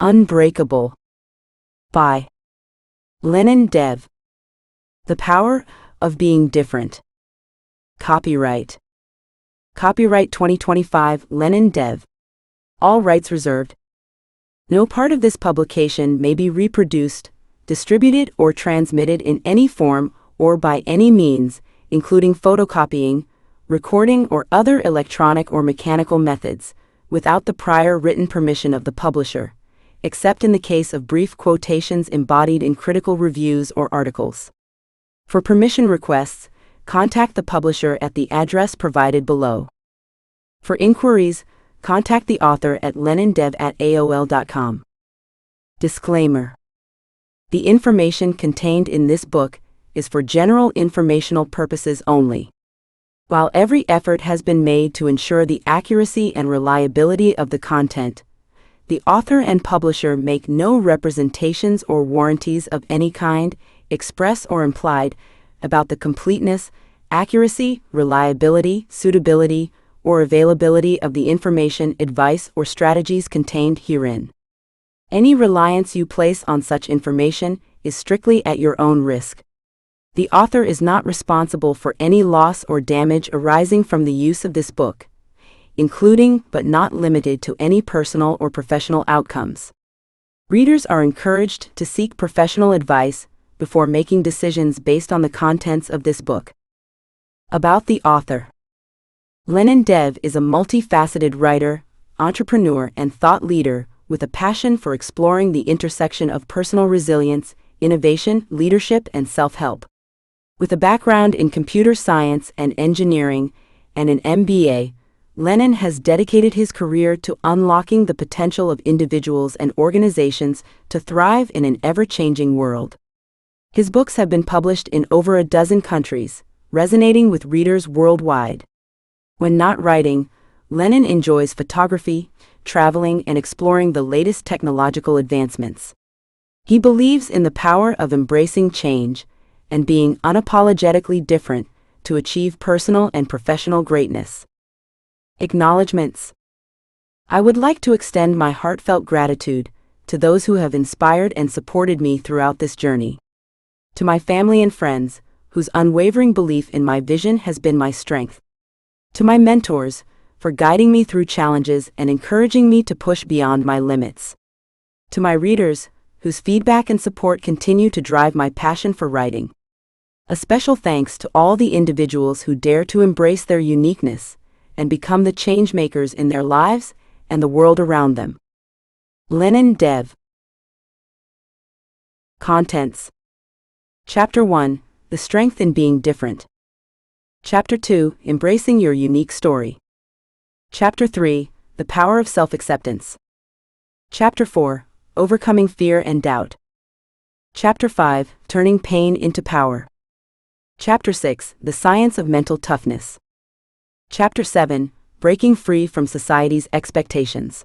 Unbreakable by Lenin Dev. The Power of Being Different. Copyright 2025 Lenin Dev. All rights reserved. No part of this publication may be reproduced, distributed or transmitted in any form or by any means, including photocopying, recording or other electronic or mechanical methods, without the prior written permission of the publisher, except in the case of brief quotations embodied in critical reviews or articles. For permission requests, contact the publisher at the address provided below. For inquiries, contact the author at lenindev@aol.com. Disclaimer: the information contained in this book is for general informational purposes only. While every effort has been made to ensure the accuracy and reliability of the content, the author and publisher make no representations or warranties of any kind, express or implied, about the completeness, accuracy, reliability, suitability, or availability of the information, advice, or strategies contained herein. Any reliance you place on such information is strictly at your own risk. The author is not responsible for any loss or damage arising from the use of this book, including but not limited to any personal or professional outcomes. Readers are encouraged to seek professional advice before making decisions based on the contents of this book. About the author. Lenin Dev is a multifaceted writer, entrepreneur, and thought leader with a passion for exploring the intersection of personal resilience, innovation, leadership, and self-help. With a background in computer science and engineering and an MBA, Lenin has dedicated his career to unlocking the potential of individuals and organizations to thrive in an ever-changing world. His books have been published in over a dozen countries, resonating with readers worldwide. When not writing, Lenin enjoys photography, traveling, and exploring the latest technological advancements. He believes in the power of embracing change and being unapologetically different to achieve personal and professional greatness. Acknowledgements. I would like to extend my heartfelt gratitude to those who have inspired and supported me throughout this journey. To my family and friends, whose unwavering belief in my vision has been my strength. To my mentors, for guiding me through challenges and encouraging me to push beyond my limits. To my readers, whose feedback and support continue to drive my passion for writing. A special thanks to all the individuals who dare to embrace their uniqueness and become the change-makers in their lives and the world around them. Lenin Dev. Contents. Chapter 1, The Strength in Being Different. Chapter 2, Embracing Your Unique Story. Chapter 3, The Power of Self-Acceptance. Chapter 4, Overcoming Fear and Doubt. Chapter 5, Turning Pain into Power. Chapter 6, The Science of Mental Toughness. Chapter 7, Breaking Free from Society's Expectations.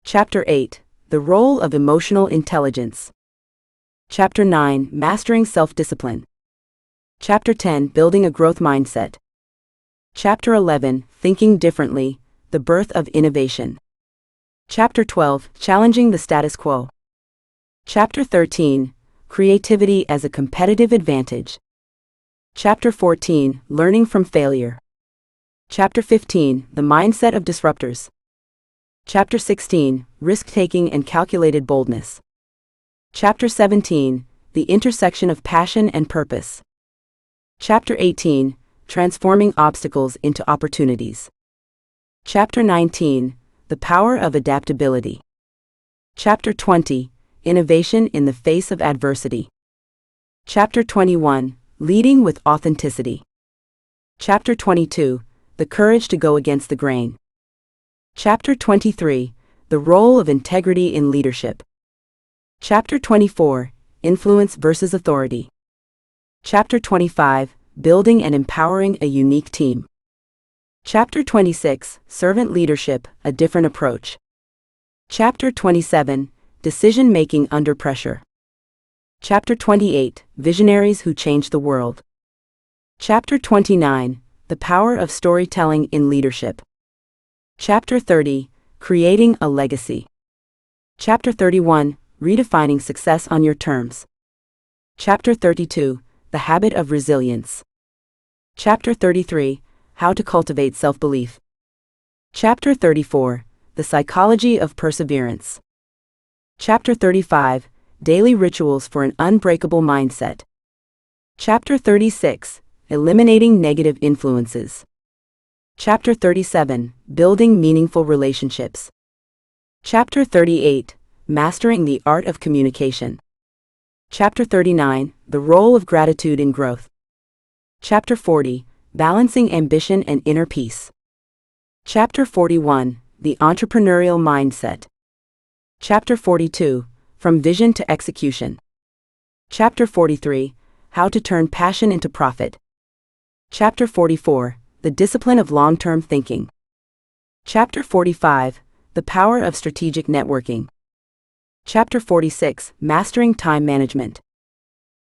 Chapter 8, The Role of Emotional Intelligence. Chapter 9, Mastering Self-Discipline. Chapter 10, Building a Growth Mindset. Chapter 11, Thinking Differently, The Birth of Innovation. Chapter 12, Challenging the Status Quo. Chapter 13, Creativity as a Competitive Advantage. Chapter 14, Learning from Failure. Chapter 15, The Mindset of Disruptors. Chapter 16, Risk-Taking and Calculated Boldness. Chapter 17, The Intersection of Passion and Purpose. Chapter 18, Transforming Obstacles into Opportunities. Chapter 19, The Power of Adaptability. Chapter 20, Innovation in the Face of Adversity. Chapter 21, Leading with Authenticity. Chapter 22, The Courage to Go Against the Grain. Chapter 23, The Role of Integrity in Leadership. Chapter 24, Influence versus Authority. Chapter 25, Building and Empowering a Unique Team. Chapter 26, Servant Leadership, A Different Approach. Chapter 27, Decision-Making Under Pressure. Chapter 28, Visionaries Who Change the World. Chapter 29, The Power of Storytelling in Leadership. Chapter 30, Creating a Legacy. Chapter 31, Redefining Success on Your Terms. Chapter 32, The Habit of Resilience. Chapter 33, How to Cultivate Self-Belief. Chapter 34, The Psychology of Perseverance. Chapter 35, Daily Rituals for an Unbreakable Mindset. Chapter 36, Eliminating Negative Influences. Chapter 37, Building Meaningful Relationships. Chapter 38, Mastering the Art of Communication. Chapter 39, The Role of Gratitude in Growth. Chapter 40, Balancing Ambition and Inner Peace. Chapter 41, The Entrepreneurial Mindset. Chapter 42, From Vision to Execution. Chapter 43, How to Turn Passion into Profit. Chapter 44, The Discipline of Long-Term Thinking. Chapter 45, The Power of Strategic Networking. Chapter 46, Mastering Time Management.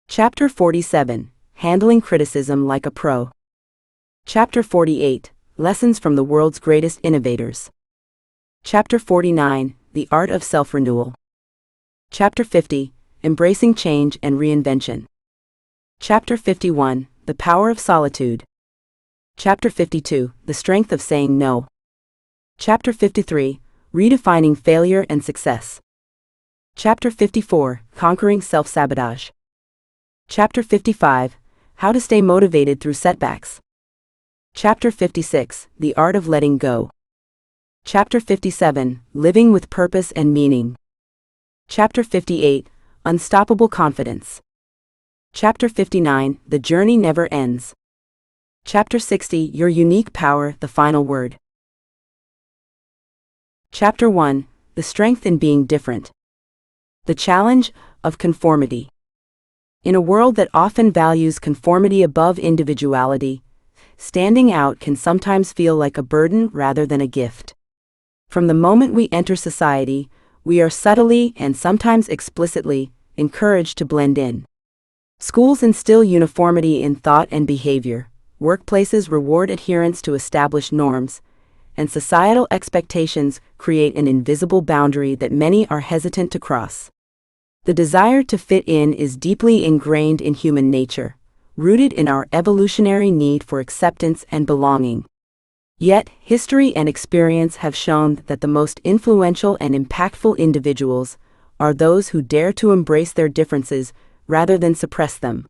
Chapter 47, Handling Criticism Like a Pro. Chapter 48, Lessons from the World's Greatest Innovators. Chapter 49, The Art of Self-Renewal. Chapter 50, Embracing Change and Reinvention. Chapter 51, The Power of Solitude. Chapter 52, The Strength of Saying No. Chapter 53, Redefining Failure and Success. Chapter 54, Conquering Self-Sabotage. Chapter 55, How to Stay Motivated Through Setbacks. Chapter 56, The Art of Letting Go. Chapter 57, Living with Purpose and Meaning. Chapter 58, Unstoppable Confidence. Chapter 59, The Journey Never Ends. Chapter 60, Your Unique Power, The Final Word. Chapter 1, The Strength in Being Different. The Challenge of Conformity. In a world that often values conformity above individuality, standing out can sometimes feel like a burden rather than a gift. From the moment we enter society, we are subtly and sometimes explicitly encouraged to blend in. Schools instill uniformity in thought and behavior, workplaces reward adherence to established norms, and societal expectations create an invisible boundary that many are hesitant to cross. The desire to fit in is deeply ingrained in human nature, rooted in our evolutionary need for acceptance and belonging. Yet, history and experience have shown that the most influential and impactful individuals are those who dare to embrace their differences rather than suppress them.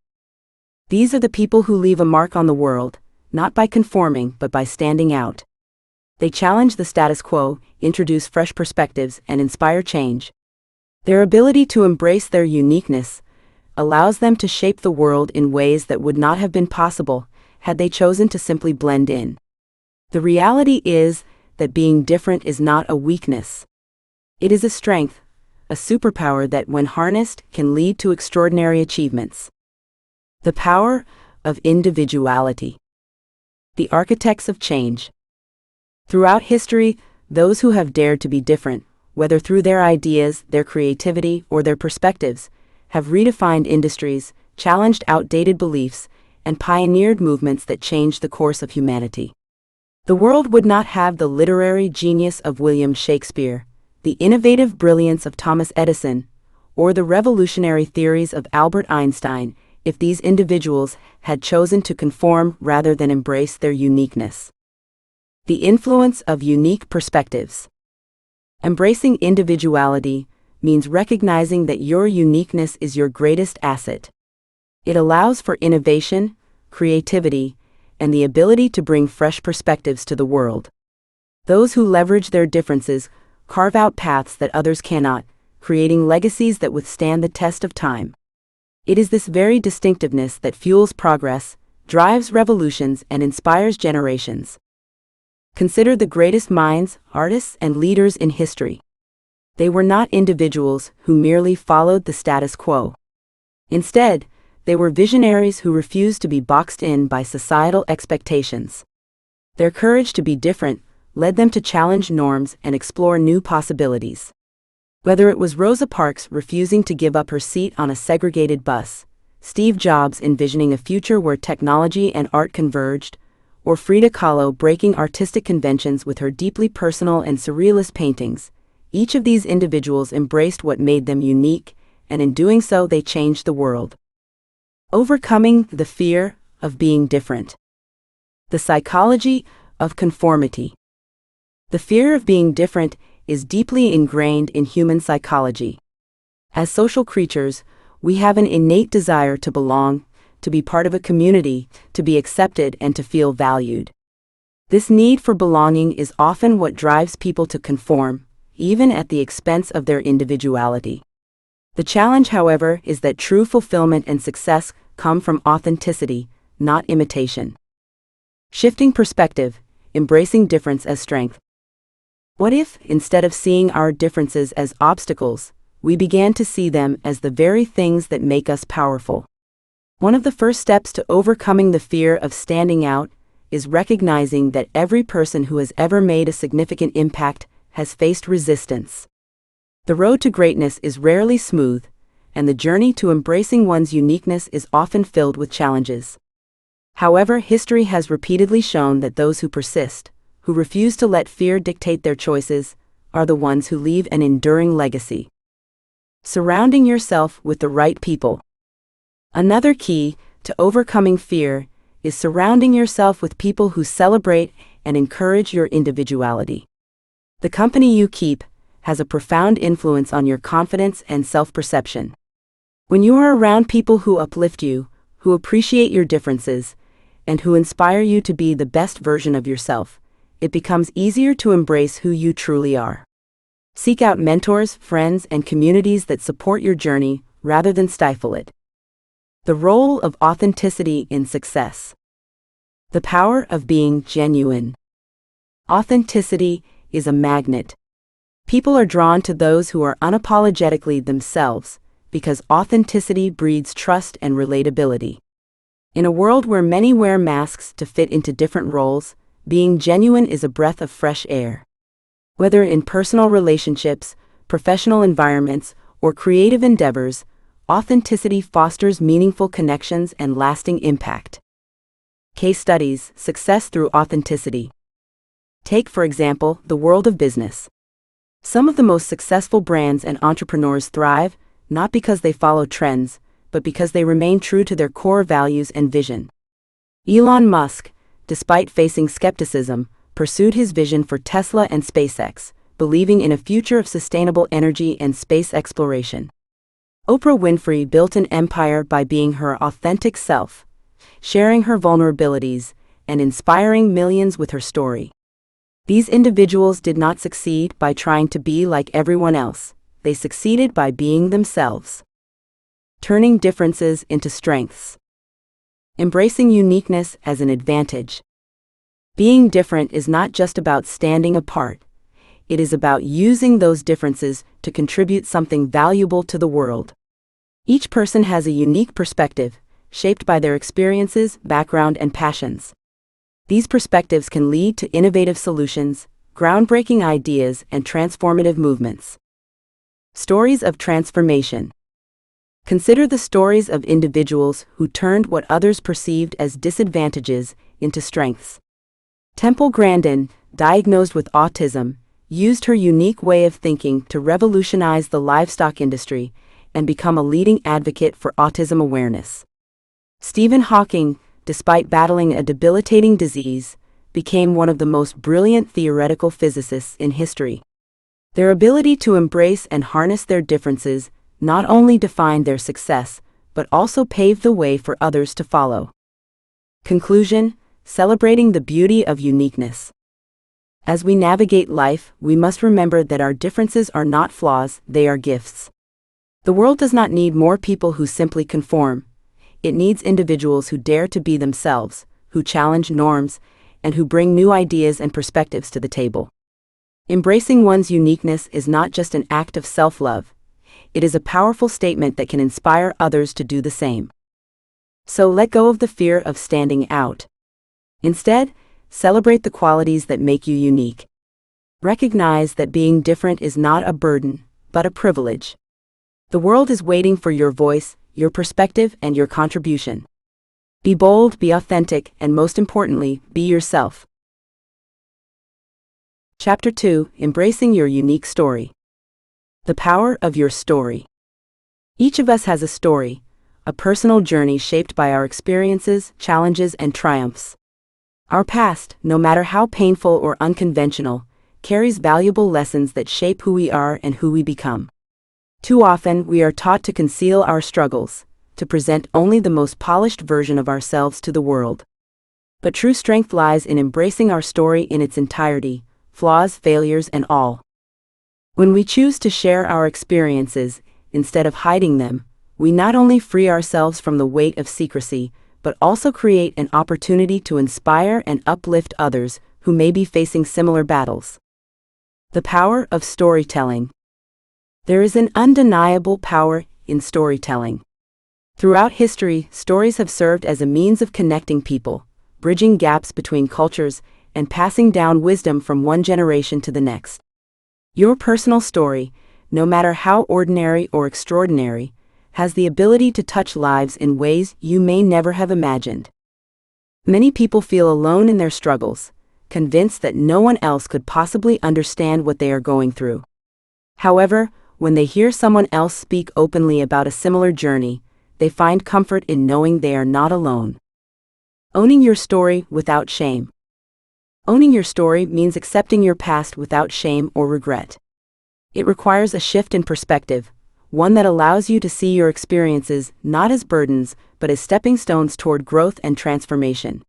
These are the people who leave a mark on the world, not by conforming but by standing out. They challenge the status quo, introduce fresh perspectives, and inspire change. Their ability to embrace their uniqueness allows them to shape the world in ways that would not have been possible had they chosen to simply blend in. The reality is that being different is not a weakness. It is a strength, a superpower that, when harnessed, can lead to extraordinary achievements. The power of individuality. The architects of change. Throughout history, those who have dared to be different, whether through their ideas, their creativity, or their perspectives, have redefined industries, challenged outdated beliefs, and pioneered movements that changed the course of humanity. The world would not have the literary genius of William Shakespeare, the innovative brilliance of Thomas Edison, or the revolutionary theories of Albert Einstein if these individuals had chosen to conform rather than embrace their uniqueness. The influence of unique perspectives. Embracing individuality means recognizing that your uniqueness is your greatest asset. It allows for innovation, creativity, and the ability to bring fresh perspectives to the world. Those who leverage their differences carve out paths that others cannot, creating legacies that withstand the test of time. It is this very distinctiveness that fuels progress, drives revolutions, and inspires generations. Consider the greatest minds, artists, and leaders in history. They were not individuals who merely followed the status quo. Instead, they were visionaries who refused to be boxed in by societal expectations. Their courage to be different led them to challenge norms and explore new possibilities. Whether it was Rosa Parks refusing to give up her seat on a segregated bus, Steve Jobs envisioning a future where technology and art converged, or Frida Kahlo breaking artistic conventions with her deeply personal and surrealist paintings, Each of these individuals embraced what made them unique, and in doing so they changed the world. Overcoming the fear of being different. The psychology of conformity. The fear of being different is deeply ingrained in human psychology. As social creatures, we have an innate desire to belong, to be part of a community, to be accepted, and to feel valued. This need for belonging is often what drives people to conform, even at the expense of their individuality. The challenge, however, is that true fulfillment and success come from authenticity, not imitation. Shifting perspective, embracing difference as strength. What if, instead of seeing our differences as obstacles, we began to see them as the very things that make us powerful? One of the first steps to overcoming the fear of standing out is recognizing that every person who has ever made a significant impact has faced resistance. The road to greatness is rarely smooth, and the journey to embracing one's uniqueness is often filled with challenges. However, history has repeatedly shown that those who persist, who refuse to let fear dictate their choices, are the ones who leave an enduring legacy. Surrounding yourself with the right people. Another key to overcoming fear is surrounding yourself with people who celebrate and encourage your individuality. The company you keep has a profound influence on your confidence and self-perception. When you are around people who uplift you, who appreciate your differences, and who inspire you to be the best version of yourself, it becomes easier to embrace who you truly are. Seek out mentors, friends, and communities that support your journey rather than stifle it. The role of authenticity in success. The power of being genuine. Authenticity is a magnet. People are drawn to those who are unapologetically themselves, because authenticity breeds trust and relatability. In a world where many wear masks to fit into different roles, being genuine is a breath of fresh air. Whether in personal relationships, professional environments, or creative endeavors, authenticity fosters meaningful connections and lasting impact. Case studies: success through authenticity. Take, for example, the world of business. Some of the most successful brands and entrepreneurs thrive, not because they follow trends, but because they remain true to their core values and vision. Elon Musk, despite facing skepticism, pursued his vision for Tesla and SpaceX, believing in a future of sustainable energy and space exploration. Oprah Winfrey built an empire by being her authentic self, sharing her vulnerabilities, and inspiring millions with her story. These individuals did not succeed by trying to be like everyone else. They succeeded by being themselves. Turning differences into strengths. Embracing uniqueness as an advantage. Being different is not just about standing apart. It is about using those differences to contribute something valuable to the world. Each person has a unique perspective, shaped by their experiences, background, and passions. These perspectives can lead to innovative solutions, groundbreaking ideas, and transformative movements. Stories of transformation. Consider the stories of individuals who turned what others perceived as disadvantages into strengths. Temple Grandin, diagnosed with autism, used her unique way of thinking to revolutionize the livestock industry and become a leading advocate for autism awareness. Stephen Hawking, despite battling a debilitating disease, became one of the most brilliant theoretical physicists in history. Their ability to embrace and harness their differences not only defined their success, but also paved the way for others to follow. Conclusion: celebrating the beauty of uniqueness. As we navigate life, we must remember that our differences are not flaws, they are gifts. The world does not need more people who simply conform. It needs individuals who dare to be themselves, who challenge norms, and who bring new ideas and perspectives to the table. Embracing one's uniqueness is not just an act of self-love. It is a powerful statement that can inspire others to do the same. So let go of the fear of standing out. Instead, celebrate the qualities that make you unique. Recognize that being different is not a burden, but a privilege. The world is waiting for your voice, your perspective, and your contribution. Be bold, be authentic, and most importantly, be yourself. Chapter 2: Embracing your unique story. The power of your story. Each of us has a story, a personal journey shaped by our experiences, challenges, and triumphs. Our past, no matter how painful or unconventional, carries valuable lessons that shape who we are and who we become. Too often, we are taught to conceal our struggles, to present only the most polished version of ourselves to the world. But true strength lies in embracing our story in its entirety, flaws, failures, and all. When we choose to share our experiences, instead of hiding them, we not only free ourselves from the weight of secrecy, but also create an opportunity to inspire and uplift others who may be facing similar battles. The power of storytelling. There is an undeniable power in storytelling. Throughout history, stories have served as a means of connecting people, bridging gaps between cultures, and passing down wisdom from one generation to the next. Your personal story, no matter how ordinary or extraordinary, has the ability to touch lives in ways you may never have imagined. Many people feel alone in their struggles, convinced that no one else could possibly understand what they are going through. However, when they hear someone else speak openly about a similar journey, they find comfort in knowing they are not alone. Owning your story without shame. Owning your story means accepting your past without shame or regret. It requires a shift in perspective, one that allows you to see your experiences not as burdens, but as stepping stones toward growth and transformation.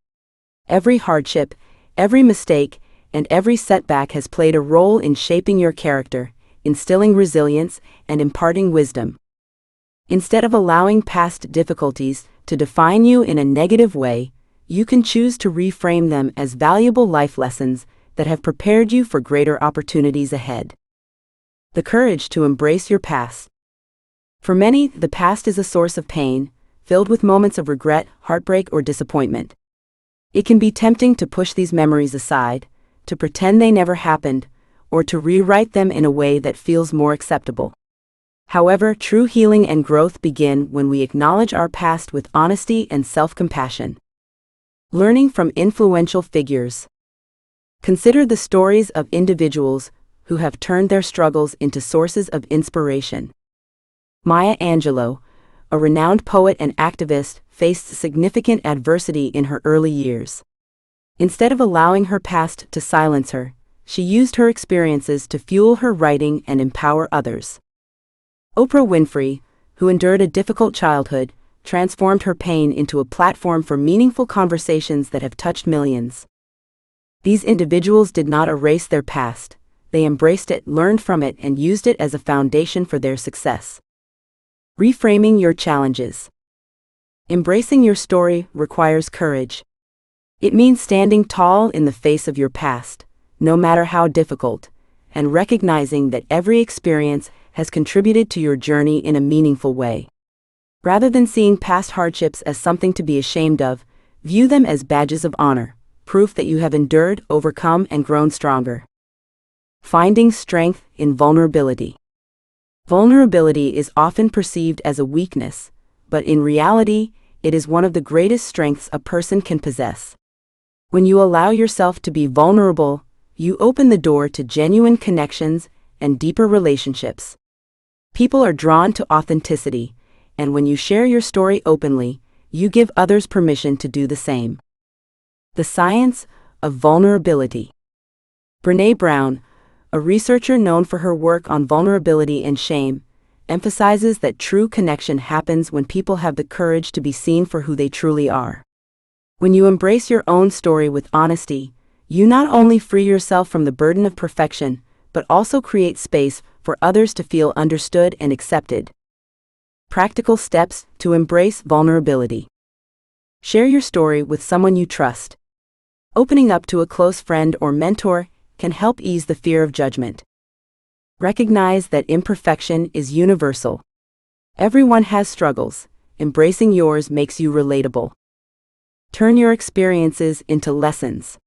Every hardship, every mistake, and every setback has played a role in shaping your character, instilling resilience, and imparting wisdom. Instead of allowing past difficulties to define you in a negative way, you can choose to reframe them as valuable life lessons that have prepared you for greater opportunities ahead. The courage to embrace your past. For many, the past is a source of pain, filled with moments of regret, heartbreak, or disappointment. It can be tempting to push these memories aside, to pretend they never happened, or to rewrite them in a way that feels more acceptable. However, true healing and growth begin when we acknowledge our past with honesty and self-compassion. Learning from influential figures. Consider the stories of individuals who have turned their struggles into sources of inspiration. Maya Angelou, a renowned poet and activist, faced significant adversity in her early years. Instead of allowing her past to silence her, she used her experiences to fuel her writing and empower others. Oprah Winfrey, who endured a difficult childhood, transformed her pain into a platform for meaningful conversations that have touched millions. These individuals did not erase their past, they embraced it, learned from it, and used it as a foundation for their success. Reframing your challenges. Embracing your story requires courage. It means standing tall in the face of your past, no matter how difficult, and recognizing that every experience has contributed to your journey in a meaningful way. Rather than seeing past hardships as something to be ashamed of, view them as badges of honor, proof that you have endured, overcome, and grown stronger. Finding strength in vulnerability. Vulnerability is often perceived as a weakness, but in reality, it is one of the greatest strengths a person can possess. When you allow yourself to be vulnerable, you open the door to genuine connections and deeper relationships. People are drawn to authenticity, and when you share your story openly, you give others permission to do the same. The science of vulnerability. Brené Brown, a researcher known for her work on vulnerability and shame, emphasizes that true connection happens when people have the courage to be seen for who they truly are. When you embrace your own story with honesty, you not only free yourself from the burden of perfection, but also create space for others to feel understood and accepted. Practical steps to embrace vulnerability. Share your story with someone you trust. Opening up to a close friend or mentor can help ease the fear of judgment. Recognize that imperfection is universal. Everyone has struggles. Embracing yours makes you relatable. Turn your experiences into lessons.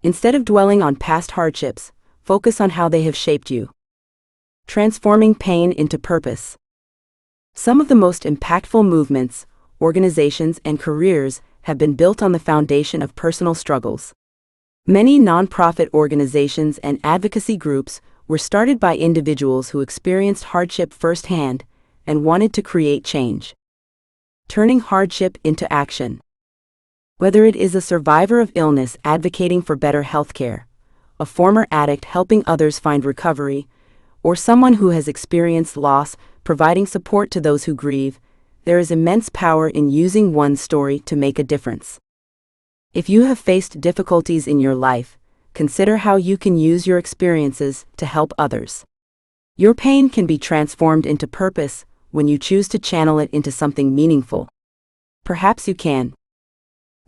Instead of dwelling on past hardships, focus on how they have shaped you. Transforming pain into purpose. Some of the most impactful movements, organizations, and careers have been built on the foundation of personal struggles. Many nonprofit organizations and advocacy groups were started by individuals who experienced hardship firsthand and wanted to create change. Turning hardship into action. Whether it is a survivor of illness advocating for better healthcare, a former addict helping others find recovery, or someone who has experienced loss providing support to those who grieve, there is immense power in using one story to make a difference. If you have faced difficulties in your life, consider how you can use your experiences to help others. Your pain can be transformed into purpose when you choose to channel it into something meaningful. Perhaps you can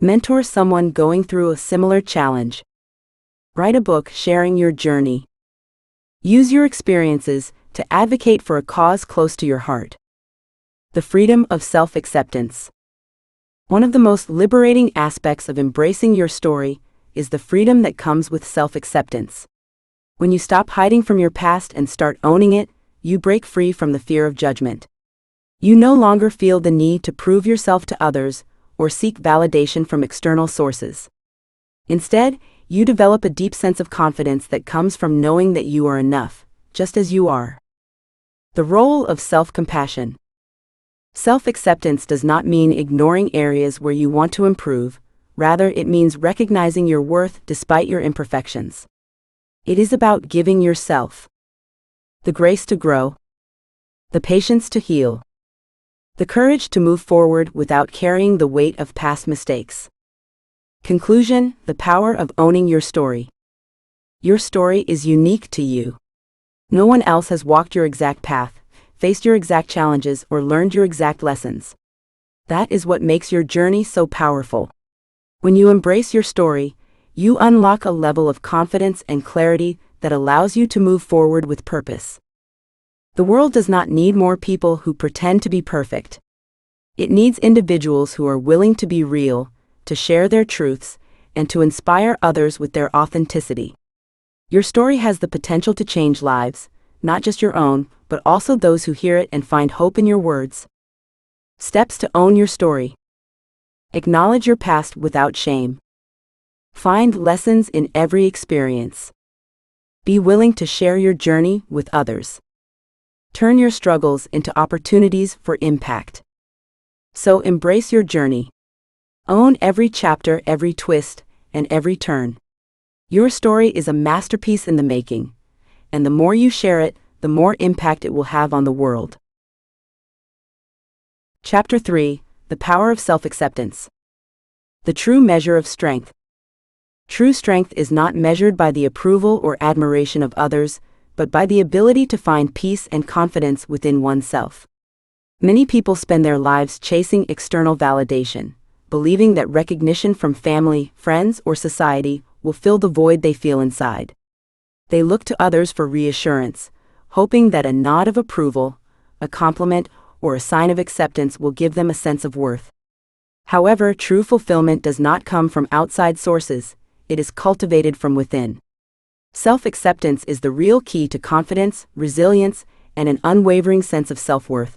mentor someone going through a similar challenge. Write a book sharing your journey. Use your experiences to advocate for a cause close to your heart. The freedom of self-acceptance. One of the most liberating aspects of embracing your story is the freedom that comes with self-acceptance. When you stop hiding from your past and start owning it, you break free from the fear of judgment. You no longer feel the need to prove yourself to others or seek validation from external sources. Instead, you develop a deep sense of confidence that comes from knowing that you are enough, just as you are. The role of self-compassion. Self-acceptance does not mean ignoring areas where you want to improve, rather it means recognizing your worth despite your imperfections. It is about giving yourself the grace to grow, the patience to heal, the courage to move forward without carrying the weight of past mistakes. Conclusion: the power of owning your story. Your story is unique to you. No one else has walked your exact path, faced your exact challenges, or learned your exact lessons. That is what makes your journey so powerful. When you embrace your story, you unlock a level of confidence and clarity that allows you to move forward with purpose. The world does not need more people who pretend to be perfect. It needs individuals who are willing to be real, to share their truths, and to inspire others with their authenticity. Your story has the potential to change lives, not just your own, but also those who hear it and find hope in your words. Steps to own your story. Acknowledge your past without shame. Find lessons in every experience. Be willing to share your journey with others. Turn your struggles into opportunities for impact. So embrace your journey. Own every chapter, every twist, and every turn. Your story is a masterpiece in the making, and the more you share it, the more impact it will have on the world. Chapter 3: The Power of Self-Acceptance. The true measure of strength. True strength is not measured by the approval or admiration of others, but by the ability to find peace and confidence within oneself. Many people spend their lives chasing external validation, believing that recognition from family, friends, or society will fill the void they feel inside. They look to others for reassurance, hoping that a nod of approval, a compliment, or a sign of acceptance will give them a sense of worth. However, true fulfillment does not come from outside sources, it is cultivated from within. Self-acceptance is the real key to confidence, resilience, and an unwavering sense of self-worth.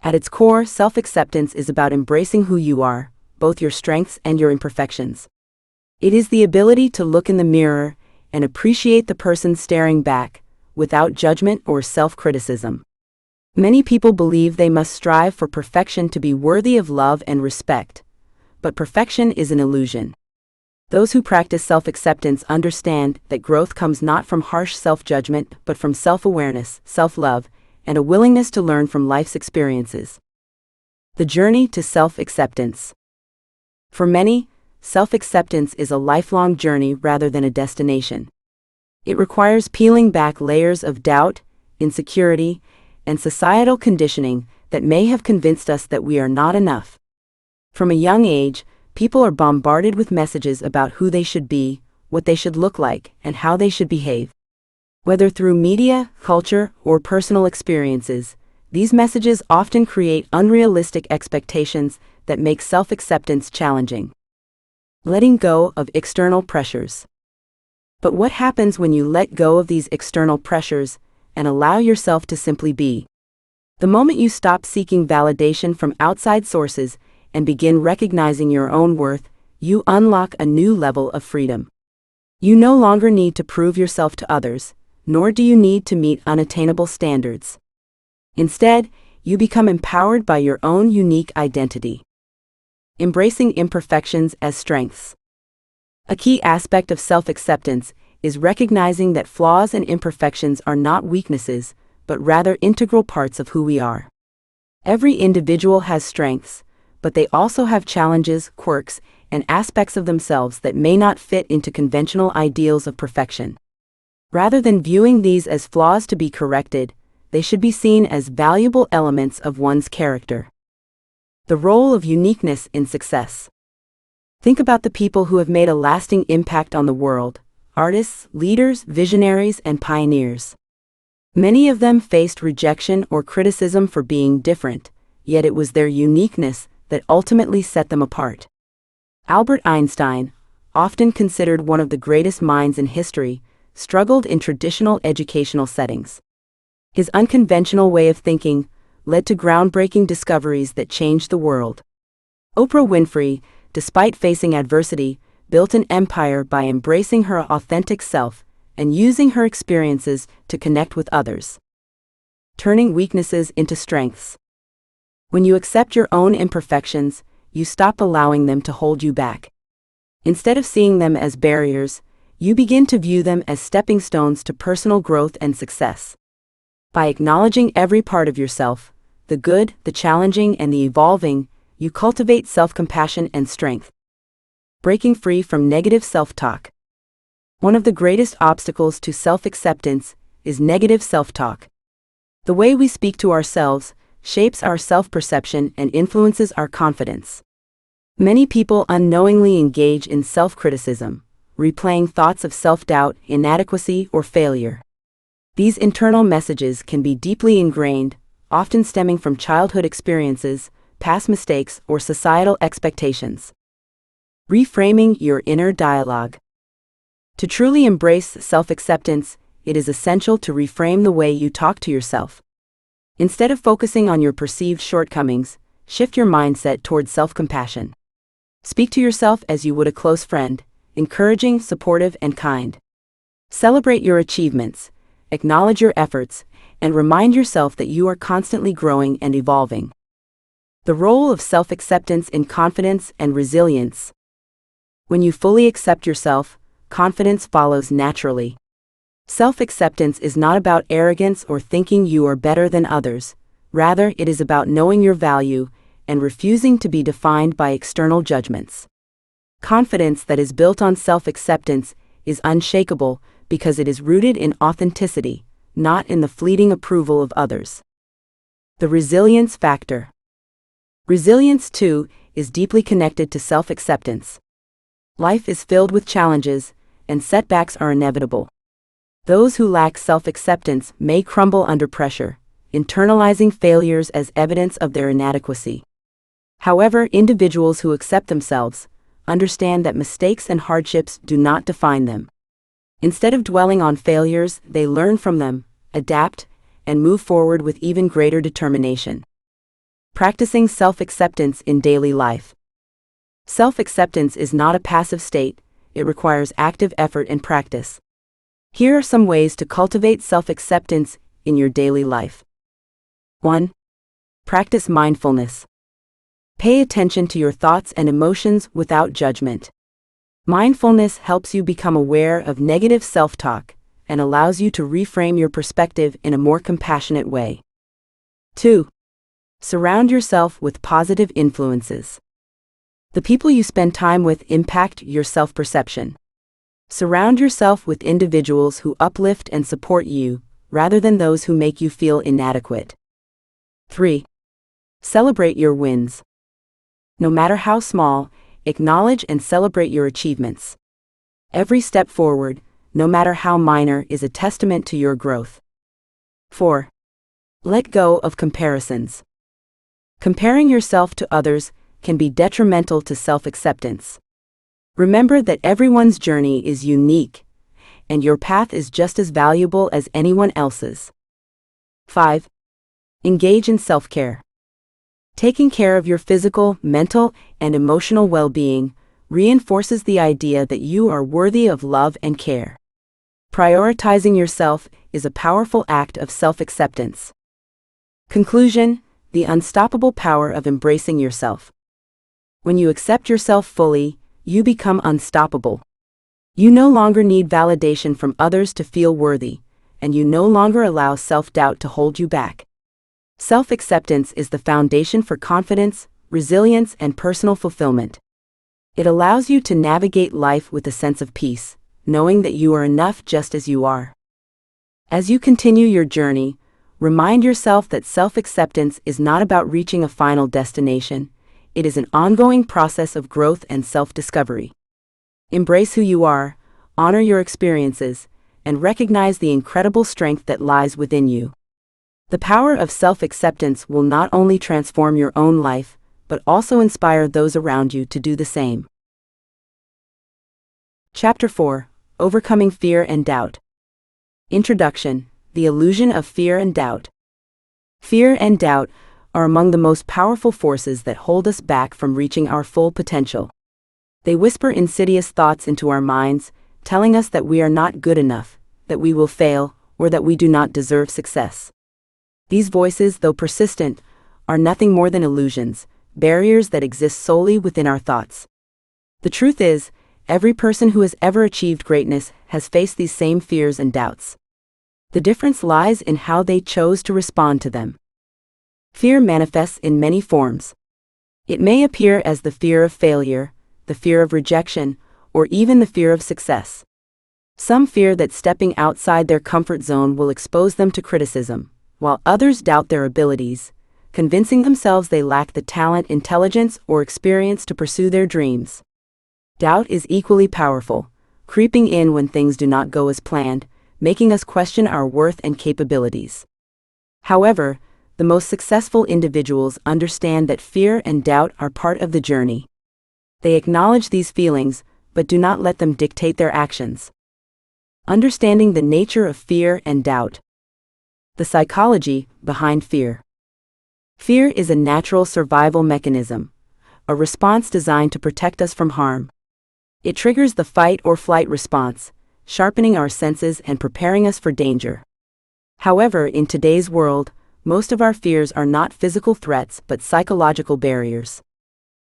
At its core, self-acceptance is about embracing who you are, both your strengths and your imperfections. It is the ability to look in the mirror and appreciate the person staring back, without judgment or self-criticism. Many people believe they must strive for perfection to be worthy of love and respect, but perfection is an illusion. Those who practice self-acceptance understand that growth comes not from harsh self-judgment but from self-awareness, self-love, and a willingness to learn from life's experiences. The journey to self-acceptance. For many, self-acceptance is a lifelong journey rather than a destination. It requires peeling back layers of doubt, insecurity, and societal conditioning that may have convinced us that we are not enough. From a young age, people are bombarded with messages about who they should be, what they should look like, and how they should behave. Whether through media, culture, or personal experiences, these messages often create unrealistic expectations that make self-acceptance challenging. Letting go of external pressures. But what happens when you let go of these external pressures and allow yourself to simply be? The moment you stop seeking validation from outside sources and begin recognizing your own worth, you unlock a new level of freedom. You no longer need to prove yourself to others, nor do you need to meet unattainable standards. Instead, you become empowered by your own unique identity. Embracing imperfections as strengths. A key aspect of self-acceptance is recognizing that flaws and imperfections are not weaknesses, but rather integral parts of who we are. Every individual has strengths, but they also have challenges, quirks, and aspects of themselves that may not fit into conventional ideals of perfection. Rather than viewing these as flaws to be corrected, they should be seen as valuable elements of one's character. The role of uniqueness in success. Think about the people who have made a lasting impact on the world: artists, leaders, visionaries, and pioneers. Many of them faced rejection or criticism for being different, yet it was their uniqueness that ultimately set them apart. Albert Einstein, often considered one of the greatest minds in history, struggled in traditional educational settings. His unconventional way of thinking led to groundbreaking discoveries that changed the world. Oprah Winfrey, despite facing adversity, built an empire by embracing her authentic self and using her experiences to connect with others. Turning weaknesses into strengths. When you accept your own imperfections, you stop allowing them to hold you back. Instead of seeing them as barriers, you begin to view them as stepping stones to personal growth and success. By acknowledging every part of yourself, the good, the challenging, and the evolving, you cultivate self-compassion and strength. Breaking free from negative self-talk. One of the greatest obstacles to self-acceptance is negative self-talk. The way we speak to ourselves shapes our self-perception and influences our confidence. Many people unknowingly engage in self-criticism, replaying thoughts of self-doubt, inadequacy, or failure. These internal messages can be deeply ingrained, often stemming from childhood experiences, past mistakes, or societal expectations. Reframing your inner dialogue. To truly embrace self-acceptance, it is essential to reframe the way you talk to yourself. Instead of focusing on your perceived shortcomings, shift your mindset towards self-compassion. Speak to yourself as you would a close friend, encouraging, supportive, and kind. Celebrate your achievements, acknowledge your efforts, and remind yourself that you are constantly growing and evolving. The role of self-acceptance in confidence and resilience. When you fully accept yourself, confidence follows naturally. Self-acceptance is not about arrogance or thinking you are better than others. Rather, it is about knowing your value and refusing to be defined by external judgments. Confidence that is built on self-acceptance is unshakable because it is rooted in authenticity, not in the fleeting approval of others. The resilience factor. Resilience, too, is deeply connected to self-acceptance. Life is filled with challenges, and setbacks are inevitable. Those who lack self-acceptance may crumble under pressure, internalizing failures as evidence of their inadequacy. However, individuals who accept themselves understand that mistakes and hardships do not define them. Instead of dwelling on failures, they learn from them, adapt, and move forward with even greater determination. Practicing self-acceptance in daily life. Self-acceptance is not a passive state, it requires active effort and practice. Here are some ways to cultivate self-acceptance in your daily life. 1. Practice mindfulness. Pay attention to your thoughts and emotions without judgment. Mindfulness helps you become aware of negative self-talk and allows you to reframe your perspective in a more compassionate way. 2. Surround yourself with positive influences. The people you spend time with impact your self-perception. Surround yourself with individuals who uplift and support you, rather than those who make you feel inadequate. 3. Celebrate your wins. No matter how small, acknowledge and celebrate your achievements. Every step forward, no matter how minor, is a testament to your growth. 4. Let go of comparisons. Comparing yourself to others can be detrimental to self-acceptance. Remember that everyone's journey is unique, and your path is just as valuable as anyone else's. 5. Engage in self-care. Taking care of your physical, mental, and emotional well-being reinforces the idea that you are worthy of love and care. Prioritizing yourself is a powerful act of self-acceptance. Conclusion: the unstoppable power of embracing yourself. When you accept yourself fully, you become unstoppable. You no longer need validation from others to feel worthy, and you no longer allow self-doubt to hold you back. Self-acceptance is the foundation for confidence, resilience, and personal fulfillment. It allows you to navigate life with a sense of peace, knowing that you are enough just as you are. As you continue your journey, remind yourself that self-acceptance is not about reaching a final destination. It is an ongoing process of growth and self-discovery. Embrace who you are, honor your experiences, and recognize the incredible strength that lies within you. The power of self-acceptance will not only transform your own life, but also inspire those around you to do the same. Chapter 4: Overcoming Fear and Doubt. Introduction: The illusion of fear and doubt. Fear and doubt are among the most powerful forces that hold us back from reaching our full potential. They whisper insidious thoughts into our minds, telling us that we are not good enough, that we will fail, or that we do not deserve success. These voices, though persistent, are nothing more than illusions, barriers that exist solely within our thoughts. The truth is, every person who has ever achieved greatness has faced these same fears and doubts. The difference lies in how they chose to respond to them. Fear manifests in many forms. It may appear as the fear of failure, the fear of rejection, or even the fear of success. Some fear that stepping outside their comfort zone will expose them to criticism, while others doubt their abilities, convincing themselves they lack the talent, intelligence, or experience to pursue their dreams. Doubt is equally powerful, creeping in when things do not go as planned, making us question our worth and capabilities. However, the most successful individuals understand that fear and doubt are part of the journey. They acknowledge these feelings, but do not let them dictate their actions. Understanding the nature of fear and doubt. The psychology behind fear. Fear is a natural survival mechanism, a response designed to protect us from harm. It triggers the fight or flight response, sharpening our senses and preparing us for danger. However, in today's world, most of our fears are not physical threats but psychological barriers.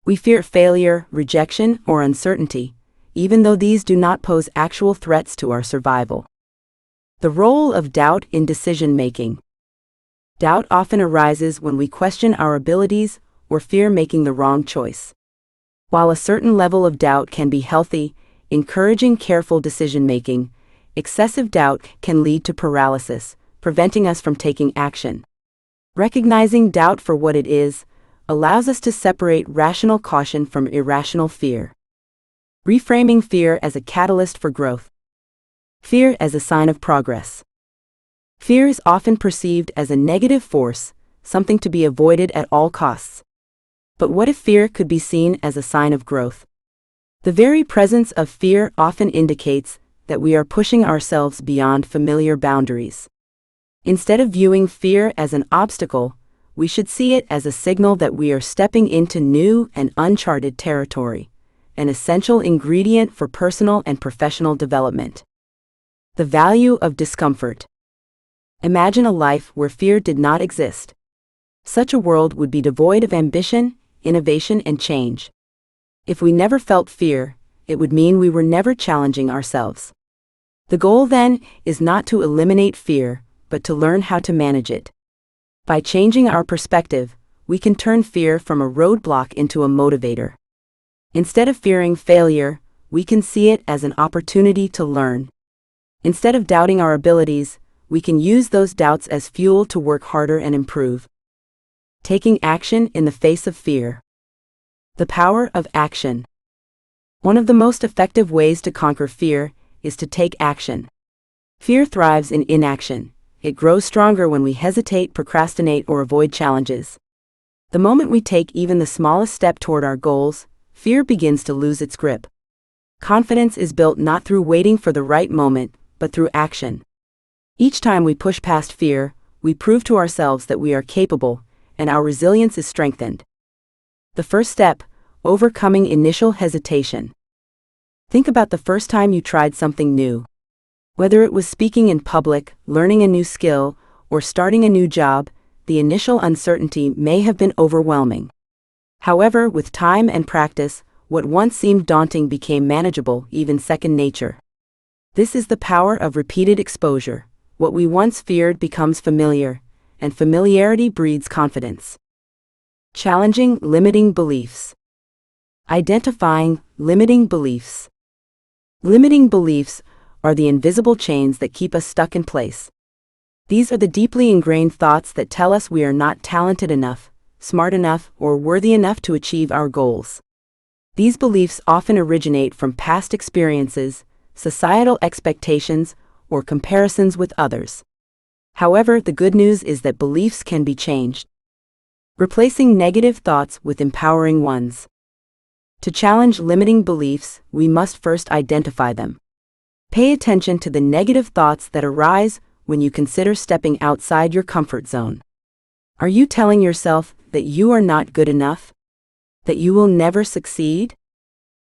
We fear failure, rejection, or uncertainty, even though these do not pose actual threats to our survival. The role of doubt in decision-making. Doubt often arises when we question our abilities or fear making the wrong choice. While a certain level of doubt can be healthy, encouraging careful decision-making, excessive doubt can lead to paralysis, preventing us from taking action. Recognizing doubt for what it is allows us to separate rational caution from irrational fear. Reframing fear as a catalyst for growth. Fear as a sign of progress. Fear is often perceived as a negative force, something to be avoided at all costs. But what if fear could be seen as a sign of growth? The very presence of fear often indicates that we are pushing ourselves beyond familiar boundaries. Instead of viewing fear as an obstacle, we should see it as a signal that we are stepping into new and uncharted territory, an essential ingredient for personal and professional development. The value of discomfort. Imagine a life where fear did not exist. Such a world would be devoid of ambition, innovation, and change. If we never felt fear, it would mean we were never challenging ourselves. The goal then is not to eliminate fear, but to learn how to manage it. By changing our perspective, we can turn fear from a roadblock into a motivator. Instead of fearing failure, we can see it as an opportunity to learn. Instead of doubting our abilities, we can use those doubts as fuel to work harder and improve. Taking action in the face of fear. The power of action. One of the most effective ways to conquer fear is to take action. Fear thrives in inaction. It grows stronger when we hesitate, procrastinate, or avoid challenges. The moment we take even the smallest step toward our goals, fear begins to lose its grip. Confidence is built not through waiting for the right moment, but through action. Each time we push past fear, we prove to ourselves that we are capable, and our resilience is strengthened. The first step: overcoming initial hesitation. Think about the first time you tried something new. Whether it was speaking in public, learning a new skill, or starting a new job, the initial uncertainty may have been overwhelming. However, with time and practice, what once seemed daunting became manageable, even second nature. This is the power of repeated exposure. What we once feared becomes familiar, and familiarity breeds confidence. Challenging limiting beliefs. Identifying limiting beliefs. Limiting beliefs are the invisible chains that keep us stuck in place. These are the deeply ingrained thoughts that tell us we are not talented enough, smart enough, or worthy enough to achieve our goals. These beliefs often originate from past experiences, societal expectations, or comparisons with others. However, the good news is that beliefs can be changed. Replacing negative thoughts with empowering ones. To challenge limiting beliefs, we must first identify them. Pay attention to the negative thoughts that arise when you consider stepping outside your comfort zone. Are you telling yourself that you are not good enough? That you will never succeed?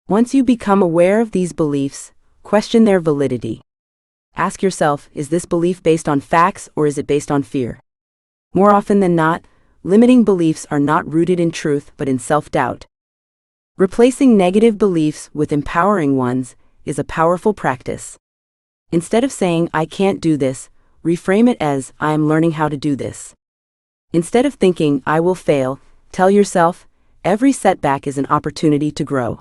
Once you become aware of these beliefs, question their validity. Ask yourself, is this belief based on facts or is it based on fear? More often than not, limiting beliefs are not rooted in truth but in self-doubt. Replacing negative beliefs with empowering ones is a powerful practice. Instead of saying, I can't do this, reframe it as, I am learning how to do this. Instead of thinking, I will fail, tell yourself, every setback is an opportunity to grow.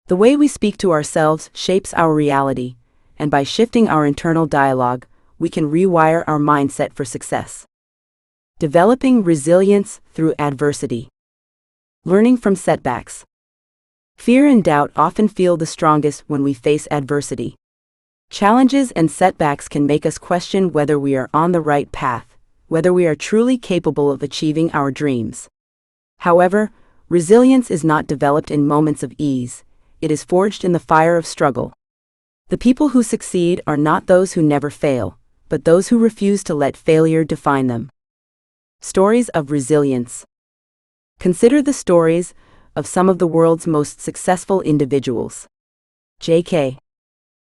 The way we speak to ourselves shapes our reality, and by shifting our internal dialogue, we can rewire our mindset for success. Developing resilience through adversity. Learning from setbacks. Fear and doubt often feel the strongest when we face adversity. Challenges and setbacks can make us question whether we are on the right path, whether we are truly capable of achieving our dreams. However, resilience is not developed in moments of ease, it is forged in the fire of struggle. The people who succeed are not those who never fail, but those who refuse to let failure define them. Stories of resilience. Consider the stories of some of the world's most successful individuals. J.K.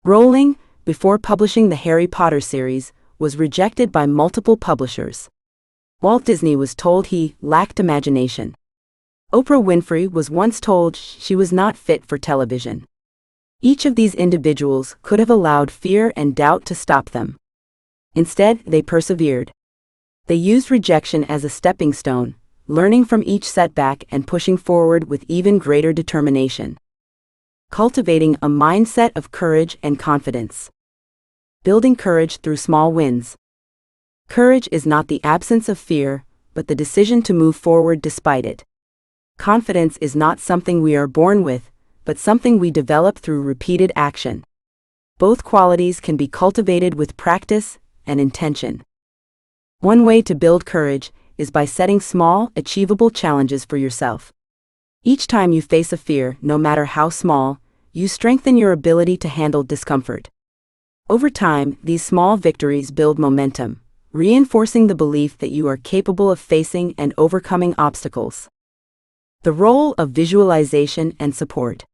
Rowling, before publishing the Harry Potter series, was rejected by multiple publishers. Walt Disney was told he lacked imagination. Oprah Winfrey was once told she was not fit for television. Each of these individuals could have allowed fear and doubt to stop them. Instead, they persevered. They used rejection as a stepping stone, learning from each setback and pushing forward with even greater determination. Cultivating a mindset of courage and confidence. Building courage through small wins. Courage is not the absence of fear, but the decision to move forward despite it. Confidence is not something we are born with, but something we develop through repeated action. Both qualities can be cultivated with practice and intention. One way to build courage is by setting small, achievable challenges for yourself. Each time you face a fear, no matter how small, you strengthen your ability to handle discomfort. Over time, these small victories build momentum, reinforcing the belief that you are capable of facing and overcoming obstacles. The role of visualization and support.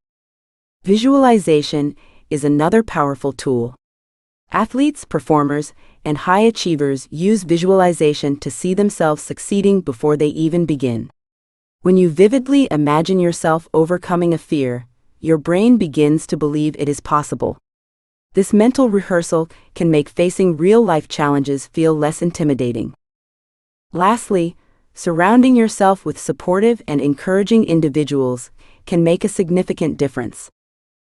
Visualization is another powerful tool. Athletes, performers, and high achievers use visualization to see themselves succeeding before they even begin. When you vividly imagine yourself overcoming a fear, your brain begins to believe it is possible. This mental rehearsal can make facing real-life challenges feel less intimidating. Lastly, surrounding yourself with supportive and encouraging individuals can make a significant difference.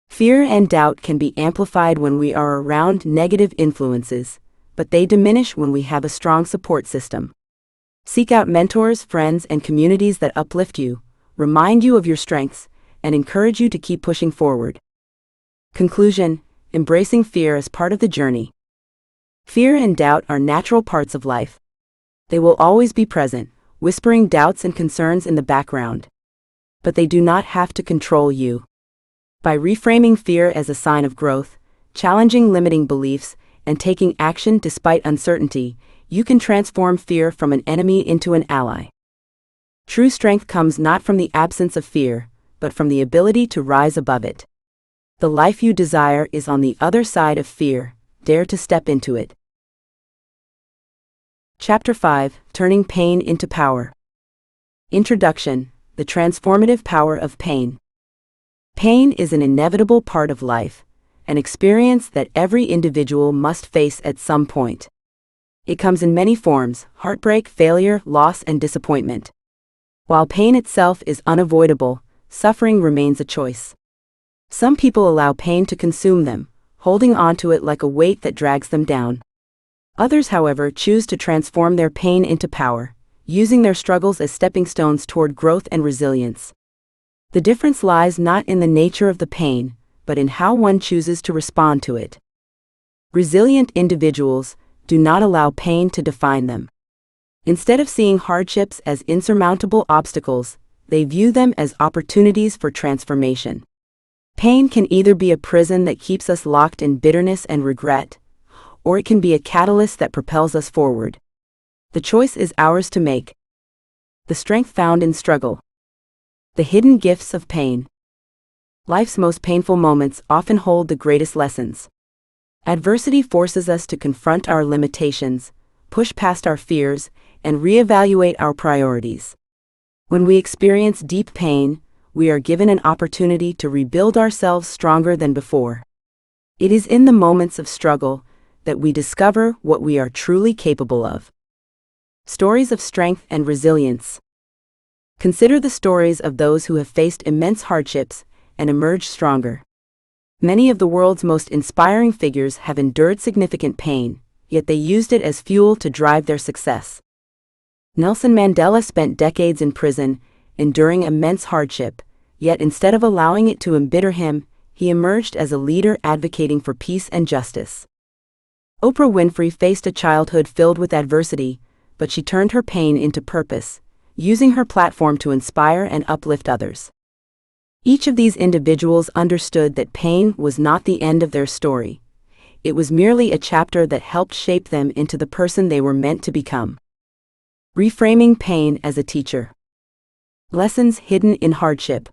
Fear and doubt can be amplified when we are around negative influences, but they diminish when we have a strong support system. Seek out mentors, friends, and communities that uplift you, remind you of your strengths, and encourage you to keep pushing forward. Conclusion: embracing fear as part of the journey. Fear and doubt are natural parts of life. They will always be present, whispering doubts and concerns in the background. But they do not have to control you. By reframing fear as a sign of growth, challenging limiting beliefs, and taking action despite uncertainty, you can transform fear from an enemy into an ally. True strength comes not from the absence of fear, but from the ability to rise above it. The life you desire is on the other side of fear, dare to step into it. Chapter 5: Turning Pain into Power. Introduction: The transformative power of pain. Pain is an inevitable part of life, an experience that every individual must face at some point. It comes in many forms: heartbreak, failure, loss, and disappointment. While pain itself is unavoidable, suffering remains a choice. Some people allow pain to consume them, holding on to it like a weight that drags them down. Others, however, choose to transform their pain into power, using their struggles as stepping stones toward growth and resilience. The difference lies not in the nature of the pain, but in how one chooses to respond to it. Resilient individuals do not allow pain to define them. Instead of seeing hardships as insurmountable obstacles, they view them as opportunities for transformation. Pain can either be a prison that keeps us locked in bitterness and regret, or it can be a catalyst that propels us forward. The choice is ours to make. The strength found in struggle. The hidden gifts of pain. Life's most painful moments often hold the greatest lessons. Adversity forces us to confront our limitations, push past our fears, and reevaluate our priorities. When we experience deep pain, we are given an opportunity to rebuild ourselves stronger than before. It is in the moments of struggle that we discover what we are truly capable of. Stories of strength and resilience. Consider the stories of those who have faced immense hardships and emerged stronger. Many of the world's most inspiring figures have endured significant pain, yet they used it as fuel to drive their success. Nelson Mandela spent decades in prison, enduring immense hardship, yet instead of allowing it to embitter him, he emerged as a leader advocating for peace and justice. Oprah Winfrey faced a childhood filled with adversity, but she turned her pain into purpose, using her platform to inspire and uplift others. Each of these individuals understood that pain was not the end of their story. It was merely a chapter that helped shape them into the person they were meant to become. Reframing pain as a teacher. Lessons hidden in hardship.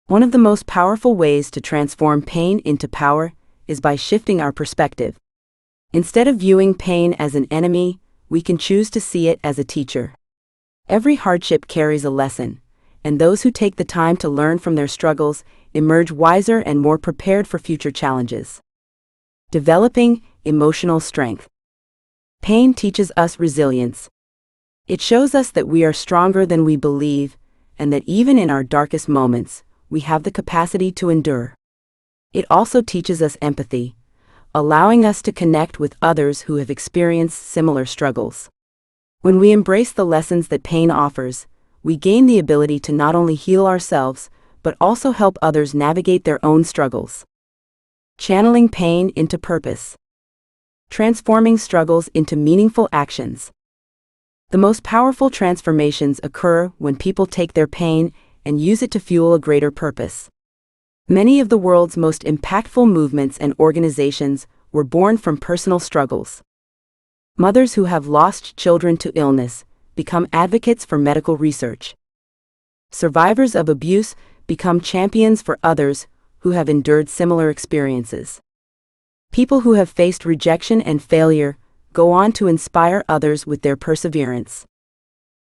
One of the most powerful ways to transform pain into power is by shifting our perspective. Instead of viewing pain as an enemy, we can choose to see it as a teacher. Every hardship carries a lesson, and those who take the time to learn from their struggles emerge wiser and more prepared for future challenges. Developing emotional strength. Pain teaches us resilience. It shows us that we are stronger than we believe, and that even in our darkest moments, we have the capacity to endure. It also teaches us empathy, allowing us to connect with others who have experienced similar struggles. When we embrace the lessons that pain offers, we gain the ability to not only heal ourselves, but also help others navigate their own struggles. Channeling pain into purpose. Transforming struggles into meaningful actions. The most powerful transformations occur when people take their pain and use it to fuel a greater purpose. Many of the world's most impactful movements and organizations were born from personal struggles. Mothers who have lost children to illness become advocates for medical research. Survivors of abuse become champions for others who have endured similar experiences. People who have faced rejection and failure go on to inspire others with their perseverance.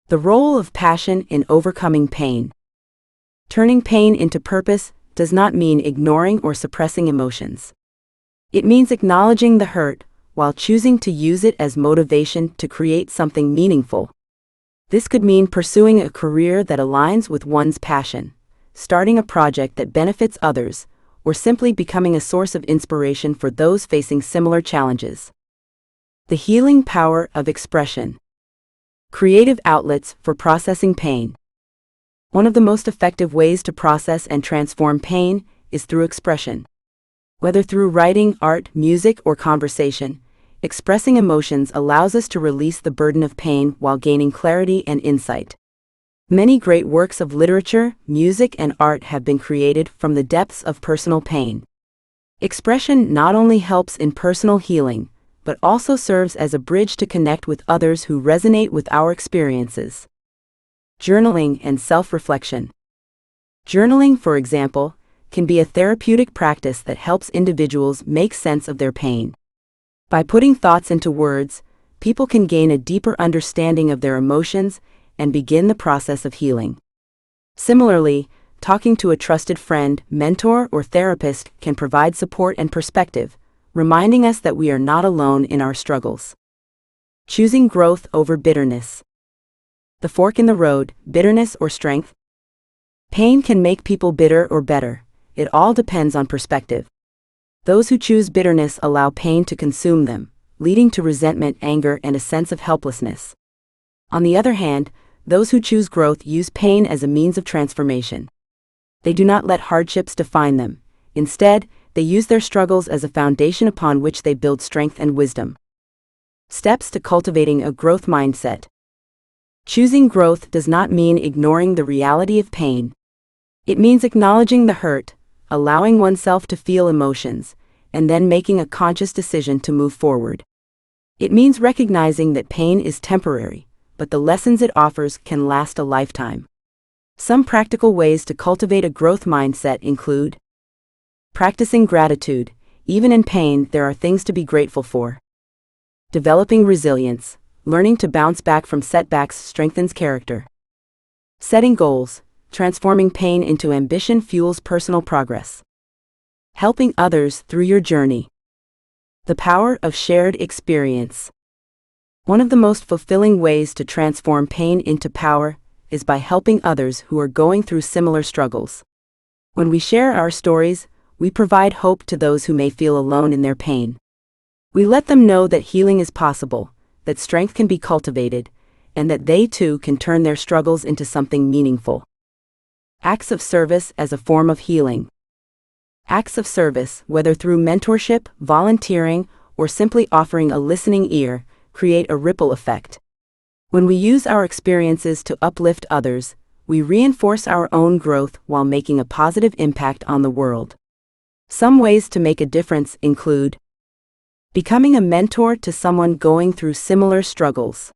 The role of passion in overcoming pain. Turning pain into purpose does not mean ignoring or suppressing emotions. It means acknowledging the hurt, while choosing to use it as motivation to create something meaningful. This could mean pursuing a career that aligns with one's passion, starting a project that benefits others, or simply becoming a source of inspiration for those facing similar challenges. The healing power of expression. Creative outlets for processing pain. One of the most effective ways to process and transform pain is through expression. Whether through writing, art, music, or conversation, expressing emotions allows us to release the burden of pain while gaining clarity and insight. Many great works of literature, music, and art have been created from the depths of personal pain. Expression not only helps in personal healing, but also serves as a bridge to connect with others who resonate with our experiences. Journaling and self-reflection. Journaling, for example, can be a therapeutic practice that helps individuals make sense of their pain. By putting thoughts into words, people can gain a deeper understanding of their emotions and begin the process of healing. Similarly, talking to a trusted friend, mentor, or therapist can provide support and perspective, reminding us that we are not alone in our struggles. Choosing growth over bitterness. The fork in the road, bitterness or strength? Pain can make people bitter or better. It all depends on perspective. Those who choose bitterness allow pain to consume them, leading to resentment, anger, and a sense of helplessness. On the other hand, those who choose growth use pain as a means of transformation. They do not let hardships define them. Instead, they use their struggles as a foundation upon which they build strength and wisdom. Steps to cultivating a growth mindset. Choosing growth does not mean ignoring the reality of pain. It means acknowledging the hurt, allowing oneself to feel emotions, and then making a conscious decision to move forward. It means recognizing that pain is temporary, but the lessons it offers can last a lifetime. Some practical ways to cultivate a growth mindset include practicing gratitude. Even in pain, there are things to be grateful for. Developing resilience. Learning to bounce back from setbacks strengthens character. Setting goals. Transforming pain into ambition fuels personal progress. Helping others through your journey. The power of shared experience. One of the most fulfilling ways to transform pain into power is by helping others who are going through similar struggles. When we share our stories, we provide hope to those who may feel alone in their pain. We let them know that healing is possible, that strength can be cultivated, and that they too can turn their struggles into something meaningful. Acts of service as a form of healing. Acts of service, whether through mentorship, volunteering, or simply offering a listening ear, create a ripple effect. When we use our experiences to uplift others, we reinforce our own growth while making a positive impact on the world. Some ways to make a difference include becoming a mentor to someone going through similar struggles,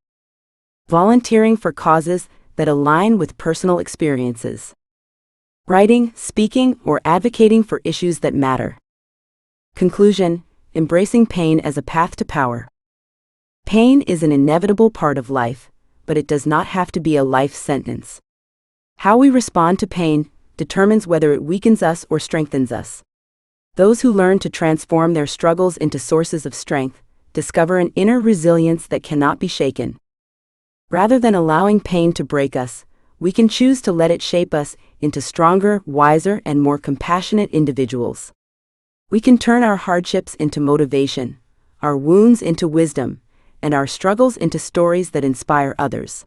volunteering for causes that align with personal experiences, writing, speaking, or advocating for issues that matter. Conclusion: embracing pain as a path to power. Pain is an inevitable part of life, but it does not have to be a life sentence. How we respond to pain determines whether it weakens us or strengthens us. Those who learn to transform their struggles into sources of strength discover an inner resilience that cannot be shaken. Rather than allowing pain to break us, we can choose to let it shape us into stronger, wiser, and more compassionate individuals. We can turn our hardships into motivation, our wounds into wisdom, and our struggles into stories that inspire others.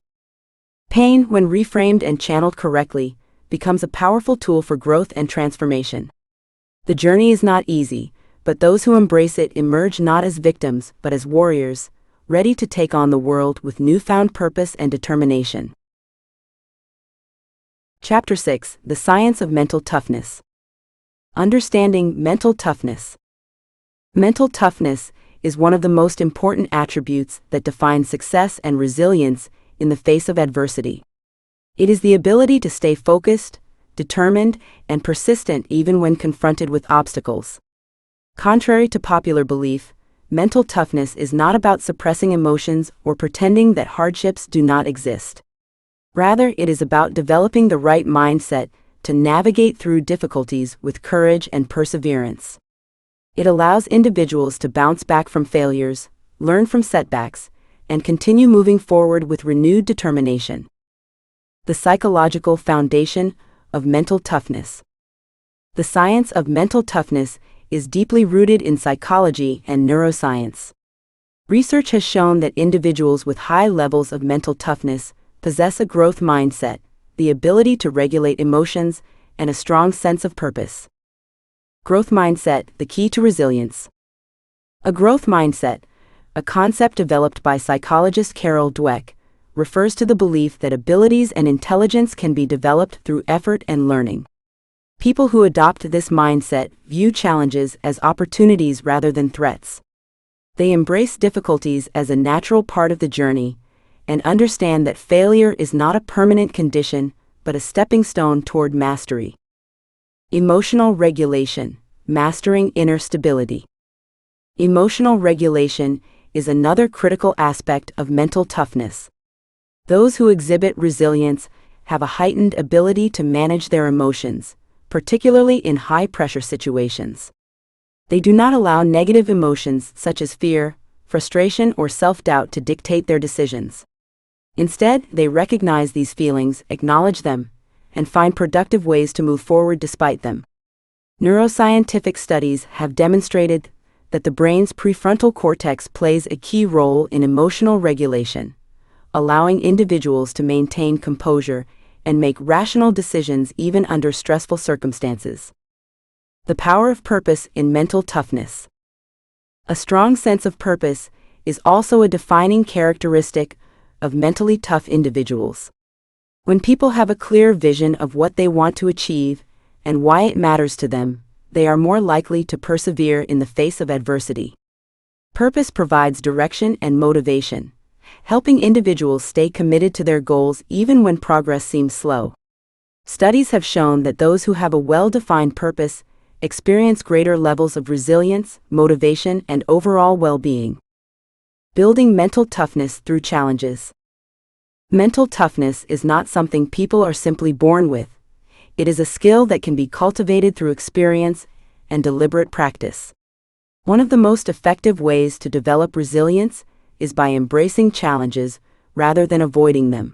Pain, when reframed and channeled correctly, becomes a powerful tool for growth and transformation. The journey is not easy, but those who embrace it emerge not as victims, but as warriors, ready to take on the world with newfound purpose and determination. Chapter 6: The Science of Mental Toughness. Understanding mental toughness. Mental toughness is one of the most important attributes that define success and resilience in the face of adversity. It is the ability to stay focused, determined, and persistent even when confronted with obstacles. Contrary to popular belief, mental toughness is not about suppressing emotions or pretending that hardships do not exist. Rather, it is about developing the right mindset to navigate through difficulties with courage and perseverance. It allows individuals to bounce back from failures, learn from setbacks, and continue moving forward with renewed determination. The psychological foundation of mental toughness. The science of mental toughness is deeply rooted in psychology and neuroscience. Research has shown that individuals with high levels of mental toughness possess a growth mindset, the ability to regulate emotions, and a strong sense of purpose. Growth mindset, the key to resilience. A growth mindset, a concept developed by psychologist Carol Dweck, refers to the belief that abilities and intelligence can be developed through effort and learning. People who adopt this mindset view challenges as opportunities rather than threats. They embrace difficulties as a natural part of the journey and understand that failure is not a permanent condition, but a stepping stone toward mastery. Emotional regulation, mastering inner stability. Emotional regulation is another critical aspect of mental toughness. Those who exhibit resilience have a heightened ability to manage their emotions, particularly in high-pressure situations. They do not allow negative emotions such as fear, frustration, or self-doubt to dictate their decisions. Instead, they recognize these feelings, acknowledge them, and find productive ways to move forward despite them. Neuroscientific studies have demonstrated that the brain's prefrontal cortex plays a key role in emotional regulation, allowing individuals to maintain composure and make rational decisions even under stressful circumstances. The power of purpose in mental toughness. A strong sense of purpose is also a defining characteristic of mentally tough individuals. When people have a clear vision of what they want to achieve and why it matters to them, they are more likely to persevere in the face of adversity. Purpose provides direction and motivation, helping individuals stay committed to their goals even when progress seems slow. Studies have shown that those who have a well-defined purpose experience greater levels of resilience, motivation, and overall well-being. Building mental toughness through challenges. Mental toughness is not something people are simply born with. It is a skill that can be cultivated through experience and deliberate practice. One of the most effective ways to develop resilience is by embracing challenges rather than avoiding them.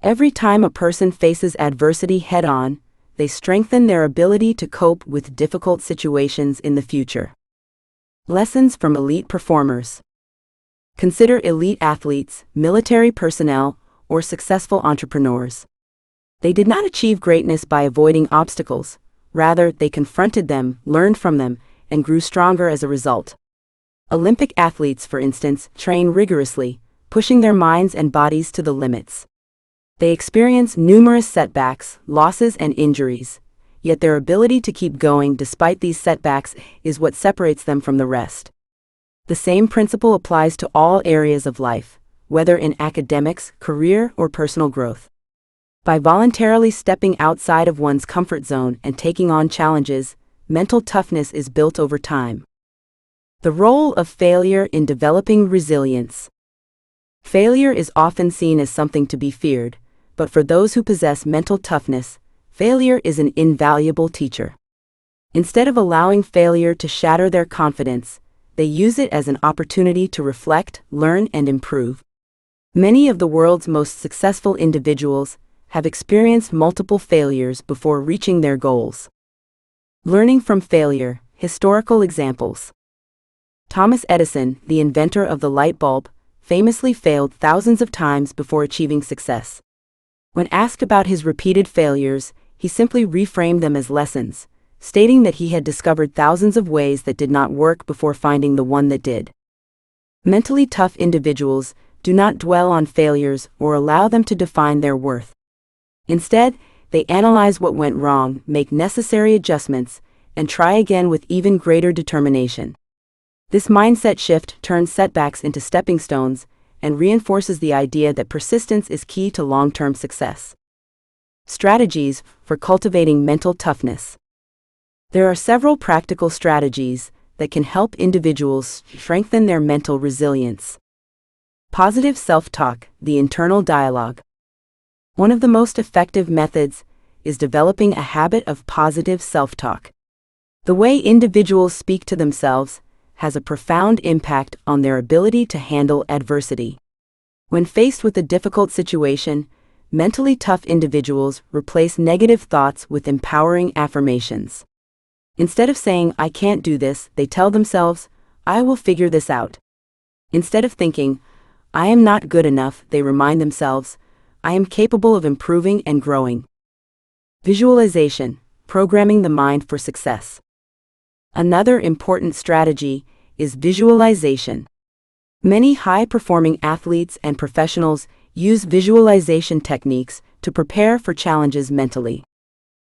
Every time a person faces adversity head-on, they strengthen their ability to cope with difficult situations in the future. Lessons from elite performers. Consider elite athletes, military personnel, or successful entrepreneurs. They did not achieve greatness by avoiding obstacles. Rather, they confronted them, learned from them, and grew stronger as a result. Olympic athletes, for instance, train rigorously, pushing their minds and bodies to the limits. They experience numerous setbacks, losses, and injuries, yet their ability to keep going despite these setbacks is what separates them from the rest. The same principle applies to all areas of life, whether in academics, career, or personal growth. By voluntarily stepping outside of one's comfort zone and taking on challenges, mental toughness is built over time. The role of failure in developing resilience. Failure is often seen as something to be feared, but for those who possess mental toughness, failure is an invaluable teacher. Instead of allowing failure to shatter their confidence, they use it as an opportunity to reflect, learn, and improve. Many of the world's most successful individuals have experienced multiple failures before reaching their goals. Learning from failure. Historical examples. Thomas Edison, the inventor of the light bulb, famously failed thousands of times before achieving success. When asked about his repeated failures, he simply reframed them as lessons, stating that he had discovered thousands of ways that did not work before finding the one that did. Mentally tough individuals do not dwell on failures or allow them to define their worth. Instead, they analyze what went wrong, make necessary adjustments, and try again with even greater determination. This mindset shift turns setbacks into stepping stones and reinforces the idea that persistence is key to long-term success. Strategies for cultivating mental toughness. There are several practical strategies that can help individuals strengthen their mental resilience. Positive self-talk, the internal dialogue. One of the most effective methods is developing a habit of positive self-talk. The way individuals speak to themselves has a profound impact on their ability to handle adversity. When faced with a difficult situation, mentally tough individuals replace negative thoughts with empowering affirmations. Instead of saying, "I can't do this," they tell themselves, "I will figure this out." Instead of thinking, "I am not good enough," they remind themselves, "I am capable of improving and growing." Visualization, programming the mind for success. Another important strategy is visualization. Many high-performing athletes and professionals use visualization techniques to prepare for challenges mentally.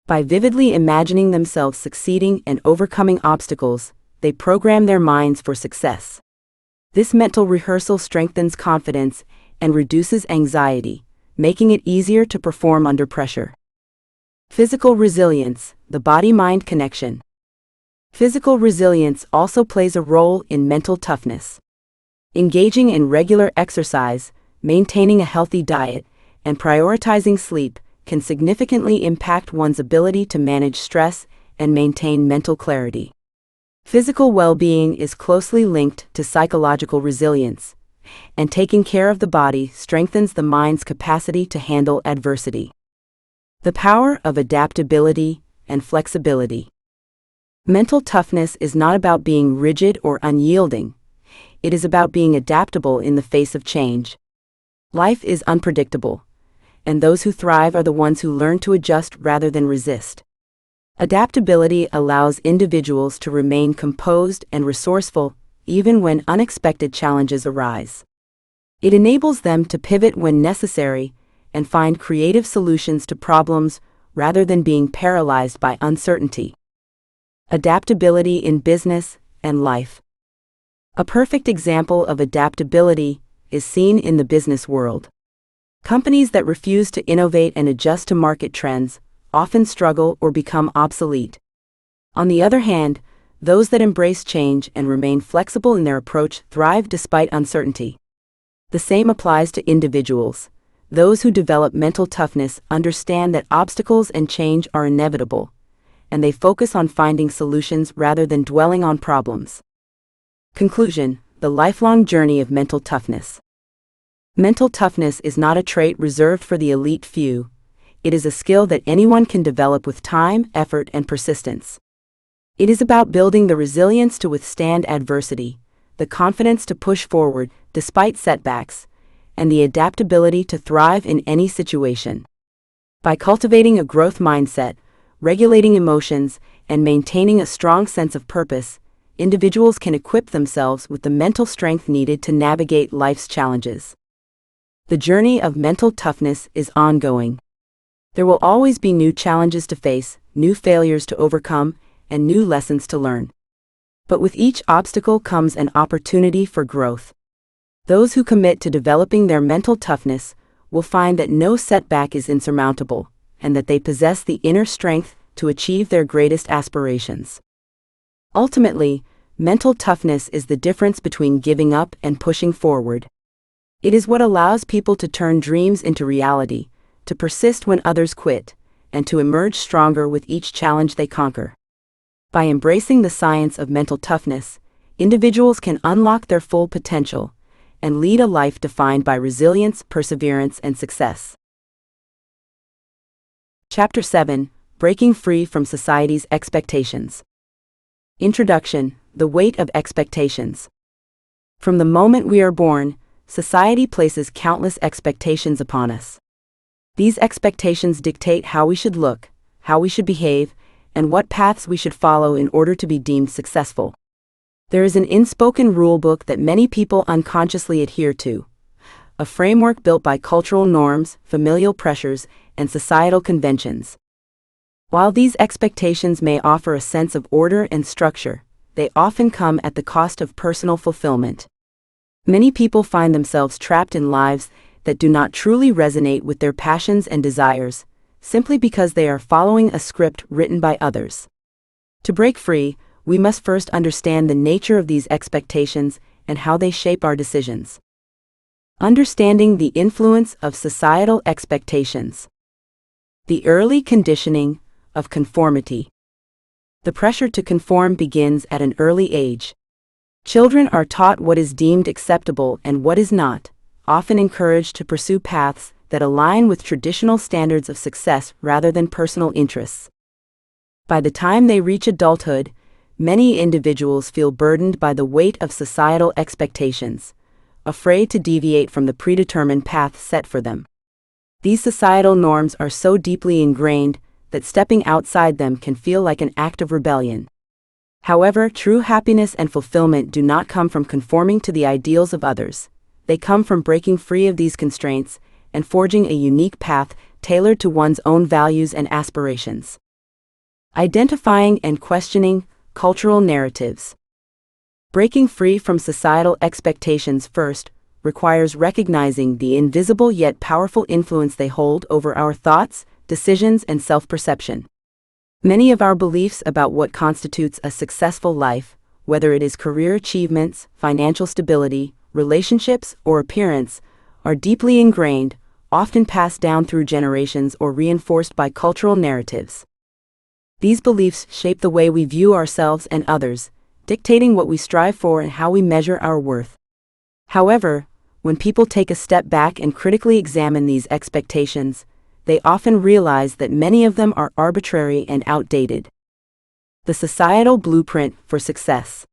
By vividly imagining themselves succeeding and overcoming obstacles, they program their minds for success. This mental rehearsal strengthens confidence and reduces anxiety, making it easier to perform under pressure. Physical resilience, the body-mind connection. Physical resilience also plays a role in mental toughness. Engaging in regular exercise, maintaining a healthy diet, and prioritizing sleep can significantly impact one's ability to manage stress and maintain mental clarity. Physical well-being is closely linked to psychological resilience, and taking care of the body strengthens the mind's capacity to handle adversity. The power of adaptability and flexibility. Mental toughness is not about being rigid or unyielding. It is about being adaptable in the face of change. Life is unpredictable, and those who thrive are the ones who learn to adjust rather than resist. Adaptability allows individuals to remain composed and resourceful even when unexpected challenges arise. It enables them to pivot when necessary and find creative solutions to problems rather than being paralyzed by uncertainty. Adaptability in business and life. A perfect example of adaptability is seen in the business world. Companies that refuse to innovate and adjust to market trends often struggle or become obsolete. On the other hand, those that embrace change and remain flexible in their approach thrive despite uncertainty. The same applies to individuals. Those who develop mental toughness understand that obstacles and change are inevitable, and they focus on finding solutions rather than dwelling on problems. Conclusion: the lifelong journey of mental toughness. Mental toughness is not a trait reserved for the elite few. It is a skill that anyone can develop with time, effort, and persistence. It is about building the resilience to withstand adversity, the confidence to push forward despite setbacks, and the adaptability to thrive in any situation. By cultivating a growth mindset, regulating emotions, and maintaining a strong sense of purpose, individuals can equip themselves with the mental strength needed to navigate life's challenges. The journey of mental toughness is ongoing. There will always be new challenges to face, new failures to overcome, and new lessons to learn. But with each obstacle comes an opportunity for growth. Those who commit to developing their mental toughness will find that no setback is insurmountable, and that they possess the inner strength to achieve their greatest aspirations. Ultimately, mental toughness is the difference between giving up and pushing forward. It is what allows people to turn dreams into reality, to persist when others quit, and to emerge stronger with each challenge they conquer. By embracing the science of mental toughness, individuals can unlock their full potential and lead a life defined by resilience, perseverance, and success. Chapter 7: Breaking Free from Society's Expectations. Introduction: The weight of expectations. From the moment we are born, society places countless expectations upon us. These expectations dictate how we should look, how we should behave, and what paths we should follow in order to be deemed successful. There is an unspoken rulebook that many people unconsciously adhere to, a framework built by cultural norms, familial pressures, and societal conventions. While these expectations may offer a sense of order and structure, they often come at the cost of personal fulfillment. Many people find themselves trapped in lives that do not truly resonate with their passions and desires, simply because they are following a script written by others. To break free, we must first understand the nature of these expectations and how they shape our decisions. Understanding the influence of societal expectations. The early conditioning of conformity. The pressure to conform begins at an early age. Children are taught what is deemed acceptable and what is not, often encouraged to pursue paths that align with traditional standards of success rather than personal interests. By the time they reach adulthood, many individuals feel burdened by the weight of societal expectations, afraid to deviate from the predetermined path set for them. These societal norms are so deeply ingrained that stepping outside them can feel like an act of rebellion. However, true happiness and fulfillment do not come from conforming to the ideals of others. They come from breaking free of these constraints and forging a unique path tailored to one's own values and aspirations. Identifying and questioning cultural narratives. Breaking free from societal expectations first requires recognizing the invisible yet powerful influence they hold over our thoughts, decisions, and self-perception. Many of our beliefs about what constitutes a successful life, whether it is career achievements, financial stability, relationships, or appearance, are deeply ingrained, often passed down through generations or reinforced by cultural narratives. These beliefs shape the way we view ourselves and others, dictating what we strive for and how we measure our worth. However, when people take a step back and critically examine these expectations, they often realize that many of them are arbitrary and outdated. The societal blueprint for success.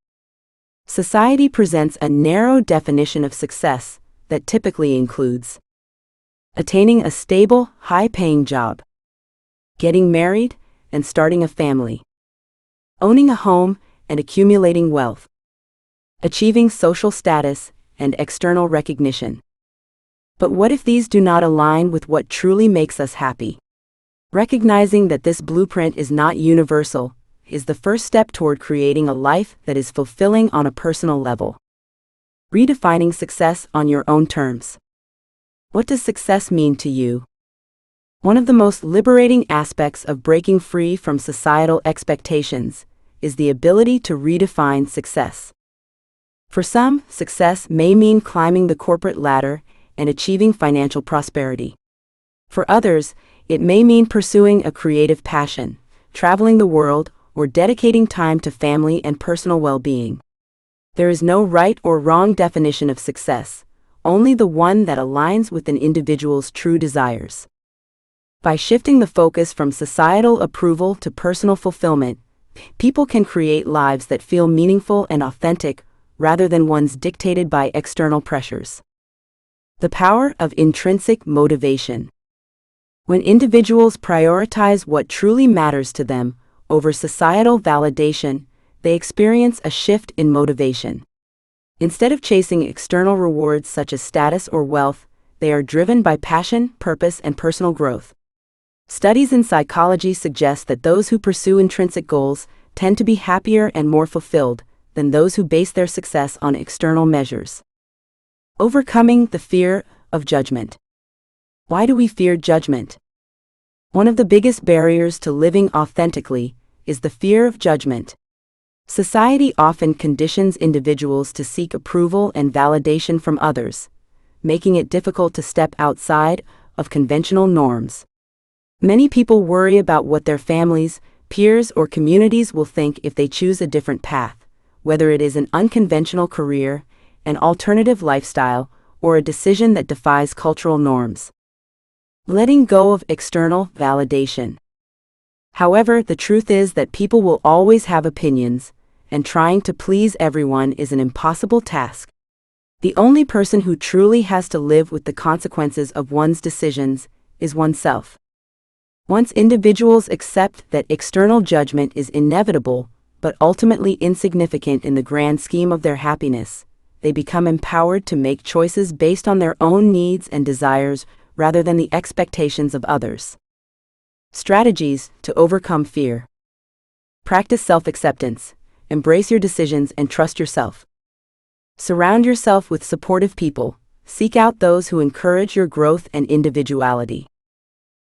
Society presents a narrow definition of success that typically includes attaining a stable, high-paying job, getting married and starting a family, owning a home and accumulating wealth, achieving social status and external recognition. But what if these do not align with what truly makes us happy? Recognizing that this blueprint is not universal is the first step toward creating a life that is fulfilling on a personal level. Redefining success on your own terms. What does success mean to you? One of the most liberating aspects of breaking free from societal expectations is the ability to redefine success. For some, success may mean climbing the corporate ladder and achieving financial prosperity. For others, it may mean pursuing a creative passion, traveling the world, or dedicating time to family and personal well-being. There is no right or wrong definition of success, only the one that aligns with an individual's true desires. By shifting the focus from societal approval to personal fulfillment, people can create lives that feel meaningful and authentic rather than ones dictated by external pressures. The power of intrinsic motivation. When individuals prioritize what truly matters to them over societal validation, they experience a shift in motivation. Instead of chasing external rewards such as status or wealth, they are driven by passion, purpose, and personal growth. Studies in psychology suggest that those who pursue intrinsic goals tend to be happier and more fulfilled than those who base their success on external measures. Overcoming the fear of judgment. Why do we fear judgment? One of the biggest barriers to living authentically is the fear of judgment. Society often conditions individuals to seek approval and validation from others, making it difficult to step outside of conventional norms. Many people worry about what their families, peers, or communities will think if they choose a different path, whether it is an unconventional career, an alternative lifestyle, or a decision that defies cultural norms. Letting go of external validation. However, the truth is that people will always have opinions, and trying to please everyone is an impossible task. The only person who truly has to live with the consequences of one's decisions is oneself. Once individuals accept that external judgment is inevitable, but ultimately insignificant in the grand scheme of their happiness, they become empowered to make choices based on their own needs and desires rather than the expectations of others. Strategies to overcome fear. Practice self-acceptance. Embrace your decisions and trust yourself. Surround yourself with supportive people. Seek out those who encourage your growth and individuality.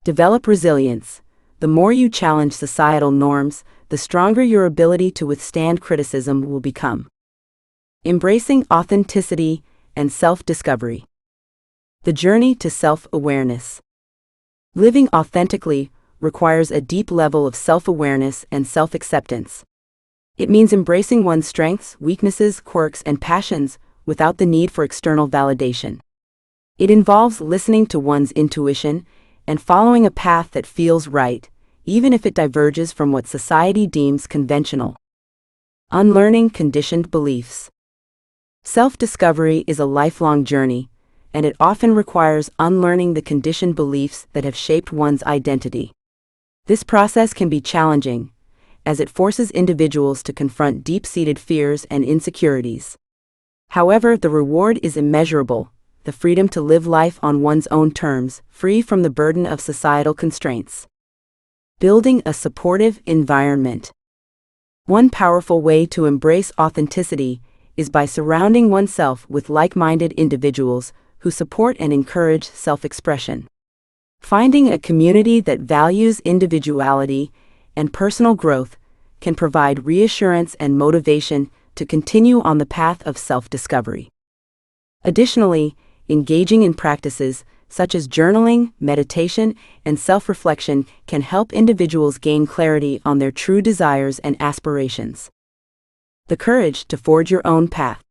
Develop resilience. The more you challenge societal norms, the stronger your ability to withstand criticism will become. Embracing authenticity and self-discovery. The journey to self-awareness. Living authentically requires a deep level of self-awareness and self-acceptance. It means embracing one's strengths, weaknesses, quirks, and passions without the need for external validation. It involves listening to one's intuition and following a path that feels right, even if it diverges from what society deems conventional. Unlearning conditioned beliefs. Self-discovery is a lifelong journey, and it often requires unlearning the conditioned beliefs that have shaped one's identity. This process can be challenging, as it forces individuals to confront deep-seated fears and insecurities. However, the reward is immeasurable: the freedom to live life on one's own terms, free from the burden of societal constraints. Building a supportive environment. One powerful way to embrace authenticity is by surrounding oneself with like-minded individuals who support and encourage self-expression. Finding a community that values individuality and personal growth, can provide reassurance and motivation to continue on the path of self-discovery. Additionally, engaging in practices such as journaling, meditation, and self-reflection can help individuals gain clarity on their true desires and aspirations. The courage to forge your own path.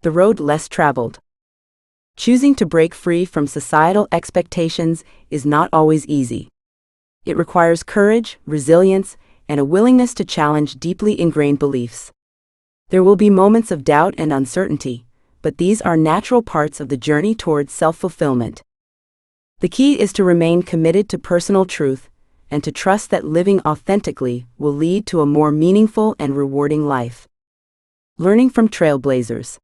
The road less traveled. Choosing to break free from societal expectations is not always easy. It requires courage, resilience, and a willingness to challenge deeply ingrained beliefs. There will be moments of doubt and uncertainty, but these are natural parts of the journey towards self-fulfillment. The key is to remain committed to personal truth and to trust that living authentically will lead to a more meaningful and rewarding life. Learning from trailblazers.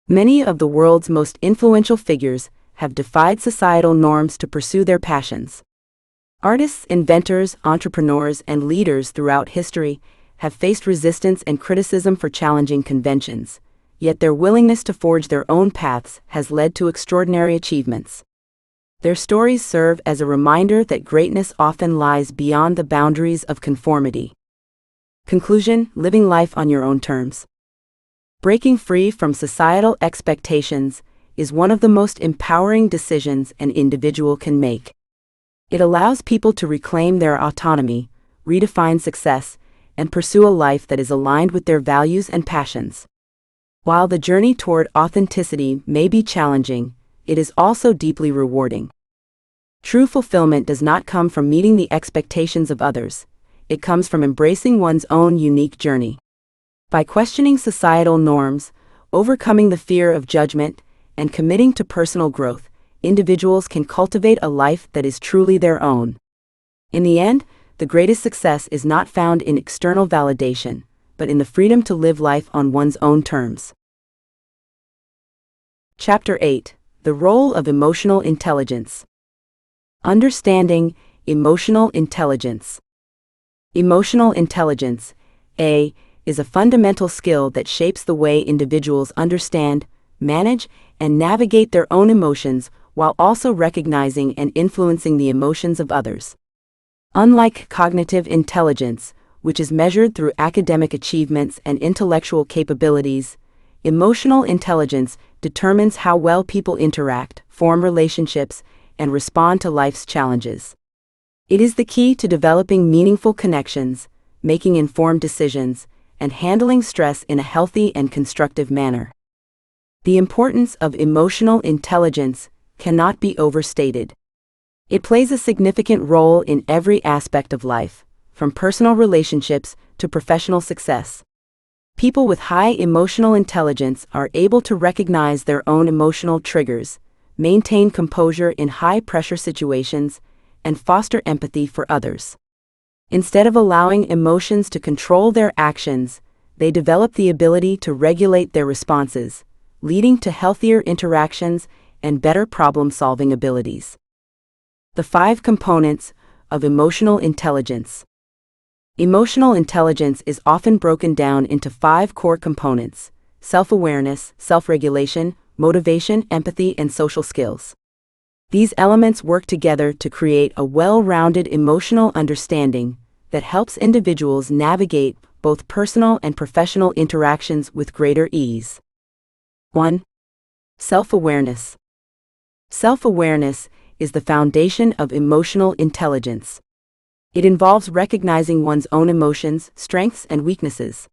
Many of the world's most influential figures have defied societal norms to pursue their passions. Artists, inventors, entrepreneurs, and leaders throughout history have faced resistance and criticism for challenging conventions, yet their willingness to forge their own paths has led to extraordinary achievements. Their stories serve as a reminder that greatness often lies beyond the boundaries of conformity. Conclusion: living life on your own terms. Breaking free from societal expectations is one of the most empowering decisions an individual can make. It allows people to reclaim their autonomy, redefine success, and pursue a life that is aligned with their values and passions. While the journey toward authenticity may be challenging, it is also deeply rewarding. True fulfillment does not come from meeting the expectations of others. It comes from embracing one's own unique journey. By questioning societal norms, overcoming the fear of judgment, and committing to personal growth, individuals can cultivate a life that is truly their own. In the end, the greatest success is not found in external validation, but in the freedom to live life on one's own terms. Chapter 8: The Role of Emotional Intelligence. Understanding emotional intelligence. Emotional intelligence, is a fundamental skill that shapes the way individuals understand, manage, and navigate their own emotions while also recognizing and influencing the emotions of others. Unlike cognitive intelligence, which is measured through academic achievements and intellectual capabilities, emotional intelligence determines how well people interact, form relationships, and respond to life's challenges. It is the key to developing meaningful connections, making informed decisions, and handling stress in a healthy and constructive manner. The importance of emotional intelligence cannot be overstated. It plays a significant role in every aspect of life, from personal relationships to professional success. People with high emotional intelligence are able to recognize their own emotional triggers, maintain composure in high-pressure situations, and foster empathy for others. Instead of allowing emotions to control their actions, they develop the ability to regulate their responses, leading to healthier interactions and better problem-solving abilities. The 5 components of emotional intelligence. Emotional intelligence is often broken down into 5 core components: self-awareness, self-regulation, motivation, empathy, and social skills. These elements work together to create a well-rounded emotional understanding that helps individuals navigate both personal and professional interactions with greater ease. 1. Self-awareness. Self-awareness is the foundation of emotional intelligence. It involves recognizing one's own emotions, strengths, and weaknesses.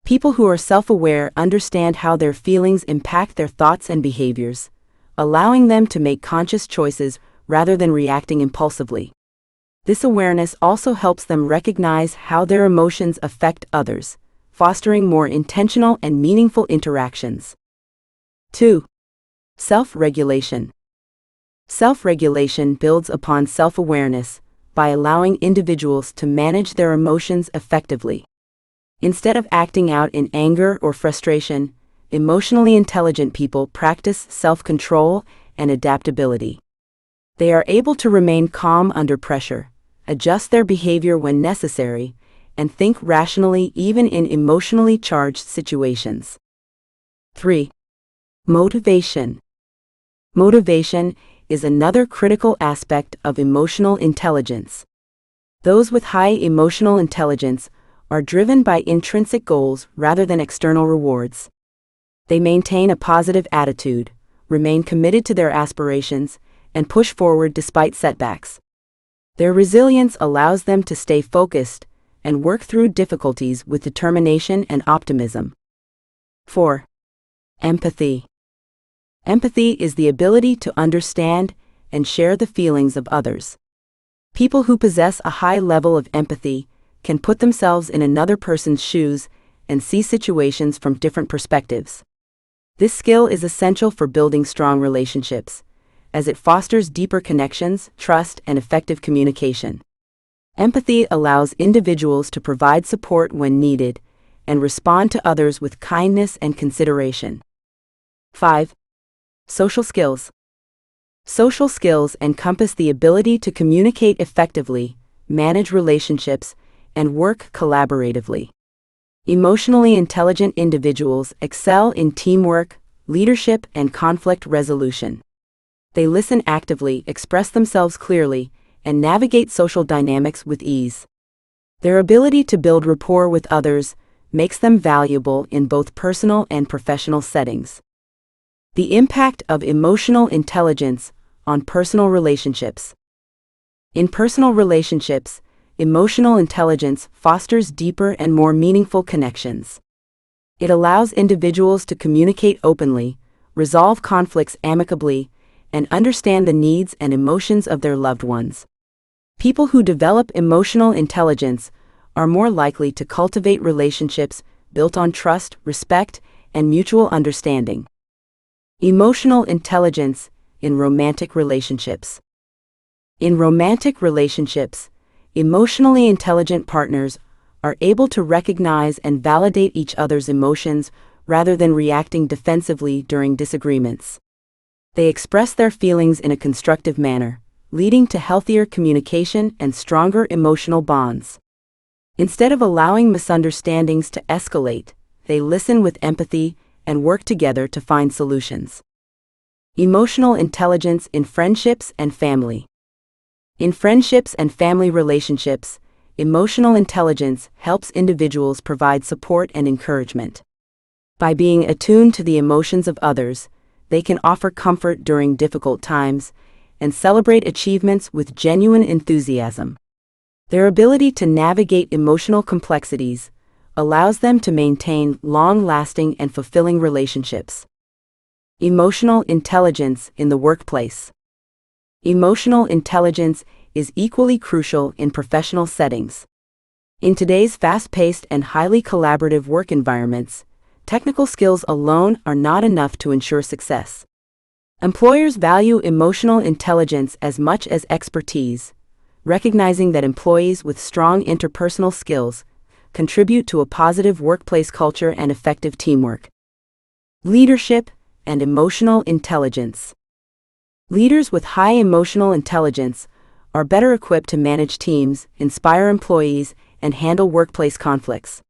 People who are self-aware understand how their feelings impact their thoughts and behaviors, allowing them to make conscious choices rather than reacting impulsively. This awareness also helps them recognize how their emotions affect others, fostering more intentional and meaningful interactions. 2. Self-regulation. Self-regulation builds upon self-awareness by allowing individuals to manage their emotions effectively. Instead of acting out in anger or frustration, emotionally intelligent people practice self-control and adaptability. They are able to remain calm under pressure, adjust their behavior when necessary, and think rationally even in emotionally charged situations. 3. Motivation. Motivation is another critical aspect of emotional intelligence. Those with high emotional intelligence are driven by intrinsic goals rather than external rewards. They maintain a positive attitude, remain committed to their aspirations, and push forward despite setbacks. Their resilience allows them to stay focused and work through difficulties with determination and optimism. 4. Empathy. Empathy is the ability to understand and share the feelings of others. People who possess a high level of empathy can put themselves in another person's shoes and see situations from different perspectives. This skill is essential for building strong relationships, as it fosters deeper connections, trust, and effective communication. Empathy allows individuals to provide support when needed and respond to others with kindness and consideration. 5. Social skills. Social skills encompass the ability to communicate effectively, manage relationships, and work collaboratively. Emotionally intelligent individuals excel in teamwork, leadership, and conflict resolution. They listen actively, express themselves clearly, and navigate social dynamics with ease. Their ability to build rapport with others makes them valuable in both personal and professional settings. The impact of emotional intelligence on personal relationships. In personal relationships, emotional intelligence fosters deeper and more meaningful connections. It allows individuals to communicate openly, resolve conflicts amicably, and understand the needs and emotions of their loved ones. People who develop emotional intelligence are more likely to cultivate relationships built on trust, respect, and mutual understanding. Emotional intelligence in romantic relationships. In romantic relationships, emotionally intelligent partners are able to recognize and validate each other's emotions rather than reacting defensively during disagreements. They express their feelings in a constructive manner, leading to healthier communication and stronger emotional bonds. Instead of allowing misunderstandings to escalate, they listen with empathy and work together to find solutions. Emotional intelligence in friendships and family. In friendships and family relationships, emotional intelligence helps individuals provide support and encouragement. By being attuned to the emotions of others, they can offer comfort during difficult times and celebrate achievements with genuine enthusiasm. Their ability to navigate emotional complexities allows them to maintain long-lasting and fulfilling relationships. Emotional intelligence in the workplace. Emotional intelligence is equally crucial in professional settings. In today's fast-paced and highly collaborative work environments, technical skills alone are not enough to ensure success. Employers value emotional intelligence as much as expertise, recognizing that employees with strong interpersonal skills contribute to a positive workplace culture and effective teamwork. Leadership and emotional intelligence. Leaders with high emotional intelligence are better equipped to manage teams, inspire employees, and handle workplace conflicts.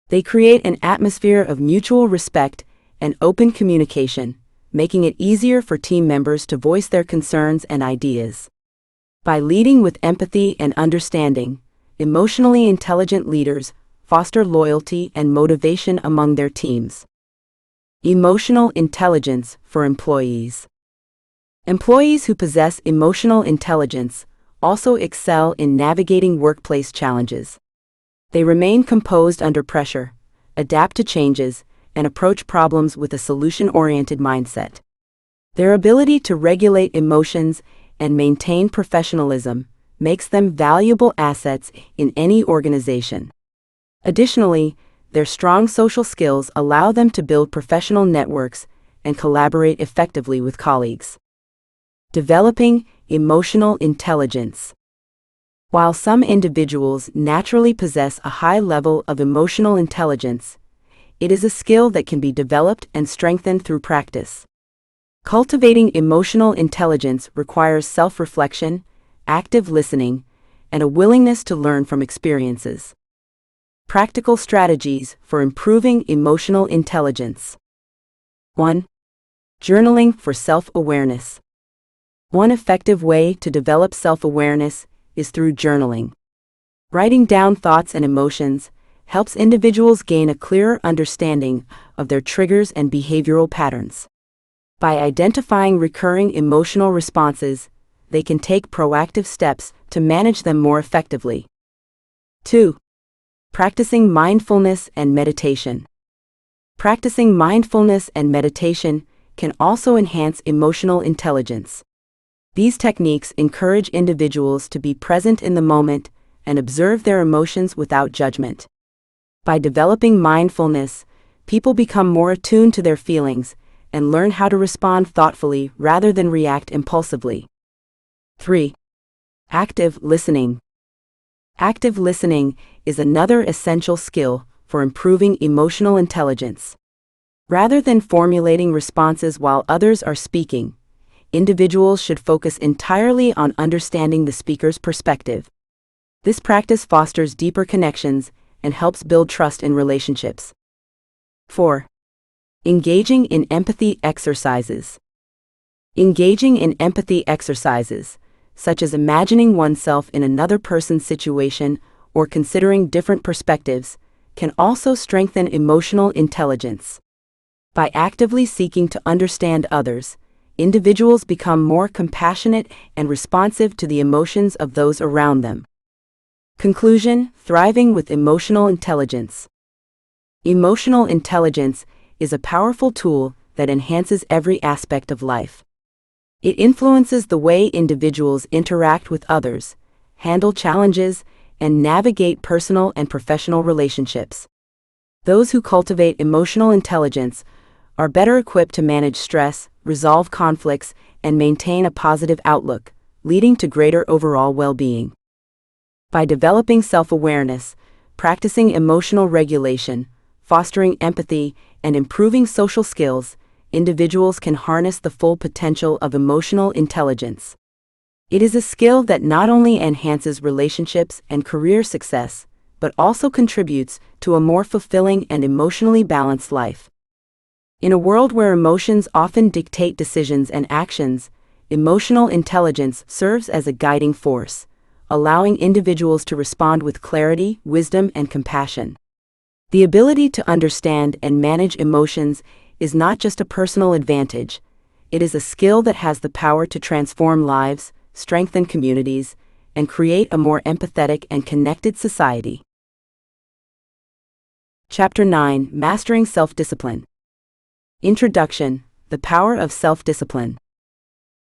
They create an atmosphere of mutual respect and open communication, making it easier for team members to voice their concerns and ideas. By leading with empathy and understanding, emotionally intelligent leaders foster loyalty and motivation among their teams. Emotional intelligence for employees. Employees who possess emotional intelligence also excel in navigating workplace challenges. They remain composed under pressure, adapt to changes, and approach problems with a solution-oriented mindset. Their ability to regulate emotions and maintain professionalism makes them valuable assets in any organization. Additionally, their strong social skills allow them to build professional networks and collaborate effectively with colleagues. Developing emotional intelligence. While some individuals naturally possess a high level of emotional intelligence, it is a skill that can be developed and strengthened through practice. Cultivating emotional intelligence requires self-reflection, active listening, and a willingness to learn from experiences. Practical strategies for improving emotional intelligence. 1. Journaling for self-awareness. One effective way to develop self-awareness is through journaling. Writing down thoughts and emotions helps individuals gain a clearer understanding of their triggers and behavioral patterns. By identifying recurring emotional responses, they can take proactive steps to manage them more effectively. 2. Practicing mindfulness and meditation. Practicing mindfulness and meditation can also enhance emotional intelligence. These techniques encourage individuals to be present in the moment and observe their emotions without judgment. By developing mindfulness, people become more attuned to their feelings and learn how to respond thoughtfully rather than react impulsively. 3. Active listening. Active listening is another essential skill for improving emotional intelligence. Rather than formulating responses while others are speaking, individuals should focus entirely on understanding the speaker's perspective. This practice fosters deeper connections and helps build trust in relationships. 4. Engaging in empathy exercises. Engaging in empathy exercises, such as imagining oneself in another person's situation or considering different perspectives, can also strengthen emotional intelligence. By actively seeking to understand others, individuals become more compassionate and responsive to the emotions of those around them. Conclusion: thriving with emotional intelligence. Emotional intelligence is a powerful tool that enhances every aspect of life. It influences the way individuals interact with others, handle challenges, and navigate personal and professional relationships. Those who cultivate emotional intelligence are better equipped to manage stress, resolve conflicts, and maintain a positive outlook, leading to greater overall well-being. By developing self-awareness, practicing emotional regulation, fostering empathy, and improving social skills, individuals can harness the full potential of emotional intelligence. It is a skill that not only enhances relationships and career success, but also contributes to a more fulfilling and emotionally balanced life. In a world where emotions often dictate decisions and actions, emotional intelligence serves as a guiding force, allowing individuals to respond with clarity, wisdom, and compassion. The ability to understand and manage emotions is not just a personal advantage, it is a skill that has the power to transform lives, strengthen communities, and create a more empathetic and connected society. Chapter 9: Mastering Self-Discipline. Introduction: The Power of Self-Discipline.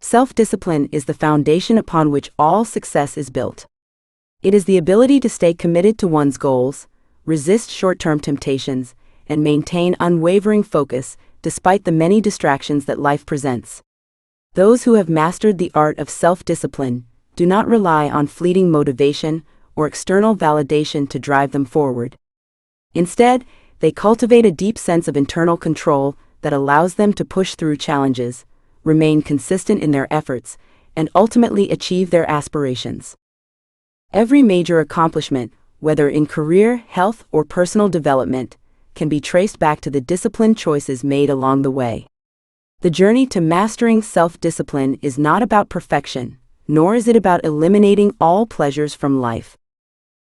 Self-discipline is the foundation upon which all success is built. It is the ability to stay committed to one's goals, resist short-term temptations, and maintain unwavering focus despite the many distractions that life presents. Those who have mastered the art of self-discipline do not rely on fleeting motivation or external validation to drive them forward. Instead, they cultivate a deep sense of internal control that allows them to push through challenges, remain consistent in their efforts, and ultimately achieve their aspirations. Every major accomplishment, whether in career, health, or personal development, can be traced back to the disciplined choices made along the way. The journey to mastering self-discipline is not about perfection, nor is it about eliminating all pleasures from life.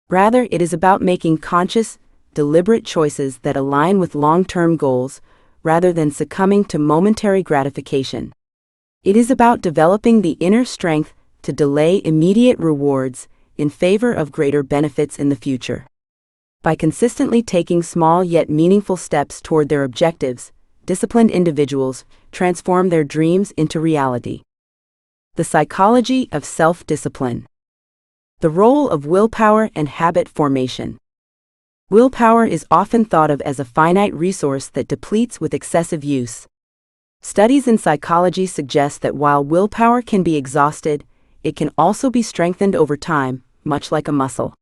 Rather, it is about making conscious, deliberate choices that align with long-term goals, rather than succumbing to momentary gratification. It is about developing the inner strength to delay immediate rewards in favor of greater benefits in the future. By consistently taking small yet meaningful steps toward their objectives, disciplined individuals transform their dreams into reality. The psychology of self-discipline. The role of willpower and habit formation. Willpower is often thought of as a finite resource that depletes with excessive use. Studies in psychology suggest that while willpower can be exhausted, it can also be strengthened over time, much like a muscle.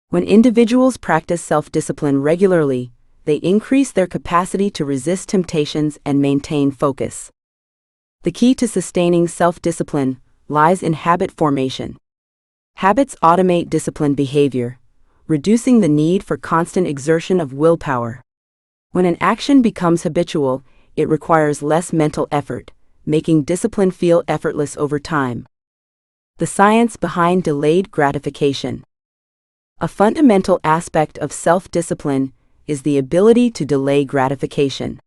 When individuals practice self-discipline regularly, they increase their capacity to resist temptations and maintain focus. The key to sustaining self-discipline lies in habit formation. Habits automate disciplined behavior, reducing the need for constant exertion of willpower. When an action becomes habitual, it requires less mental effort, making discipline feel effortless over time. The science behind delayed gratification. A fundamental aspect of self-discipline is the ability to delay gratification.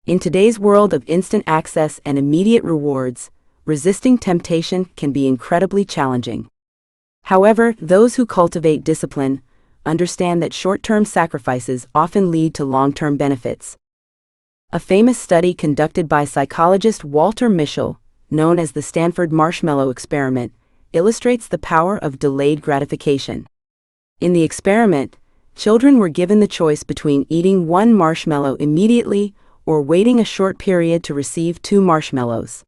In today's world of instant access and immediate rewards, resisting temptation can be incredibly challenging. However, those who cultivate discipline understand that short-term sacrifices often lead to long-term benefits. A famous study conducted by psychologist Walter Mischel, known as the Stanford Marshmallow Experiment, illustrates the power of delayed gratification. In the experiment, children were given the choice between eating one marshmallow immediately or waiting a short period to receive 2 marshmallows.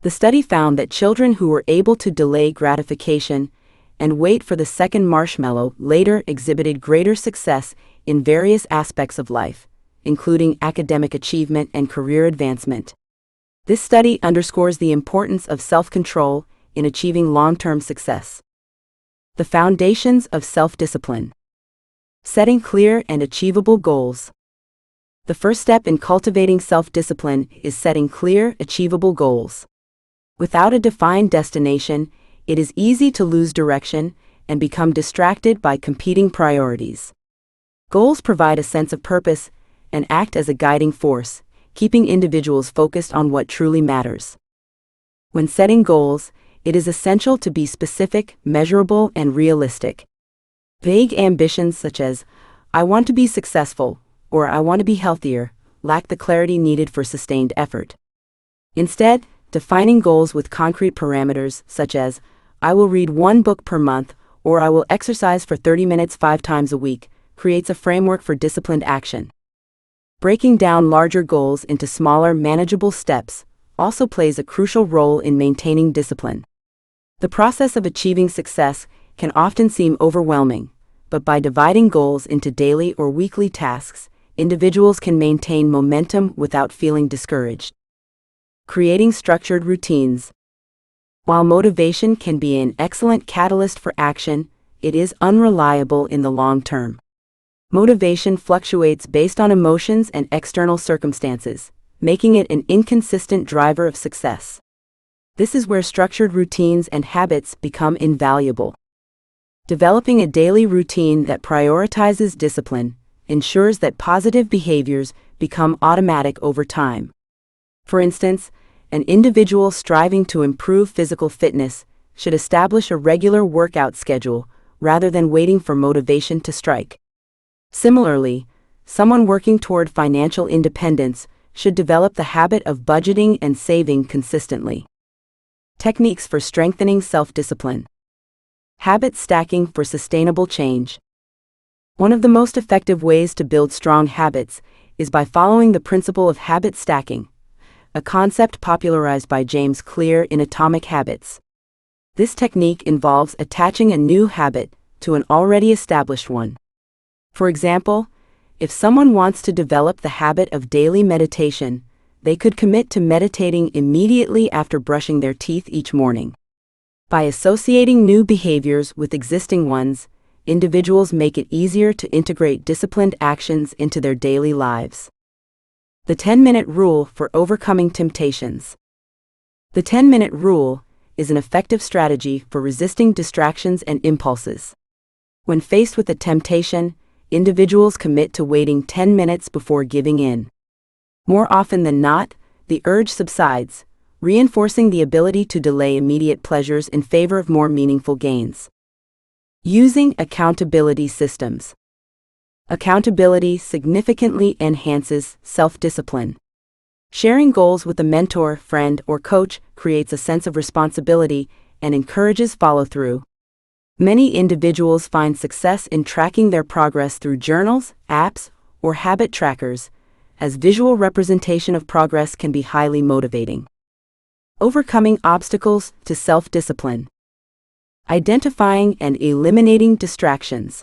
The study found that children who were able to delay gratification and wait for the second marshmallow later exhibited greater success in various aspects of life, including academic achievement and career advancement. This study underscores the importance of self-control in achieving long-term success. The foundations of self-discipline. Setting clear and achievable goals. The first step in cultivating self-discipline is setting clear, achievable goals. Without a defined destination, it is easy to lose direction and become distracted by competing priorities. Goals provide a sense of purpose and act as a guiding force, keeping individuals focused on what truly matters. When setting goals, it is essential to be specific, measurable, and realistic. Vague ambitions such as, "I want to be successful," or "I want to be healthier," lack the clarity needed for sustained effort. Instead, defining goals with concrete parameters such as, "I will read 1 book per month," or "I will exercise for 30 minutes 5 times a week," creates a framework for disciplined action. Breaking down larger goals into smaller, manageable steps also plays a crucial role in maintaining discipline. The process of achieving success can often seem overwhelming, but by dividing goals into daily or weekly tasks, individuals can maintain momentum without feeling discouraged. Creating structured routines. While motivation can be an excellent catalyst for action, it is unreliable in the long term. Motivation fluctuates based on emotions and external circumstances, making it an inconsistent driver of success. This is where structured routines and habits become invaluable. Developing a daily routine that prioritizes discipline ensures that positive behaviors become automatic over time. For instance, an individual striving to improve physical fitness should establish a regular workout schedule rather than waiting for motivation to strike. Similarly, someone working toward financial independence should develop the habit of budgeting and saving consistently. Techniques for strengthening self-discipline. Habit stacking for sustainable change. One of the most effective ways to build strong habits is by following the principle of habit stacking, a concept popularized by James Clear in Atomic Habits. This technique involves attaching a new habit to an already established one. For example, if someone wants to develop the habit of daily meditation, they could commit to meditating immediately after brushing their teeth each morning. By associating new behaviors with existing ones, individuals make it easier to integrate disciplined actions into their daily lives. The 10-minute rule for overcoming temptations. The 10-minute rule is an effective strategy for resisting distractions and impulses. When faced with a temptation, individuals commit to waiting 10 minutes before giving in. More often than not, the urge subsides, reinforcing the ability to delay immediate pleasures in favor of more meaningful gains. Using accountability systems. Accountability significantly enhances self-discipline. Sharing goals with a mentor, friend, or coach creates a sense of responsibility and encourages follow-through. Many individuals find success in tracking their progress through journals, apps, or habit trackers, as visual representation of progress can be highly motivating. Overcoming obstacles to self-discipline. Identifying and eliminating distractions.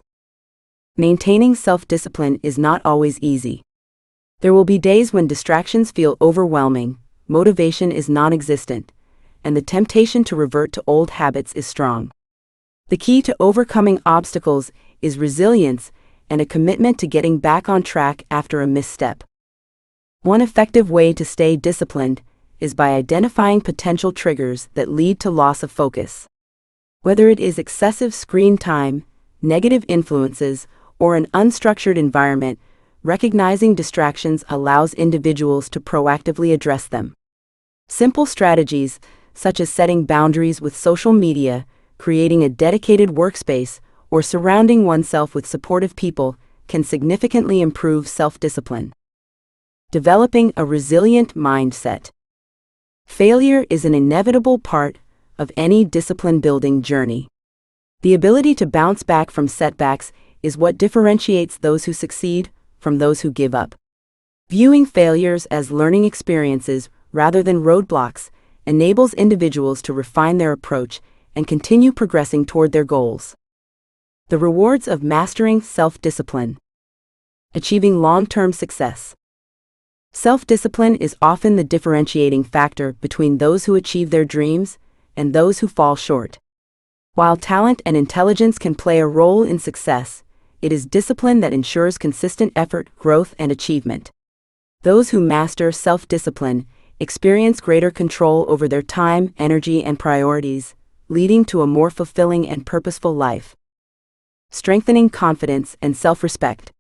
Maintaining self-discipline is not always easy. There will be days when distractions feel overwhelming, motivation is non-existent, and the temptation to revert to old habits is strong. The key to overcoming obstacles is resilience and a commitment to getting back on track after a misstep. One effective way to stay disciplined is by identifying potential triggers that lead to loss of focus. Whether it is excessive screen time, negative influences, or an unstructured environment, recognizing distractions allows individuals to proactively address them. Simple strategies, such as setting boundaries with social media, creating a dedicated workspace, or surrounding oneself with supportive people, can significantly improve self-discipline. Developing a resilient mindset. Failure is an inevitable part of any discipline-building journey. The ability to bounce back from setbacks is what differentiates those who succeed from those who give up. Viewing failures as learning experiences rather than roadblocks enables individuals to refine their approach and continue progressing toward their goals. The rewards of mastering self-discipline. Achieving long-term success. Self-discipline is often the differentiating factor between those who achieve their dreams and those who fall short. While talent and intelligence can play a role in success, it is discipline that ensures consistent effort, growth, and achievement. Those who master self-discipline experience greater control over their time, energy, and priorities, leading to a more fulfilling and purposeful life. Strengthening confidence and self-respect.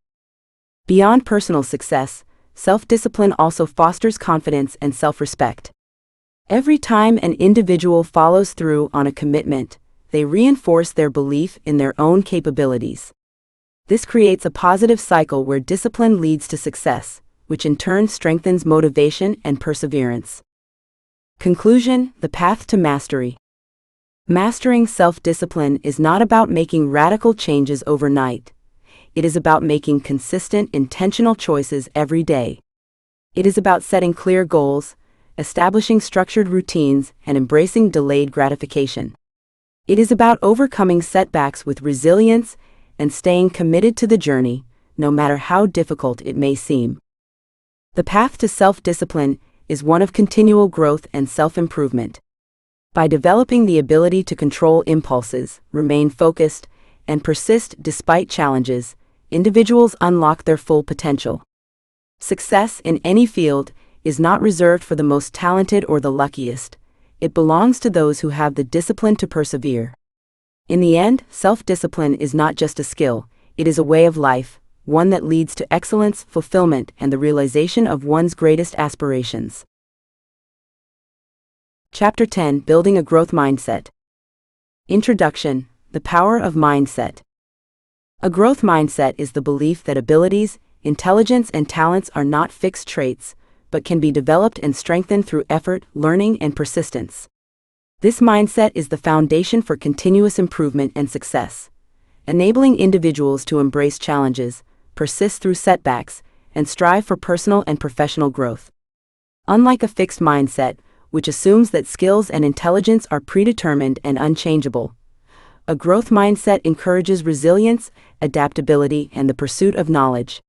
Beyond personal success, self-discipline also fosters confidence and self-respect. Every time an individual follows through on a commitment, they reinforce their belief in their own capabilities. This creates a positive cycle where discipline leads to success, which in turn strengthens motivation and perseverance. Conclusion: the path to mastery. Mastering self-discipline is not about making radical changes overnight. It is about making consistent, intentional choices every day. It is about setting clear goals, establishing structured routines, and embracing delayed gratification. It is about overcoming setbacks with resilience and staying committed to the journey, no matter how difficult it may seem. The path to self-discipline is one of continual growth and self-improvement. By developing the ability to control impulses, remain focused, and persist despite challenges, individuals unlock their full potential. Success in any field is not reserved for the most talented or the luckiest. It belongs to those who have the discipline to persevere. In the end, self-discipline is not just a skill, it is a way of life, one that leads to excellence, fulfillment, and the realization of one's greatest aspirations. Chapter 10: Building a Growth Mindset. Introduction: The Power of Mindset. A growth mindset is the belief that abilities, intelligence, and talents are not fixed traits, but can be developed and strengthened through effort, learning, and persistence. This mindset is the foundation for continuous improvement and success, enabling individuals to embrace challenges, persist through setbacks, and strive for personal and professional growth. Unlike a fixed mindset, which assumes that skills and intelligence are predetermined and unchangeable, a growth mindset encourages resilience, adaptability, and the pursuit of knowledge.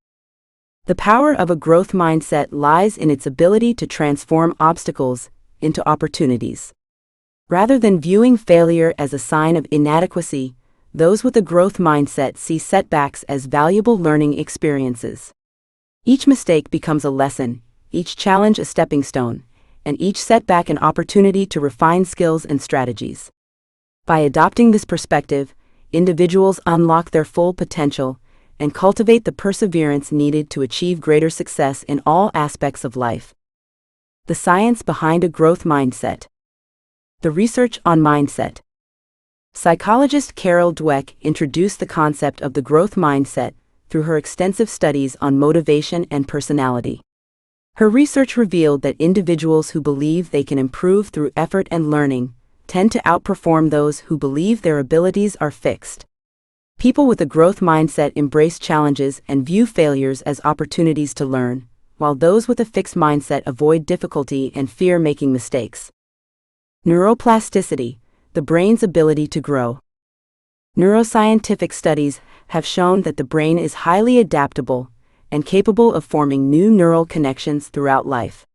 The power of a growth mindset lies in its ability to transform obstacles into opportunities. Rather than viewing failure as a sign of inadequacy, those with a growth mindset see setbacks as valuable learning experiences. Each mistake becomes a lesson, each challenge a stepping stone, and each setback an opportunity to refine skills and strategies. By adopting this perspective, individuals unlock their full potential and cultivate the perseverance needed to achieve greater success in all aspects of life. The science behind a growth mindset. The research on mindset. Psychologist Carol Dweck introduced the concept of the growth mindset through her extensive studies on motivation and personality. Her research revealed that individuals who believe they can improve through effort and learning tend to outperform those who believe their abilities are fixed. People with a growth mindset embrace challenges and view failures as opportunities to learn, while those with a fixed mindset avoid difficulty and fear making mistakes. Neuroplasticity, the brain's ability to grow. Neuroscientific studies have shown that the brain is highly adaptable and capable of forming new neural connections throughout life.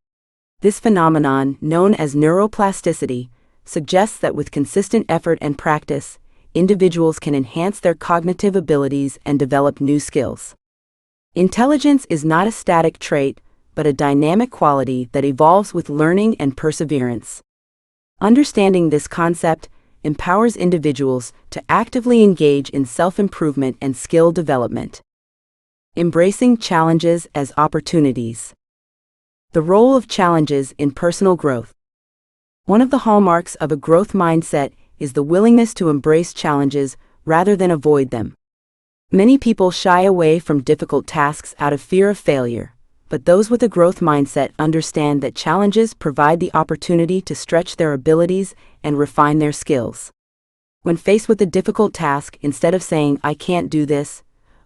This phenomenon, known as neuroplasticity, suggests that with consistent effort and practice, individuals can enhance their cognitive abilities and develop new skills. Intelligence is not a static trait, but a dynamic quality that evolves with learning and perseverance. Understanding this concept empowers individuals to actively engage in self-improvement and skill development. Embracing challenges as opportunities. The role of challenges in personal growth. One of the hallmarks of a growth mindset is the willingness to embrace challenges rather than avoid them. Many people shy away from difficult tasks out of fear of failure, but those with a growth mindset understand that challenges provide the opportunity to stretch their abilities and refine their skills. When faced with a difficult task, instead of saying, "I can't do this,"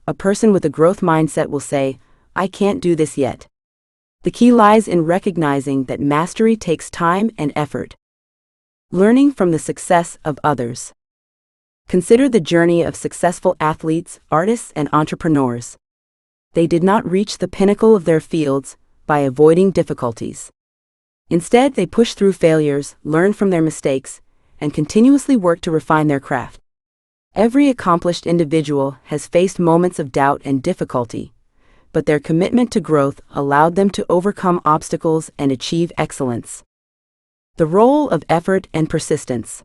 a person with a growth mindset will say, "I can't do this yet." The key lies in recognizing that mastery takes time and effort. Learning from the success of others. Consider the journey of successful athletes, artists, and entrepreneurs. They did not reach the pinnacle of their fields by avoiding difficulties. Instead, they pushed through failures, learned from their mistakes, and continuously worked to refine their craft. Every accomplished individual has faced moments of doubt and difficulty, but their commitment to growth allowed them to overcome obstacles and achieve excellence. The role of effort and persistence.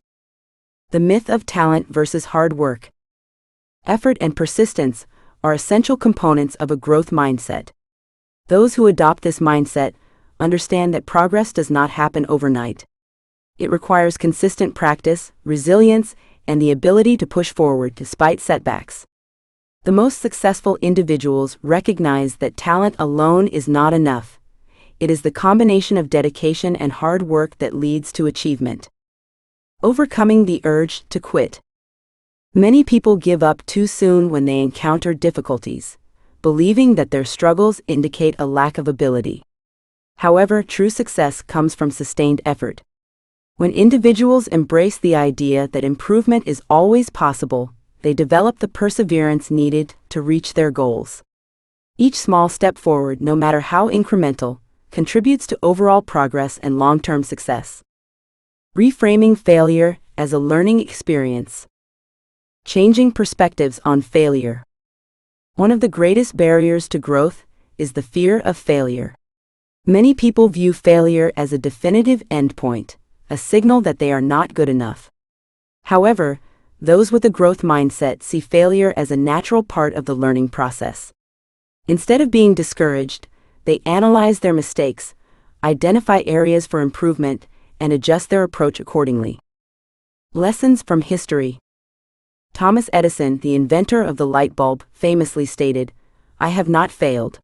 The myth of talent versus hard work. Effort and persistence are essential components of a growth mindset. Those who adopt this mindset understand that progress does not happen overnight. It requires consistent practice, resilience, and the ability to push forward despite setbacks. The most successful individuals recognize that talent alone is not enough. It is the combination of dedication and hard work that leads to achievement. Overcoming the urge to quit. Many people give up too soon when they encounter difficulties, believing that their struggles indicate a lack of ability. However, true success comes from sustained effort. When individuals embrace the idea that improvement is always possible, they develop the perseverance needed to reach their goals. Each small step forward, no matter how incremental, contributes to overall progress and long-term success. Reframing failure as a learning experience. Changing perspectives on failure. One of the greatest barriers to growth is the fear of failure. Many people view failure as a definitive endpoint, a signal that they are not good enough. However, those with a growth mindset see failure as a natural part of the learning process. Instead of being discouraged, they analyze their mistakes, identify areas for improvement, and adjust their approach accordingly. Lessons from history. Thomas Edison, the inventor of the light bulb, famously stated, "I have not failed.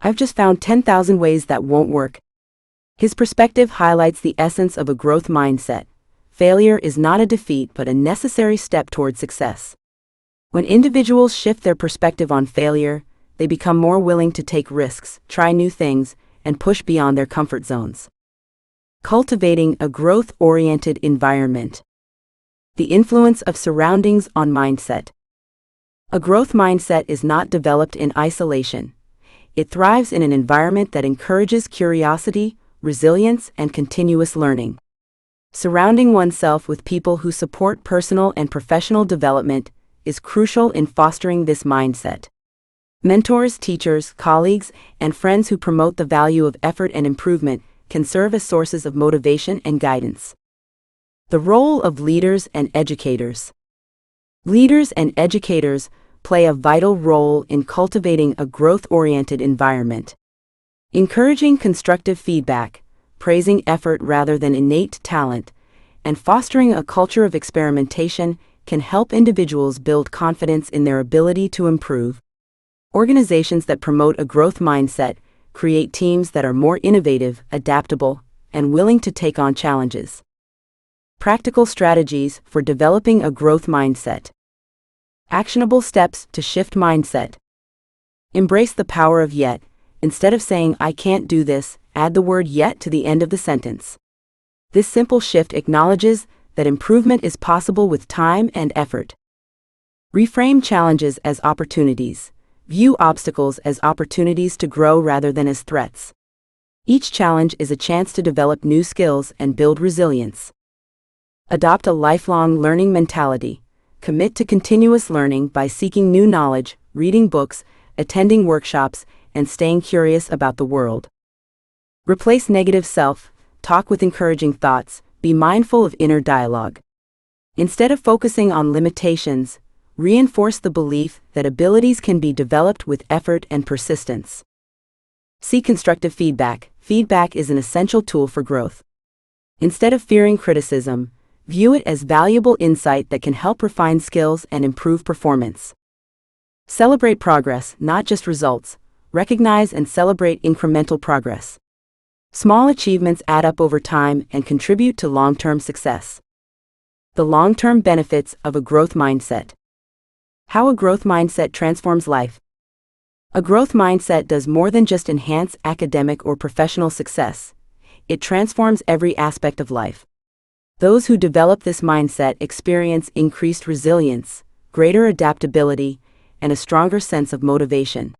I've just found 10,000 ways that won't work." His perspective highlights the essence of a growth mindset. Failure is not a defeat but a necessary step toward success. When individuals shift their perspective on failure, they become more willing to take risks, try new things, and push beyond their comfort zones. Cultivating a growth-oriented environment. The influence of surroundings on mindset. A growth mindset is not developed in isolation. It thrives in an environment that encourages curiosity, resilience, and continuous learning. Surrounding oneself with people who support personal and professional development is crucial in fostering this mindset. Mentors, teachers, colleagues, and friends who promote the value of effort and improvement can serve as sources of motivation and guidance. The role of leaders and educators. Leaders and educators play a vital role in cultivating a growth-oriented environment. Encouraging constructive feedback, praising effort rather than innate talent, and fostering a culture of experimentation can help individuals build confidence in their ability to improve. Organizations that promote a growth mindset create teams that are more innovative, adaptable, and willing to take on challenges. Practical strategies for developing a growth mindset. Actionable steps to shift mindset. Embrace the power of yet. Instead of saying, "I can't do this," add the word "yet" to the end of the sentence. This simple shift acknowledges that improvement is possible with time and effort. Reframe challenges as opportunities. View obstacles as opportunities to grow rather than as threats. Each challenge is a chance to develop new skills and build resilience. Adopt a lifelong learning mentality. Commit to continuous learning by seeking new knowledge, reading books, attending workshops, and staying curious about the world. Replace negative self-talk with encouraging thoughts. Be mindful of inner dialogue. Instead of focusing on limitations, reinforce the belief that abilities can be developed with effort and persistence. See constructive feedback. Feedback is an essential tool for growth. Instead of fearing criticism, view it as valuable insight that can help refine skills and improve performance. Celebrate progress, not just results. Recognize and celebrate incremental progress. Small achievements add up over time and contribute to long-term success. The long-term benefits of a growth mindset. How a growth mindset transforms life. A growth mindset does more than just enhance academic or professional success. It transforms every aspect of life. Those who develop this mindset experience increased resilience, greater adaptability, and a stronger sense of motivation.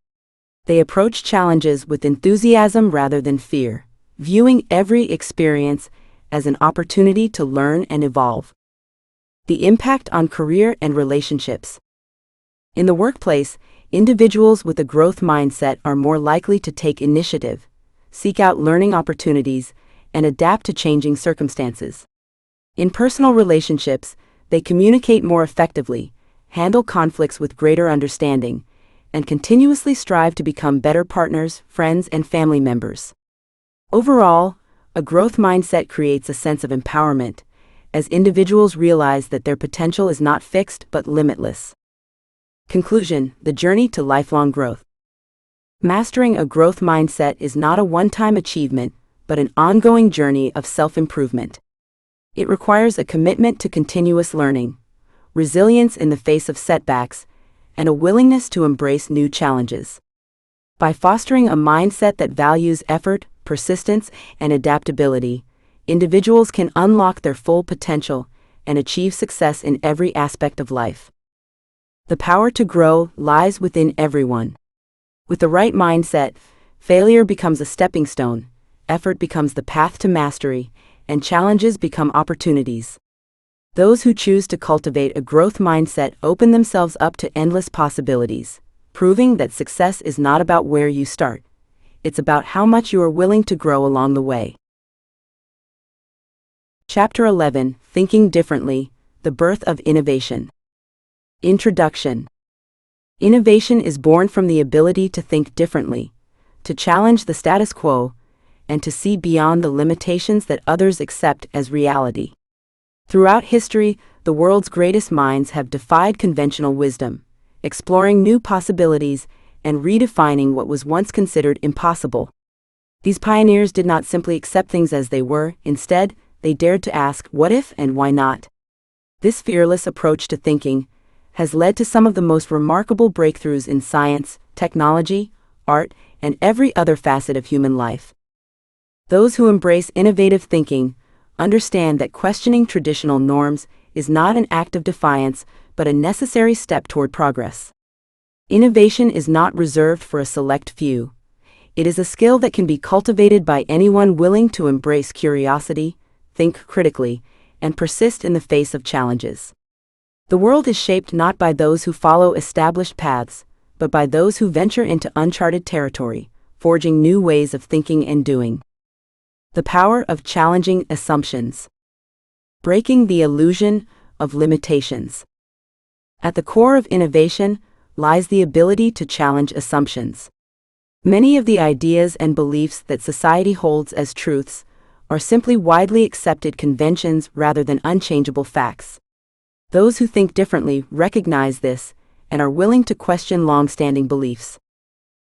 They approach challenges with enthusiasm rather than fear, viewing every experience as an opportunity to learn and evolve. The impact on career and relationships. In the workplace, individuals with a growth mindset are more likely to take initiative, seek out learning opportunities, and adapt to changing circumstances. In personal relationships, they communicate more effectively, handle conflicts with greater understanding, and continuously strive to become better partners, friends, and family members. Overall, a growth mindset creates a sense of empowerment, as individuals realize that their potential is not fixed but limitless. Conclusion: the journey to lifelong growth. Mastering a growth mindset is not a one-time achievement, but an ongoing journey of self-improvement. It requires a commitment to continuous learning, resilience in the face of setbacks, and a willingness to embrace new challenges. By fostering a mindset that values effort, persistence, and adaptability, individuals can unlock their full potential and achieve success in every aspect of life. The power to grow lies within everyone. With the right mindset, failure becomes a stepping stone, effort becomes the path to mastery, and challenges become opportunities. Those who choose to cultivate a growth mindset open themselves up to endless possibilities, proving that success is not about where you start. It's about how much you are willing to grow along the way. Chapter 11: Thinking Differently, the Birth of Innovation. Introduction. Innovation is born from the ability to think differently, to challenge the status quo, and to see beyond the limitations that others accept as reality. Throughout history, the world's greatest minds have defied conventional wisdom, exploring new possibilities and redefining what was once considered impossible. These pioneers did not simply accept things as they were, instead, they dared to ask, what if and why not? This fearless approach to thinking has led to some of the most remarkable breakthroughs in science, technology, art, and every other facet of human life. Those who embrace innovative thinking understand that questioning traditional norms is not an act of defiance, but a necessary step toward progress. Innovation is not reserved for a select few. It is a skill that can be cultivated by anyone willing to embrace curiosity, think critically, and persist in the face of challenges. The world is shaped not by those who follow established paths, but by those who venture into uncharted territory, forging new ways of thinking and doing. The power of challenging assumptions. Breaking the illusion of limitations. At the core of innovation lies the ability to challenge assumptions. Many of the ideas and beliefs that society holds as truths are simply widely accepted conventions rather than unchangeable facts. Those who think differently recognize this and are willing to question long-standing beliefs.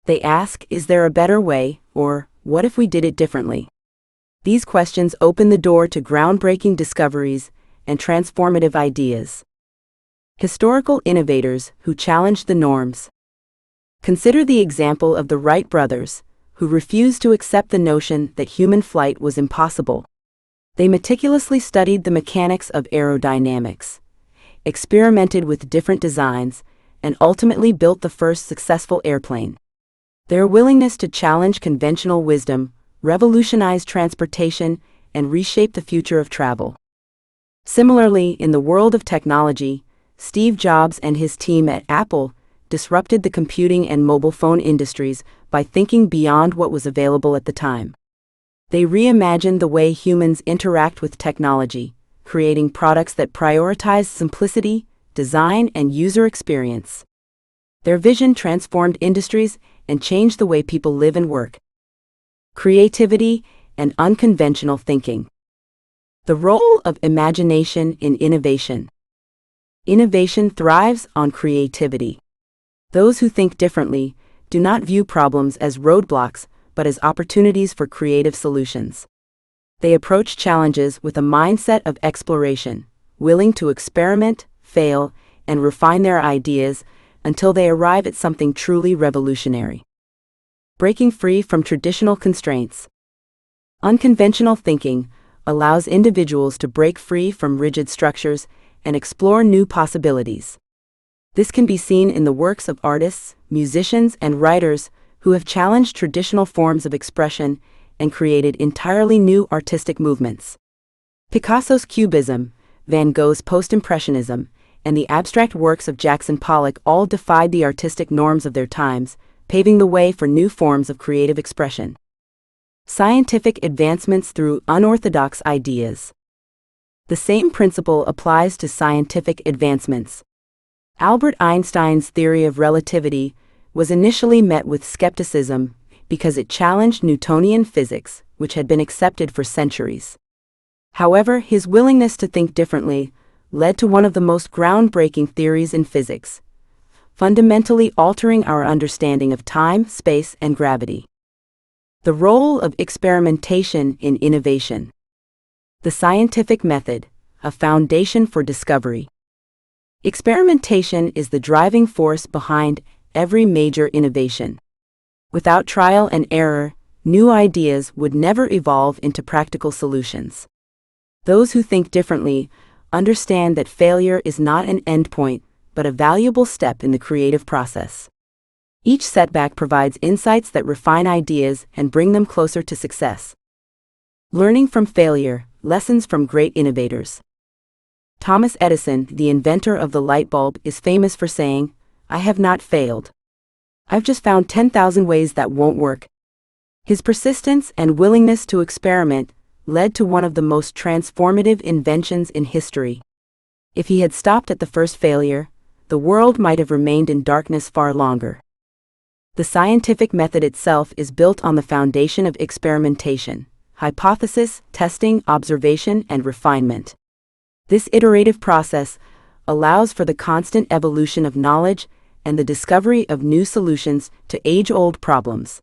They ask, is there a better way, or what if we did it differently? These questions open the door to groundbreaking discoveries and transformative ideas. Historical innovators who challenged the norms. Consider the example of the Wright brothers, who refused to accept the notion that human flight was impossible. They meticulously studied the mechanics of aerodynamics, experimented with different designs, and ultimately built the first successful airplane. Their willingness to challenge conventional wisdom revolutionized transportation and reshaped the future of travel. Similarly, in the world of technology, Steve Jobs and his team at Apple disrupted the computing and mobile phone industries by thinking beyond what was available at the time. They reimagined the way humans interact with technology, creating products that prioritize simplicity, design, and user experience. Their vision transformed industries and changed the way people live and work. Creativity and unconventional thinking. The role of imagination in innovation. Innovation thrives on creativity. Those who think differently do not view problems as roadblocks, but as opportunities for creative solutions. They approach challenges with a mindset of exploration, willing to experiment, fail, and refine their ideas until they arrive at something truly revolutionary. Breaking free from traditional constraints. Unconventional thinking allows individuals to break free from rigid structures and explore new possibilities. This can be seen in the works of artists, musicians, and writers who have challenged traditional forms of expression and created entirely new artistic movements. Picasso's Cubism, Van Gogh's Post-Impressionism, and the abstract works of Jackson Pollock all defied the artistic norms of their times, paving the way for new forms of creative expression. Scientific advancements through unorthodox ideas. The same principle applies to scientific advancements. Albert Einstein's theory of relativity was initially met with skepticism because it challenged Newtonian physics, which had been accepted for centuries. However, his willingness to think differently led to one of the most groundbreaking theories in physics, fundamentally altering our understanding of time, space, and gravity. The role of experimentation in innovation. The scientific method, a foundation for discovery. Experimentation is the driving force behind every major innovation. Without trial and error, new ideas would never evolve into practical solutions. Those who think differently understand that failure is not an endpoint, but a valuable step in the creative process. Each setback provides insights that refine ideas and bring them closer to success. Learning from failure, lessons from great innovators. Thomas Edison, the inventor of the light bulb, is famous for saying, "I have not failed. I've just found 10,000 ways that won't work." His persistence and willingness to experiment led to one of the most transformative inventions in history. If he had stopped at the first failure, the world might have remained in darkness far longer. The scientific method itself is built on the foundation of experimentation, hypothesis, testing, observation, and refinement. This iterative process allows for the constant evolution of knowledge and the discovery of new solutions to age-old problems.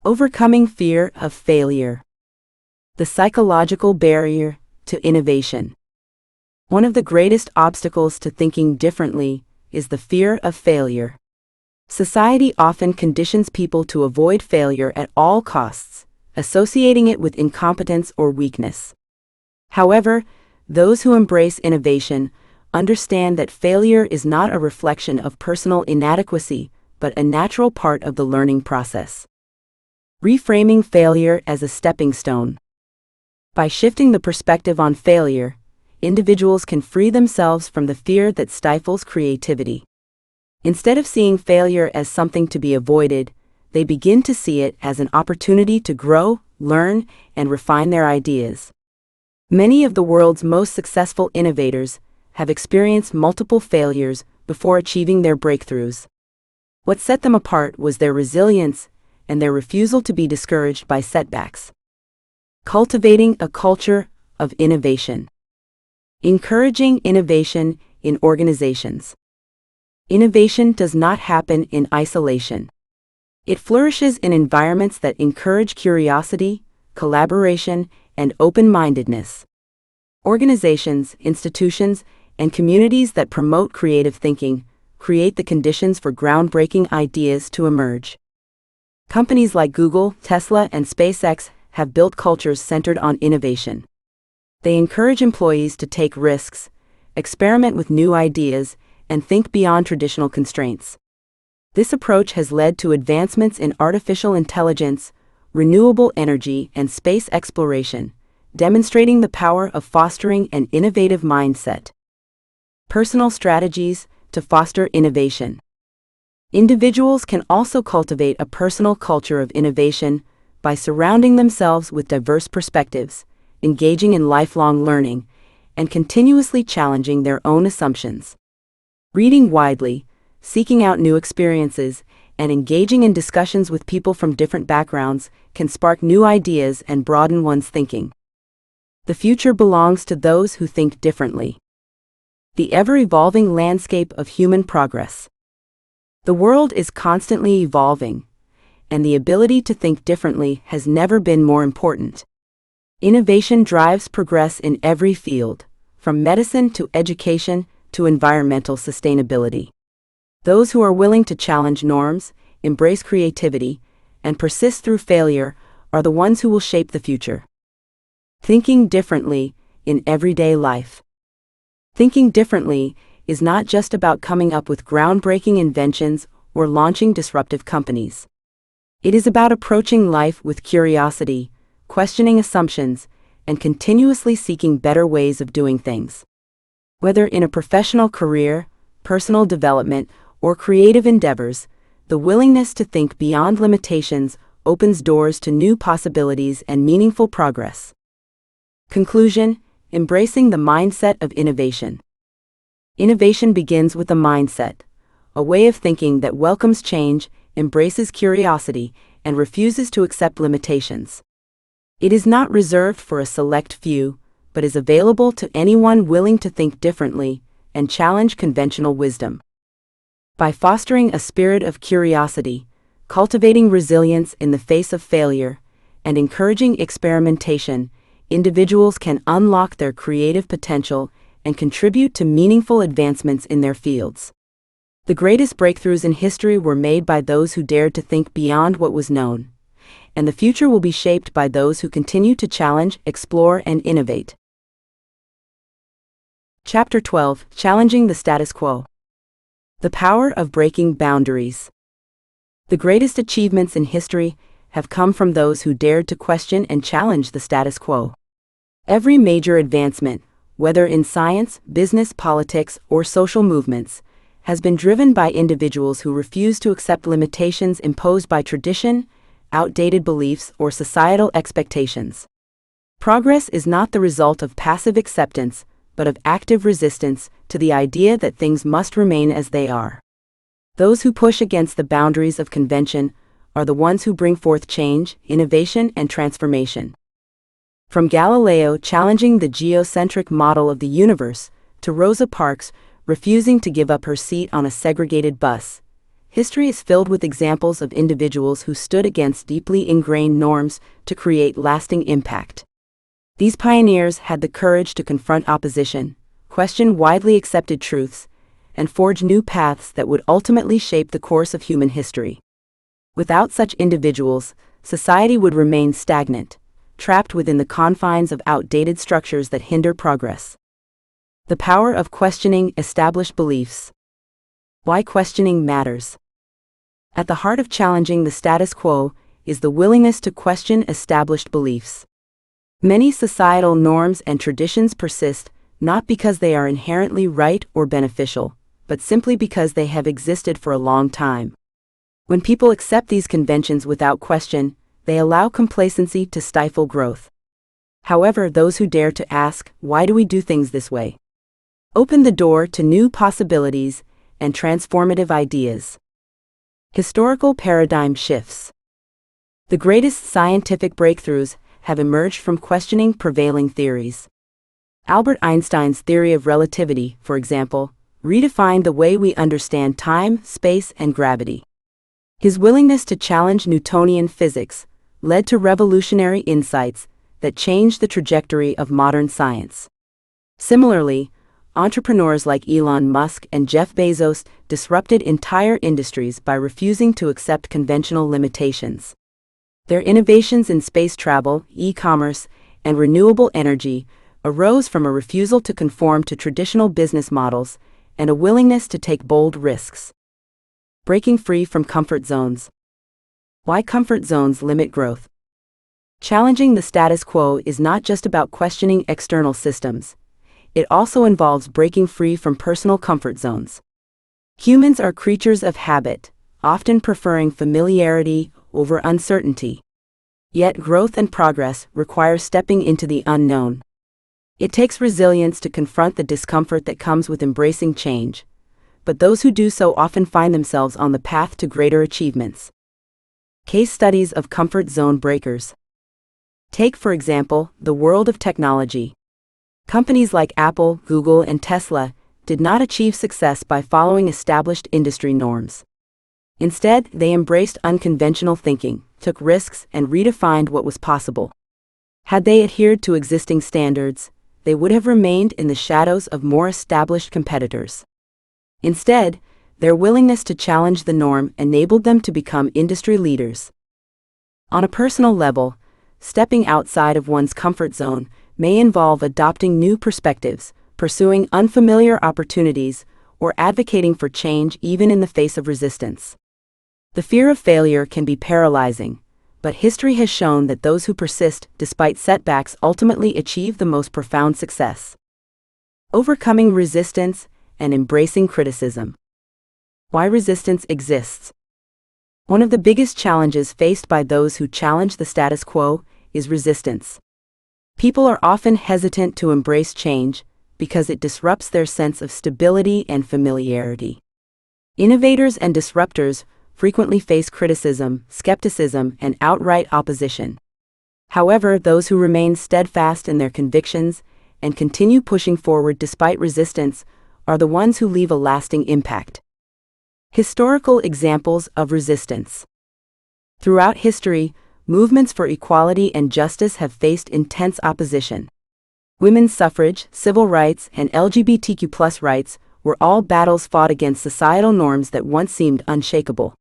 Overcoming fear of failure. The psychological barrier to innovation. One of the greatest obstacles to thinking differently is the fear of failure. Society often conditions people to avoid failure at all costs, associating it with incompetence or weakness. However, those who embrace innovation understand that failure is not a reflection of personal inadequacy, but a natural part of the learning process. Reframing failure as a stepping stone. By shifting the perspective on failure, individuals can free themselves from the fear that stifles creativity. Instead of seeing failure as something to be avoided, they begin to see it as an opportunity to grow, learn, and refine their ideas. Many of the world's most successful innovators have experienced multiple failures before achieving their breakthroughs. What set them apart was their resilience and their refusal to be discouraged by setbacks. Cultivating a culture of innovation. Encouraging innovation in organizations. Innovation does not happen in isolation. It flourishes in environments that encourage curiosity, collaboration, and open-mindedness. Organizations, institutions, and communities that promote creative thinking create the conditions for groundbreaking ideas to emerge. Companies like Google, Tesla, and SpaceX have built cultures centered on innovation. They encourage employees to take risks, experiment with new ideas, and think beyond traditional constraints. This approach has led to advancements in artificial intelligence, renewable energy, and space exploration, demonstrating the power of fostering an innovative mindset. Personal strategies to foster innovation. Individuals can also cultivate a personal culture of innovation by surrounding themselves with diverse perspectives, engaging in lifelong learning, and continuously challenging their own assumptions. Reading widely, seeking out new experiences, and engaging in discussions with people from different backgrounds can spark new ideas and broaden one's thinking. The future belongs to those who think differently. The ever-evolving landscape of human progress. The world is constantly evolving, and the ability to think differently has never been more important. Innovation drives progress in every field, from medicine to education to environmental sustainability. Those who are willing to challenge norms, embrace creativity, and persist through failure are the ones who will shape the future. Thinking differently in everyday life. Thinking differently is not just about coming up with groundbreaking inventions or launching disruptive companies. It is about approaching life with curiosity, questioning assumptions, and continuously seeking better ways of doing things. Whether in a professional career, personal development, or creative endeavors, the willingness to think beyond limitations opens doors to new possibilities and meaningful progress. Conclusion: embracing the mindset of innovation. Innovation begins with a mindset, a way of thinking that welcomes change, embraces curiosity, and refuses to accept limitations. It is not reserved for a select few, but is available to anyone willing to think differently and challenge conventional wisdom. By fostering a spirit of curiosity, cultivating resilience in the face of failure, and encouraging experimentation, individuals can unlock their creative potential and contribute to meaningful advancements in their fields. The greatest breakthroughs in history were made by those who dared to think beyond what was known, and the future will be shaped by those who continue to challenge, explore, and innovate. Chapter 12: Challenging the Status Quo. The power of breaking boundaries. The greatest achievements in history have come from those who dared to question and challenge the status quo. Every major advancement, whether in science, business, politics, or social movements, has been driven by individuals who refuse to accept limitations imposed by tradition, outdated beliefs, or societal expectations. Progress is not the result of passive acceptance, but of active resistance to the idea that things must remain as they are. Those who push against the boundaries of convention are the ones who bring forth change, innovation, and transformation. From Galileo challenging the geocentric model of the universe to Rosa Parks refusing to give up her seat on a segregated bus, history is filled with examples of individuals who stood against deeply ingrained norms to create lasting impact. These pioneers had the courage to confront opposition, question widely accepted truths, and forge new paths that would ultimately shape the course of human history. Without such individuals, society would remain stagnant, trapped within the confines of outdated structures that hinder progress. The power of questioning established beliefs. Why questioning matters. At the heart of challenging the status quo is the willingness to question established beliefs. Many societal norms and traditions persist not because they are inherently right or beneficial, but simply because they have existed for a long time. When people accept these conventions without question, they allow complacency to stifle growth. However, those who dare to ask, "Why do we do things this way?" open the door to new possibilities and transformative ideas. Historical paradigm shifts. The greatest scientific breakthroughs have emerged from questioning prevailing theories. Albert Einstein's theory of relativity, for example, redefined the way we understand time, space, and gravity. His willingness to challenge Newtonian physics led to revolutionary insights that changed the trajectory of modern science. Similarly, entrepreneurs like Elon Musk and Jeff Bezos disrupted entire industries by refusing to accept conventional limitations. Their innovations in space travel, e-commerce, and renewable energy arose from a refusal to conform to traditional business models and a willingness to take bold risks. Breaking free from comfort zones. Why comfort zones limit growth. Challenging the status quo is not just about questioning external systems. It also involves breaking free from personal comfort zones. Humans are creatures of habit, often preferring familiarity over uncertainty. Yet growth and progress require stepping into the unknown. It takes resilience to confront the discomfort that comes with embracing change, but those who do so often find themselves on the path to greater achievements. Case studies of comfort zone breakers. Take, for example, the world of technology. Companies like Apple, Google, and Tesla did not achieve success by following established industry norms. Instead, they embraced unconventional thinking, took risks, and redefined what was possible. Had they adhered to existing standards, they would have remained in the shadows of more established competitors. Instead, their willingness to challenge the norm enabled them to become industry leaders. On a personal level, stepping outside of one's comfort zone may involve adopting new perspectives, pursuing unfamiliar opportunities, or advocating for change even in the face of resistance. The fear of failure can be paralyzing, but history has shown that those who persist despite setbacks ultimately achieve the most profound success. Overcoming resistance and embracing criticism. Why resistance exists. One of the biggest challenges faced by those who challenge the status quo is resistance. People are often hesitant to embrace change because it disrupts their sense of stability and familiarity. Innovators and disruptors frequently face criticism, skepticism, and outright opposition. However, those who remain steadfast in their convictions and continue pushing forward despite resistance are the ones who leave a lasting impact. Historical examples of resistance. Throughout history, movements for equality and justice have faced intense opposition. Women's suffrage, civil rights, and LGBTQ+ rights were all battles fought against societal norms that once seemed unshakable.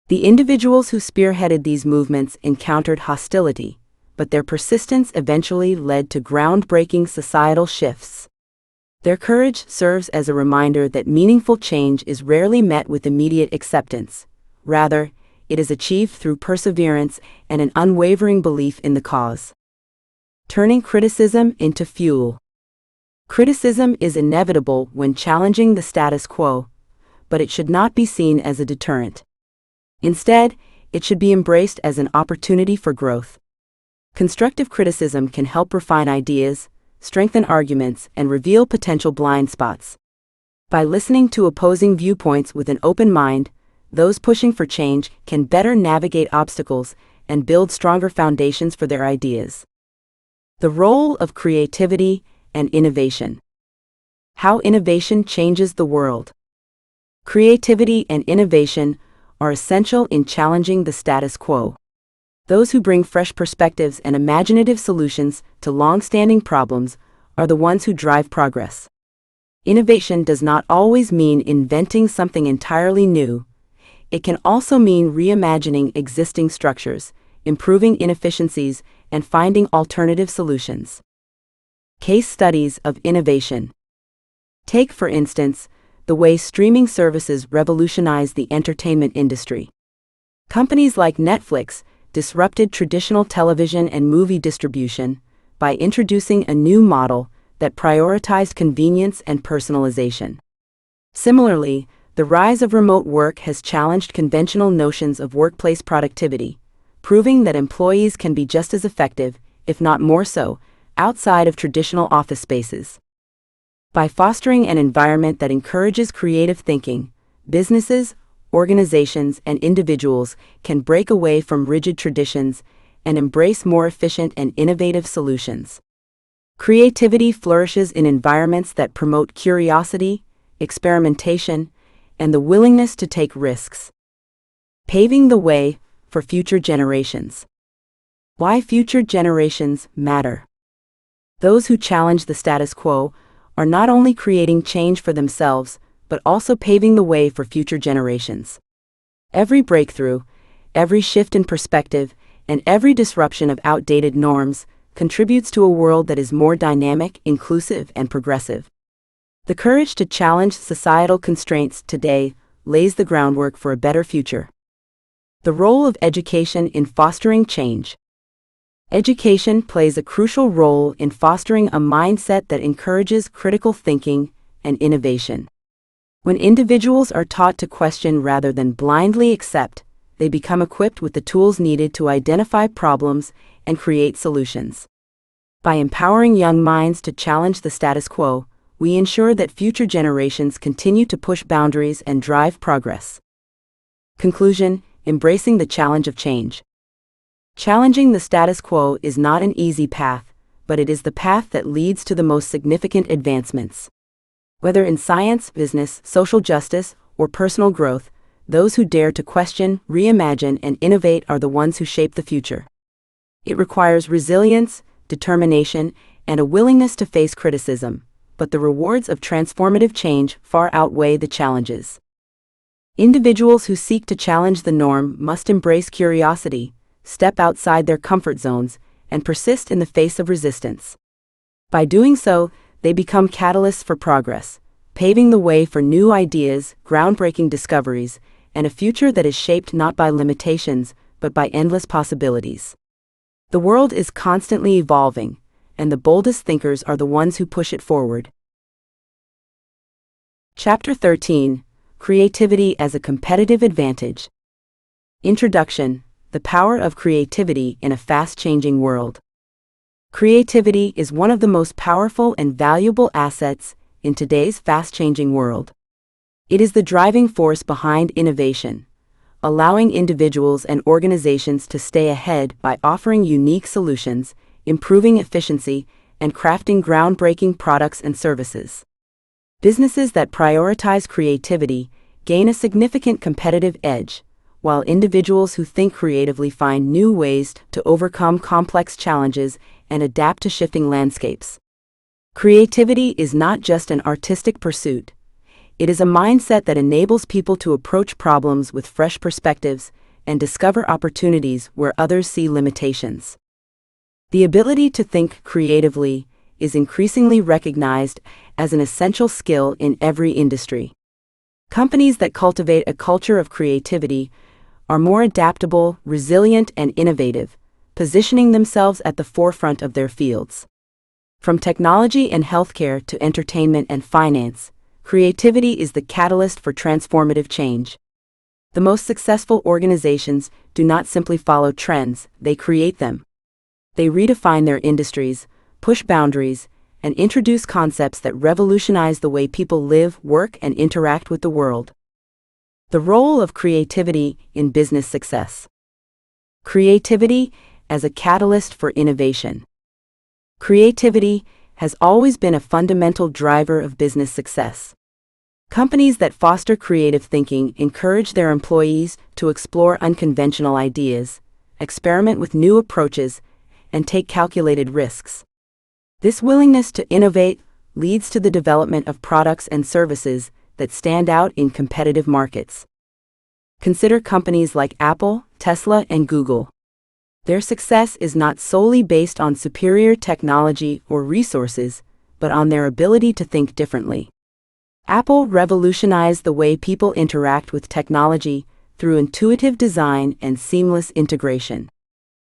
The individuals who spearheaded these movements encountered hostility, but their persistence eventually led to groundbreaking societal shifts. Their courage serves as a reminder that meaningful change is rarely met with immediate acceptance. Rather, it is achieved through perseverance and an unwavering belief in the cause. Turning criticism into fuel. Criticism is inevitable when challenging the status quo, but it should not be seen as a deterrent. Instead, it should be embraced as an opportunity for growth. Constructive criticism can help refine ideas, strengthen arguments, and reveal potential blind spots. By listening to opposing viewpoints with an open mind, those pushing for change can better navigate obstacles and build stronger foundations for their ideas. The role of creativity and innovation. How innovation changes the world. Creativity and innovation are essential in challenging the status quo. Those who bring fresh perspectives and imaginative solutions to long-standing problems are the ones who drive progress. Innovation does not always mean inventing something entirely new. It can also mean reimagining existing structures, improving inefficiencies, and finding alternative solutions. Case studies of innovation. Take, for instance, the way streaming services revolutionized the entertainment industry. Companies like Netflix disrupted traditional television and movie distribution by introducing a new model that prioritized convenience and personalization. Similarly, the rise of remote work has challenged conventional notions of workplace productivity, proving that employees can be just as effective, if not more so, outside of traditional office spaces. By fostering an environment that encourages creative thinking, businesses, organizations, and individuals can break away from rigid traditions and embrace more efficient and innovative solutions. Creativity flourishes in environments that promote curiosity, experimentation, and the willingness to take risks. Paving the way for future generations. Why future generations matter. Those who challenge the status quo are not only creating change for themselves, but also paving the way for future generations. Every breakthrough, every shift in perspective, and every disruption of outdated norms contributes to a world that is more dynamic, inclusive, and progressive. The courage to challenge societal constraints today lays the groundwork for a better future. The role of education in fostering change. Education plays a crucial role in fostering a mindset that encourages critical thinking and innovation. When individuals are taught to question rather than blindly accept, they become equipped with the tools needed to identify problems and create solutions. By empowering young minds to challenge the status quo, we ensure that future generations continue to push boundaries and drive progress. Conclusion: embracing the challenge of change. Challenging the status quo is not an easy path, but it is the path that leads to the most significant advancements. Whether in science, business, social justice, or personal growth, those who dare to question, reimagine, and innovate are the ones who shape the future. It requires resilience, determination, and a willingness to face criticism, but the rewards of transformative change far outweigh the challenges. Individuals who seek to challenge the norm must embrace curiosity, step outside their comfort zones, and persist in the face of resistance. By doing so, they become catalysts for progress, paving the way for new ideas, groundbreaking discoveries, and a future that is shaped not by limitations, but by endless possibilities. The world is constantly evolving, and the boldest thinkers are the ones who push it forward. Chapter 13: Creativity as a Competitive Advantage. Introduction: The power of creativity in a fast-changing world. Creativity is one of the most powerful and valuable assets in today's fast-changing world. It is the driving force behind innovation, allowing individuals and organizations to stay ahead by offering unique solutions, improving efficiency, and crafting groundbreaking products and services. Businesses that prioritize creativity gain a significant competitive edge, while individuals who think creatively find new ways to overcome complex challenges and adapt to shifting landscapes. Creativity is not just an artistic pursuit. It is a mindset that enables people to approach problems with fresh perspectives and discover opportunities where others see limitations. The ability to think creatively is increasingly recognized as an essential skill in every industry. Companies that cultivate a culture of creativity are more adaptable, resilient, and innovative, positioning themselves at the forefront of their fields. From technology and healthcare to entertainment and finance, creativity is the catalyst for transformative change. The most successful organizations do not simply follow trends, they create them. They redefine their industries, push boundaries, and introduce concepts that revolutionize the way people live, work, and interact with the world. The role of creativity in business success. Creativity as a catalyst for innovation. Creativity has always been a fundamental driver of business success. Companies that foster creative thinking encourage their employees to explore unconventional ideas, experiment with new approaches, and take calculated risks. This willingness to innovate leads to the development of products and services that stand out in competitive markets. Consider companies like Apple, Tesla, and Google. Their success is not solely based on superior technology or resources, but on their ability to think differently. Apple revolutionized the way people interact with technology through intuitive design and seamless integration.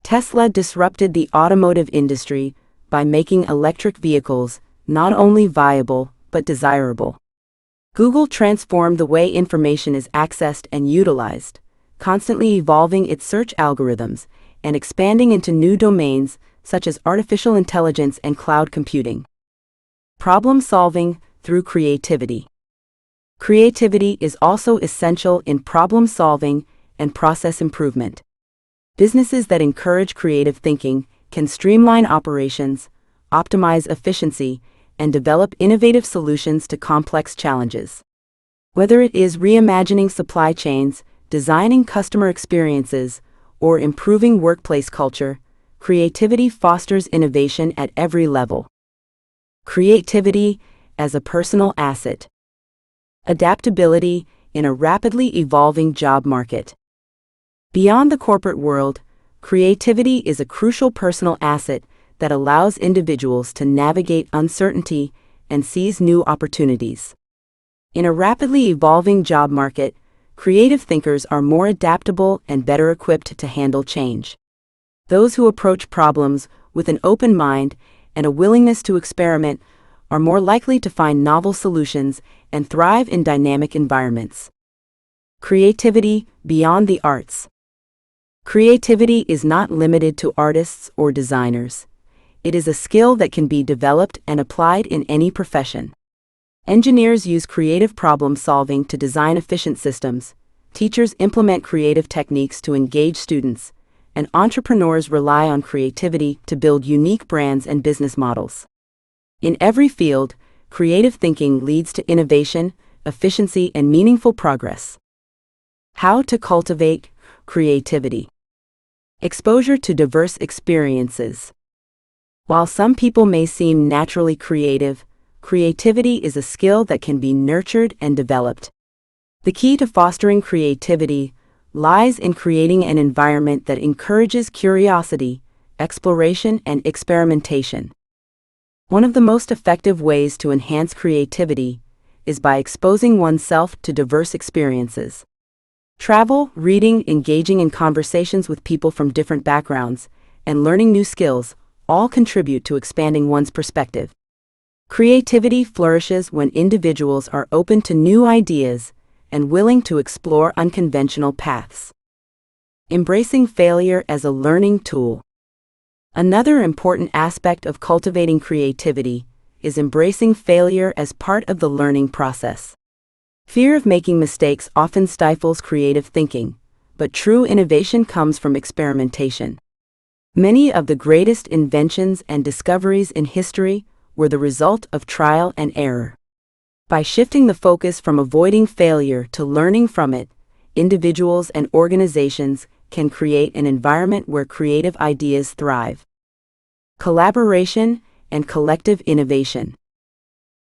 Tesla disrupted the automotive industry by making electric vehicles not only viable but desirable. Google transformed the way information is accessed and utilized, constantly evolving its search algorithms and expanding into new domains such as artificial intelligence and cloud computing. Problem solving through creativity. Creativity is also essential in problem solving and process improvement. Businesses that encourage creative thinking can streamline operations, optimize efficiency, and develop innovative solutions to complex challenges. Whether it is reimagining supply chains, designing customer experiences, or improving workplace culture, creativity fosters innovation at every level. Creativity as a personal asset. Adaptability in a rapidly evolving job market. Beyond the corporate world, creativity is a crucial personal asset that allows individuals to navigate uncertainty and seize new opportunities. In a rapidly evolving job market, creative thinkers are more adaptable and better equipped to handle change. Those who approach problems with an open mind and a willingness to experiment are more likely to find novel solutions and thrive in dynamic environments. Creativity beyond the arts. Creativity is not limited to artists or designers. It is a skill that can be developed and applied in any profession. Engineers use creative problem solving to design efficient systems, teachers implement creative techniques to engage students, and entrepreneurs rely on creativity to build unique brands and business models. In every field, creative thinking leads to innovation, efficiency, and meaningful progress. How to cultivate creativity. Exposure to diverse experiences. While some people may seem naturally creative, creativity is a skill that can be nurtured and developed. The key to fostering creativity lies in creating an environment that encourages curiosity, exploration, and experimentation. One of the most effective ways to enhance creativity is by exposing oneself to diverse experiences. Travel, reading, engaging in conversations with people from different backgrounds, and learning new skills all contribute to expanding one's perspective. Creativity flourishes when individuals are open to new ideas and willing to explore unconventional paths. Embracing failure as a learning tool. Another important aspect of cultivating creativity is embracing failure as part of the learning process. Fear of making mistakes often stifles creative thinking, but true innovation comes from experimentation. Many of the greatest inventions and discoveries in history were the result of trial and error. By shifting the focus from avoiding failure to learning from it, individuals and organizations can create an environment where creative ideas thrive. Collaboration and collective innovation.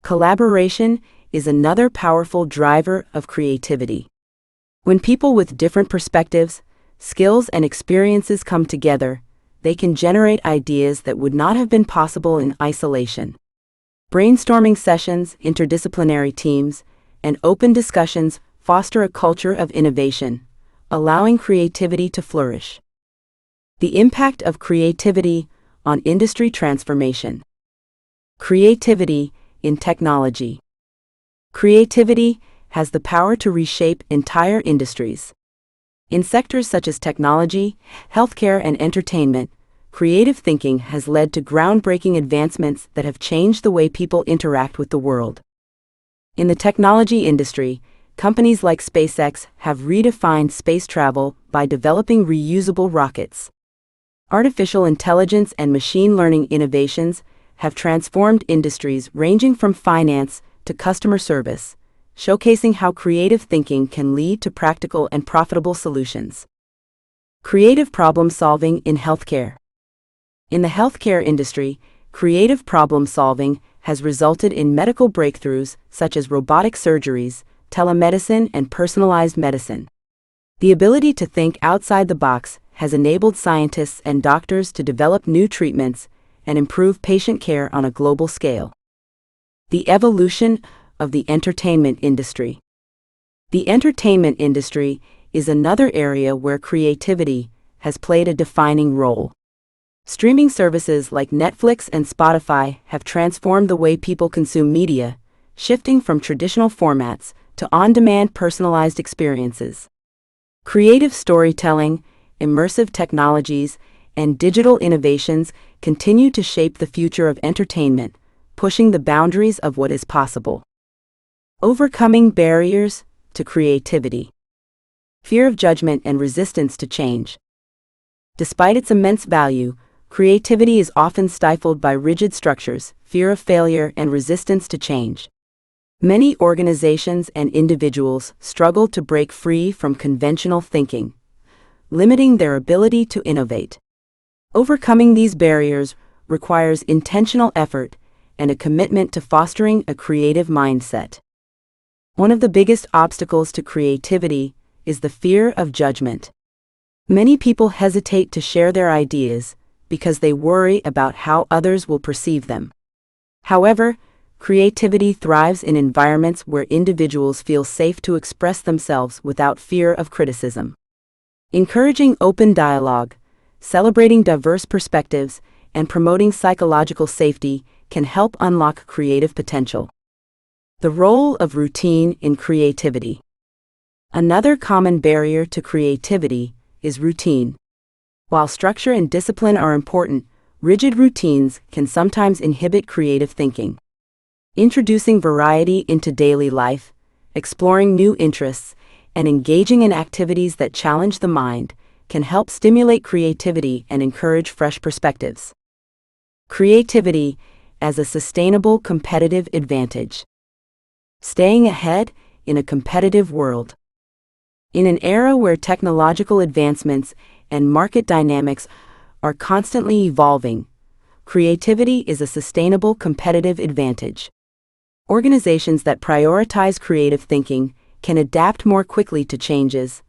Collaboration is another powerful driver of creativity. When people with different perspectives, skills, and experiences come together, they can generate ideas that would not have been possible in isolation. Brainstorming sessions, interdisciplinary teams, and open discussions foster a culture of innovation, allowing creativity to flourish. The impact of creativity on industry transformation. Creativity in technology. Creativity has the power to reshape entire industries. In sectors such as technology, healthcare, and entertainment, creative thinking has led to groundbreaking advancements that have changed the way people interact with the world. In the technology industry, companies like SpaceX have redefined space travel by developing reusable rockets. Artificial intelligence and machine learning innovations have transformed industries ranging from finance to customer service, showcasing how creative thinking can lead to practical and profitable solutions. Creative problem solving in healthcare. In the healthcare industry, creative problem solving has resulted in medical breakthroughs such as robotic surgeries, telemedicine, and personalized medicine. The ability to think outside the box has enabled scientists and doctors to develop new treatments and improve patient care on a global scale. The evolution of the entertainment industry. The entertainment industry is another area where creativity has played a defining role. Streaming services like Netflix and Spotify have transformed the way people consume media, shifting from traditional formats to on-demand personalized experiences. Creative storytelling, immersive technologies, and digital innovations continue to shape the future of entertainment, pushing the boundaries of what is possible. Overcoming barriers to creativity. Fear of judgment and resistance to change. Despite its immense value, creativity is often stifled by rigid structures, fear of failure, and resistance to change. Many organizations and individuals struggle to break free from conventional thinking, limiting their ability to innovate. Overcoming these barriers requires intentional effort and a commitment to fostering a creative mindset. One of the biggest obstacles to creativity is the fear of judgment. Many people hesitate to share their ideas because they worry about how others will perceive them. However, creativity thrives in environments where individuals feel safe to express themselves without fear of criticism. Encouraging open dialogue, celebrating diverse perspectives, and promoting psychological safety can help unlock creative potential. The role of routine in creativity. Another common barrier to creativity is routine. While structure and discipline are important, rigid routines can sometimes inhibit creative thinking. Introducing variety into daily life, exploring new interests, and engaging in activities that challenge the mind can help stimulate creativity and encourage fresh perspectives. Creativity as a sustainable competitive advantage. Staying ahead in a competitive world. In an era where technological advancements and market dynamics are constantly evolving, creativity is a sustainable competitive advantage. Organizations that prioritize creative thinking can adapt more quickly to changes,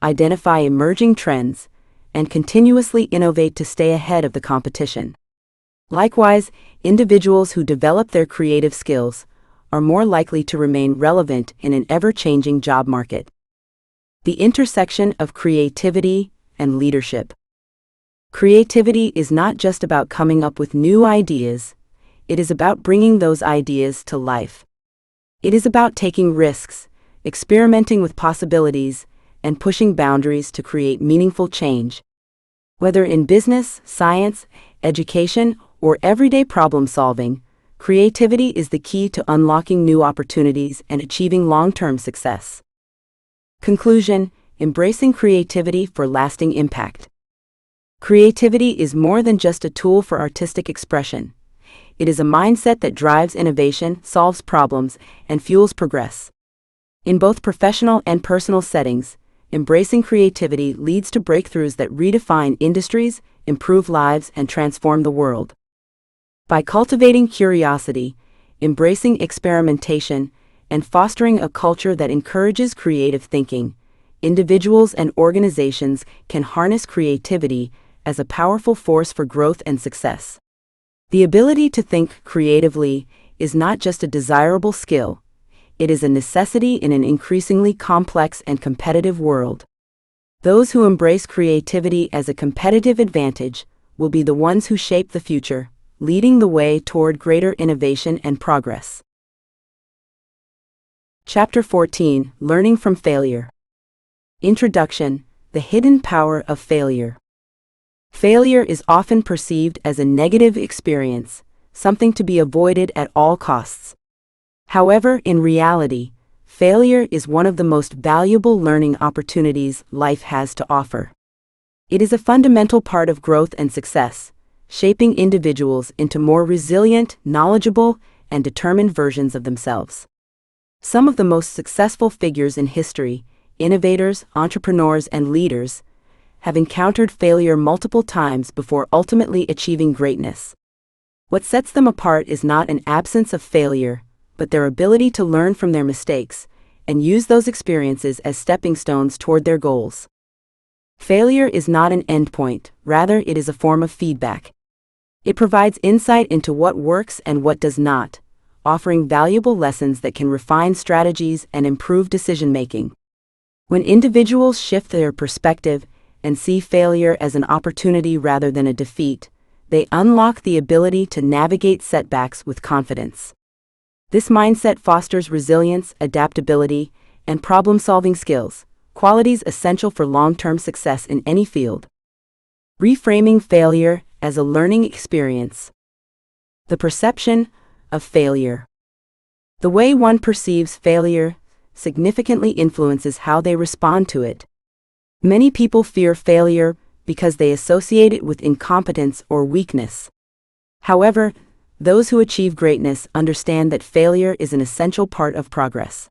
identify emerging trends, and continuously innovate to stay ahead of the competition. Likewise, individuals who develop their creative skills are more likely to remain relevant in an ever-changing job market. The intersection of creativity and leadership. Creativity is not just about coming up with new ideas, it is about bringing those ideas to life. It is about taking risks, experimenting with possibilities, and pushing boundaries to create meaningful change. Whether in business, science, education, or everyday problem solving, creativity is the key to unlocking new opportunities and achieving long-term success. Conclusion: embracing creativity for lasting impact. Creativity is more than just a tool for artistic expression. It is a mindset that drives innovation, solves problems, and fuels progress. In both professional and personal settings, embracing creativity leads to breakthroughs that redefine industries, improve lives, and transform the world. By cultivating curiosity, embracing experimentation, and fostering a culture that encourages creative thinking, individuals and organizations can harness creativity as a powerful force for growth and success. The ability to think creatively is not just a desirable skill, it is a necessity in an increasingly complex and competitive world. Those who embrace creativity as a competitive advantage will be the ones who shape the future, leading the way toward greater innovation and progress. Chapter 14: Learning from Failure. Introduction: The hidden power of failure. Failure is often perceived as a negative experience, something to be avoided at all costs. However, in reality, failure is one of the most valuable learning opportunities life has to offer. It is a fundamental part of growth and success, shaping individuals into more resilient, knowledgeable, and determined versions of themselves. Some of the most successful figures in history, innovators, entrepreneurs, and leaders, have encountered failure multiple times before ultimately achieving greatness. What sets them apart is not an absence of failure, but their ability to learn from their mistakes and use those experiences as stepping stones toward their goals. Failure is not an endpoint, rather it is a form of feedback. It provides insight into what works and what does not, offering valuable lessons that can refine strategies and improve decision-making. When individuals shift their perspective and see failure as an opportunity rather than a defeat, they unlock the ability to navigate setbacks with confidence. This mindset fosters resilience, adaptability, and problem-solving skills, qualities essential for long-term success in any field. Reframing failure as a learning experience. The perception of failure. The way one perceives failure significantly influences how they respond to it. Many people fear failure because they associate it with incompetence or weakness. However, those who achieve greatness understand that failure is an essential part of progress.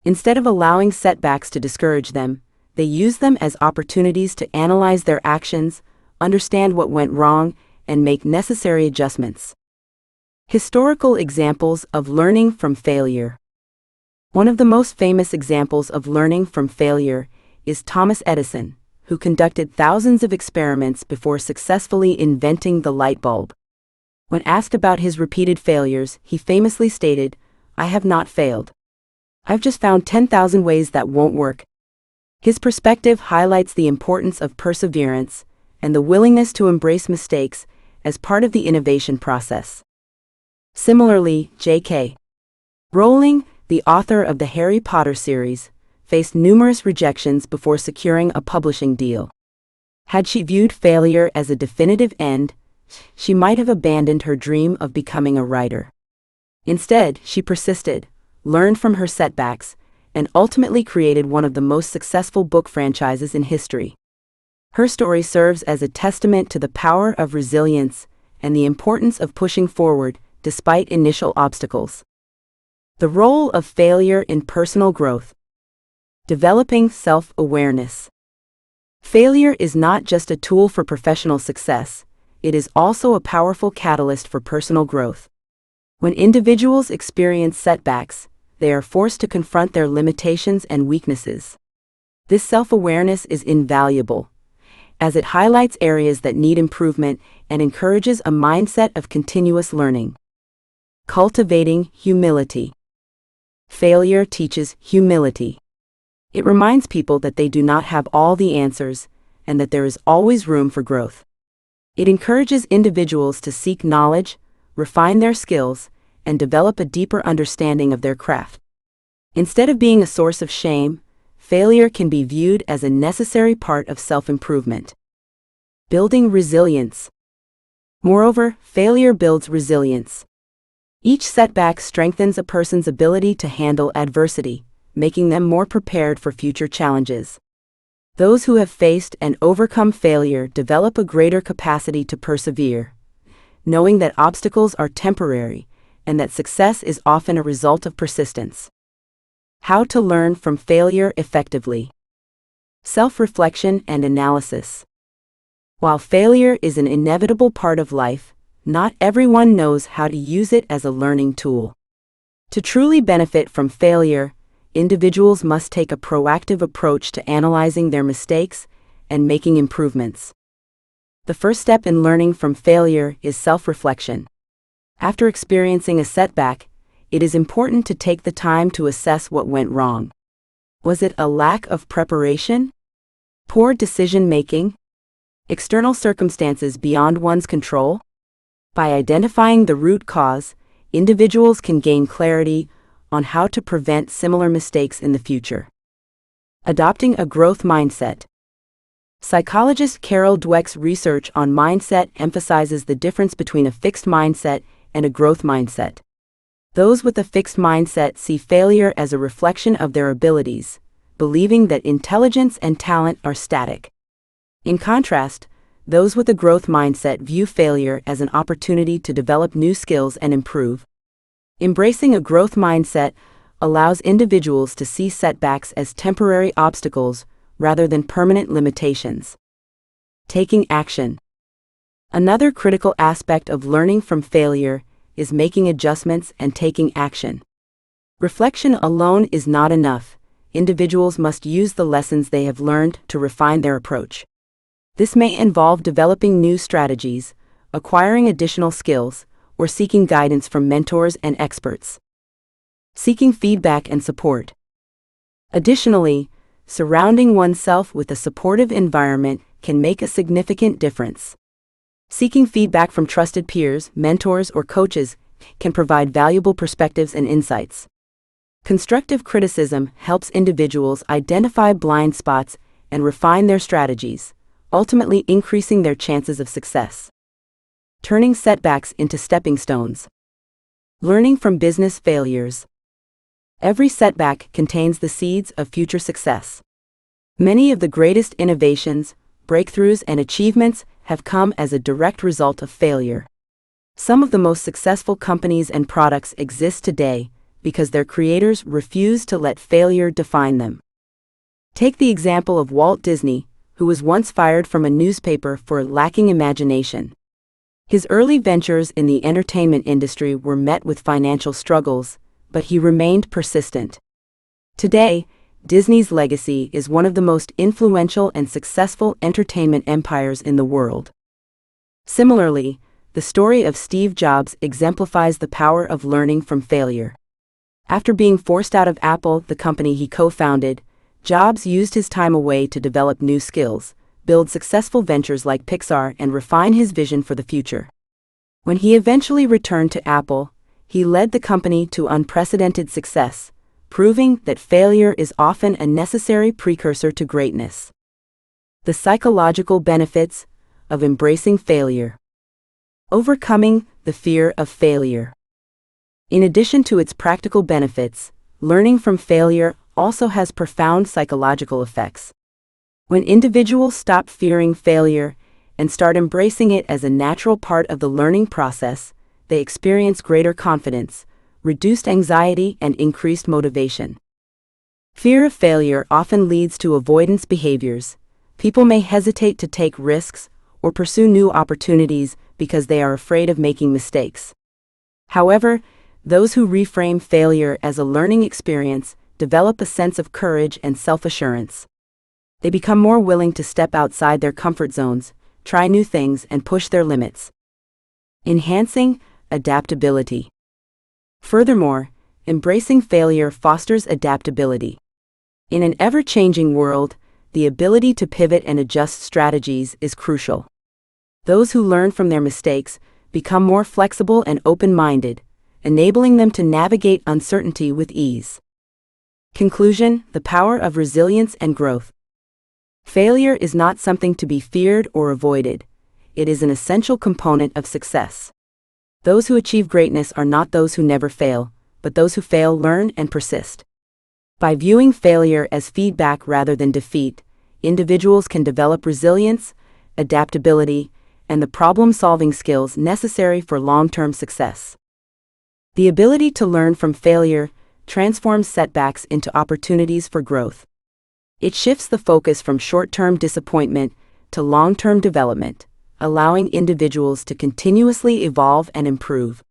Instead of allowing setbacks to discourage them, they use them as opportunities to analyze their actions, understand what went wrong, and make necessary adjustments. Historical examples of learning from failure. One of the most famous examples of learning from failure is Thomas Edison, who conducted thousands of experiments before successfully inventing the light bulb. When asked about his repeated failures, he famously stated, "I have not failed. I've just found 10,000 ways that won't work." His perspective highlights the importance of perseverance and the willingness to embrace mistakes as part of the innovation process. Similarly, J.K. Rowling, the author of the Harry Potter series, faced numerous rejections before securing a publishing deal. Had she viewed failure as a definitive end, she might have abandoned her dream of becoming a writer. Instead, she persisted, learned from her setbacks, and ultimately created one of the most successful book franchises in history. Her story serves as a testament to the power of resilience and the importance of pushing forward despite initial obstacles. The role of failure in personal growth. Developing self-awareness. Failure is not just a tool for professional success, it is also a powerful catalyst for personal growth. When individuals experience setbacks, they are forced to confront their limitations and weaknesses. This self-awareness is invaluable, as it highlights areas that need improvement and encourages a mindset of continuous learning. Cultivating humility. Failure teaches humility. It reminds people that they do not have all the answers and that there is always room for growth. It encourages individuals to seek knowledge, refine their skills, and develop a deeper understanding of their craft. Instead of being a source of shame, failure can be viewed as a necessary part of self-improvement. Building resilience. Moreover, failure builds resilience. Each setback strengthens a person's ability to handle adversity, making them more prepared for future challenges. Those who have faced and overcome failure develop a greater capacity to persevere, knowing that obstacles are temporary and that success is often a result of persistence. How to learn from failure effectively. Self-reflection and analysis. While failure is an inevitable part of life, not everyone knows how to use it as a learning tool. To truly benefit from failure, individuals must take a proactive approach to analyzing their mistakes and making improvements. The first step in learning from failure is self-reflection. After experiencing a setback, it is important to take the time to assess what went wrong. Was it a lack of preparation? Poor decision-making? External circumstances beyond one's control? By identifying the root cause, individuals can gain clarity on how to prevent similar mistakes in the future. Adopting a growth mindset. Psychologist Carol Dweck's research on mindset emphasizes the difference between a fixed mindset and a growth mindset. Those with a fixed mindset see failure as a reflection of their abilities, believing that intelligence and talent are static. In contrast, those with a growth mindset view failure as an opportunity to develop new skills and improve. Embracing a growth mindset allows individuals to see setbacks as temporary obstacles rather than permanent limitations. Taking action. Another critical aspect of learning from failure is making adjustments and taking action. Reflection alone is not enough. Individuals must use the lessons they have learned to refine their approach. This may involve developing new strategies, acquiring additional skills, or seeking guidance from mentors and experts. Seeking feedback and support. Additionally, surrounding oneself with a supportive environment can make a significant difference. Seeking feedback from trusted peers, mentors, or coaches can provide valuable perspectives and insights. Constructive criticism helps individuals identify blind spots and refine their strategies, ultimately increasing their chances of success. Turning setbacks into stepping stones. Learning from business failures. Every setback contains the seeds of future success. Many of the greatest innovations, breakthroughs, and achievements have come as a direct result of failure. Some of the most successful companies and products exist today because their creators refused to let failure define them. Take the example of Walt Disney, who was once fired from a newspaper for lacking imagination. His early ventures in the entertainment industry were met with financial struggles, but he remained persistent. Today, Disney's legacy is one of the most influential and successful entertainment empires in the world. Similarly, the story of Steve Jobs exemplifies the power of learning from failure. After being forced out of Apple, the company he co-founded, Jobs used his time away to develop new skills, build successful ventures like Pixar, and refine his vision for the future. When he eventually returned to Apple, he led the company to unprecedented success, proving that failure is often a necessary precursor to greatness. The psychological benefits of embracing failure. Overcoming the fear of failure. In addition to its practical benefits, learning from failure also has profound psychological effects. When individuals stop fearing failure and start embracing it as a natural part of the learning process, they experience greater confidence, reduced anxiety, and increased motivation. Fear of failure often leads to avoidance behaviors. People may hesitate to take risks or pursue new opportunities because they are afraid of making mistakes. However, those who reframe failure as a learning experience develop a sense of courage and self-assurance. They become more willing to step outside their comfort zones, try new things, and push their limits. Enhancing adaptability. Furthermore, embracing failure fosters adaptability. In an ever-changing world, the ability to pivot and adjust strategies is crucial. Those who learn from their mistakes become more flexible and open-minded, enabling them to navigate uncertainty with ease. Conclusion: the power of resilience and growth. Failure is not something to be feared or avoided. It is an essential component of success. Those who achieve greatness are not those who never fail, but those who fail, learn, and persist. By viewing failure as feedback rather than defeat, individuals can develop resilience, adaptability, and the problem-solving skills necessary for long-term success. The ability to learn from failure transforms setbacks into opportunities for growth. It shifts the focus from short-term disappointment to long-term development, allowing individuals to continuously evolve and improve.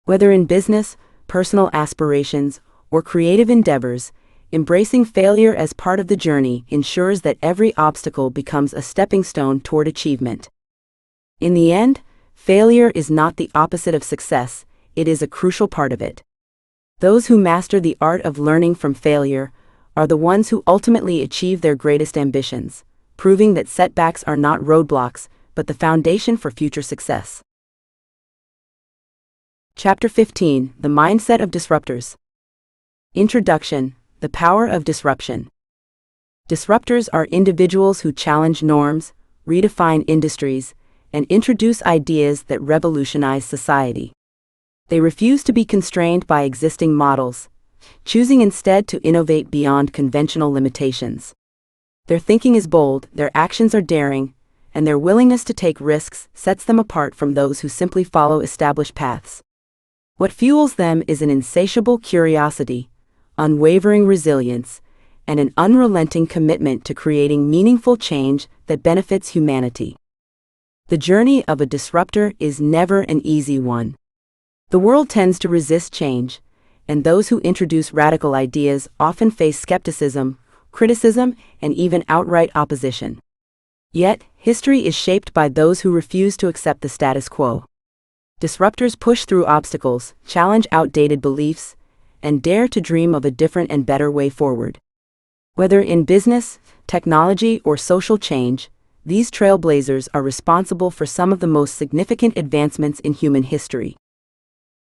Whether in business, personal aspirations, or creative endeavors, embracing failure as part of the journey ensures that every obstacle becomes a stepping stone toward achievement. In the end, failure is not the opposite of success, it is a crucial part of it. Those who master the art of learning from failure are the ones who ultimately achieve their greatest ambitions, proving that setbacks are not roadblocks, but the foundation for future success. Chapter 15: The Mindset of Disruptors. Introduction: The Power of Disruption. Disruptors are individuals who challenge norms, redefine industries, and introduce ideas that revolutionize society. They refuse to be constrained by existing models, choosing instead to innovate beyond conventional limitations. Their thinking is bold, their actions are daring, and their willingness to take risks sets them apart from those who simply follow established paths. What fuels them is an insatiable curiosity, unwavering resilience, and an unrelenting commitment to creating meaningful change that benefits humanity. The journey of a disruptor is never an easy one. The world tends to resist change, and those who introduce radical ideas often face skepticism, criticism, and even outright opposition. Yet, history is shaped by those who refuse to accept the status quo. Disruptors push through obstacles, challenge outdated beliefs, and dare to dream of a different and better way forward. Whether in business, technology, or social change, these trailblazers are responsible for some of the most significant advancements in human history.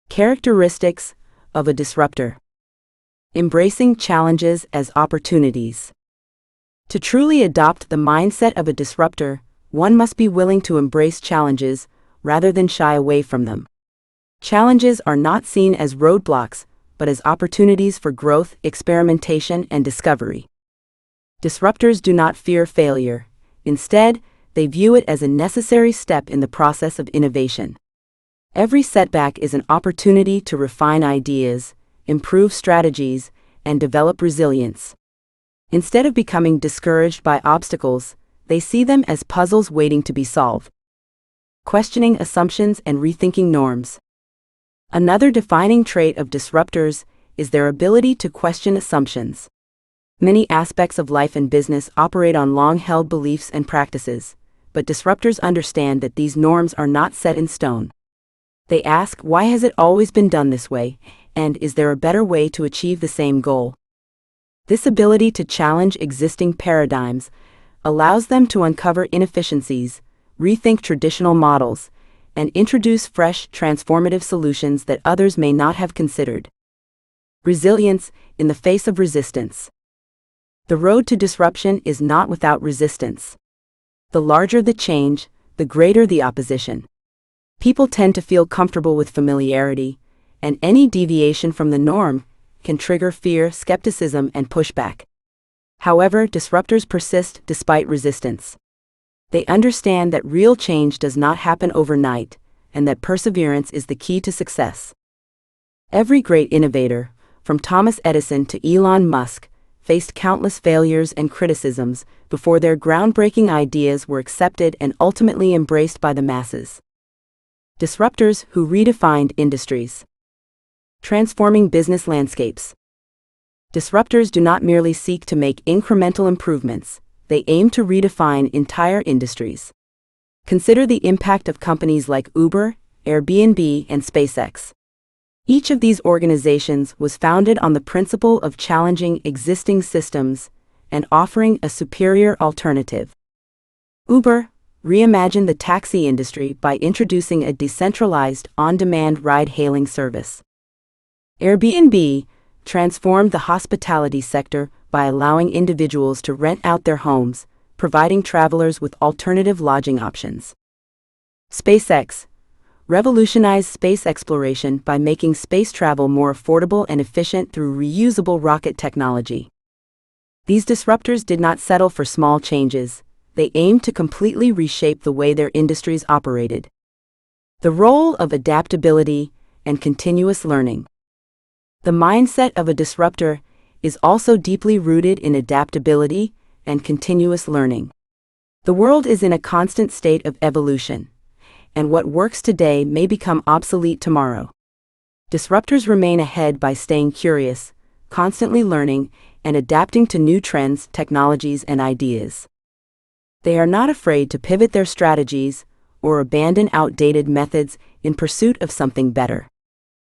Characteristics of a disruptor. Embracing challenges as opportunities. To truly adopt the mindset of a disruptor, one must be willing to embrace challenges rather than shy away from them. Challenges are not seen as roadblocks, but as opportunities for growth, experimentation, and discovery. Disruptors do not fear failure. Instead, they view it as a necessary step in the process of innovation. Every setback is an opportunity to refine ideas, improve strategies, and develop resilience. Instead of becoming discouraged by obstacles, they see them as puzzles waiting to be solved. Questioning assumptions and rethinking norms. Another defining trait of disruptors is their ability to question assumptions. Many aspects of life and business operate on long-held beliefs and practices, but disruptors understand that these norms are not set in stone. They ask, why has it always been done this way, and is there a better way to achieve the same goal? This ability to challenge existing paradigms allows them to uncover inefficiencies, rethink traditional models, and introduce fresh, transformative solutions that others may not have considered. Resilience in the face of resistance. The road to disruption is not without resistance. The larger the change, the greater the opposition. People tend to feel comfortable with familiarity, and any deviation from the norm can trigger fear, skepticism, and pushback. However, disruptors persist despite resistance. They understand that real change does not happen overnight, and that perseverance is the key to success. Every great innovator, from Thomas Edison to Elon Musk, faced countless failures and criticisms before their groundbreaking ideas were accepted and ultimately embraced by the masses. Disruptors who redefined industries. Transforming business landscapes. Disruptors do not merely seek to make incremental improvements, they aim to redefine entire industries. Consider the impact of companies like Uber, Airbnb, and SpaceX. Each of these organizations was founded on the principle of challenging existing systems and offering a superior alternative. Uber reimagined the taxi industry by introducing a decentralized, on-demand ride-hailing service. Airbnb transformed the hospitality sector by allowing individuals to rent out their homes, providing travelers with alternative lodging options. SpaceX revolutionized space exploration by making space travel more affordable and efficient through reusable rocket technology. These disruptors did not settle for small changes, they aimed to completely reshape the way their industries operated. The role of adaptability and continuous learning. The mindset of a disruptor is also deeply rooted in adaptability and continuous learning. The world is in a constant state of evolution, and what works today may become obsolete tomorrow. Disruptors remain ahead by staying curious, constantly learning, and adapting to new trends, technologies, and ideas. They are not afraid to pivot their strategies or abandon outdated methods in pursuit of something better.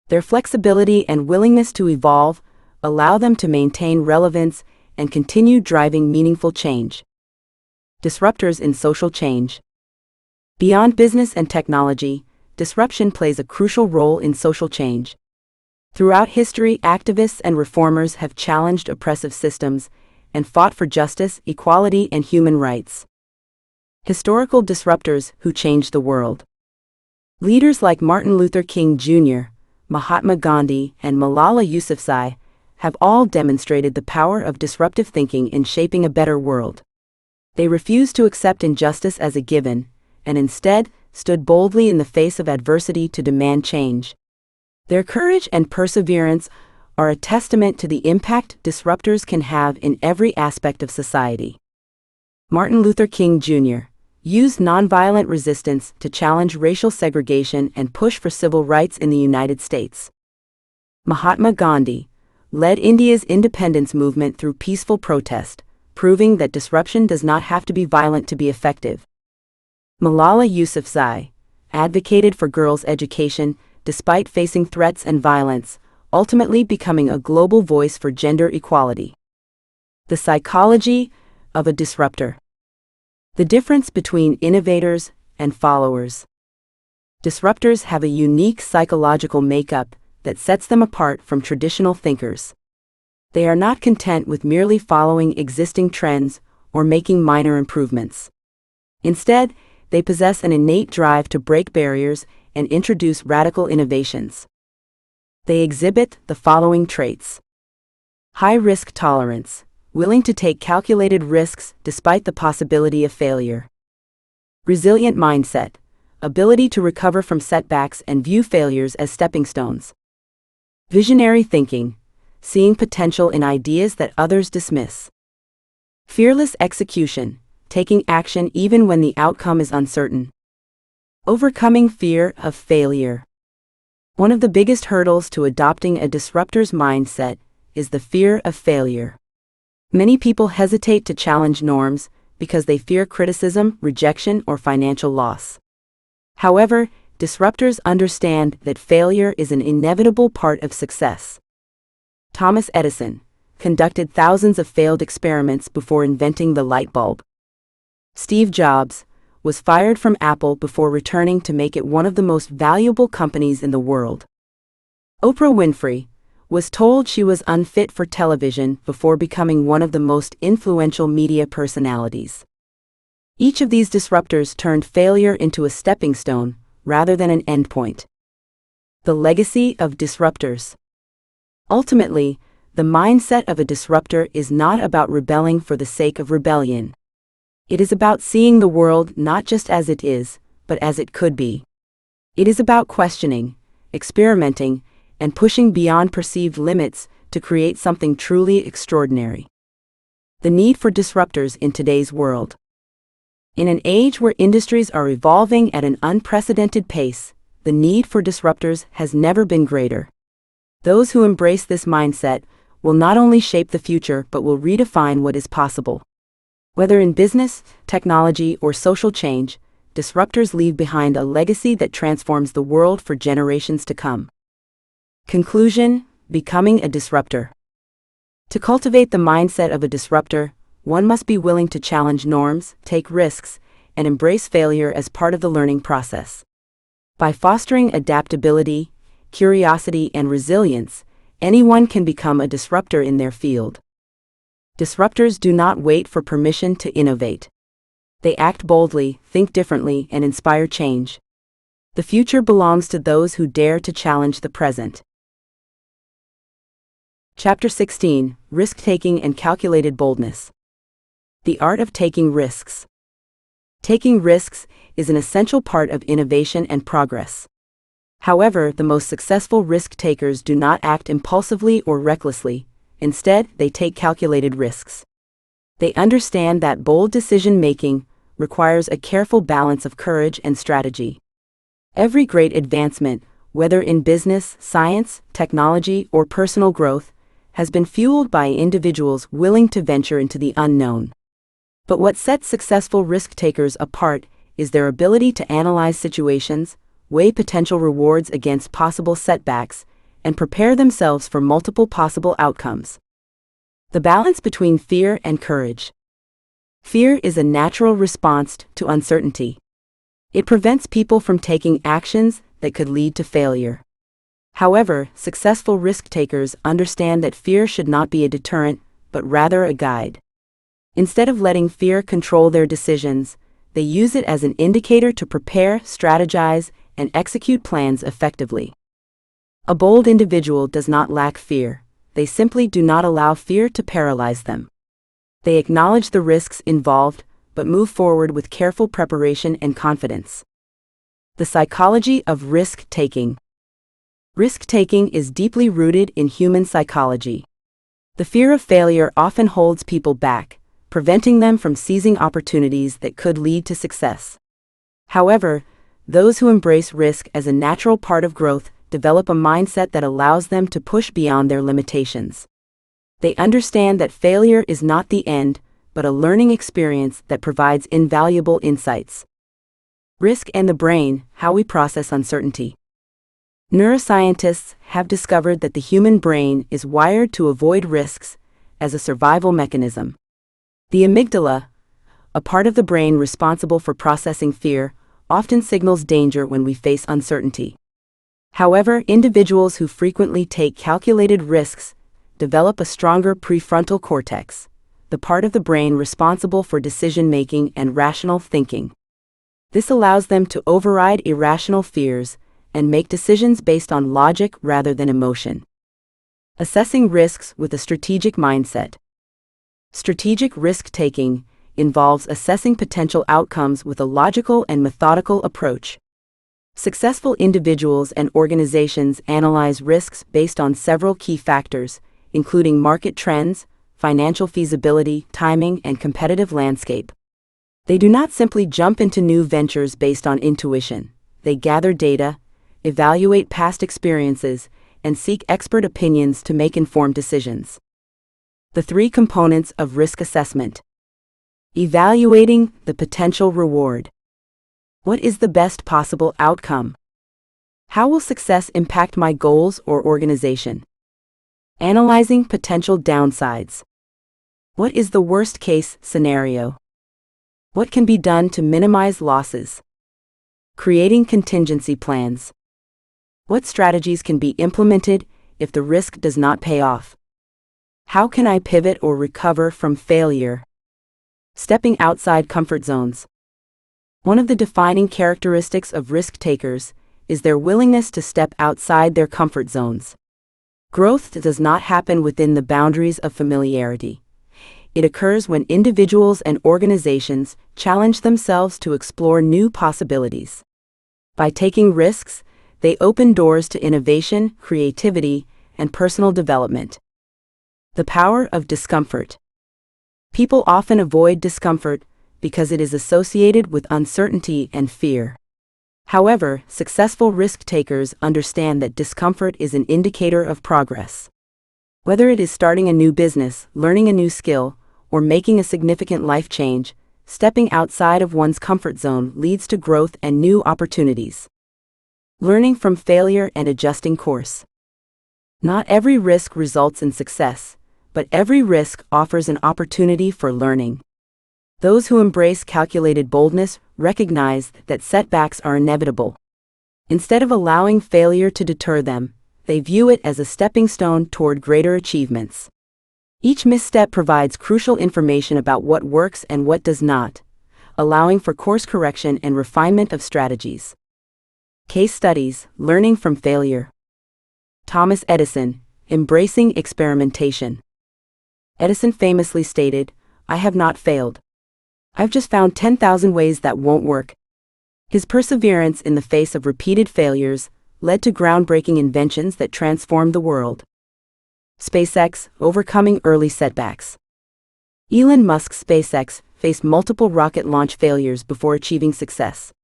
Their flexibility and willingness to evolve allow them to maintain relevance and continue driving meaningful change. Disruptors in social change. Beyond business and technology, disruption plays a crucial role in social change. Throughout history, activists and reformers have challenged oppressive systems and fought for justice, equality, and human rights. Historical disruptors who changed the world. Leaders like Martin Luther King Jr., Mahatma Gandhi, and Malala Yousafzai have all demonstrated the power of disruptive thinking in shaping a better world. They refused to accept injustice as a given, and instead stood boldly in the face of adversity to demand change. Their courage and perseverance are a testament to the impact disruptors can have in every aspect of society. Martin Luther King Jr. used nonviolent resistance to challenge racial segregation and push for civil rights in the United States. Mahatma Gandhi led India's independence movement through peaceful protest, proving that disruption does not have to be violent to be effective. Malala Yousafzai advocated for girls' education despite facing threats and violence, ultimately becoming a global voice for gender equality. The psychology of a disruptor. The difference between innovators and followers. Disruptors have a unique psychological makeup that sets them apart from traditional thinkers. They are not content with merely following existing trends or making minor improvements. Instead, they possess an innate drive to break barriers and introduce radical innovations. They exhibit the following traits: high risk tolerance, willing to take calculated risks despite the possibility of failure. Resilient mindset, ability to recover from setbacks and view failures as stepping stones. Visionary thinking, seeing potential in ideas that others dismiss. Fearless execution, taking action even when the outcome is uncertain. Overcoming fear of failure. One of the biggest hurdles to adopting a disruptor's mindset is the fear of failure. Many people hesitate to challenge norms because they fear criticism, rejection, or financial loss. However, disruptors understand that failure is an inevitable part of success. Thomas Edison conducted thousands of failed experiments before inventing the light bulb. Steve Jobs was fired from Apple before returning to make it one of the most valuable companies in the world. Oprah Winfrey was told she was unfit for television before becoming one of the most influential media personalities. Each of these disruptors turned failure into a stepping stone, rather than an endpoint. The legacy of disruptors. Ultimately, the mindset of a disruptor is not about rebelling for the sake of rebellion. It is about seeing the world not just as it is, but as it could be. It is about questioning, experimenting, and pushing beyond perceived limits to create something truly extraordinary. The need for disruptors in today's world. In an age where industries are evolving at an unprecedented pace, the need for disruptors has never been greater. Those who embrace this mindset will not only shape the future but will redefine what is possible. Whether in business, technology, or social change, disruptors leave behind a legacy that transforms the world for generations to come. Conclusion: becoming a disruptor. To cultivate the mindset of a disruptor, one must be willing to challenge norms, take risks, and embrace failure as part of the learning process. By fostering adaptability, curiosity, and resilience, anyone can become a disruptor in their field. Disruptors do not wait for permission to innovate. They act boldly, think differently, and inspire change. The future belongs to those who dare to challenge the present. Chapter 16: Risk-Taking and Calculated Boldness. The art of taking risks. Taking risks is an essential part of innovation and progress. However, the most successful risk-takers do not act impulsively or recklessly. Instead, they take calculated risks. They understand that bold decision-making requires a careful balance of courage and strategy. Every great advancement, whether in business, science, technology, or personal growth, has been fueled by individuals willing to venture into the unknown. But what sets successful risk-takers apart is their ability to analyze situations, weigh potential rewards against possible setbacks, and prepare themselves for multiple possible outcomes. The balance between fear and courage. Fear is a natural response to uncertainty. It prevents people from taking actions that could lead to failure. However, successful risk-takers understand that fear should not be a deterrent, but rather a guide. Instead of letting fear control their decisions, they use it as an indicator to prepare, strategize, and execute plans effectively. A bold individual does not lack fear. They simply do not allow fear to paralyze them. They acknowledge the risks involved, but move forward with careful preparation and confidence. The psychology of risk-taking. Risk-taking is deeply rooted in human psychology. The fear of failure often holds people back, preventing them from seizing opportunities that could lead to success. However, those who embrace risk as a natural part of growth develop a mindset that allows them to push beyond their limitations. They understand that failure is not the end, but a learning experience that provides invaluable insights. Risk and the brain: how we process uncertainty. Neuroscientists have discovered that the human brain is wired to avoid risks as a survival mechanism. The amygdala, a part of the brain responsible for processing fear, often signals danger when we face uncertainty. However, individuals who frequently take calculated risks develop a stronger prefrontal cortex, the part of the brain responsible for decision-making and rational thinking. This allows them to override irrational fears and make decisions based on logic rather than emotion. Assessing risks with a strategic mindset. Strategic risk-taking involves assessing potential outcomes with a logical and methodical approach. Successful individuals and organizations analyze risks based on several key factors, including market trends, financial feasibility, timing, and competitive landscape. They do not simply jump into new ventures based on intuition. They gather data, evaluate past experiences, and seek expert opinions to make informed decisions. The three components of risk assessment. Evaluating the potential reward. What is the best possible outcome? How will success impact my goals or organization? Analyzing potential downsides. What is the worst-case scenario? What can be done to minimize losses? Creating contingency plans. What strategies can be implemented if the risk does not pay off? How can I pivot or recover from failure? Stepping outside comfort zones. One of the defining characteristics of risk takers is their willingness to step outside their comfort zones. Growth does not happen within the boundaries of familiarity. It occurs when individuals and organizations challenge themselves to explore new possibilities. By taking risks, they open doors to innovation, creativity, and personal development. The power of discomfort. People often avoid discomfort because it is associated with uncertainty and fear. However, successful risk takers understand that discomfort is an indicator of progress. Whether it is starting a new business, learning a new skill, or making a significant life change, stepping outside of one's comfort zone leads to growth and new opportunities. Learning from failure and adjusting course. Not every risk results in success, but every risk offers an opportunity for learning. Those who embrace calculated boldness recognize that setbacks are inevitable. Instead of allowing failure to deter them, they view it as a stepping stone toward greater achievements. Each misstep provides crucial information about what works and what does not, allowing for course correction and refinement of strategies. Case studies: learning from failure. Thomas Edison, embracing experimentation. Edison famously stated, "I have not failed. I've just found 10,000 ways that won't work." His perseverance in the face of repeated failures led to groundbreaking inventions that transformed the world. SpaceX, overcoming early setbacks. Elon Musk's SpaceX faced multiple rocket launch failures before achieving success.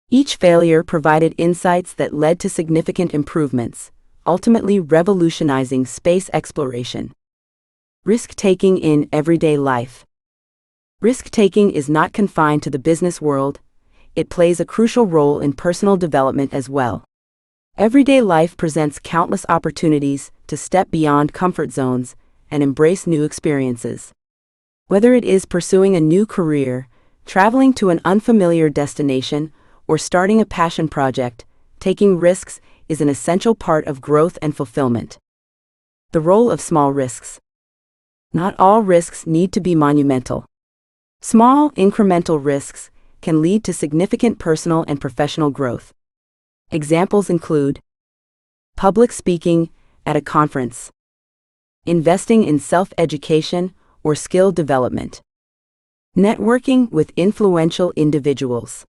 Each failure provided insights that led to significant improvements, ultimately revolutionizing space exploration. Risk-taking in everyday life. Risk-taking is not confined to the business world. It plays a crucial role in personal development as well. Everyday life presents countless opportunities to step beyond comfort zones and embrace new experiences. Whether it is pursuing a new career, traveling to an unfamiliar destination, or starting a passion project, taking risks is an essential part of growth and fulfillment. The role of small risks. Not all risks need to be monumental. Small, incremental risks can lead to significant personal and professional growth. Examples include public speaking at a conference, investing in self-education or skill development, networking with influential individuals,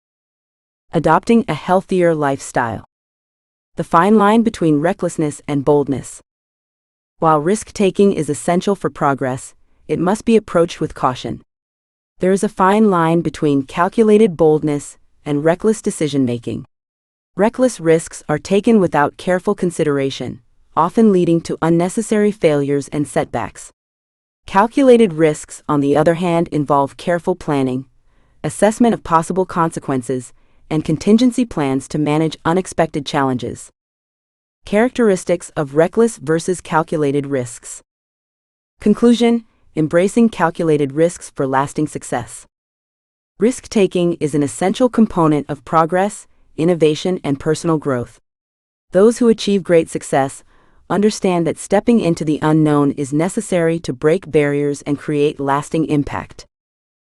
adopting a healthier lifestyle. The fine line between recklessness and boldness. While risk-taking is essential for progress, it must be approached with caution. There is a fine line between calculated boldness and reckless decision-making. Reckless risks are taken without careful consideration, often leading to unnecessary failures and setbacks. Calculated risks, on the other hand, involve careful planning, assessment of possible consequences, and contingency plans to manage unexpected challenges. Characteristics of reckless versus calculated risks. Conclusion: embracing calculated risks for lasting success. Risk-taking is an essential component of progress, innovation, and personal growth. Those who achieve great success understand that stepping into the unknown is necessary to break barriers and create lasting impact.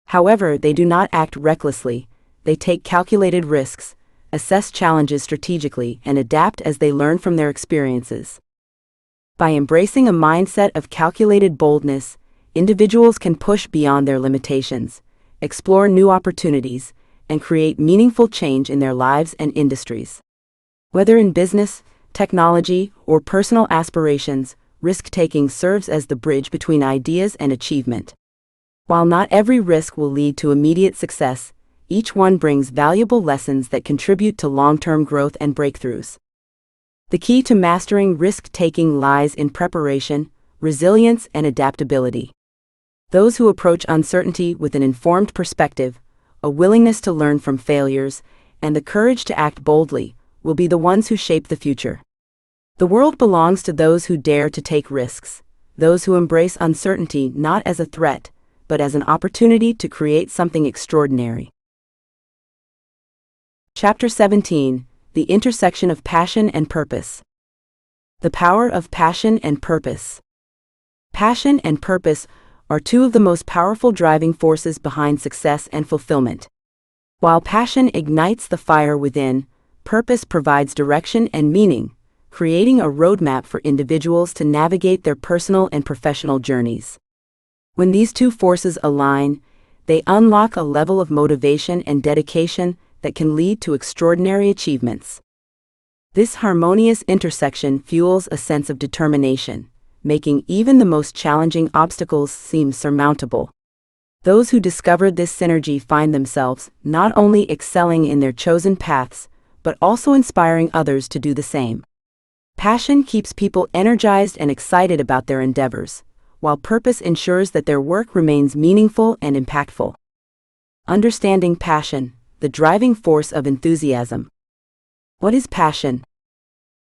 However, they do not act recklessly. They take calculated risks, assess challenges strategically, and adapt as they learn from their experiences. By embracing a mindset of calculated boldness, individuals can push beyond their limitations, explore new opportunities, and create meaningful change in their lives and industries. Whether in business, technology, or personal aspirations, risk-taking serves as the bridge between ideas and achievement. While not every risk will lead to immediate success, each one brings valuable lessons that contribute to long-term growth and breakthroughs. The key to mastering risk-taking lies in preparation, resilience, and adaptability. Those who approach uncertainty with an informed perspective, a willingness to learn from failures, and the courage to act boldly will be the ones who shape the future. The world belongs to those who dare to take risks, those who embrace uncertainty not as a threat, but as an opportunity to create something extraordinary. Chapter 17: The Intersection of Passion and Purpose. The power of passion and purpose. Passion and purpose are two of the most powerful driving forces behind success and fulfillment. While passion ignites the fire within, purpose provides direction and meaning, creating a roadmap for individuals to navigate their personal and professional journeys. When these two forces align, they unlock a level of motivation and dedication that can lead to extraordinary achievements. This harmonious intersection fuels a sense of determination, making even the most challenging obstacles seem surmountable. Those who discover this synergy find themselves not only excelling in their chosen paths, but also inspiring others to do the same. Passion keeps people energized and excited about their endeavors, while purpose ensures that their work remains meaningful and impactful. Understanding passion, the driving force of enthusiasm. What is passion?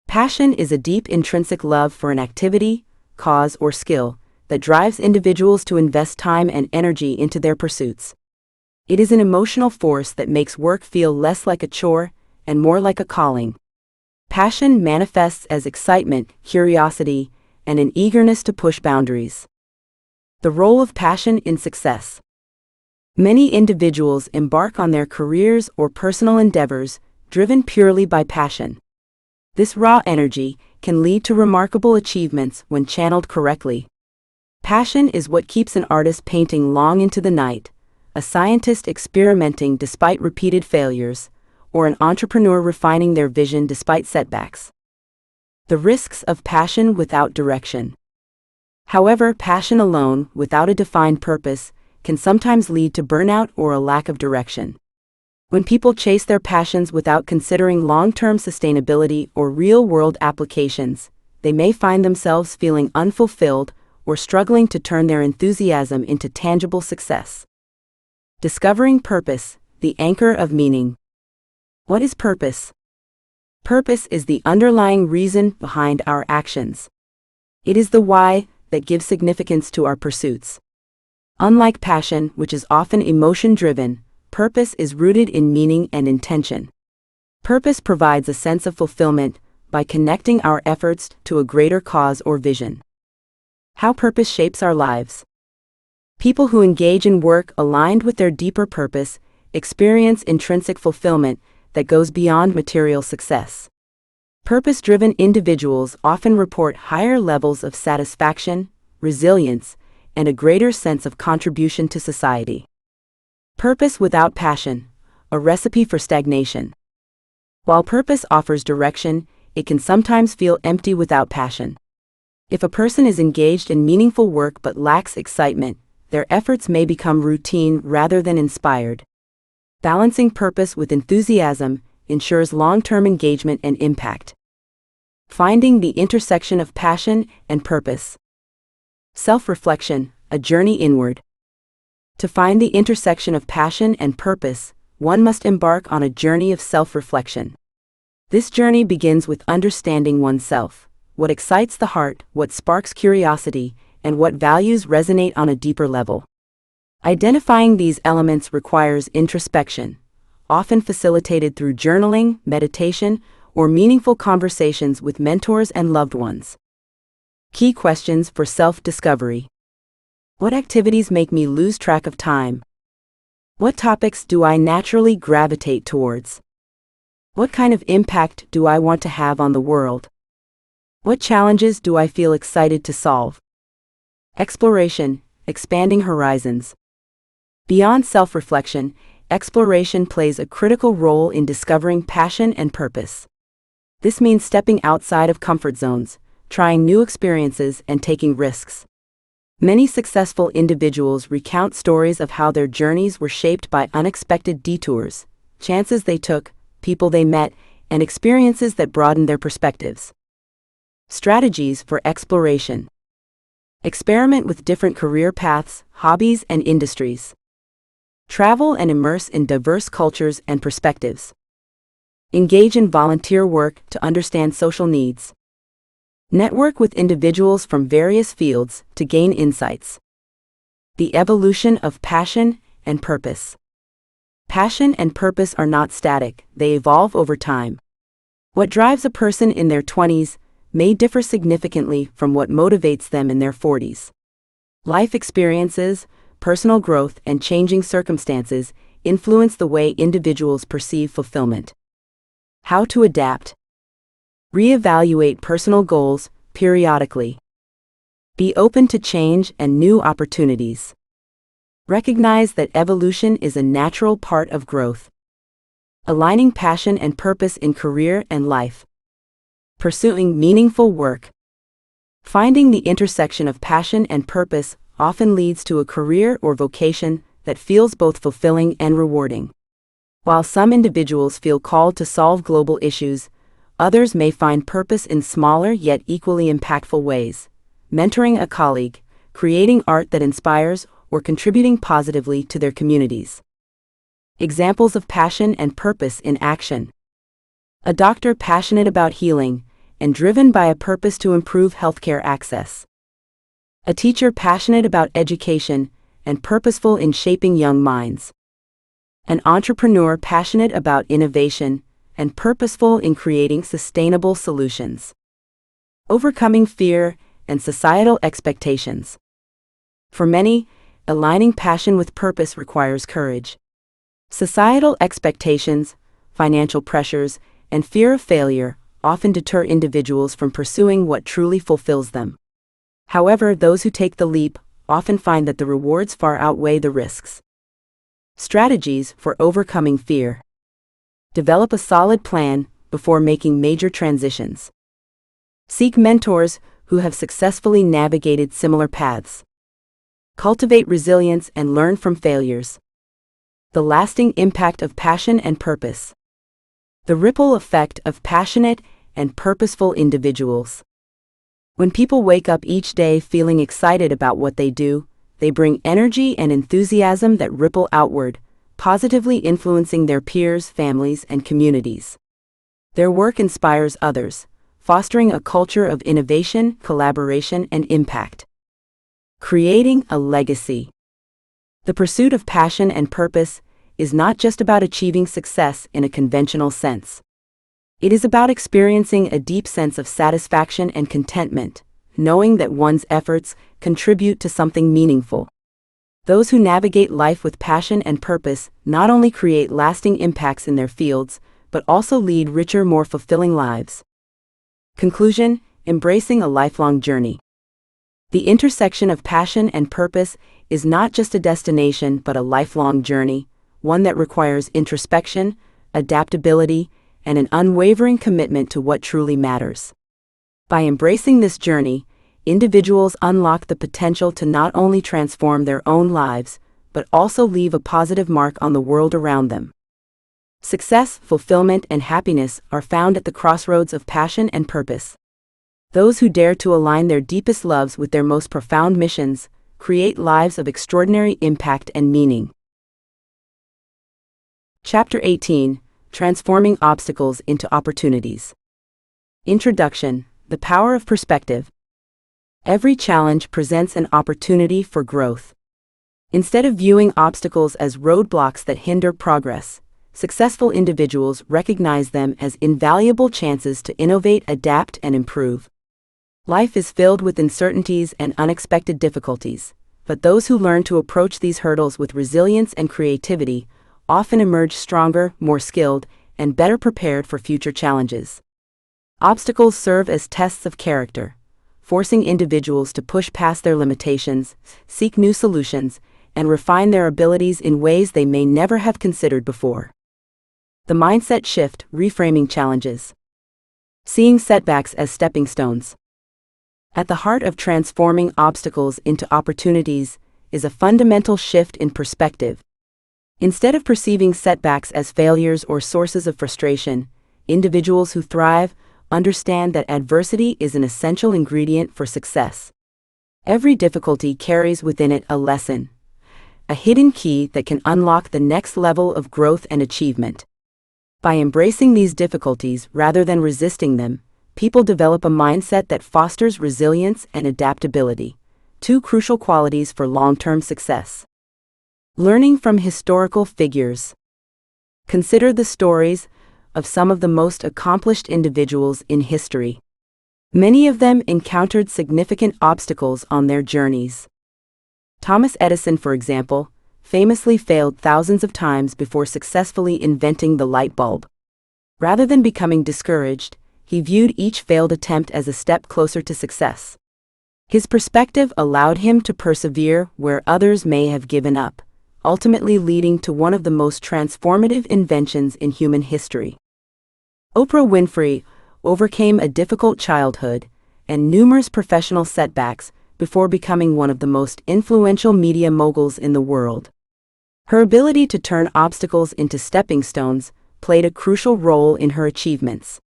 Passion is a deep intrinsic love for an activity, cause, or skill that drives individuals to invest time and energy into their pursuits. It is an emotional force that makes work feel less like a chore and more like a calling. Passion manifests as excitement, curiosity, and an eagerness to push boundaries. The role of passion in success. Many individuals embark on their careers or personal endeavors driven purely by passion. This raw energy can lead to remarkable achievements when channeled correctly. Passion is what keeps an artist painting long into the night, a scientist experimenting despite repeated failures, or an entrepreneur refining their vision despite setbacks. The risks of passion without direction. However, passion alone, without a defined purpose, can sometimes lead to burnout or a lack of direction. When people chase their passions without considering long-term sustainability or real-world applications, they may find themselves feeling unfulfilled or struggling to turn their enthusiasm into tangible success. Discovering purpose, the anchor of meaning. What is purpose? Purpose is the underlying reason behind our actions. It is the why that gives significance to our pursuits. Unlike passion, which is often emotion-driven, purpose is rooted in meaning and intention. Purpose provides a sense of fulfillment by connecting our efforts to a greater cause or vision. How purpose shapes our lives. People who engage in work aligned with their deeper purpose experience intrinsic fulfillment that goes beyond material success. Purpose-driven individuals often report higher levels of satisfaction, resilience, and a greater sense of contribution to society. Purpose without passion, a recipe for stagnation. While purpose offers direction, it can sometimes feel empty without passion. If a person is engaged in meaningful work but lacks excitement, their efforts may become routine rather than inspired. Balancing purpose with enthusiasm ensures long-term engagement and impact. Finding the intersection of passion and purpose. Self-reflection, a journey inward. To find the intersection of passion and purpose, one must embark on a journey of self-reflection. This journey begins with understanding oneself, what excites the heart, what sparks curiosity, and what values resonate on a deeper level. Identifying these elements requires introspection, often facilitated through journaling, meditation, or meaningful conversations with mentors and loved ones. Key questions for self-discovery. What activities make me lose track of time? What topics do I naturally gravitate towards? What kind of impact do I want to have on the world? What challenges do I feel excited to solve? Exploration, expanding horizons. Beyond self-reflection, exploration plays a critical role in discovering passion and purpose. This means stepping outside of comfort zones, trying new experiences, and taking risks. Many successful individuals recount stories of how their journeys were shaped by unexpected detours, chances they took, people they met, and experiences that broadened their perspectives. Strategies for exploration. Experiment with different career paths, hobbies, and industries. Travel and immerse in diverse cultures and perspectives. Engage in volunteer work to understand social needs. Network with individuals from various fields to gain insights. The evolution of passion and purpose. Passion and purpose are not static, they evolve over time. What drives a person in their 20s may differ significantly from what motivates them in their 40s. Life experiences, personal growth, and changing circumstances influence the way individuals perceive fulfillment. How to adapt. Reevaluate personal goals periodically. Be open to change and new opportunities. Recognize that evolution is a natural part of growth. Aligning passion and purpose in career and life. Pursuing meaningful work. Finding the intersection of passion and purpose often leads to a career or vocation that feels both fulfilling and rewarding. While some individuals feel called to solve global issues, others may find purpose in smaller yet equally impactful ways. Mentoring a colleague, creating art that inspires, or contributing positively to their communities. Examples of passion and purpose in action. A doctor passionate about healing and driven by a purpose to improve healthcare access. A teacher passionate about education and purposeful in shaping young minds. An entrepreneur passionate about innovation and purposeful in creating sustainable solutions. Overcoming fear and societal expectations. For many, aligning passion with purpose requires courage. Societal expectations, financial pressures, and fear of failure often deter individuals from pursuing what truly fulfills them. However, those who take the leap often find that the rewards far outweigh the risks. Strategies for overcoming fear. Develop a solid plan before making major transitions. Seek mentors who have successfully navigated similar paths. Cultivate resilience and learn from failures. The lasting impact of passion and purpose. The ripple effect of passionate and purposeful individuals. When people wake up each day feeling excited about what they do, they bring energy and enthusiasm that ripple outward, positively influencing their peers, families, and communities. Their work inspires others, fostering a culture of innovation, collaboration, and impact. Creating a legacy. The pursuit of passion and purpose is not just about achieving success in a conventional sense. It is about experiencing a deep sense of satisfaction and contentment, knowing that one's efforts contribute to something meaningful. Those who navigate life with passion and purpose not only create lasting impacts in their fields, but also lead richer, more fulfilling lives. Conclusion: embracing a lifelong journey. The intersection of passion and purpose is not just a destination but a lifelong journey, one that requires introspection, adaptability, and an unwavering commitment to what truly matters. By embracing this journey, individuals unlock the potential to not only transform their own lives, but also leave a positive mark on the world around them. Success, fulfillment, and happiness are found at the crossroads of passion and purpose. Those who dare to align their deepest loves with their most profound missions create lives of extraordinary impact and meaning. Chapter 18: Transforming Obstacles into Opportunities. Introduction: The Power of Perspective. Every challenge presents an opportunity for growth. Instead of viewing obstacles as roadblocks that hinder progress, successful individuals recognize them as invaluable chances to innovate, adapt, and improve. Life is filled with uncertainties and unexpected difficulties, but those who learn to approach these hurdles with resilience and creativity often emerge stronger, more skilled, and better prepared for future challenges. Obstacles serve as tests of character, forcing individuals to push past their limitations, seek new solutions, and refine their abilities in ways they may never have considered before. The mindset shift: reframing challenges. Seeing setbacks as stepping stones. At the heart of transforming obstacles into opportunities is a fundamental shift in perspective. Instead of perceiving setbacks as failures or sources of frustration, individuals who thrive understand that adversity is an essential ingredient for success. Every difficulty carries within it a lesson, a hidden key that can unlock the next level of growth and achievement. By embracing these difficulties rather than resisting them, people develop a mindset that fosters resilience and adaptability, two crucial qualities for long-term success. Learning from historical figures. Consider the stories of some of the most accomplished individuals in history. Many of them encountered significant obstacles on their journeys. Thomas Edison, for example, famously failed thousands of times before successfully inventing the light bulb. Rather than becoming discouraged, he viewed each failed attempt as a step closer to success. His perspective allowed him to persevere where others may have given up, ultimately leading to one of the most transformative inventions in human history. Oprah Winfrey overcame a difficult childhood and numerous professional setbacks before becoming one of the most influential media moguls in the world. Her ability to turn obstacles into stepping stones played a crucial role in her achievements.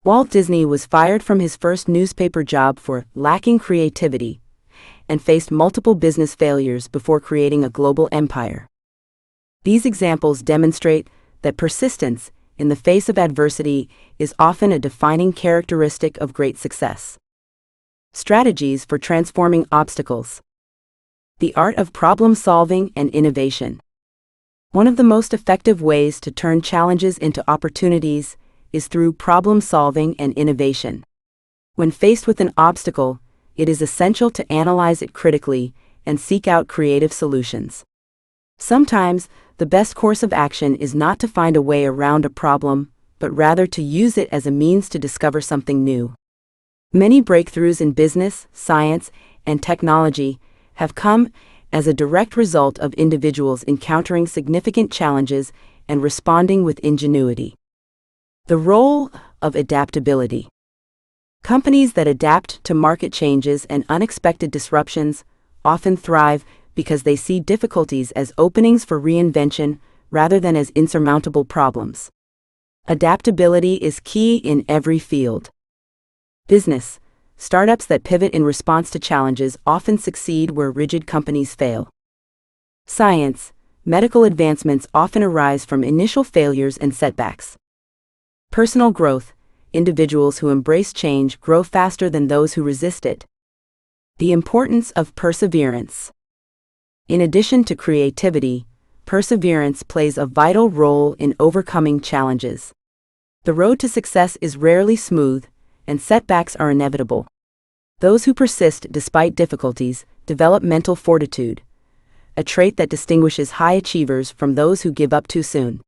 Walt Disney was fired from his first newspaper job for lacking creativity and faced multiple business failures before creating a global empire. These examples demonstrate that persistence in the face of adversity is often a defining characteristic of great success. Strategies for transforming obstacles. The art of problem solving and innovation. One of the most effective ways to turn challenges into opportunities is through problem solving and innovation. When faced with an obstacle, it is essential to analyze it critically and seek out creative solutions. Sometimes, the best course of action is not to find a way around a problem, but rather to use it as a means to discover something new. Many breakthroughs in business, science, and technology have come as a direct result of individuals encountering significant challenges and responding with ingenuity. The role of adaptability. Companies that adapt to market changes and unexpected disruptions often thrive because they see difficulties as openings for reinvention rather than as insurmountable problems. Adaptability is key in every field. Business. Startups that pivot in response to challenges often succeed where rigid companies fail. Science. Medical advancements often arise from initial failures and setbacks. Personal growth. Individuals who embrace change grow faster than those who resist it. The importance of perseverance. In addition to creativity, perseverance plays a vital role in overcoming challenges. The road to success is rarely smooth, and setbacks are inevitable. Those who persist despite difficulties develop mental fortitude, a trait that distinguishes high achievers from those who give up too soon.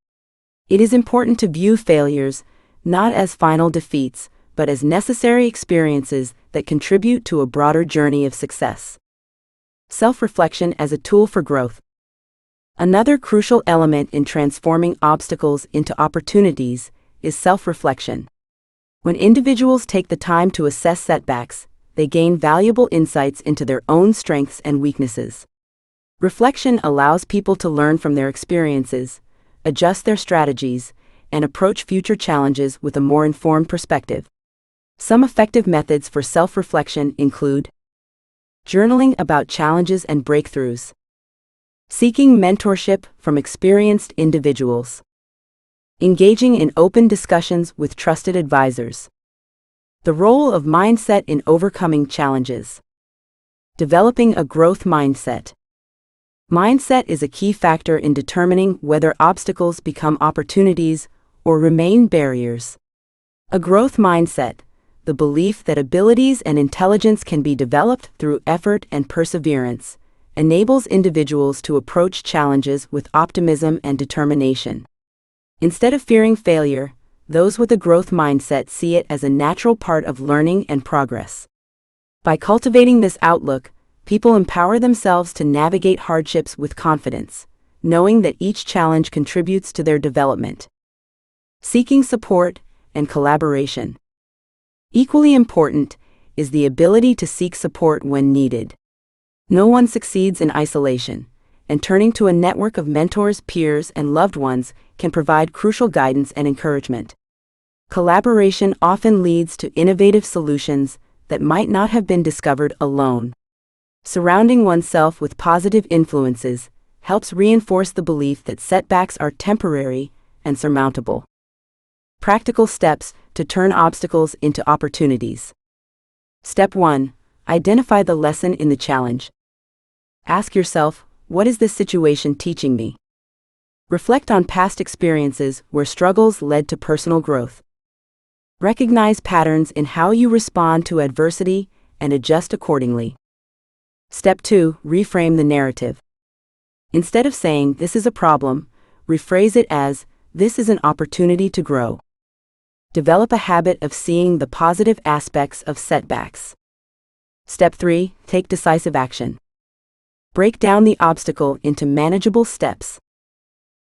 It is important to view failures not as final defeats, but as necessary experiences that contribute to a broader journey of success. Self-reflection as a tool for growth. Another crucial element in transforming obstacles into opportunities is self-reflection. When individuals take the time to assess setbacks, they gain valuable insights into their own strengths and weaknesses. Reflection allows people to learn from their experiences, adjust their strategies, and approach future challenges with a more informed perspective. Some effective methods for self-reflection include journaling about challenges and breakthroughs, seeking mentorship from experienced individuals, engaging in open discussions with trusted advisors. The role of mindset in overcoming challenges. Developing a growth mindset. Mindset is a key factor in determining whether obstacles become opportunities or remain barriers. A growth mindset, the belief that abilities and intelligence can be developed through effort and perseverance, enables individuals to approach challenges with optimism and determination. Instead of fearing failure, those with a growth mindset see it as a natural part of learning and progress. By cultivating this outlook, people empower themselves to navigate hardships with confidence, knowing that each challenge contributes to their development. Seeking support and collaboration. Equally important is the ability to seek support when needed. No one succeeds in isolation, and turning to a network of mentors, peers, and loved ones can provide crucial guidance and encouragement. Collaboration often leads to innovative solutions that might not have been discovered alone. Surrounding oneself with positive influences helps reinforce the belief that setbacks are temporary and surmountable. Practical steps to turn obstacles into opportunities. Step 1. Identify the lesson in the challenge. Ask yourself, what is this situation teaching me? Reflect on past experiences where struggles led to personal growth. Recognize patterns in how you respond to adversity and adjust accordingly. Step 2. Reframe the narrative. Instead of saying, "This is a problem," rephrase it as, "This is an opportunity to grow." Develop a habit of seeing the positive aspects of setbacks. Step 3. Take decisive action. Break down the obstacle into manageable steps.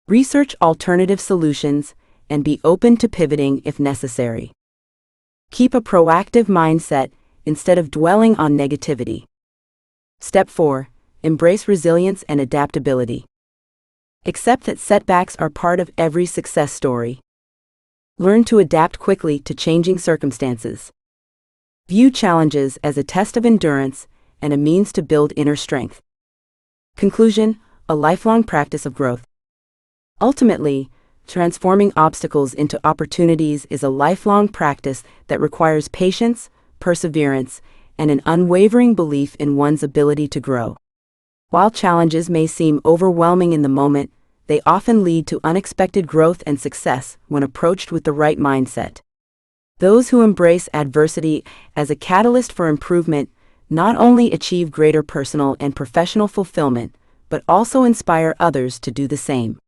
Research alternative solutions and be open to pivoting if necessary. Keep a proactive mindset instead of dwelling on negativity. Step 4. Embrace resilience and adaptability. Accept that setbacks are part of every success story. Learn to adapt quickly to changing circumstances. View challenges as a test of endurance and a means to build inner strength. Conclusion: a lifelong practice of growth. Ultimately, transforming obstacles into opportunities is a lifelong practice that requires patience, perseverance, and an unwavering belief in one's ability to grow. While challenges may seem overwhelming in the moment, they often lead to unexpected growth and success when approached with the right mindset. Those who embrace adversity as a catalyst for improvement not only achieve greater personal and professional fulfillment, but also inspire others to do the same.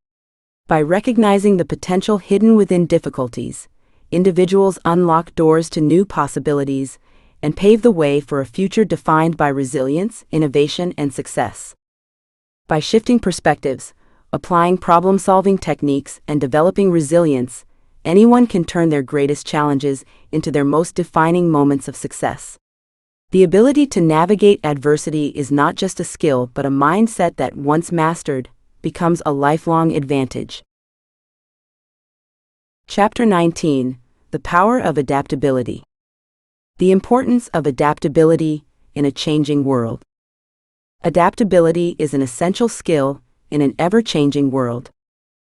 By recognizing the potential hidden within difficulties, individuals unlock doors to new possibilities and pave the way for a future defined by resilience, innovation, and success. By shifting perspectives, applying problem-solving techniques, and developing resilience, anyone can turn their greatest challenges into their most defining moments of success. The ability to navigate adversity is not just a skill but a mindset that, once mastered, becomes a lifelong advantage. Chapter 19: The Power of Adaptability. The importance of adaptability in a changing world. Adaptability is an essential skill in an ever-changing world.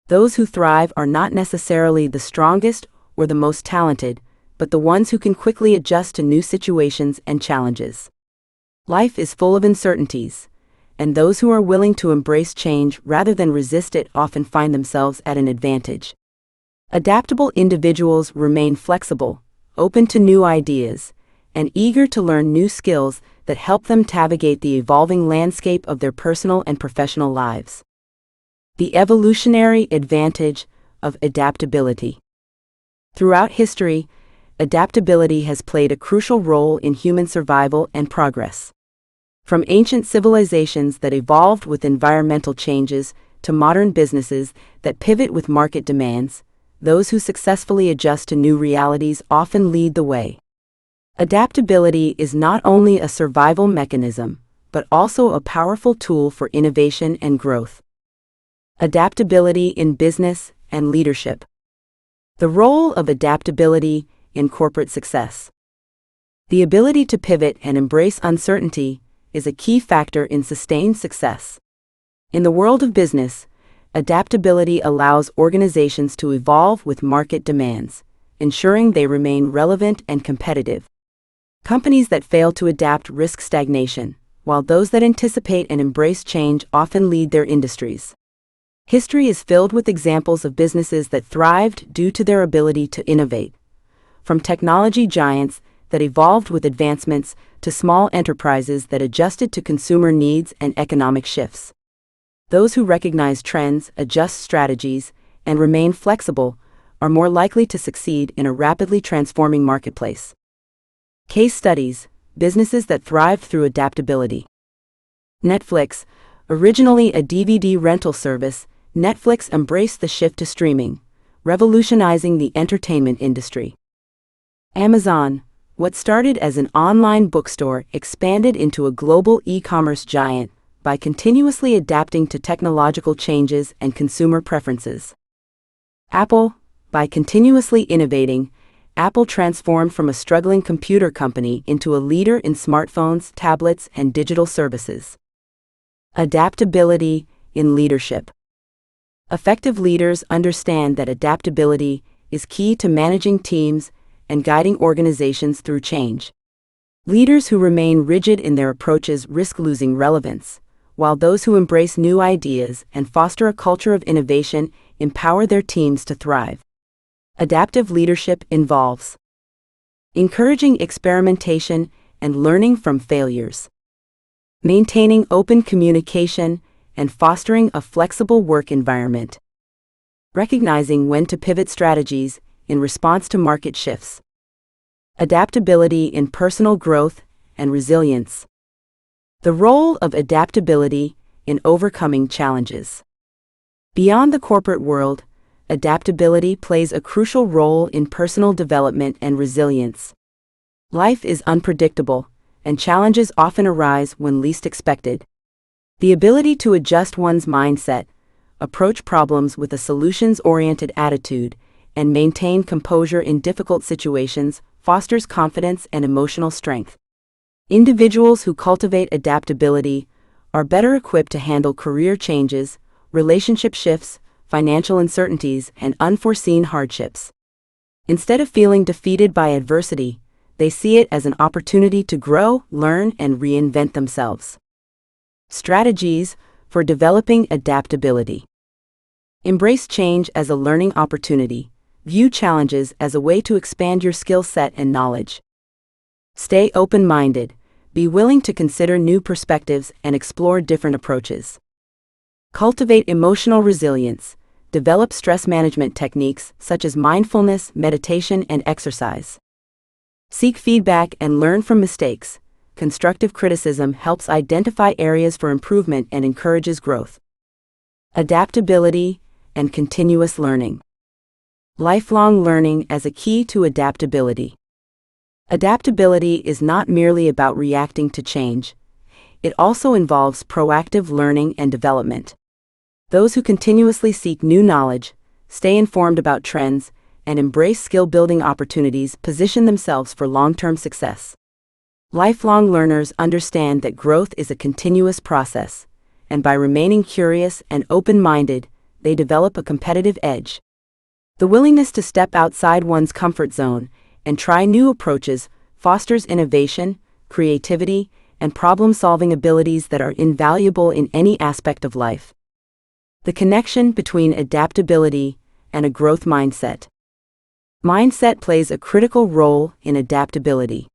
Those who thrive are not necessarily the strongest or the most talented, but the ones who can quickly adjust to new situations and challenges. Life is full of uncertainties, and those who are willing to embrace change rather than resist it often find themselves at an advantage. Adaptable individuals remain flexible, open to new ideas, and eager to learn new skills that help them navigate the evolving landscape of their personal and professional lives. The evolutionary advantage of adaptability. Throughout history, adaptability has played a crucial role in human survival and progress. From ancient civilizations that evolved with environmental changes to modern businesses that pivot with market demands, those who successfully adjust to new realities often lead the way. Adaptability is not only a survival mechanism, but also a powerful tool for innovation and growth. Adaptability in business and leadership. The role of adaptability in corporate success. The ability to pivot and embrace uncertainty is a key factor in sustained success. In the world of business, adaptability allows organizations to evolve with market demands, ensuring they remain relevant and competitive. Companies that fail to adapt risk stagnation, while those that anticipate and embrace change often lead their industries. History is filled with examples of businesses that thrived due to their ability to innovate. From technology giants that evolved with advancements to small enterprises that adjusted to consumer needs and economic shifts. Those who recognize trends, adjust strategies, and remain flexible are more likely to succeed in a rapidly transforming marketplace. Case studies: businesses that thrived through adaptability. Netflix, originally a DVD rental service, Netflix embraced the shift to streaming, revolutionizing the entertainment industry. Amazon, what started as an online bookstore, expanded into a global e-commerce giant by continuously adapting to technological changes and consumer preferences. Apple, by continuously innovating, Apple transformed from a struggling computer company into a leader in smartphones, tablets, and digital services. Adaptability in leadership. Effective leaders understand that adaptability is key to managing teams and guiding organizations through change. Leaders who remain rigid in their approaches risk losing relevance, while those who embrace new ideas and foster a culture of innovation empower their teams to thrive. Adaptive leadership involves encouraging experimentation and learning from failures, maintaining open communication and fostering a flexible work environment. Recognizing when to pivot strategies in response to market shifts. Adaptability in personal growth and resilience. The role of adaptability in overcoming challenges. Beyond the corporate world, adaptability plays a crucial role in personal development and resilience. Life is unpredictable, and challenges often arise when least expected. The ability to adjust one's mindset, approach problems with a solutions-oriented attitude, and maintain composure in difficult situations fosters confidence and emotional strength. Individuals who cultivate adaptability are better equipped to handle career changes, relationship shifts, financial uncertainties, and unforeseen hardships. Instead of feeling defeated by adversity, they see it as an opportunity to grow, learn, and reinvent themselves. Strategies for developing adaptability. Embrace change as a learning opportunity. View challenges as a way to expand your skill set and knowledge. Stay open-minded. Be willing to consider new perspectives and explore different approaches. Cultivate emotional resilience. Develop stress management techniques such as mindfulness, meditation, and exercise. Seek feedback and learn from mistakes. Constructive criticism helps identify areas for improvement and encourages growth. Adaptability and continuous learning. Lifelong learning as a key to adaptability. Adaptability is not merely about reacting to change. It also involves proactive learning and development. Those who continuously seek new knowledge, stay informed about trends, and embrace skill-building opportunities position themselves for long-term success. Lifelong learners understand that growth is a continuous process, and by remaining curious and open-minded, they develop a competitive edge. The willingness to step outside one's comfort zone and try new approaches fosters innovation, creativity, and problem-solving abilities that are invaluable in any aspect of life. The connection between adaptability and a growth mindset. Mindset plays a critical role in adaptability.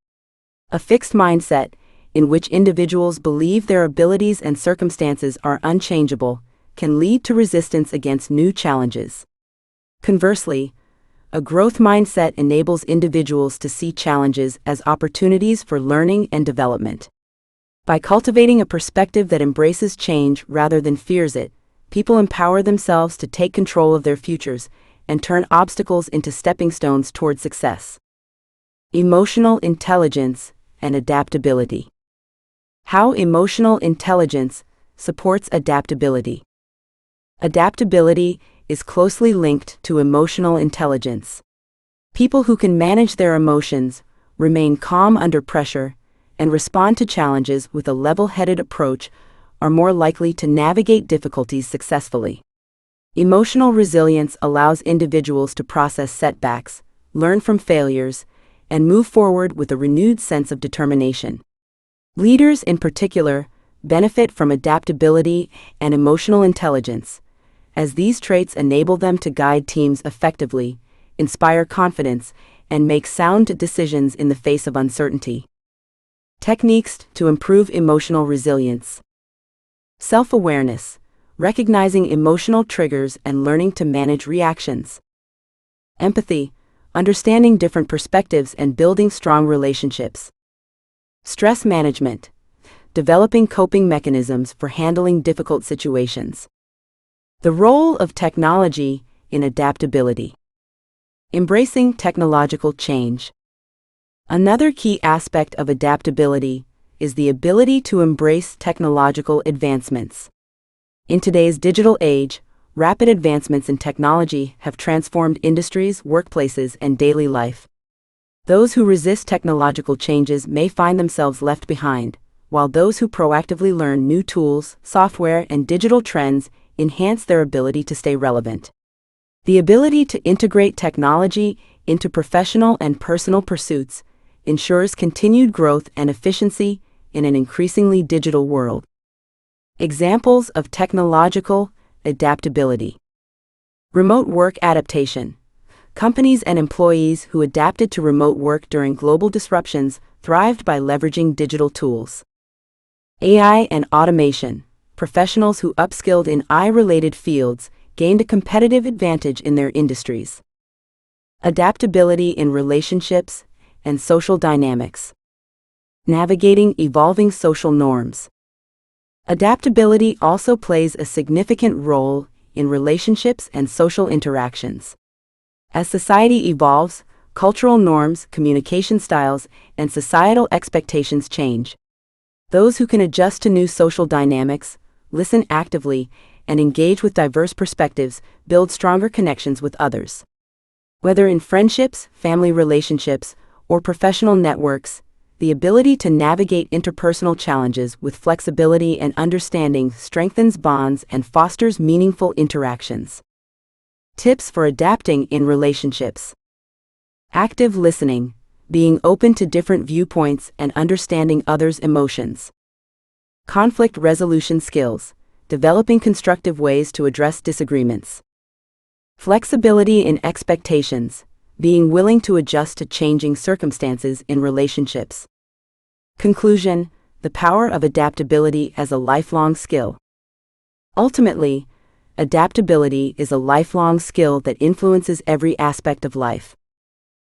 A fixed mindset, in which individuals believe their abilities and circumstances are unchangeable, can lead to resistance against new challenges. Conversely, a growth mindset enables individuals to see challenges as opportunities for learning and development. By cultivating a perspective that embraces change rather than fears it, people empower themselves to take control of their futures and turn obstacles into stepping stones toward success. Emotional intelligence and adaptability. How emotional intelligence supports adaptability. Adaptability is closely linked to emotional intelligence. People who can manage their emotions, remain calm under pressure, and respond to challenges with a level-headed approach are more likely to navigate difficulties successfully. Emotional resilience allows individuals to process setbacks, learn from failures, and move forward with a renewed sense of determination. Leaders, in particular, benefit from adaptability and emotional intelligence, as these traits enable them to guide teams effectively, inspire confidence, and make sound decisions in the face of uncertainty. Techniques to improve emotional resilience. Self-awareness, recognizing emotional triggers and learning to manage reactions. Empathy, understanding different perspectives and building strong relationships. Stress management, developing coping mechanisms for handling difficult situations. The role of technology in adaptability. Embracing technological change. Another key aspect of adaptability is the ability to embrace technological advancements. In today's digital age, rapid advancements in technology have transformed industries, workplaces, and daily life. Those who resist technological changes may find themselves left behind, while those who proactively learn new tools, software, and digital trends enhance their ability to stay relevant. The ability to integrate technology into professional and personal pursuits ensures continued growth and efficiency in an increasingly digital world. Examples of technological adaptability. Remote work adaptation. Companies and employees who adapted to remote work during global disruptions thrived by leveraging digital tools. AI and automation. professionals who upskilled in AI-related fields gained a competitive advantage in their industries. Adaptability in relationships and social dynamics. Navigating evolving social norms. Adaptability also plays a significant role in relationships and social interactions. As society evolves, cultural norms, communication styles, and societal expectations change. Those who can adjust to new social dynamics, listen actively, and engage with diverse perspectives build stronger connections with others. Whether in friendships, family relationships, or professional networks, the ability to navigate interpersonal challenges with flexibility and understanding strengthens bonds and fosters meaningful interactions. Tips for adapting in relationships. Active listening, being open to different viewpoints and understanding others' emotions. Conflict resolution skills, developing constructive ways to address disagreements. Flexibility in expectations, being willing to adjust to changing circumstances in relationships. Conclusion: the power of adaptability as a lifelong skill. Ultimately, adaptability is a lifelong skill that influences every aspect of life.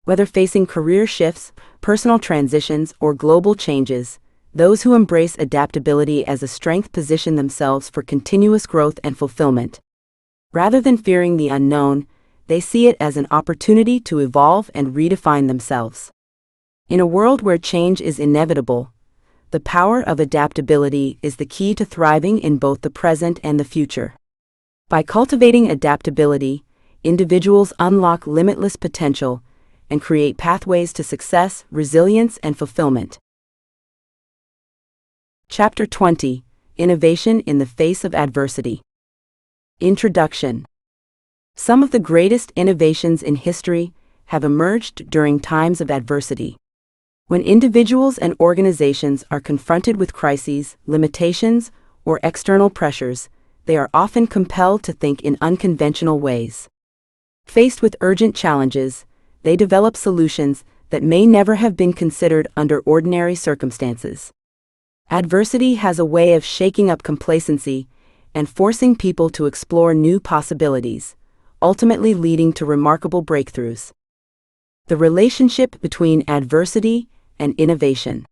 Whether facing career shifts, personal transitions, or global changes, those who embrace adaptability as a strength position themselves for continuous growth and fulfillment. Rather than fearing the unknown, they see it as an opportunity to evolve and redefine themselves. In a world where change is inevitable, the power of adaptability is the key to thriving in both the present and the future. By cultivating adaptability, individuals unlock limitless potential and create pathways to success, resilience, and fulfillment. Chapter 20: Innovation in the Face of Adversity. Introduction. Some of the greatest innovations in history have emerged during times of adversity. When individuals and organizations are confronted with crises, limitations, or external pressures, they are often compelled to think in unconventional ways. Faced with urgent challenges, they develop solutions that may never have been considered under ordinary circumstances. Adversity has a way of shaking up complacency and forcing people to explore new possibilities, ultimately leading to remarkable breakthroughs. The relationship between adversity and innovation.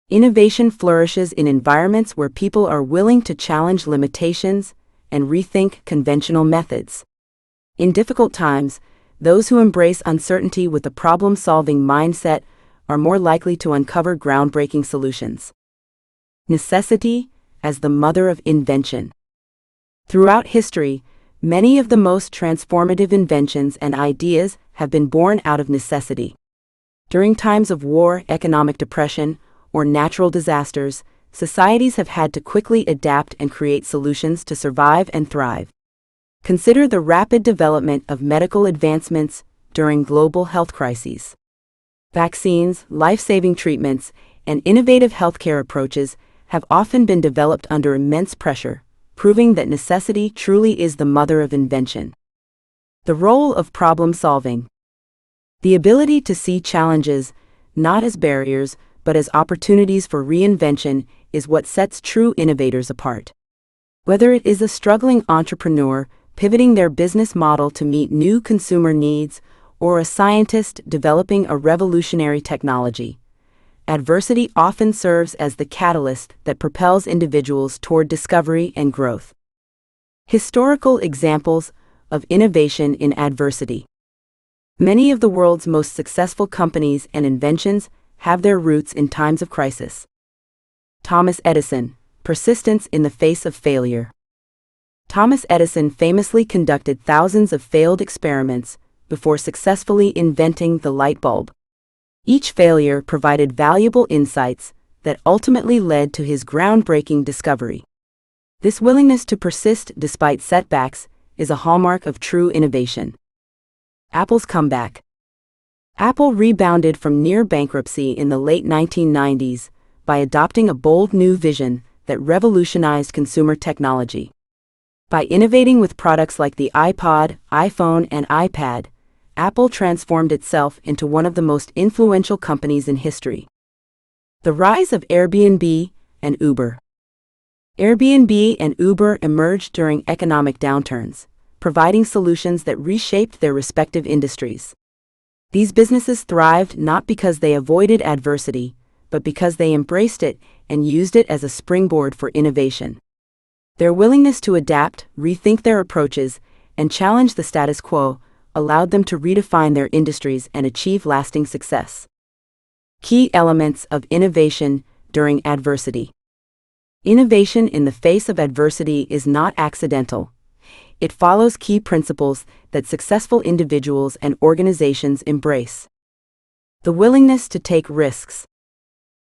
Innovation flourishes in environments where people are willing to challenge limitations and rethink conventional methods. In difficult times, those who embrace uncertainty with a problem-solving mindset are more likely to uncover groundbreaking solutions. Necessity as the mother of invention. Throughout history, many of the most transformative inventions and ideas have been born out of necessity. During times of war, economic depression, or natural disasters, societies have had to quickly adapt and create solutions to survive and thrive. Consider the rapid development of medical advancements during global health crises. Vaccines, life-saving treatments, and innovative healthcare approaches have often been developed under immense pressure, proving that necessity truly is the mother of invention. The role of problem solving. The ability to see challenges not as barriers but as opportunities for reinvention is what sets true innovators apart. Whether it is a struggling entrepreneur pivoting their business model to meet new consumer needs or a scientist developing a revolutionary technology, adversity often serves as the catalyst that propels individuals toward discovery and growth. Historical examples of innovation in adversity. Many of the world's most successful companies and inventions have their roots in times of crisis. Thomas Edison, persistence in the face of failure. Thomas Edison famously conducted thousands of failed experiments before successfully inventing the light bulb. Each failure provided valuable insights that ultimately led to his groundbreaking discovery. This willingness to persist despite setbacks is a hallmark of true innovation. Apple's comeback. Apple rebounded from near bankruptcy in the late 1990s by adopting a bold new vision that revolutionized consumer technology. By innovating with products like the iPod, iPhone, and iPad, Apple transformed itself into one of the most influential companies in history. The rise of Airbnb and Uber. Airbnb and Uber emerged during economic downturns, providing solutions that reshaped their respective industries. These businesses thrived not because they avoided adversity, but because they embraced it and used it as a springboard for innovation. Their willingness to adapt, rethink their approaches, and challenge the status quo allowed them to redefine their industries and achieve lasting success. Key elements of innovation during adversity. Innovation in the face of adversity is not accidental. It follows key principles that successful individuals and organizations embrace. The willingness to take risks.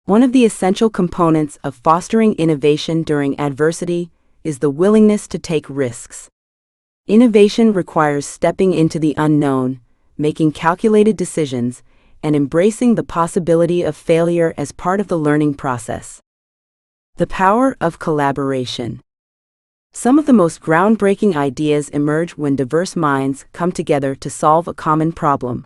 One of the essential components of fostering innovation during adversity is the willingness to take risks. Innovation requires stepping into the unknown, making calculated decisions, and embracing the possibility of failure as part of the learning process. The power of collaboration. Some of the most groundbreaking ideas emerge when diverse minds come together to solve a common problem.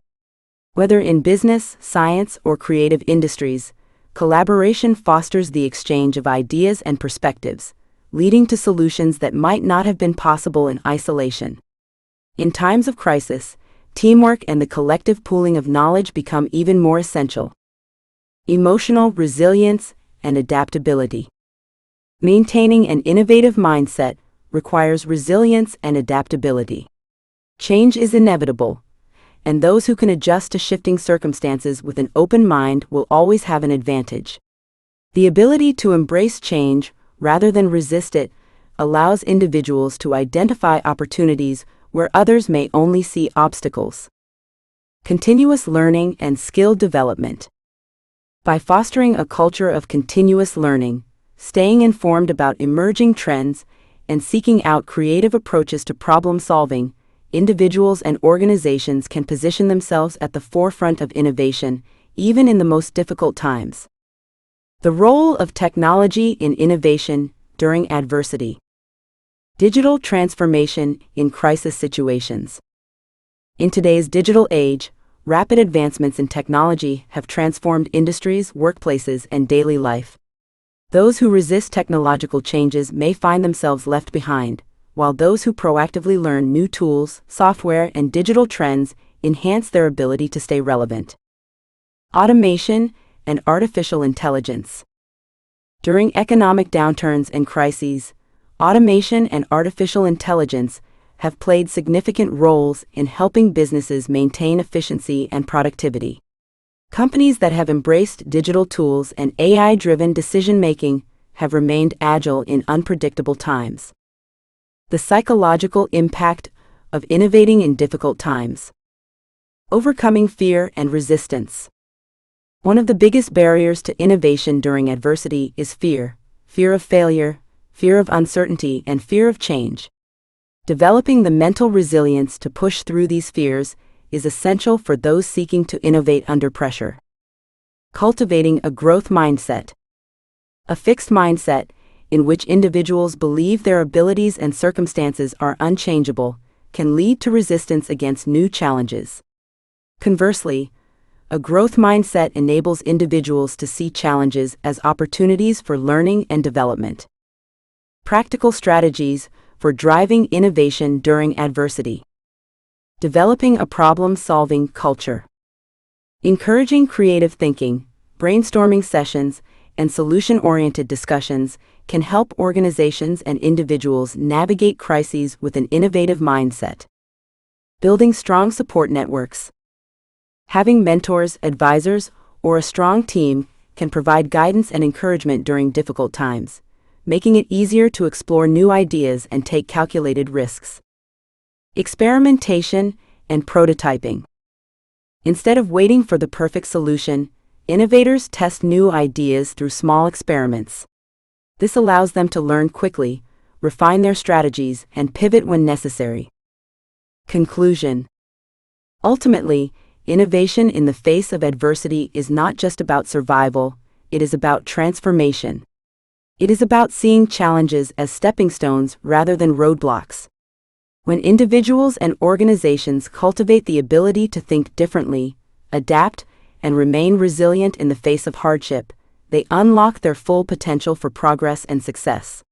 Whether in business, science, or creative industries, collaboration fosters the exchange of ideas and perspectives, leading to solutions that might not have been possible in isolation. In times of crisis, teamwork and the collective pooling of knowledge become even more essential. Emotional resilience and adaptability. Maintaining an innovative mindset requires resilience and adaptability. Change is inevitable, and those who can adjust to shifting circumstances with an open mind will always have an advantage. The ability to embrace change rather than resist it allows individuals to identify opportunities where others may only see obstacles. Continuous learning and skill development. By fostering a culture of continuous learning, staying informed about emerging trends, and seeking out creative approaches to problem solving, individuals and organizations can position themselves at the forefront of innovation, even in the most difficult times. The role of technology in innovation during adversity. Digital transformation in crisis situations. In today's digital age, rapid advancements in technology have transformed industries, workplaces, and daily life. Those who resist technological changes may find themselves left behind, while those who proactively learn new tools, software, and digital trends enhance their ability to stay relevant. Automation and artificial intelligence. During economic downturns and crises, automation and artificial intelligence have played significant roles in helping businesses maintain efficiency and productivity. Companies that have embraced digital tools and AI-driven decision-making have remained agile in unpredictable times. The psychological impact of innovating in difficult times. Overcoming fear and resistance. One of the biggest barriers to innovation during adversity is fear of failure, fear of uncertainty, and fear of change. Developing the mental resilience to push through these fears is essential for those seeking to innovate under pressure. Cultivating a growth mindset. A fixed mindset, in which individuals believe their abilities and circumstances are unchangeable, can lead to resistance against new challenges. Conversely, a growth mindset enables individuals to see challenges as opportunities for learning and development. Practical strategies for driving innovation during adversity. Developing a problem-solving culture. Encouraging creative thinking, brainstorming sessions, and solution-oriented discussions can help organizations and individuals navigate crises with an innovative mindset. Building strong support networks. Having mentors, advisors, or a strong team can provide guidance and encouragement during difficult times, making it easier to explore new ideas and take calculated risks. Experimentation and prototyping. Instead of waiting for the perfect solution, innovators test new ideas through small experiments. This allows them to learn quickly, refine their strategies, and pivot when necessary. Conclusion. Ultimately, innovation in the face of adversity is not just about survival, it is about transformation. It is about seeing challenges as stepping stones rather than roadblocks. When individuals and organizations cultivate the ability to think differently, adapt, and remain resilient in the face of hardship, they unlock their full potential for progress and success.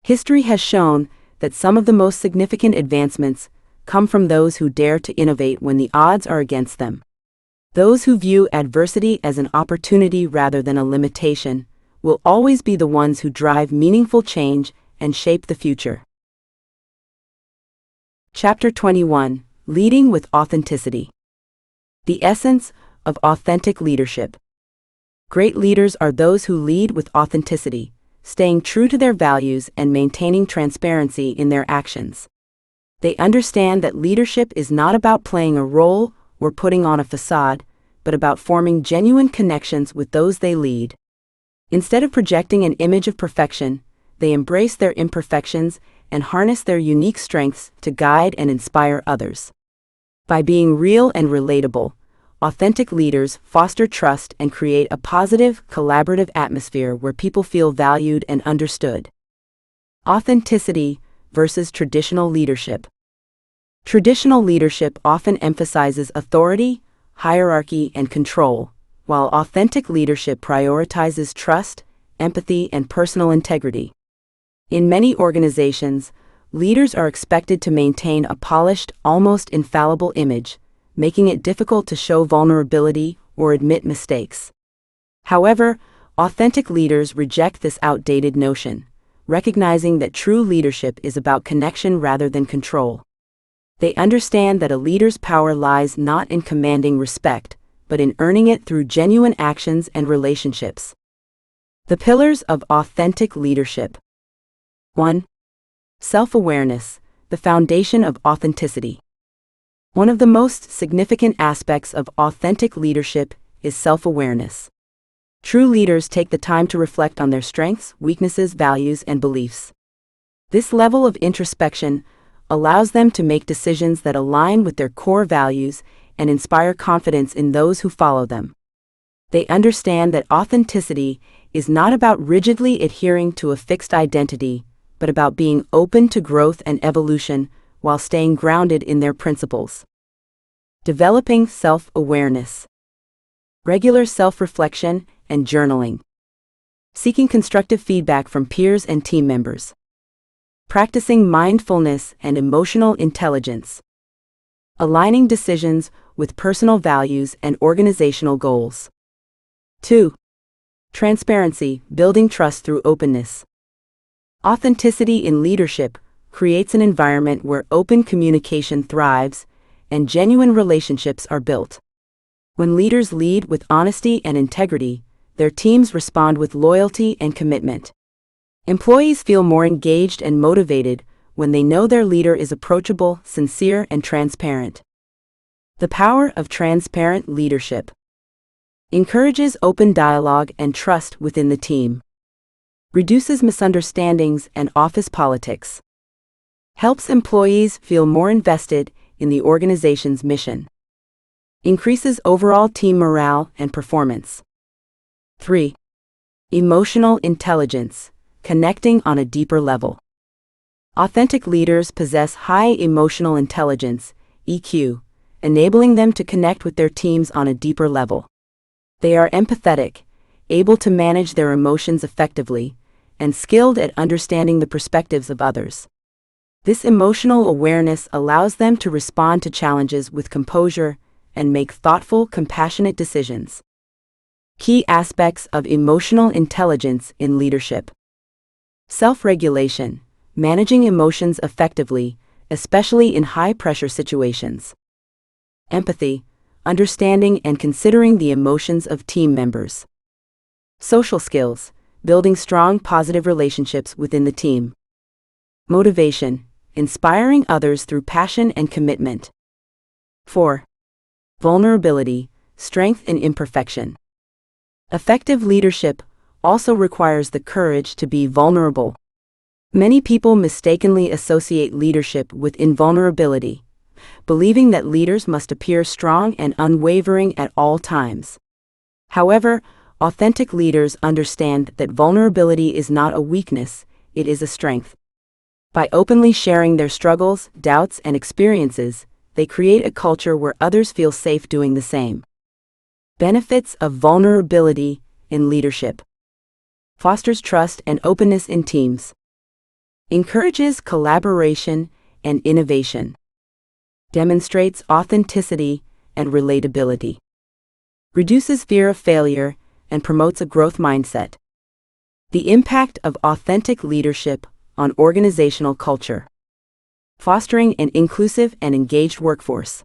History has shown that some of the most significant advancements come from those who dare to innovate when the odds are against them. Those who view adversity as an opportunity rather than a limitation will always be the ones who drive meaningful change and shape the future. Chapter 21: Leading with Authenticity. The essence of authentic leadership. Great leaders are those who lead with authenticity, staying true to their values and maintaining transparency in their actions. They understand that leadership is not about playing a role or putting on a facade, but about forming genuine connections with those they lead. Instead of projecting an image of perfection, they embrace their imperfections and harness their unique strengths to guide and inspire others. By being real and relatable, authentic leaders foster trust and create a positive, collaborative atmosphere where people feel valued and understood. Authenticity versus traditional leadership. Traditional leadership often emphasizes authority, hierarchy, and control, while authentic leadership prioritizes trust, empathy, and personal integrity. In many organizations, leaders are expected to maintain a polished, almost infallible image, making it difficult to show vulnerability or admit mistakes. However, authentic leaders reject this outdated notion, recognizing that true leadership is about connection rather than control. They understand that a leader's power lies not in commanding respect, but in earning it through genuine actions and relationships. The pillars of authentic leadership. 1. Self-awareness, the foundation of authenticity. One of the most significant aspects of authentic leadership is self-awareness. True leaders take the time to reflect on their strengths, weaknesses, values, and beliefs. This level of introspection allows them to make decisions that align with their core values and inspire confidence in those who follow them. They understand that authenticity is not about rigidly adhering to a fixed identity, but about being open to growth and evolution while staying grounded in their principles. Developing self-awareness. Regular self-reflection and journaling. Seeking constructive feedback from peers and team members. Practicing mindfulness and emotional intelligence. Aligning decisions with personal values and organizational goals. 2. Transparency, building trust through openness. Authenticity in leadership creates an environment where open communication thrives and genuine relationships are built. When leaders lead with honesty and integrity, their teams respond with loyalty and commitment. Employees feel more engaged and motivated when they know their leader is approachable, sincere, and transparent. The power of transparent leadership. Encourages open dialogue and trust within the team. Reduces misunderstandings and office politics. Helps employees feel more invested in the organization's mission. Increases overall team morale and performance. 3. Emotional intelligence, connecting on a deeper level. Authentic leaders possess high emotional intelligence, EQ, enabling them to connect with their teams on a deeper level. They are empathetic, able to manage their emotions effectively, and skilled at understanding the perspectives of others. This emotional awareness allows them to respond to challenges with composure and make thoughtful, compassionate decisions. Key aspects of emotional intelligence in leadership. Self-regulation, managing emotions effectively, especially in high-pressure situations. Empathy, understanding and considering the emotions of team members. Social skills, building strong positive relationships within the team. Motivation, inspiring others through passion and commitment. 4. Vulnerability, strength in imperfection. Effective leadership also requires the courage to be vulnerable. Many people mistakenly associate leadership with invulnerability, believing that leaders must appear strong and unwavering at all times. However, authentic leaders understand that vulnerability is not a weakness, it is a strength. By openly sharing their struggles, doubts, and experiences, they create a culture where others feel safe doing the same. Benefits of vulnerability in leadership. Fosters trust and openness in teams. encourages collaboration and innovation, demonstrates authenticity and relatability, reduces fear of failure and promotes a growth mindset. The impact of authentic leadership on organizational culture, fostering an inclusive and engaged workforce.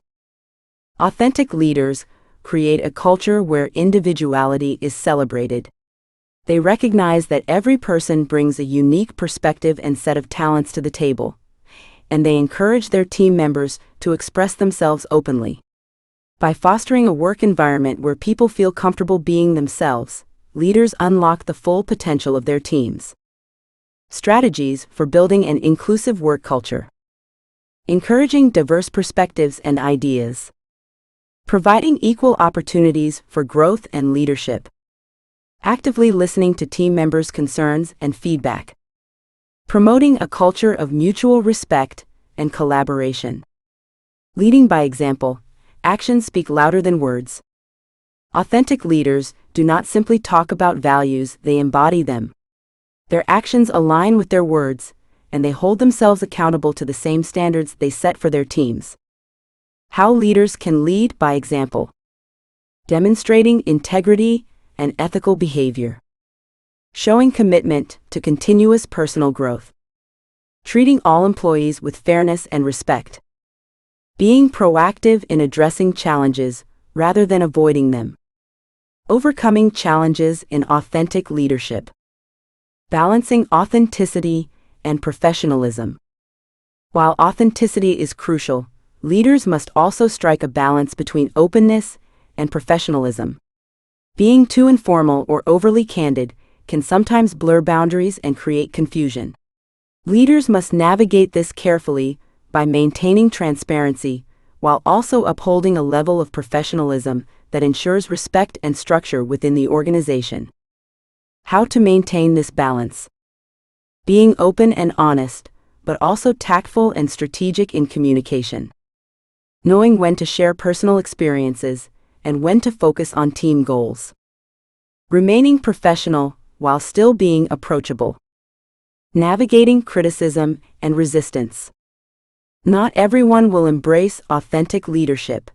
Authentic leaders create a culture where individuality is celebrated. They recognize that every person brings a unique perspective and set of talents to the table, and they encourage their team members to express themselves openly. By fostering a work environment where people feel comfortable being themselves, leaders unlock the full potential of their teams. Strategies for building an inclusive work culture. Encouraging diverse perspectives and ideas. Providing equal opportunities for growth and leadership. Actively listening to team members' concerns and feedback. Promoting a culture of mutual respect and collaboration. Leading by example, actions speak louder than words. Authentic leaders do not simply talk about values, they embody them. Their actions align with their words, and they hold themselves accountable to the same standards they set for their teams. How leaders can lead by example. Demonstrating integrity and ethical behavior. Showing commitment to continuous personal growth. Treating all employees with fairness and respect. Being proactive in addressing challenges rather than avoiding them. Overcoming challenges in authentic leadership. Balancing authenticity and professionalism. While authenticity is crucial, leaders must also strike a balance between openness and professionalism. Being too informal or overly candid can sometimes blur boundaries and create confusion. Leaders must navigate this carefully by maintaining transparency while also upholding a level of professionalism that ensures respect and structure within the organization. How to maintain this balance? Being open and honest, but also tactful and strategic in communication. Knowing when to share personal experiences and when to focus on team goals. Remaining professional while still being approachable. Navigating criticism and resistance. Not everyone will embrace authentic leadership,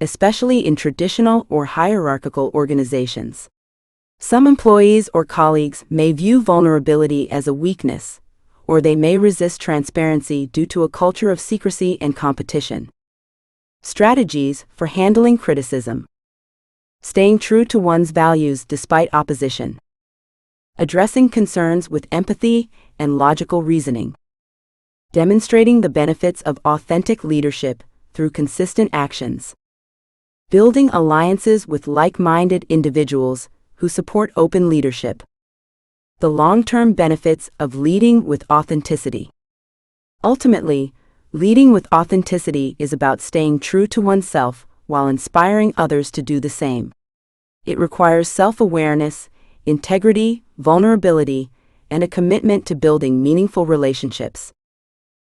especially in traditional or hierarchical organizations. Some employees or colleagues may view vulnerability as a weakness, or they may resist transparency due to a culture of secrecy and competition. Strategies for handling criticism. Staying true to one's values despite opposition. Addressing concerns with empathy and logical reasoning. Demonstrating the benefits of authentic leadership through consistent actions. Building alliances with like-minded individuals who support open leadership. The long-term benefits of leading with authenticity. Ultimately, leading with authenticity is about staying true to oneself while inspiring others to do the same. It requires self-awareness, integrity, vulnerability, and a commitment to building meaningful relationships.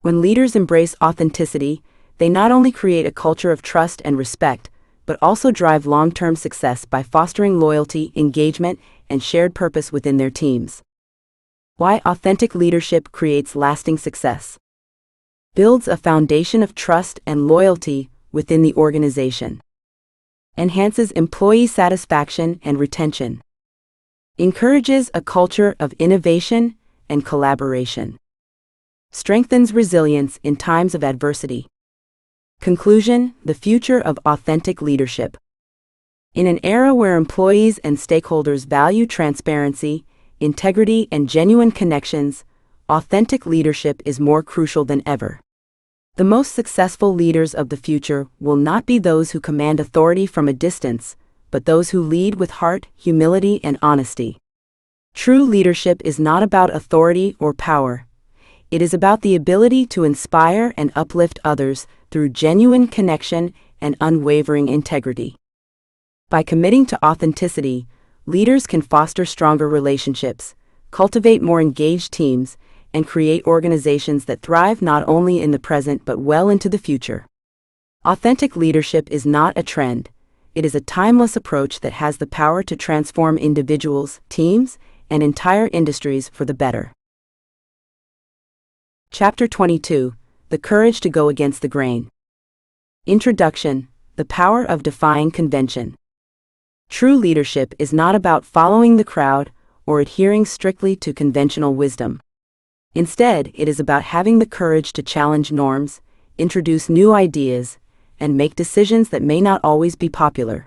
When leaders embrace authenticity, they not only create a culture of trust and respect, but also drive long-term success by fostering loyalty, engagement, and shared purpose within their teams. Why authentic leadership creates lasting success. Builds a foundation of trust and loyalty within the organization. Enhances employee satisfaction and retention. Encourages a culture of innovation and collaboration. Strengthens resilience in times of adversity. Conclusion: the future of authentic leadership. In an era where employees and stakeholders value transparency, integrity, and genuine connections, authentic leadership is more crucial than ever. The most successful leaders of the future will not be those who command authority from a distance, but those who lead with heart, humility, and honesty. True leadership is not about authority or power. It is about the ability to inspire and uplift others through genuine connection and unwavering integrity. By committing to authenticity, leaders can foster stronger relationships, cultivate more engaged teams, and create organizations that thrive not only in the present but well into the future. Authentic leadership is not a trend. It is a timeless approach that has the power to transform individuals, teams, and entire industries for the better. Chapter 22: The Courage to Go Against the Grain. Introduction: The Power of Defying Convention. True leadership is not about following the crowd or adhering strictly to conventional wisdom. Instead, it is about having the courage to challenge norms, introduce new ideas, and make decisions that may not always be popular.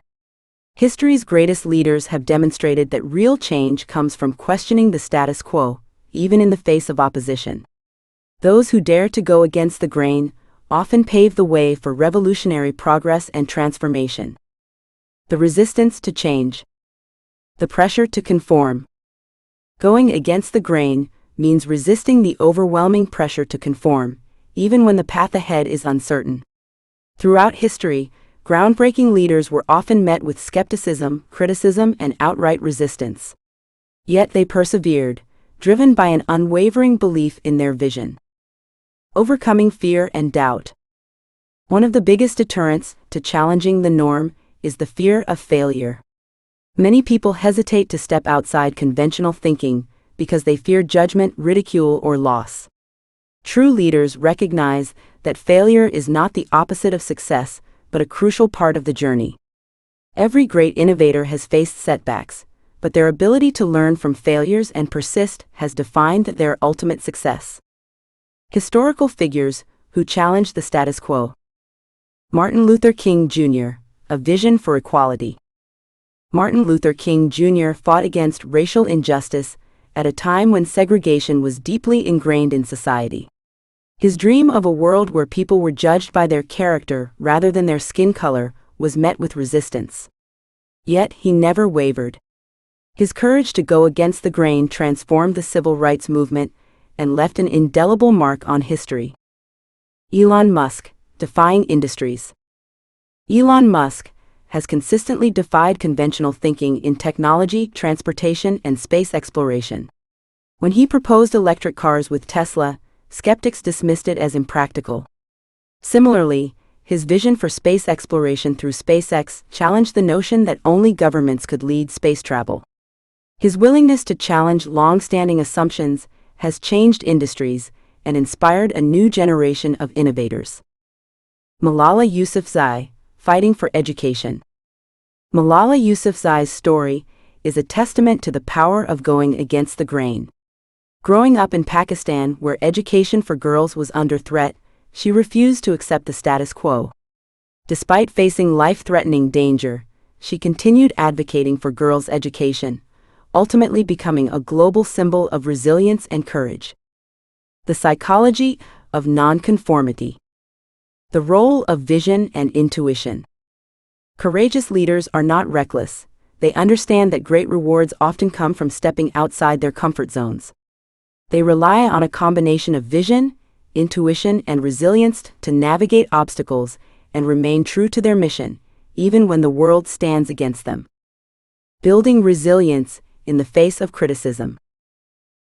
History's greatest leaders have demonstrated that real change comes from questioning the status quo, even in the face of opposition. Those who dare to go against the grain often pave the way for revolutionary progress and transformation. The resistance to change. The pressure to conform. Going against the grain means resisting the overwhelming pressure to conform, even when the path ahead is uncertain. Throughout history, groundbreaking leaders were often met with skepticism, criticism, and outright resistance. Yet they persevered, driven by an unwavering belief in their vision. Overcoming fear and doubt. One of the biggest deterrents to challenging the norm is the fear of failure. Many people hesitate to step outside conventional thinking because they fear judgment, ridicule, or loss. True leaders recognize that failure is not the opposite of success, but a crucial part of the journey. Every great innovator has faced setbacks, but their ability to learn from failures and persist has defined their ultimate success. Historical figures who challenged the status quo. Martin Luther King Jr., a vision for equality. Martin Luther King Jr. fought against racial injustice at a time when segregation was deeply ingrained in society. His dream of a world where people were judged by their character rather than their skin color was met with resistance. Yet he never wavered. His courage to go against the grain transformed the civil rights movement and left an indelible mark on history. Elon Musk, defying industries. Elon Musk has consistently defied conventional thinking in technology, transportation, and space exploration. When he proposed electric cars with Tesla, skeptics dismissed it as impractical. Similarly, his vision for space exploration through SpaceX challenged the notion that only governments could lead space travel. His willingness to challenge long-standing assumptions has changed industries and inspired a new generation of innovators. Malala Yousafzai, fighting for education. Malala Yousafzai's story is a testament to the power of going against the grain. Growing up in Pakistan, where education for girls was under threat, she refused to accept the status quo. Despite facing life-threatening danger, she continued advocating for girls' education, ultimately becoming a global symbol of resilience and courage. The psychology of nonconformity. The role of vision and intuition. Courageous leaders are not reckless. They understand that great rewards often come from stepping outside their comfort zones. They rely on a combination of vision, intuition, and resilience to navigate obstacles and remain true to their mission, even when the world stands against them. Building resilience in the face of criticism.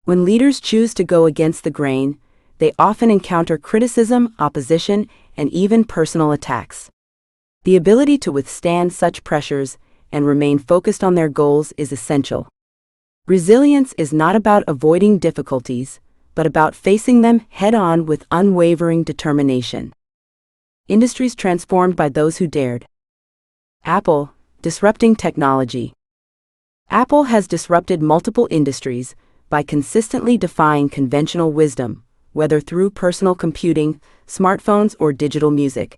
When leaders choose to go against the grain, they often encounter criticism, opposition, and even personal attacks. The ability to withstand such pressures and remain focused on their goals is essential. Resilience is not about avoiding difficulties, but about facing them head-on with unwavering determination. Industries transformed by those who dared. Apple, disrupting technology. Apple has disrupted multiple industries by consistently defying conventional wisdom, whether through personal computing, smartphones, or digital music.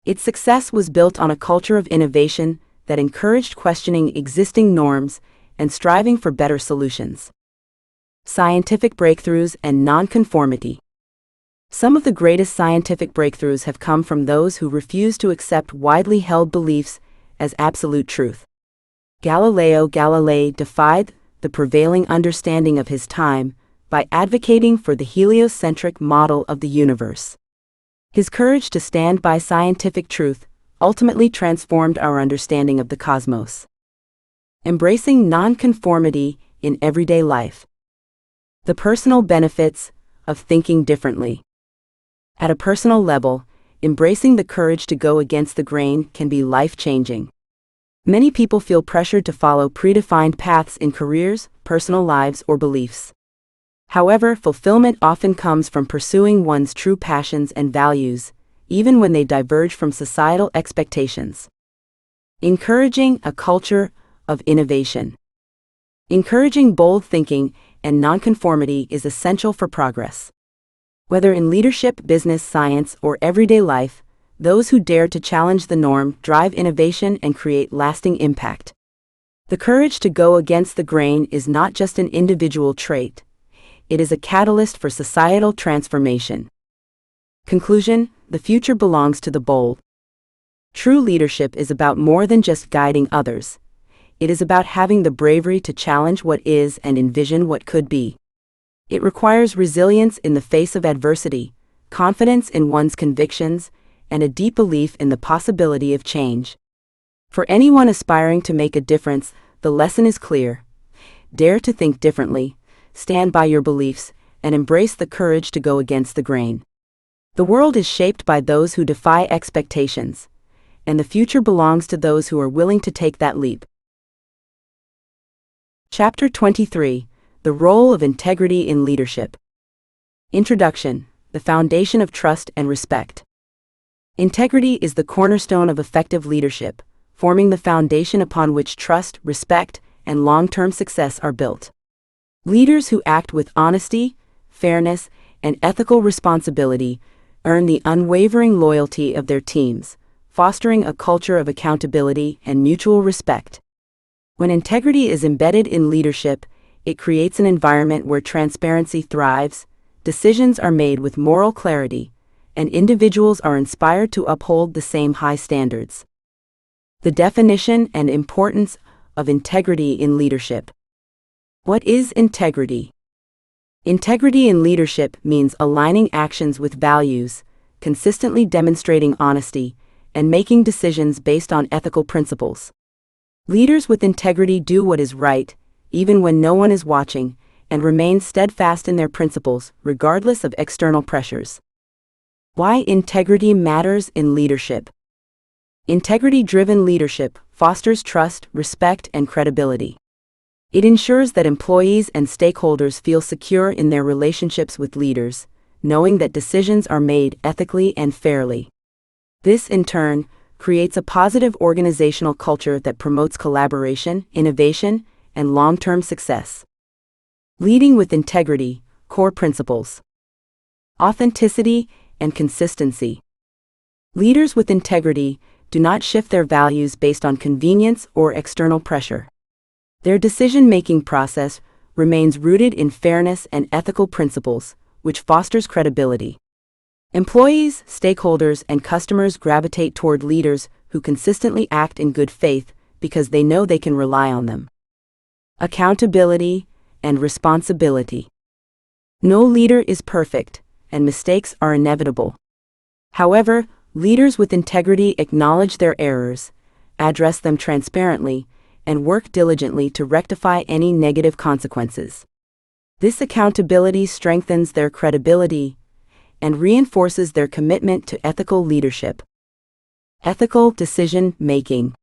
Its success was built on a culture of innovation that encouraged questioning existing norms and striving for better solutions. Scientific breakthroughs and nonconformity. Some of the greatest scientific breakthroughs have come from those who refuse to accept widely held beliefs as absolute truth. Galileo Galilei defied the prevailing understanding of his time by advocating for the heliocentric model of the universe. His courage to stand by scientific truth ultimately transformed our understanding of the cosmos. Embracing nonconformity in everyday life. The personal benefits of thinking differently. At a personal level, embracing the courage to go against the grain can be life-changing. Many people feel pressured to follow predefined paths in careers, personal lives, or beliefs. However, fulfillment often comes from pursuing one's true passions and values, even when they diverge from societal expectations. Encouraging a culture of innovation. Encouraging bold thinking and nonconformity is essential for progress. Whether in leadership, business, science, or everyday life, those who dare to challenge the norm drive innovation and create lasting impact. The courage to go against the grain is not just an individual trait. It is a catalyst for societal transformation. Conclusion: the future belongs to the bold. True leadership is about more than just guiding others. It is about having the bravery to challenge what is and envision what could be. It requires resilience in the face of adversity, confidence in one's convictions, and a deep belief in the possibility of change. For anyone aspiring to make a difference, the lesson is clear. Dare to think differently, stand by your beliefs, and embrace the courage to go against the grain. The world is shaped by those who defy expectations, and the future belongs to those who are willing to take that leap. Chapter 23: The Role of Integrity in Leadership. Introduction: The foundation of trust and respect. Integrity is the cornerstone of effective leadership, forming the foundation upon which trust, respect, and long-term success are built. Leaders who act with honesty, fairness, and ethical responsibility earn the unwavering loyalty of their teams, fostering a culture of accountability and mutual respect. When integrity is embedded in leadership, it creates an environment where transparency thrives, decisions are made with moral clarity, and individuals are inspired to uphold the same high standards. The definition and importance of integrity in leadership. What is integrity? Integrity in leadership means aligning actions with values, consistently demonstrating honesty, and making decisions based on ethical principles. Leaders with integrity do what is right, even when no one is watching, and remain steadfast in their principles, regardless of external pressures. Why integrity matters in leadership. Integrity-driven leadership fosters trust, respect, and credibility. It ensures that employees and stakeholders feel secure in their relationships with leaders, knowing that decisions are made ethically and fairly. This, in turn, creates a positive organizational culture that promotes collaboration, innovation, and long-term success. Leading with integrity, core principles. Authenticity and consistency. Leaders with integrity do not shift their values based on convenience or external pressure. Their decision-making process remains rooted in fairness and ethical principles, which fosters credibility. Employees, stakeholders, and customers gravitate toward leaders who consistently act in good faith because they know they can rely on them. Accountability and responsibility. No leader is perfect, and mistakes are inevitable. However, leaders with integrity acknowledge their errors, address them transparently, and work diligently to rectify any negative consequences. This accountability strengthens their credibility and reinforces their commitment to ethical leadership. Ethical decision-making.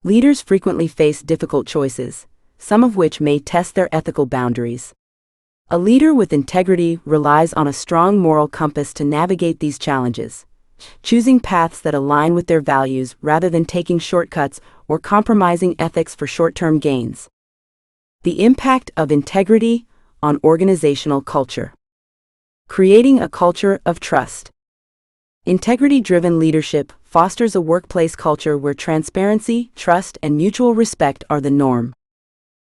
Leaders frequently face difficult choices, some of which may test their ethical boundaries. A leader with integrity relies on a strong moral compass to navigate these challenges, choosing paths that align with their values rather than taking shortcuts or compromising ethics for short-term gains. The impact of integrity on organizational culture. Creating a culture of trust. Integrity-driven leadership fosters a workplace culture where transparency, trust, and mutual respect are the norm.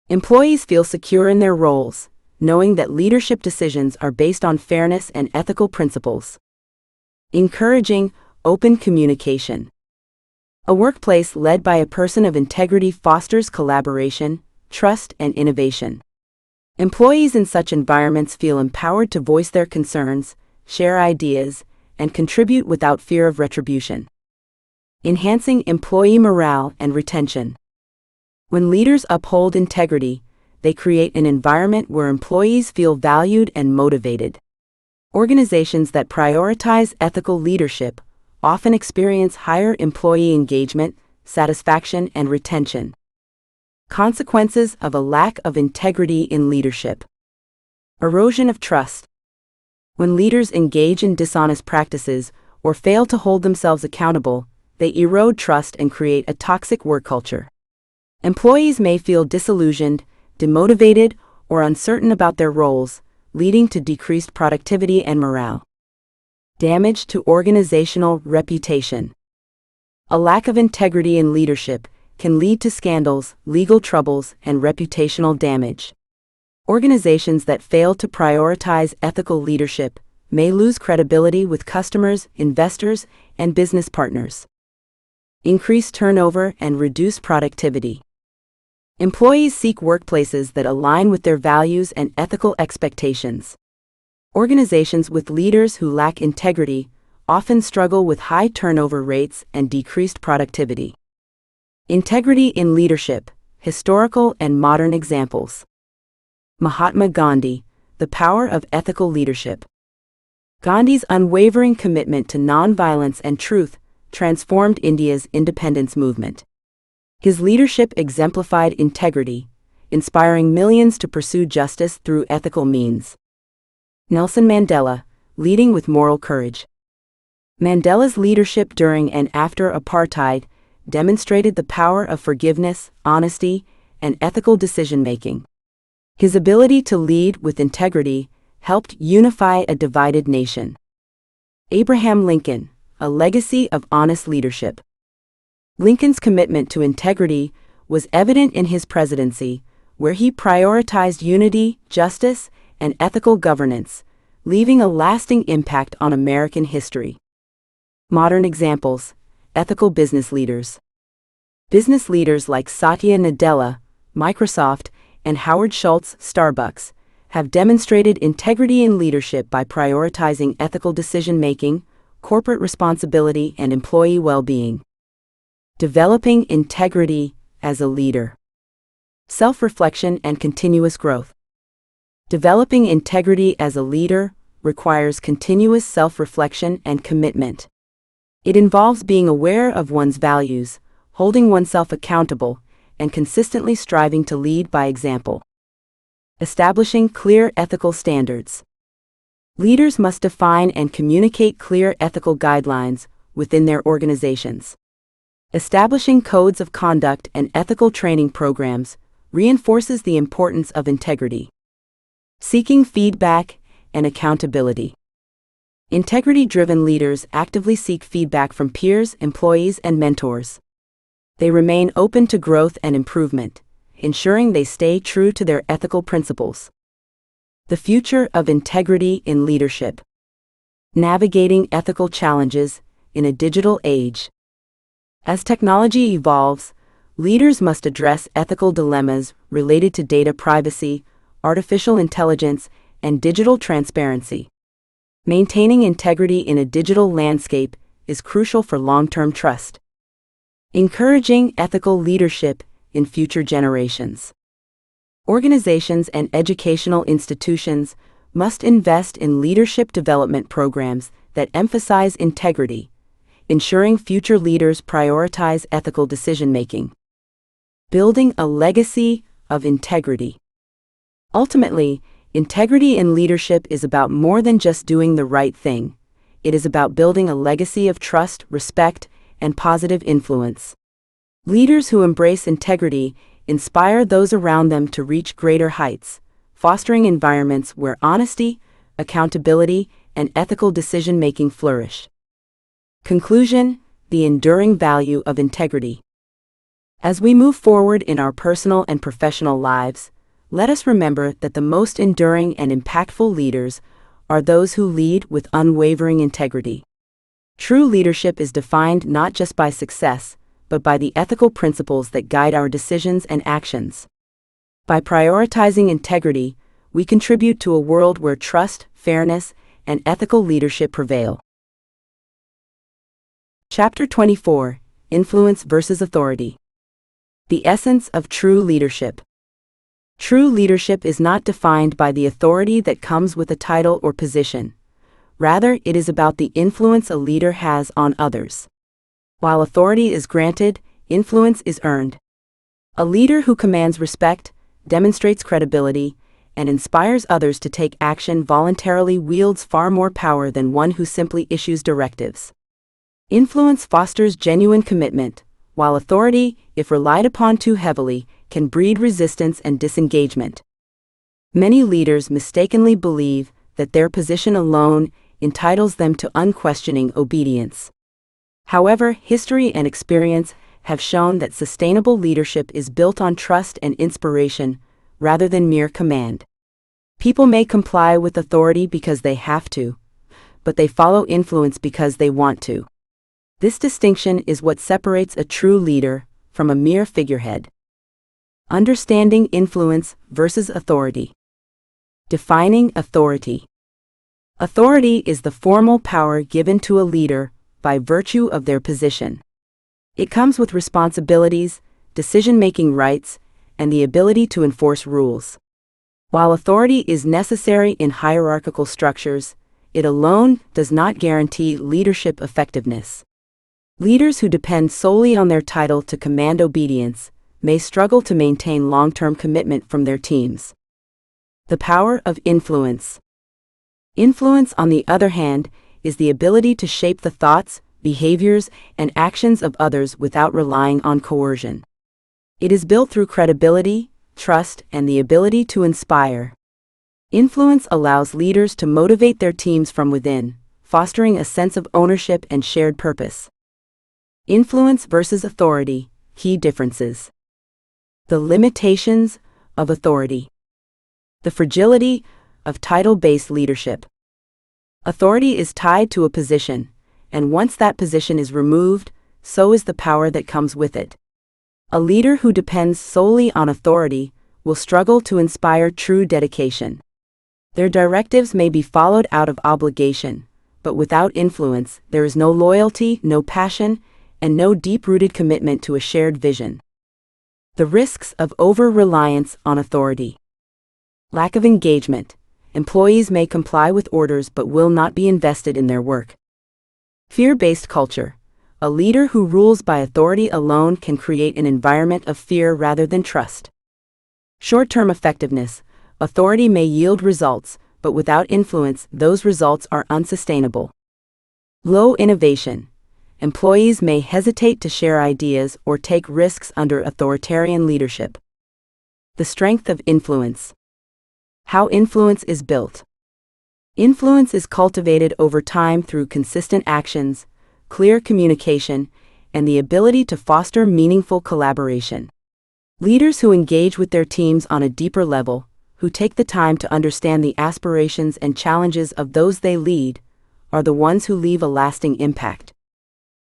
Employees feel secure in their roles, knowing that leadership decisions are based on fairness and ethical principles. Encouraging open communication. A workplace led by a person of integrity fosters collaboration, trust, and innovation. Employees in such environments feel empowered to voice their concerns, share ideas, and contribute without fear of retribution. Enhancing employee morale and retention. When leaders uphold integrity, they create an environment where employees feel valued and motivated. Organizations that prioritize ethical leadership often experience higher employee engagement, satisfaction, and retention. Consequences of a lack of integrity in leadership. Erosion of trust. When leaders engage in dishonest practices or fail to hold themselves accountable, they erode trust and create a toxic work culture. Employees may feel disillusioned, demotivated, or uncertain about their roles, leading to decreased productivity and morale. Damage to organizational reputation. A lack of integrity in leadership can lead to scandals, legal troubles, and reputational damage. Organizations that fail to prioritize ethical leadership may lose credibility with customers, investors, and business partners. Increase turnover and reduce productivity. Employees seek workplaces that align with their values and ethical expectations. Organizations with leaders who lack integrity often struggle with high turnover rates and decreased productivity. Integrity in leadership, historical and modern examples. Mahatma Gandhi, the power of ethical leadership. Gandhi's unwavering commitment to nonviolence and truth transformed India's independence movement. His leadership exemplified integrity, inspiring millions to pursue justice through ethical means. Nelson Mandela, leading with moral courage. Mandela's leadership during and after apartheid demonstrated the power of forgiveness, honesty, and ethical decision-making. His ability to lead with integrity helped unify a divided nation. Abraham Lincoln, a legacy of honest leadership. Lincoln's commitment to integrity was evident in his presidency, where he prioritized unity, justice, and ethical governance, leaving a lasting impact on American history. Modern examples: ethical business leaders. Business leaders like Satya Nadella, Microsoft, and Howard Schultz, Starbucks, have demonstrated integrity in leadership by prioritizing ethical decision-making, corporate responsibility, and employee well-being. Developing integrity as a leader. Self-reflection and continuous growth. Developing integrity as a leader requires continuous self-reflection and commitment. It involves being aware of one's values, holding oneself accountable, and consistently striving to lead by example. Establishing clear ethical standards. Leaders must define and communicate clear ethical guidelines within their organizations. Establishing codes of conduct and ethical training programs reinforces the importance of integrity. Seeking feedback and accountability. Integrity-driven leaders actively seek feedback from peers, employees, and mentors. They remain open to growth and improvement, ensuring they stay true to their ethical principles. The future of integrity in leadership. Navigating ethical challenges in a digital age. As technology evolves, leaders must address ethical dilemmas related to data privacy, artificial intelligence, and digital transparency. Maintaining integrity in a digital landscape is crucial for long-term trust. Encouraging ethical leadership in future generations. Organizations and educational institutions must invest in leadership development programs that emphasize integrity, ensuring future leaders prioritize ethical decision-making. Building a legacy of integrity. Ultimately, integrity in leadership is about more than just doing the right thing. It is about building a legacy of trust, respect, and positive influence. Leaders who embrace integrity inspire those around them to reach greater heights, fostering environments where honesty, accountability, and ethical decision-making flourish. Conclusion: the enduring value of integrity. As we move forward in our personal and professional lives, let us remember that the most enduring and impactful leaders are those who lead with unwavering integrity. True leadership is defined not just by success, but by the ethical principles that guide our decisions and actions. By prioritizing integrity, we contribute to a world where trust, fairness, and ethical leadership prevail. Chapter 24: Influence versus Authority. The essence of true leadership. True leadership is not defined by the authority that comes with a title or position. Rather, it is about the influence a leader has on others. While authority is granted, influence is earned. A leader who commands respect, demonstrates credibility, and inspires others to take action voluntarily wields far more power than one who simply issues directives. Influence fosters genuine commitment, while authority, if relied upon too heavily, can breed resistance and disengagement. Many leaders mistakenly believe that their position alone entitles them to unquestioning obedience. However, history and experience have shown that sustainable leadership is built on trust and inspiration, rather than mere command. People may comply with authority because they have to, but they follow influence because they want to. This distinction is what separates a true leader from a mere figurehead. Understanding influence versus authority. Defining authority. Authority is the formal power given to a leader by virtue of their position. It comes with responsibilities, decision-making rights, and the ability to enforce rules. While authority is necessary in hierarchical structures, it alone does not guarantee leadership effectiveness. Leaders who depend solely on their title to command obedience may struggle to maintain long-term commitment from their teams. The power of influence. Influence, on the other hand, is the ability to shape the thoughts, behaviors, and actions of others without relying on coercion. It is built through credibility, trust, and the ability to inspire. Influence allows leaders to motivate their teams from within, fostering a sense of ownership and shared purpose. Influence versus authority, key differences. The limitations of authority. The fragility of title-based leadership. Authority is tied to a position, and once that position is removed, so is the power that comes with it. A leader who depends solely on authority will struggle to inspire true dedication. Their directives may be followed out of obligation, but without influence, there is no loyalty, no passion, and no deep-rooted commitment to a shared vision. The risks of over-reliance on authority. Lack of engagement. Employees may comply with orders but will not be invested in their work. Fear-based culture. A leader who rules by authority alone can create an environment of fear rather than trust. Short-term effectiveness. Authority may yield results, but without influence, those results are unsustainable. Low innovation. Employees may hesitate to share ideas or take risks under authoritarian leadership. The strength of influence. How influence is built. Influence is cultivated over time through consistent actions, clear communication, and the ability to foster meaningful collaboration. Leaders who engage with their teams on a deeper level, who take the time to understand the aspirations and challenges of those they lead, are the ones who leave a lasting impact.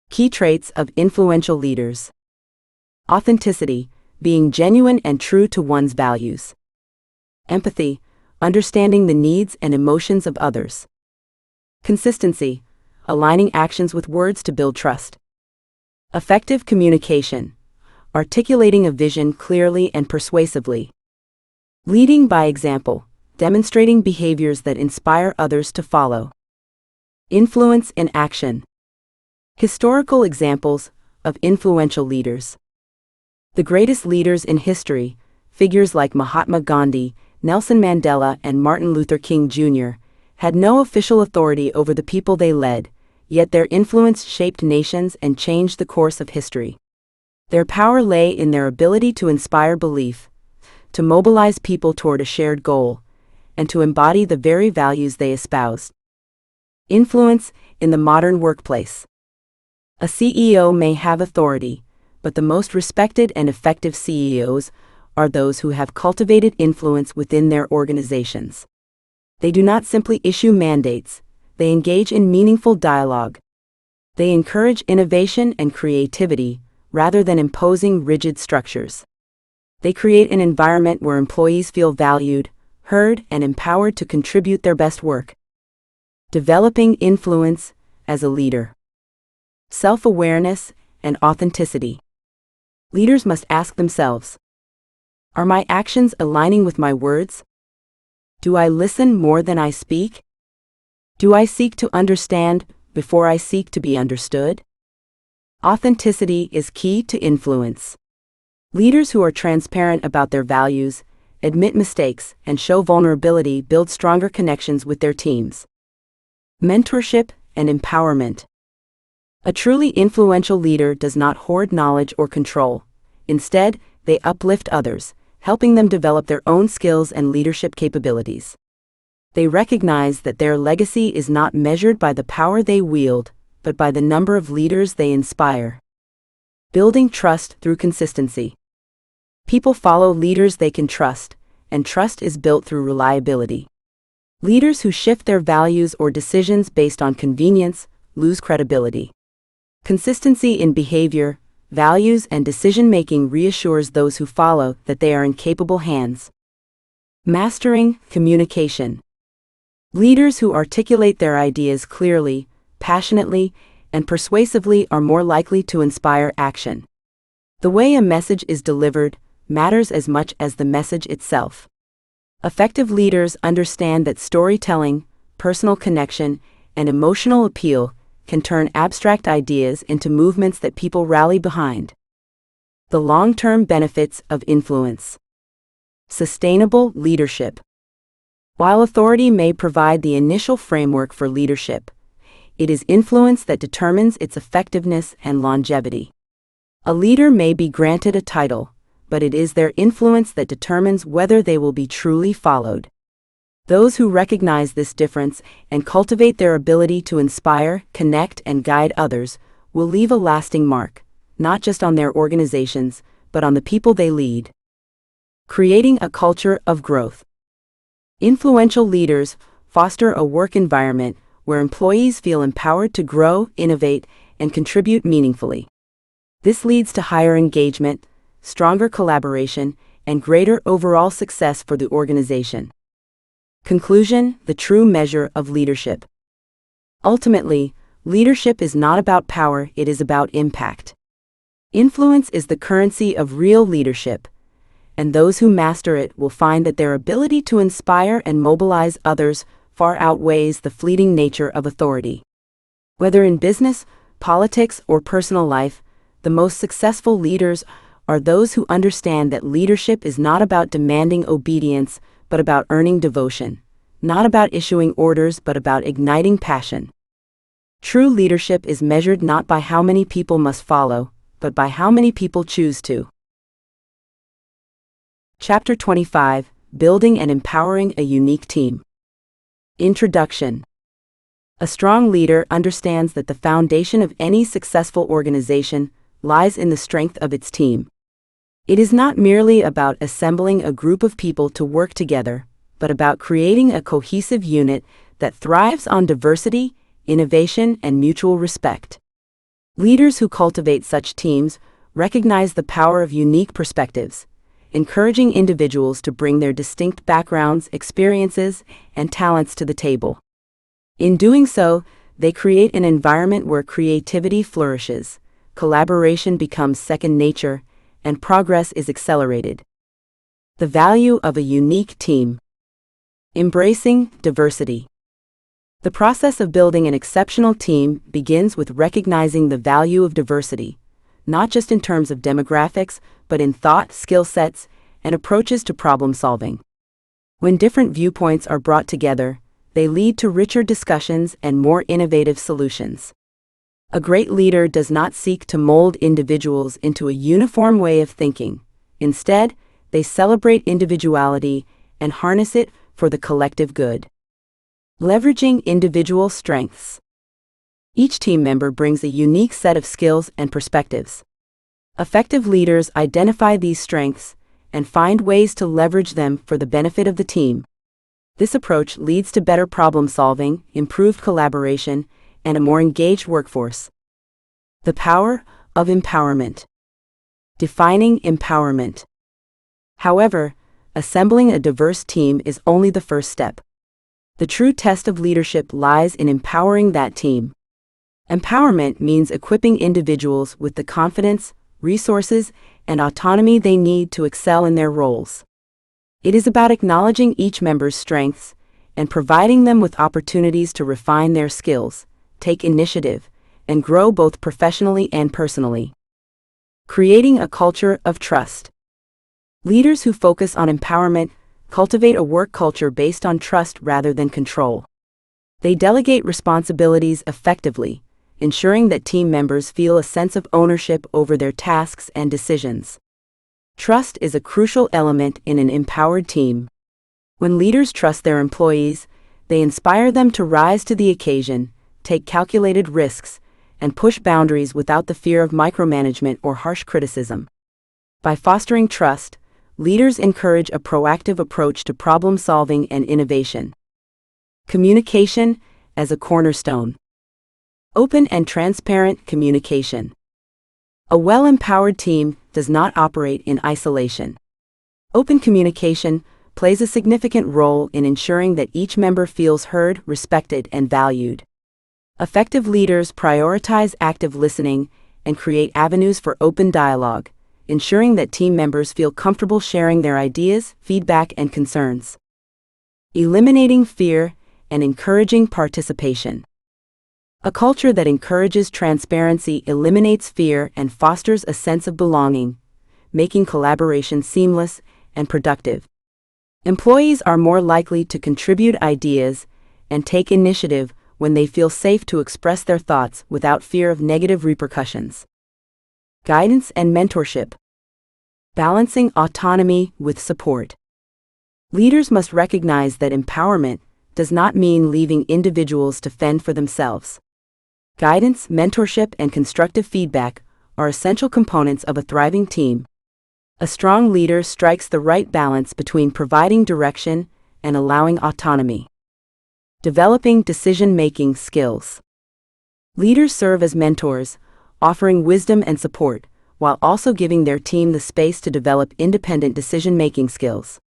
Key traits of influential leaders. Authenticity, being genuine and true to one's values. Empathy, understanding the needs and emotions of others. Consistency, aligning actions with words to build trust. Effective communication, articulating a vision clearly and persuasively. Leading by example, demonstrating behaviors that inspire others to follow. Influence in action. Historical examples of influential leaders. The greatest leaders in history, figures like Mahatma Gandhi, Nelson Mandela, and Martin Luther King Jr., had no official authority over the people they led, yet their influence shaped nations and changed the course of history. Their power lay in their ability to inspire belief, to mobilize people toward a shared goal, and to embody the very values they espoused. Influence in the modern workplace. A CEO may have authority, but the most respected and effective CEOs are those who have cultivated influence within their organizations. They do not simply issue mandates, they engage in meaningful dialogue. They encourage innovation and creativity, rather than imposing rigid structures. They create an environment where employees feel valued, heard, and empowered to contribute their best work. Developing influence as a leader. Self-awareness and authenticity. Leaders must ask themselves, are my actions aligning with my words? Do I listen more than I speak? Do I seek to understand before I seek to be understood? Authenticity is key to influence. Leaders who are transparent about their values, admit mistakes, and show vulnerability build stronger connections with their teams. Mentorship and empowerment. A truly influential leader does not hoard knowledge or control. Instead, they uplift others, helping them develop their own skills and leadership capabilities. They recognize that their legacy is not measured by the power they wield, but by the number of leaders they inspire. Building trust through consistency. People follow leaders they can trust, and trust is built through reliability. Leaders who shift their values or decisions based on convenience lose credibility. Consistency in behavior, values, and decision-making reassures those who follow that they are in capable hands. Mastering communication. Leaders who articulate their ideas clearly, passionately, and persuasively are more likely to inspire action. The way a message is delivered matters as much as the message itself. Effective leaders understand that storytelling, personal connection, and emotional appeal can turn abstract ideas into movements that people rally behind. The long-term benefits of influence. Sustainable leadership. While authority may provide the initial framework for leadership, it is influence that determines its effectiveness and longevity. A leader may be granted a title, but it is their influence that determines whether they will be truly followed. Those who recognize this difference and cultivate their ability to inspire, connect, and guide others will leave a lasting mark, not just on their organizations, but on the people they lead. Creating a culture of growth. Influential leaders foster a work environment where employees feel empowered to grow, innovate, and contribute meaningfully. This leads to higher engagement, stronger collaboration, and greater overall success for the organization. Conclusion: the true measure of leadership. Ultimately, leadership is not about power, it is about impact. Influence is the currency of real leadership, and those who master it will find that their ability to inspire and mobilize others far outweighs the fleeting nature of authority. Whether in business, politics, or personal life, the most successful leaders are those who understand that leadership is not about demanding obedience, but about earning devotion, not about issuing orders, but about igniting passion. True leadership is measured not by how many people must follow, but by how many people choose to. Chapter 25: Building and Empowering a Unique Team. Introduction. A strong leader understands that the foundation of any successful organization lies in the strength of its team. It is not merely about assembling a group of people to work together, but about creating a cohesive unit that thrives on diversity, innovation, and mutual respect. Leaders who cultivate such teams recognize the power of unique perspectives, encouraging individuals to bring their distinct backgrounds, experiences, and talents to the table. In doing so, they create an environment where creativity flourishes, collaboration becomes second nature, and progress is accelerated. The value of a unique team. Embracing diversity. The process of building an exceptional team begins with recognizing the value of diversity, not just in terms of demographics, but in thought, skill sets, and approaches to problem solving. When different viewpoints are brought together, they lead to richer discussions and more innovative solutions. A great leader does not seek to mold individuals into a uniform way of thinking. Instead, they celebrate individuality and harness it for the collective good. Leveraging individual strengths. Each team member brings a unique set of skills and perspectives. Effective leaders identify these strengths and find ways to leverage them for the benefit of the team. This approach leads to better problem solving, improved collaboration, and a more engaged workforce. The power of empowerment. Defining empowerment. However, assembling a diverse team is only the first step. The true test of leadership lies in empowering that team. Empowerment means equipping individuals with the confidence, resources, and autonomy they need to excel in their roles. It is about acknowledging each member's strengths and providing them with opportunities to refine their skills, take initiative, and grow both professionally and personally. Creating a culture of trust. Leaders who focus on empowerment cultivate a work culture based on trust rather than control. They delegate responsibilities effectively, ensuring that team members feel a sense of ownership over their tasks and decisions. Trust is a crucial element in an empowered team. When leaders trust their employees, they inspire them to rise to the occasion, take calculated risks, and push boundaries without the fear of micromanagement or harsh criticism. By fostering trust, leaders encourage a proactive approach to problem solving and innovation. Communication as a cornerstone. Open and transparent communication. A well-empowered team does not operate in isolation. Open communication plays a significant role in ensuring that each member feels heard, respected, and valued. Effective leaders prioritize active listening and create avenues for open dialogue, ensuring that team members feel comfortable sharing their ideas, feedback, and concerns. Eliminating fear and encouraging participation. A culture that encourages transparency eliminates fear and fosters a sense of belonging, making collaboration seamless and productive. Employees are more likely to contribute ideas and take initiative when they feel safe to express their thoughts without fear of negative repercussions. Guidance and mentorship. Balancing autonomy with support. Leaders must recognize that empowerment does not mean leaving individuals to fend for themselves. Guidance, mentorship, and constructive feedback are essential components of a thriving team. A strong leader strikes the right balance between providing direction and allowing autonomy. Developing decision-making skills. Leaders serve as mentors, offering wisdom and support, while also giving their team the space to develop independent decision-making skills.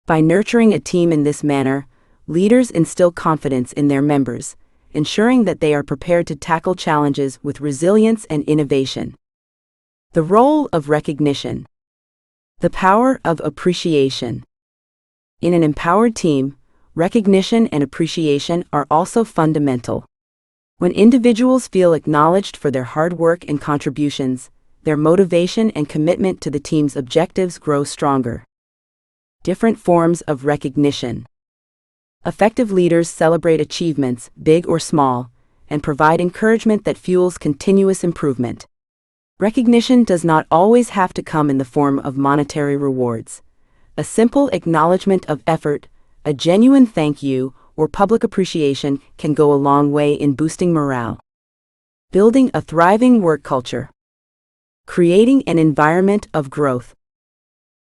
By nurturing a team in this manner, leaders instill confidence in their members, ensuring that they are prepared to tackle challenges with resilience and innovation. The role of recognition. The power of appreciation. In an empowered team, recognition and appreciation are also fundamental. When individuals feel acknowledged for their hard work and contributions, their motivation and commitment to the team's objectives grow stronger. Different forms of recognition. Effective leaders celebrate achievements, big or small, and provide encouragement that fuels continuous improvement. Recognition does not always have to come in the form of monetary rewards. A simple acknowledgement of effort, a genuine thank you, or public appreciation can go a long way in boosting morale. Building a thriving work culture. Creating an environment of growth.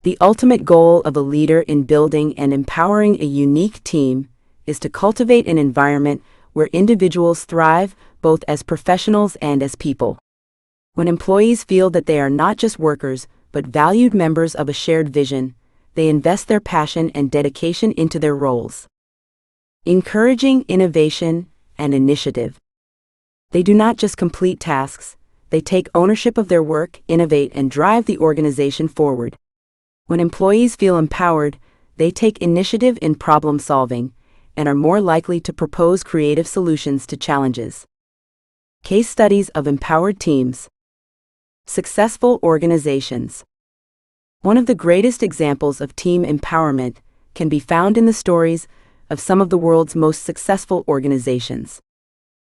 The ultimate goal of a leader in building and empowering a unique team is to cultivate an environment where individuals thrive both as professionals and as people. When employees feel that they are not just workers, but valued members of a shared vision, they invest their passion and dedication into their roles. Encouraging innovation and initiative. They do not just complete tasks, they take ownership of their work, innovate, and drive the organization forward. When employees feel empowered, they take initiative in problem solving and are more likely to propose creative solutions to challenges. Case studies of empowered teams. Successful organizations. One of the greatest examples of team empowerment can be found in the stories of some of the world's most successful organizations.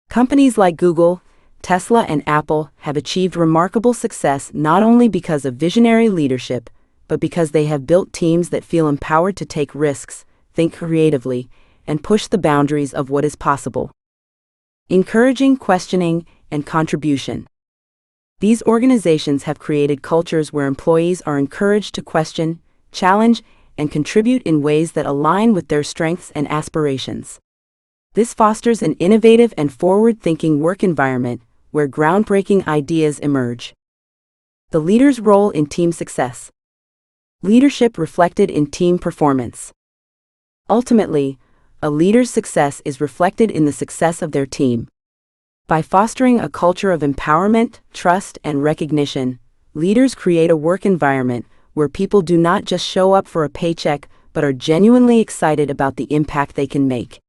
Companies like Google, Tesla, and Apple have achieved remarkable success not only because of visionary leadership, but because they have built teams that feel empowered to take risks, think creatively, and push the boundaries of what is possible. Encouraging questioning and contribution. These organizations have created cultures where employees are encouraged to question, challenge, and contribute in ways that align with their strengths and aspirations. This fosters an innovative and forward-thinking work environment where groundbreaking ideas emerge. The leader's role in team success. Leadership reflected in team performance. Ultimately, a leader's success is reflected in the success of their team. By fostering a culture of empowerment, trust, and recognition, leaders create a work environment where people do not just show up for a paycheck but are genuinely excited about the impact they can make.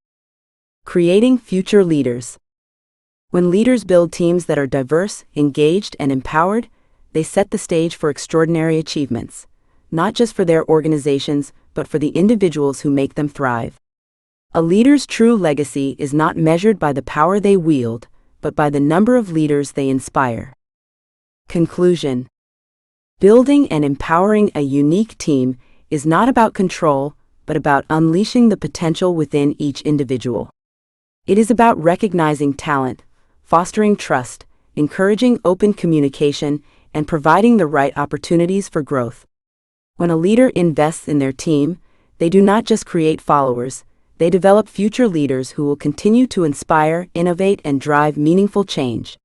Creating future leaders. When leaders build teams that are diverse, engaged, and empowered, they set the stage for extraordinary achievements. not just for their organizations, but for the individuals who make them thrive. A leader's true legacy is not measured by the power they wield, but by the number of leaders they inspire. Conclusion: building and empowering a unique team is not about control, but about unleashing the potential within each individual. It is about recognizing talent, fostering trust, encouraging open communication, and providing the right opportunities for growth. When a leader invests in their team, they do not just create followers, they develop future leaders who will continue to inspire, innovate, and drive meaningful change.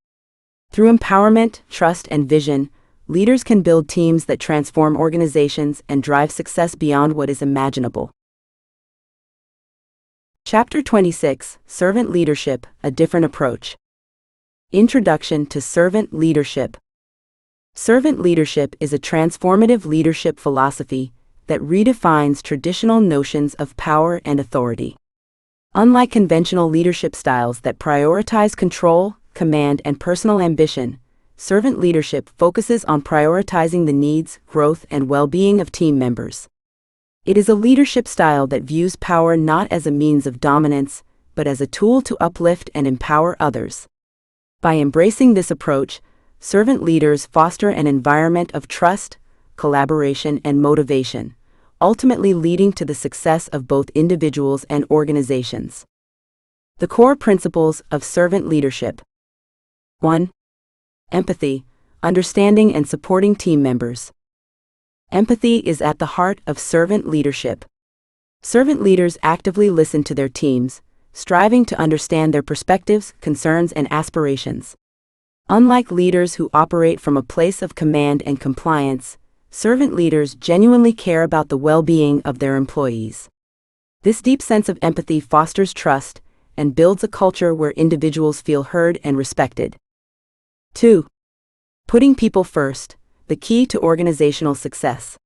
Through empowerment, trust, and vision, leaders can build teams that transform organizations and drive success beyond what is imaginable. Chapter 26: Servant Leadership, A Different Approach. Introduction to Servant Leadership. Servant leadership is a transformative leadership philosophy that redefines traditional notions of power and authority. Unlike conventional leadership styles that prioritize control, command, and personal ambition, servant leadership focuses on prioritizing the needs, growth, and well-being of team members. It is a leadership style that views power not as a means of dominance, but as a tool to uplift and empower others. By embracing this approach, servant leaders foster an environment of trust, collaboration, and motivation, ultimately leading to the success of both individuals and organizations. The core principles of servant leadership. 1. Empathy, understanding and supporting team members. Empathy is at the heart of servant leadership. Servant leaders actively listen to their teams, striving to understand their perspectives, concerns, and aspirations. Unlike leaders who operate from a place of command and compliance, servant leaders genuinely care about the well-being of their employees. This deep sense of empathy fosters trust and builds a culture where individuals feel heard and respected. 2. Putting people first, the key to organizational success.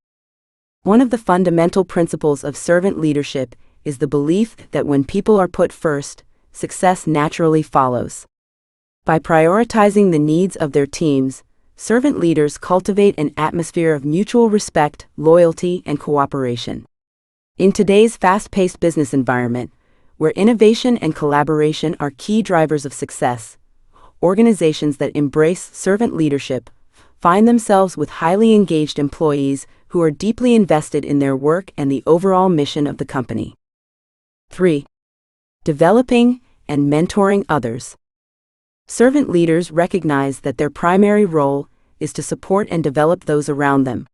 One of the fundamental principles of servant leadership is the belief that when people are put first, success naturally follows. By prioritizing the needs of their teams, servant leaders cultivate an atmosphere of mutual respect, loyalty, and cooperation. In today's fast-paced business environment, where innovation and collaboration are key drivers of success, organizations that embrace servant leadership find themselves with highly engaged employees who are deeply invested in their work and the overall mission of the company. 3. Developing and mentoring others. Servant leaders recognize that their primary role is to support and develop those around them.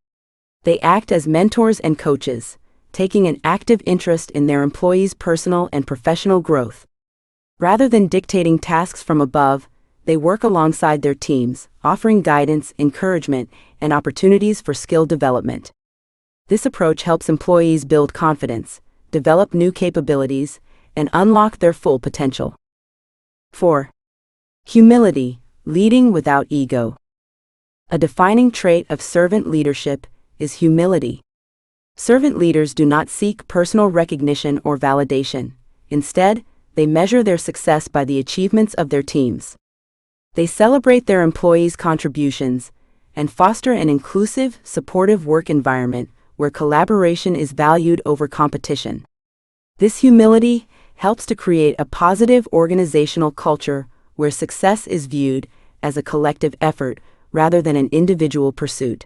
They act as mentors and coaches, taking an active interest in their employees' personal and professional growth. Rather than dictating tasks from above, they work alongside their teams, offering guidance, encouragement, and opportunities for skill development. This approach helps employees build confidence, develop new capabilities, and unlock their full potential. 4. Humility, leading without ego. A defining trait of servant leadership is humility. Servant leaders do not seek personal recognition or validation. Instead, they measure their success by the achievements of their teams. They celebrate their employees' contributions and foster an inclusive, supportive work environment where collaboration is valued over competition. This humility helps to create a positive organizational culture where success is viewed as a collective effort rather than an individual pursuit.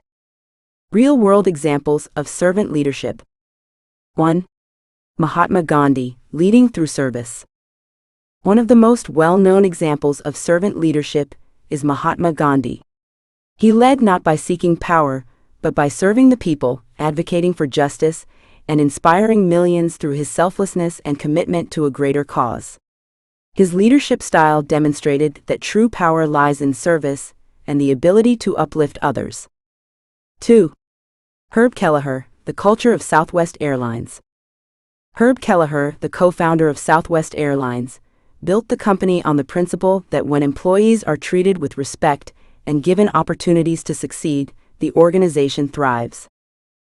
Real-world examples of servant leadership. 1. Mahatma Gandhi, leading through service. One of the most well-known examples of servant leadership is Mahatma Gandhi. He led not by seeking power, but by serving the people, advocating for justice, and inspiring millions through his selflessness and commitment to a greater cause. His leadership style demonstrated that true power lies in service and the ability to uplift others. 2. Herb Kelleher, the culture of Southwest Airlines. Herb Kelleher, the co-founder of Southwest Airlines, built the company on the principle that when employees are treated with respect and given opportunities to succeed, the organization thrives.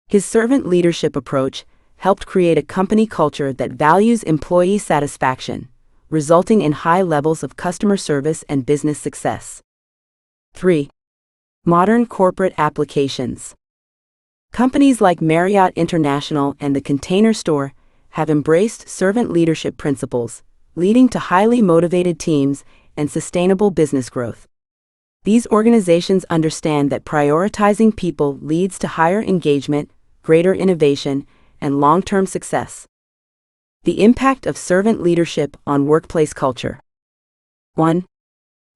His servant leadership approach helped create a company culture that values employee satisfaction, resulting in high levels of customer service and business success. 3. Modern corporate applications. Companies like Marriott International and the Container Store have embraced servant leadership principles, leading to highly motivated teams and sustainable business growth. These organizations understand that prioritizing people leads to higher engagement, greater innovation, and long-term success. The impact of servant leadership on workplace culture. 1.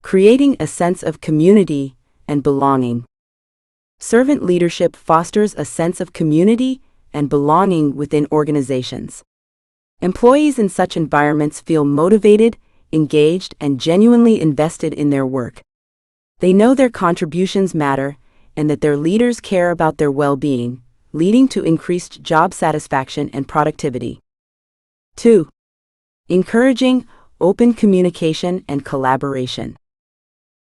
Creating a sense of community and belonging. Servant leadership fosters a sense of community and belonging within organizations. Employees in such environments feel motivated, engaged, and genuinely invested in their work. They know their contributions matter and that their leaders care about their well-being, leading to increased job satisfaction and productivity. 2. Encouraging open communication and collaboration.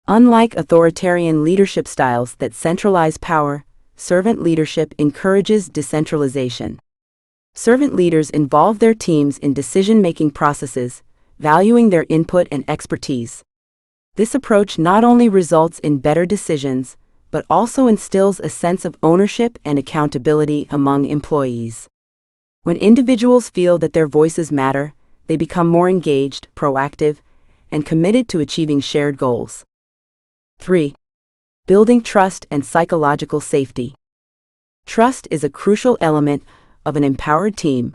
Unlike authoritarian leadership styles that centralize power, servant leadership encourages decentralization. Servant leaders involve their teams in decision-making processes, valuing their input and expertise. This approach not only results in better decisions, but also instills a sense of ownership and accountability among employees. When individuals feel that their voices matter, they become more engaged, proactive, and committed to achieving shared goals. 3. Building trust and psychological safety. Trust is a crucial element of an empowered team.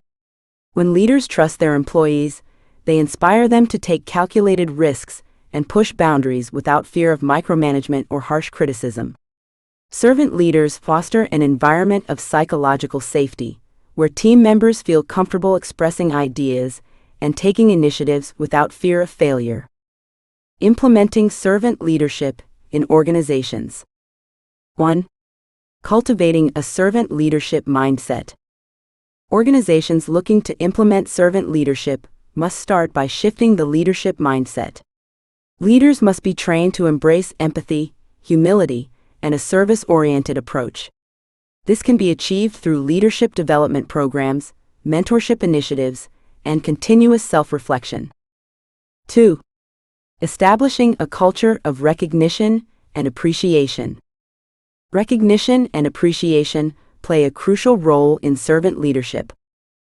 When leaders trust their employees, they inspire them to take calculated risks and push boundaries without fear of micromanagement or harsh criticism. Servant leaders foster an environment of psychological safety, where team members feel comfortable expressing ideas and taking initiatives without fear of failure. Implementing servant leadership in organizations. 1. Cultivating a servant leadership mindset. Organizations looking to implement servant leadership must start by shifting the leadership mindset. Leaders must be trained to embrace empathy, humility, and a service-oriented approach. This can be achieved through leadership development programs, mentorship initiatives, and continuous self-reflection. 2. Establishing a culture of recognition and appreciation. Recognition and appreciation play a crucial role in servant leadership.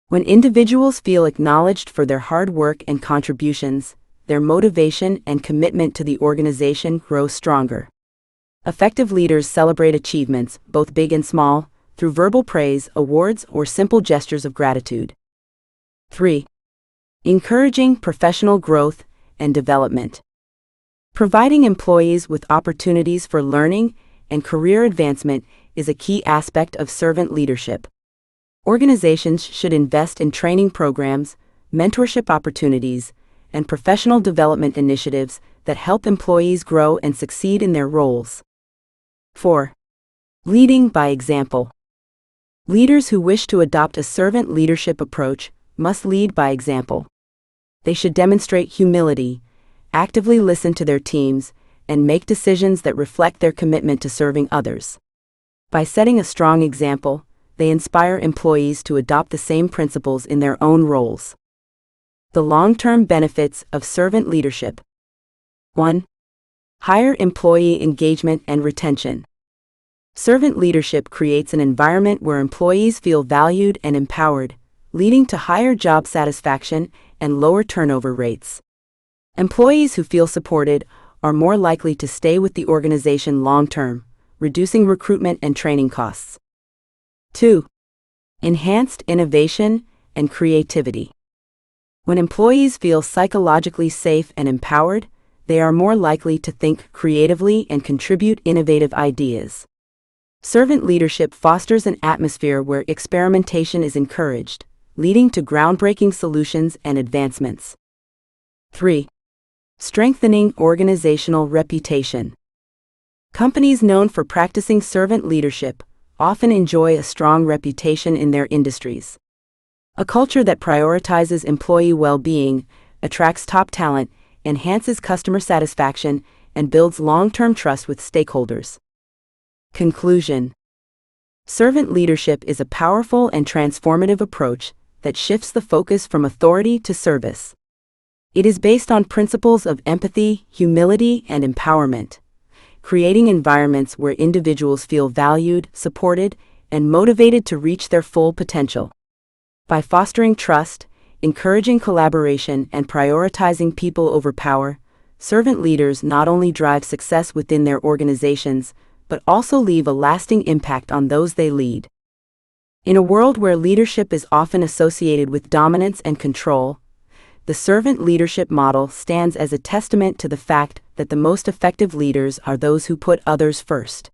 When individuals feel acknowledged for their hard work and contributions, their motivation and commitment to the organization grow stronger. Effective leaders celebrate achievements, both big and small, through verbal praise, awards, or simple gestures of gratitude. 3. Encouraging professional growth and development. Providing employees with opportunities for learning and career advancement is a key aspect of servant leadership. Organizations should invest in training programs, mentorship opportunities, and professional development initiatives that help employees grow and succeed in their roles. 4. Leading by example. Leaders who wish to adopt a servant leadership approach must lead by example. They should demonstrate humility, actively listen to their teams, and make decisions that reflect their commitment to serving others. By setting a strong example, they inspire employees to adopt the same principles in their own roles. The long-term benefits of servant leadership. 1. Higher employee engagement and retention. Servant leadership creates an environment where employees feel valued and empowered, leading to higher job satisfaction and lower turnover rates. Employees who feel supported are more likely to stay with the organization long-term, reducing recruitment and training costs. 2. Enhanced innovation and creativity. When employees feel psychologically safe and empowered, they are more likely to think creatively and contribute innovative ideas. Servant leadership fosters an atmosphere where experimentation is encouraged, leading to groundbreaking solutions and advancements. 3. Strengthening organizational reputation. Companies known for practicing servant leadership often enjoy a strong reputation in their industries. A culture that prioritizes employee well-being, attracts top talent, enhances customer satisfaction, and builds long-term trust with stakeholders. Conclusion. Servant leadership is a powerful and transformative approach that shifts the focus from authority to service. It is based on principles of empathy, humility, and empowerment, creating environments where individuals feel valued, supported, and motivated to reach their full potential. By fostering trust, encouraging collaboration, and prioritizing people over power, servant leaders not only drive success within their organizations, but also leave a lasting impact on those they lead. In a world where leadership is often associated with dominance and control, the servant leadership model stands as a testament to the fact that the most effective leaders are those who put others first.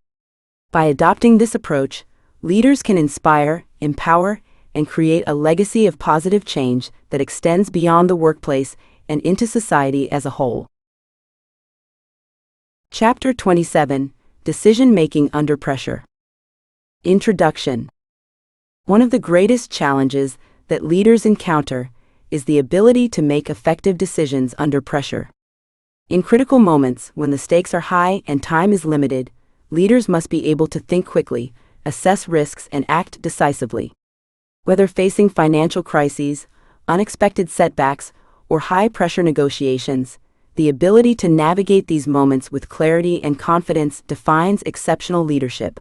By adopting this approach, leaders can inspire, empower, and create a legacy of positive change that extends beyond the workplace and into society as a whole. Chapter 27: Decision-Making Under Pressure. Introduction. One of the greatest challenges that leaders encounter is the ability to make effective decisions under pressure. In critical moments, when the stakes are high and time is limited, leaders must be able to think quickly, assess risks, and act decisively. Whether facing financial crises, unexpected setbacks, or high-pressure negotiations, the ability to navigate these moments with clarity and confidence defines exceptional leadership.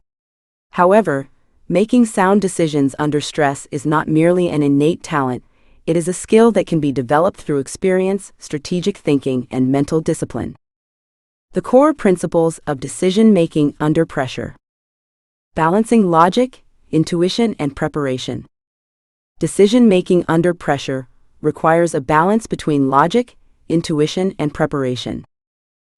However, making sound decisions under stress is not merely an innate talent, it is a skill that can be developed through experience, strategic thinking, and mental discipline. The core principles of decision-making under pressure. Balancing logic, intuition, and preparation. Decision-making under pressure requires a balance between logic, intuition, and preparation.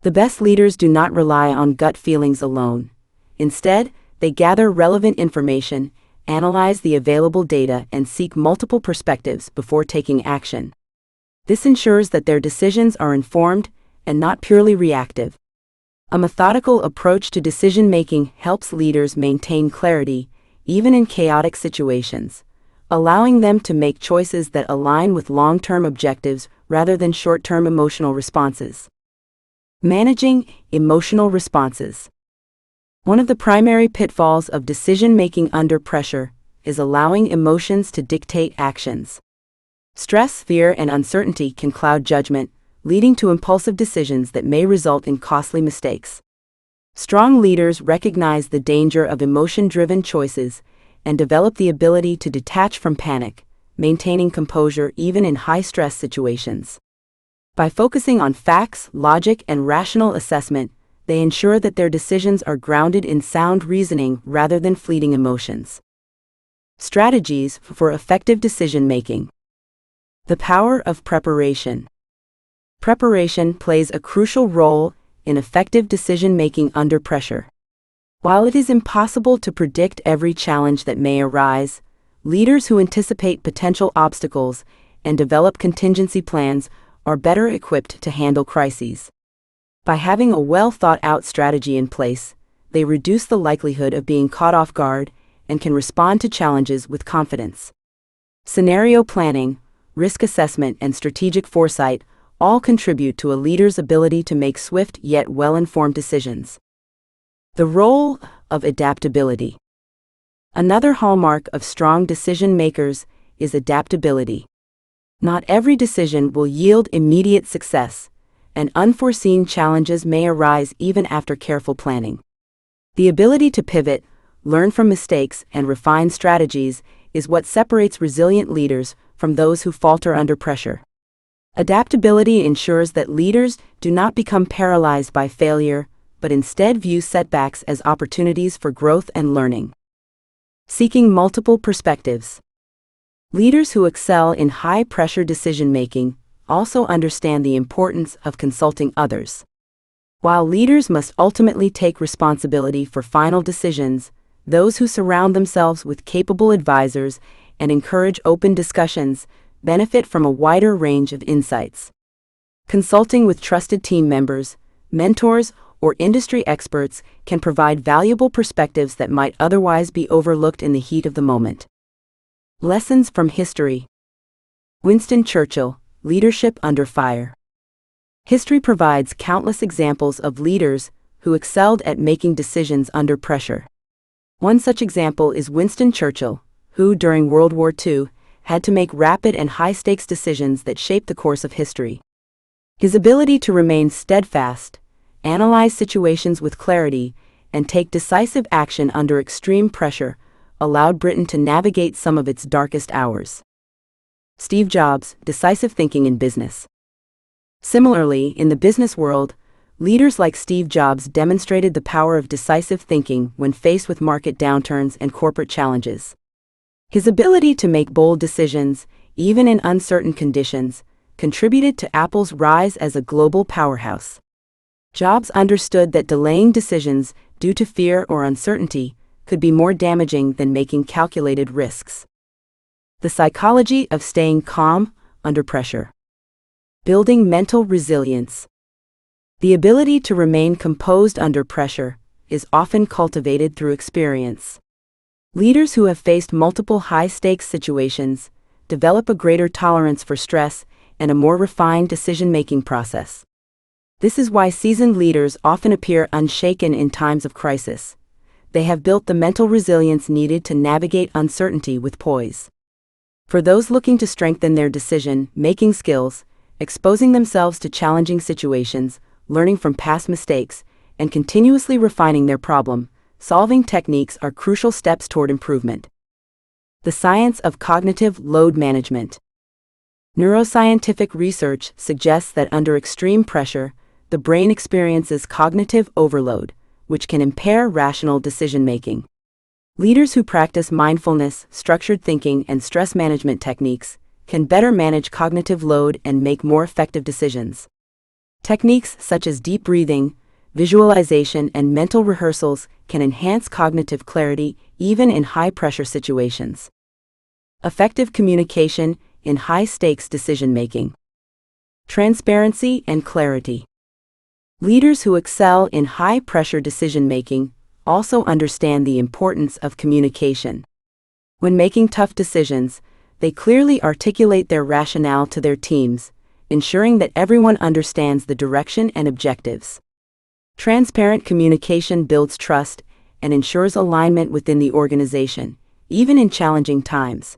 The best leaders do not rely on gut feelings alone. Instead, they gather relevant information, analyze the available data, and seek multiple perspectives before taking action. This ensures that their decisions are informed and not purely reactive. A methodical approach to decision-making helps leaders maintain clarity, even in chaotic situations, allowing them to make choices that align with long-term objectives rather than short-term emotional responses. Managing emotional responses. One of the primary pitfalls of decision-making under pressure is allowing emotions to dictate actions. Stress, fear, and uncertainty can cloud judgment, leading to impulsive decisions that may result in costly mistakes. Strong leaders recognize the danger of emotion-driven choices and develop the ability to detach from panic, maintaining composure even in high-stress situations. By focusing on facts, logic, and rational assessment, they ensure that their decisions are grounded in sound reasoning rather than fleeting emotions. Strategies for effective decision-making. The power of preparation. Preparation plays a crucial role in effective decision-making under pressure. While it is impossible to predict every challenge that may arise, leaders who anticipate potential obstacles and develop contingency plans are better equipped to handle crises. By having a well-thought-out strategy in place, they reduce the likelihood of being caught off guard and can respond to challenges with confidence. Scenario planning, risk assessment, and strategic foresight all contribute to a leader's ability to make swift yet well-informed decisions. The role of adaptability. Another hallmark of strong decision-makers is adaptability. Not every decision will yield immediate success, and unforeseen challenges may arise even after careful planning. The ability to pivot, learn from mistakes, and refine strategies is what separates resilient leaders from those who falter under pressure. Adaptability ensures that leaders do not become paralyzed by failure, but instead view setbacks as opportunities for growth and learning. Seeking multiple perspectives. Leaders who excel in high-pressure decision-making also understand the importance of consulting others. While leaders must ultimately take responsibility for final decisions, those who surround themselves with capable advisors and encourage open discussions benefit from a wider range of insights. Consulting with trusted team members, mentors, or industry experts can provide valuable perspectives that might otherwise be overlooked in the heat of the moment. Lessons from history. Winston Churchill, Leadership Under Fire. History provides countless examples of leaders who excelled at making decisions under pressure. One such example is Winston Churchill, who, during World War II, had to make rapid and high-stakes decisions that shaped the course of history. His ability to remain steadfast, analyze situations with clarity, and take decisive action under extreme pressure allowed Britain to navigate some of its darkest hours. Steve Jobs, decisive thinking in business. Similarly, in the business world, leaders like Steve Jobs demonstrated the power of decisive thinking when faced with market downturns and corporate challenges. His ability to make bold decisions, even in uncertain conditions, contributed to Apple's rise as a global powerhouse. Jobs understood that delaying decisions due to fear or uncertainty could be more damaging than making calculated risks. The psychology of staying calm under pressure. Building mental resilience. The ability to remain composed under pressure is often cultivated through experience. Leaders who have faced multiple high-stakes situations develop a greater tolerance for stress and a more refined decision-making process. This is why seasoned leaders often appear unshaken in times of crisis. They have built the mental resilience needed to navigate uncertainty with poise. For those looking to strengthen their decision-making skills, exposing themselves to challenging situations, learning from past mistakes, and continuously refining their problem-solving techniques are crucial steps toward improvement. The science of cognitive load management. Neuroscientific research suggests that under extreme pressure, the brain experiences cognitive overload, which can impair rational decision-making. Leaders who practice mindfulness, structured thinking, and stress management techniques can better manage cognitive load and make more effective decisions. Techniques such as deep breathing, visualization, and mental rehearsals can enhance cognitive clarity even in high-pressure situations. Effective communication in high-stakes decision-making. Transparency and clarity. Leaders who excel in high-pressure decision-making also understand the importance of communication. When making tough decisions, they clearly articulate their rationale to their teams, ensuring that everyone understands the direction and objectives. Transparent communication builds trust and ensures alignment within the organization, even in challenging times.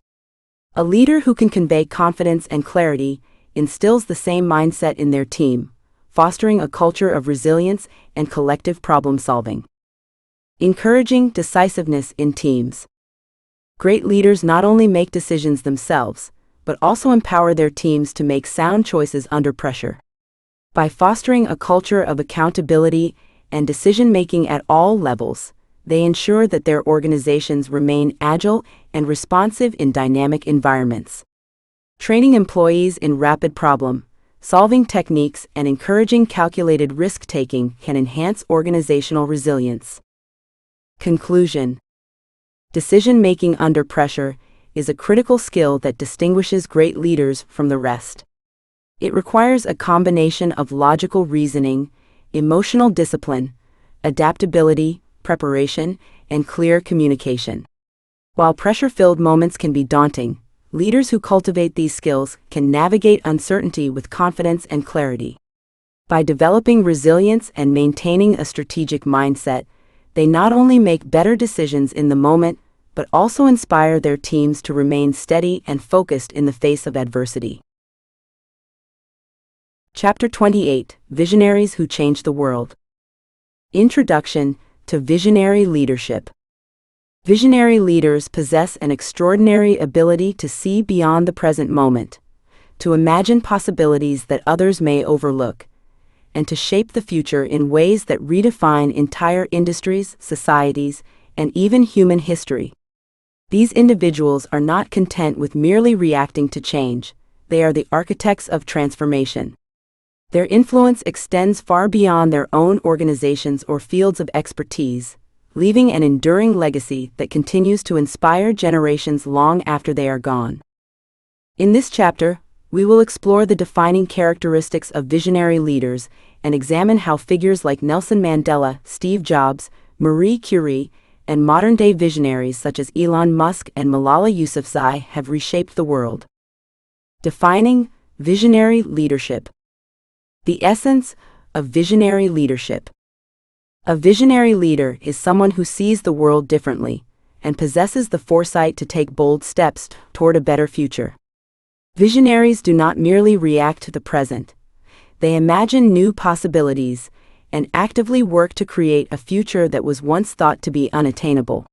A leader who can convey confidence and clarity instills the same mindset in their team, fostering a culture of resilience and collective problem-solving. Encouraging decisiveness in teams. Great leaders not only make decisions themselves, but also empower their teams to make sound choices under pressure. By fostering a culture of accountability and decision-making at all levels, they ensure that their organizations remain agile and responsive in dynamic environments. Training employees in rapid problem-solving techniques and encouraging calculated risk-taking can enhance organizational resilience. Conclusion. Decision-making under pressure is a critical skill that distinguishes great leaders from the rest. It requires a combination of logical reasoning, emotional discipline, adaptability, preparation, and clear communication. While pressure-filled moments can be daunting, leaders who cultivate these skills can navigate uncertainty with confidence and clarity. By developing resilience and maintaining a strategic mindset, they not only make better decisions in the moment, but also inspire their teams to remain steady and focused in the face of adversity. Chapter 28: Visionaries Who Change the World. Introduction to Visionary Leadership. Visionary leaders possess an extraordinary ability to see beyond the present moment, to imagine possibilities that others may overlook, and to shape the future in ways that redefine entire industries, societies, and even human history. These individuals are not content with merely reacting to change. They are the architects of transformation. Their influence extends far beyond their own organizations or fields of expertise, leaving an enduring legacy that continues to inspire generations long after they are gone. In this chapter, we will explore the defining characteristics of visionary leaders and examine how figures like Nelson Mandela, Steve Jobs, Marie Curie, and modern-day visionaries such as Elon Musk and Malala Yousafzai have reshaped the world. Defining visionary leadership. The essence of visionary leadership. A visionary leader is someone who sees the world differently and possesses the foresight to take bold steps toward a better future. Visionaries do not merely react to the present. They imagine new possibilities and actively work to create a future that was once thought to be unattainable.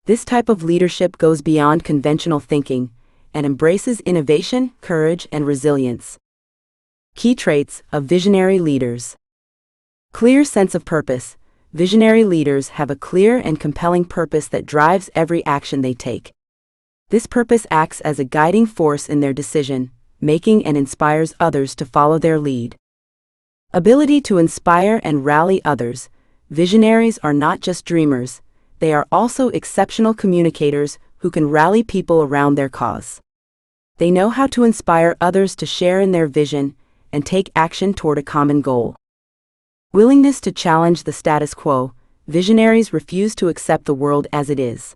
This type of leadership goes beyond conventional thinking and embraces innovation, courage, and resilience. Key traits of visionary leaders. Clear sense of purpose. Visionary leaders have a clear and compelling purpose that drives every action they take. This purpose acts as a guiding force in their decision-making and inspires others to follow their lead. Ability to inspire and rally others. Visionaries are not just dreamers, they are also exceptional communicators who can rally people around their cause. They know how to inspire others to share in their vision and take action toward a common goal. Willingness to challenge the status quo. Visionaries refuse to accept the world as it is.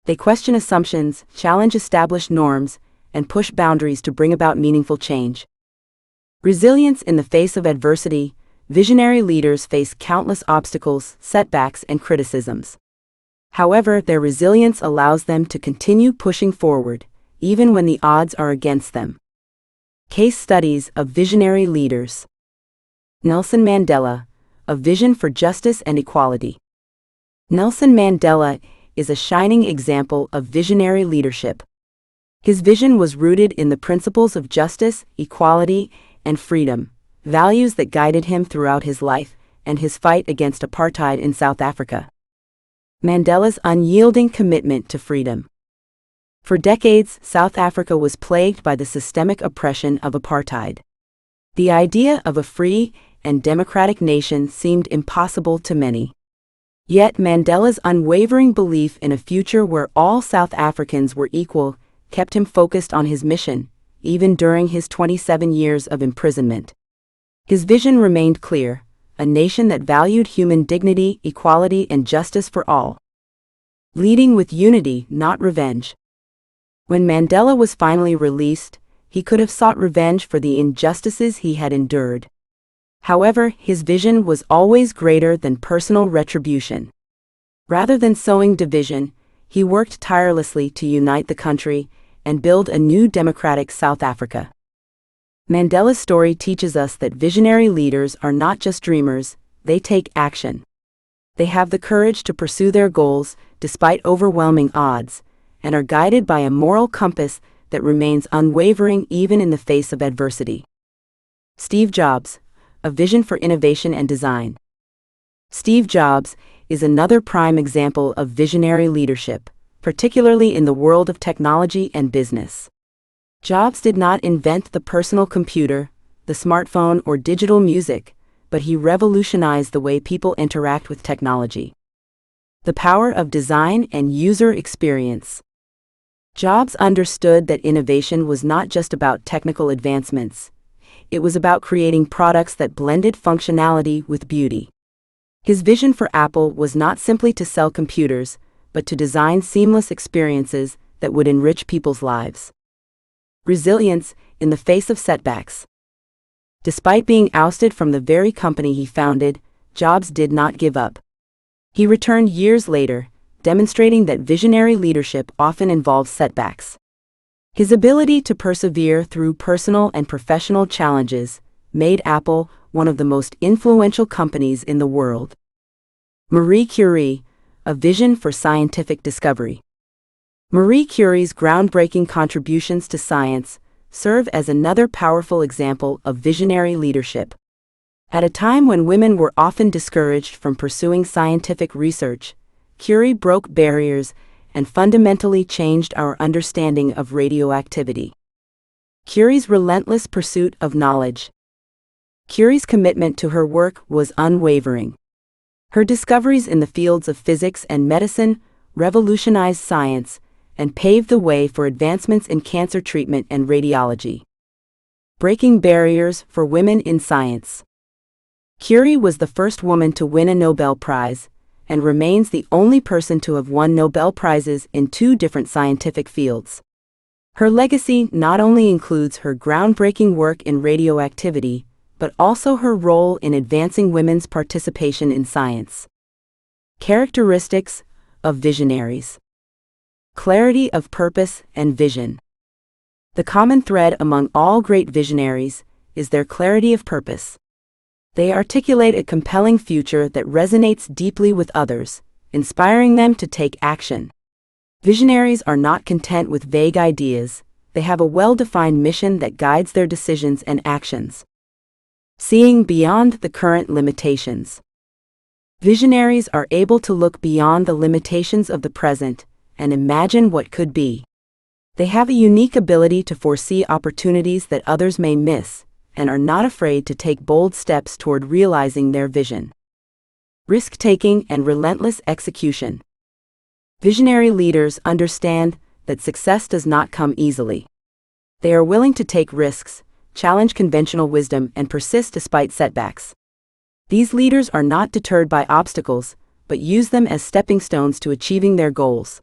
They question assumptions, challenge established norms, and push boundaries to bring about meaningful change. Resilience in the face of adversity. Visionary leaders face countless obstacles, setbacks, and criticisms. However, their resilience allows them to continue pushing forward, even when the odds are against them. Case studies of visionary leaders. Nelson Mandela, a vision for justice and equality. Nelson Mandela is a shining example of visionary leadership. His vision was rooted in the principles of justice, equality, and freedom, values that guided him throughout his life and his fight against apartheid in South Africa. Mandela's unyielding commitment to freedom. For decades, South Africa was plagued by the systemic oppression of apartheid. The idea of a free and democratic nation seemed impossible to many. Yet Mandela's unwavering belief in a future where all South Africans were equal kept him focused on his mission, even during his 27 years of imprisonment. His vision remained clear: a nation that valued human dignity, equality, and justice for all. Leading with unity, not revenge. When Mandela was finally released, he could have sought revenge for the injustices he had endured. However, his vision was always greater than personal retribution. Rather than sowing division, he worked tirelessly to unite the country and build a new democratic South Africa. Mandela's story teaches us that visionary leaders are not just dreamers, they take action. They have the courage to pursue their goals despite overwhelming odds, and are guided by a moral compass that remains unwavering even in the face of adversity. Steve Jobs, a vision for innovation and design. Steve Jobs is another prime example of visionary leadership, particularly in the world of technology and business. Jobs did not invent the personal computer, the smartphone, or digital music, but he revolutionized the way people interact with technology. The power of design and user experience. Jobs understood that innovation was not just about technical advancements. It was about creating products that blended functionality with beauty. His vision for Apple was not simply to sell computers, but to design seamless experiences that would enrich people's lives. Resilience in the face of setbacks. Despite being ousted from the very company he founded, Jobs did not give up. He returned years later, demonstrating that visionary leadership often involves setbacks. His ability to persevere through personal and professional challenges made Apple one of the most influential companies in the world. Marie Curie, a vision for scientific discovery. Marie Curie's groundbreaking contributions to science serve as another powerful example of visionary leadership. At a time when women were often discouraged from pursuing scientific research, Curie broke barriers and fundamentally changed our understanding of radioactivity. Curie's relentless pursuit of knowledge. Curie's commitment to her work was unwavering. Her discoveries in the fields of physics and medicine revolutionized science and paved the way for advancements in cancer treatment and radiology. Breaking barriers for women in science. Curie was the first woman to win a Nobel Prize, and remains the only person to have won Nobel Prizes in 2 different scientific fields. Her legacy not only includes her groundbreaking work in radioactivity, but also her role in advancing women's participation in science. Characteristics of visionaries. Clarity of purpose and vision. The common thread among all great visionaries is their clarity of purpose. They articulate a compelling future that resonates deeply with others, inspiring them to take action. Visionaries are not content with vague ideas, they have a well-defined mission that guides their decisions and actions. Seeing beyond the current limitations. Visionaries are able to look beyond the limitations of the present and imagine what could be. They have a unique ability to foresee opportunities that others may miss and are not afraid to take bold steps toward realizing their vision. Risk-taking and relentless execution. Visionary leaders understand that success does not come easily. They are willing to take risks, challenge conventional wisdom, and persist despite setbacks. These leaders are not deterred by obstacles, but use them as stepping stones to achieving their goals.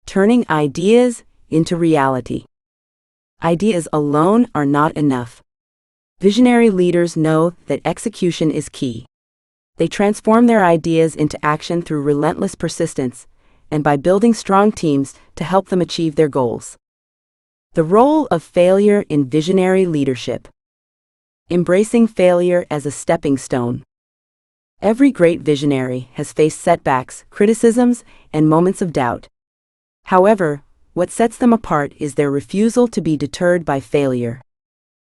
Turning ideas into reality. Ideas alone are not enough. Visionary leaders know that execution is key. They transform their ideas into action through relentless persistence, and by building strong teams to help them achieve their goals. The role of failure in visionary leadership. Embracing failure as a stepping stone. Every great visionary has faced setbacks, criticisms, and moments of doubt. However, what sets them apart is their refusal to be deterred by failure.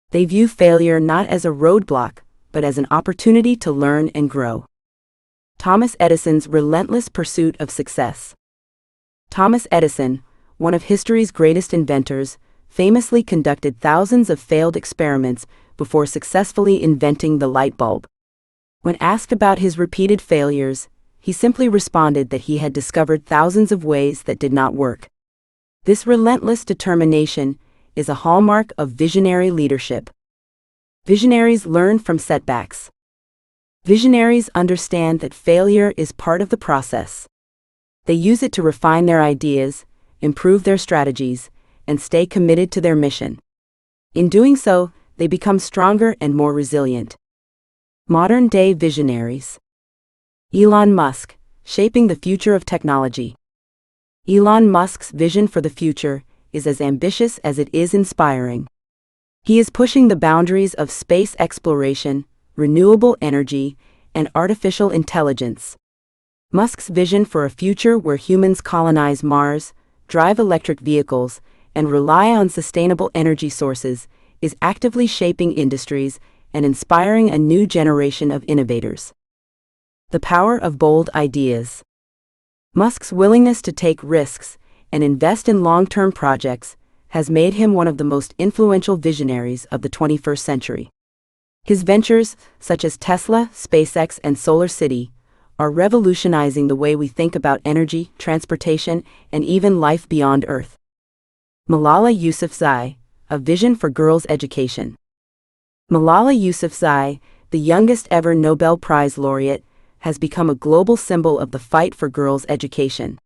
They view failure not as a roadblock, but as an opportunity to learn and grow. Thomas Edison's relentless pursuit of success. Thomas Edison, one of history's greatest inventors, famously conducted thousands of failed experiments before successfully inventing the light bulb. When asked about his repeated failures, he simply responded that he had discovered thousands of ways that did not work. This relentless determination is a hallmark of visionary leadership. Visionaries learn from setbacks. Visionaries understand that failure is part of the process. They use it to refine their ideas, improve their strategies, and stay committed to their mission. In doing so, they become stronger and more resilient. Modern-day visionaries. Elon Musk, shaping the future of technology. Elon Musk's vision for the future is as ambitious as it is inspiring. He is pushing the boundaries of space exploration, renewable energy, and artificial intelligence. Musk's vision for a future where humans colonize Mars, drive electric vehicles, and rely on sustainable energy sources is actively shaping industries and inspiring a new generation of innovators. The power of bold ideas. Musk's willingness to take risks and invest in long-term projects has made him one of the most influential visionaries of the 21st century. His ventures, such as Tesla, SpaceX, and Solar City, are revolutionizing the way we think about energy, transportation, and even life beyond Earth. Malala Yousafzai, a vision for girls' education. Malala Yousafzai, the youngest ever Nobel Prize laureate, has become a global symbol of the fight for girls' education.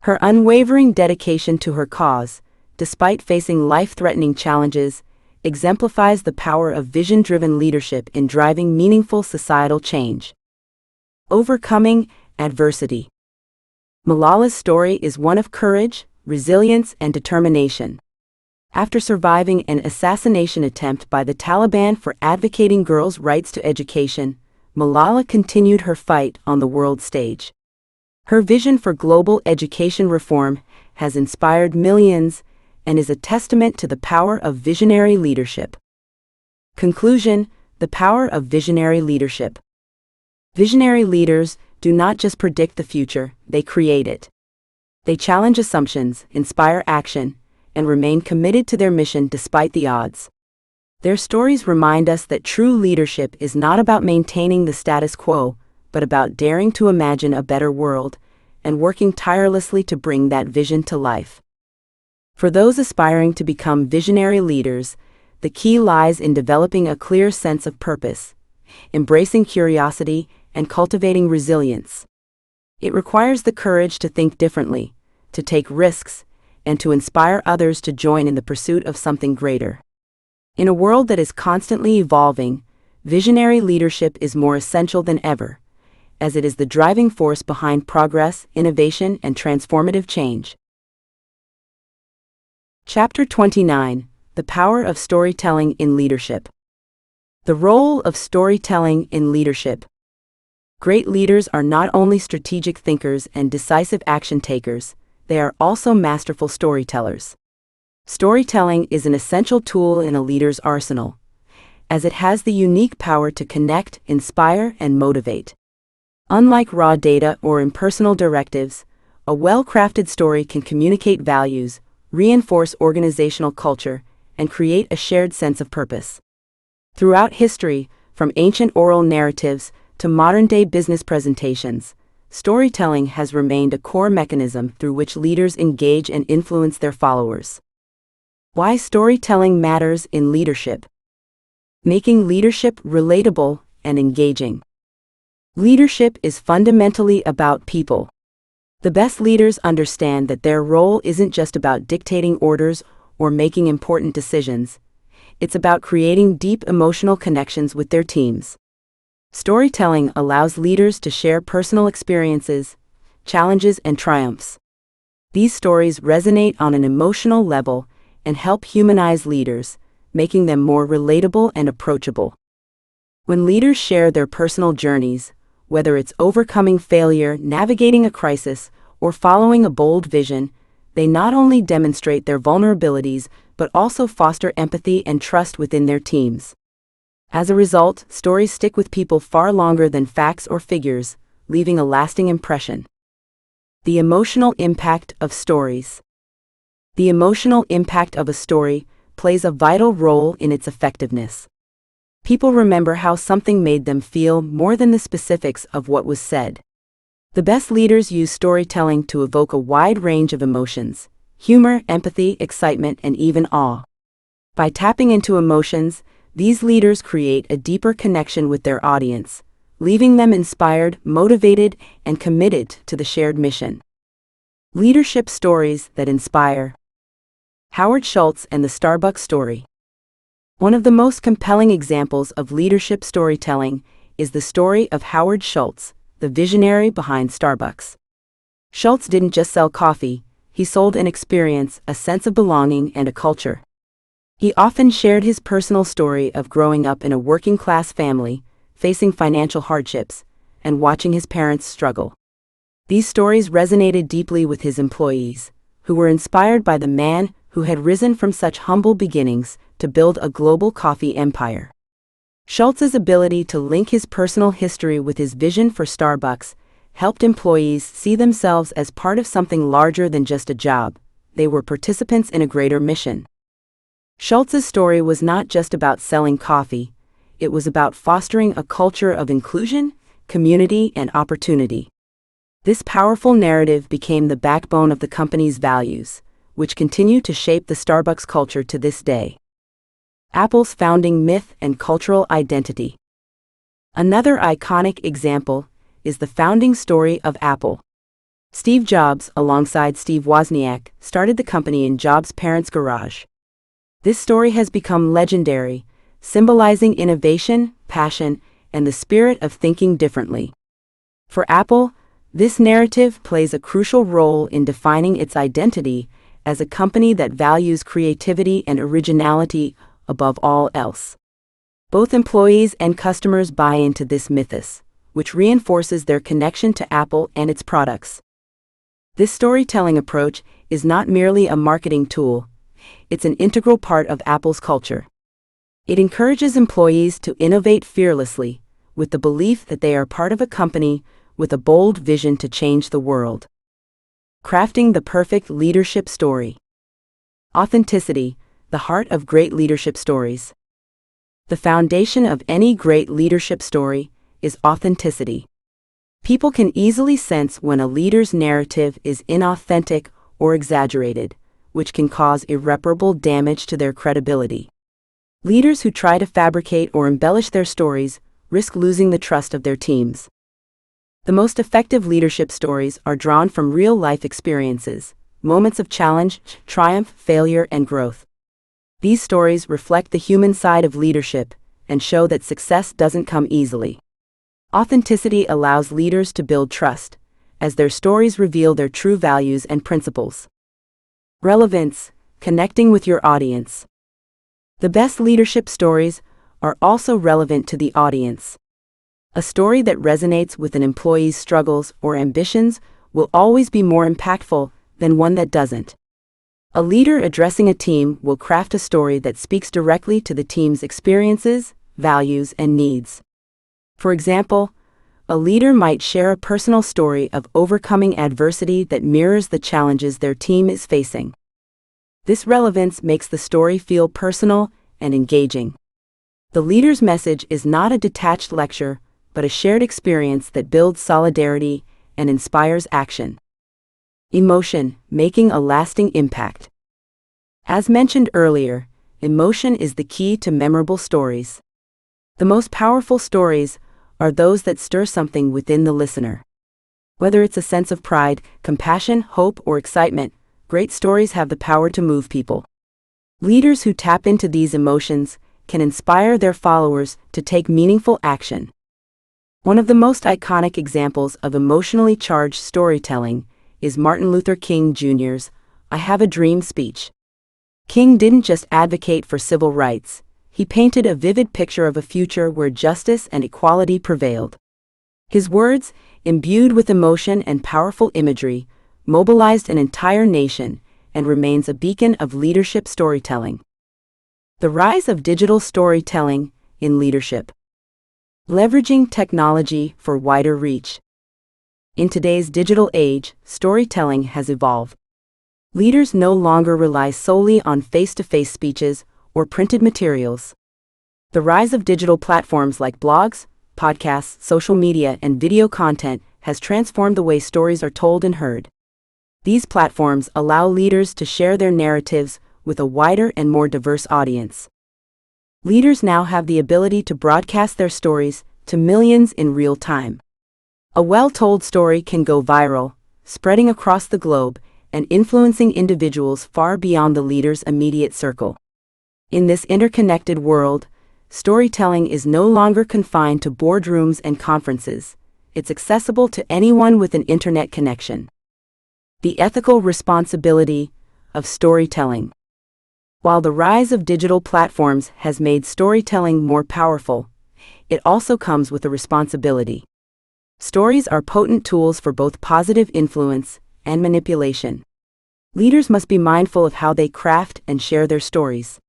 Her unwavering dedication to her cause, despite facing life-threatening challenges, exemplifies the power of vision-driven leadership in driving meaningful societal change. Overcoming adversity. Malala's story is one of courage, resilience, and determination. After surviving an assassination attempt by the Taliban for advocating girls' rights to education, Malala continued her fight on the world stage. Her vision for global education reform has inspired millions and is a testament to the power of visionary leadership. Conclusion: the power of visionary leadership. Visionary leaders do not just predict the future, they create it. They challenge assumptions, inspire action, and remain committed to their mission despite the odds. Their stories remind us that true leadership is not about maintaining the status quo, but about daring to imagine a better world and working tirelessly to bring that vision to life. For those aspiring to become visionary leaders, the key lies in developing a clear sense of purpose, embracing curiosity, and cultivating resilience. It requires the courage to think differently, to take risks, and to inspire others to join in the pursuit of something greater. In a world that is constantly evolving, visionary leadership is more essential than ever, as it is the driving force behind progress, innovation, and transformative change. Chapter 29: The Power of Storytelling in Leadership. The role of storytelling in leadership. Great leaders are not only strategic thinkers and decisive action takers, they are also masterful storytellers. Storytelling is an essential tool in a leader's arsenal, as it has the unique power to connect, inspire, and motivate. Unlike raw data or impersonal directives, a well-crafted story can communicate values, reinforce organizational culture, and create a shared sense of purpose. Throughout history, from ancient oral narratives to modern-day business presentations, storytelling has remained a core mechanism through which leaders engage and influence their followers. Why storytelling matters in leadership. Making leadership relatable and engaging. Leadership is fundamentally about people. The best leaders understand that their role isn't just about dictating orders or making important decisions. It's about creating deep emotional connections with their teams. Storytelling allows leaders to share personal experiences, challenges, and triumphs. These stories resonate on an emotional level and help humanize leaders, making them more relatable and approachable. When leaders share their personal journeys, whether it's overcoming failure, navigating a crisis, or following a bold vision, they not only demonstrate their vulnerabilities but also foster empathy and trust within their teams. As a result, stories stick with people far longer than facts or figures, leaving a lasting impression. The emotional impact of stories. The emotional impact of a story plays a vital role in its effectiveness. People remember how something made them feel more than the specifics of what was said. The best leaders use storytelling to evoke a wide range of emotions: humor, empathy, excitement, and even awe. By tapping into emotions, these leaders create a deeper connection with their audience, leaving them inspired, motivated, and committed to the shared mission. Leadership stories that inspire. Howard Schultz and the Starbucks story. One of the most compelling examples of leadership storytelling is the story of Howard Schultz, the visionary behind Starbucks. Schultz didn't just sell coffee, he sold an experience, a sense of belonging, and a culture. He often shared his personal story of growing up in a working-class family, facing financial hardships, and watching his parents struggle. These stories resonated deeply with his employees, who were inspired by the man who had risen from such humble beginnings to build a global coffee empire. Schultz's ability to link his personal history with his vision for Starbucks helped employees see themselves as part of something larger than just a job. They were participants in a greater mission. Schultz's story was not just about selling coffee, it was about fostering a culture of inclusion, community, and opportunity. This powerful narrative became the backbone of the company's values, which continue to shape the Starbucks culture to this day. Apple's founding myth and cultural identity. Another iconic example is the founding story of Apple. Steve Jobs, alongside Steve Wozniak, started the company in Jobs' parents' garage. This story has become legendary, symbolizing innovation, passion, and the spirit of thinking differently. For Apple, this narrative plays a crucial role in defining its identity as a company that values creativity and originality above all else. Both employees and customers buy into this mythos, which reinforces their connection to Apple and its products. This storytelling approach is not merely a marketing tool, it's an integral part of Apple's culture. It encourages employees to innovate fearlessly, with the belief that they are part of a company with a bold vision to change the world. Crafting the perfect leadership story. Authenticity, the heart of great leadership stories. The foundation of any great leadership story is authenticity. People can easily sense when a leader's narrative is inauthentic or exaggerated, which can cause irreparable damage to their credibility. Leaders who try to fabricate or embellish their stories risk losing the trust of their teams. The most effective leadership stories are drawn from real-life experiences, moments of challenge, triumph, failure, and growth. These stories reflect the human side of leadership and show that success doesn't come easily. Authenticity allows leaders to build trust, as their stories reveal their true values and principles. Relevance, connecting with your audience. The best leadership stories are also relevant to the audience. A story that resonates with an employee's struggles or ambitions will always be more impactful than one that doesn't. A leader addressing a team will craft a story that speaks directly to the team's experiences, values, and needs. For example, a leader might share a personal story of overcoming adversity that mirrors the challenges their team is facing. This relevance makes the story feel personal and engaging. The leader's message is not a detached lecture, but a shared experience that builds solidarity and inspires action. Emotion, making a lasting impact. As mentioned earlier, emotion is the key to memorable stories. The most powerful stories are those that stir something within the listener. Whether it's a sense of pride, compassion, hope, or excitement, great stories have the power to move people. Leaders who tap into these emotions can inspire their followers to take meaningful action. One of the most iconic examples of emotionally charged storytelling is Martin Luther King Jr.'s "I Have a Dream" speech. King didn't just advocate for civil rights, he painted a vivid picture of a future where justice and equality prevailed. His words, imbued with emotion and powerful imagery, mobilized an entire nation and remains a beacon of leadership storytelling. The rise of digital storytelling in leadership. Leveraging technology for wider reach. In today's digital age, storytelling has evolved. Leaders no longer rely solely on face-to-face speeches or printed materials. The rise of digital platforms like blogs, podcasts, social media, and video content has transformed the way stories are told and heard. These platforms allow leaders to share their narratives with a wider and more diverse audience. Leaders now have the ability to broadcast their stories to millions in real time. A well-told story can go viral, spreading across the globe and influencing individuals far beyond the leader's immediate circle. In this interconnected world, storytelling is no longer confined to boardrooms and conferences. It's accessible to anyone with an internet connection. The ethical responsibility of storytelling. While the rise of digital platforms has made storytelling more powerful, it also comes with a responsibility. Stories are potent tools for both positive influence and manipulation. Leaders must be mindful of how they craft and share their stories.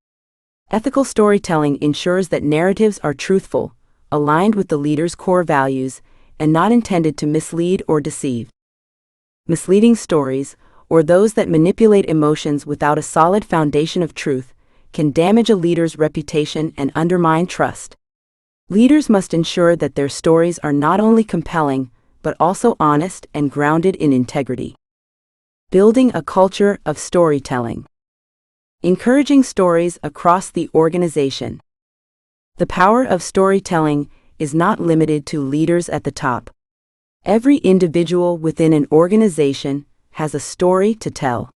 Ethical storytelling ensures that narratives are truthful, aligned with the leader's core values, and not intended to mislead or deceive. Misleading stories, or those that manipulate emotions without a solid foundation of truth, can damage a leader's reputation and undermine trust. Leaders must ensure that their stories are not only compelling, but also honest and grounded in integrity. Building a culture of storytelling. Encouraging stories across the organization. The power of storytelling is not limited to leaders at the top. Every individual within an organization has a story to tell.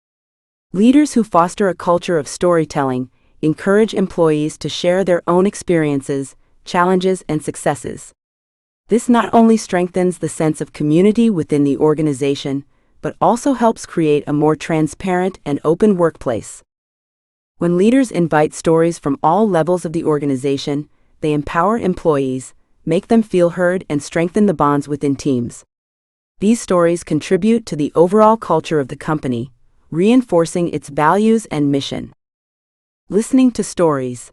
Leaders who foster a culture of storytelling encourage employees to share their own experiences, challenges, and successes. This not only strengthens the sense of community within the organization, but also helps create a more transparent and open workplace. When leaders invite stories from all levels of the organization, they empower employees, make them feel heard, and strengthen the bonds within teams. These stories contribute to the overall culture of the company, reinforcing its values and mission. Listening to stories.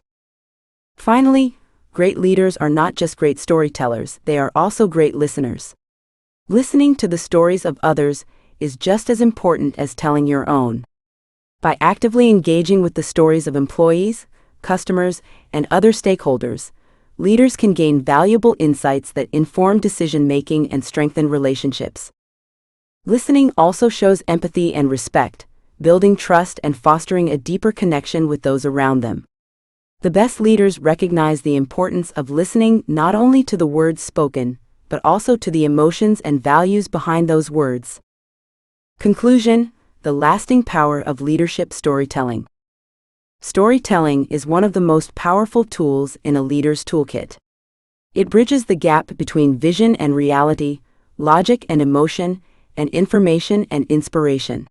Finally, great leaders are not just great storytellers, they are also great listeners. Listening to the stories of others is just as important as telling your own. By actively engaging with the stories of employees, customers, and other stakeholders, leaders can gain valuable insights that inform decision-making and strengthen relationships. Listening also shows empathy and respect, building trust and fostering a deeper connection with those around them. The best leaders recognize the importance of listening not only to the words spoken, but also to the emotions and values behind those words. Conclusion: the lasting power of leadership storytelling. Storytelling is one of the most powerful tools in a leader's toolkit. It bridges the gap between vision and reality, logic and emotion, and information and inspiration.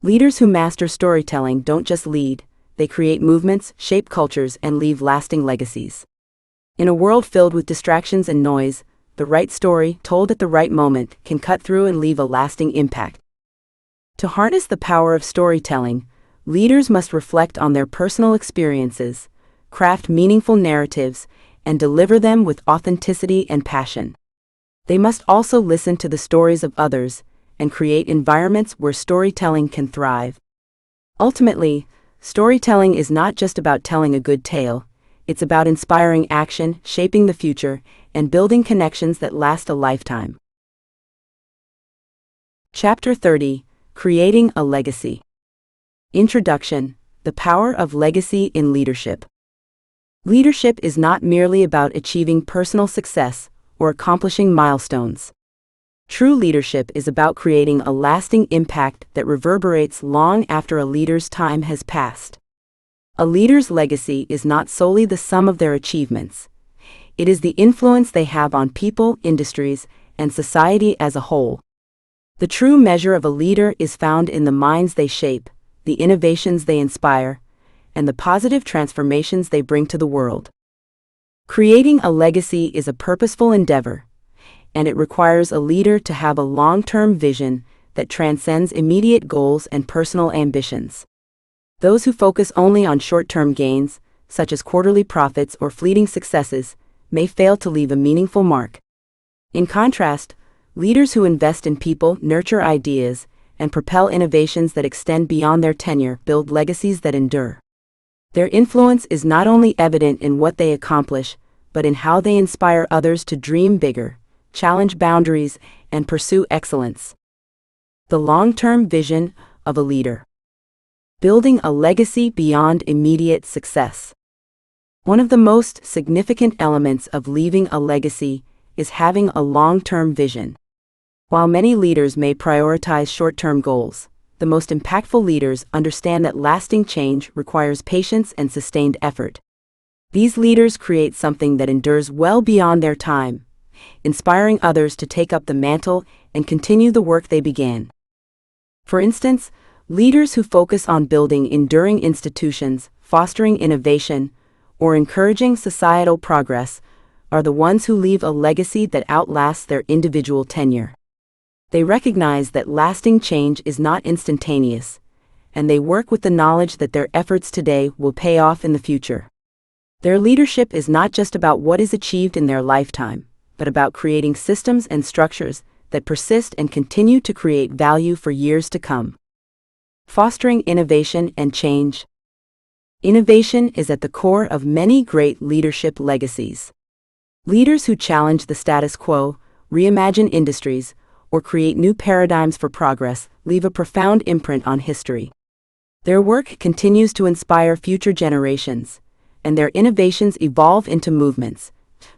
Leaders who master storytelling don't just lead, they create movements, shape cultures, and leave lasting legacies. In a world filled with distractions and noise, the right story, told at the right moment, can cut through and leave a lasting impact. To harness the power of storytelling, leaders must reflect on their personal experiences, craft meaningful narratives, and deliver them with authenticity and passion. They must also listen to the stories of others and create environments where storytelling can thrive. Ultimately, storytelling is not just about telling a good tale, it's about inspiring action, shaping the future, and building connections that last a lifetime. Chapter 30: Creating a Legacy. Introduction: The Power of Legacy in Leadership. Leadership is not merely about achieving personal success or accomplishing milestones. True leadership is about creating a lasting impact that reverberates long after a leader's time has passed. A leader's legacy is not solely the sum of their achievements. It is the influence they have on people, industries, and society as a whole. The true measure of a leader is found in the minds they shape, the innovations they inspire, and the positive transformations they bring to the world. Creating a legacy is a purposeful endeavor, and it requires a leader to have a long-term vision that transcends immediate goals and personal ambitions. Those who focus only on short-term gains, such as quarterly profits or fleeting successes, may fail to leave a meaningful mark. In contrast, leaders who invest in people, nurture ideas, and propel innovations that extend beyond their tenure build legacies that endure. Their influence is not only evident in what they accomplish, but in how they inspire others to dream bigger, challenge boundaries, and pursue excellence. The long-term vision of a leader. Building a legacy beyond immediate success. One of the most significant elements of leaving a legacy is having a long-term vision. While many leaders may prioritize short-term goals, the most impactful leaders understand that lasting change requires patience and sustained effort. These leaders create something that endures well beyond their time, inspiring others to take up the mantle and continue the work they began. For instance, leaders who focus on building enduring institutions, fostering innovation, or encouraging societal progress are the ones who leave a legacy that outlasts their individual tenure. They recognize that lasting change is not instantaneous, and they work with the knowledge that their efforts today will pay off in the future. Their leadership is not just about what is achieved in their lifetime, but about creating systems and structures that persist and continue to create value for years to come. Fostering innovation and change. Innovation is at the core of many great leadership legacies. Leaders who challenge the status quo, reimagine industries, or create new paradigms for progress leave a profound imprint on history. Their work continues to inspire future generations, and their innovations evolve into movements,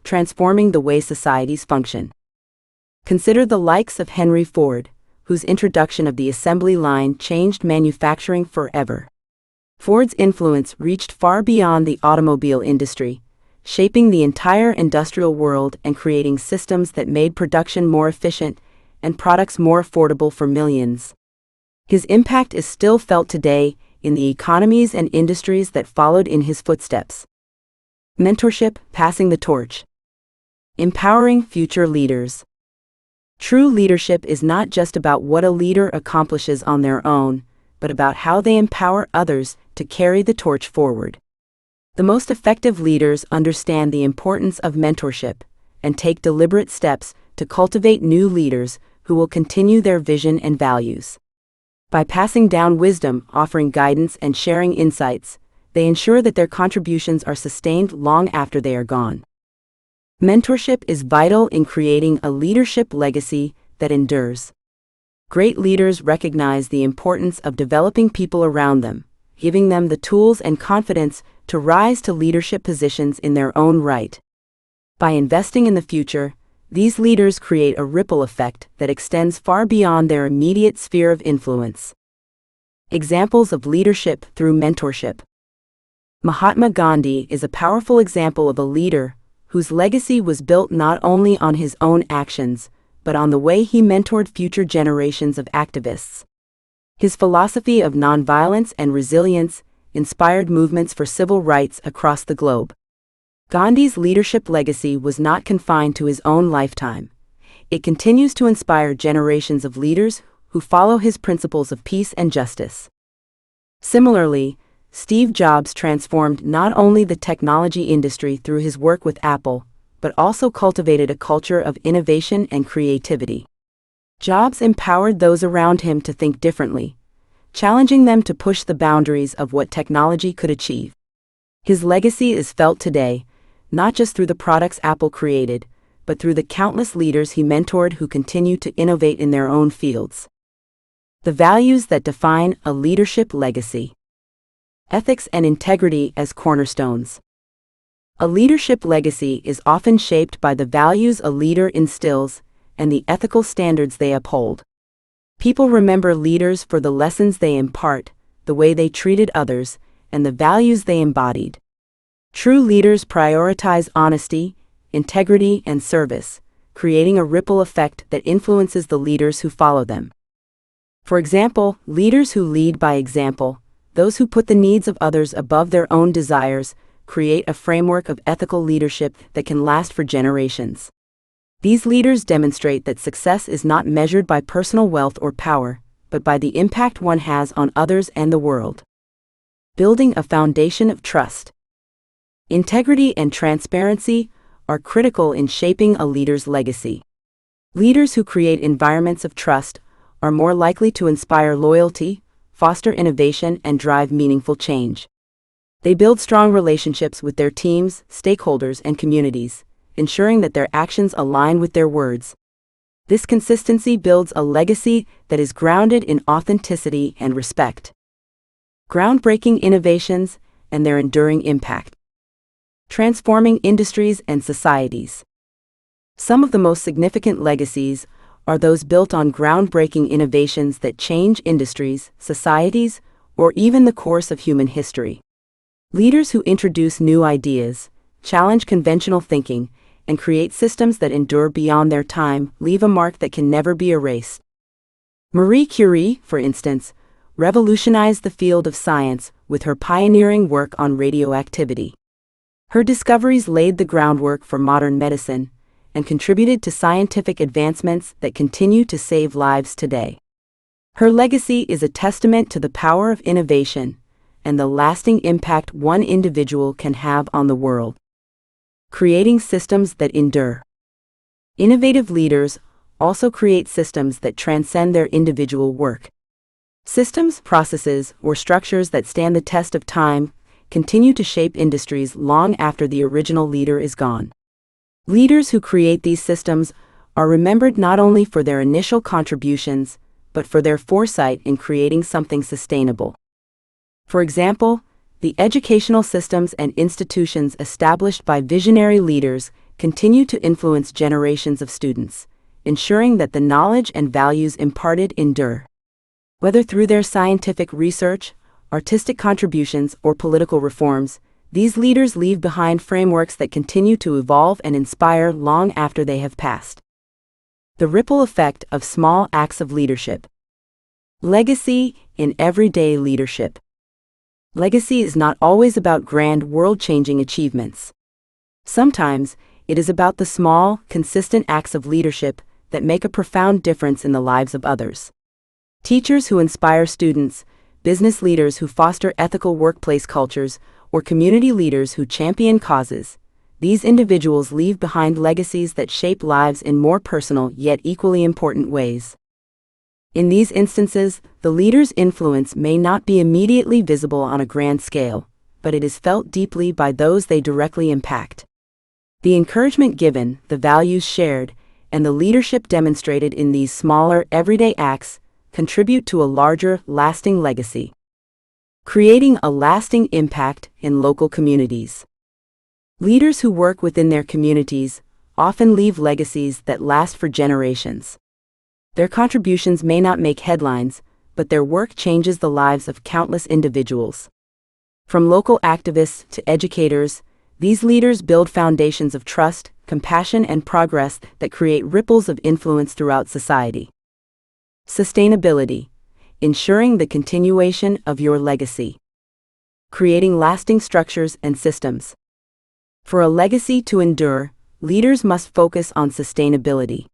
transforming the way societies function. Consider the likes of Henry Ford, whose introduction of the assembly line changed manufacturing forever. Ford's influence reached far beyond the automobile industry, shaping the entire industrial world and creating systems that made production more efficient and products more affordable for millions. His impact is still felt today in the economies and industries that followed in his footsteps. Mentorship, passing the torch. Empowering future leaders. True leadership is not just about what a leader accomplishes on their own, but about how they empower others to carry the torch forward. The most effective leaders understand the importance of mentorship and take deliberate steps to cultivate new leaders who will continue their vision and values. By passing down wisdom, offering guidance, and sharing insights, they ensure that their contributions are sustained long after they are gone. Mentorship is vital in creating a leadership legacy that endures. Great leaders recognize the importance of developing people around them, giving them the tools and confidence to rise to leadership positions in their own right. By investing in the future, these leaders create a ripple effect that extends far beyond their immediate sphere of influence. Examples of leadership through mentorship. Mahatma Gandhi is a powerful example of a leader whose legacy was built not only on his own actions, but on the way he mentored future generations of activists. His philosophy of nonviolence and resilience inspired movements for civil rights across the globe. Gandhi's leadership legacy was not confined to his own lifetime. It continues to inspire generations of leaders who follow his principles of peace and justice. Similarly, Steve Jobs transformed not only the technology industry through his work with Apple, but also cultivated a culture of innovation and creativity. Jobs empowered those around him to think differently, challenging them to push the boundaries of what technology could achieve. His legacy is felt today, not just through the products Apple created, but through the countless leaders he mentored who continue to innovate in their own fields. The values that define a leadership legacy. Ethics and integrity as cornerstones. A leadership legacy is often shaped by the values a leader instills and the ethical standards they uphold. People remember leaders for the lessons they impart, the way they treated others, and the values they embodied. True leaders prioritize honesty, integrity, and service, creating a ripple effect that influences the leaders who follow them. For example, leaders who lead by example, those who put the needs of others above their own desires, create a framework of ethical leadership that can last for generations. These leaders demonstrate that success is not measured by personal wealth or power, but by the impact one has on others and the world. Building a foundation of trust. Integrity and transparency are critical in shaping a leader's legacy. Leaders who create environments of trust are more likely to inspire loyalty, foster innovation, and drive meaningful change. They build strong relationships with their teams, stakeholders, and communities, ensuring that their actions align with their words. This consistency builds a legacy that is grounded in authenticity and respect. Groundbreaking innovations and their enduring impact. Transforming industries and societies. Some of the most significant legacies are those built on groundbreaking innovations that change industries, societies, or even the course of human history. Leaders who introduce new ideas, challenge conventional thinking, and create systems that endure beyond their time leave a mark that can never be erased. Marie Curie, for instance, revolutionized the field of science with her pioneering work on radioactivity. Her discoveries laid the groundwork for modern medicine and contributed to scientific advancements that continue to save lives today. Her legacy is a testament to the power of innovation and the lasting impact one individual can have on the world. Creating systems that endure. Innovative leaders also create systems that transcend their individual work. Systems, processes, or structures that stand the test of time continue to shape industries long after the original leader is gone. Leaders who create these systems are remembered not only for their initial contributions, but for their foresight in creating something sustainable. For example, the educational systems and institutions established by visionary leaders continue to influence generations of students, ensuring that the knowledge and values imparted endure. Whether through their scientific research, artistic contributions, or political reforms, these leaders leave behind frameworks that continue to evolve and inspire long after they have passed. The ripple effect of small acts of leadership. Legacy in everyday leadership. Legacy is not always about grand, world-changing achievements. Sometimes, it is about the small, consistent acts of leadership that make a profound difference in the lives of others. Teachers who inspire students, business leaders who foster ethical workplace cultures, or community leaders who champion causes, these individuals leave behind legacies that shape lives in more personal yet equally important ways. In these instances, the leader's influence may not be immediately visible on a grand scale, but it is felt deeply by those they directly impact. The encouragement given, the values shared, and the leadership demonstrated in these smaller, everyday acts contribute to a larger, lasting legacy. Creating a lasting impact in local communities. Leaders who work within their communities often leave legacies that last for generations. Their contributions may not make headlines, but their work changes the lives of countless individuals. From local activists to educators, these leaders build foundations of trust, compassion, and progress that create ripples of influence throughout society. Sustainability, ensuring the continuation of your legacy. Creating lasting structures and systems. For a legacy to endure, leaders must focus on sustainability.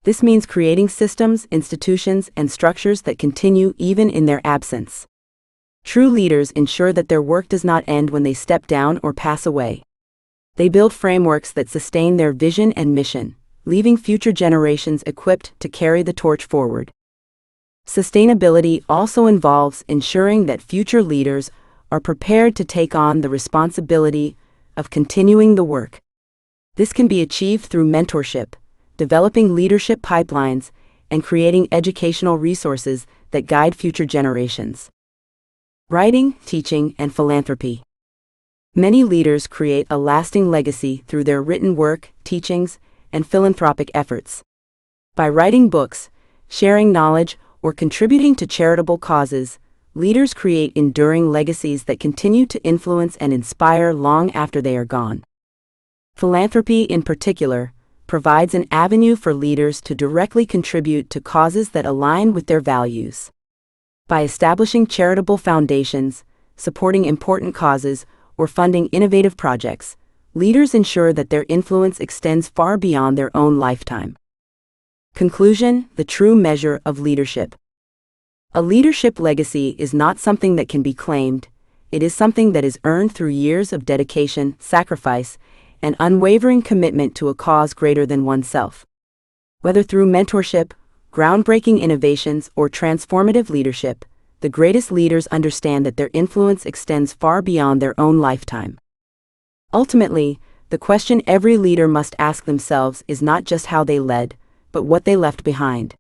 This means creating systems, institutions, and structures that continue even in their absence. True leaders ensure that their work does not end when they step down or pass away. They build frameworks that sustain their vision and mission, leaving future generations equipped to carry the torch forward. Sustainability also involves ensuring that future leaders are prepared to take on the responsibility of continuing the work. This can be achieved through mentorship, developing leadership pipelines, and creating educational resources that guide future generations. Writing, teaching, and philanthropy. Many leaders create a lasting legacy through their written work, teachings, and philanthropic efforts. By writing books, sharing knowledge, or contributing to charitable causes, leaders create enduring legacies that continue to influence and inspire long after they are gone. Philanthropy, in particular, provides an avenue for leaders to directly contribute to causes that align with their values. By establishing charitable foundations, supporting important causes, or funding innovative projects, leaders ensure that their influence extends far beyond their own lifetime. Conclusion: the true measure of leadership. A leadership legacy is not something that can be claimed, it is something that is earned through years of dedication, sacrifice, and unwavering commitment to a cause greater than oneself. Whether through mentorship, groundbreaking innovations, or transformative leadership, the greatest leaders understand that their influence extends far beyond their own lifetime. Ultimately, the question every leader must ask themselves is not just how they led, but what they left behind.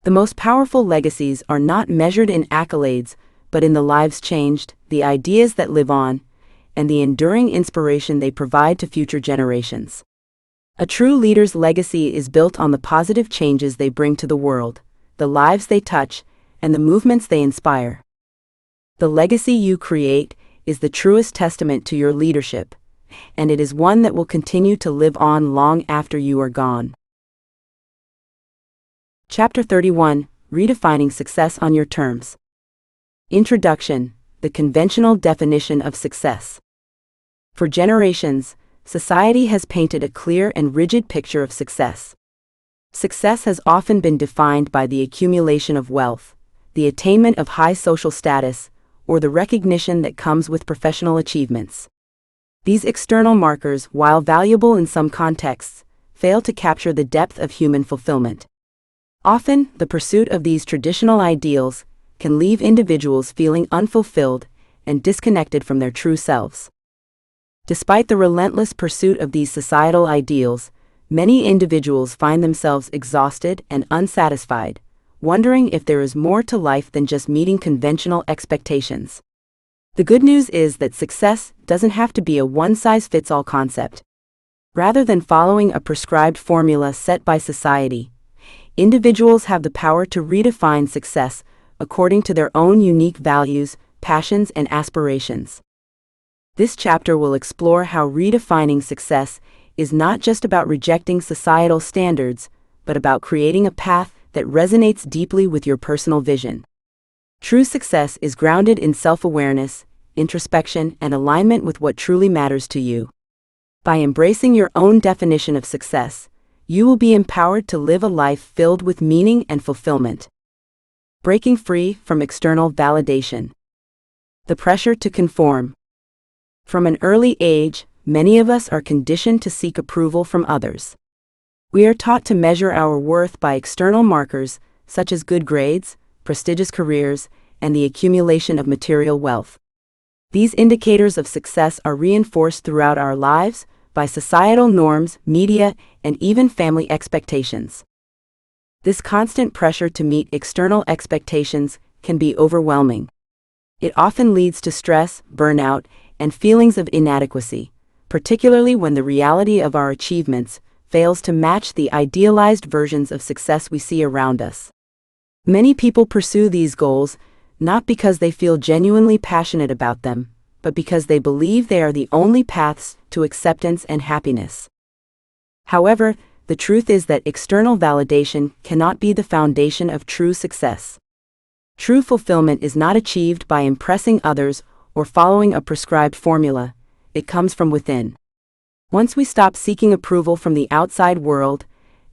The most powerful legacies are not measured in accolades, but in the lives changed, the ideas that live on, and the enduring inspiration they provide to future generations. A true leader's legacy is built on the positive changes they bring to the world, the lives they touch, and the movements they inspire. The legacy you create is the truest testament to your leadership, and it is one that will continue to live on long after you are gone. Chapter 31: Redefining Success on Your Terms. Introduction: the conventional definition of success. For generations, society has painted a clear and rigid picture of success. Success has often been defined by the accumulation of wealth, the attainment of high social status, or the recognition that comes with professional achievements. These external markers, while valuable in some contexts, fail to capture the depth of human fulfillment. Often, the pursuit of these traditional ideals can leave individuals feeling unfulfilled and disconnected from their true selves. Despite the relentless pursuit of these societal ideals, many individuals find themselves exhausted and unsatisfied, wondering if there is more to life than just meeting conventional expectations. The good news is that success doesn't have to be a one-size-fits-all concept. Rather than following a prescribed formula set by society, individuals have the power to redefine success according to their own unique values, passions, and aspirations. This chapter will explore how redefining success is not just about rejecting societal standards, but about creating a path that resonates deeply with your personal vision. True success is grounded in self-awareness, introspection, and alignment with what truly matters to you. By embracing your own definition of success, you will be empowered to live a life filled with meaning and fulfillment. Breaking free from external validation. The pressure to conform. From an early age, many of us are conditioned to seek approval from others. We are taught to measure our worth by external markers, such as good grades, prestigious careers, and the accumulation of material wealth. These indicators of success are reinforced throughout our lives by societal norms, media, and even family expectations. This constant pressure to meet external expectations can be overwhelming. It often leads to stress, burnout, and feelings of inadequacy, particularly when the reality of our achievements fails to match the idealized versions of success we see around us. Many people pursue these goals not because they feel genuinely passionate about them, but because they believe they are the only paths to acceptance and happiness. However, the truth is that external validation cannot be the foundation of true success. True fulfillment is not achieved by impressing others or following a prescribed formula, it comes from within. Once we stop seeking approval from the outside world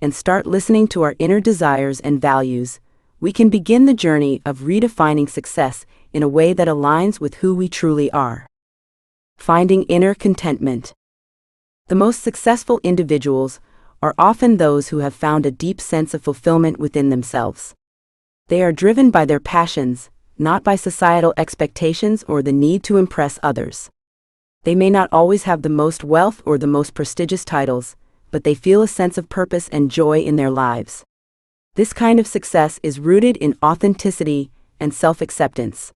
and start listening to our inner desires and values, we can begin the journey of redefining success in a way that aligns with who we truly are. Finding inner contentment. The most successful individuals are often those who have found a deep sense of fulfillment within themselves. They are driven by their passions, not by societal expectations or the need to impress others. They may not always have the most wealth or the most prestigious titles, but they feel a sense of purpose and joy in their lives. This kind of success is rooted in authenticity and self-acceptance.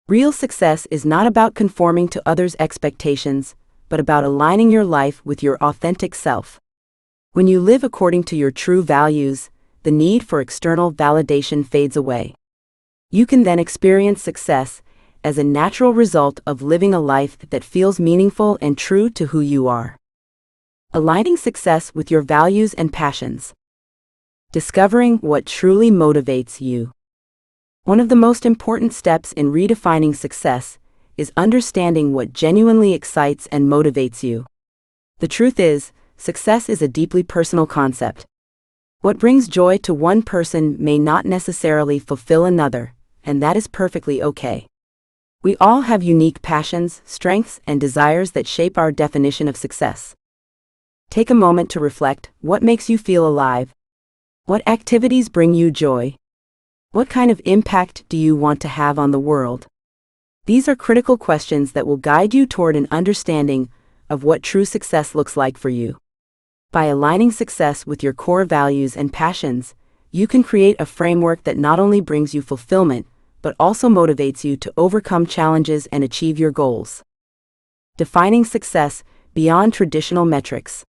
Real success is not about conforming to others' expectations, but about aligning your life with your authentic self. When you live according to your true values, the need for external validation fades away. You can then experience success as a natural result of living a life that feels meaningful and true to who you are. Aligning success with your values and passions. Discovering what truly motivates you. One of the most important steps in redefining success is understanding what genuinely excites and motivates you. The truth is, success is a deeply personal concept. What brings joy to one person may not necessarily fulfill another, and that is perfectly okay. We all have unique passions, strengths, and desires that shape our definition of success. Take a moment to reflect: what makes you feel alive? What activities bring you joy? What kind of impact do you want to have on the world? These are critical questions that will guide you toward an understanding of what true success looks like for you. By aligning success with your core values and passions, you can create a framework that not only brings you fulfillment, but also motivates you to overcome challenges and achieve your goals. Defining success beyond traditional metrics.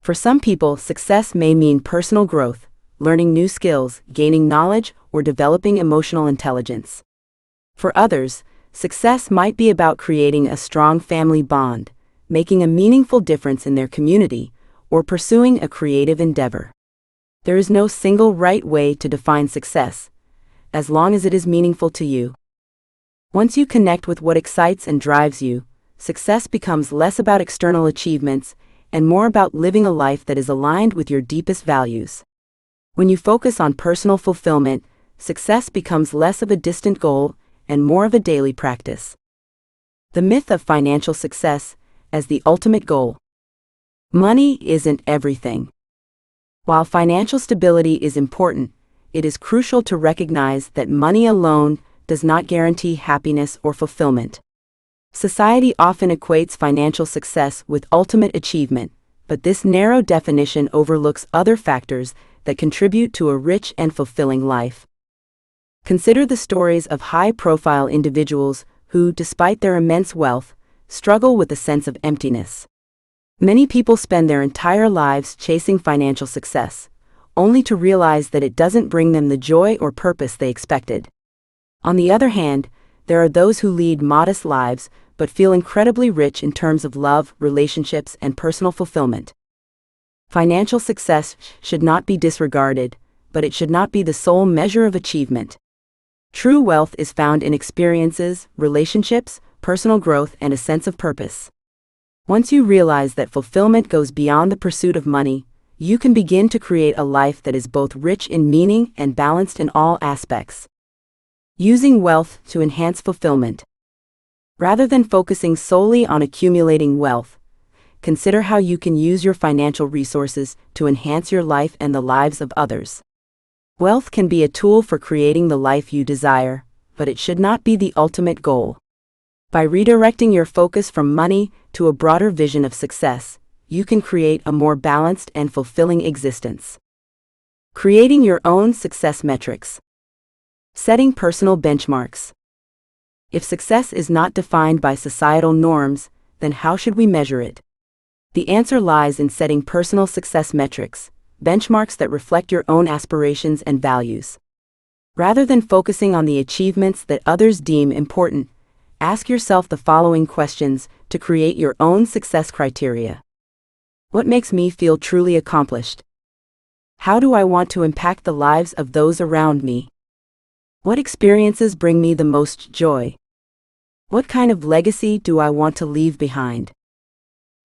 For some people, success may mean personal growth, learning new skills, gaining knowledge, or developing emotional intelligence. For others, success might be about creating a strong family bond, making a meaningful difference in their community, or pursuing a creative endeavor. There is no single right way to define success, as long as it is meaningful to you. Once you connect with what excites and drives you, success becomes less about external achievements and more about living a life that is aligned with your deepest values. When you focus on personal fulfillment, success becomes less of a distant goal and more of a daily practice. The myth of financial success as the ultimate goal. Money isn't everything. While financial stability is important, it is crucial to recognize that money alone does not guarantee happiness or fulfillment. Society often equates financial success with ultimate achievement, but this narrow definition overlooks other factors that contribute to a rich and fulfilling life. Consider the stories of high-profile individuals who, despite their immense wealth, struggle with a sense of emptiness. Many people spend their entire lives chasing financial success, only to realize that it doesn't bring them the joy or purpose they expected. On the other hand, there are those who lead modest lives but feel incredibly rich in terms of love, relationships, and personal fulfillment. Financial success should not be disregarded, but it should not be the sole measure of achievement. True wealth is found in experiences, relationships, personal growth, and a sense of purpose. Once you realize that fulfillment goes beyond the pursuit of money, you can begin to create a life that is both rich in meaning and balanced in all aspects. Using wealth to enhance fulfillment. Rather than focusing solely on accumulating wealth, consider how you can use your financial resources to enhance your life and the lives of others. Wealth can be a tool for creating the life you desire, but it should not be the ultimate goal. By redirecting your focus from money to a broader vision of success, you can create a more balanced and fulfilling existence. Creating your own success metrics. Setting personal benchmarks. If success is not defined by societal norms, then how should we measure it? The answer lies in setting personal success metrics, benchmarks that reflect your own aspirations and values. Rather than focusing on the achievements that others deem important, ask yourself the following questions to create your own success criteria. What makes me feel truly accomplished? How do I want to impact the lives of those around me? What experiences bring me the most joy? What kind of legacy do I want to leave behind?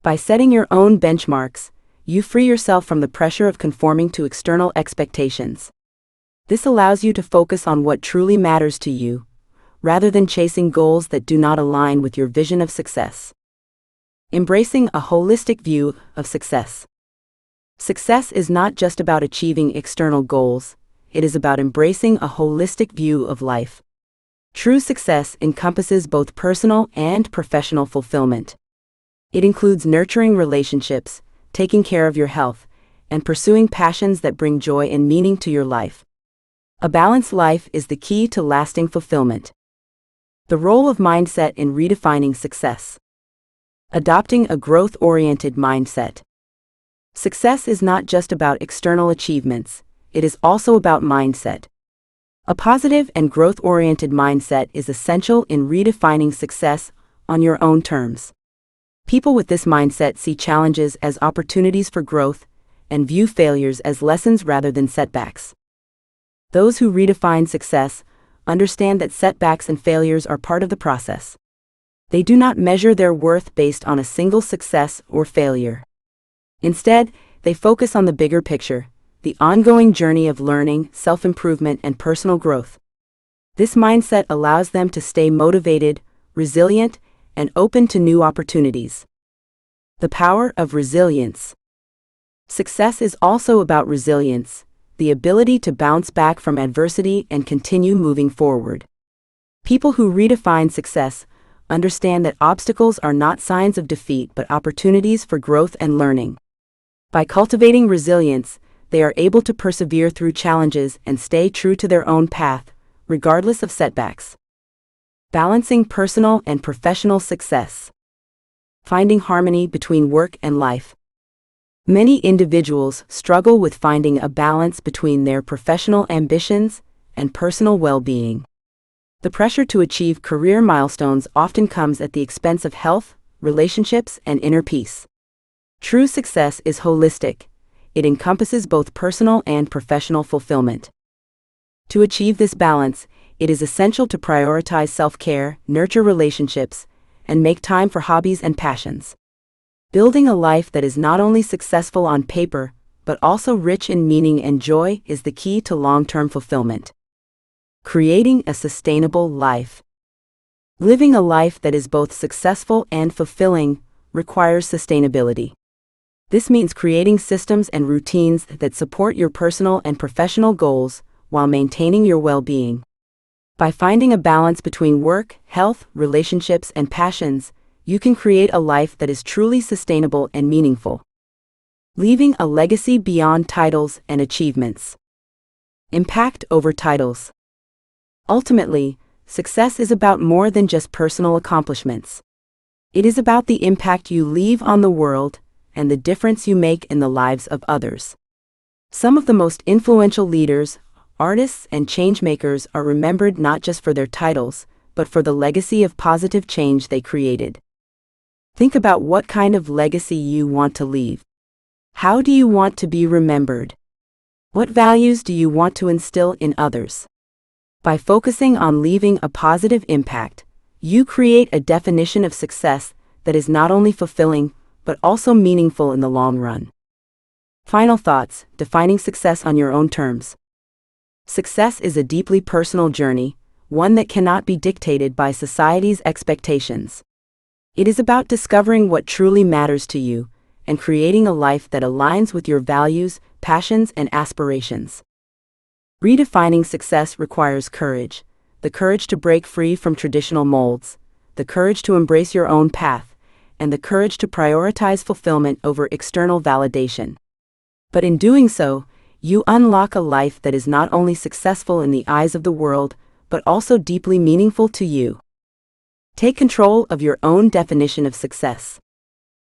By setting your own benchmarks, you free yourself from the pressure of conforming to external expectations. This allows you to focus on what truly matters to you, rather than chasing goals that do not align with your vision of success. Embracing a holistic view of success. Success is not just about achieving external goals, it is about embracing a holistic view of life. True success encompasses both personal and professional fulfillment. It includes nurturing relationships, taking care of your health, and pursuing passions that bring joy and meaning to your life. A balanced life is the key to lasting fulfillment. The role of mindset in redefining success. Adopting a growth-oriented mindset. Success is not just about external achievements, it is also about mindset. A positive and growth-oriented mindset is essential in redefining success on your own terms. People with this mindset see challenges as opportunities for growth and view failures as lessons rather than setbacks. Those who redefine success understand that setbacks and failures are part of the process. They do not measure their worth based on a single success or failure. Instead, they focus on the bigger picture, the ongoing journey of learning, self-improvement, and personal growth. This mindset allows them to stay motivated, resilient, and open to new opportunities. The power of resilience. Success is also about resilience, the ability to bounce back from adversity and continue moving forward. People who redefine success understand that obstacles are not signs of defeat but opportunities for growth and learning. By cultivating resilience, they are able to persevere through challenges and stay true to their own path, regardless of setbacks. Balancing personal and professional success. Finding harmony between work and life. Many individuals struggle with finding a balance between their professional ambitions and personal well-being. The pressure to achieve career milestones often comes at the expense of health, relationships, and inner peace. True success is holistic. It encompasses both personal and professional fulfillment. To achieve this balance, it is essential to prioritize self-care, nurture relationships, and make time for hobbies and passions. Building a life that is not only successful on paper, but also rich in meaning and joy is the key to long-term fulfillment. Creating a sustainable life. Living a life that is both successful and fulfilling requires sustainability. This means creating systems and routines that support your personal and professional goals while maintaining your well-being. By finding a balance between work, health, relationships, and passions, you can create a life that is truly sustainable and meaningful. Leaving a legacy beyond titles and achievements. Impact over titles. Ultimately, success is about more than just personal accomplishments. It is about the impact you leave on the world and the difference you make in the lives of others. Some of the most influential leaders, artists, and changemakers are remembered not just for their titles, but for the legacy of positive change they created. Think about what kind of legacy you want to leave. How do you want to be remembered? What values do you want to instill in others? By focusing on leaving a positive impact, you create a definition of success that is not only fulfilling, but also meaningful in the long run. Final thoughts: defining success on your own terms. Success is a deeply personal journey, one that cannot be dictated by society's expectations. It is about discovering what truly matters to you and creating a life that aligns with your values, passions, and aspirations. Redefining success requires courage, the courage to break free from traditional molds, the courage to embrace your own path, and the courage to prioritize fulfillment over external validation. But in doing so, you unlock a life that is not only successful in the eyes of the world, but also deeply meaningful to you. Take control of your own definition of success.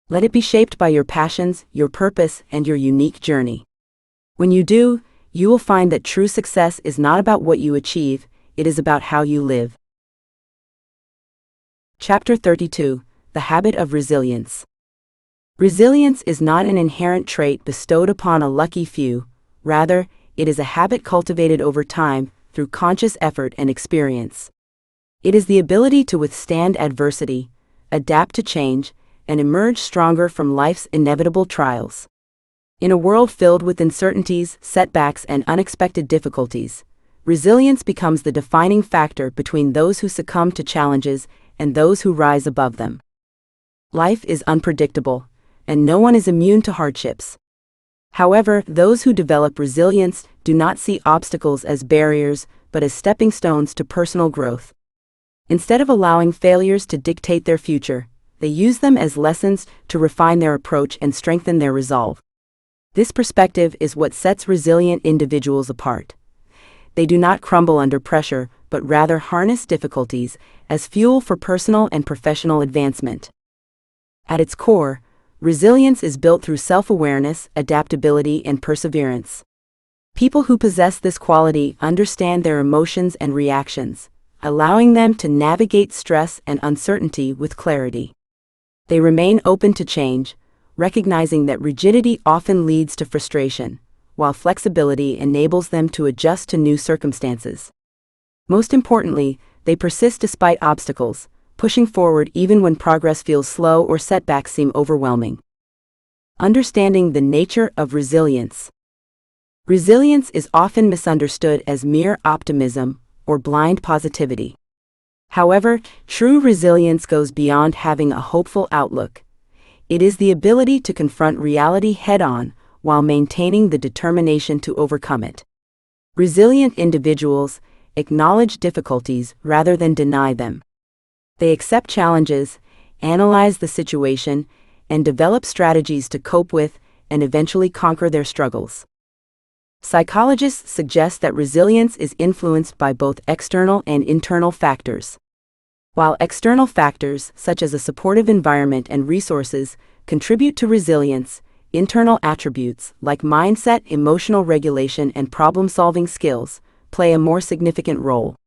Let it be shaped by your passions, your purpose, and your unique journey. When you do, you will find that true success is not about what you achieve, it is about how you live. Chapter 32: The Habit of Resilience. Resilience is not an inherent trait bestowed upon a lucky few, rather, it is a habit cultivated over time, through conscious effort and experience. It is the ability to withstand adversity, adapt to change, and emerge stronger from life's inevitable trials. In a world filled with uncertainties, setbacks, and unexpected difficulties, resilience becomes the defining factor between those who succumb to challenges and those who rise above them. Life is unpredictable, and no one is immune to hardships. However, those who develop resilience do not see obstacles as barriers, but as stepping stones to personal growth. Instead of allowing failures to dictate their future, they use them as lessons to refine their approach and strengthen their resolve. This perspective is what sets resilient individuals apart. They do not crumble under pressure, but rather harness difficulties as fuel for personal and professional advancement. At its core, resilience is built through self-awareness, adaptability, and perseverance. People who possess this quality understand their emotions and reactions, allowing them to navigate stress and uncertainty with clarity. They remain open to change, recognizing that rigidity often leads to frustration, while flexibility enables them to adjust to new circumstances. Most importantly, they persist despite obstacles, pushing forward even when progress feels slow or setbacks seem overwhelming. Understanding the nature of resilience. Resilience is often misunderstood as mere optimism or blind positivity. However, true resilience goes beyond having a hopeful outlook. It is the ability to confront reality head-on while maintaining the determination to overcome it. Resilient individuals acknowledge difficulties rather than deny them. They accept challenges, analyze the situation, and develop strategies to cope with and eventually conquer their struggles. Psychologists suggest that resilience is influenced by both external and internal factors. While external factors, such as a supportive environment and resources, contribute to resilience, internal attributes, like mindset, emotional regulation, and problem-solving skills, play a more significant role.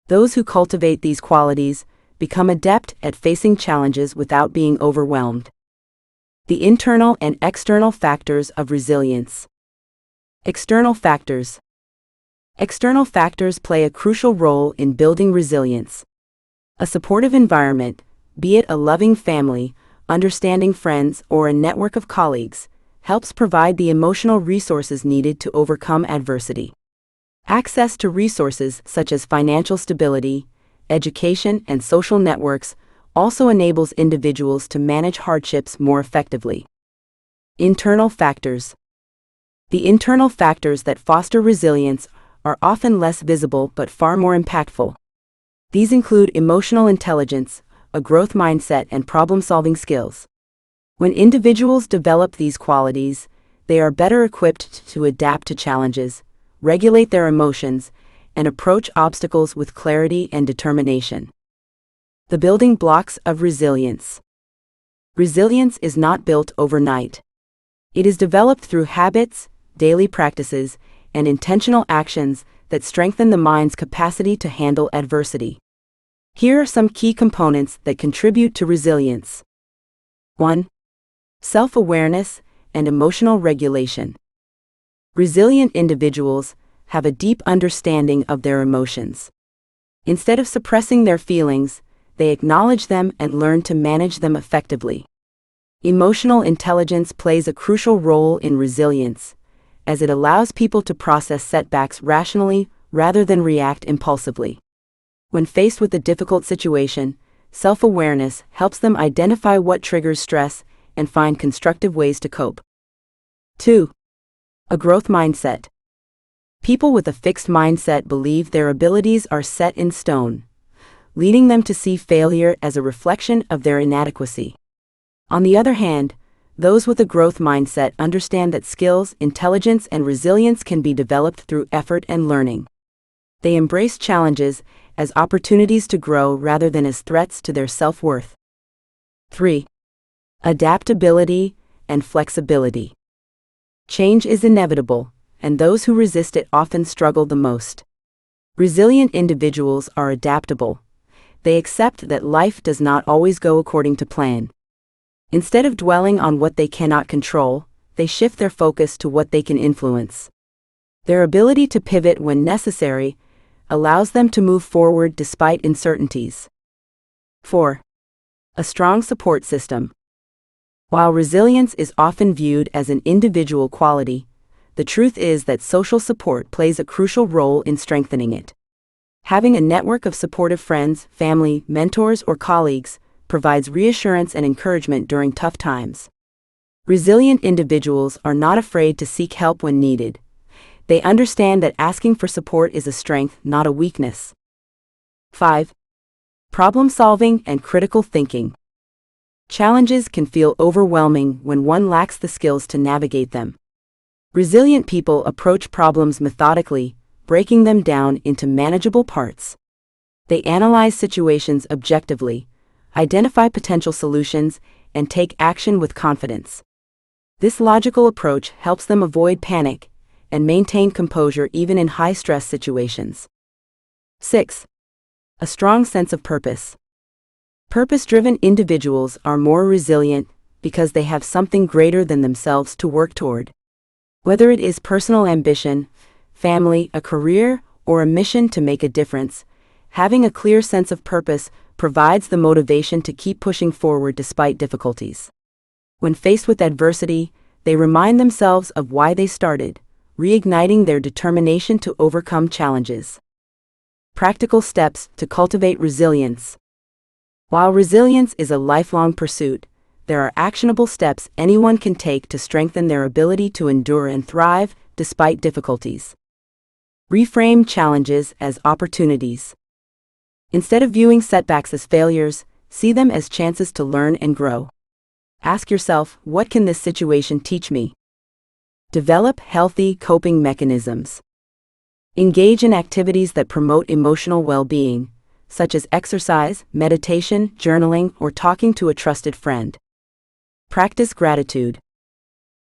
Those who cultivate these qualities become adept at facing challenges without being overwhelmed. The internal and external factors of resilience. External factors. External factors play a crucial role in building resilience. A supportive environment, be it a loving family, understanding friends, or a network of colleagues, helps provide the emotional resources needed to overcome adversity. Access to resources such as financial stability, education, and social networks also enables individuals to manage hardships more effectively. Internal factors. The internal factors that foster resilience are often less visible but far more impactful. These include emotional intelligence, a growth mindset, and problem-solving skills. When individuals develop these qualities, they are better equipped to adapt to challenges, regulate their emotions, and approach obstacles with clarity and determination. The building blocks of resilience. Resilience is not built overnight. It is developed through habits, daily practices, and intentional actions that strengthen the mind's capacity to handle adversity. Here are some key components that contribute to resilience. 1. Self-awareness and emotional regulation. Resilient individuals have a deep understanding of their emotions. Instead of suppressing their feelings, they acknowledge them and learn to manage them effectively. Emotional intelligence plays a crucial role in resilience, as it allows people to process setbacks rationally rather than react impulsively. When faced with a difficult situation, self-awareness helps them identify what triggers stress and find constructive ways to cope. 2. A growth mindset. People with a fixed mindset believe their abilities are set in stone, leading them to see failure as a reflection of their inadequacy. On the other hand, those with a growth mindset understand that skills, intelligence, and resilience can be developed through effort and learning. They embrace challenges as opportunities to grow rather than as threats to their self-worth. 3. Adaptability and flexibility. Change is inevitable, and those who resist it often struggle the most. Resilient individuals are adaptable. They accept that life does not always go according to plan. Instead of dwelling on what they cannot control, they shift their focus to what they can influence. Their ability to pivot when necessary allows them to move forward despite uncertainties. 4. A strong support system. While resilience is often viewed as an individual quality, the truth is that social support plays a crucial role in strengthening it. Having a network of supportive friends, family, mentors, or colleagues provides reassurance and encouragement during tough times. Resilient individuals are not afraid to seek help when needed. They understand that asking for support is a strength, not a weakness. 5. Problem solving and critical thinking. Challenges can feel overwhelming when one lacks the skills to navigate them. Resilient people approach problems methodically, breaking them down into manageable parts. They analyze situations objectively, identify potential solutions, and take action with confidence. This logical approach helps them avoid panic and maintain composure even in high-stress situations. 6. A strong sense of purpose. Purpose-driven individuals are more resilient because they have something greater than themselves to work toward. Whether it is personal ambition, family, a career, or a mission to make a difference, having a clear sense of purpose provides the motivation to keep pushing forward despite difficulties. When faced with adversity, they remind themselves of why they started, reigniting their determination to overcome challenges. Practical steps to cultivate resilience. While resilience is a lifelong pursuit, there are actionable steps anyone can take to strengthen their ability to endure and thrive despite difficulties. Reframe challenges as opportunities. Instead of viewing setbacks as failures, see them as chances to learn and grow. Ask yourself, what can this situation teach me? Develop healthy coping mechanisms. Engage in activities that promote emotional well-being, such as exercise, meditation, journaling, or talking to a trusted friend. Practice gratitude.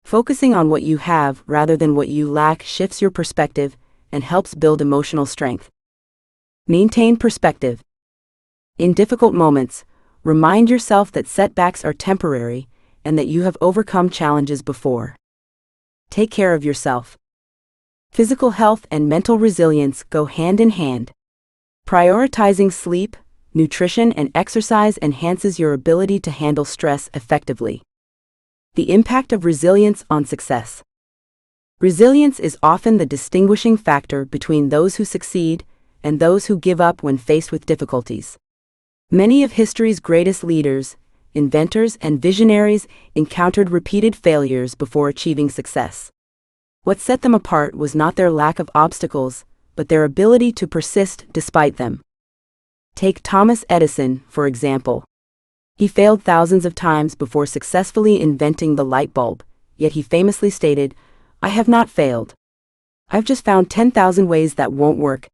Focusing on what you have rather than what you lack shifts your perspective and helps build emotional strength. Maintain perspective. In difficult moments, remind yourself that setbacks are temporary and that you have overcome challenges before. Take care of yourself. Physical health and mental resilience go hand in hand. Prioritizing sleep, nutrition, and exercise enhances your ability to handle stress effectively. The impact of resilience on success. Resilience is often the distinguishing factor between those who succeed and those who give up when faced with difficulties. Many of history's greatest leaders, inventors, and visionaries encountered repeated failures before achieving success. What set them apart was not their lack of obstacles, but their ability to persist despite them. Take Thomas Edison, for example. He failed thousands of times before successfully inventing the light bulb, yet he famously stated, "I have not failed. I've just found 10,000 ways that won't work."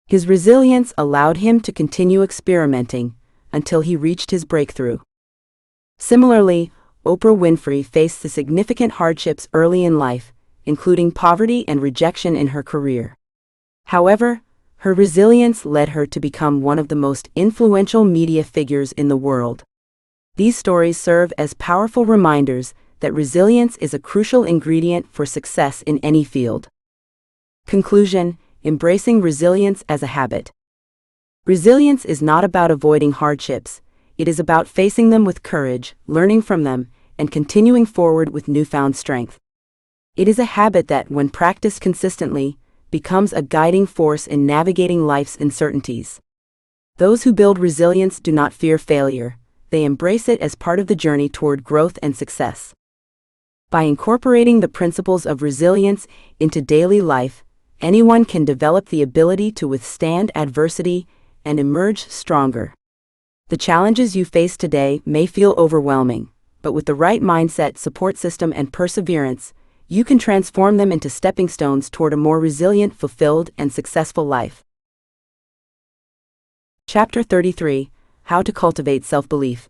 His resilience allowed him to continue experimenting until he reached his breakthrough. Similarly, Oprah Winfrey faced significant hardships early in life, including poverty and rejection in her career. However, her resilience led her to become one of the most influential media figures in the world. These stories serve as powerful reminders that resilience is a crucial ingredient for success in any field. Conclusion: embracing resilience as a habit. Resilience is not about avoiding hardships, it is about facing them with courage, learning from them, and continuing forward with newfound strength. It is a habit that, when practiced consistently, becomes a guiding force in navigating life's uncertainties. Those who build resilience do not fear failure, they embrace it as part of the journey toward growth and success. By incorporating the principles of resilience into daily life, anyone can develop the ability to withstand adversity and emerge stronger. The challenges you face today may feel overwhelming, but with the right mindset, support system, and perseverance, you can transform them into stepping stones toward a more resilient, fulfilled, and successful life. Chapter 33: How to Cultivate Self-Belief.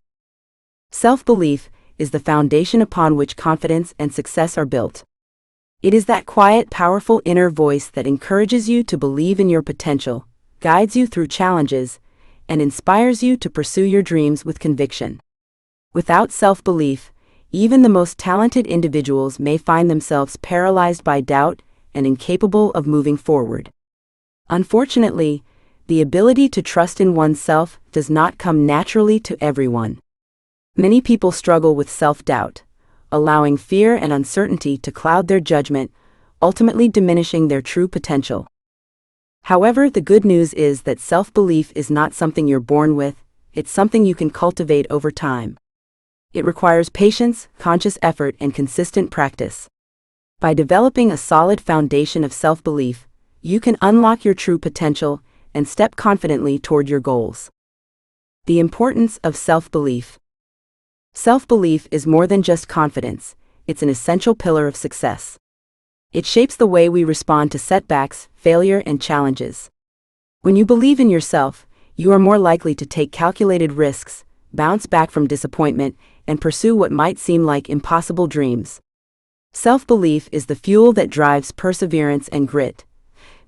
Self-belief is the foundation upon which confidence and success are built. It is that quiet, powerful inner voice that encourages you to believe in your potential, guides you through challenges, and inspires you to pursue your dreams with conviction. Without self-belief, even the most talented individuals may find themselves paralyzed by doubt and incapable of moving forward. Unfortunately, the ability to trust in oneself does not come naturally to everyone. Many people struggle with self-doubt, allowing fear and uncertainty to cloud their judgment, ultimately diminishing their true potential. However, the good news is that self-belief is not something you're born with, it's something you can cultivate over time. It requires patience, conscious effort, and consistent practice. By developing a solid foundation of self-belief, you can unlock your true potential and step confidently toward your goals. The importance of self-belief. Self-belief is more than just confidence, it's an essential pillar of success. It shapes the way we respond to setbacks, failure, and challenges. When you believe in yourself, you are more likely to take calculated risks, bounce back from disappointment, and pursue what might seem like impossible dreams. Self-belief is the fuel that drives perseverance and grit,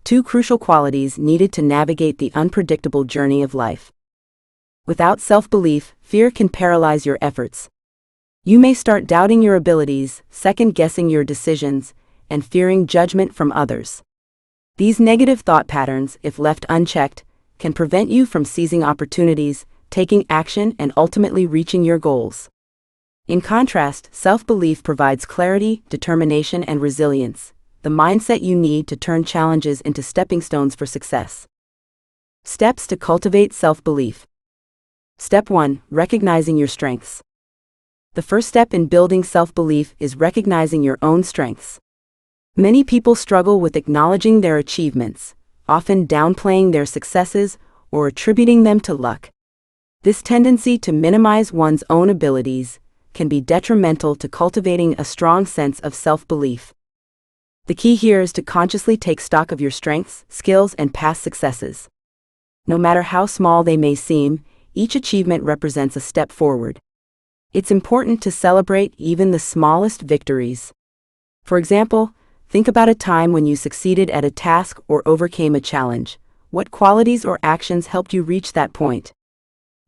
two crucial qualities needed to navigate the unpredictable journey of life. Without self-belief, fear can paralyze your efforts. You may start doubting your abilities, second-guessing your decisions, and fearing judgment from others. These negative thought patterns, if left unchecked, can prevent you from seizing opportunities, taking action, and ultimately reaching your goals. In contrast, self-belief provides clarity, determination, and resilience, the mindset you need to turn challenges into stepping stones for success. Steps to cultivate self-belief. Step 1. Recognizing your strengths. The first step in building self-belief is recognizing your own strengths. Many people struggle with acknowledging their achievements, often downplaying their successes or attributing them to luck. This tendency to minimize one's own abilities can be detrimental to cultivating a strong sense of self-belief. The key here is to consciously take stock of your strengths, skills, and past successes. No matter how small they may seem, each achievement represents a step forward. It's important to celebrate even the smallest victories. For example, think about a time when you succeeded at a task or overcame a challenge. What qualities or actions helped you reach that point?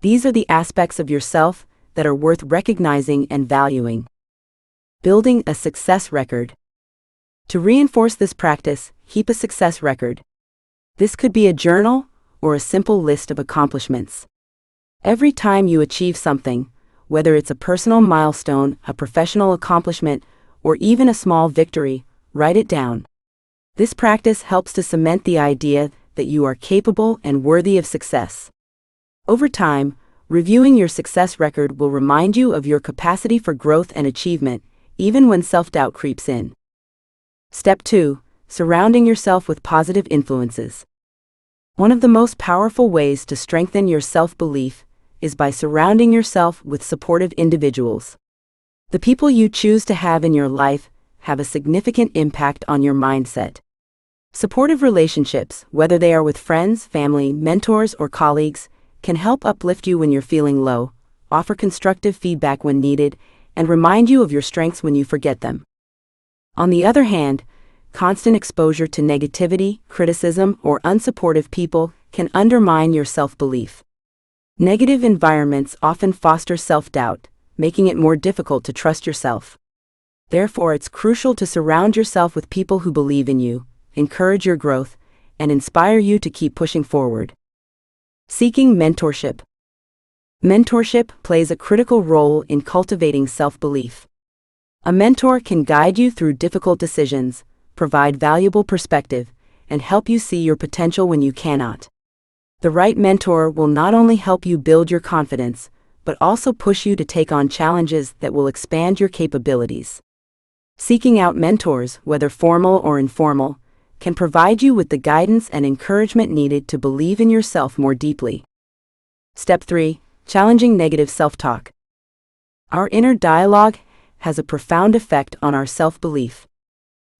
These are the aspects of yourself that are worth recognizing and valuing. Building a success record. To reinforce this practice, keep a success record. This could be a journal or a simple list of accomplishments. Every time you achieve something, whether it's a personal milestone, a professional accomplishment, or even a small victory, write it down. This practice helps to cement the idea that you are capable and worthy of success. Over time, reviewing your success record will remind you of your capacity for growth and achievement, even when self-doubt creeps in. Step 2. Surrounding yourself with positive influences. One of the most powerful ways to strengthen your self-belief is by surrounding yourself with supportive individuals. The people you choose to have in your life have a significant impact on your mindset. Supportive relationships, whether they are with friends, family, mentors, or colleagues, can help uplift you when you're feeling low, offer constructive feedback when needed, and remind you of your strengths when you forget them. On the other hand, constant exposure to negativity, criticism, or unsupportive people can undermine your self-belief. Negative environments often foster self-doubt, making it more difficult to trust yourself. Therefore, it's crucial to surround yourself with people who believe in you, encourage your growth, and inspire you to keep pushing forward. Seeking mentorship. Mentorship plays a critical role in cultivating self-belief. A mentor can guide you through difficult decisions, provide valuable perspective, and help you see your potential when you cannot. The right mentor will not only help you build your confidence, but also push you to take on challenges that will expand your capabilities. Seeking out mentors, whether formal or informal, can provide you with the guidance and encouragement needed to believe in yourself more deeply. Step 3. Challenging negative self-talk. Our inner dialogue has a profound effect on our self-belief.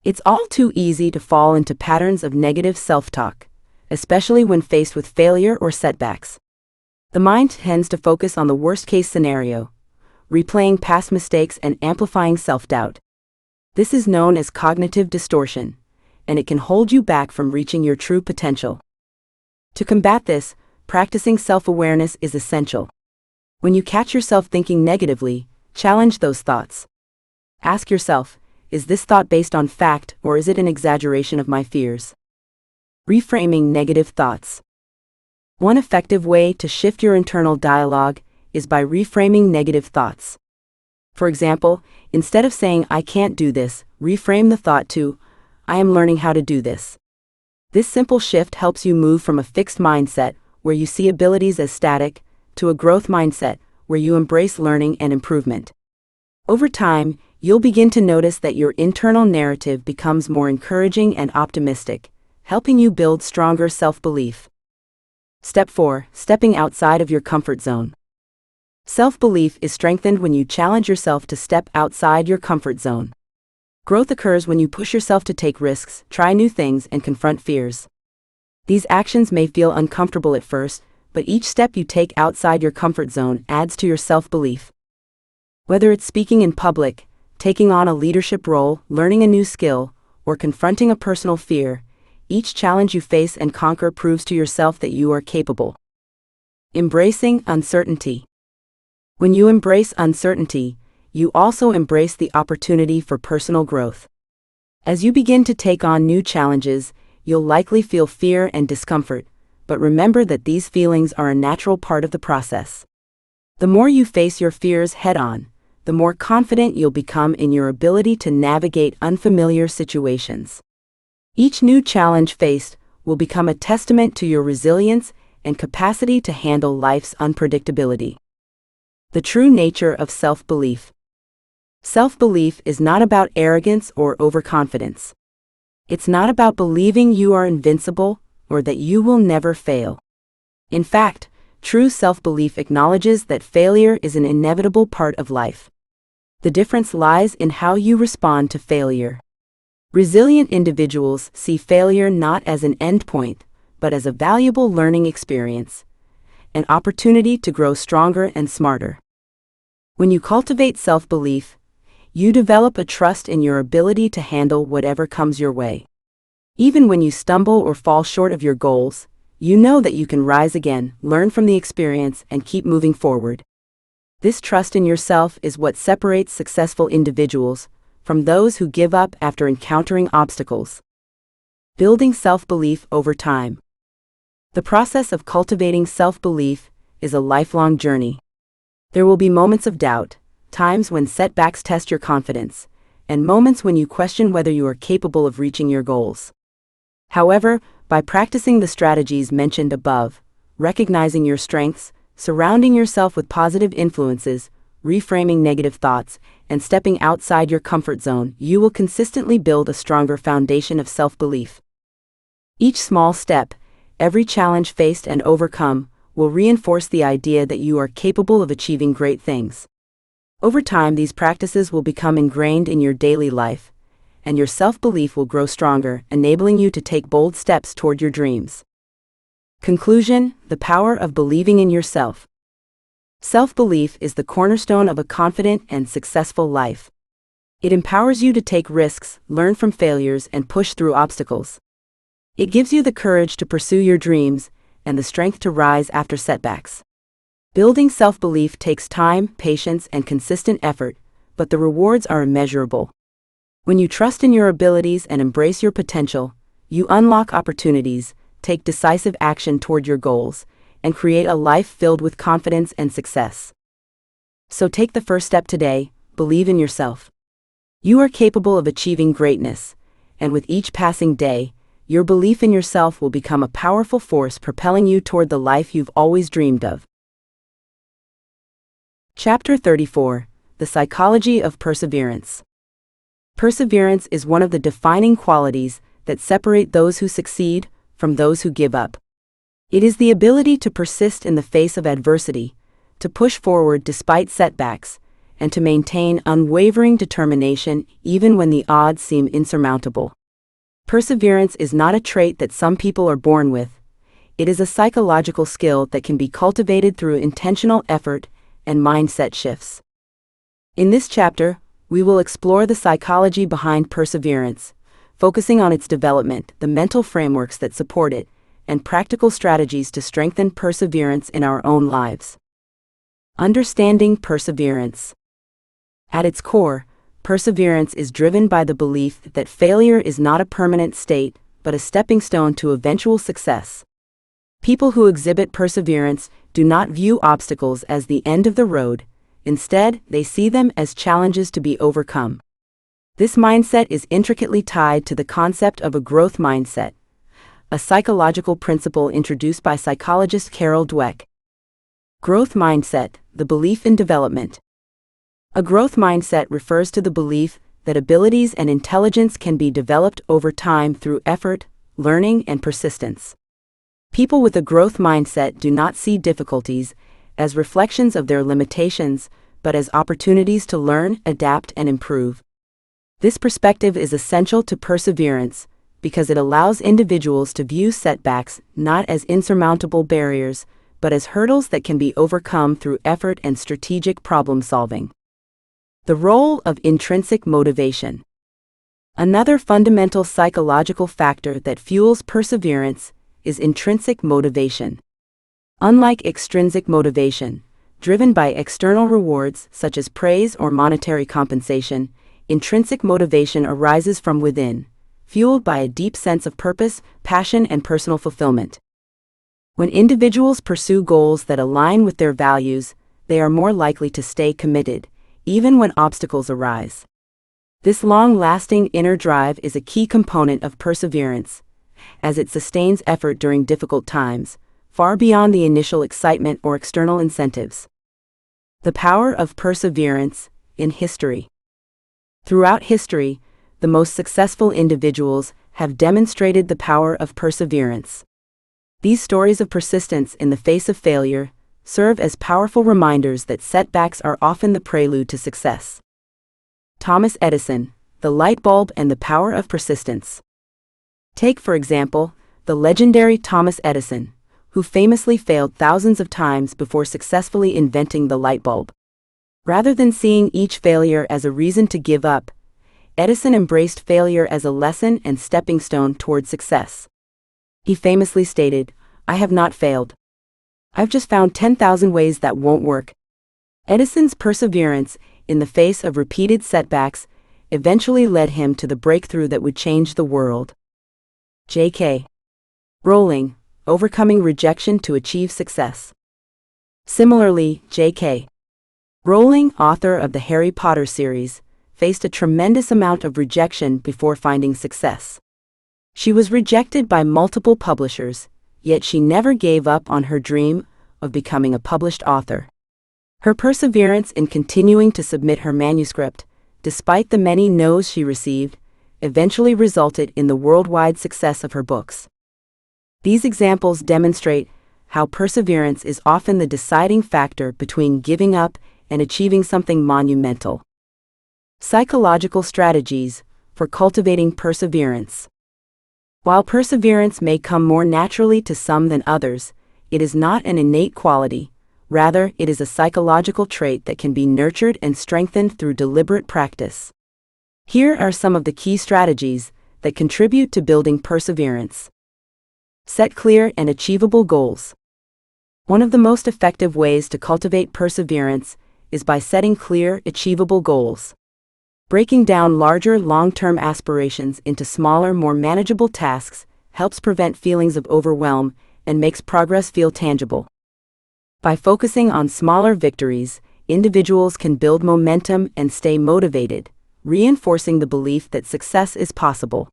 It's all too easy to fall into patterns of negative self-talk, especially when faced with failure or setbacks. The mind tends to focus on the worst-case scenario, replaying past mistakes and amplifying self-doubt. This is known as cognitive distortion, and it can hold you back from reaching your true potential. To combat this, practicing self-awareness is essential. When you catch yourself thinking negatively, challenge those thoughts. Ask yourself, is this thought based on fact or is it an exaggeration of my fears? Reframing negative thoughts. One effective way to shift your internal dialogue is by reframing negative thoughts. For example, instead of saying, "I can't do this," reframe the thought to, "I am learning how to do this." This simple shift helps you move from a fixed mindset, where you see abilities as static, to a growth mindset, where you embrace learning and improvement. Over time, you'll begin to notice that your internal narrative becomes more encouraging and optimistic, helping you build stronger self-belief. Step 4. Stepping outside of your comfort zone. Self-belief is strengthened when you challenge yourself to step outside your comfort zone. Growth occurs when you push yourself to take risks, try new things, and confront fears. These actions may feel uncomfortable at first, but each step you take outside your comfort zone adds to your self-belief. Whether it's speaking in public, taking on a leadership role, learning a new skill, or confronting a personal fear, each challenge you face and conquer proves to yourself that you are capable. Embracing uncertainty. When you embrace uncertainty, you also embrace the opportunity for personal growth. As you begin to take on new challenges, you'll likely feel fear and discomfort, but remember that these feelings are a natural part of the process. The more you face your fears head-on, the more confident you'll become in your ability to navigate unfamiliar situations. Each new challenge faced will become a testament to your resilience and capacity to handle life's unpredictability. The true nature of self-belief. Self-belief is not about arrogance or overconfidence. It's not about believing you are invincible or that you will never fail. In fact, true self-belief acknowledges that failure is an inevitable part of life. The difference lies in how you respond to failure. Resilient individuals see failure not as an endpoint, but as a valuable learning experience, an opportunity to grow stronger and smarter. When you cultivate self-belief, you develop a trust in your ability to handle whatever comes your way. Even when you stumble or fall short of your goals, you know that you can rise again, learn from the experience, and keep moving forward. This trust in yourself is what separates successful individuals from those who give up after encountering obstacles. Building self-belief over time. The process of cultivating self-belief is a lifelong journey. There will be moments of doubt, times when setbacks test your confidence, and moments when you question whether you are capable of reaching your goals. However, by practicing the strategies mentioned above, recognizing your strengths, surrounding yourself with positive influences, reframing negative thoughts, and stepping outside your comfort zone, you will consistently build a stronger foundation of self-belief. Each small step, every challenge faced and overcome, will reinforce the idea that you are capable of achieving great things. Over time, these practices will become ingrained in your daily life, and your self-belief will grow stronger, enabling you to take bold steps toward your dreams. Conclusion: the power of believing in yourself. Self-belief is the cornerstone of a confident and successful life. It empowers you to take risks, learn from failures, and push through obstacles. It gives you the courage to pursue your dreams and the strength to rise after setbacks. Building self-belief takes time, patience, and consistent effort, but the rewards are immeasurable. When you trust in your abilities and embrace your potential, you unlock opportunities, take decisive action toward your goals, and create a life filled with confidence and success. So take the first step today: believe in yourself. You are capable of achieving greatness, and with each passing day, your belief in yourself will become a powerful force propelling you toward the life you've always dreamed of. Chapter 34: The Psychology of Perseverance. Perseverance is one of the defining qualities that separate those who succeed from those who give up. It is the ability to persist in the face of adversity, to push forward despite setbacks, and to maintain unwavering determination even when the odds seem insurmountable. Perseverance is not a trait that some people are born with. It is a psychological skill that can be cultivated through intentional effort and mindset shifts. In this chapter, we will explore the psychology behind perseverance, focusing on its development, the mental frameworks that support it, and practical strategies to strengthen perseverance in our own lives. Understanding perseverance. At its core, perseverance is driven by the belief that failure is not a permanent state, but a stepping stone to eventual success. People who exhibit perseverance do not view obstacles as the end of the road. Instead, they see them as challenges to be overcome. This mindset is intricately tied to the concept of a growth mindset, a psychological principle introduced by psychologist Carol Dweck. Growth mindset, the belief in development. A growth mindset refers to the belief that abilities and intelligence can be developed over time through effort, learning, and persistence. People with a growth mindset do not see difficulties as reflections of their limitations, but as opportunities to learn, adapt, and improve. This perspective is essential to perseverance because it allows individuals to view setbacks not as insurmountable barriers, but as hurdles that can be overcome through effort and strategic problem solving. The role of intrinsic motivation. Another fundamental psychological factor that fuels perseverance is intrinsic motivation. Unlike extrinsic motivation, driven by external rewards such as praise or monetary compensation, intrinsic motivation arises from within, fueled by a deep sense of purpose, passion, and personal fulfillment. When individuals pursue goals that align with their values, they are more likely to stay committed, even when obstacles arise. This long-lasting inner drive is a key component of perseverance, as it sustains effort during difficult times, far beyond the initial excitement or external incentives. The power of perseverance in history. Throughout history, the most successful individuals have demonstrated the power of perseverance. These stories of persistence in the face of failure serve as powerful reminders that setbacks are often the prelude to success. Thomas Edison, the light bulb and the power of persistence. Take, for example, the legendary Thomas Edison, who famously failed thousands of times before successfully inventing the light bulb. Rather than seeing each failure as a reason to give up, Edison embraced failure as a lesson and stepping stone toward success. He famously stated, "I have not failed. I've just found 10,000 ways that won't work." Edison's perseverance, in the face of repeated setbacks, eventually led him to the breakthrough that would change the world. J.K. Rowling, overcoming rejection to achieve success. Similarly, J.K. Rowling, author of the Harry Potter series, faced a tremendous amount of rejection before finding success. She was rejected by multiple publishers, yet she never gave up on her dream of becoming a published author. Her perseverance in continuing to submit her manuscript, despite the many no's she received, eventually resulted in the worldwide success of her books. These examples demonstrate how perseverance is often the deciding factor between giving up and achieving something monumental. Psychological strategies for cultivating perseverance. While perseverance may come more naturally to some than others, it is not an innate quality. Rather, it is a psychological trait that can be nurtured and strengthened through deliberate practice. Here are some of the key strategies that contribute to building perseverance. Set clear and achievable goals. One of the most effective ways to cultivate perseverance is by setting clear, achievable goals. Breaking down larger, long-term aspirations into smaller, more manageable tasks helps prevent feelings of overwhelm and makes progress feel tangible. By focusing on smaller victories, individuals can build momentum and stay motivated, reinforcing the belief that success is possible.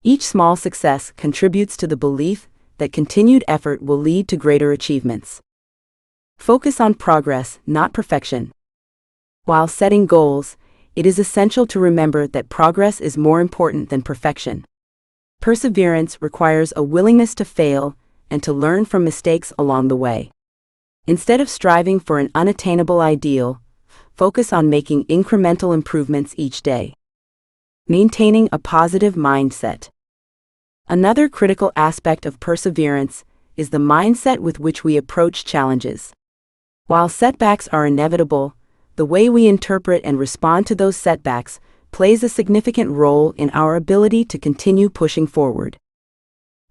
Each small success contributes to the belief that continued effort will lead to greater achievements. Focus on progress, not perfection. While setting goals, it is essential to remember that progress is more important than perfection. Perseverance requires a willingness to fail and to learn from mistakes along the way. Instead of striving for an unattainable ideal, focus on making incremental improvements each day. Maintaining a positive mindset. Another critical aspect of perseverance is the mindset with which we approach challenges. While setbacks are inevitable, the way we interpret and respond to those setbacks plays a significant role in our ability to continue pushing forward.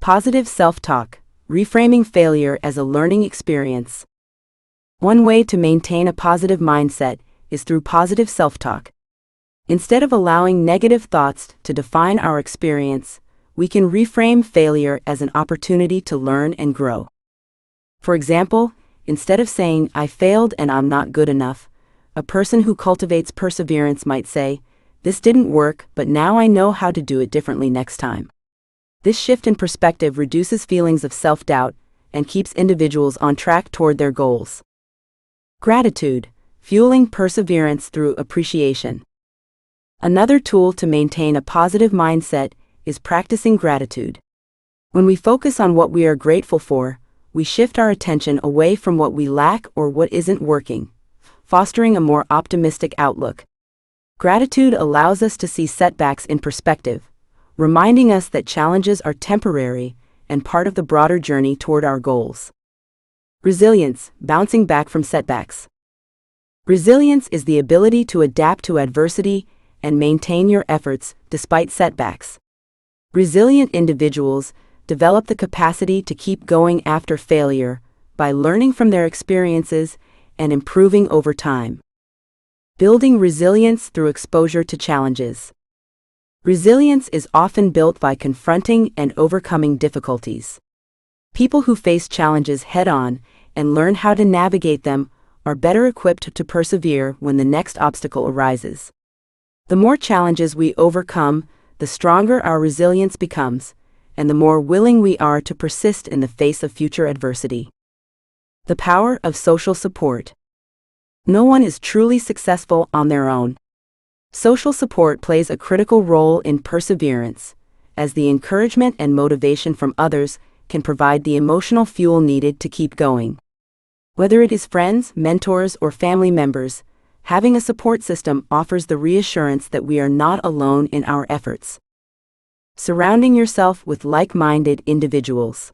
Positive self-talk, reframing failure as a learning experience. One way to maintain a positive mindset is through positive self-talk. Instead of allowing negative thoughts to define our experience, we can reframe failure as an opportunity to learn and grow. For example, instead of saying, "I failed and I'm not good enough," a person who cultivates perseverance might say, "This didn't work, but now I know how to do it differently next time." This shift in perspective reduces feelings of self-doubt and keeps individuals on track toward their goals. Gratitude, fueling perseverance through appreciation. Another tool to maintain a positive mindset is practicing gratitude. When we focus on what we are grateful for, we shift our attention away from what we lack or what isn't working, fostering a more optimistic outlook. Gratitude allows us to see setbacks in perspective, reminding us that challenges are temporary and part of the broader journey toward our goals. Resilience, bouncing back from setbacks. Resilience is the ability to adapt to adversity and maintain your efforts despite setbacks. Resilient individuals develop the capacity to keep going after failure by learning from their experiences and improving over time. Building resilience through exposure to challenges. Resilience is often built by confronting and overcoming difficulties. People who face challenges head-on and learn how to navigate them are better equipped to persevere when the next obstacle arises. The more challenges we overcome, the stronger our resilience becomes, and the more willing we are to persist in the face of future adversity. The power of social support. No one is truly successful on their own. Social support plays a critical role in perseverance, as the encouragement and motivation from others can provide the emotional fuel needed to keep going. Whether it is friends, mentors, or family members, having a support system offers the reassurance that we are not alone in our efforts. Surrounding yourself with like-minded individuals.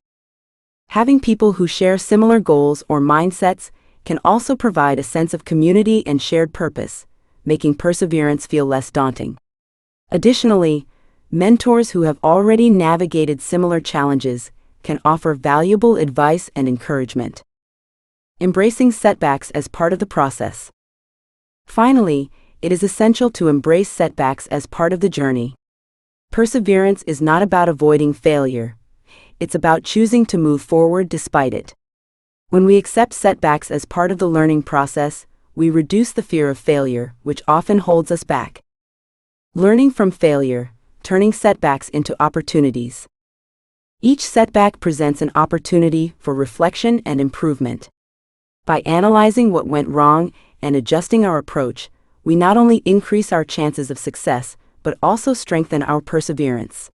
Having people who share similar goals or mindsets can also provide a sense of community and shared purpose, making perseverance feel less daunting. Additionally, mentors who have already navigated similar challenges can offer valuable advice and encouragement. Embracing setbacks as part of the process. Finally, it is essential to embrace setbacks as part of the journey. Perseverance is not about avoiding failure. It's about choosing to move forward despite it. When we accept setbacks as part of the learning process, we reduce the fear of failure, which often holds us back. Learning from failure, turning setbacks into opportunities. Each setback presents an opportunity for reflection and improvement. By analyzing what went wrong and adjusting our approach, we not only increase our chances of success, but also strengthen our perseverance.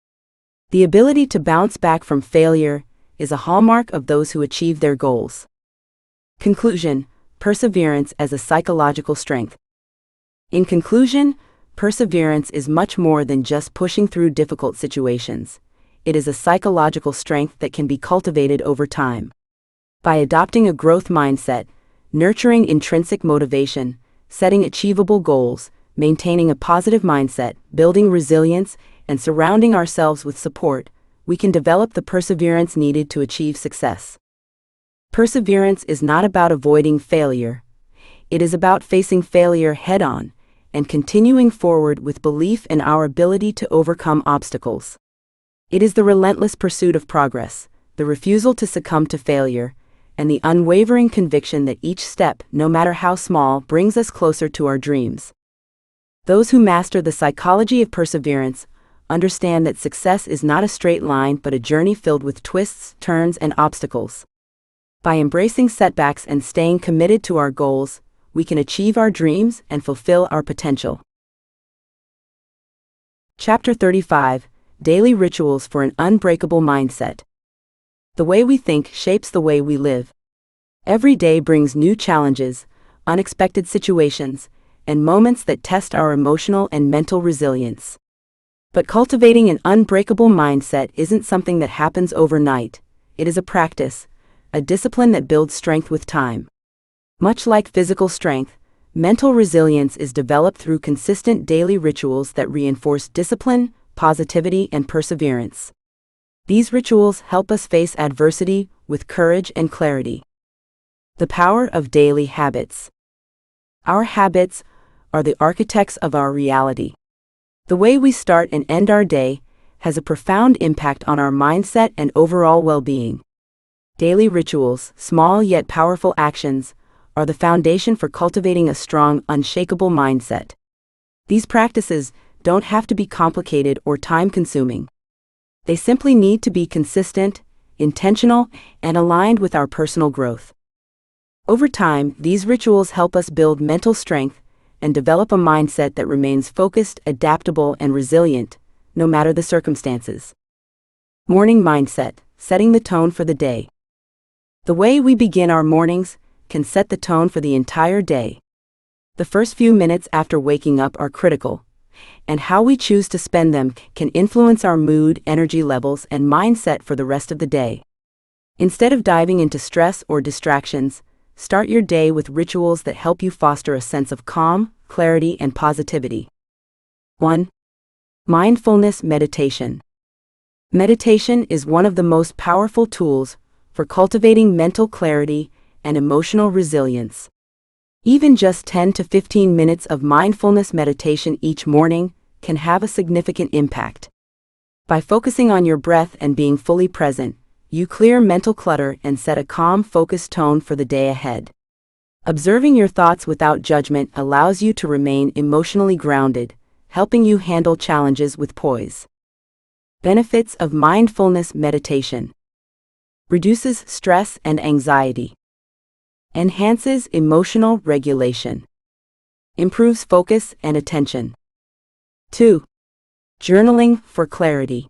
The ability to bounce back from failure is a hallmark of those who achieve their goals. Conclusion: perseverance as a psychological strength. In conclusion, perseverance is much more than just pushing through difficult situations. It is a psychological strength that can be cultivated over time. By adopting a growth mindset, nurturing intrinsic motivation, setting achievable goals, maintaining a positive mindset, building resilience, and surrounding ourselves with support, we can develop the perseverance needed to achieve success. Perseverance is not about avoiding failure. It is about facing failure head-on and continuing forward with belief in our ability to overcome obstacles. It is the relentless pursuit of progress, the refusal to succumb to failure, and the unwavering conviction that each step, no matter how small, brings us closer to our dreams. Those who master the psychology of perseverance understand that success is not a straight line but a journey filled with twists, turns, and obstacles. By embracing setbacks and staying committed to our goals, we can achieve our dreams and fulfill our potential. Chapter 35: Daily Rituals for an Unbreakable Mindset. The way we think shapes the way we live. Every day brings new challenges, unexpected situations, and moments that test our emotional and mental resilience. But cultivating an unbreakable mindset isn't something that happens overnight. It is a practice, a discipline that builds strength with time. Much like physical strength, mental resilience is developed through consistent daily rituals that reinforce discipline, positivity, and perseverance. These rituals help us face adversity with courage and clarity. The power of daily habits. Our habits are the architects of our reality. The way we start and end our day has a profound impact on our mindset and overall well-being. Daily rituals, small yet powerful actions, are the foundation for cultivating a strong, unshakable mindset. These practices don't have to be complicated or time-consuming. They simply need to be consistent, intentional, and aligned with our personal growth. Over time, these rituals help us build mental strength and develop a mindset that remains focused, adaptable, and resilient, no matter the circumstances. Morning mindset, setting the tone for the day. The way we begin our mornings can set the tone for the entire day. The first few minutes after waking up are critical, and how we choose to spend them can influence our mood, energy levels, and mindset for the rest of the day. Instead of diving into stress or distractions, start your day with rituals that help you foster a sense of calm, clarity, and positivity. 1. Mindfulness meditation. Meditation is one of the most powerful tools for cultivating mental clarity and emotional resilience. Even just 10 to 15 minutes of mindfulness meditation each morning can have a significant impact. By focusing on your breath and being fully present, you clear mental clutter and set a calm, focused tone for the day ahead. Observing your thoughts without judgment allows you to remain emotionally grounded, helping you handle challenges with poise. Benefits of mindfulness meditation. Reduces stress and anxiety. Enhances emotional regulation. Improves focus and attention. 2. Journaling for clarity.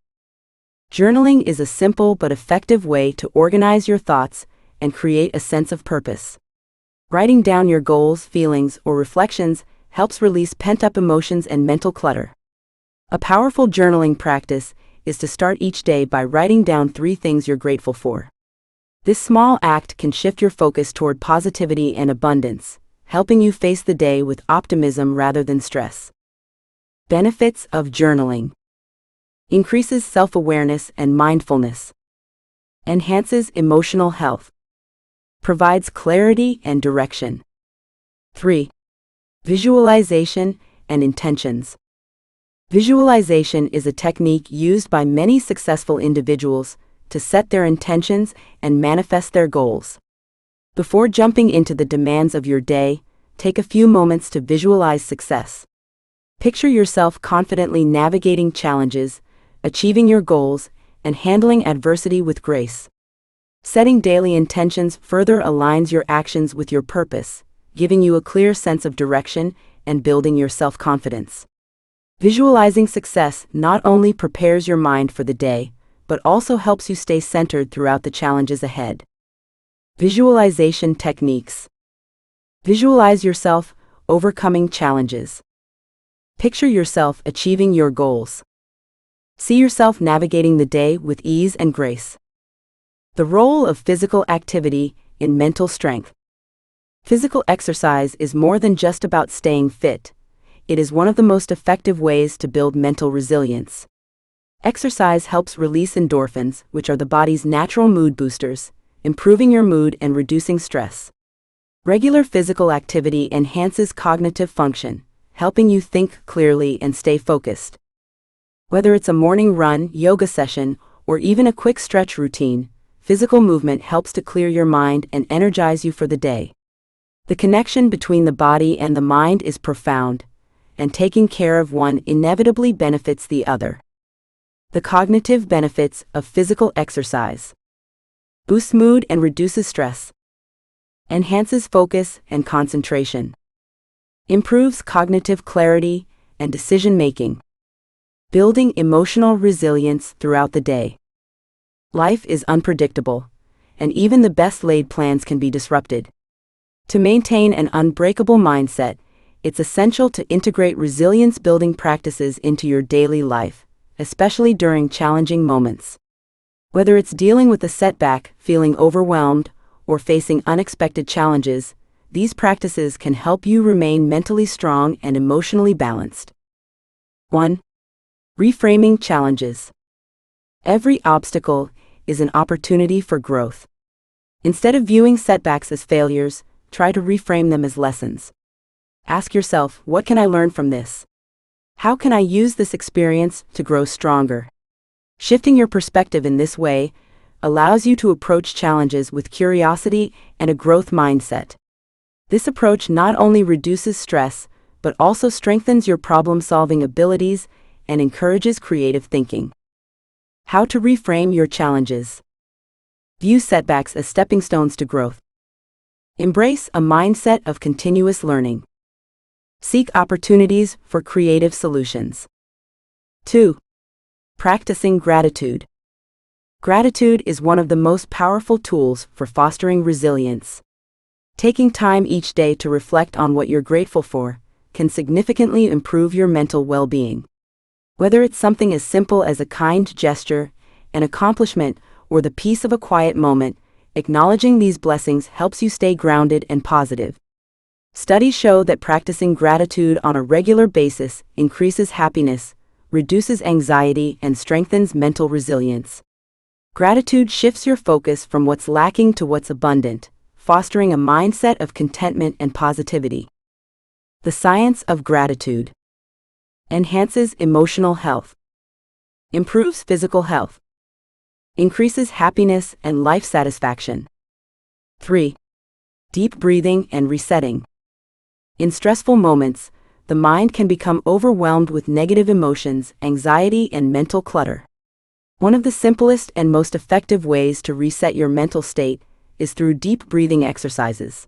Journaling is a simple but effective way to organize your thoughts and create a sense of purpose. Writing down your goals, feelings, or reflections helps release pent-up emotions and mental clutter. A powerful journaling practice is to start each day by writing down 3 things you're grateful for. This small act can shift your focus toward positivity and abundance, helping you face the day with optimism rather than stress. Benefits of journaling. Increases self-awareness and mindfulness. Enhances emotional health. Provides clarity and direction. 3. Visualization and intentions. Visualization is a technique used by many successful individuals to set their intentions and manifest their goals. Before jumping into the demands of your day, take a few moments to visualize success. Picture yourself confidently navigating challenges, achieving your goals, and handling adversity with grace. Setting daily intentions further aligns your actions with your purpose, giving you a clear sense of direction and building your self-confidence. Visualizing success not only prepares your mind for the day, but also helps you stay centered throughout the challenges ahead. Visualization techniques. Visualize yourself overcoming challenges. Picture yourself achieving your goals. See yourself navigating the day with ease and grace. The role of physical activity in mental strength. Physical exercise is more than just about staying fit. It is one of the most effective ways to build mental resilience. Exercise helps release endorphins, which are the body's natural mood boosters, improving your mood and reducing stress. Regular physical activity enhances cognitive function, helping you think clearly and stay focused. Whether it's a morning run, yoga session, or even a quick stretch routine, physical movement helps to clear your mind and energize you for the day. The connection between the body and the mind is profound, and taking care of one inevitably benefits the other. The cognitive benefits of physical exercise. Boosts mood and reduces stress. Enhances focus and concentration. Improves cognitive clarity and decision-making. Building emotional resilience throughout the day. Life is unpredictable, and even the best-laid plans can be disrupted. To maintain an unbreakable mindset, it's essential to integrate resilience-building practices into your daily life, especially during challenging moments. Whether it's dealing with a setback, feeling overwhelmed, or facing unexpected challenges, these practices can help you remain mentally strong and emotionally balanced. 1. Reframing challenges. Every obstacle is an opportunity for growth. Instead of viewing setbacks as failures, try to reframe them as lessons. Ask yourself, what can I learn from this? How can I use this experience to grow stronger? Shifting your perspective in this way allows you to approach challenges with curiosity and a growth mindset. This approach not only reduces stress, but also strengthens your problem-solving abilities and encourages creative thinking. How to reframe your challenges. View setbacks as stepping stones to growth. Embrace a mindset of continuous learning. Seek opportunities for creative solutions. 2. Practicing gratitude. Gratitude is one of the most powerful tools for fostering resilience. Taking time each day to reflect on what you're grateful for can significantly improve your mental well-being. Whether it's something as simple as a kind gesture, an accomplishment, or the peace of a quiet moment, acknowledging these blessings helps you stay grounded and positive. Studies show that practicing gratitude on a regular basis increases happiness, reduces anxiety, and strengthens mental resilience. Gratitude shifts your focus from what's lacking to what's abundant, fostering a mindset of contentment and positivity. The science of gratitude. Enhances emotional health. Improves physical health. Increases happiness and life satisfaction. 3. Deep breathing and resetting. In stressful moments, the mind can become overwhelmed with negative emotions, anxiety, and mental clutter. One of the simplest and most effective ways to reset your mental state is through deep breathing exercises.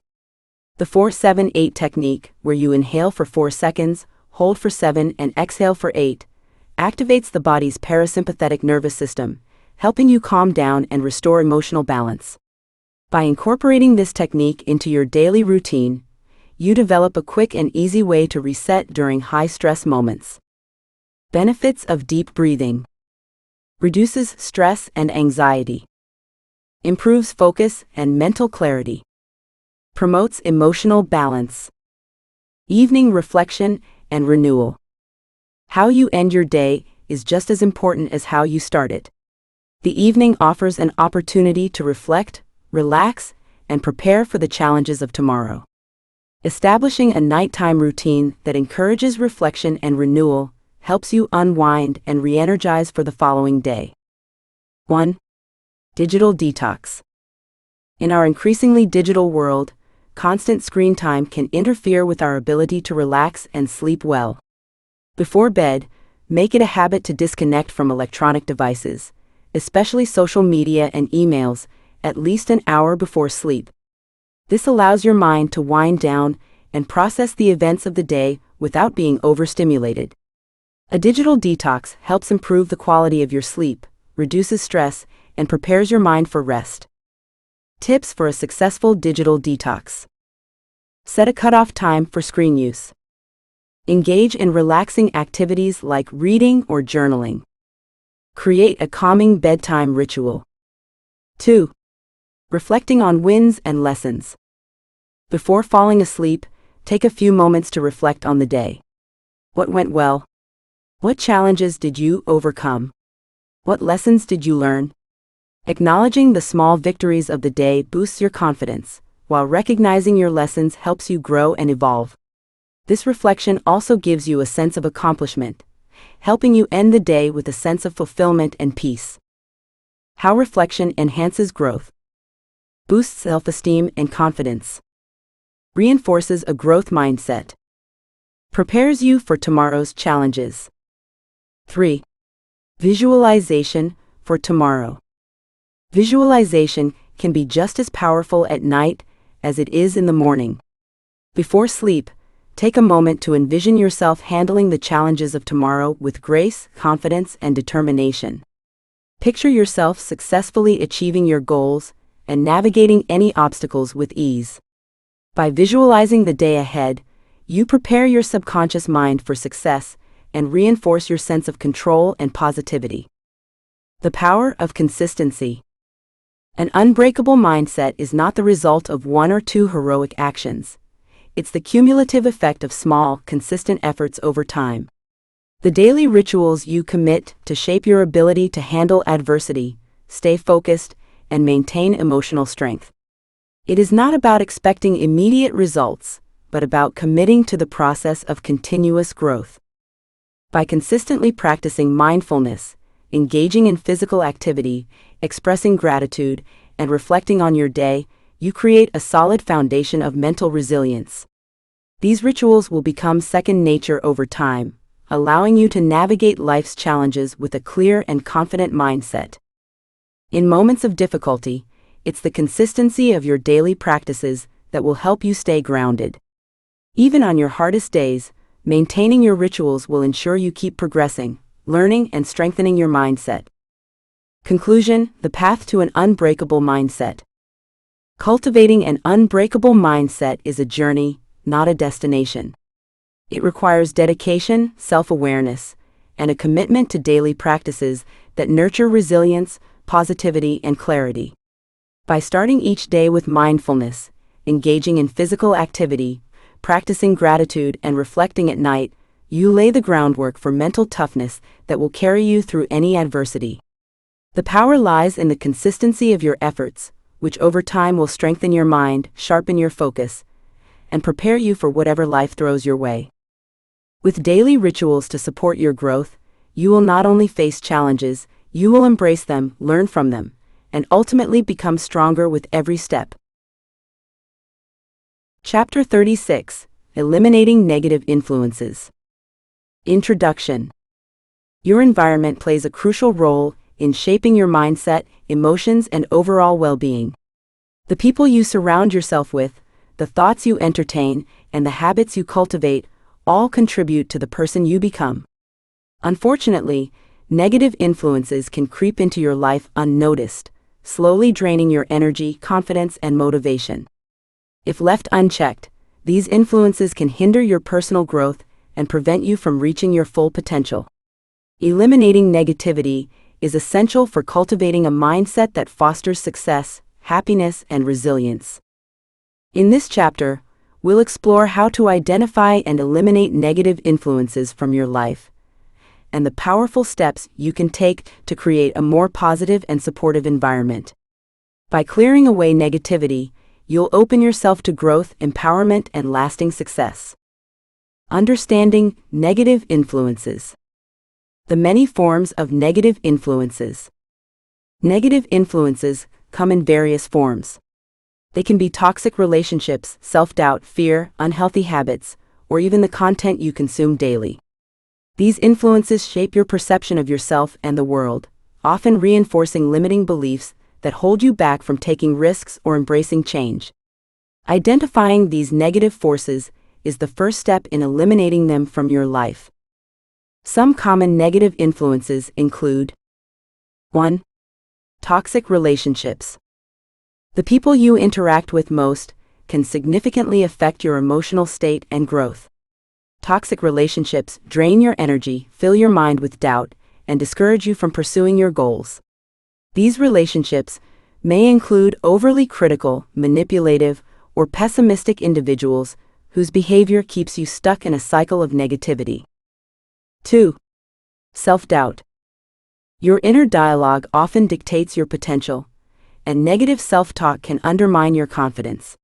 The 4-7-8 technique, where you inhale for 4 seconds, hold for 7, and exhale for 8, activates the body's parasympathetic nervous system, helping you calm down and restore emotional balance. By incorporating this technique into your daily routine, you develop a quick and easy way to reset during high-stress moments. Benefits of deep breathing. Reduces stress and anxiety. Improves focus and mental clarity. Promotes emotional balance. Evening reflection and renewal. How you end your day is just as important as how you start it. The evening offers an opportunity to reflect, relax, and prepare for the challenges of tomorrow. Establishing a nighttime routine that encourages reflection and renewal helps you unwind and re-energize for the following day. 1. Digital detox. In our increasingly digital world, constant screen time can interfere with our ability to relax and sleep well. Before bed, make it a habit to disconnect from electronic devices, especially social media and emails, at least an hour before sleep. This allows your mind to wind down and process the events of the day without being overstimulated. A digital detox helps improve the quality of your sleep, reduces stress, and prepares your mind for rest. Tips for a successful digital detox. Set a cutoff time for screen use. Engage in relaxing activities like reading or journaling. Create a calming bedtime ritual. 2. Reflecting on wins and lessons. Before falling asleep, take a few moments to reflect on the day. What went well? What challenges did you overcome? What lessons did you learn? Acknowledging the small victories of the day boosts your confidence, while recognizing your lessons helps you grow and evolve. This reflection also gives you a sense of accomplishment, helping you end the day with a sense of fulfillment and peace. How reflection enhances growth. Boosts self-esteem and confidence. Reinforces a growth mindset. Prepares you for tomorrow's challenges. 3. Visualization for tomorrow. Visualization can be just as powerful at night as it is in the morning. Before sleep, take a moment to envision yourself handling the challenges of tomorrow with grace, confidence, and determination. Picture yourself successfully achieving your goals and navigating any obstacles with ease. By visualizing the day ahead, you prepare your subconscious mind for success and reinforce your sense of control and positivity. The power of consistency. An unbreakable mindset is not the result of 1 or 2 heroic actions. It's the cumulative effect of small, consistent efforts over time. The daily rituals you commit to shape your ability to handle adversity, stay focused, and maintain emotional strength. It is not about expecting immediate results, but about committing to the process of continuous growth. By consistently practicing mindfulness, engaging in physical activity, expressing gratitude, and reflecting on your day, you create a solid foundation of mental resilience. These rituals will become second nature over time, allowing you to navigate life's challenges with a clear and confident mindset. In moments of difficulty, it's the consistency of your daily practices that will help you stay grounded. Even on your hardest days, maintaining your rituals will ensure you keep progressing, learning, and strengthening your mindset. Conclusion: the path to an unbreakable mindset. Cultivating an unbreakable mindset is a journey, not a destination. It requires dedication, self-awareness, and a commitment to daily practices that nurture resilience, positivity, and clarity. By starting each day with mindfulness, engaging in physical activity, practicing gratitude, and reflecting at night, you lay the groundwork for mental toughness that will carry you through any adversity. The power lies in the consistency of your efforts, which over time will strengthen your mind, sharpen your focus, and prepare you for whatever life throws your way. With daily rituals to support your growth, you will not only face challenges, you will embrace them, learn from them, and ultimately become stronger with every step. Chapter 36: Eliminating Negative Influences. Introduction. Your environment plays a crucial role in shaping your mindset, emotions, and overall well-being. The people you surround yourself with, the thoughts you entertain, and the habits you cultivate all contribute to the person you become. Unfortunately, negative influences can creep into your life unnoticed, slowly draining your energy, confidence, and motivation. If left unchecked, these influences can hinder your personal growth and prevent you from reaching your full potential. Eliminating negativity is essential for cultivating a mindset that fosters success, happiness, and resilience. In this chapter, we'll explore how to identify and eliminate negative influences from your life, and the powerful steps you can take to create a more positive and supportive environment. By clearing away negativity, you'll open yourself to growth, empowerment, and lasting success. Understanding negative influences. The many forms of negative influences. Negative influences come in various forms. They can be toxic relationships, self-doubt, fear, unhealthy habits, or even the content you consume daily. These influences shape your perception of yourself and the world, often reinforcing limiting beliefs that hold you back from taking risks or embracing change. Identifying these negative forces is the first step in eliminating them from your life. Some common negative influences include: 1. Toxic relationships. The people you interact with most can significantly affect your emotional state and growth. Toxic relationships drain your energy, fill your mind with doubt, and discourage you from pursuing your goals. These relationships may include overly critical, manipulative, or pessimistic individuals whose behavior keeps you stuck in a cycle of negativity. 2. Self-doubt. Your inner dialogue often dictates your potential, and negative self-talk can undermine your confidence.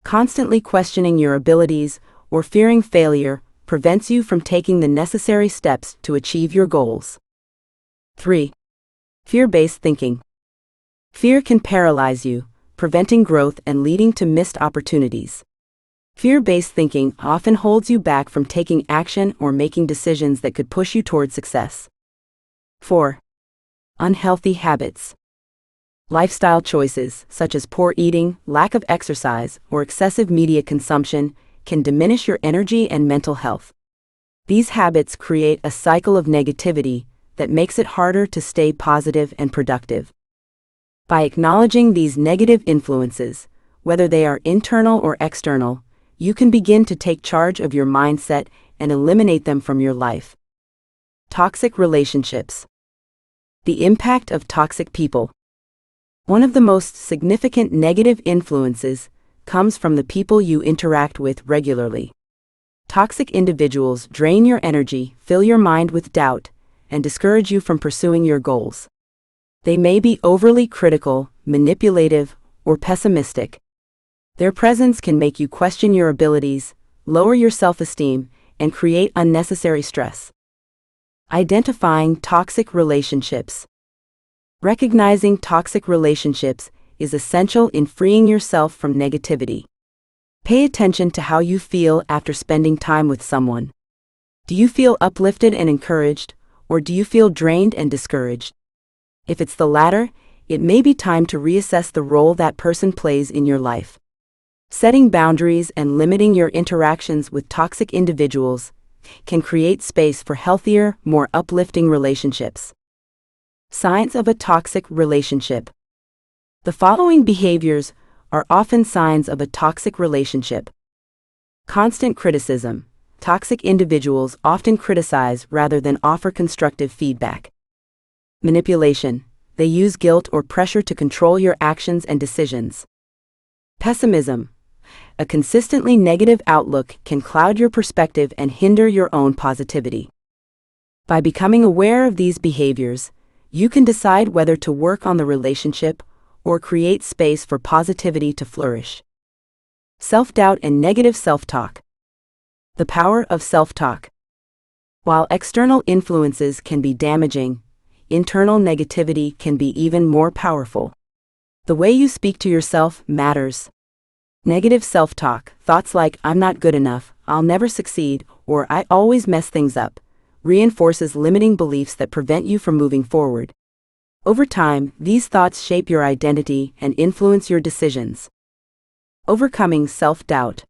Constantly questioning your abilities or fearing failure prevents you from taking the necessary steps to achieve your goals. 3. Fear-based thinking. Fear can paralyze you, preventing growth and leading to missed opportunities. Fear-based thinking often holds you back from taking action or making decisions that could push you toward success. 4. Unhealthy habits. Lifestyle choices, such as poor eating, lack of exercise, or excessive media consumption, can diminish your energy and mental health. These habits create a cycle of negativity that makes it harder to stay positive and productive. By acknowledging these negative influences, whether they are internal or external, you can begin to take charge of your mindset and eliminate them from your life. Toxic relationships. The impact of toxic people. One of the most significant negative influences comes from the people you interact with regularly. Toxic individuals drain your energy, fill your mind with doubt, and discourage you from pursuing your goals. They may be overly critical, manipulative, or pessimistic. Their presence can make you question your abilities, lower your self-esteem, and create unnecessary stress. Identifying toxic relationships. Recognizing toxic relationships is essential in freeing yourself from negativity. Pay attention to how you feel after spending time with someone. Do you feel uplifted and encouraged, or do you feel drained and discouraged? If it's the latter, it may be time to reassess the role that person plays in your life. Setting boundaries and limiting your interactions with toxic individuals can create space for healthier, more uplifting relationships. Signs of a toxic relationship. The following behaviors are often signs of a toxic relationship. Constant criticism. Toxic individuals often criticize rather than offer constructive feedback. Manipulation. They use guilt or pressure to control your actions and decisions. Pessimism. A consistently negative outlook can cloud your perspective and hinder your own positivity. By becoming aware of these behaviors, you can decide whether to work on the relationship or create space for positivity to flourish. Self-doubt and negative self-talk. The power of self-talk. While external influences can be damaging, internal negativity can be even more powerful. The way you speak to yourself matters. Negative self-talk, thoughts like "I'm not good enough," "I'll never succeed," or "I always mess things up," reinforces limiting beliefs that prevent you from moving forward. Over time, these thoughts shape your identity and influence your decisions. Overcoming self-doubt.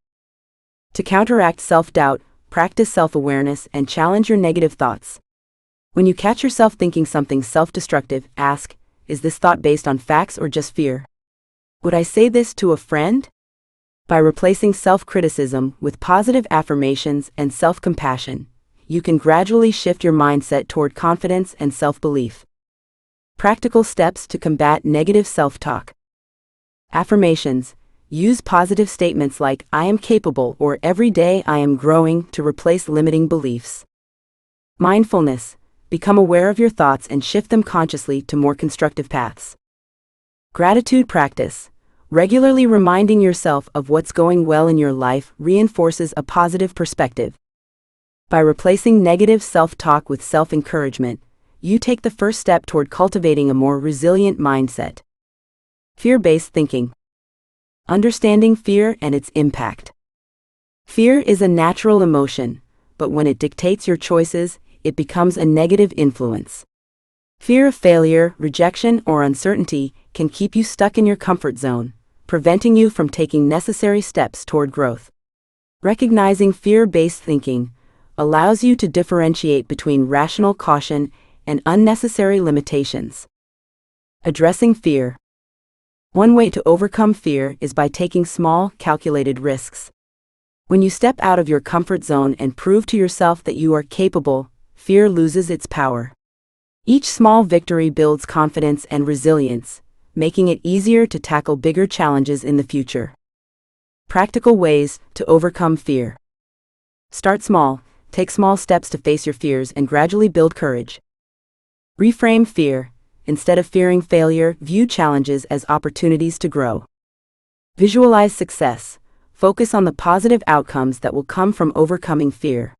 To counteract self-doubt, practice self-awareness and challenge your negative thoughts. When you catch yourself thinking something self-destructive, ask, "Is this thought based on facts or just fear? Would I say this to a friend?" By replacing self-criticism with positive affirmations and self-compassion, you can gradually shift your mindset toward confidence and self-belief. Practical steps to combat negative self-talk. Affirmations. Use positive statements like "I am capable" or "Every day I am growing" to replace limiting beliefs. Mindfulness. Become aware of your thoughts and shift them consciously to more constructive paths. Gratitude practice. Regularly reminding yourself of what's going well in your life reinforces a positive perspective. By replacing negative self-talk with self-encouragement, you take the first step toward cultivating a more resilient mindset. Fear-based thinking. Understanding fear and its impact. Fear is a natural emotion, but when it dictates your choices, it becomes a negative influence. Fear of failure, rejection, or uncertainty can keep you stuck in your comfort zone, preventing you from taking necessary steps toward growth. Recognizing fear-based thinking allows you to differentiate between rational caution and unnecessary limitations. Addressing fear. One way to overcome fear is by taking small, calculated risks. When you step out of your comfort zone and prove to yourself that you are capable, fear loses its power. Each small victory builds confidence and resilience, making it easier to tackle bigger challenges in the future. Practical ways to overcome fear. Start small, take small steps to face your fears and gradually build courage. Reframe fear. Instead of fearing failure, view challenges as opportunities to grow. Visualize success. Focus on the positive outcomes that will come from overcoming fear.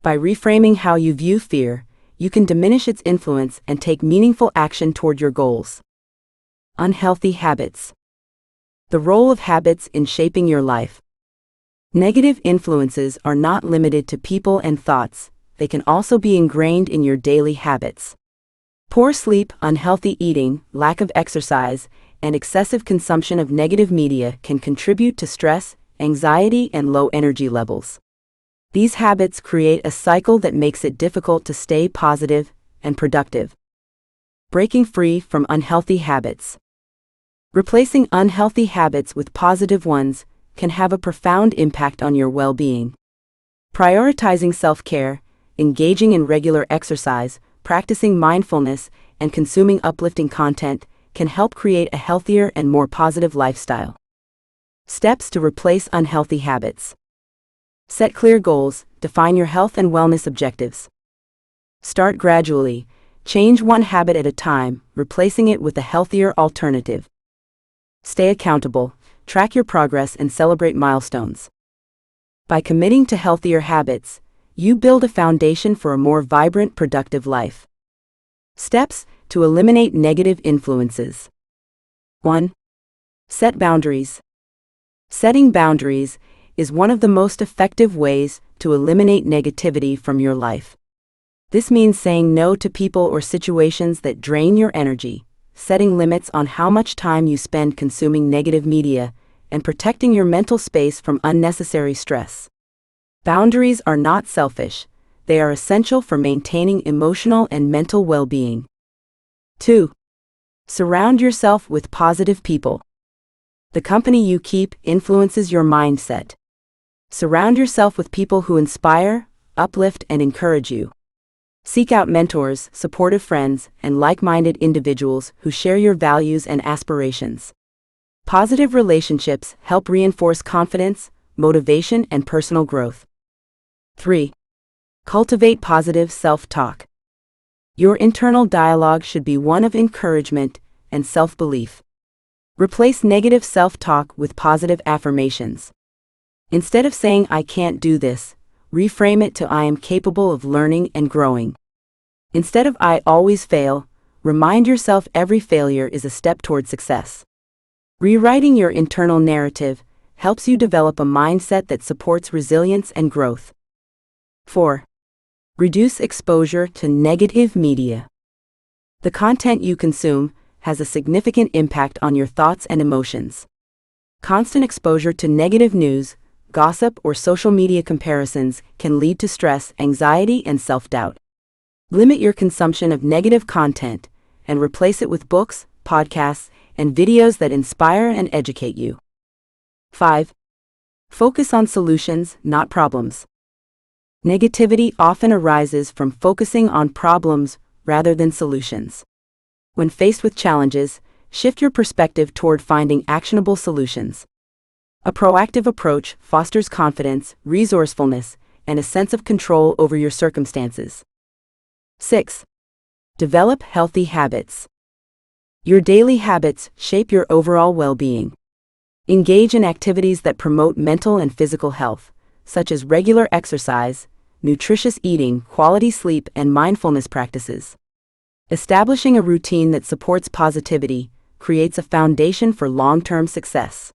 By reframing how you view fear, you can diminish its influence and take meaningful action toward your goals. Unhealthy habits. The role of habits in shaping your life. Negative influences are not limited to people and thoughts, they can also be ingrained in your daily habits. Poor sleep, unhealthy eating, lack of exercise, and excessive consumption of negative media can contribute to stress, anxiety, and low energy levels. These habits create a cycle that makes it difficult to stay positive and productive. Breaking free from unhealthy habits. Replacing unhealthy habits with positive ones can have a profound impact on your well-being. Prioritizing self-care, engaging in regular exercise, practicing mindfulness, and consuming uplifting content can help create a healthier and more positive lifestyle. Steps to replace unhealthy habits. Set clear goals, define your health and wellness objectives. Start gradually, change one habit at a time, replacing it with a healthier alternative. Stay accountable, track your progress and celebrate milestones. By committing to healthier habits, you build a foundation for a more vibrant, productive life. Steps to eliminate negative influences. 1. Set boundaries. Setting boundaries is one of the most effective ways to eliminate negativity from your life. This means saying no to people or situations that drain your energy, setting limits on how much time you spend consuming negative media, and protecting your mental space from unnecessary stress. Boundaries are not selfish, they are essential for maintaining emotional and mental well-being. 2. Surround yourself with positive people. The company you keep influences your mindset. Surround yourself with people who inspire, uplift, and encourage you. Seek out mentors, supportive friends, and like-minded individuals who share your values and aspirations. Positive relationships help reinforce confidence, motivation, and personal growth. 3. Cultivate positive self-talk. Your internal dialogue should be one of encouragement and self-belief. Replace negative self-talk with positive affirmations. Instead of saying, "I can't do this," reframe it to, "I am capable of learning and growing." Instead of, "I always fail," remind yourself every failure is a step toward success. Rewriting your internal narrative helps you develop a mindset that supports resilience and growth. 4. Reduce exposure to negative media. The content you consume has a significant impact on your thoughts and emotions. Constant exposure to negative news, gossip, or social media comparisons can lead to stress, anxiety, and self-doubt. Limit your consumption of negative content and replace it with books, podcasts, and videos that inspire and educate you. 5. Focus on solutions, not problems. Negativity often arises from focusing on problems rather than solutions. When faced with challenges, shift your perspective toward finding actionable solutions. A proactive approach fosters confidence, resourcefulness, and a sense of control over your circumstances. 6. Develop healthy habits. Your daily habits shape your overall well-being. Engage in activities that promote mental and physical health, such as regular exercise, nutritious eating, quality sleep, and mindfulness practices. Establishing a routine that supports positivity creates a foundation for long-term success.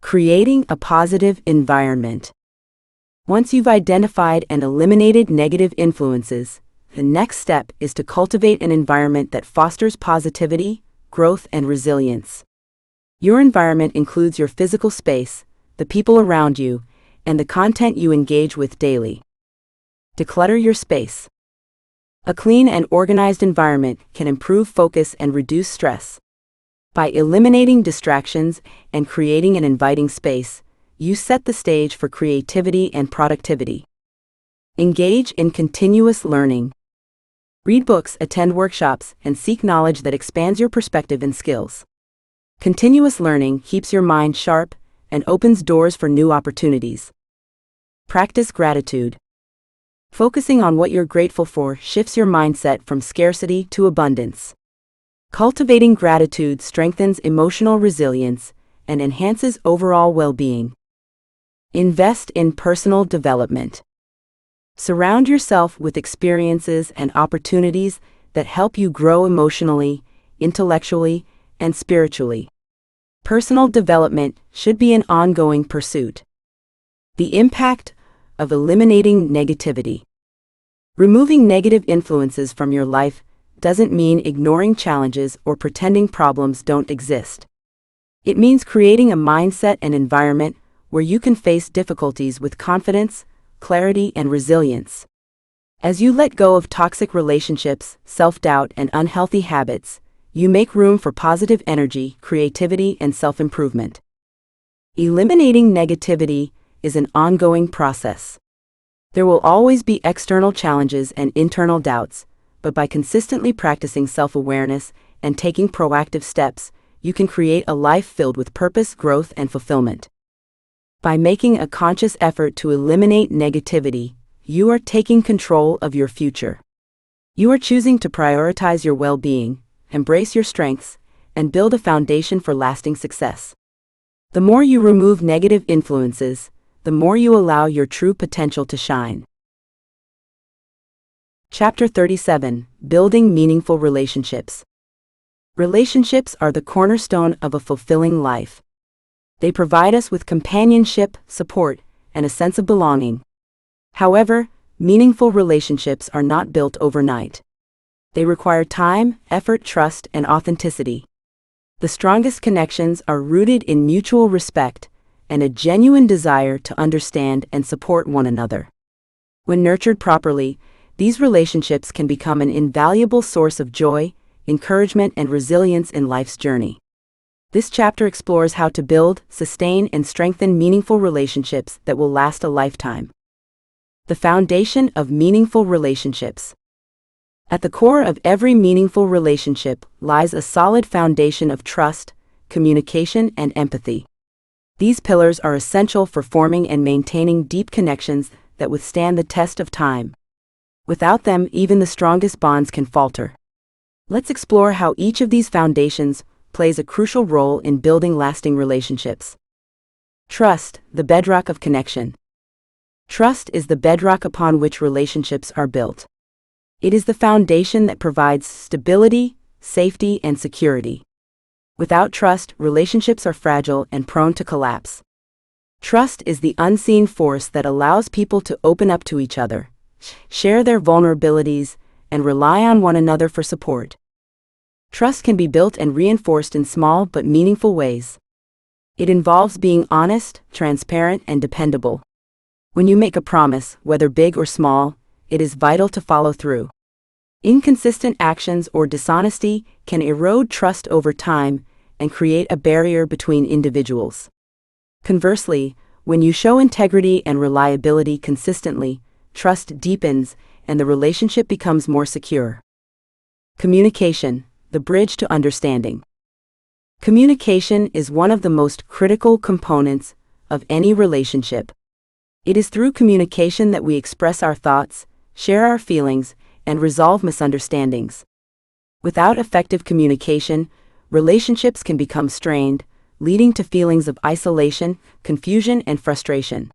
Creating a positive environment. Once you've identified and eliminated negative influences, the next step is to cultivate an environment that fosters positivity, growth, and resilience. Your environment includes your physical space, the people around you, and the content you engage with daily. Declutter your space. A clean and organized environment can improve focus and reduce stress. By eliminating distractions and creating an inviting space, you set the stage for creativity and productivity. Engage in continuous learning. Read books, attend workshops, and seek knowledge that expands your perspective and skills. Continuous learning keeps your mind sharp and opens doors for new opportunities. Practice gratitude. Focusing on what you're grateful for shifts your mindset from scarcity to abundance. Cultivating gratitude strengthens emotional resilience and enhances overall well-being. Invest in personal development. Surround yourself with experiences and opportunities that help you grow emotionally, intellectually, and spiritually. Personal development should be an ongoing pursuit. The impact of eliminating negativity. Removing negative influences from your life doesn't mean ignoring challenges or pretending problems don't exist. It means creating a mindset and environment where you can face difficulties with confidence, clarity, and resilience. As you let go of toxic relationships, self-doubt, and unhealthy habits, you make room for positive energy, creativity, and self-improvement. Eliminating negativity is an ongoing process. There will always be external challenges and internal doubts, but by consistently practicing self-awareness and taking proactive steps, you can create a life filled with purpose, growth, and fulfillment. By making a conscious effort to eliminate negativity, you are taking control of your future. You are choosing to prioritize your well-being, embrace your strengths, and build a foundation for lasting success. The more you remove negative influences, the more you allow your true potential to shine. Chapter 37: Building Meaningful Relationships. Relationships are the cornerstone of a fulfilling life. They provide us with companionship, support, and a sense of belonging. However, meaningful relationships are not built overnight. They require time, effort, trust, and authenticity. The strongest connections are rooted in mutual respect and a genuine desire to understand and support one another. When nurtured properly, these relationships can become an invaluable source of joy, encouragement, and resilience in life's journey. This chapter explores how to build, sustain, and strengthen meaningful relationships that will last a lifetime. The foundation of meaningful relationships. At the core of every meaningful relationship lies a solid foundation of trust, communication, and empathy. These pillars are essential for forming and maintaining deep connections that withstand the test of time. Without them, even the strongest bonds can falter. Let's explore how each of these foundations plays a crucial role in building lasting relationships. Trust, the bedrock of connection. Trust is the bedrock upon which relationships are built. It is the foundation that provides stability, safety, and security. Without trust, relationships are fragile and prone to collapse. Trust is the unseen force that allows people to open up to each other, share their vulnerabilities, and rely on one another for support. Trust can be built and reinforced in small but meaningful ways. It involves being honest, transparent, and dependable. When you make a promise, whether big or small, it is vital to follow through. Inconsistent actions or dishonesty can erode trust over time and create a barrier between individuals. Conversely, when you show integrity and reliability consistently, trust deepens and the relationship becomes more secure. Communication, the bridge to understanding. Communication is one of the most critical components of any relationship. It is through communication that we express our thoughts, share our feelings, and resolve misunderstandings. Without effective communication, relationships can become strained, leading to feelings of isolation, confusion, and frustration.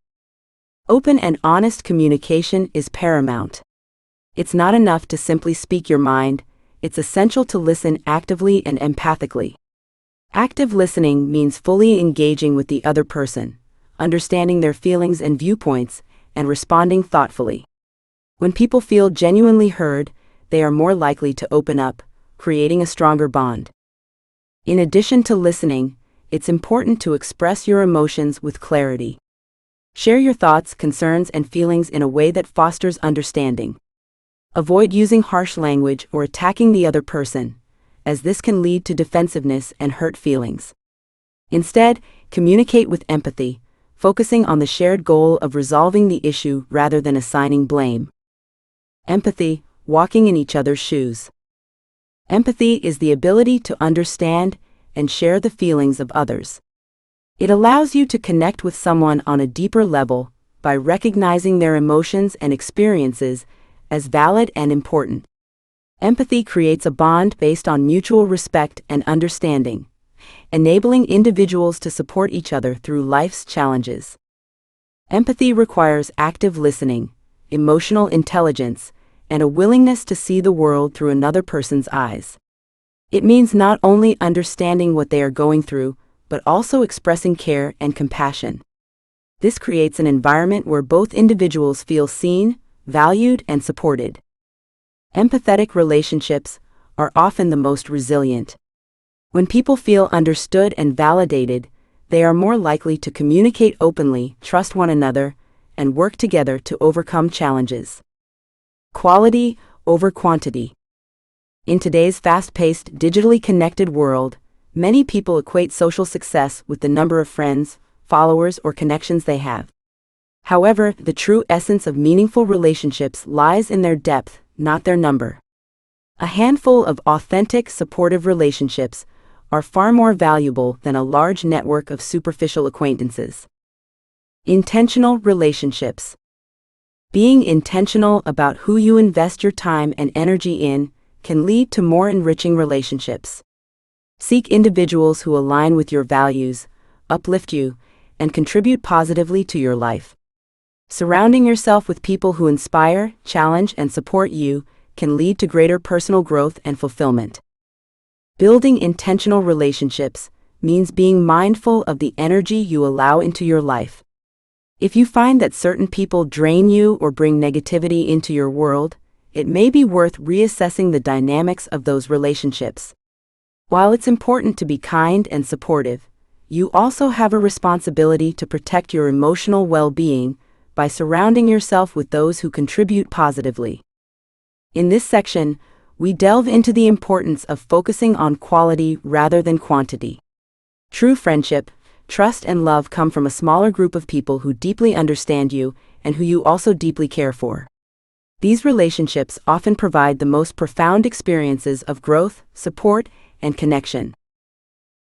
Open and honest communication is paramount. It's not enough to simply speak your mind, it's essential to listen actively and empathically. Active listening means fully engaging with the other person, understanding their feelings and viewpoints, and responding thoughtfully. When people feel genuinely heard, they are more likely to open up, creating a stronger bond. In addition to listening, it's important to express your emotions with clarity. Share your thoughts, concerns, and feelings in a way that fosters understanding. Avoid using harsh language or attacking the other person, as this can lead to defensiveness and hurt feelings. Instead, communicate with empathy, focusing on the shared goal of resolving the issue rather than assigning blame. Empathy, walking in each other's shoes. Empathy is the ability to understand and share the feelings of others. It allows you to connect with someone on a deeper level by recognizing their emotions and experiences as valid and important. Empathy creates a bond based on mutual respect and understanding, enabling individuals to support each other through life's challenges. Empathy requires active listening, emotional intelligence, and a willingness to see the world through another person's eyes. It means not only understanding what they are going through, but also expressing care and compassion. This creates an environment where both individuals feel seen, valued, and supported. Empathetic relationships are often the most resilient. When people feel understood and validated, they are more likely to communicate openly, trust one another, and work together to overcome challenges. Quality over quantity. In today's fast-paced, digitally connected world, many people equate social success with the number of friends, followers, or connections they have. However, the true essence of meaningful relationships lies in their depth, not their number. A handful of authentic, supportive relationships are far more valuable than a large network of superficial acquaintances. Intentional relationships. Being intentional about who you invest your time and energy in can lead to more enriching relationships. Seek individuals who align with your values, uplift you, and contribute positively to your life. Surrounding yourself with people who inspire, challenge, and support you can lead to greater personal growth and fulfillment. Building intentional relationships means being mindful of the energy you allow into your life. If you find that certain people drain you or bring negativity into your world, it may be worth reassessing the dynamics of those relationships. While it's important to be kind and supportive, you also have a responsibility to protect your emotional well-being by surrounding yourself with those who contribute positively. In this section, we delve into the importance of focusing on quality rather than quantity. True friendship, trust, and love come from a smaller group of people who deeply understand you and who you also deeply care for. These relationships often provide the most profound experiences of growth, support, and connection.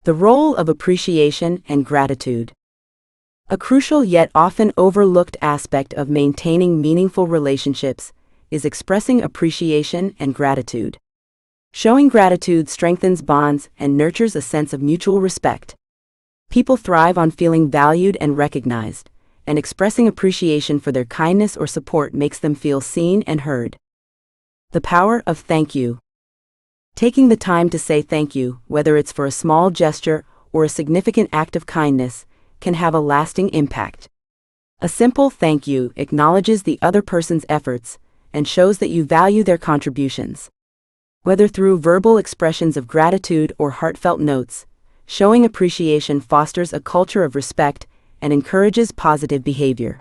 The role of appreciation and gratitude. A crucial yet often overlooked aspect of maintaining meaningful relationships is expressing appreciation and gratitude. Showing gratitude strengthens bonds and nurtures a sense of mutual respect. People thrive on feeling valued and recognized, and expressing appreciation for their kindness or support makes them feel seen and heard. The power of thank you. Taking the time to say thank you, whether it's for a small gesture or a significant act of kindness, can have a lasting impact. A simple thank you acknowledges the other person's efforts and shows that you value their contributions. Whether through verbal expressions of gratitude or heartfelt notes, showing appreciation fosters a culture of respect and encourages positive behavior.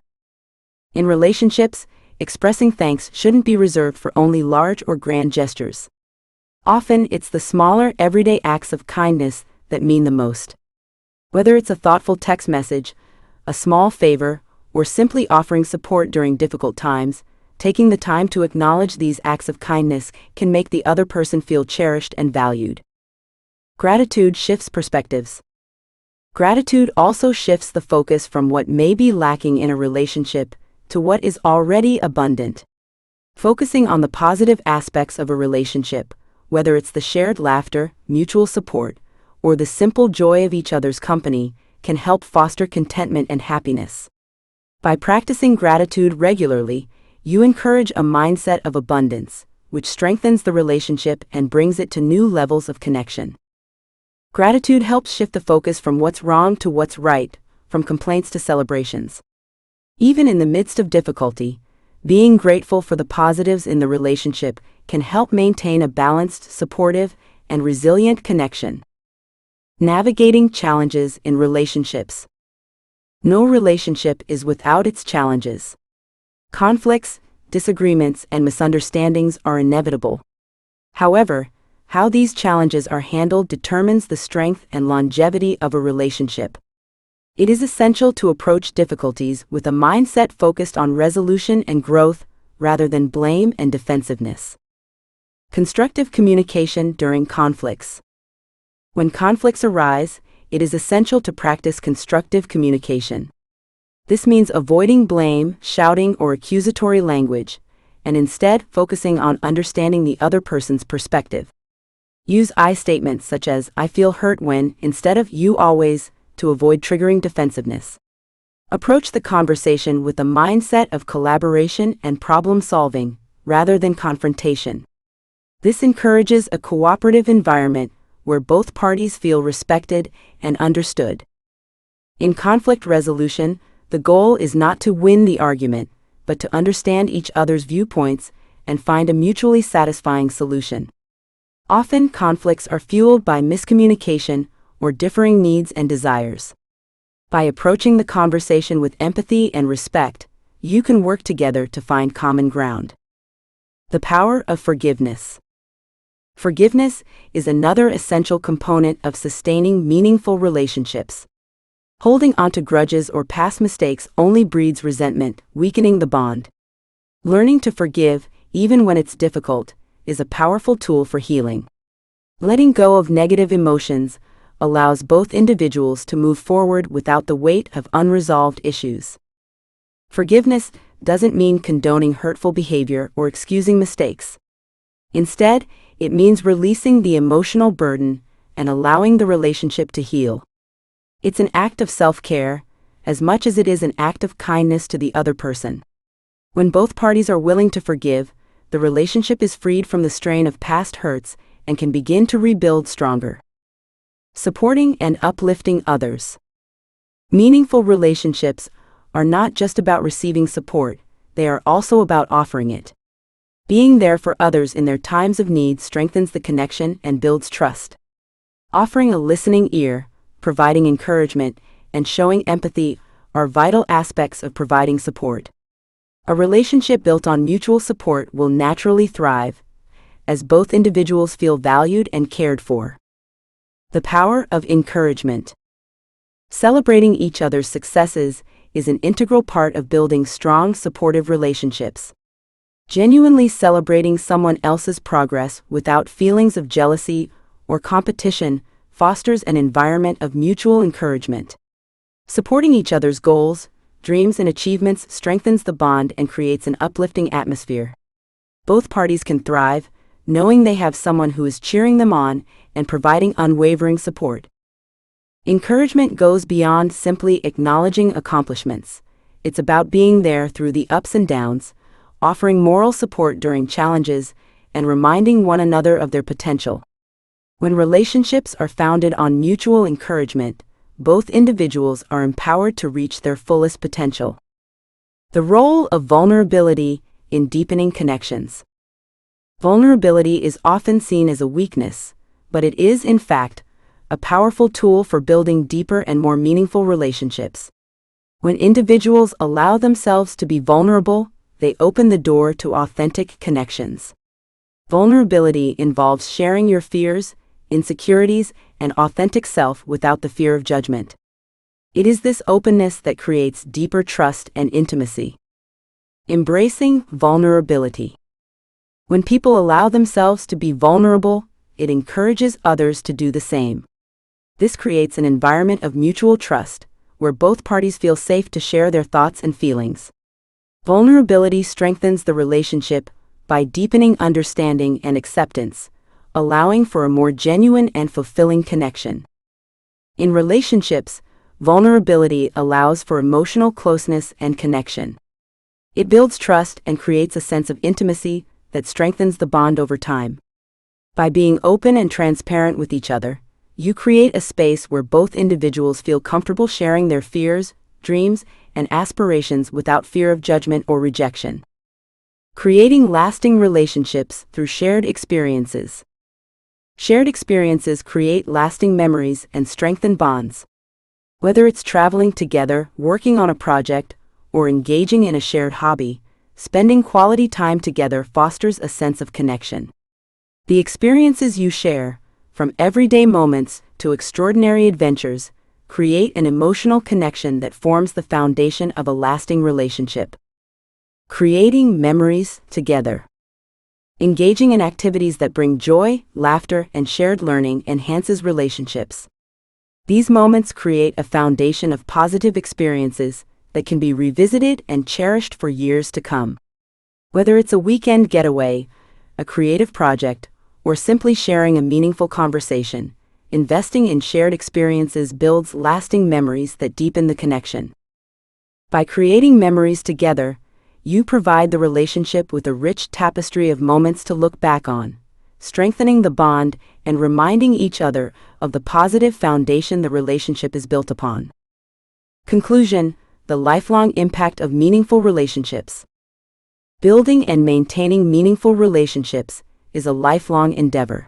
In relationships, expressing thanks shouldn't be reserved for only large or grand gestures. Often, it's the smaller, everyday acts of kindness that mean the most. Whether it's a thoughtful text message, a small favor, or simply offering support during difficult times, taking the time to acknowledge these acts of kindness can make the other person feel cherished and valued. Gratitude shifts perspectives. Gratitude also shifts the focus from what may be lacking in a relationship to what is already abundant. Focusing on the positive aspects of a relationship, whether it's the shared laughter, mutual support, or the simple joy of each other's company, can help foster contentment and happiness. By practicing gratitude regularly, you encourage a mindset of abundance, which strengthens the relationship and brings it to new levels of connection. Gratitude helps shift the focus from what's wrong to what's right, from complaints to celebrations. Even in the midst of difficulty, being grateful for the positives in the relationship can help maintain a balanced, supportive, and resilient connection. Navigating challenges in relationships. No relationship is without its challenges. Conflicts, disagreements, and misunderstandings are inevitable. However, how these challenges are handled determines the strength and longevity of a relationship. It is essential to approach difficulties with a mindset focused on resolution and growth rather than blame and defensiveness. Constructive communication during conflicts. When conflicts arise, it is essential to practice constructive communication. This means avoiding blame, shouting, or accusatory language, and instead focusing on understanding the other person's perspective. Use I statements such as, "I feel hurt when," instead of "you always," to avoid triggering defensiveness. Approach the conversation with a mindset of collaboration and problem solving, rather than confrontation. This encourages a cooperative environment where both parties feel respected and understood. In conflict resolution, the goal is not to win the argument, but to understand each other's viewpoints and find a mutually satisfying solution. Often, conflicts are fueled by miscommunication or differing needs and desires. By approaching the conversation with empathy and respect, you can work together to find common ground. The power of forgiveness. Forgiveness is another essential component of sustaining meaningful relationships. Holding onto grudges or past mistakes only breeds resentment, weakening the bond. Learning to forgive, even when it's difficult, is a powerful tool for healing. Letting go of negative emotions allows both individuals to move forward without the weight of unresolved issues. Forgiveness doesn't mean condoning hurtful behavior or excusing mistakes. Instead, it means releasing the emotional burden and allowing the relationship to heal. It's an act of self-care, as much as it is an act of kindness to the other person. When both parties are willing to forgive, the relationship is freed from the strain of past hurts and can begin to rebuild stronger. Supporting and uplifting others. Meaningful relationships are not just about receiving support, they are also about offering it. Being there for others in their times of need strengthens the connection and builds trust. Offering a listening ear, providing encouragement, and showing empathy are vital aspects of providing support. A relationship built on mutual support will naturally thrive, as both individuals feel valued and cared for. The power of encouragement. Celebrating each other's successes is an integral part of building strong, supportive relationships. Genuinely celebrating someone else's progress without feelings of jealousy or competition fosters an environment of mutual encouragement. Supporting each other's goals, dreams, and achievements strengthens the bond and creates an uplifting atmosphere. Both parties can thrive, knowing they have someone who is cheering them on and providing unwavering support. Encouragement goes beyond simply acknowledging accomplishments. It's about being there through the ups and downs, offering moral support during challenges, and reminding one another of their potential. When relationships are founded on mutual encouragement, both individuals are empowered to reach their fullest potential. The role of vulnerability in deepening connections. Vulnerability is often seen as a weakness, but it is, in fact, a powerful tool for building deeper and more meaningful relationships. When individuals allow themselves to be vulnerable, they open the door to authentic connections. Vulnerability involves sharing your fears, insecurities, and authentic self without the fear of judgment. It is this openness that creates deeper trust and intimacy. Embracing vulnerability. When people allow themselves to be vulnerable, it encourages others to do the same. This creates an environment of mutual trust, where both parties feel safe to share their thoughts and feelings. Vulnerability strengthens the relationship by deepening understanding and acceptance, allowing for a more genuine and fulfilling connection. In relationships, vulnerability allows for emotional closeness and connection. It builds trust and creates a sense of intimacy that strengthens the bond over time. By being open and transparent with each other, you create a space where both individuals feel comfortable sharing their fears, dreams, and aspirations without fear of judgment or rejection. Creating lasting relationships through shared experiences. Shared experiences create lasting memories and strengthen bonds. Whether it's traveling together, working on a project, or engaging in a shared hobby, spending quality time together fosters a sense of connection. The experiences you share, from everyday moments to extraordinary adventures, create an emotional connection that forms the foundation of a lasting relationship. Creating memories together. Engaging in activities that bring joy, laughter, and shared learning enhances relationships. These moments create a foundation of positive experiences that can be revisited and cherished for years to come. Whether it's a weekend getaway, a creative project, or simply sharing a meaningful conversation, investing in shared experiences builds lasting memories that deepen the connection. By creating memories together, you provide the relationship with a rich tapestry of moments to look back on, strengthening the bond and reminding each other of the positive foundation the relationship is built upon. Conclusion: the lifelong impact of meaningful relationships. Building and maintaining meaningful relationships is a lifelong endeavor.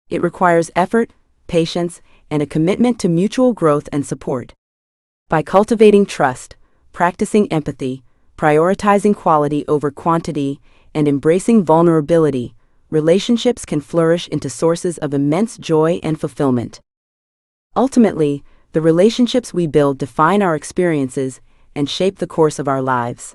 It requires effort, patience, and a commitment to mutual growth and support. By cultivating trust, practicing empathy, prioritizing quality over quantity, and embracing vulnerability, relationships can flourish into sources of immense joy and fulfillment. Ultimately, the relationships we build define our experiences and shape the course of our lives.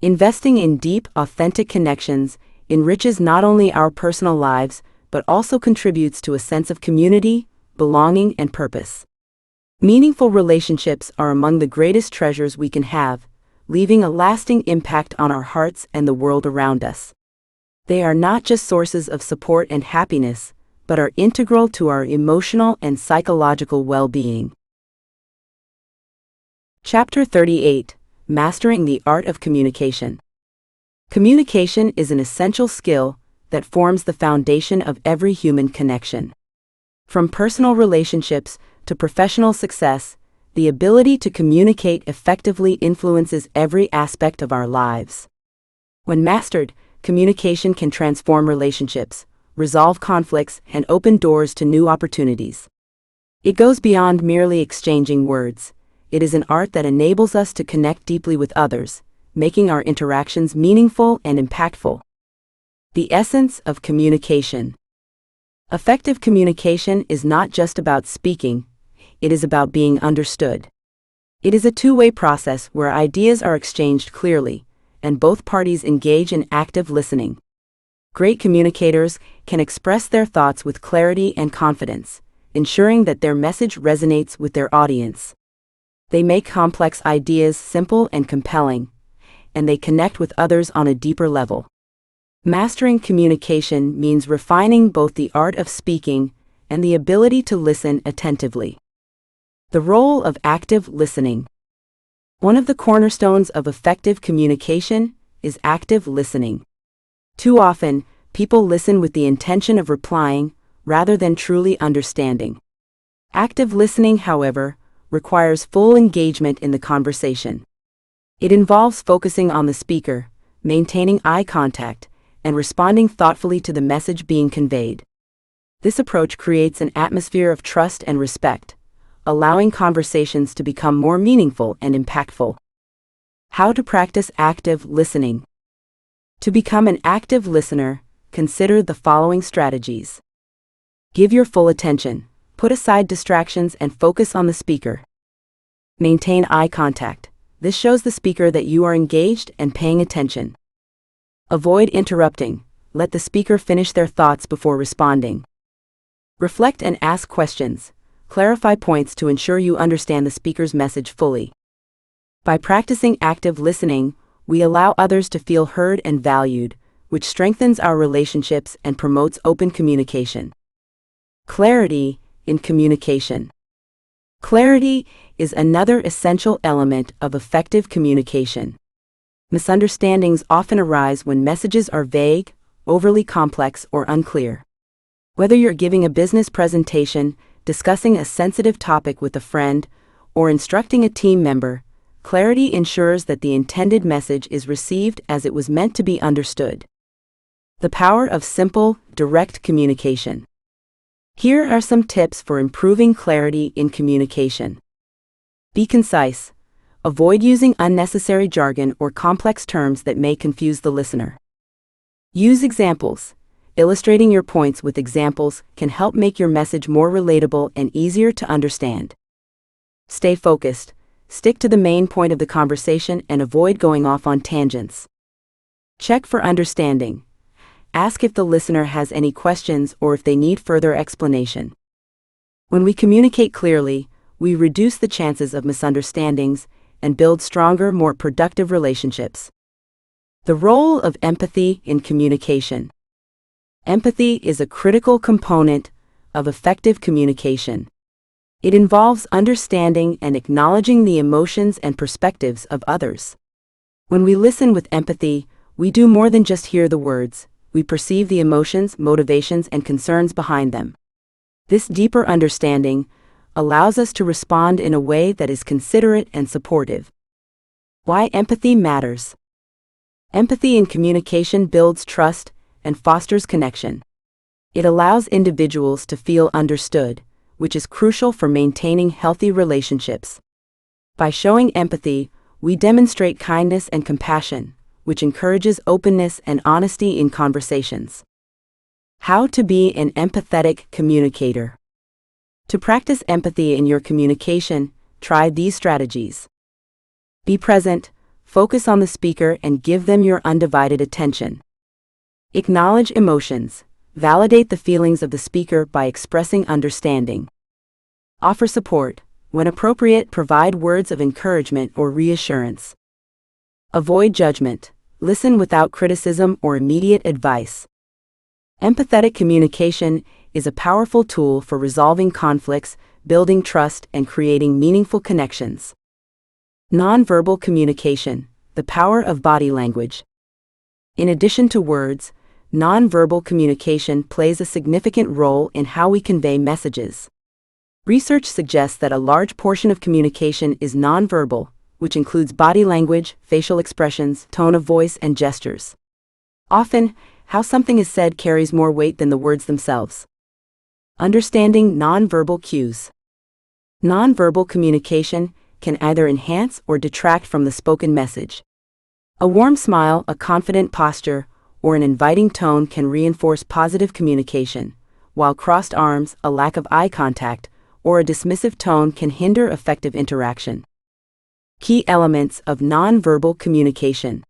Investing in deep, authentic connections enriches not only our personal lives, but also contributes to a sense of community, belonging, and purpose. Meaningful relationships are among the greatest treasures we can have, leaving a lasting impact on our hearts and the world around us. They are not just sources of support and happiness, but are integral to our emotional and psychological well-being. Chapter 38: Mastering the Art of Communication. Communication is an essential skill that forms the foundation of every human connection. From personal relationships to professional success, the ability to communicate effectively influences every aspect of our lives. When mastered, communication can transform relationships, resolve conflicts, and open doors to new opportunities. It goes beyond merely exchanging words. It is an art that enables us to connect deeply with others, making our interactions meaningful and impactful. The essence of communication. Effective communication is not just about speaking, it is about being understood. It is a two-way process where ideas are exchanged clearly, and both parties engage in active listening. Great communicators can express their thoughts with clarity and confidence, ensuring that their message resonates with their audience. They make complex ideas simple and compelling, and they connect with others on a deeper level. Mastering communication means refining both the art of speaking and the ability to listen attentively. The role of active listening. One of the cornerstones of effective communication is active listening. Too often, people listen with the intention of replying rather than truly understanding. Active listening, however, requires full engagement in the conversation. It involves focusing on the speaker, maintaining eye contact, and responding thoughtfully to the message being conveyed. This approach creates an atmosphere of trust and respect, allowing conversations to become more meaningful and impactful. How to practice active listening. To become an active listener, consider the following strategies. Give your full attention. Put aside distractions and focus on the speaker. Maintain eye contact. This shows the speaker that you are engaged and paying attention. Avoid interrupting. Let the speaker finish their thoughts before responding. Reflect and ask questions. Clarify points to ensure you understand the speaker's message fully. By practicing active listening, we allow others to feel heard and valued, which strengthens our relationships and promotes open communication. Clarity in communication. Clarity is another essential element of effective communication. Misunderstandings often arise when messages are vague, overly complex, or unclear. Whether you're giving a business presentation, discussing a sensitive topic with a friend, or instructing a team member, clarity ensures that the intended message is received as it was meant to be understood. The power of simple, direct communication. Here are some tips for improving clarity in communication. Be concise. Avoid using unnecessary jargon or complex terms that may confuse the listener. Use examples. Illustrating your points with examples can help make your message more relatable and easier to understand. Stay focused. Stick to the main point of the conversation and avoid going off on tangents. Check for understanding. Ask if the listener has any questions or if they need further explanation. When we communicate clearly, we reduce the chances of misunderstandings and build stronger, more productive relationships. The role of empathy in communication. Empathy is a critical component of effective communication. It involves understanding and acknowledging the emotions and perspectives of others. When we listen with empathy, we do more than just hear the words. We perceive the emotions, motivations, and concerns behind them. This deeper understanding allows us to respond in a way that is considerate and supportive. Why empathy matters. Empathy in communication builds trust and fosters connection. It allows individuals to feel understood, which is crucial for maintaining healthy relationships. By showing empathy, we demonstrate kindness and compassion, which encourages openness and honesty in conversations. How to be an empathetic communicator. To practice empathy in your communication, try these strategies. Be present, focus on the speaker and give them your undivided attention. Acknowledge emotions. Validate the feelings of the speaker by expressing understanding. Offer support. When appropriate, provide words of encouragement or reassurance. Avoid judgment. Listen without criticism or immediate advice. Empathetic communication is a powerful tool for resolving conflicts, building trust, and creating meaningful connections. Nonverbal communication, the power of body language. In addition to words, nonverbal communication plays a significant role in how we convey messages. Research suggests that a large portion of communication is nonverbal, which includes body language, facial expressions, tone of voice, and gestures. Often, how something is said carries more weight than the words themselves. Understanding nonverbal cues. Nonverbal communication can either enhance or detract from the spoken message. A warm smile, a confident posture, or an inviting tone can reinforce positive communication, while crossed arms, a lack of eye contact, or a dismissive tone can hinder effective interaction. Key elements of nonverbal communication.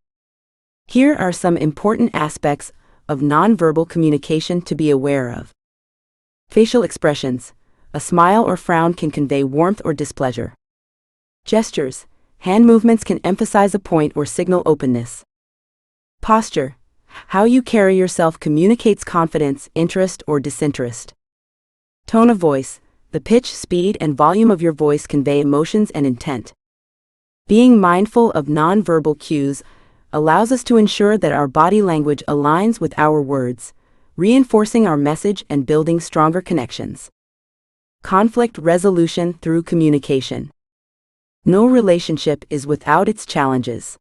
Here are some important aspects of nonverbal communication to be aware of. Facial expressions. A smile or frown can convey warmth or displeasure. Gestures. Hand movements can emphasize a point or signal openness. Posture. How you carry yourself communicates confidence, interest, or disinterest. Tone of voice. The pitch, speed, and volume of your voice convey emotions and intent. Being mindful of nonverbal cues allows us to ensure that our body language aligns with our words, reinforcing our message and building stronger connections. Conflict resolution through communication. No relationship is without its challenges.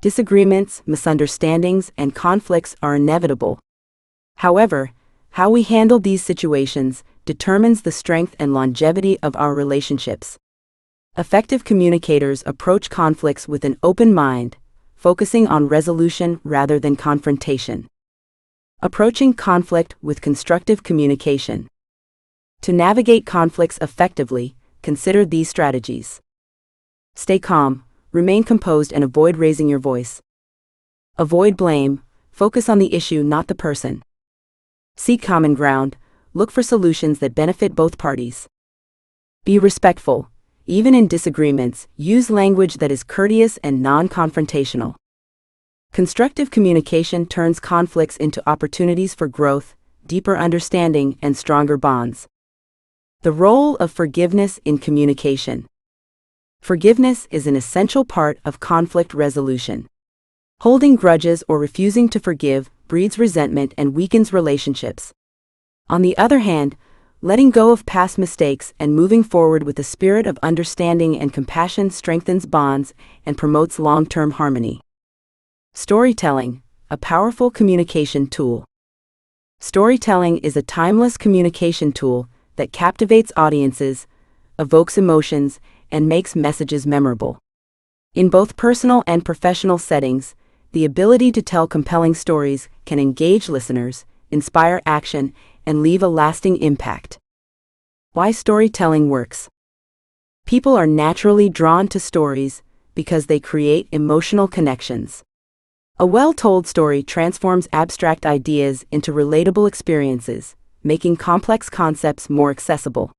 Disagreements, misunderstandings, and conflicts are inevitable. However, how we handle these situations determines the strength and longevity of our relationships. Effective communicators approach conflicts with an open mind, focusing on resolution rather than confrontation. Approaching conflict with constructive communication. To navigate conflicts effectively, consider these strategies. Stay calm, remain composed, and avoid raising your voice. Avoid blame, focus on the issue, not the person. Seek common ground, look for solutions that benefit both parties. Be respectful. Even in disagreements, use language that is courteous and non-confrontational. Constructive communication turns conflicts into opportunities for growth, deeper understanding, and stronger bonds. The role of forgiveness in communication. Forgiveness is an essential part of conflict resolution. Holding grudges or refusing to forgive breeds resentment and weakens relationships. On the other hand, letting go of past mistakes and moving forward with a spirit of understanding and compassion strengthens bonds and promotes long-term harmony. Storytelling, a powerful communication tool. Storytelling is a timeless communication tool that captivates audiences, evokes emotions, and makes messages memorable. In both personal and professional settings, the ability to tell compelling stories can engage listeners, inspire action, and leave a lasting impact. Why storytelling works. People are naturally drawn to stories because they create emotional connections. A well-told story transforms abstract ideas into relatable experiences, making complex concepts more accessible.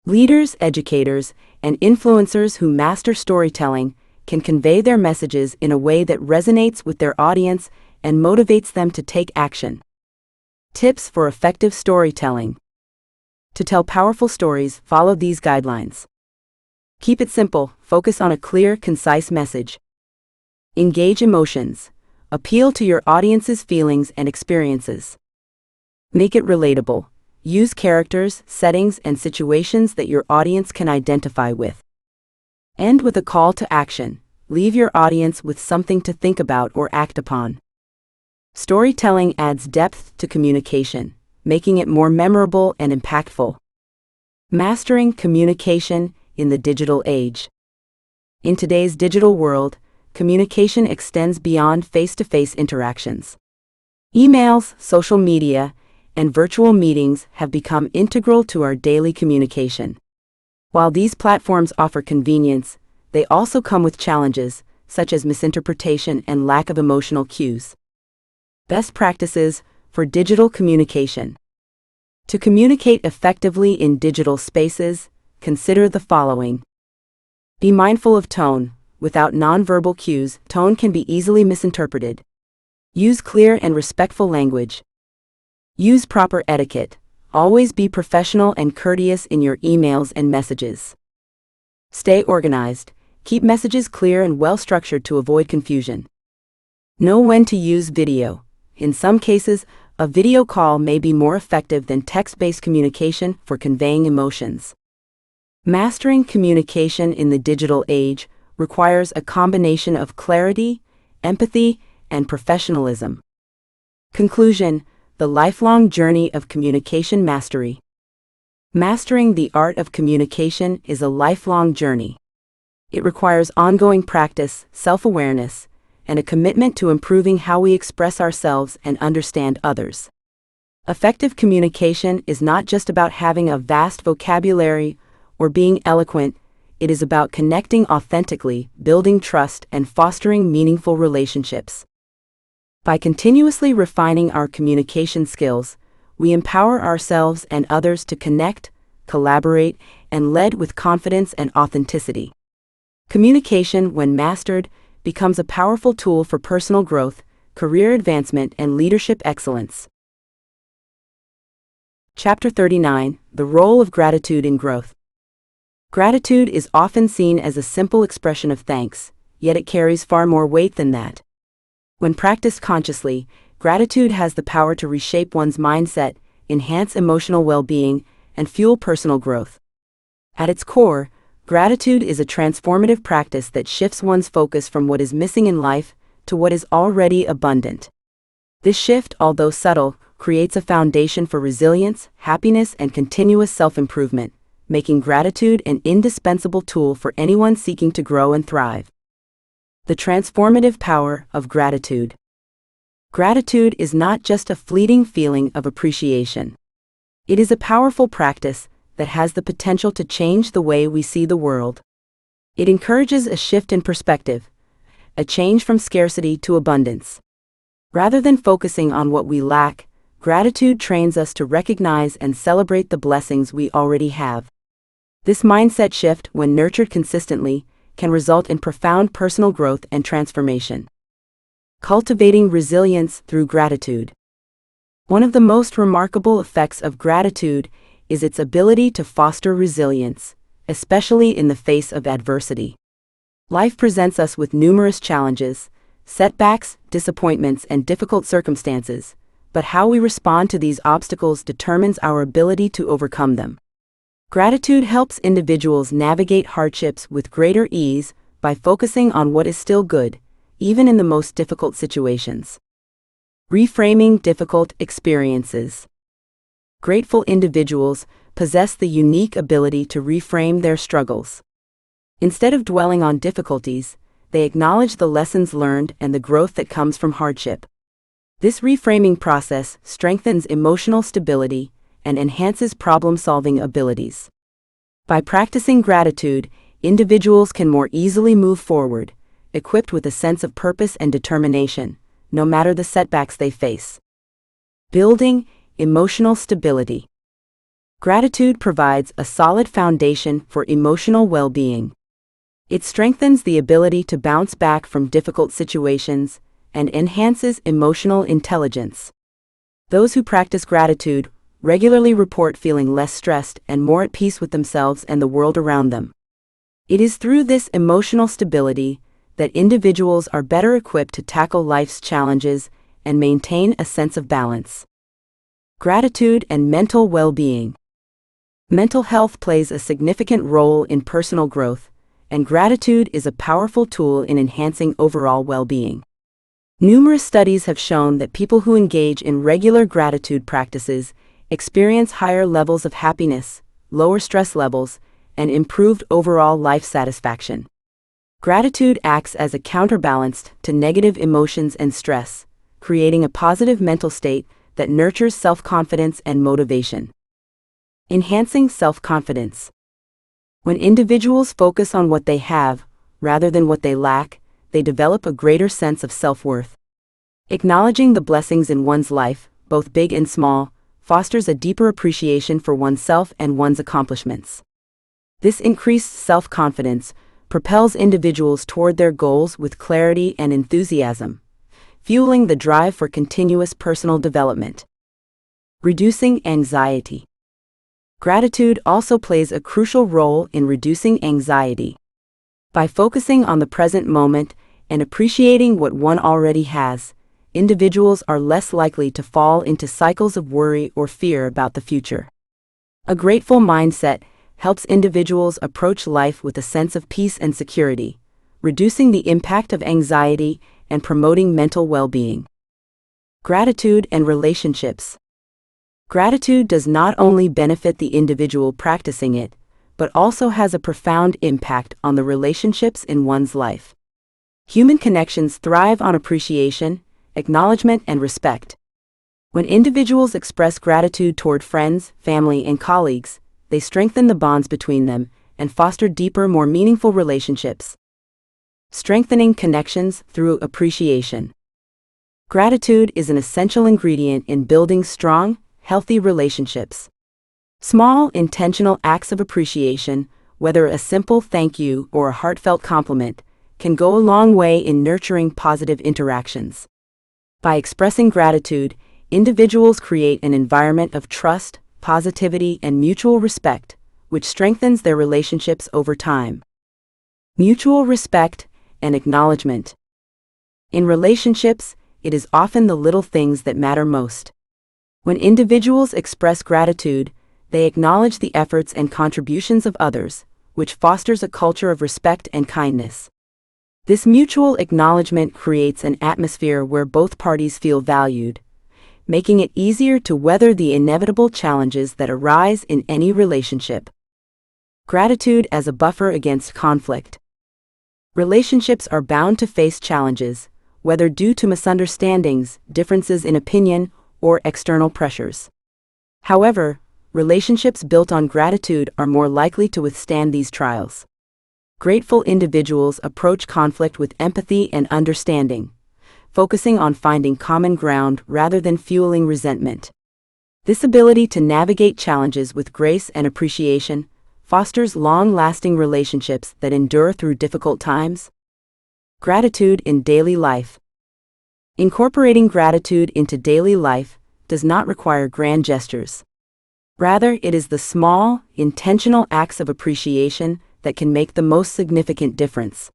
Leaders, educators, and influencers who master storytelling can convey their messages in a way that resonates with their audience and motivates them to take action. Tips for effective storytelling. To tell powerful stories, follow these guidelines. Keep it simple, focus on a clear, concise message. Engage emotions. Appeal to your audience's feelings and experiences. Make it relatable. Use characters, settings, and situations that your audience can identify with. End with a call to action. Leave your audience with something to think about or act upon. Storytelling adds depth to communication, making it more memorable and impactful. Mastering communication in the digital age. In today's digital world, communication extends beyond face-to-face interactions. Emails, social media, and virtual meetings have become integral to our daily communication. While these platforms offer convenience, they also come with challenges, such as misinterpretation and lack of emotional cues. Best practices for digital communication. To communicate effectively in digital spaces, consider the following. Be mindful of tone. Without nonverbal cues, tone can be easily misinterpreted. Use clear and respectful language. Use proper etiquette. Always be professional and courteous in your emails and messages. Stay organized. Keep messages clear and well-structured to avoid confusion. Know when to use video. In some cases, a video call may be more effective than text-based communication for conveying emotions. Mastering communication in the digital age requires a combination of clarity, empathy, and professionalism. Conclusion: the lifelong journey of communication mastery. Mastering the art of communication is a lifelong journey. It requires ongoing practice, self-awareness, and a commitment to improving how we express ourselves and understand others. Effective communication is not just about having a vast vocabulary or being eloquent. It is about connecting authentically, building trust, and fostering meaningful relationships. By continuously refining our communication skills, we empower ourselves and others to connect, collaborate, and lead with confidence and authenticity. Communication, when mastered, becomes a powerful tool for personal growth, career advancement, and leadership excellence. Chapter 39: The Role of Gratitude in Growth. Gratitude is often seen as a simple expression of thanks, yet it carries far more weight than that. When practiced consciously, gratitude has the power to reshape one's mindset, enhance emotional well-being, and fuel personal growth. At its core, gratitude is a transformative practice that shifts one's focus from what is missing in life to what is already abundant. This shift, although subtle, creates a foundation for resilience, happiness, and continuous self-improvement, making gratitude an indispensable tool for anyone seeking to grow and thrive. The transformative power of gratitude. Gratitude is not just a fleeting feeling of appreciation. It is a powerful practice that has the potential to change the way we see the world. It encourages a shift in perspective, a change from scarcity to abundance. Rather than focusing on what we lack, gratitude trains us to recognize and celebrate the blessings we already have. This mindset shift, when nurtured consistently, can result in profound personal growth and transformation. Cultivating resilience through gratitude. One of the most remarkable effects of gratitude is its ability to foster resilience, especially in the face of adversity. Life presents us with numerous challenges, setbacks, disappointments, and difficult circumstances, but how we respond to these obstacles determines our ability to overcome them. Gratitude helps individuals navigate hardships with greater ease by focusing on what is still good, even in the most difficult situations. Reframing difficult experiences. Grateful individuals possess the unique ability to reframe their struggles. Instead of dwelling on difficulties, they acknowledge the lessons learned and the growth that comes from hardship. This reframing process strengthens emotional stability and enhances problem-solving abilities. By practicing gratitude, individuals can more easily move forward, equipped with a sense of purpose and determination, no matter the setbacks they face. Building emotional stability. Gratitude provides a solid foundation for emotional well-being. It strengthens the ability to bounce back from difficult situations and enhances emotional intelligence. Those who practice gratitude regularly report feeling less stressed and more at peace with themselves and the world around them. It is through this emotional stability that individuals are better equipped to tackle life's challenges and maintain a sense of balance. Gratitude and mental well-being. Mental health plays a significant role in personal growth, and gratitude is a powerful tool in enhancing overall well-being. Numerous studies have shown that people who engage in regular gratitude practices experience higher levels of happiness, lower stress levels, and improved overall life satisfaction. Gratitude acts as a counterbalance to negative emotions and stress, creating a positive mental state that nurtures self-confidence and motivation. Enhancing self-confidence. When individuals focus on what they have, rather than what they lack, they develop a greater sense of self-worth. Acknowledging the blessings in one's life, both big and small, fosters a deeper appreciation for oneself and one's accomplishments. This increased self-confidence propels individuals toward their goals with clarity and enthusiasm, fueling the drive for continuous personal development. Reducing anxiety. Gratitude also plays a crucial role in reducing anxiety. By focusing on the present moment and appreciating what one already has, individuals are less likely to fall into cycles of worry or fear about the future. A grateful mindset helps individuals approach life with a sense of peace and security, reducing the impact of anxiety and promoting mental well-being. Gratitude and relationships. Gratitude does not only benefit the individual practicing it, but also has a profound impact on the relationships in one's life. Human connections thrive on appreciation, acknowledgement, and respect. When individuals express gratitude toward friends, family, and colleagues, they strengthen the bonds between them and foster deeper, more meaningful relationships. Strengthening connections through appreciation. Gratitude is an essential ingredient in building strong, healthy relationships. Small, intentional acts of appreciation, whether a simple thank you or a heartfelt compliment, can go a long way in nurturing positive interactions. By expressing gratitude, individuals create an environment of trust, positivity, and mutual respect, which strengthens their relationships over time. Mutual respect and acknowledgement. In relationships, it is often the little things that matter most. When individuals express gratitude, they acknowledge the efforts and contributions of others, which fosters a culture of respect and kindness. This mutual acknowledgement creates an atmosphere where both parties feel valued, making it easier to weather the inevitable challenges that arise in any relationship. Gratitude as a buffer against conflict. Relationships are bound to face challenges, whether due to misunderstandings, differences in opinion, or external pressures. However, relationships built on gratitude are more likely to withstand these trials. Grateful individuals approach conflict with empathy and understanding, focusing on finding common ground rather than fueling resentment. This ability to navigate challenges with grace and appreciation fosters long-lasting relationships that endure through difficult times. Gratitude in daily life. Incorporating gratitude into daily life does not require grand gestures. Rather, it is the small, intentional acts of appreciation that can make the most significant difference.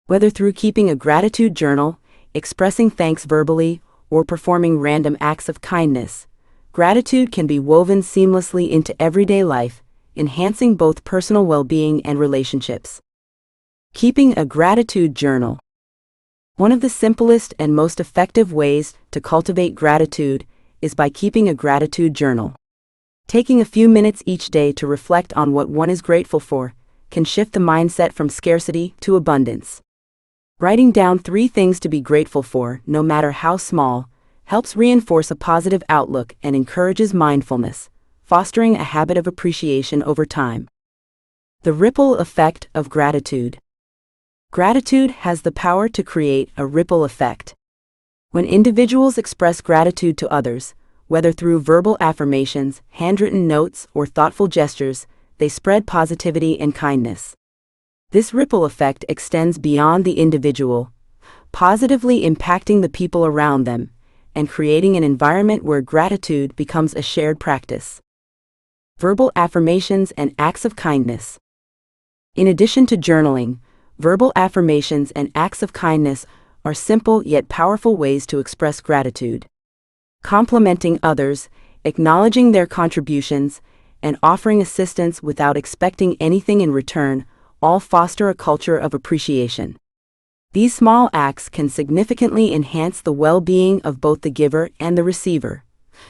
Whether through keeping a gratitude journal, expressing thanks verbally, or performing random acts of kindness, gratitude can be woven seamlessly into everyday life, enhancing both personal well-being and relationships. Keeping a gratitude journal. One of the simplest and most effective ways to cultivate gratitude is by keeping a gratitude journal. Taking a few minutes each day to reflect on what one is grateful for can shift the mindset from scarcity to abundance. Writing down 3 things to be grateful for, no matter how small, helps reinforce a positive outlook and encourages mindfulness, fostering a habit of appreciation over time. The ripple effect of gratitude. Gratitude has the power to create a ripple effect. When individuals express gratitude to others, whether through verbal affirmations, handwritten notes, or thoughtful gestures, they spread positivity and kindness. This ripple effect extends beyond the individual, positively impacting the people around them, and creating an environment where gratitude becomes a shared practice. Verbal affirmations and acts of kindness. In addition to journaling, verbal affirmations and acts of kindness are simple yet powerful ways to express gratitude. Complimenting others, acknowledging their contributions, and offering assistance without expecting anything in return all foster a culture of appreciation. These small acts can significantly enhance the well-being of both the giver and the receiver,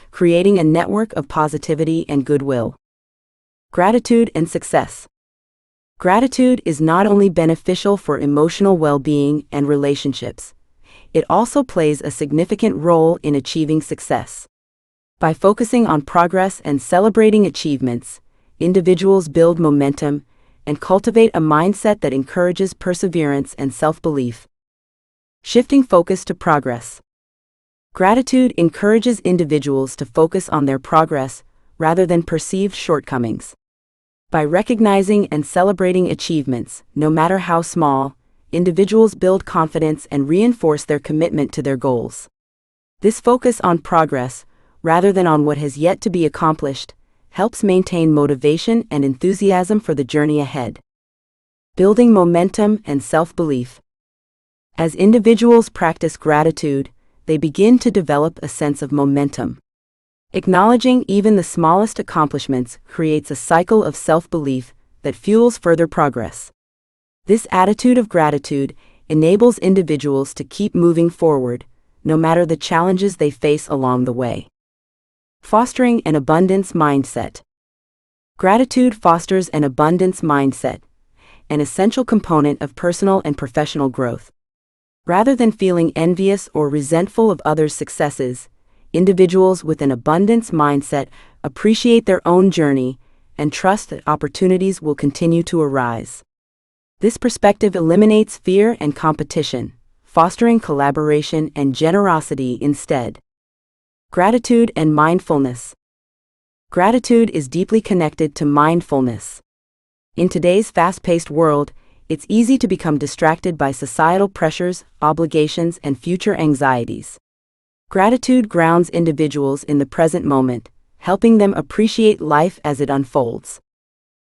creating a network of positivity and goodwill. Gratitude and success. Gratitude is not only beneficial for emotional well-being and relationships, it also plays a significant role in achieving success. By focusing on progress and celebrating achievements, individuals build momentum and cultivate a mindset that encourages perseverance and self-belief. Shifting focus to progress. Gratitude encourages individuals to focus on their progress rather than perceived shortcomings. By recognizing and celebrating achievements, no matter how small, individuals build confidence and reinforce their commitment to their goals. This focus on progress, rather than on what has yet to be accomplished, helps maintain motivation and enthusiasm for the journey ahead. Building momentum and self-belief. As individuals practice gratitude, they begin to develop a sense of momentum. Acknowledging even the smallest accomplishments creates a cycle of self-belief that fuels further progress. This attitude of gratitude enables individuals to keep moving forward, no matter the challenges they face along the way. Fostering an abundance mindset. Gratitude fosters an abundance mindset, an essential component of personal and professional growth. Rather than feeling envious or resentful of others' successes, individuals with an abundance mindset appreciate their own journey and trust that opportunities will continue to arise. This perspective eliminates fear and competition, fostering collaboration and generosity instead. Gratitude and mindfulness. Gratitude is deeply connected to mindfulness. In today's fast-paced world, it's easy to become distracted by societal pressures, obligations, and future anxieties. Gratitude grounds individuals in the present moment, helping them appreciate life as it unfolds.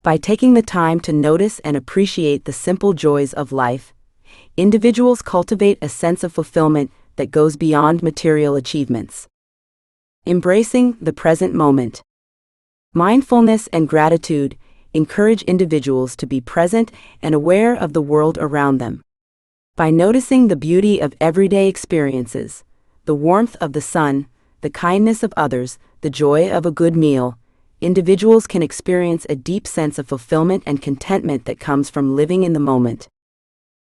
By taking the time to notice and appreciate the simple joys of life, individuals cultivate a sense of fulfillment that goes beyond material achievements. Embracing the present moment. Mindfulness and gratitude encourage individuals to be present and aware of the world around them. By noticing the beauty of everyday experiences, the warmth of the sun, the kindness of others, the joy of a good meal, individuals can experience a deep sense of fulfillment and contentment that comes from living in the moment.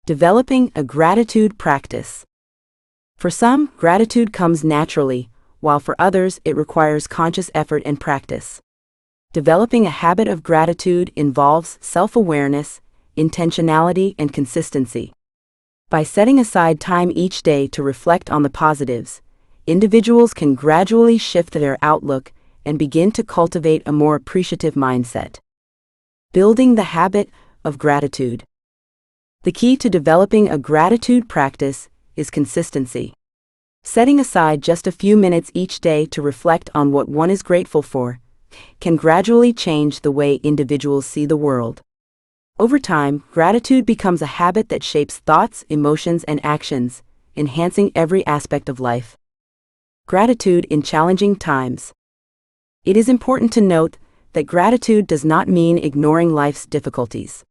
Developing a gratitude practice. For some, gratitude comes naturally, while for others it requires conscious effort and practice. Developing a habit of gratitude involves self-awareness, intentionality, and consistency. By setting aside time each day to reflect on the positives, individuals can gradually shift their outlook and begin to cultivate a more appreciative mindset. Building the habit of gratitude. The key to developing a gratitude practice is consistency. Setting aside just a few minutes each day to reflect on what one is grateful for can gradually change the way individuals see the world. Over time, gratitude becomes a habit that shapes thoughts, emotions, and actions, enhancing every aspect of life. Gratitude in challenging times. It is important to note that gratitude does not mean ignoring life's difficulties.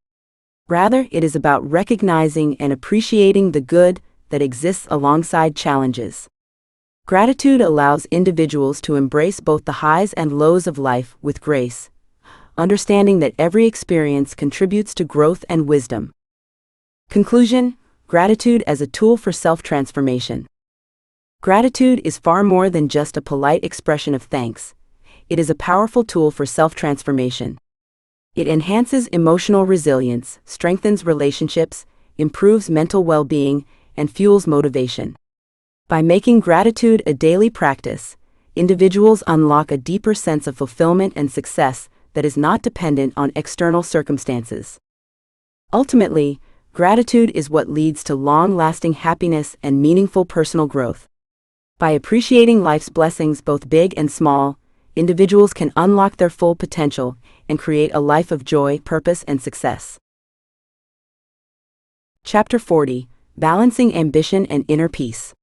Rather, it is about recognizing and appreciating the good that exists alongside challenges. Gratitude allows individuals to embrace both the highs and lows of life with grace, understanding that every experience contributes to growth and wisdom. Conclusion: gratitude as a tool for self-transformation. Gratitude is far more than just a polite expression of thanks. It is a powerful tool for self-transformation. It enhances emotional resilience, strengthens relationships, improves mental well-being, and fuels motivation. By making gratitude a daily practice, individuals unlock a deeper sense of fulfillment and success that is not dependent on external circumstances. Ultimately, gratitude is what leads to long-lasting happiness and meaningful personal growth. By appreciating life's blessings, both big and small, individuals can unlock their full potential and create a life of joy, purpose, and success. Chapter 40: Balancing Ambition and Inner Peace.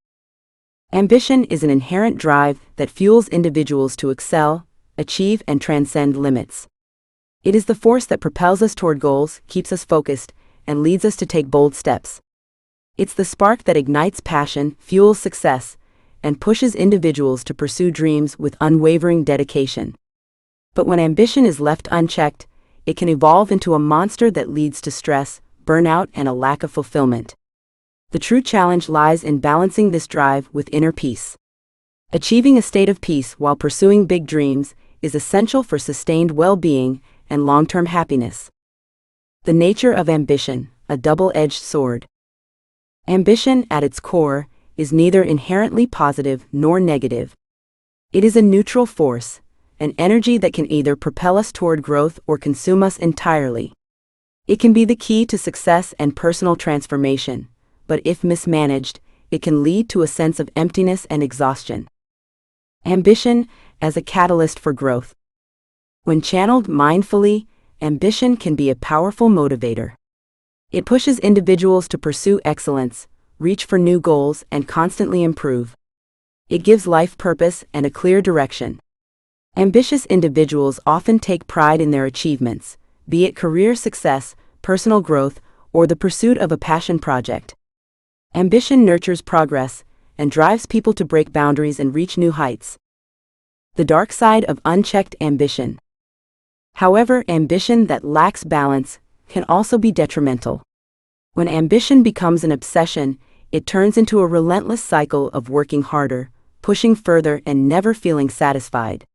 Ambition is an inherent drive that fuels individuals to excel, achieve, and transcend limits. It is the force that propels us toward goals, keeps us focused, and leads us to take bold steps. It's the spark that ignites passion, fuels success, and pushes individuals to pursue dreams with unwavering dedication. But when ambition is left unchecked, it can evolve into a monster that leads to stress, burnout, and a lack of fulfillment. The true challenge lies in balancing this drive with inner peace. Achieving a state of peace while pursuing big dreams is essential for sustained well-being and long-term happiness. The nature of ambition, a double-edged sword. Ambition, at its core, is neither inherently positive nor negative. It is a neutral force, an energy that can either propel us toward growth or consume us entirely. It can be the key to success and personal transformation, but if mismanaged, it can lead to a sense of emptiness and exhaustion. Ambition as a catalyst for growth. When channeled mindfully, ambition can be a powerful motivator. It pushes individuals to pursue excellence, reach for new goals, and constantly improve. It gives life purpose and a clear direction. Ambitious individuals often take pride in their achievements, be it career success, personal growth, or the pursuit of a passion project. Ambition nurtures progress and drives people to break boundaries and reach new heights. The dark side of unchecked ambition. However, ambition that lacks balance can also be detrimental. When ambition becomes an obsession, it turns into a relentless cycle of working harder, pushing further, and never feeling satisfied.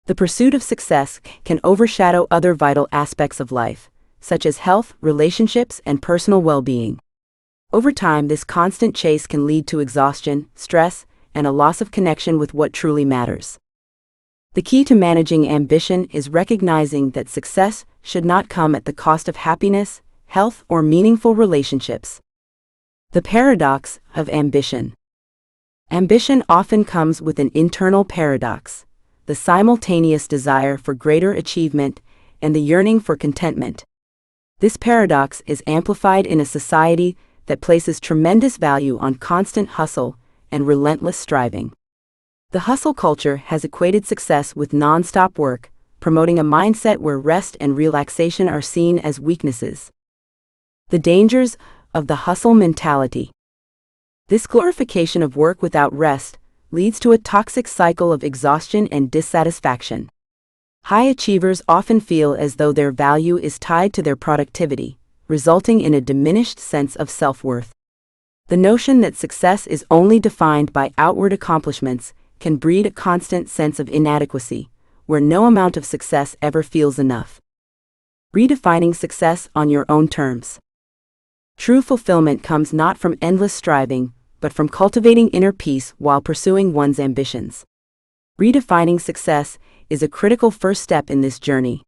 The pursuit of success can overshadow other vital aspects of life, such as health, relationships, and personal well-being. Over time, this constant chase can lead to exhaustion, stress, and a loss of connection with what truly matters. The key to managing ambition is recognizing that success should not come at the cost of happiness, health, or meaningful relationships. The paradox of ambition. Ambition often comes with an internal paradox: the simultaneous desire for greater achievement and the yearning for contentment. This paradox is amplified in a society that places tremendous value on constant hustle and relentless striving. The hustle culture has equated success with non-stop work, promoting a mindset where rest and relaxation are seen as weaknesses. The dangers of the hustle mentality. This glorification of work without rest leads to a toxic cycle of exhaustion and dissatisfaction. High achievers often feel as though their value is tied to their productivity, resulting in a diminished sense of self-worth. The notion that success is only defined by outward accomplishments can breed a constant sense of inadequacy, where no amount of success ever feels enough. Redefining success on your own terms. True fulfillment comes not from endless striving, but from cultivating inner peace while pursuing one's ambitions. Redefining success is a critical first step in this journey.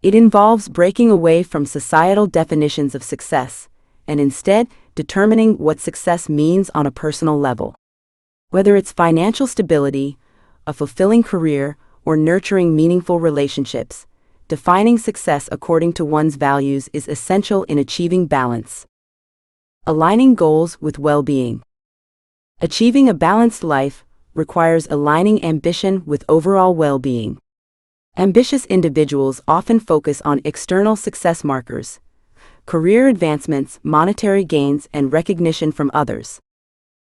It involves breaking away from societal definitions of success, and instead determining what success means on a personal level. Whether it's financial stability, a fulfilling career, or nurturing meaningful relationships, defining success according to one's values is essential in achieving balance. Aligning goals with well-being. Achieving a balanced life requires aligning ambition with overall well-being. Ambitious individuals often focus on external success markers, career advancements, monetary gains, and recognition from others.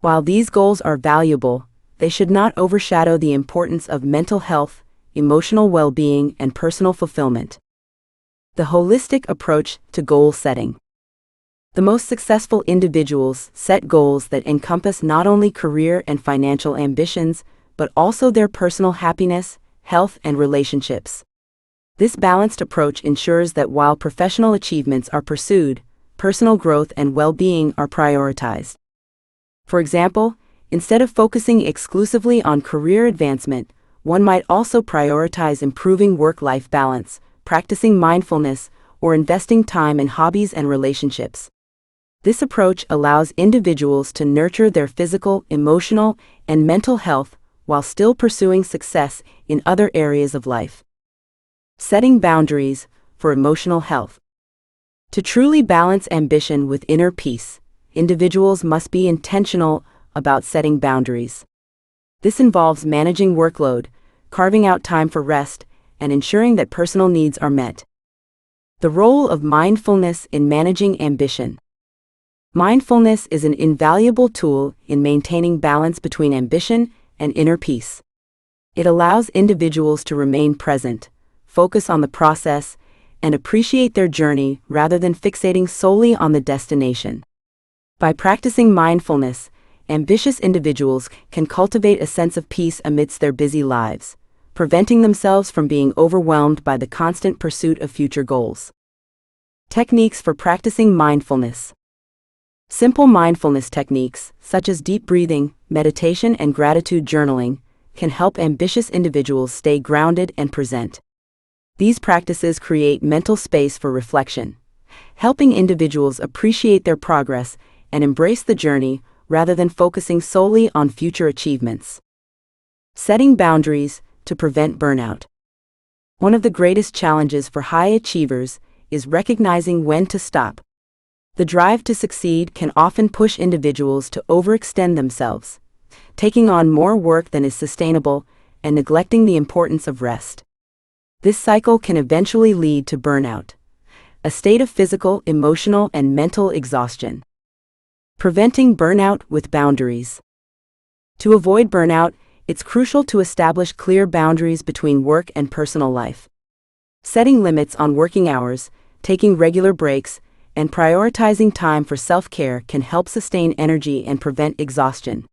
While these goals are valuable, they should not overshadow the importance of mental health, emotional well-being, and personal fulfillment. The holistic approach to goal setting. The most successful individuals set goals that encompass not only career and financial ambitions, but also their personal happiness, health, and relationships. This balanced approach ensures that while professional achievements are pursued, personal growth and well-being are prioritized. For example, instead of focusing exclusively on career advancement, one might also prioritize improving work-life balance, practicing mindfulness, or investing time in hobbies and relationships. This approach allows individuals to nurture their physical, emotional, and mental health while still pursuing success in other areas of life. Setting boundaries for emotional health. To truly balance ambition with inner peace, individuals must be intentional about setting boundaries. This involves managing workload, carving out time for rest, and ensuring that personal needs are met. The role of mindfulness in managing ambition. Mindfulness is an invaluable tool in maintaining balance between ambition and inner peace. It allows individuals to remain present, focus on the process, and appreciate their journey rather than fixating solely on the destination. By practicing mindfulness, ambitious individuals can cultivate a sense of peace amidst their busy lives, preventing themselves from being overwhelmed by the constant pursuit of future goals. Techniques for practicing mindfulness. Simple mindfulness techniques, such as deep breathing, meditation, and gratitude journaling, can help ambitious individuals stay grounded and present. These practices create mental space for reflection, helping individuals appreciate their progress and embrace the journey rather than focusing solely on future achievements. Setting boundaries to prevent burnout. One of the greatest challenges for high achievers is recognizing when to stop. The drive to succeed can often push individuals to overextend themselves, taking on more work than is sustainable and neglecting the importance of rest. This cycle can eventually lead to burnout, a state of physical, emotional, and mental exhaustion. Preventing burnout with boundaries. To avoid burnout, it's crucial to establish clear boundaries between work and personal life. Setting limits on working hours, taking regular breaks, and prioritizing time for self-care can help sustain energy and prevent exhaustion.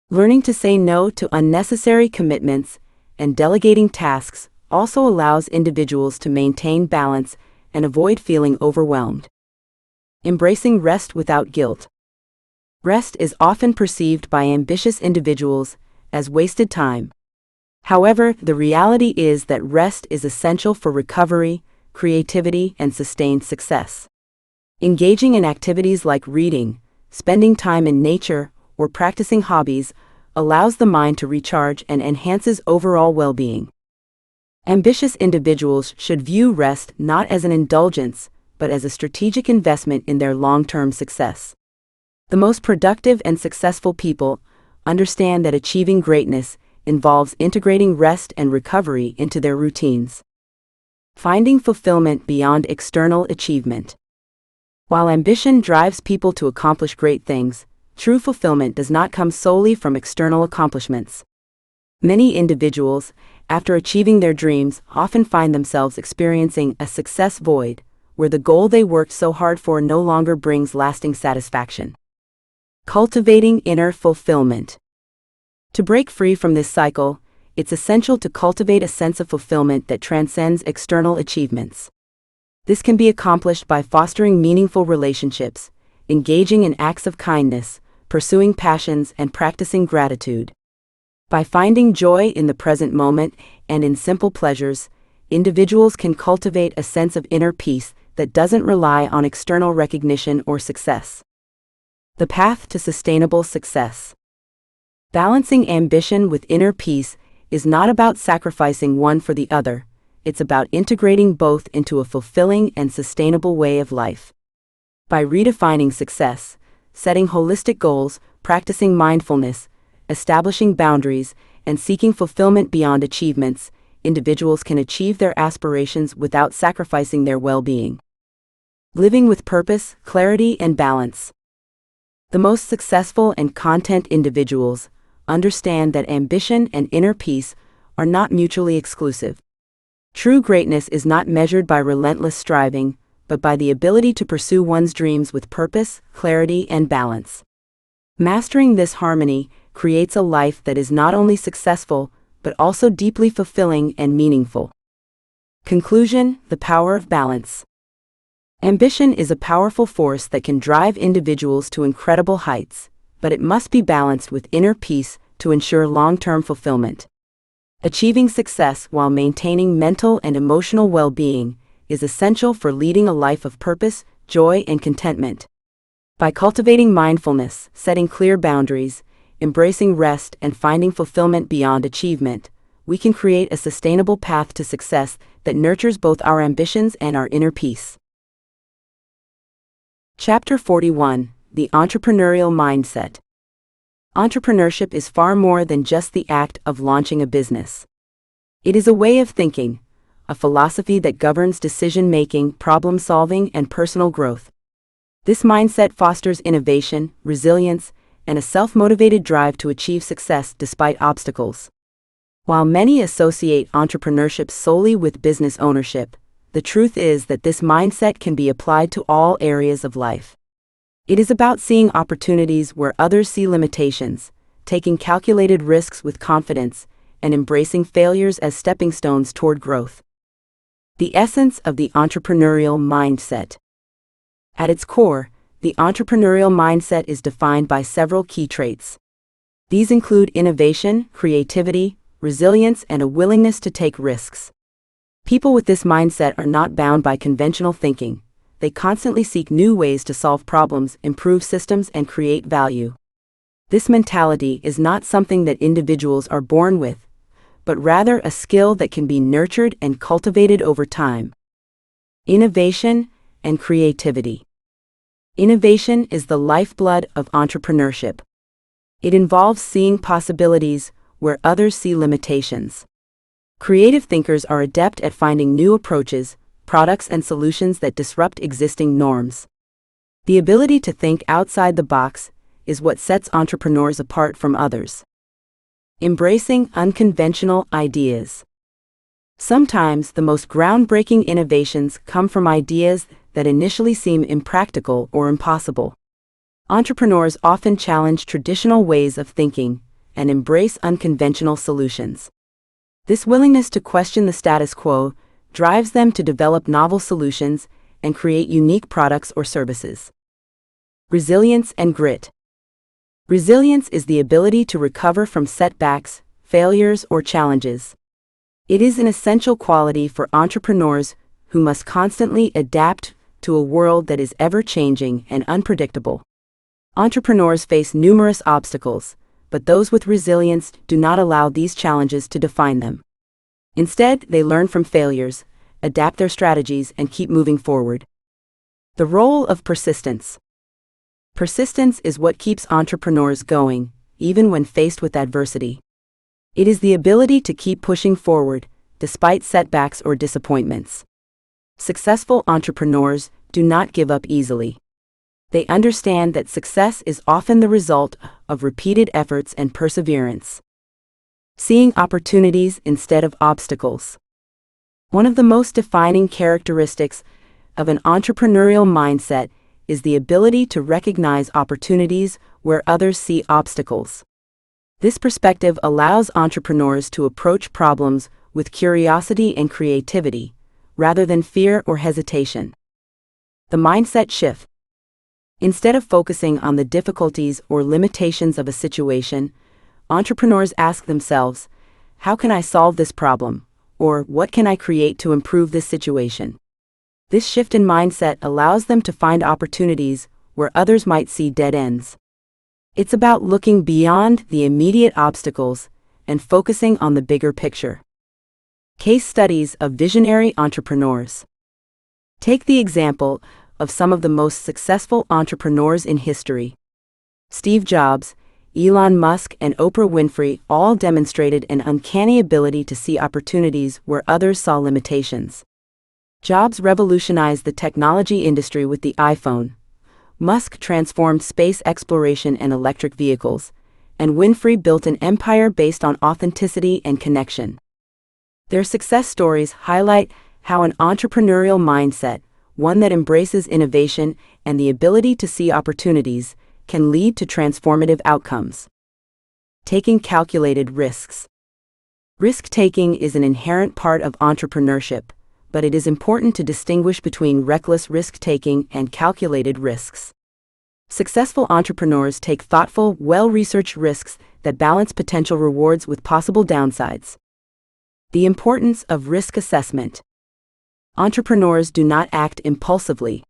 Learning to say no to unnecessary commitments and delegating tasks also allows individuals to maintain balance and avoid feeling overwhelmed. Embracing rest without guilt. Rest is often perceived by ambitious individuals as wasted time. However, the reality is that rest is essential for recovery, creativity, and sustained success. Engaging in activities like reading, spending time in nature, or practicing hobbies allows the mind to recharge and enhances overall well-being. Ambitious individuals should view rest not as an indulgence, but as a strategic investment in their long-term success. The most productive and successful people understand that achieving greatness involves integrating rest and recovery into their routines. Finding fulfillment beyond external achievement. While ambition drives people to accomplish great things, true fulfillment does not come solely from external accomplishments. Many individuals, after achieving their dreams, often find themselves experiencing a success void, where the goal they worked so hard for no longer brings lasting satisfaction. Cultivating inner fulfillment. To break free from this cycle, it's essential to cultivate a sense of fulfillment that transcends external achievements. This can be accomplished by fostering meaningful relationships, engaging in acts of kindness, pursuing passions, and practicing gratitude. By finding joy in the present moment and in simple pleasures, individuals can cultivate a sense of inner peace that doesn't rely on external recognition or success. The path to sustainable success. Balancing ambition with inner peace is not about sacrificing one for the other, it's about integrating both into a fulfilling and sustainable way of life. By redefining success, setting holistic goals, practicing mindfulness, establishing boundaries, and seeking fulfillment beyond achievements, individuals can achieve their aspirations without sacrificing their well-being. Living with purpose, clarity, and balance. The most successful and content individuals understand that ambition and inner peace are not mutually exclusive. True greatness is not measured by relentless striving, but by the ability to pursue one's dreams with purpose, clarity, and balance. Mastering this harmony creates a life that is not only successful, but also deeply fulfilling and meaningful. Conclusion: the power of balance. Ambition is a powerful force that can drive individuals to incredible heights, but it must be balanced with inner peace to ensure long-term fulfillment. Achieving success while maintaining mental and emotional well-being is essential for leading a life of purpose, joy, and contentment. By cultivating mindfulness, setting clear boundaries, embracing rest, and finding fulfillment beyond achievement, we can create a sustainable path to success that nurtures both our ambitions and our inner peace. Chapter 41: The Entrepreneurial Mindset. Entrepreneurship is far more than just the act of launching a business. It is a way of thinking, a philosophy that governs decision-making, problem-solving, and personal growth. This mindset fosters innovation, resilience, and a self-motivated drive to achieve success despite obstacles. While many associate entrepreneurship solely with business ownership, the truth is that this mindset can be applied to all areas of life. It is about seeing opportunities where others see limitations, taking calculated risks with confidence, and embracing failures as stepping stones toward growth. The essence of the entrepreneurial mindset. At its core, the entrepreneurial mindset is defined by several key traits. These include innovation, creativity, resilience, and a willingness to take risks. People with this mindset are not bound by conventional thinking. They constantly seek new ways to solve problems, improve systems, and create value. This mentality is not something that individuals are born with, but rather a skill that can be nurtured and cultivated over time. Innovation and creativity. Innovation is the lifeblood of entrepreneurship. It involves seeing possibilities where others see limitations. Creative thinkers are adept at finding new approaches, products, and solutions that disrupt existing norms. The ability to think outside the box is what sets entrepreneurs apart from others. Embracing unconventional ideas. Sometimes the most groundbreaking innovations come from ideas that initially seem impractical or impossible. Entrepreneurs often challenge traditional ways of thinking and embrace unconventional solutions. This willingness to question the status quo drives them to develop novel solutions and create unique products or services. Resilience and grit. Resilience is the ability to recover from setbacks, failures, or challenges. It is an essential quality for entrepreneurs who must constantly adapt to a world that is ever-changing and unpredictable. Entrepreneurs face numerous obstacles, but those with resilience do not allow these challenges to define them. Instead, they learn from failures, adapt their strategies, and keep moving forward. The role of persistence. Persistence is what keeps entrepreneurs going, even when faced with adversity. It is the ability to keep pushing forward, despite setbacks or disappointments. Successful entrepreneurs do not give up easily. They understand that success is often the result of repeated efforts and perseverance. Seeing opportunities instead of obstacles. One of the most defining characteristics of an entrepreneurial mindset is the ability to recognize opportunities where others see obstacles. This perspective allows entrepreneurs to approach problems with curiosity and creativity, rather than fear or hesitation. The mindset shift. Instead of focusing on the difficulties or limitations of a situation, entrepreneurs ask themselves, how can I solve this problem? Or what can I create to improve this situation? This shift in mindset allows them to find opportunities where others might see dead ends. It's about looking beyond the immediate obstacles and focusing on the bigger picture. Case studies of visionary entrepreneurs. Take the example of some of the most successful entrepreneurs in history. Steve Jobs, Elon Musk, and Oprah Winfrey all demonstrated an uncanny ability to see opportunities where others saw limitations. Jobs revolutionized the technology industry with the iPhone. Musk transformed space exploration and electric vehicles, and Winfrey built an empire based on authenticity and connection. Their success stories highlight how an entrepreneurial mindset, one that embraces innovation and the ability to see opportunities, can lead to transformative outcomes. Taking calculated risks. Risk-taking is an inherent part of entrepreneurship, but it is important to distinguish between reckless risk-taking and calculated risks. Successful entrepreneurs take thoughtful, well-researched risks that balance potential rewards with possible downsides. The importance of risk assessment. Entrepreneurs do not act impulsively.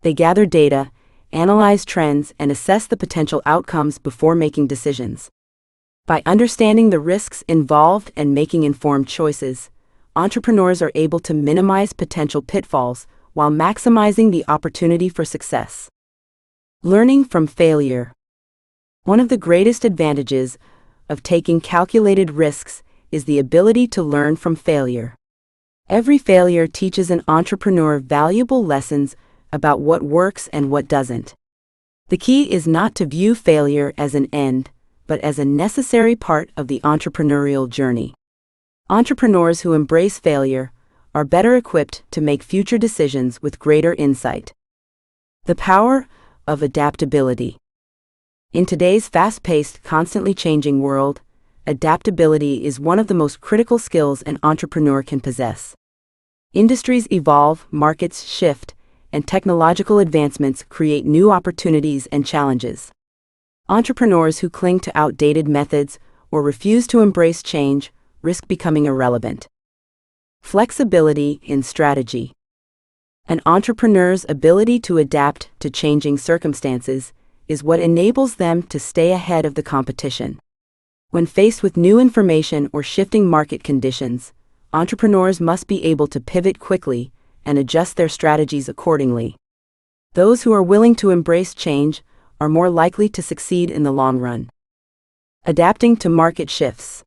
They gather data, analyze trends, and assess the potential outcomes before making decisions. By understanding the risks involved and making informed choices, entrepreneurs are able to minimize potential pitfalls while maximizing the opportunity for success. Learning from failure. One of the greatest advantages of taking calculated risks is the ability to learn from failure. Every failure teaches an entrepreneur valuable lessons about what works and what doesn't. The key is not to view failure as an end, but as a necessary part of the entrepreneurial journey. Entrepreneurs who embrace failure are better equipped to make future decisions with greater insight. The power of adaptability. In today's fast-paced, constantly changing world, adaptability is one of the most critical skills an entrepreneur can possess. Industries evolve, markets shift, and technological advancements create new opportunities and challenges. Entrepreneurs who cling to outdated methods or refuse to embrace change risk becoming irrelevant. Flexibility in strategy. An entrepreneur's ability to adapt to changing circumstances is what enables them to stay ahead of the competition. When faced with new information or shifting market conditions, entrepreneurs must be able to pivot quickly and adjust their strategies accordingly. Those who are willing to embrace change are more likely to succeed in the long run. Adapting to market shifts.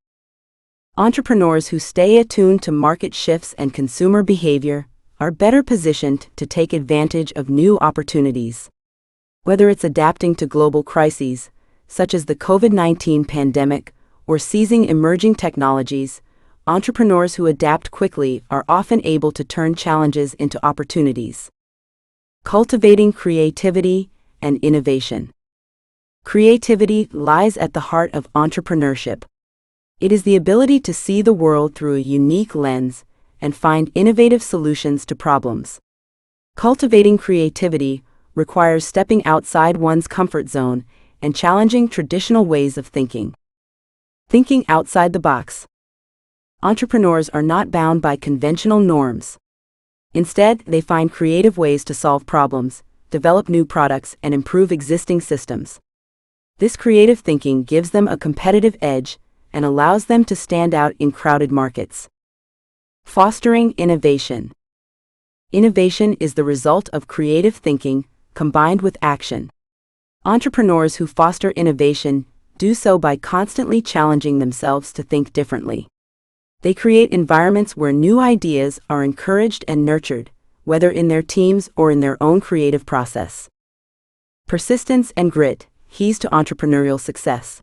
Entrepreneurs who stay attuned to market shifts and consumer behavior are better positioned to take advantage of new opportunities. Whether it's adapting to global crises, such as the COVID-19 pandemic, or seizing emerging technologies, entrepreneurs who adapt quickly are often able to turn challenges into opportunities. Cultivating creativity and innovation. Creativity lies at the heart of entrepreneurship. It is the ability to see the world through a unique lens and find innovative solutions to problems. Cultivating creativity requires stepping outside one's comfort zone and challenging traditional ways of thinking. Thinking outside the box. Entrepreneurs are not bound by conventional norms. Instead, they find creative ways to solve problems, develop new products, and improve existing systems. This creative thinking gives them a competitive edge and allows them to stand out in crowded markets. Fostering innovation. Innovation is the result of creative thinking combined with action. Entrepreneurs who foster innovation do so by constantly challenging themselves to think differently. They create environments where new ideas are encouraged and nurtured, whether in their teams or in their own creative process. Persistence and grit, keys to entrepreneurial success.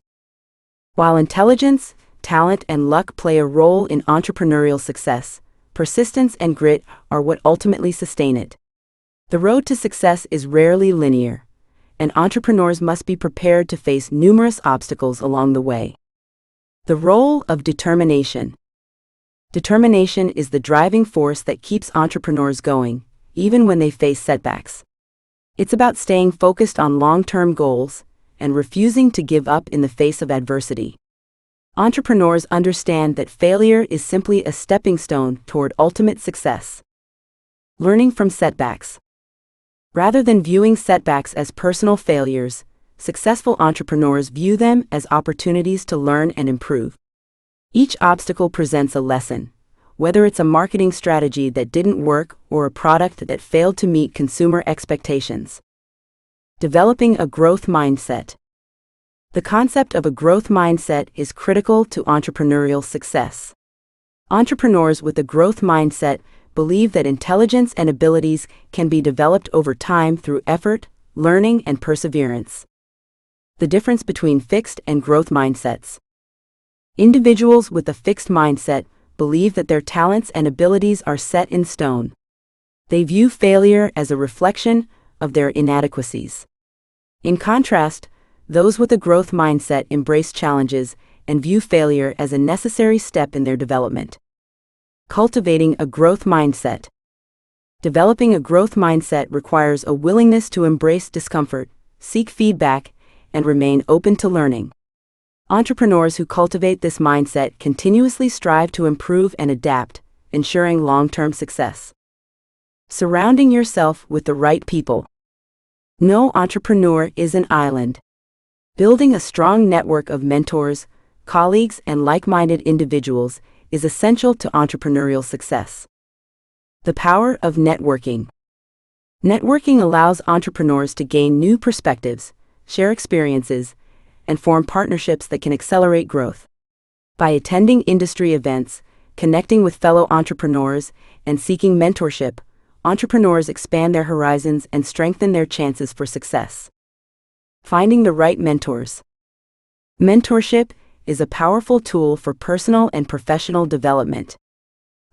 While intelligence, talent, and luck play a role in entrepreneurial success, persistence and grit are what ultimately sustain it. The road to success is rarely linear, and entrepreneurs must be prepared to face numerous obstacles along the way. The role of determination. Determination is the driving force that keeps entrepreneurs going, even when they face setbacks. It's about staying focused on long-term goals and refusing to give up in the face of adversity. Entrepreneurs understand that failure is simply a stepping stone toward ultimate success. Learning from setbacks. Rather than viewing setbacks as personal failures, successful entrepreneurs view them as opportunities to learn and improve. Each obstacle presents a lesson, whether it's a marketing strategy that didn't work or a product that failed to meet consumer expectations. Developing a growth mindset. The concept of a growth mindset is critical to entrepreneurial success. Entrepreneurs with a growth mindset believe that intelligence and abilities can be developed over time through effort, learning, and perseverance. The difference between fixed and growth mindsets. Individuals with a fixed mindset believe that their talents and abilities are set in stone. They view failure as a reflection of their inadequacies. In contrast, those with a growth mindset embrace challenges and view failure as a necessary step in their development. Cultivating a growth mindset. Developing a growth mindset requires a willingness to embrace discomfort, seek feedback, and remain open to learning. Entrepreneurs who cultivate this mindset continuously strive to improve and adapt, ensuring long-term success. Surrounding yourself with the right people. No entrepreneur is an island. Building a strong network of mentors, colleagues, and like-minded individuals is essential to entrepreneurial success. The power of networking. Networking allows entrepreneurs to gain new perspectives, share experiences, and form partnerships that can accelerate growth. By attending industry events, connecting with fellow entrepreneurs, and seeking mentorship, entrepreneurs expand their horizons and strengthen their chances for success. Finding the right mentors. Mentorship is a powerful tool for personal and professional development.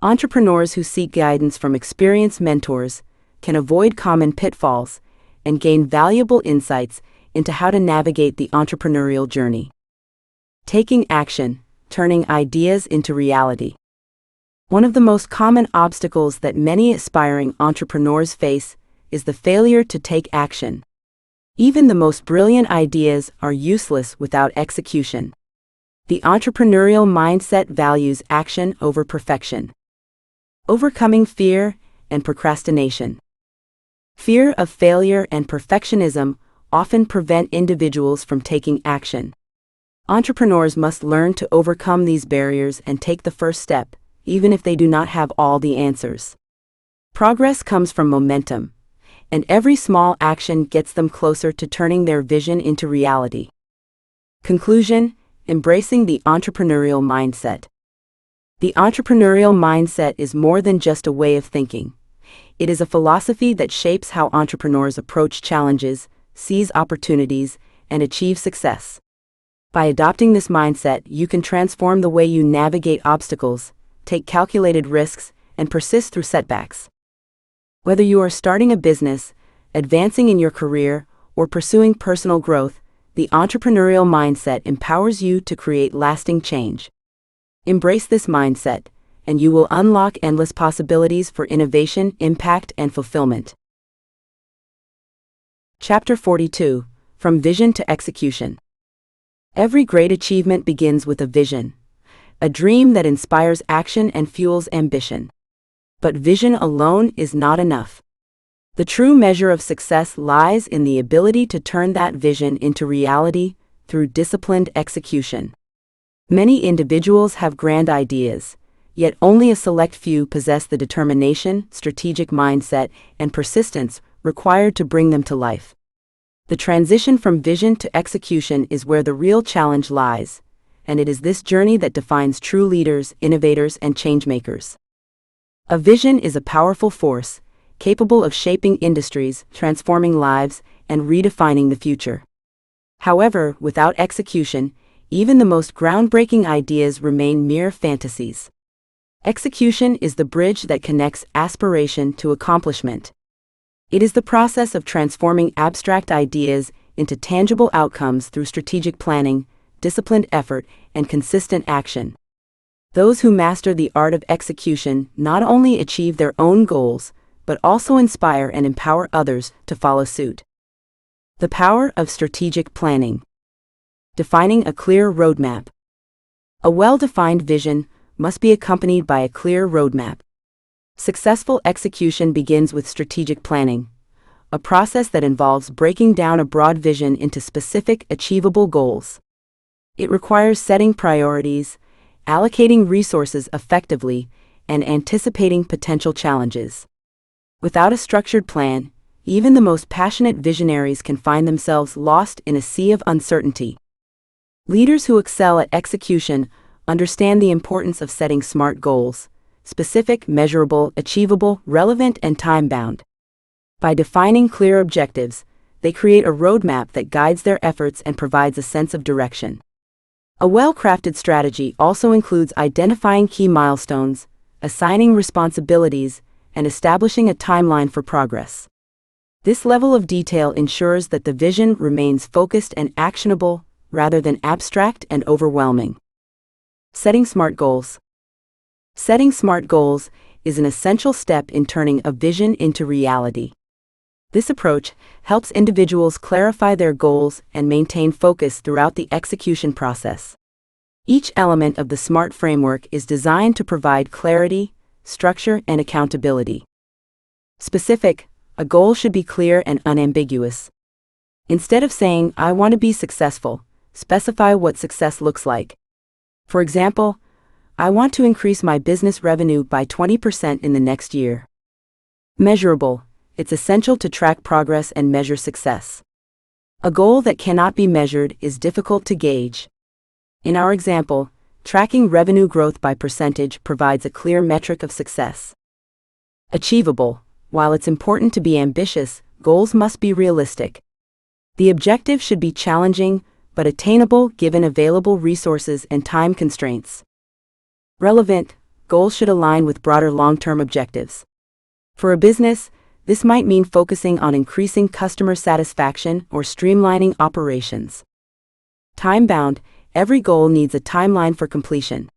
Entrepreneurs who seek guidance from experienced mentors can avoid common pitfalls and gain valuable insights into how to navigate the entrepreneurial journey. Taking action, turning ideas into reality. One of the most common obstacles that many aspiring entrepreneurs face is the failure to take action. Even the most brilliant ideas are useless without execution. The entrepreneurial mindset values action over perfection. Overcoming fear and procrastination. Fear of failure and perfectionism often prevent individuals from taking action. Entrepreneurs must learn to overcome these barriers and take the first step, even if they do not have all the answers. Progress comes from momentum, and every small action gets them closer to turning their vision into reality. Conclusion: embracing the entrepreneurial mindset. The entrepreneurial mindset is more than just a way of thinking. It is a philosophy that shapes how entrepreneurs approach challenges, seize opportunities, and achieve success. By adopting this mindset, you can transform the way you navigate obstacles, take calculated risks, and persist through setbacks. Whether you are starting a business, advancing in your career, or pursuing personal growth, the entrepreneurial mindset empowers you to create lasting change. Embrace this mindset, and you will unlock endless possibilities for innovation, impact, and fulfillment. Chapter 42: From Vision to Execution. Every great achievement begins with a vision, a dream that inspires action and fuels ambition. But vision alone is not enough. The true measure of success lies in the ability to turn that vision into reality through disciplined execution. Many individuals have grand ideas, yet only a select few possess the determination, strategic mindset, and persistence required to bring them to life. The transition from vision to execution is where the real challenge lies, and it is this journey that defines true leaders, innovators, and changemakers. A vision is a powerful force, capable of shaping industries, transforming lives, and redefining the future. However, without execution, even the most groundbreaking ideas remain mere fantasies. Execution is the bridge that connects aspiration to accomplishment. It is the process of transforming abstract ideas into tangible outcomes through strategic planning, disciplined effort, and consistent action. Those who master the art of execution not only achieve their own goals, but also inspire and empower others to follow suit. The power of strategic planning. Defining a clear roadmap. A well-defined vision must be accompanied by a clear roadmap. Successful execution begins with strategic planning, a process that involves breaking down a broad vision into specific, achievable goals. It requires setting priorities, allocating resources effectively, and anticipating potential challenges. Without a structured plan, even the most passionate visionaries can find themselves lost in a sea of uncertainty. Leaders who excel at execution understand the importance of setting smart goals, specific, measurable, achievable, relevant, and time-bound. By defining clear objectives, they create a roadmap that guides their efforts and provides a sense of direction. A well-crafted strategy also includes identifying key milestones, assigning responsibilities, and establishing a timeline for progress. This level of detail ensures that the vision remains focused and actionable, rather than abstract and overwhelming. Setting smart goals. Setting smart goals is an essential step in turning a vision into reality. This approach helps individuals clarify their goals and maintain focus throughout the execution process. Each element of the SMART framework is designed to provide clarity, structure, and accountability. Specific, a goal should be clear and unambiguous. Instead of saying, "I want to be successful," specify what success looks like. For example, I want to increase my business revenue by 20% in the next year. Measurable, it's essential to track progress and measure success. A goal that cannot be measured is difficult to gauge. In our example, tracking revenue growth by percentage provides a clear metric of success. Achievable, while it's important to be ambitious, goals must be realistic. The objective should be challenging, but attainable given available resources and time constraints. Relevant, goals should align with broader long-term objectives. For a business, this might mean focusing on increasing customer satisfaction or streamlining operations. Time-bound, every goal needs a timeline for completion.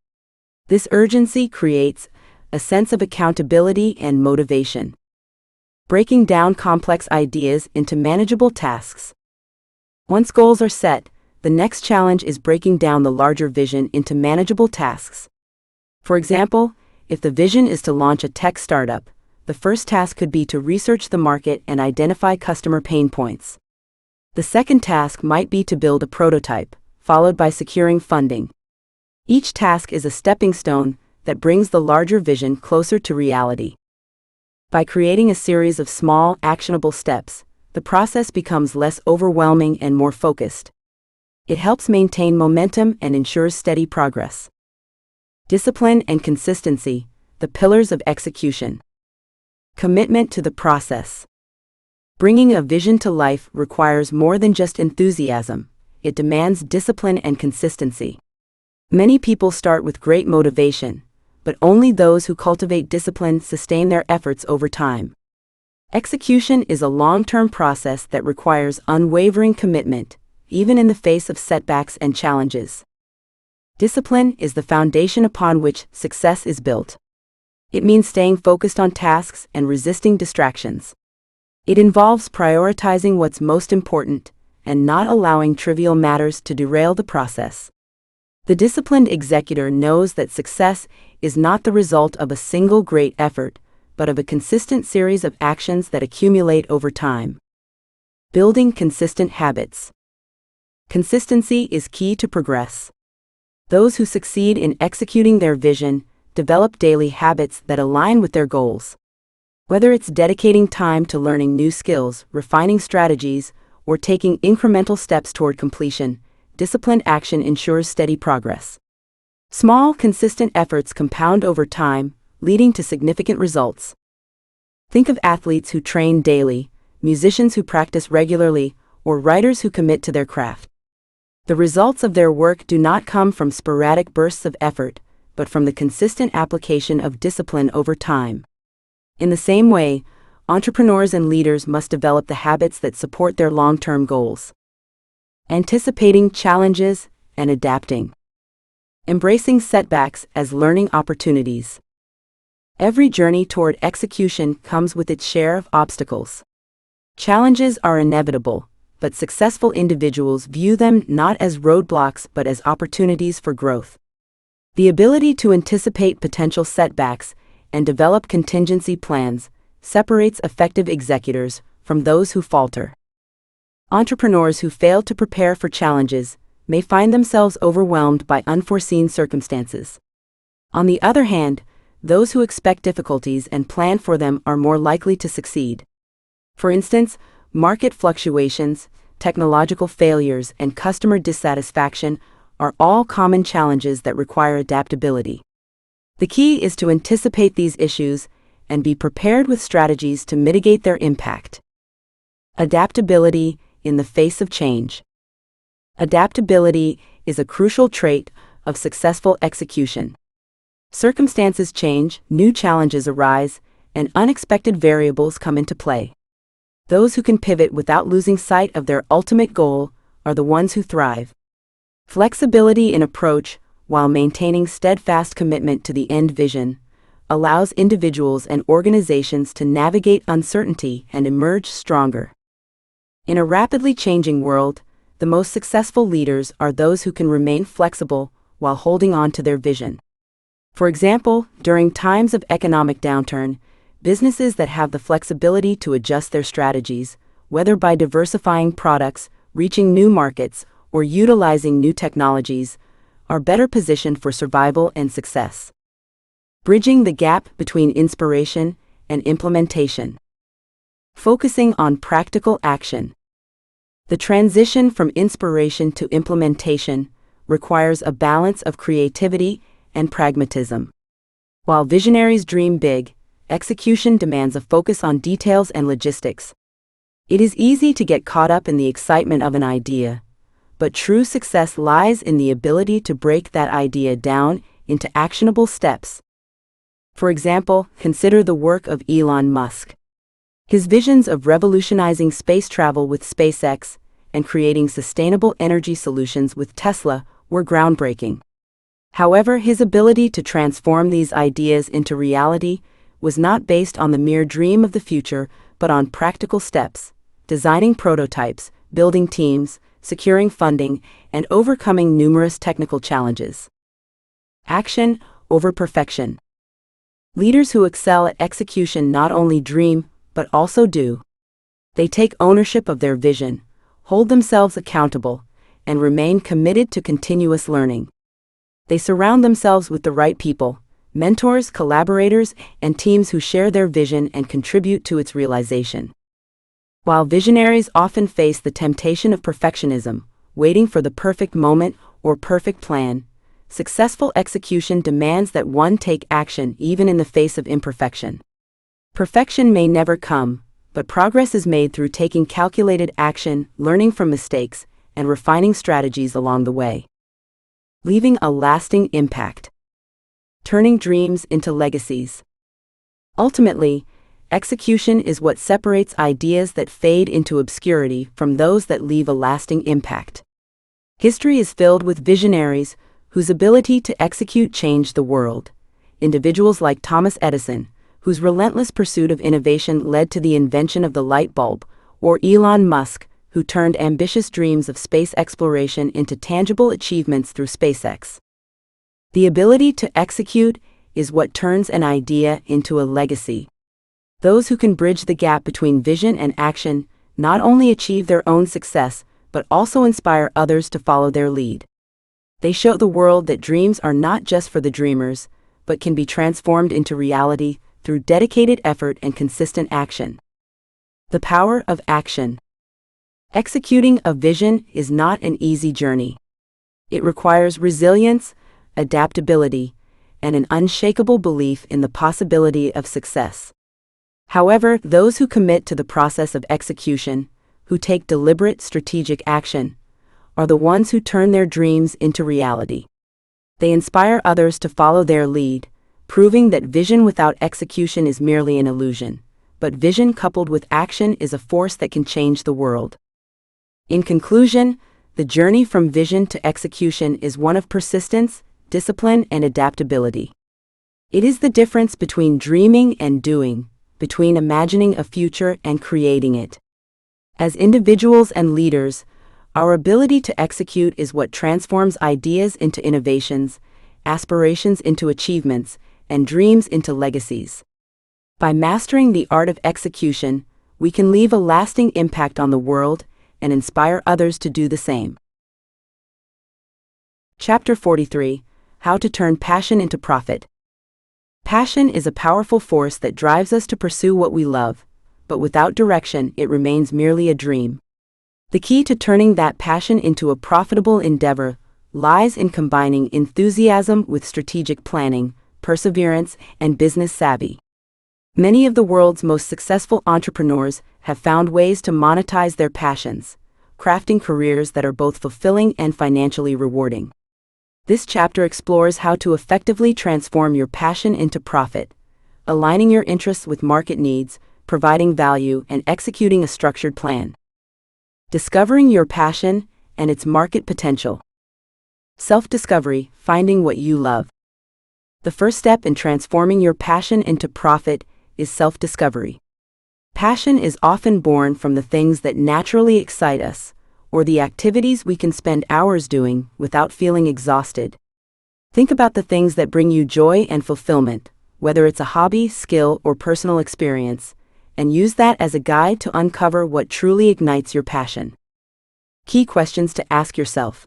This urgency creates a sense of accountability and motivation. Breaking down complex ideas into manageable tasks. Once goals are set, the next challenge is breaking down the larger vision into manageable tasks. For example, if the vision is to launch a tech startup, the first task could be to research the market and identify customer pain points. The second task might be to build a prototype, followed by securing funding. Each task is a stepping stone that brings the larger vision closer to reality. By creating a series of small, actionable steps, the process becomes less overwhelming and more focused. It helps maintain momentum and ensures steady progress. Discipline and consistency, the pillars of execution. Commitment to the process. Bringing a vision to life requires more than just enthusiasm. It demands discipline and consistency. Many people start with great motivation, but only those who cultivate discipline sustain their efforts over time. Execution is a long-term process that requires unwavering commitment, even in the face of setbacks and challenges. Discipline is the foundation upon which success is built. It means staying focused on tasks and resisting distractions. It involves prioritizing what's most important and not allowing trivial matters to derail the process. The disciplined executor knows that success is not the result of a single great effort, but of a consistent series of actions that accumulate over time. Building consistent habits. Consistency is key to progress. Those who succeed in executing their vision develop daily habits that align with their goals. Whether it's dedicating time to learning new skills, refining strategies, or taking incremental steps toward completion, disciplined action ensures steady progress. Small, consistent efforts compound over time, leading to significant results. Think of athletes who train daily, musicians who practice regularly, or writers who commit to their craft. The results of their work do not come from sporadic bursts of effort, but from the consistent application of discipline over time. In the same way, entrepreneurs and leaders must develop the habits that support their long-term goals. Anticipating challenges and adapting. Embracing setbacks as learning opportunities. Every journey toward execution comes with its share of obstacles. Challenges are inevitable, but successful individuals view them not as roadblocks but as opportunities for growth. The ability to anticipate potential setbacks and develop contingency plans separates effective executors from those who falter. Entrepreneurs who fail to prepare for challenges may find themselves overwhelmed by unforeseen circumstances. On the other hand, those who expect difficulties and plan for them are more likely to succeed. For instance, market fluctuations, technological failures, and customer dissatisfaction are all common challenges that require adaptability. The key is to anticipate these issues and be prepared with strategies to mitigate their impact. Adaptability in the face of change. Adaptability is a crucial trait of successful execution. Circumstances change, new challenges arise, and unexpected variables come into play. Those who can pivot without losing sight of their ultimate goal are the ones who thrive. Flexibility in approach, while maintaining steadfast commitment to the end vision, allows individuals and organizations to navigate uncertainty and emerge stronger. In a rapidly changing world, the most successful leaders are those who can remain flexible while holding on to their vision. For example, during times of economic downturn, businesses that have the flexibility to adjust their strategies, whether by diversifying products, reaching new markets, or utilizing new technologies, are better positioned for survival and success. Bridging the gap between inspiration and implementation. Focusing on practical action. The transition from inspiration to implementation requires a balance of creativity and pragmatism. While visionaries dream big, execution demands a focus on details and logistics. It is easy to get caught up in the excitement of an idea, but true success lies in the ability to break that idea down into actionable steps. For example, consider the work of Elon Musk. His visions of revolutionizing space travel with SpaceX and creating sustainable energy solutions with Tesla were groundbreaking. However, his ability to transform these ideas into reality was not based on the mere dream of the future, but on practical steps, designing prototypes, building teams, securing funding, and overcoming numerous technical challenges. Action over perfection. Leaders who excel at execution not only dream, but also do. They take ownership of their vision, hold themselves accountable, and remain committed to continuous learning. They surround themselves with the right people, mentors, collaborators, and teams who share their vision and contribute to its realization. While visionaries often face the temptation of perfectionism, waiting for the perfect moment or perfect plan, successful execution demands that one take action even in the face of imperfection. Perfection may never come, but progress is made through taking calculated action, learning from mistakes, and refining strategies along the way. Leaving a lasting impact. Turning dreams into legacies. Ultimately, execution is what separates ideas that fade into obscurity from those that leave a lasting impact. History is filled with visionaries whose ability to execute changed the world. Individuals like Thomas Edison, whose relentless pursuit of innovation led to the invention of the light bulb, or Elon Musk, who turned ambitious dreams of space exploration into tangible achievements through SpaceX. The ability to execute is what turns an idea into a legacy. Those who can bridge the gap between vision and action not only achieve their own success, but also inspire others to follow their lead. They show the world that dreams are not just for the dreamers, but can be transformed into reality through dedicated effort and consistent action. The power of action. Executing a vision is not an easy journey. It requires resilience, adaptability, and an unshakable belief in the possibility of success. However, those who commit to the process of execution, who take deliberate strategic action, are the ones who turn their dreams into reality. They inspire others to follow their lead, proving that vision without execution is merely an illusion, but vision coupled with action is a force that can change the world. In conclusion, the journey from vision to execution is one of persistence, discipline, and adaptability. It is the difference between dreaming and doing, between imagining a future and creating it. As individuals and leaders, our ability to execute is what transforms ideas into innovations, aspirations into achievements, and dreams into legacies. By mastering the art of execution, we can leave a lasting impact on the world and inspire others to do the same. Chapter 43: How to Turn Passion into Profit. Passion is a powerful force that drives us to pursue what we love, but without direction, it remains merely a dream. The key to turning that passion into a profitable endeavor lies in combining enthusiasm with strategic planning, perseverance, and business savvy. Many of the world's most successful entrepreneurs have found ways to monetize their passions, crafting careers that are both fulfilling and financially rewarding. This chapter explores how to effectively transform your passion into profit, aligning your interests with market needs, providing value, and executing a structured plan. Discovering your passion and its market potential. Self-discovery, finding what you love. The first step in transforming your passion into profit is self-discovery. Passion is often born from the things that naturally excite us, or the activities we can spend hours doing without feeling exhausted. Think about the things that bring you joy and fulfillment, whether it's a hobby, skill, or personal experience, and use that as a guide to uncover what truly ignites your passion. Key questions to ask yourself.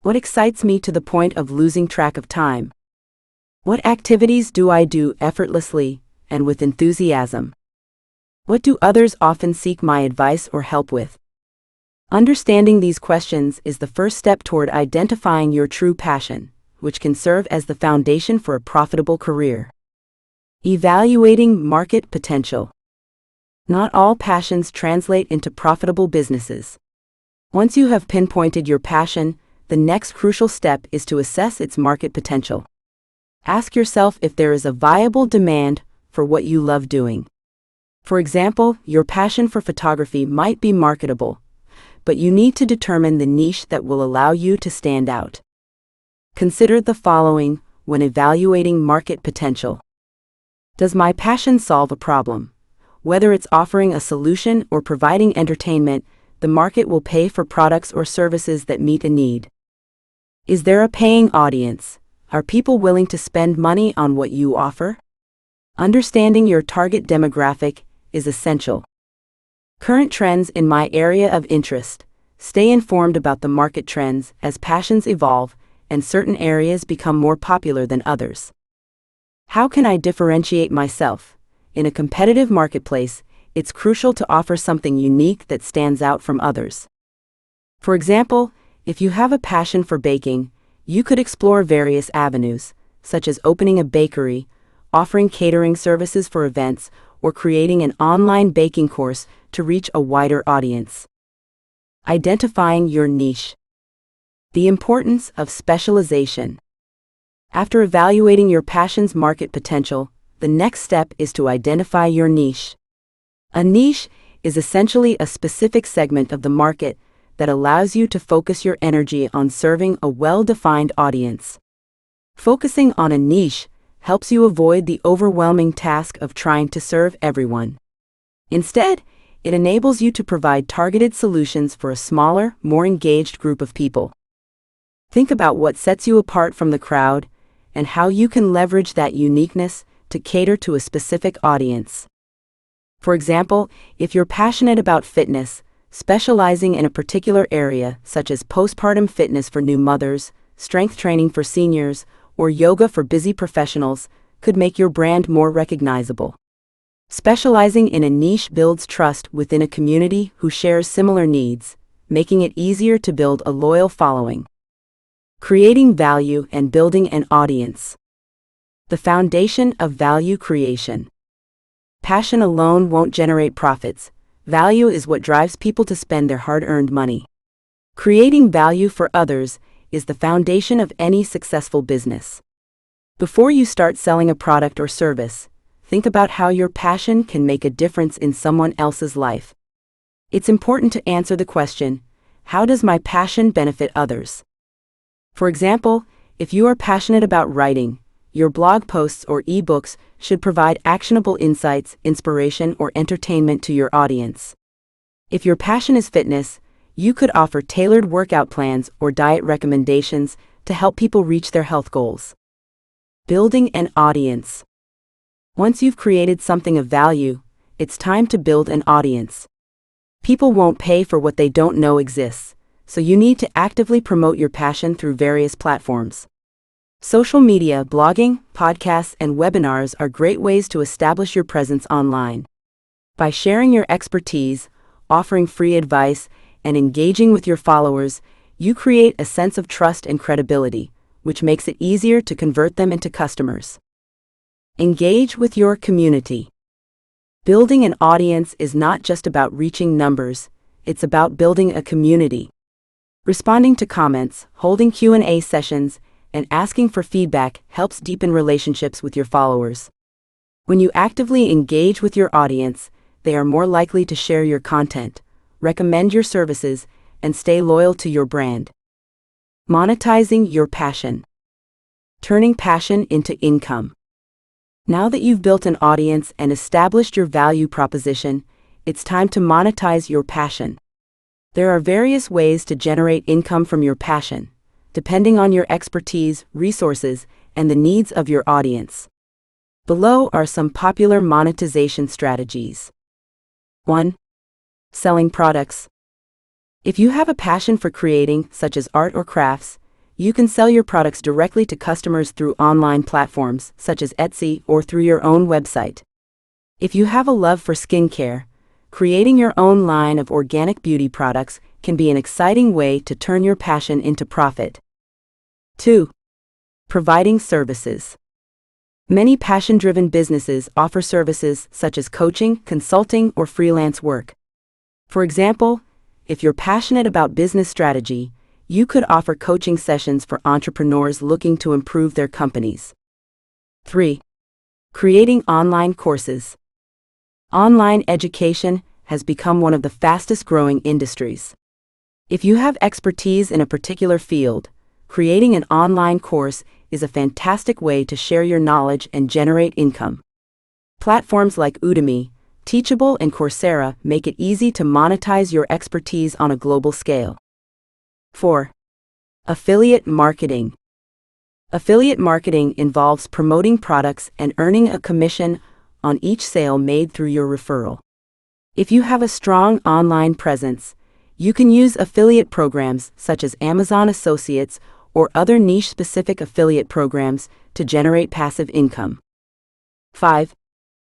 What excites me to the point of losing track of time? What activities do I do effortlessly and with enthusiasm? What do others often seek my advice or help with? Understanding these questions is the first step toward identifying your true passion, which can serve as the foundation for a profitable career. Evaluating market potential. Not all passions translate into profitable businesses. Once you have pinpointed your passion, the next crucial step is to assess its market potential. Ask yourself if there is a viable demand for what you love doing. For example, your passion for photography might be marketable, but you need to determine the niche that will allow you to stand out. Consider the following when evaluating market potential. Does my passion solve a problem? Whether it's offering a solution or providing entertainment, the market will pay for products or services that meet a need. Is there a paying audience? Are people willing to spend money on what you offer? Understanding your target demographic is essential. Current trends in my area of interest. Stay informed about the market trends as passions evolve and certain areas become more popular than others. How can I differentiate myself? In a competitive marketplace, it's crucial to offer something unique that stands out from others. For example, if you have a passion for baking, you could explore various avenues, such as opening a bakery, offering catering services for events, or creating an online baking course to reach a wider audience. Identifying your niche. The importance of specialization. After evaluating your passion's market potential, the next step is to identify your niche. A niche is essentially a specific segment of the market that allows you to focus your energy on serving a well-defined audience. Focusing on a niche helps you avoid the overwhelming task of trying to serve everyone. Instead, it enables you to provide targeted solutions for a smaller, more engaged group of people. Think about what sets you apart from the crowd and how you can leverage that uniqueness to cater to a specific audience. For example, if you're passionate about fitness, specializing in a particular area such as postpartum fitness for new mothers, strength training for seniors, or yoga for busy professionals could make your brand more recognizable. Specializing in a niche builds trust within a community who shares similar needs, making it easier to build a loyal following. Creating value and building an audience. The foundation of value creation. Passion alone won't generate profits. Value is what drives people to spend their hard-earned money. Creating value for others is the foundation of any successful business. Before you start selling a product or service, think about how your passion can make a difference in someone else's life. It's important to answer the question, how does my passion benefit others? For example, if you are passionate about writing, your blog posts or ebooks should provide actionable insights, inspiration, or entertainment to your audience. If your passion is fitness, you could offer tailored workout plans or diet recommendations to help people reach their health goals. Building an audience. Once you've created something of value, it's time to build an audience. People won't pay for what they don't know exists, so you need to actively promote your passion through various platforms. Social media, blogging, podcasts, and webinars are great ways to establish your presence online. By sharing your expertise, offering free advice, and engaging with your followers, you create a sense of trust and credibility, which makes it easier to convert them into customers. Engage with your community. Building an audience is not just about reaching numbers, it's about building a community. Responding to comments, holding Q&A sessions, and asking for feedback helps deepen relationships with your followers. When you actively engage with your audience, they are more likely to share your content, recommend your services, and stay loyal to your brand. Monetizing your passion. Turning passion into income. Now that you've built an audience and established your value proposition, it's time to monetize your passion. There are various ways to generate income from your passion, depending on your expertise, resources, and the needs of your audience. Below are some popular monetization strategies. 1. Selling products. If you have a passion for creating, such as art or crafts, you can sell your products directly to customers through online platforms, such as Etsy, or through your own website. If you have a love for skincare, creating your own line of organic beauty products can be an exciting way to turn your passion into profit. 2. Providing services. Many passion-driven businesses offer services such as coaching, consulting, or freelance work. For example, if you're passionate about business strategy, you could offer coaching sessions for entrepreneurs looking to improve their companies. 3. Creating online courses. Online education has become one of the fastest-growing industries. If you have expertise in a particular field, creating an online course is a fantastic way to share your knowledge and generate income. Platforms like Udemy, Teachable, and Coursera make it easy to monetize your expertise on a global scale. 4. Affiliate marketing. Affiliate marketing involves promoting products and earning a commission on each sale made through your referral. If you have a strong online presence, you can use affiliate programs such as Amazon Associates or other niche-specific affiliate programs to generate passive income. 5.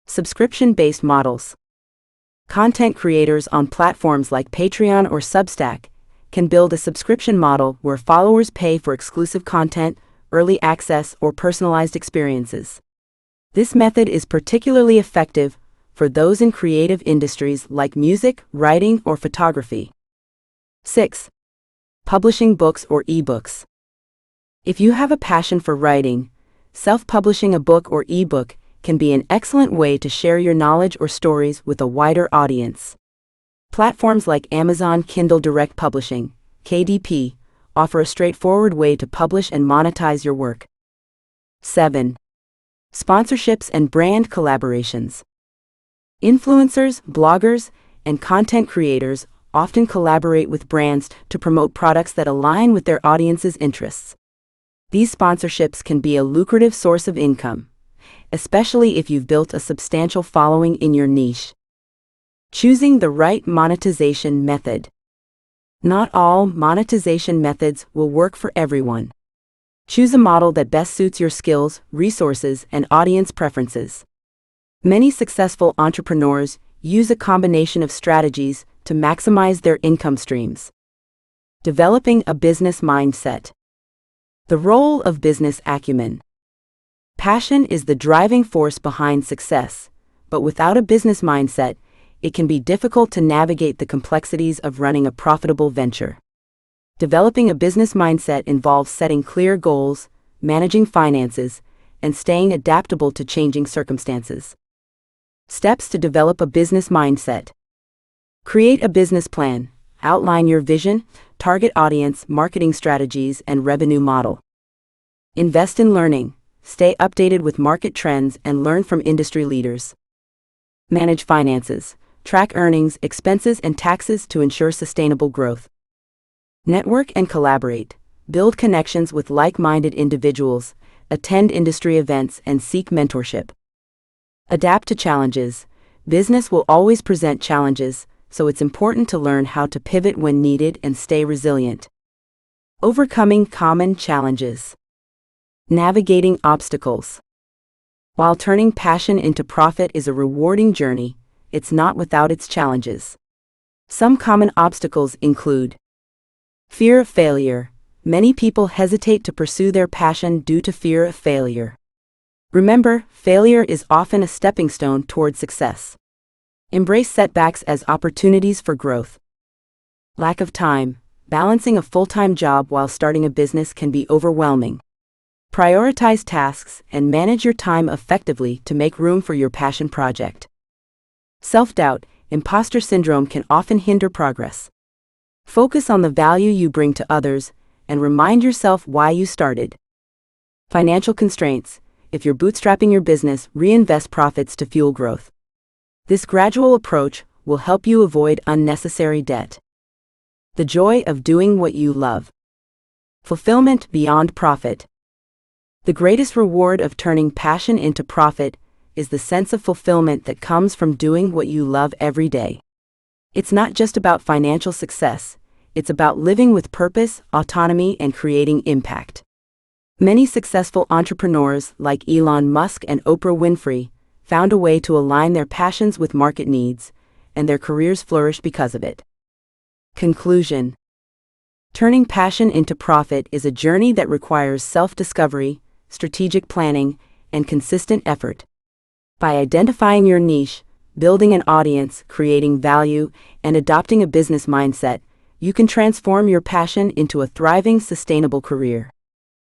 Subscription-based models. Content creators on platforms like Patreon or Substack can build a subscription model where followers pay for exclusive content, early access, or personalized experiences. This method is particularly effective for those in creative industries like music, writing, or photography. 6. Publishing books or ebooks. If you have a passion for writing, self-publishing a book or ebook can be an excellent way to share your knowledge or stories with a wider audience. Platforms like Amazon Kindle Direct Publishing, KDP, offer a straightforward way to publish and monetize your work. 7. Sponsorships and brand collaborations. Influencers, bloggers, and content creators often collaborate with brands to promote products that align with their audience's interests. These sponsorships can be a lucrative source of income, especially if you've built a substantial following in your niche. Choosing the right monetization method. Not all monetization methods will work for everyone. Choose a model that best suits your skills, resources, and audience preferences. Many successful entrepreneurs use a combination of strategies to maximize their income streams. Developing a business mindset. The role of business acumen. Passion is the driving force behind success, but without a business mindset, it can be difficult to navigate the complexities of running a profitable venture. Developing a business mindset involves setting clear goals, managing finances, and staying adaptable to changing circumstances. Steps to develop a business mindset. Create a business plan, outline your vision, target audience, marketing strategies, and revenue model. Invest in learning, stay updated with market trends, and learn from industry leaders. Manage finances, track earnings, expenses, and taxes to ensure sustainable growth. Network and collaborate, build connections with like-minded individuals, attend industry events, and seek mentorship. Adapt to challenges. Business will always present challenges, so it's important to learn how to pivot when needed and stay resilient. Overcoming common challenges. Navigating obstacles. While turning passion into profit is a rewarding journey, it's not without its challenges. Some common obstacles include fear of failure. Many people hesitate to pursue their passion due to fear of failure. Remember, failure is often a stepping stone toward success. Embrace setbacks as opportunities for growth. Lack of time. Balancing a full-time job while starting a business can be overwhelming. Prioritize tasks and manage your time effectively to make room for your passion project. Self-doubt. Imposter syndrome can often hinder progress. Focus on the value you bring to others and remind yourself why you started. Financial constraints. If you're bootstrapping your business, reinvest profits to fuel growth. This gradual approach will help you avoid unnecessary debt. The joy of doing what you love. Fulfillment beyond profit. The greatest reward of turning passion into profit is the sense of fulfillment that comes from doing what you love every day. It's not just about financial success, it's about living with purpose, autonomy, and creating impact. Many successful entrepreneurs like Elon Musk and Oprah Winfrey found a way to align their passions with market needs, and their careers flourished because of it. Conclusion. Turning passion into profit is a journey that requires self-discovery, strategic planning, and consistent effort. By identifying your niche, building an audience, creating value, and adopting a business mindset, you can transform your passion into a thriving, sustainable career.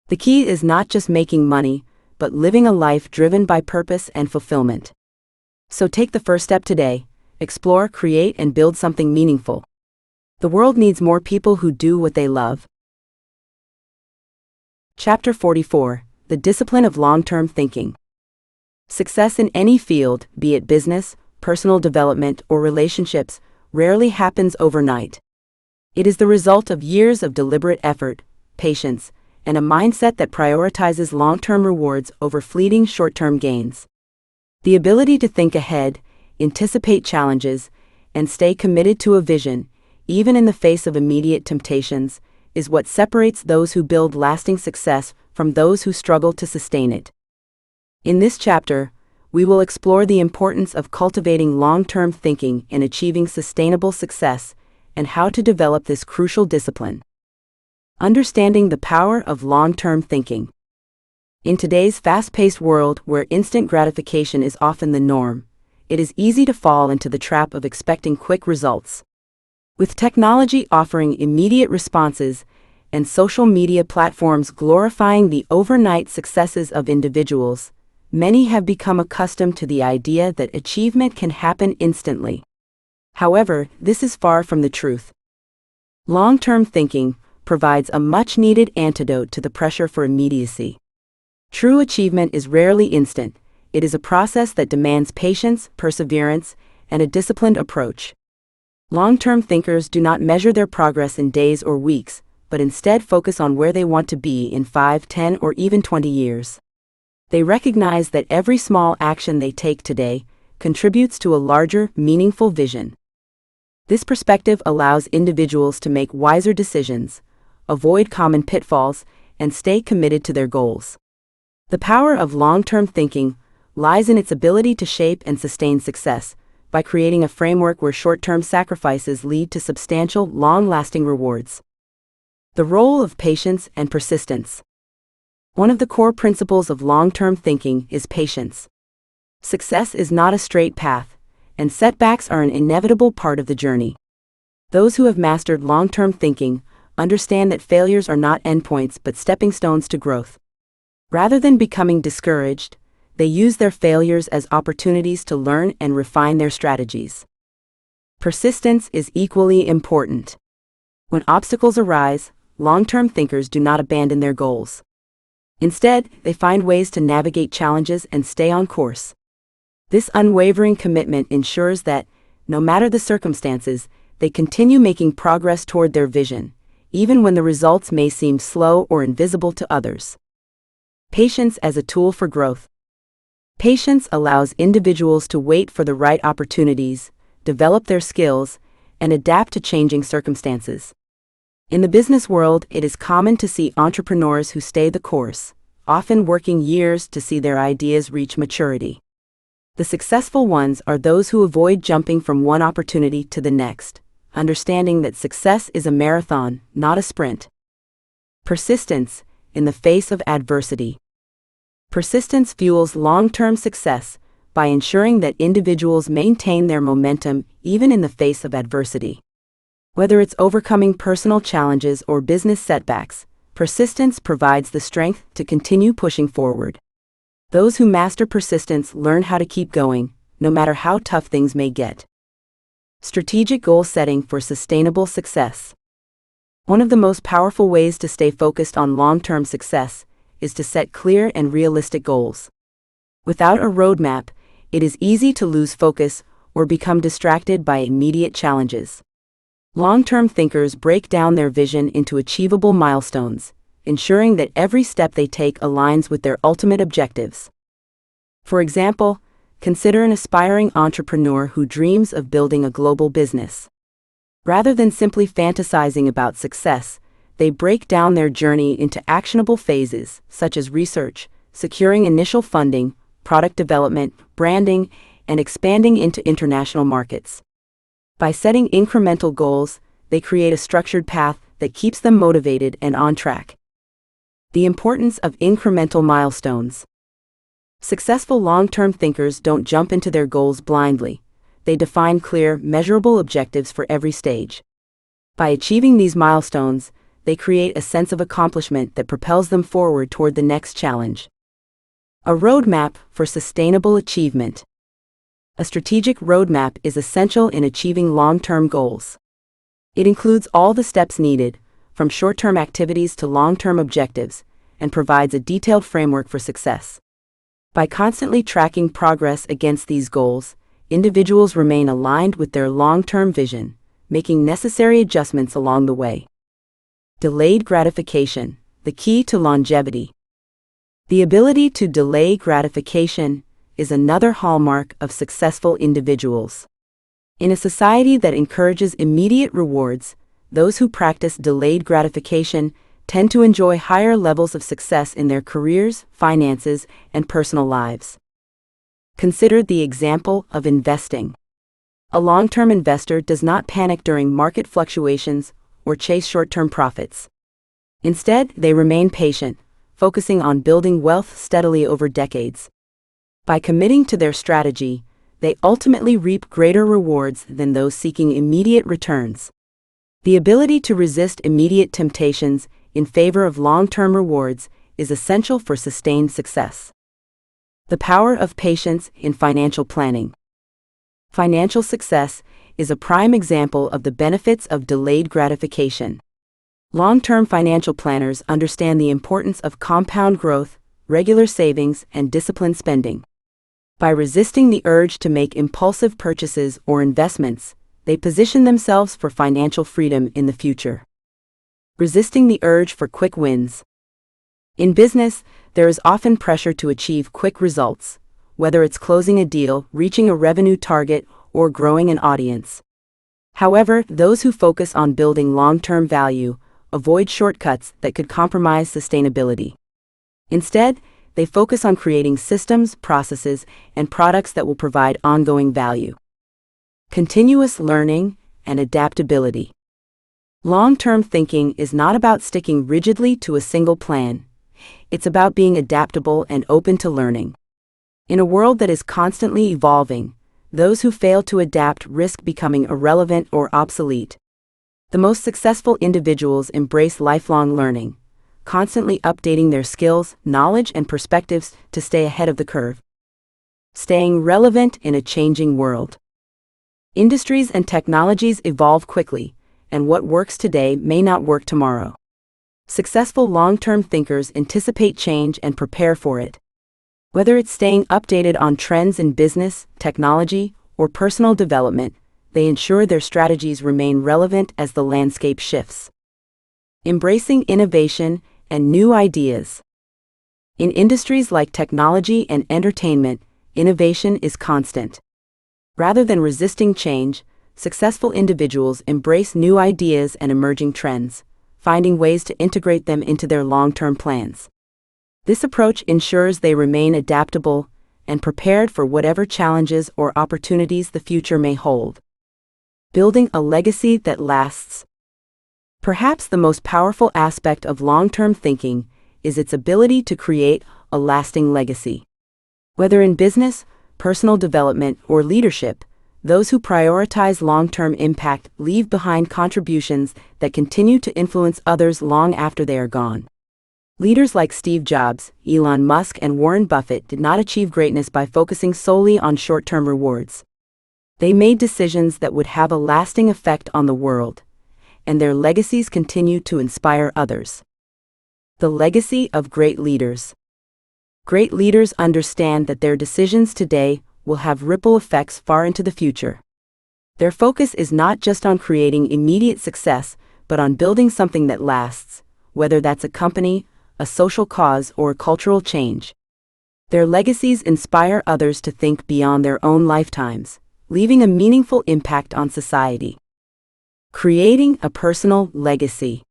The key is not just making money, but living a life driven by purpose and fulfillment. So take the first step today. Explore, create, and build something meaningful. The world needs more people who do what they love. Chapter 44: The Discipline of Long-Term Thinking. Success in any field, be it business, personal development, or relationships, rarely happens overnight. It is the result of years of deliberate effort, patience, and a mindset that prioritizes long-term rewards over fleeting short-term gains. The ability to think ahead, anticipate challenges, and stay committed to a vision, even in the face of immediate temptations, is what separates those who build lasting success from those who struggle to sustain it. In this chapter, we will explore the importance of cultivating long-term thinking and achieving sustainable success, and how to develop this crucial discipline. Understanding the power of long-term thinking. In today's fast-paced world where instant gratification is often the norm, it is easy to fall into the trap of expecting quick results. With technology offering immediate responses and social media platforms glorifying the overnight successes of individuals, many have become accustomed to the idea that achievement can happen instantly. However, this is far from the truth. Long-term thinking provides a much-needed antidote to the pressure for immediacy. True achievement is rarely instant. It is a process that demands patience, perseverance, and a disciplined approach. Long-term thinkers do not measure their progress in days or weeks, but instead focus on where they want to be in 5, 10, or even 20 years. They recognize that every small action they take today contributes to a larger, meaningful vision. This perspective allows individuals to make wiser decisions, avoid common pitfalls, and stay committed to their goals. The power of long-term thinking lies in its ability to shape and sustain success by creating a framework where short-term sacrifices lead to substantial, long-lasting rewards. The role of patience and persistence. One of the core principles of long-term thinking is patience. Success is not a straight path, and setbacks are an inevitable part of the journey. Those who have mastered long-term thinking understand that failures are not endpoints but stepping stones to growth. Rather than becoming discouraged, they use their failures as opportunities to learn and refine their strategies. Persistence is equally important. When obstacles arise, long-term thinkers do not abandon their goals. Instead, they find ways to navigate challenges and stay on course. This unwavering commitment ensures that, no matter the circumstances, they continue making progress toward their vision, even when the results may seem slow or invisible to others. Patience as a tool for growth. Patience allows individuals to wait for the right opportunities, develop their skills, and adapt to changing circumstances. In the business world, it is common to see entrepreneurs who stay the course, often working years to see their ideas reach maturity. The successful ones are those who avoid jumping from one opportunity to the next, understanding that success is a marathon, not a sprint. Persistence in the face of adversity. Persistence fuels long-term success by ensuring that individuals maintain their momentum even in the face of adversity. Whether it's overcoming personal challenges or business setbacks, persistence provides the strength to continue pushing forward. Those who master persistence learn how to keep going, no matter how tough things may get. Strategic goal setting for sustainable success. One of the most powerful ways to stay focused on long-term success is to set clear and realistic goals. Without a roadmap, it is easy to lose focus or become distracted by immediate challenges. Long-term thinkers break down their vision into achievable milestones, ensuring that every step they take aligns with their ultimate objectives. For example, consider an aspiring entrepreneur who dreams of building a global business. Rather than simply fantasizing about success, they break down their journey into actionable phases, such as research, securing initial funding, product development, branding, and expanding into international markets. By setting incremental goals, they create a structured path that keeps them motivated and on track. The importance of incremental milestones. Successful long-term thinkers don't jump into their goals blindly. They define clear, measurable objectives for every stage. By achieving these milestones, they create a sense of accomplishment that propels them forward toward the next challenge. A roadmap for sustainable achievement. A strategic roadmap is essential in achieving long-term goals. It includes all the steps needed, from short-term activities to long-term objectives, and provides a detailed framework for success. By constantly tracking progress against these goals, individuals remain aligned with their long-term vision, making necessary adjustments along the way. Delayed gratification, the key to longevity. The ability to delay gratification is another hallmark of successful individuals. In a society that encourages immediate rewards, those who practice delayed gratification tend to enjoy higher levels of success in their careers, finances, and personal lives. Consider the example of investing. A long-term investor does not panic during market fluctuations or chase short-term profits. Instead, they remain patient, focusing on building wealth steadily over decades. By committing to their strategy, they ultimately reap greater rewards than those seeking immediate returns. The ability to resist immediate temptations in favor of long-term rewards is essential for sustained success. The power of patience in financial planning. Financial success is a prime example of the benefits of delayed gratification. Long-term financial planners understand the importance of compound growth, regular savings, and disciplined spending. By resisting the urge to make impulsive purchases or investments, they position themselves for financial freedom in the future. Resisting the urge for quick wins. In business, there is often pressure to achieve quick results, whether it's closing a deal, reaching a revenue target, or growing an audience. However, those who focus on building long-term value avoid shortcuts that could compromise sustainability. Instead, they focus on creating systems, processes, and products that will provide ongoing value. Continuous learning and adaptability. Long-term thinking is not about sticking rigidly to a single plan. It's about being adaptable and open to learning. In a world that is constantly evolving, those who fail to adapt risk becoming irrelevant or obsolete. The most successful individuals embrace lifelong learning, constantly updating their skills, knowledge, and perspectives to stay ahead of the curve. Staying relevant in a changing world. Industries and technologies evolve quickly, and what works today may not work tomorrow. Successful long-term thinkers anticipate change and prepare for it. Whether it's staying updated on trends in business, technology, or personal development, they ensure their strategies remain relevant as the landscape shifts. Embracing innovation and new ideas. In industries like technology and entertainment, innovation is constant. Rather than resisting change, successful individuals embrace new ideas and emerging trends, finding ways to integrate them into their long-term plans. This approach ensures they remain adaptable and prepared for whatever challenges or opportunities the future may hold. Building a legacy that lasts. Perhaps the most powerful aspect of long-term thinking is its ability to create a lasting legacy. Whether in business, personal development, or leadership, those who prioritize long-term impact leave behind contributions that continue to influence others long after they are gone. Leaders like Steve Jobs, Elon Musk, and Warren Buffett did not achieve greatness by focusing solely on short-term rewards. They made decisions that would have a lasting effect on the world, and their legacies continue to inspire others. The legacy of great leaders. Great leaders understand that their decisions today will have ripple effects far into the future. Their focus is not just on creating immediate success, but on building something that lasts, whether that's a company, a social cause, or cultural change. Their legacies inspire others to think beyond their own lifetimes, leaving a meaningful impact on society. Creating a personal legacy.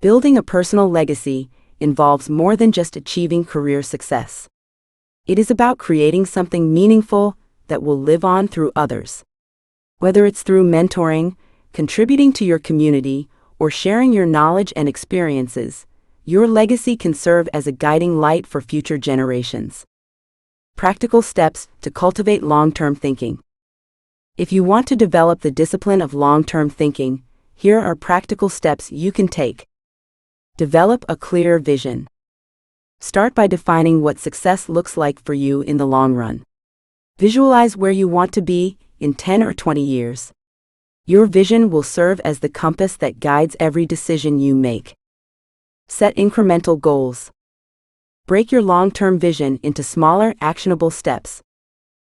Building a personal legacy involves more than just achieving career success. It is about creating something meaningful that will live on through others. Whether it's through mentoring, contributing to your community, or sharing your knowledge and experiences, your legacy can serve as a guiding light for future generations. Practical steps to cultivate long-term thinking. If you want to develop the discipline of long-term thinking, here are practical steps you can take. Develop a clear vision. Start by defining what success looks like for you in the long run. Visualize where you want to be in 10 or 20 years. Your vision will serve as the compass that guides every decision you make. Set incremental goals. Break your long-term vision into smaller, actionable steps.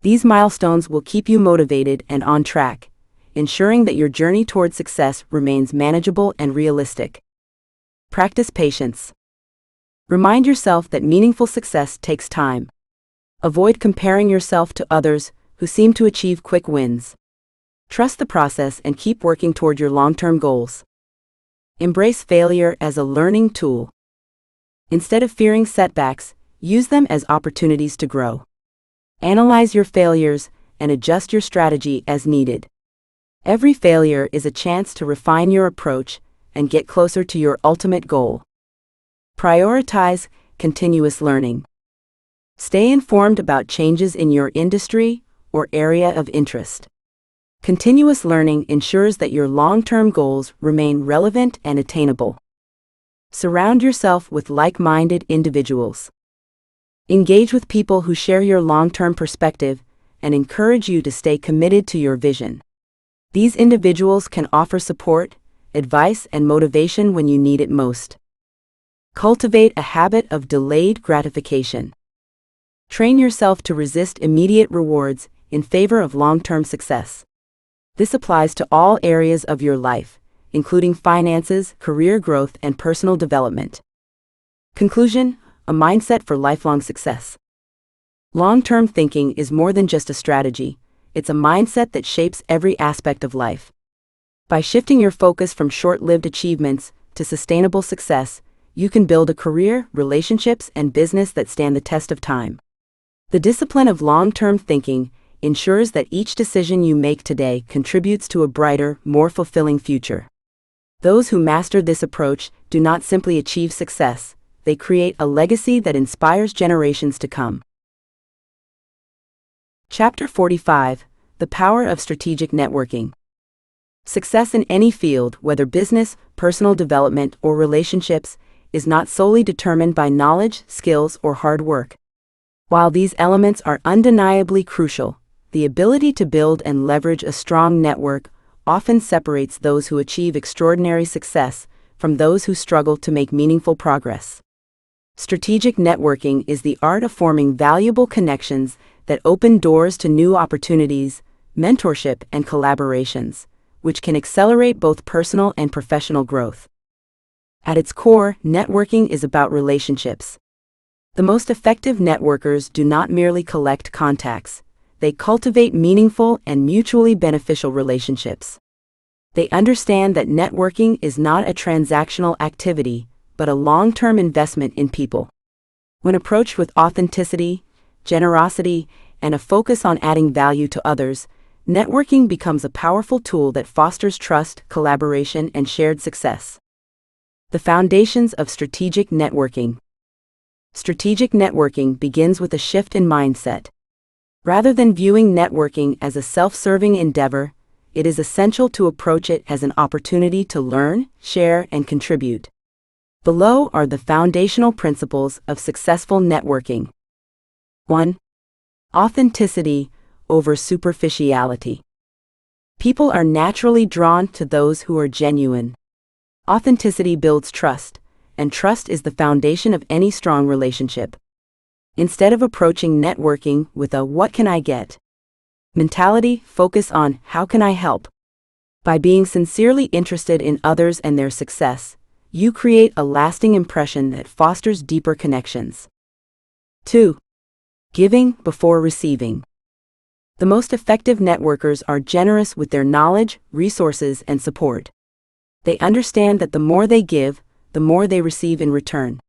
These milestones will keep you motivated and on track, ensuring that your journey toward success remains manageable and realistic. Practice patience. Remind yourself that meaningful success takes time. Avoid comparing yourself to others who seem to achieve quick wins. Trust the process and keep working toward your long-term goals. Embrace failure as a learning tool. Instead of fearing setbacks, use them as opportunities to grow. Analyze your failures and adjust your strategy as needed. Every failure is a chance to refine your approach and get closer to your ultimate goal. Prioritize continuous learning. Stay informed about changes in your industry or area of interest. Continuous learning ensures that your long-term goals remain relevant and attainable. Surround yourself with like-minded individuals. Engage with people who share your long-term perspective and encourage you to stay committed to your vision. These individuals can offer support, advice, and motivation when you need it most. Cultivate a habit of delayed gratification. Train yourself to resist immediate rewards in favor of long-term success. This applies to all areas of your life, including finances, career growth, and personal development. Conclusion: a mindset for lifelong success. Long-term thinking is more than just a strategy, it's a mindset that shapes every aspect of life. By shifting your focus from short-lived achievements to sustainable success, you can build a career, relationships, and business that stand the test of time. The discipline of long-term thinking ensures that each decision you make today contributes to a brighter, more fulfilling future. Those who master this approach do not simply achieve success, they create a legacy that inspires generations to come. Chapter 45: The Power of Strategic Networking. Success in any field, whether business, personal development, or relationships, is not solely determined by knowledge, skills, or hard work. While these elements are undeniably crucial, the ability to build and leverage a strong network often separates those who achieve extraordinary success from those who struggle to make meaningful progress. Strategic networking is the art of forming valuable connections that open doors to new opportunities, mentorship, and collaborations, which can accelerate both personal and professional growth. At its core, networking is about relationships. The most effective networkers do not merely collect contacts, they cultivate meaningful and mutually beneficial relationships. They understand that networking is not a transactional activity, but a long-term investment in people. When approached with authenticity, generosity, and a focus on adding value to others, networking becomes a powerful tool that fosters trust, collaboration, and shared success. The foundations of strategic networking. Strategic networking begins with a shift in mindset. Rather than viewing networking as a self-serving endeavor, it is essential to approach it as an opportunity to learn, share, and contribute. Below are the foundational principles of successful networking. 1. Authenticity over superficiality. People are naturally drawn to those who are genuine. Authenticity builds trust, and trust is the foundation of any strong relationship. Instead of approaching networking with a "what can I get" mentality, focus on "how can I help?" By being sincerely interested in others and their success, you create a lasting impression that fosters deeper connections. 2. Giving before receiving. The most effective networkers are generous with their knowledge, resources, and support. They understand that the more they give, the more they receive in return.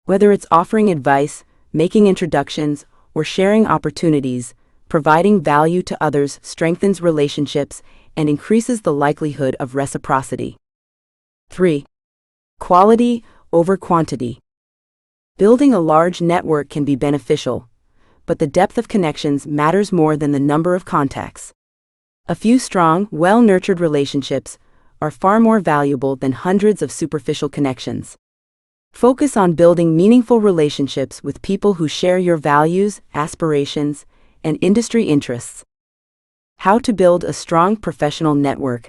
Whether it's offering advice, making introductions, or sharing opportunities, providing value to others strengthens relationships and increases the likelihood of reciprocity. 3. Quality over quantity. Building a large network can be beneficial, but the depth of connections matters more than the number of contacts. A few strong, well-nurtured relationships are far more valuable than hundreds of superficial connections. Focus on building meaningful relationships with people who share your values, aspirations, and industry interests. How to build a strong professional network.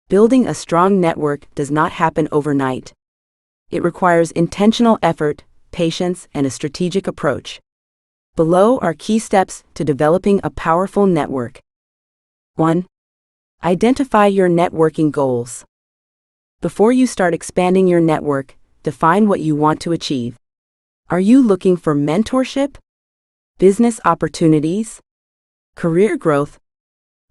Building a strong network does not happen overnight. It requires intentional effort, patience, and a strategic approach. Below are key steps to developing a powerful network. 1. Identify your networking goals. Before you start expanding your network, define what you want to achieve. Are you looking for mentorship, business opportunities, career growth?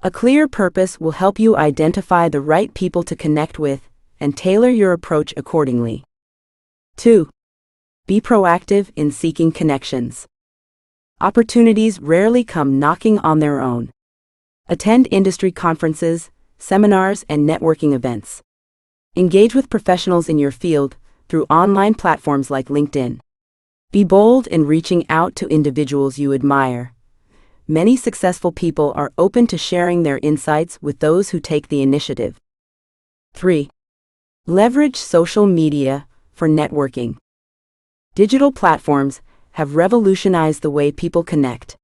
A clear purpose will help you identify the right people to connect with and tailor your approach accordingly. 2. Be proactive in seeking connections. Opportunities rarely come knocking on their own. Attend industry conferences, seminars, and networking events. Engage with professionals in your field through online platforms like LinkedIn. Be bold in reaching out to individuals you admire. Many successful people are open to sharing their insights with those who take the initiative. 3. Leverage social media for networking. Digital platforms have revolutionized the way people connect.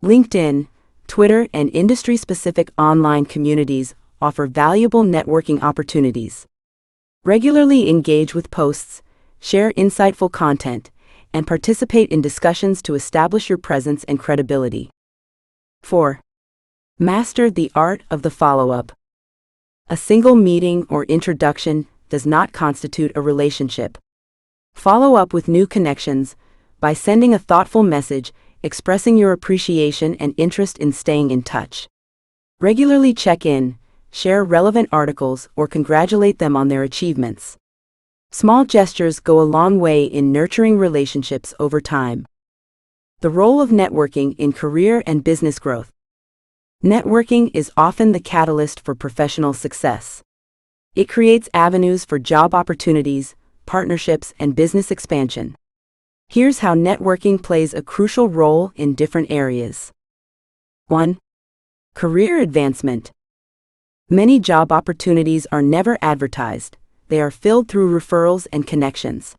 LinkedIn, Twitter, and industry-specific online communities offer valuable networking opportunities. Regularly engage with posts, share insightful content, and participate in discussions to establish your presence and credibility. 4. Master the art of the follow-up. A single meeting or introduction does not constitute a relationship. Follow up with new connections by sending a thoughtful message, expressing your appreciation and interest in staying in touch. Regularly check in, share relevant articles, or congratulate them on their achievements. Small gestures go a long way in nurturing relationships over time. The role of networking in career and business growth. Networking is often the catalyst for professional success. It creates avenues for job opportunities, partnerships, and business expansion. Here's how networking plays a crucial role in different areas. 1. Career advancement. Many job opportunities are never advertised. They are filled through referrals and connections.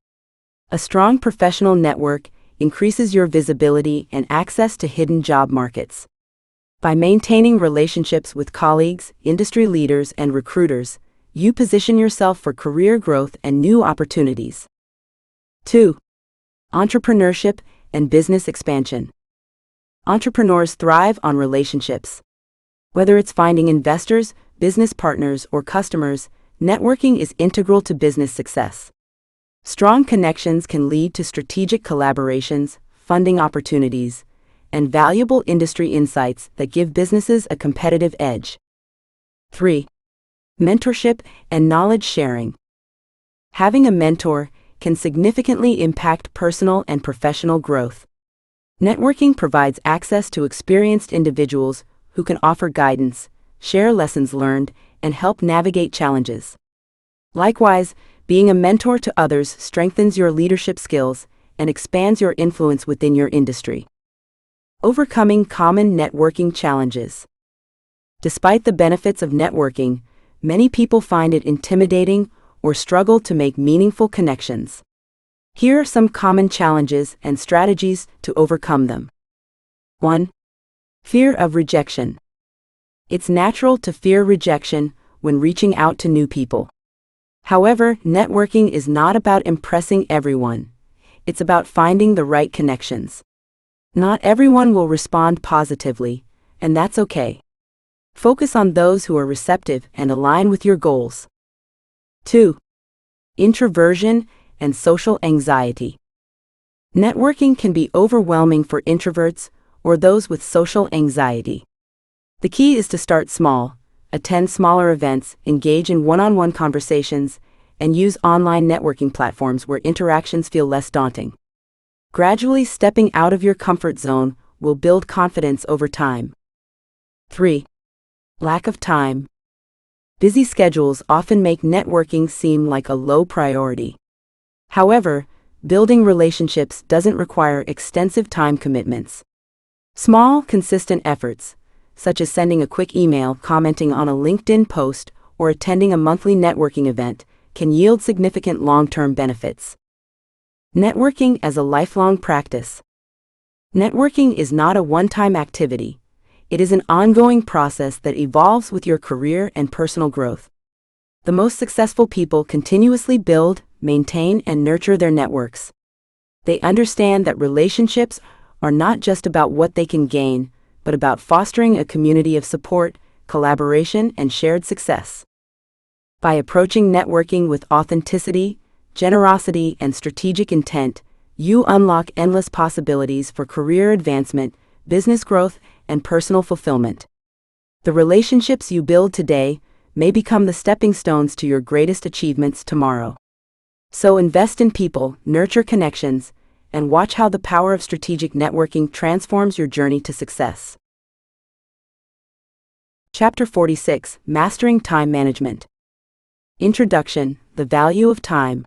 A strong professional network increases your visibility and access to hidden job markets. By maintaining relationships with colleagues, industry leaders, and recruiters, you position yourself for career growth and new opportunities. 2. Entrepreneurship and business expansion. Entrepreneurs thrive on relationships. Whether it's finding investors, business partners, or customers, networking is integral to business success. Strong connections can lead to strategic collaborations, funding opportunities, and valuable industry insights that give businesses a competitive edge. 3. Mentorship and knowledge sharing. Having a mentor can significantly impact personal and professional growth. Networking provides access to experienced individuals who can offer guidance, share lessons learned, and help navigate challenges. Likewise, being a mentor to others strengthens your leadership skills and expands your influence within your industry. Overcoming common networking challenges. Despite the benefits of networking, many people find it intimidating or struggle to make meaningful connections. Here are some common challenges and strategies to overcome them. 1. Fear of rejection. It's natural to fear rejection when reaching out to new people. However, networking is not about impressing everyone. It's about finding the right connections. Not everyone will respond positively, and that's okay. Focus on those who are receptive and align with your goals. 2. Introversion and social anxiety. Networking can be overwhelming for introverts or those with social anxiety. The key is to start small, attend smaller events, engage in one-on-one conversations, and use online networking platforms where interactions feel less daunting. Gradually stepping out of your comfort zone will build confidence over time. 3. Lack of time. Busy schedules often make networking seem like a low priority. However, building relationships doesn't require extensive time commitments. Small, consistent efforts, such as sending a quick email, commenting on a LinkedIn post, or attending a monthly networking event, can yield significant long-term benefits. Networking as a lifelong practice. Networking is not a one-time activity. It is an ongoing process that evolves with your career and personal growth. The most successful people continuously build, maintain, and nurture their networks. They understand that relationships are not just about what they can gain, but about fostering a community of support, collaboration, and shared success. By approaching networking with authenticity, generosity, and strategic intent, you unlock endless possibilities for career advancement, business growth, and personal fulfillment. The relationships you build today may become the stepping stones to your greatest achievements tomorrow. So invest in people, nurture connections, and watch how the power of strategic networking transforms your journey to success. Chapter 46: Mastering Time Management. Introduction: The value of time.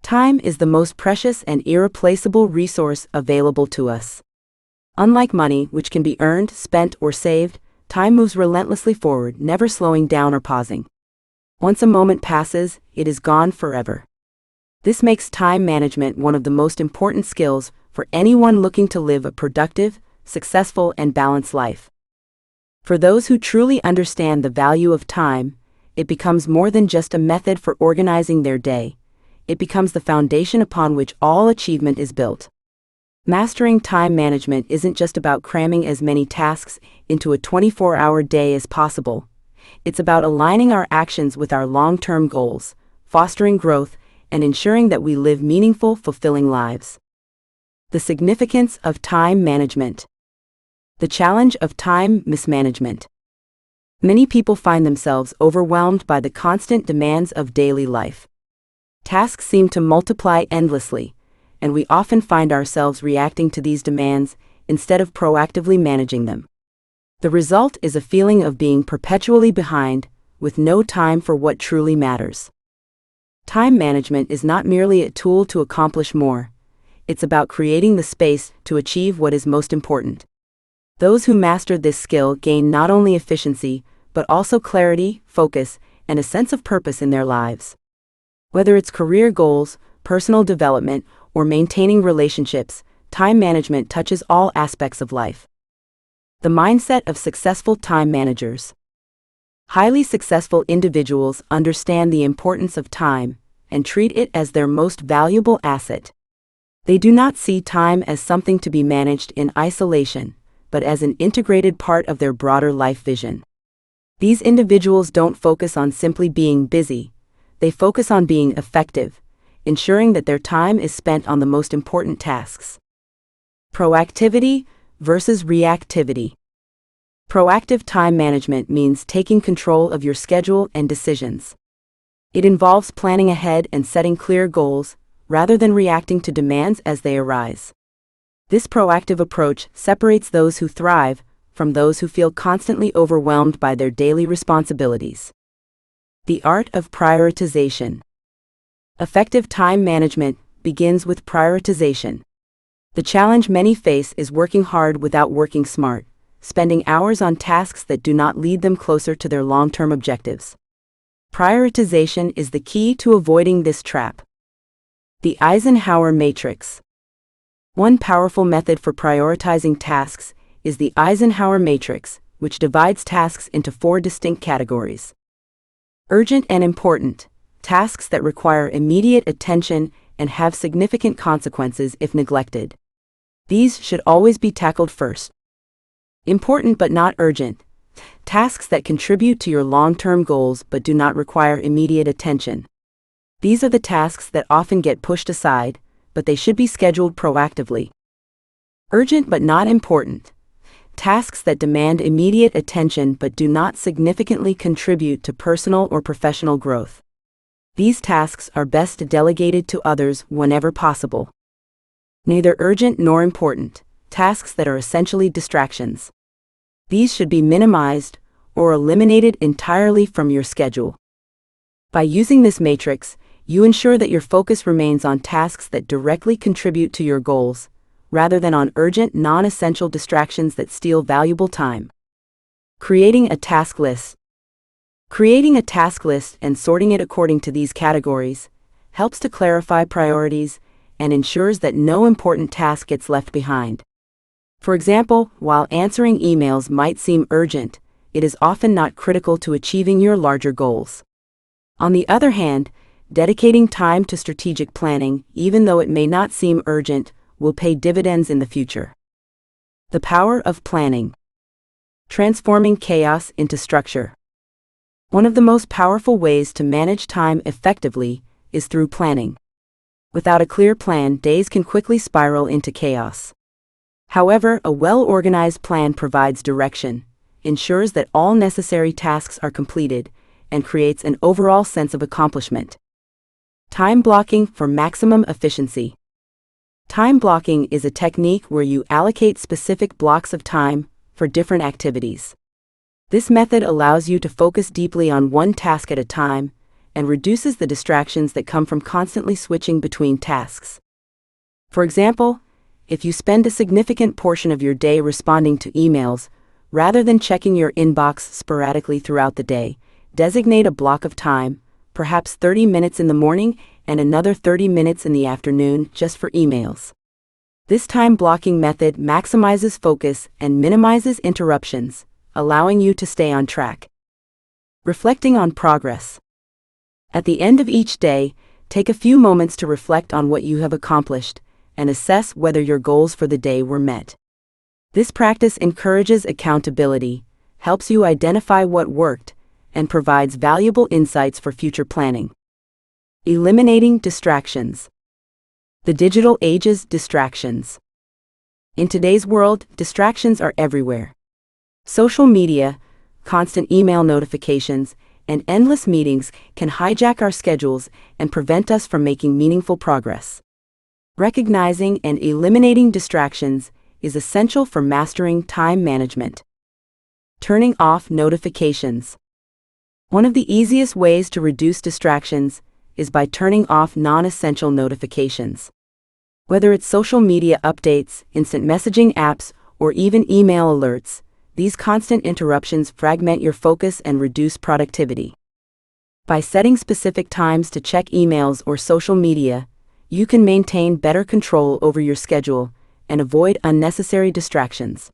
Time is the most precious and irreplaceable resource available to us. Unlike money, which can be earned, spent, or saved, time moves relentlessly forward, never slowing down or pausing. Once a moment passes, it is gone forever. This makes time management one of the most important skills for anyone looking to live a productive, successful, and balanced life. For those who truly understand the value of time, it becomes more than just a method for organizing their day. It becomes the foundation upon which all achievement is built. Mastering time management isn't just about cramming as many tasks into a 24-hour day as possible. It's about aligning our actions with our long-term goals, fostering growth, and ensuring that we live meaningful, fulfilling lives. The significance of time management. The challenge of time mismanagement. Many people find themselves overwhelmed by the constant demands of daily life. Tasks seem to multiply endlessly, and we often find ourselves reacting to these demands instead of proactively managing them. The result is a feeling of being perpetually behind, with no time for what truly matters. Time management is not merely a tool to accomplish more. It's about creating the space to achieve what is most important. Those who master this skill gain not only efficiency, but also clarity, focus, and a sense of purpose in their lives. Whether it's career goals, personal development, or maintaining relationships, time management touches all aspects of life. The mindset of successful time managers. Highly successful individuals understand the importance of time and treat it as their most valuable asset. They do not see time as something to be managed in isolation, but as an integrated part of their broader life vision. These individuals don't focus on simply being busy. They focus on being effective, ensuring that their time is spent on the most important tasks. Proactivity versus reactivity. Proactive time management means taking control of your schedule and decisions. It involves planning ahead and setting clear goals, rather than reacting to demands as they arise. This proactive approach separates those who thrive from those who feel constantly overwhelmed by their daily responsibilities. The art of prioritization. Effective time management begins with prioritization. The challenge many face is working hard without working smart, spending hours on tasks that do not lead them closer to their long-term objectives. Prioritization is the key to avoiding this trap. The Eisenhower Matrix. One powerful method for prioritizing tasks is the Eisenhower Matrix, which divides tasks into 4 distinct categories. Urgent and important, tasks that require immediate attention and have significant consequences if neglected. These should always be tackled first. Important but not urgent, tasks that contribute to your long-term goals but do not require immediate attention. These are the tasks that often get pushed aside, but they should be scheduled proactively. Urgent but not important, tasks that demand immediate attention but do not significantly contribute to personal or professional growth. These tasks are best delegated to others whenever possible. Neither urgent nor important, tasks that are essentially distractions. These should be minimized or eliminated entirely from your schedule. By using this matrix, you ensure that your focus remains on tasks that directly contribute to your goals, rather than on urgent, non-essential distractions that steal valuable time. Creating a task list. Creating a task list and sorting it according to these categories helps to clarify priorities and ensures that no important task gets left behind. For example, while answering emails might seem urgent, it is often not critical to achieving your larger goals. On the other hand, dedicating time to strategic planning, even though it may not seem urgent, will pay dividends in the future. The power of planning. Transforming chaos into structure. One of the most powerful ways to manage time effectively is through planning. Without a clear plan, days can quickly spiral into chaos. However, a well-organized plan provides direction, ensures that all necessary tasks are completed, and creates an overall sense of accomplishment. Time blocking for maximum efficiency. Time blocking is a technique where you allocate specific blocks of time for different activities. This method allows you to focus deeply on one task at a time and reduces the distractions that come from constantly switching between tasks. For example, if you spend a significant portion of your day responding to emails, rather than checking your inbox sporadically throughout the day, designate a block of time, perhaps 30 minutes in the morning and another 30 minutes in the afternoon just for emails. This time blocking method maximizes focus and minimizes interruptions, allowing you to stay on track. Reflecting on progress. At the end of each day, take a few moments to reflect on what you have accomplished and assess whether your goals for the day were met. This practice encourages accountability, helps you identify what worked, and provides valuable insights for future planning. Eliminating distractions. The digital age's distractions. In today's world, distractions are everywhere. Social media, constant email notifications, and endless meetings can hijack our schedules and prevent us from making meaningful progress. Recognizing and eliminating distractions is essential for mastering time management. Turning off notifications. One of the easiest ways to reduce distractions is by turning off non-essential notifications. Whether it's social media updates, instant messaging apps, or even email alerts, these constant interruptions fragment your focus and reduce productivity. By setting specific times to check emails or social media, you can maintain better control over your schedule and avoid unnecessary distractions.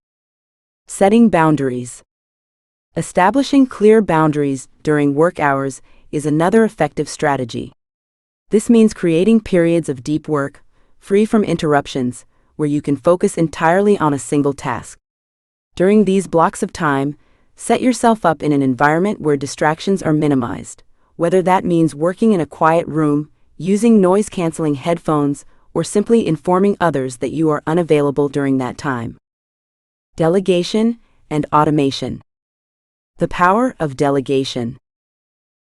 Setting boundaries. Establishing clear boundaries during work hours is another effective strategy. This means creating periods of deep work, free from interruptions, where you can focus entirely on a single task. During these blocks of time, set yourself up in an environment where distractions are minimized, whether that means working in a quiet room, using noise-canceling headphones, or simply informing others that you are unavailable during that time. Delegation and automation. The power of delegation.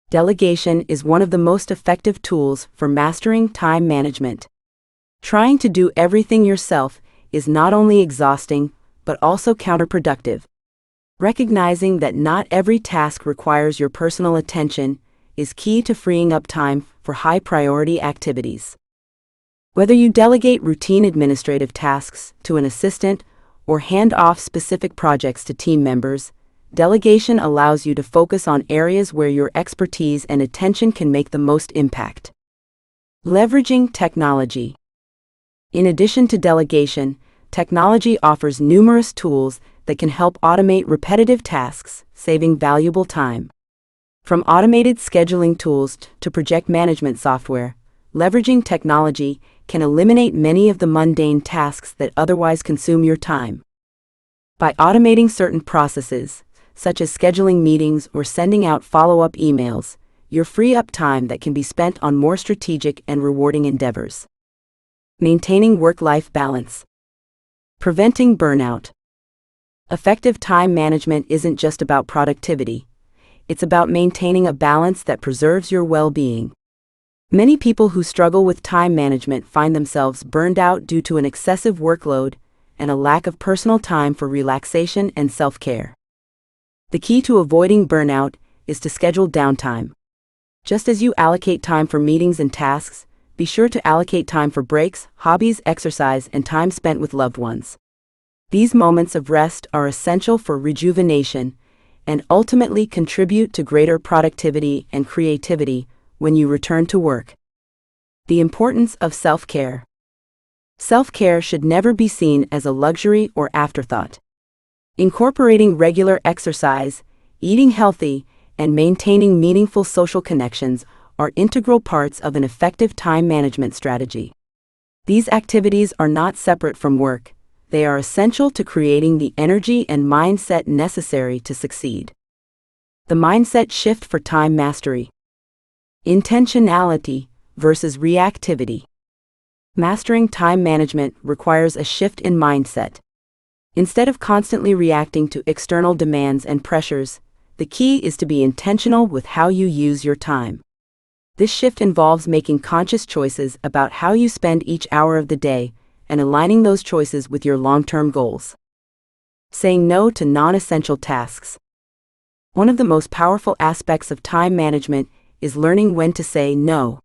Delegation is one of the most effective tools for mastering time management. Trying to do everything yourself is not only exhausting, but also counterproductive. Recognizing that not every task requires your personal attention is key to freeing up time for high-priority activities. Whether you delegate routine administrative tasks to an assistant or hand off specific projects to team members, delegation allows you to focus on areas where your expertise and attention can make the most impact. Leveraging technology. In addition to delegation, technology offers numerous tools that can help automate repetitive tasks, saving valuable time. From automated scheduling tools to project management software, leveraging technology can eliminate many of the mundane tasks that otherwise consume your time. By automating certain processes, such as scheduling meetings or sending out follow-up emails, you free up time that can be spent on more strategic and rewarding endeavors. Maintaining work-life balance. Preventing burnout. Effective time management isn't just about productivity. It's about maintaining a balance that preserves your well-being. Many people who struggle with time management find themselves burned out due to an excessive workload and a lack of personal time for relaxation and self-care. The key to avoiding burnout is to schedule downtime. Just as you allocate time for meetings and tasks, be sure to allocate time for breaks, hobbies, exercise, and time spent with loved ones. These moments of rest are essential for rejuvenation and ultimately contribute to greater productivity and creativity when you return to work. The importance of self-care. Self-care should never be seen as a luxury or afterthought. Incorporating regular exercise, eating healthy, and maintaining meaningful social connections are integral parts of an effective time management strategy. These activities are not separate from work. They are essential to creating the energy and mindset necessary to succeed. The mindset shift for time mastery. Intentionality versus reactivity. Mastering time management requires a shift in mindset. Instead of constantly reacting to external demands and pressures, the key is to be intentional with how you use your time. This shift involves making conscious choices about how you spend each hour of the day and aligning those choices with your long-term goals. Saying no to non-essential tasks. One of the most powerful aspects of time management is learning when to say no.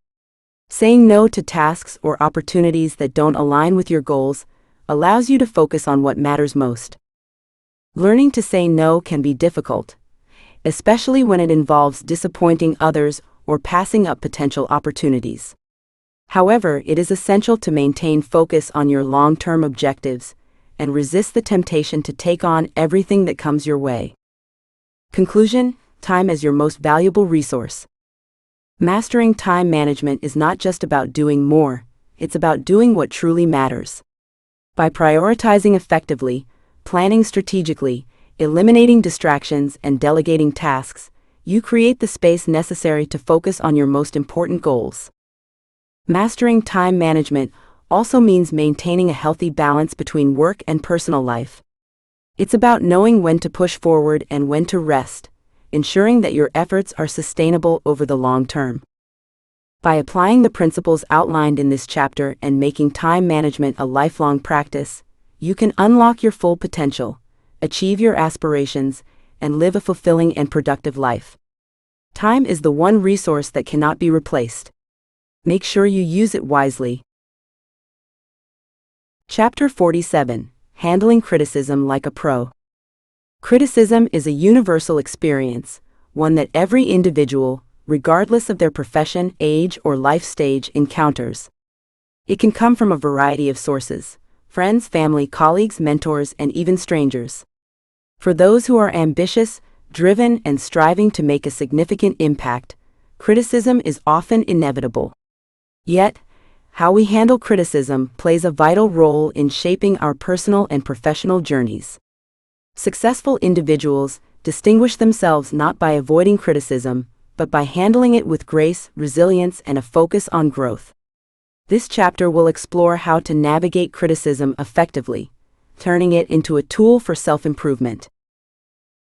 Saying no to tasks or opportunities that don't align with your goals allows you to focus on what matters most. Learning to say no can be difficult, especially when it involves disappointing others or passing up potential opportunities. However, it is essential to maintain focus on your long-term objectives and resist the temptation to take on everything that comes your way. Conclusion: time as your most valuable resource. Mastering time management is not just about doing more, it's about doing what truly matters. By prioritizing effectively, planning strategically, eliminating distractions, and delegating tasks, you create the space necessary to focus on your most important goals. Mastering time management also means maintaining a healthy balance between work and personal life. It's about knowing when to push forward and when to rest, ensuring that your efforts are sustainable over the long term. By applying the principles outlined in this chapter and making time management a lifelong practice, you can unlock your full potential, achieve your aspirations, and live a fulfilling and productive life. Time is the one resource that cannot be replaced. Make sure you use it wisely. Chapter 47: Handling Criticism Like a Pro. Criticism is a universal experience, one that every individual, regardless of their profession, age, or life stage, encounters. It can come from a variety of sources: friends, family, colleagues, mentors, and even strangers. For those who are ambitious, driven, and striving to make a significant impact, criticism is often inevitable. Yet, how we handle criticism plays a vital role in shaping our personal and professional journeys. Successful individuals distinguish themselves not by avoiding criticism, but by handling it with grace, resilience, and a focus on growth. This chapter will explore how to navigate criticism effectively, turning it into a tool for self-improvement.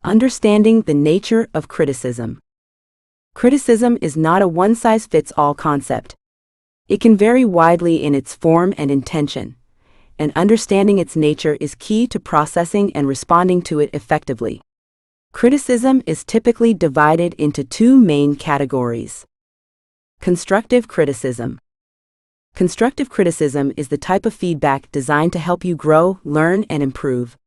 Understanding the nature of criticism. Criticism is not a one-size-fits-all concept. It can vary widely in its form and intention, and understanding its nature is key to processing and responding to it effectively. Criticism is typically divided into two main categories. Constructive criticism. Constructive criticism is the type of feedback designed to help you grow, learn, and improve.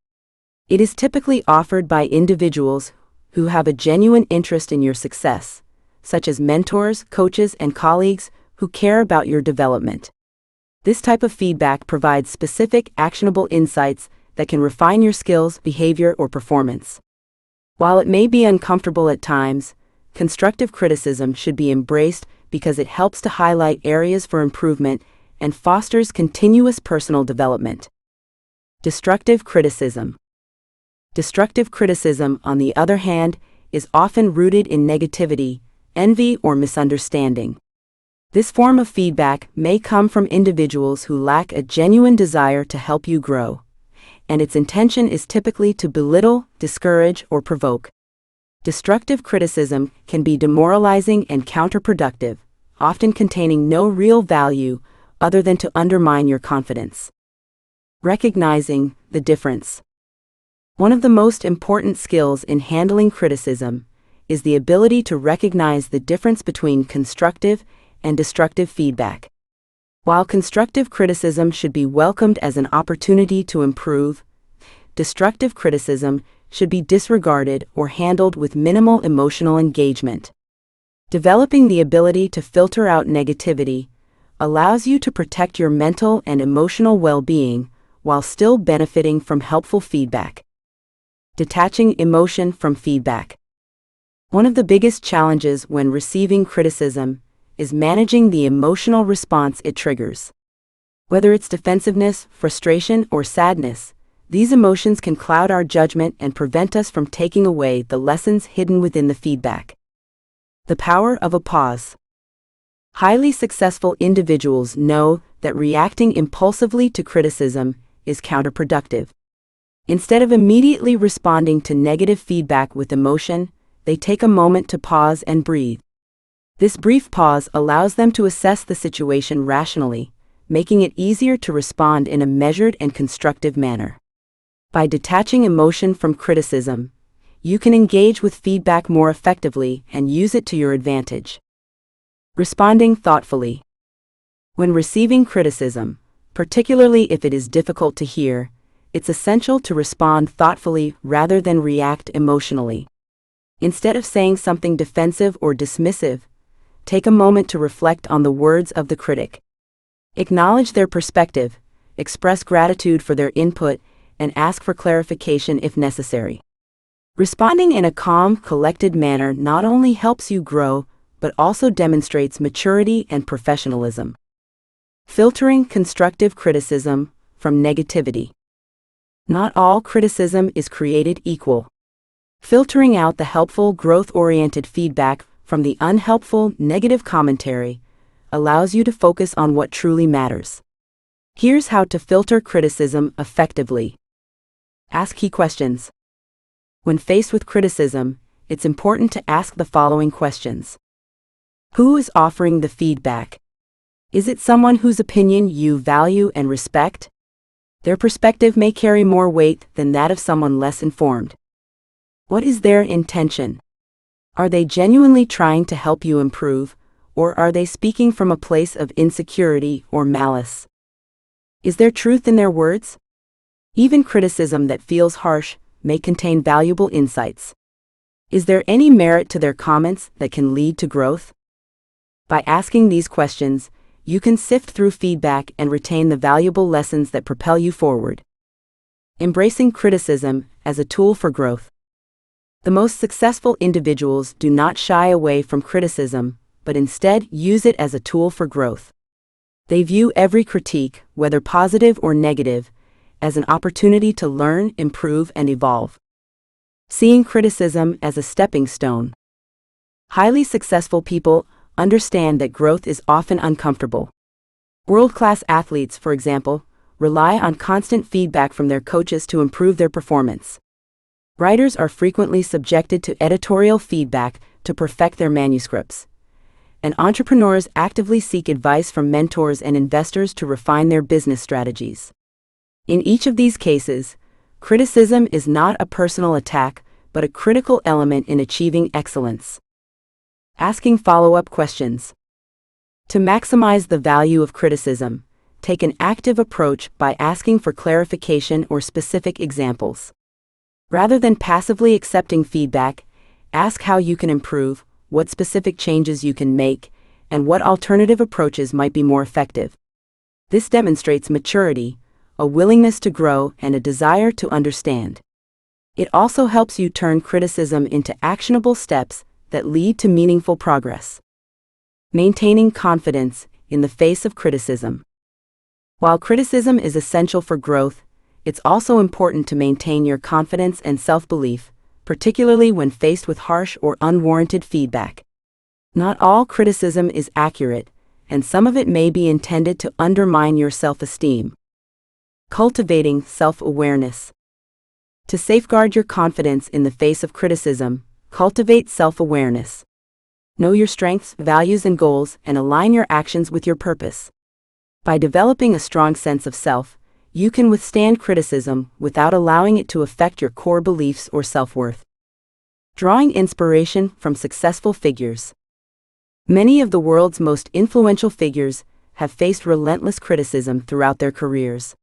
It is typically offered by individuals who have a genuine interest in your success, such as mentors, coaches, and colleagues who care about your development. This type of feedback provides specific, actionable insights that can refine your skills, behavior, or performance. While it may be uncomfortable at times, constructive criticism should be embraced because it helps to highlight areas for improvement and fosters continuous personal development. Destructive criticism. Destructive criticism, on the other hand, is often rooted in negativity, envy, or misunderstanding. This form of feedback may come from individuals who lack a genuine desire to help you grow, and its intention is typically to belittle, discourage, or provoke. Destructive criticism can be demoralizing and counterproductive, often containing no real value other than to undermine your confidence. Recognizing the difference. One of the most important skills in handling criticism is the ability to recognize the difference between constructive and destructive feedback. While constructive criticism should be welcomed as an opportunity to improve, destructive criticism should be disregarded or handled with minimal emotional engagement. Developing the ability to filter out negativity allows you to protect your mental and emotional well-being while still benefiting from helpful feedback. Detaching emotion from feedback. One of the biggest challenges when receiving criticism is managing the emotional response it triggers. Whether it's defensiveness, frustration, or sadness, these emotions can cloud our judgment and prevent us from taking away the lessons hidden within the feedback. The power of a pause. Highly successful individuals know that reacting impulsively to criticism is counterproductive. Instead of immediately responding to negative feedback with emotion, they take a moment to pause and breathe. This brief pause allows them to assess the situation rationally, making it easier to respond in a measured and constructive manner. By detaching emotion from criticism, you can engage with feedback more effectively and use it to your advantage. Responding thoughtfully. When receiving criticism, particularly if it is difficult to hear, it's essential to respond thoughtfully rather than react emotionally. Instead of saying something defensive or dismissive, take a moment to reflect on the words of the critic. Acknowledge their perspective, express gratitude for their input, and ask for clarification if necessary. Responding in a calm, collected manner not only helps you grow, but also demonstrates maturity and professionalism. Filtering constructive criticism from negativity. Not all criticism is created equal. Filtering out the helpful, growth-oriented feedback from the unhelpful, negative commentary allows you to focus on what truly matters. Here's how to filter criticism effectively. Ask key questions. When faced with criticism, it's important to ask the following questions. Who is offering the feedback? Is it someone whose opinion you value and respect? Their perspective may carry more weight than that of someone less informed. What is their intention? Are they genuinely trying to help you improve, or are they speaking from a place of insecurity or malice? Is there truth in their words? Even criticism that feels harsh may contain valuable insights. Is there any merit to their comments that can lead to growth? By asking these questions, you can sift through feedback and retain the valuable lessons that propel you forward. Embracing criticism as a tool for growth. The most successful individuals do not shy away from criticism, but instead use it as a tool for growth. They view every critique, whether positive or negative, as an opportunity to learn, improve, and evolve. Seeing criticism as a stepping stone. Highly successful people understand that growth is often uncomfortable. World-class athletes, for example, rely on constant feedback from their coaches to improve their performance. Writers are frequently subjected to editorial feedback to perfect their manuscripts. And entrepreneurs actively seek advice from mentors and investors to refine their business strategies. In each of these cases, criticism is not a personal attack, but a critical element in achieving excellence. Asking follow-up questions. To maximize the value of criticism, take an active approach by asking for clarification or specific examples. Rather than passively accepting feedback, ask how you can improve, what specific changes you can make, and what alternative approaches might be more effective. This demonstrates maturity, a willingness to grow, and a desire to understand. It also helps you turn criticism into actionable steps that lead to meaningful progress. Maintaining confidence in the face of criticism. While criticism is essential for growth, it's also important to maintain your confidence and self-belief, particularly when faced with harsh or unwarranted feedback. Not all criticism is accurate, and some of it may be intended to undermine your self-esteem. Cultivating self-awareness. To safeguard your confidence in the face of criticism, cultivate self-awareness. Know your strengths, values, and goals, and align your actions with your purpose. By developing a strong sense of self, you can withstand criticism without allowing it to affect your core beliefs or self-worth. Drawing inspiration from successful figures. Many of the world's most influential figures have faced relentless criticism throughout their careers.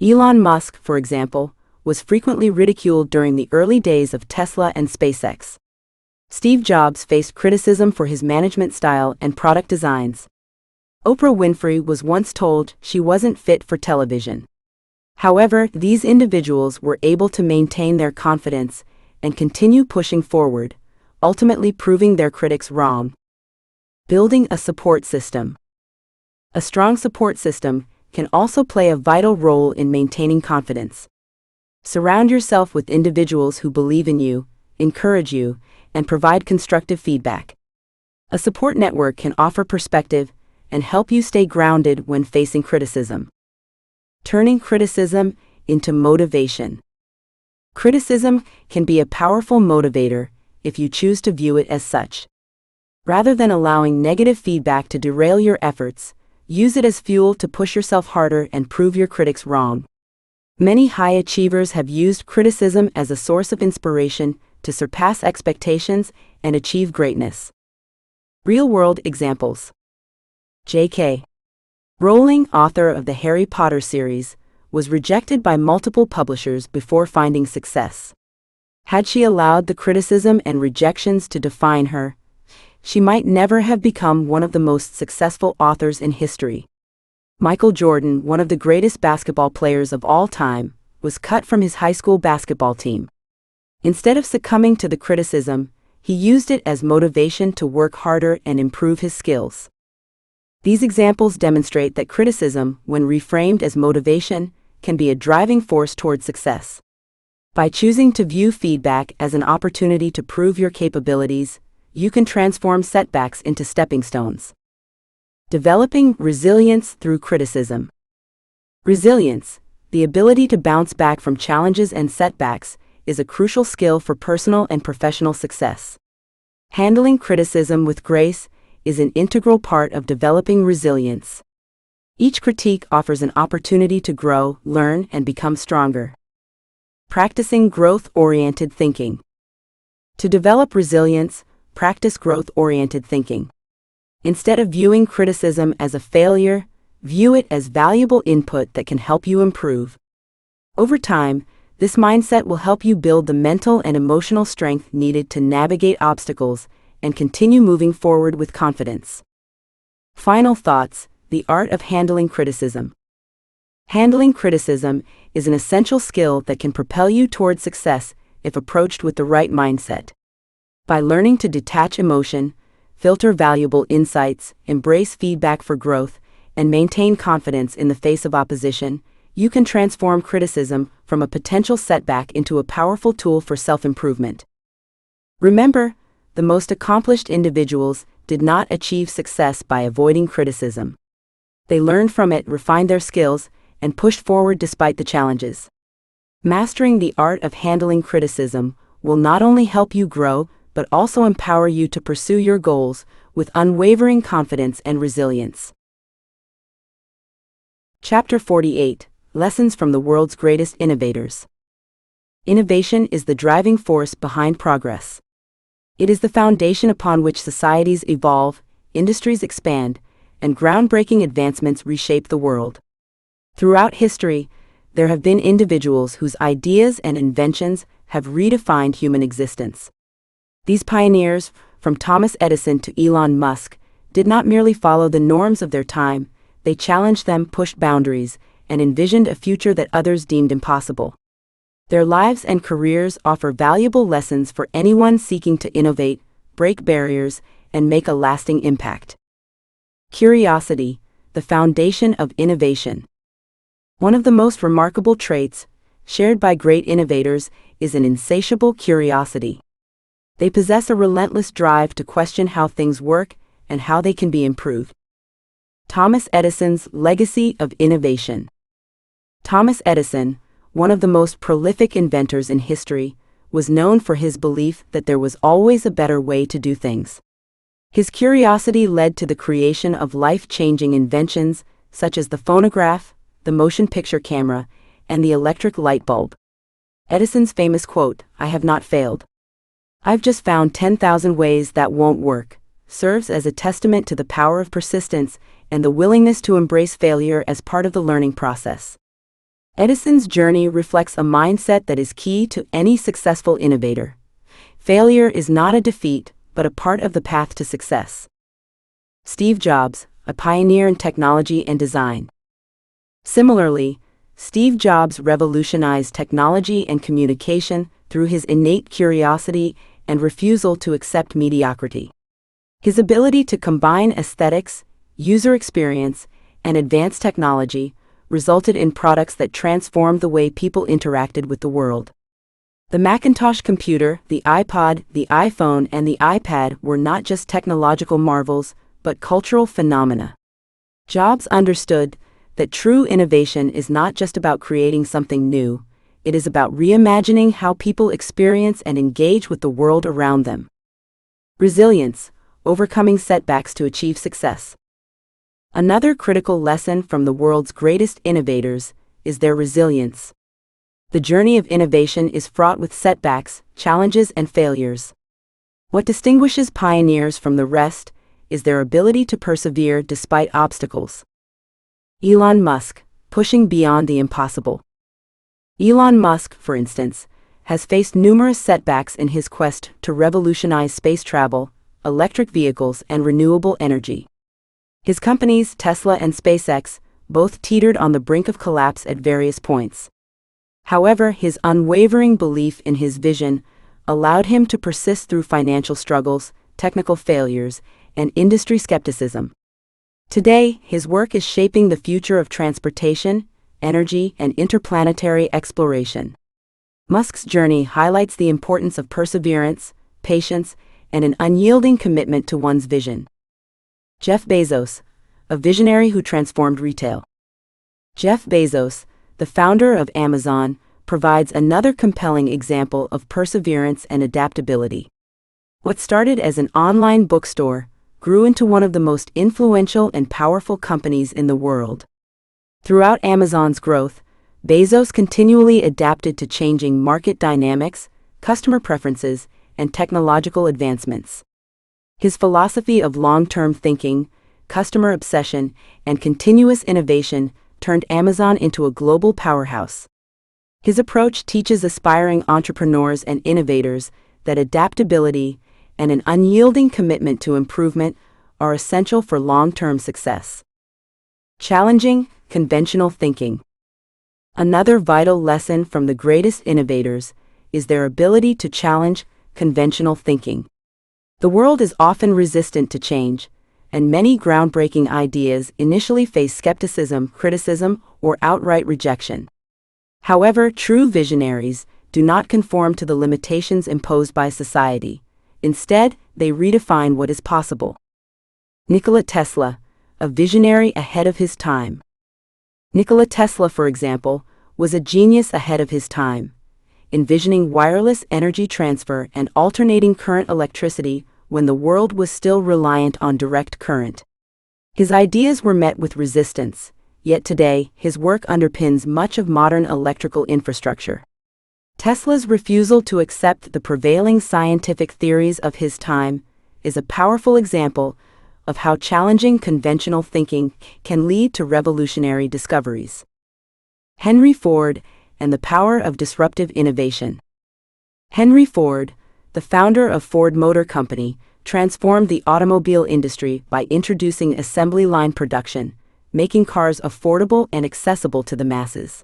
Elon Musk, for example, was frequently ridiculed during the early days of Tesla and SpaceX. Steve Jobs faced criticism for his management style and product designs. Oprah Winfrey was once told she wasn't fit for television. However, these individuals were able to maintain their confidence and continue pushing forward, ultimately proving their critics wrong. Building a support system. A strong support system can also play a vital role in maintaining confidence. Surround yourself with individuals who believe in you, encourage you, and provide constructive feedback. A support network can offer perspective and help you stay grounded when facing criticism. Turning criticism into motivation. Criticism can be a powerful motivator if you choose to view it as such. Rather than allowing negative feedback to derail your efforts, use it as fuel to push yourself harder and prove your critics wrong. Many high achievers have used criticism as a source of inspiration to surpass expectations and achieve greatness. Real-world examples. J.K. Rowling, author of the Harry Potter series, was rejected by multiple publishers before finding success. Had she allowed the criticism and rejections to define her, she might never have become one of the most successful authors in history. Michael Jordan, one of the greatest basketball players of all time, was cut from his high school basketball team. Instead of succumbing to the criticism, he used it as motivation to work harder and improve his skills. These examples demonstrate that criticism, when reframed as motivation, can be a driving force toward success. By choosing to view feedback as an opportunity to prove your capabilities, you can transform setbacks into stepping stones. Developing resilience through criticism. Resilience, the ability to bounce back from challenges and setbacks, is a crucial skill for personal and professional success. Handling criticism with grace is an integral part of developing resilience. Each critique offers an opportunity to grow, learn, and become stronger. Practicing growth-oriented thinking. To develop resilience, practice growth-oriented thinking. Instead of viewing criticism as a failure, view it as valuable input that can help you improve. Over time, this mindset will help you build the mental and emotional strength needed to navigate obstacles and continue moving forward with confidence. Final thoughts: the art of handling criticism. Handling criticism is an essential skill that can propel you toward success if approached with the right mindset. By learning to detach emotion, filter valuable insights, embrace feedback for growth, and maintain confidence in the face of opposition, you can transform criticism from a potential setback into a powerful tool for self-improvement. Remember, the most accomplished individuals did not achieve success by avoiding criticism. They learned from it, refined their skills, and pushed forward despite the challenges. Mastering the art of handling criticism will not only help you grow, but also empower you to pursue your goals with unwavering confidence and resilience. Chapter 48: Lessons from the World's Greatest Innovators. Innovation is the driving force behind progress. It is the foundation upon which societies evolve, industries expand, and groundbreaking advancements reshape the world. Throughout history, there have been individuals whose ideas and inventions have redefined human existence. These pioneers, from Thomas Edison to Elon Musk, did not merely follow the norms of their time, they challenged them, pushed boundaries, and envisioned a future that others deemed impossible. Their lives and careers offer valuable lessons for anyone seeking to innovate, break barriers, and make a lasting impact. Curiosity, the foundation of innovation. One of the most remarkable traits, shared by great innovators, is an insatiable curiosity. They possess a relentless drive to question how things work and how they can be improved. Thomas Edison's legacy of innovation. Thomas Edison, one of the most prolific inventors in history, was known for his belief that there was always a better way to do things. His curiosity led to the creation of life-changing inventions such as the phonograph, the motion picture camera, and the electric light bulb. Edison's famous quote, "I have not failed. I've just found 10,000 ways that won't work," serves as a testament to the power of persistence and the willingness to embrace failure as part of the learning process. Edison's journey reflects a mindset that is key to any successful innovator. Failure is not a defeat, but a part of the path to success. Steve Jobs, a pioneer in technology and design. Similarly, Steve Jobs revolutionized technology and communication through his innate curiosity and refusal to accept mediocrity. His ability to combine aesthetics, user experience, and advanced technology resulted in products that transformed the way people interacted with the world. The Macintosh computer, the iPod, the iPhone, and the iPad were not just technological marvels, but cultural phenomena. Jobs understood that true innovation is not just about creating something new, it is about reimagining how people experience and engage with the world around them. Resilience, overcoming setbacks to achieve success. Another critical lesson from the world's greatest innovators is their resilience. The journey of innovation is fraught with setbacks, challenges, and failures. What distinguishes pioneers from the rest is their ability to persevere despite obstacles. Elon Musk, pushing beyond the impossible. Elon Musk, for instance, has faced numerous setbacks in his quest to revolutionize space travel, electric vehicles, and renewable energy. His companies, Tesla and SpaceX, both teetered on the brink of collapse at various points. However, his unwavering belief in his vision allowed him to persist through financial struggles, technical failures, and industry skepticism. Today, his work is shaping the future of transportation, energy, and interplanetary exploration. Musk's journey highlights the importance of perseverance, patience, and an unyielding commitment to one's vision. Jeff Bezos, a visionary who transformed retail. Jeff Bezos, the founder of Amazon, provides another compelling example of perseverance and adaptability. What started as an online bookstore grew into one of the most influential and powerful companies in the world. Throughout Amazon's growth, Bezos continually adapted to changing market dynamics, customer preferences, and technological advancements. His philosophy of long-term thinking, customer obsession, and continuous innovation turned Amazon into a global powerhouse. His approach teaches aspiring entrepreneurs and innovators that adaptability and an unyielding commitment to improvement are essential for long-term success. Challenging conventional thinking. Another vital lesson from the greatest innovators is their ability to challenge conventional thinking. The world is often resistant to change, and many groundbreaking ideas initially face skepticism, criticism, or outright rejection. However, true visionaries do not conform to the limitations imposed by society. Instead, they redefine what is possible. Nikola Tesla, a visionary ahead of his time. Nikola Tesla, for example, was a genius ahead of his time, envisioning wireless energy transfer and alternating current electricity when the world was still reliant on direct current. His ideas were met with resistance, yet today his work underpins much of modern electrical infrastructure. Tesla's refusal to accept the prevailing scientific theories of his time is a powerful example of how challenging conventional thinking can lead to revolutionary discoveries. Henry Ford and the power of disruptive innovation. Henry Ford, the founder of Ford Motor Company, transformed the automobile industry by introducing assembly line production, making cars affordable and accessible to the masses.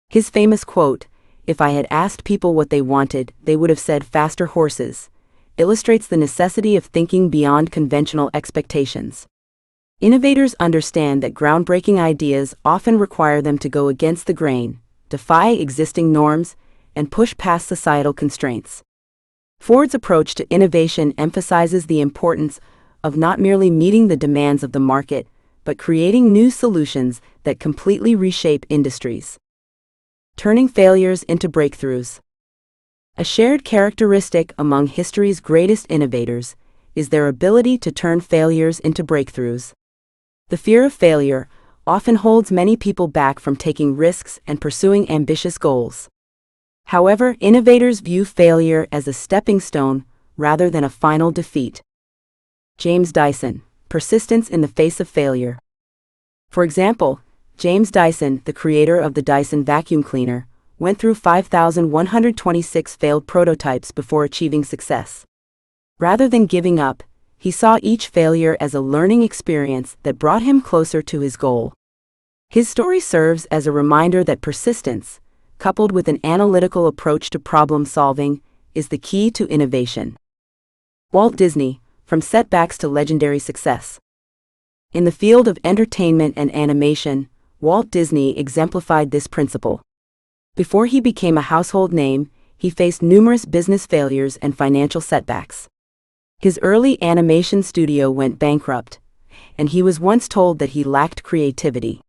His famous quote, "If I had asked people what they wanted, they would have said faster horses," illustrates the necessity of thinking beyond conventional expectations. Innovators understand that groundbreaking ideas often require them to go against the grain, defy existing norms, and push past societal constraints. Ford's approach to innovation emphasizes the importance of not merely meeting the demands of the market, but creating new solutions that completely reshape industries. Turning failures into breakthroughs. A shared characteristic among history's greatest innovators is their ability to turn failures into breakthroughs. The fear of failure often holds many people back from taking risks and pursuing ambitious goals. However, innovators view failure as a stepping stone rather than a final defeat. James Dyson, persistence in the face of failure. For example, James Dyson, the creator of the Dyson vacuum cleaner, went through 5,126 failed prototypes before achieving success. Rather than giving up, he saw each failure as a learning experience that brought him closer to his goal. His story serves as a reminder that persistence, coupled with an analytical approach to problem solving, is the key to innovation. Walt Disney, from setbacks to legendary success. In the field of entertainment and animation, Walt Disney exemplified this principle. Before he became a household name, he faced numerous business failures and financial setbacks. His early animation studio went bankrupt, and he was once told that he lacked creativity.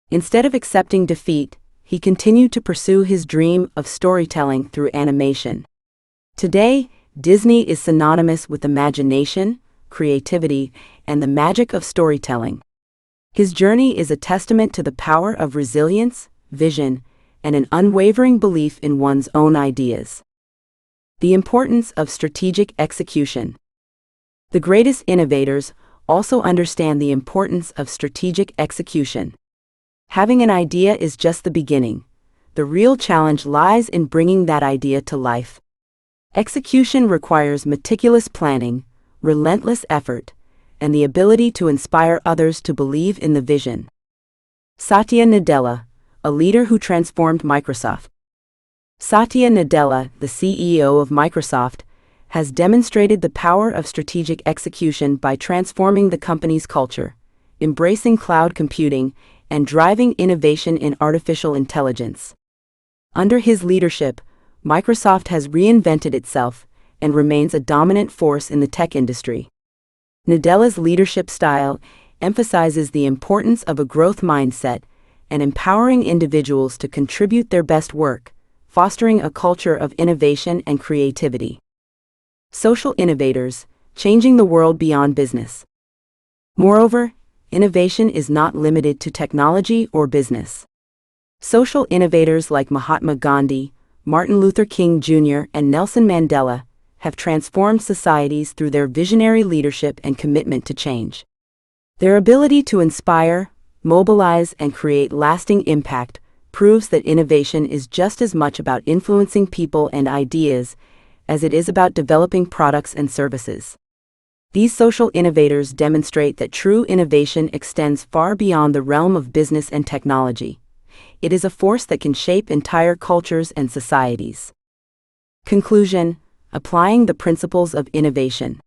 Instead of accepting defeat, he continued to pursue his dream of storytelling through animation. Today, Disney is synonymous with imagination, creativity, and the magic of storytelling. His journey is a testament to the power of resilience, vision, and an unwavering belief in one's own ideas. The importance of strategic execution. The greatest innovators also understand the importance of strategic execution. Having an idea is just the beginning. The real challenge lies in bringing that idea to life. Execution requires meticulous planning, relentless effort, and the ability to inspire others to believe in the vision. Satya Nadella, a leader who transformed Microsoft. Satya Nadella, the CEO of Microsoft, has demonstrated the power of strategic execution by transforming the company's culture, embracing cloud computing, and driving innovation in artificial intelligence. Under his leadership, Microsoft has reinvented itself and remains a dominant force in the tech industry. Nadella's leadership style emphasizes the importance of a growth mindset and empowering individuals to contribute their best work, fostering a culture of innovation and creativity. Social innovators, changing the world beyond business. Moreover, innovation is not limited to technology or business. Social innovators like Mahatma Gandhi, Martin Luther King Jr., and Nelson Mandela have transformed societies through their visionary leadership and commitment to change. Their ability to inspire, mobilize, and create lasting impact proves that innovation is just as much about influencing people and ideas as it is about developing products and services. These social innovators demonstrate that true innovation extends far beyond the realm of business and technology. It is a force that can shape entire cultures and societies. Conclusion: applying the principles of innovation.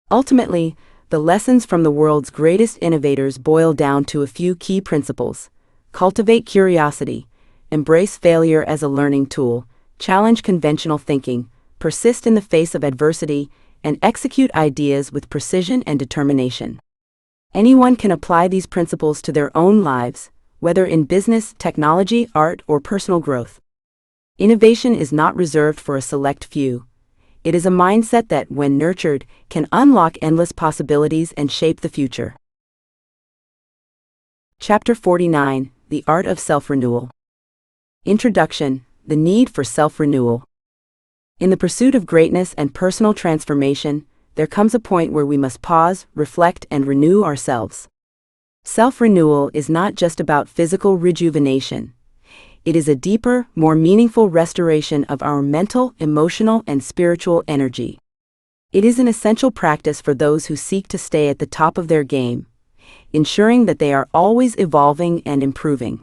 Ultimately, the lessons from the world's greatest innovators boil down to a few key principles. Cultivate curiosity, embrace failure as a learning tool, challenge conventional thinking, persist in the face of adversity, and execute ideas with precision and determination. Anyone can apply these principles to their own lives, whether in business, technology, art, or personal growth. Innovation is not reserved for a select few. It is a mindset that, when nurtured, can unlock endless possibilities and shape the future. Chapter 49: The Art of Self-Renewal. Introduction: The Need for Self-Renewal. In the pursuit of greatness and personal transformation, there comes a point where we must pause, reflect, and renew ourselves. Self-renewal is not just about physical rejuvenation. It is a deeper, more meaningful restoration of our mental, emotional, and spiritual energy. It is an essential practice for those who seek to stay at the top of their game, ensuring that they are always evolving and improving.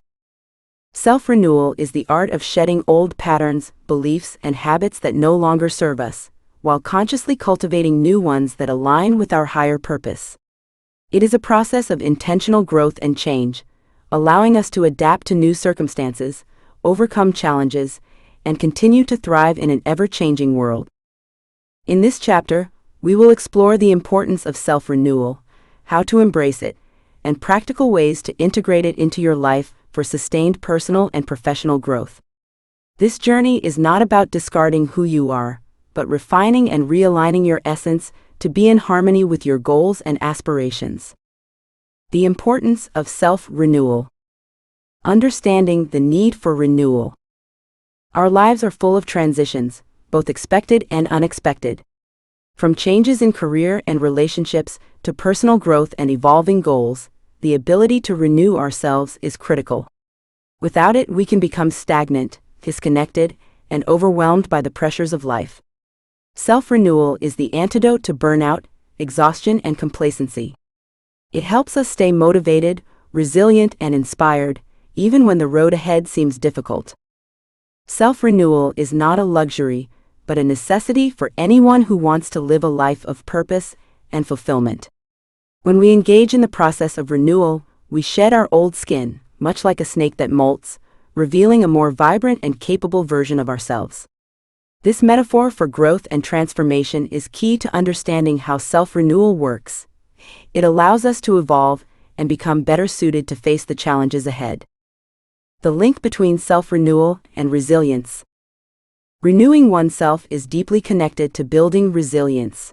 Self-renewal is the art of shedding old patterns, beliefs, and habits that no longer serve us, while consciously cultivating new ones that align with our higher purpose. It is a process of intentional growth and change, allowing us to adapt to new circumstances, overcome challenges, and continue to thrive in an ever-changing world. In this chapter, we will explore the importance of self-renewal, how to embrace it, and practical ways to integrate it into your life for sustained personal and professional growth. This journey is not about discarding who you are, but refining and realigning your essence to be in harmony with your goals and aspirations. The importance of self-renewal. Understanding the need for renewal. Our lives are full of transitions, both expected and unexpected. From changes in career and relationships to personal growth and evolving goals, the ability to renew ourselves is critical. Without it, we can become stagnant, disconnected, and overwhelmed by the pressures of life. Self-renewal is the antidote to burnout, exhaustion, and complacency. It helps us stay motivated, resilient, and inspired, even when the road ahead seems difficult. Self-renewal is not a luxury, but a necessity for anyone who wants to live a life of purpose and fulfillment. When we engage in the process of renewal, we shed our old skin, much like a snake that molts, revealing a more vibrant and capable version of ourselves. This metaphor for growth and transformation is key to understanding how self-renewal works. It allows us to evolve and become better suited to face the challenges ahead. The link between self-renewal and resilience. Renewing oneself is deeply connected to building resilience.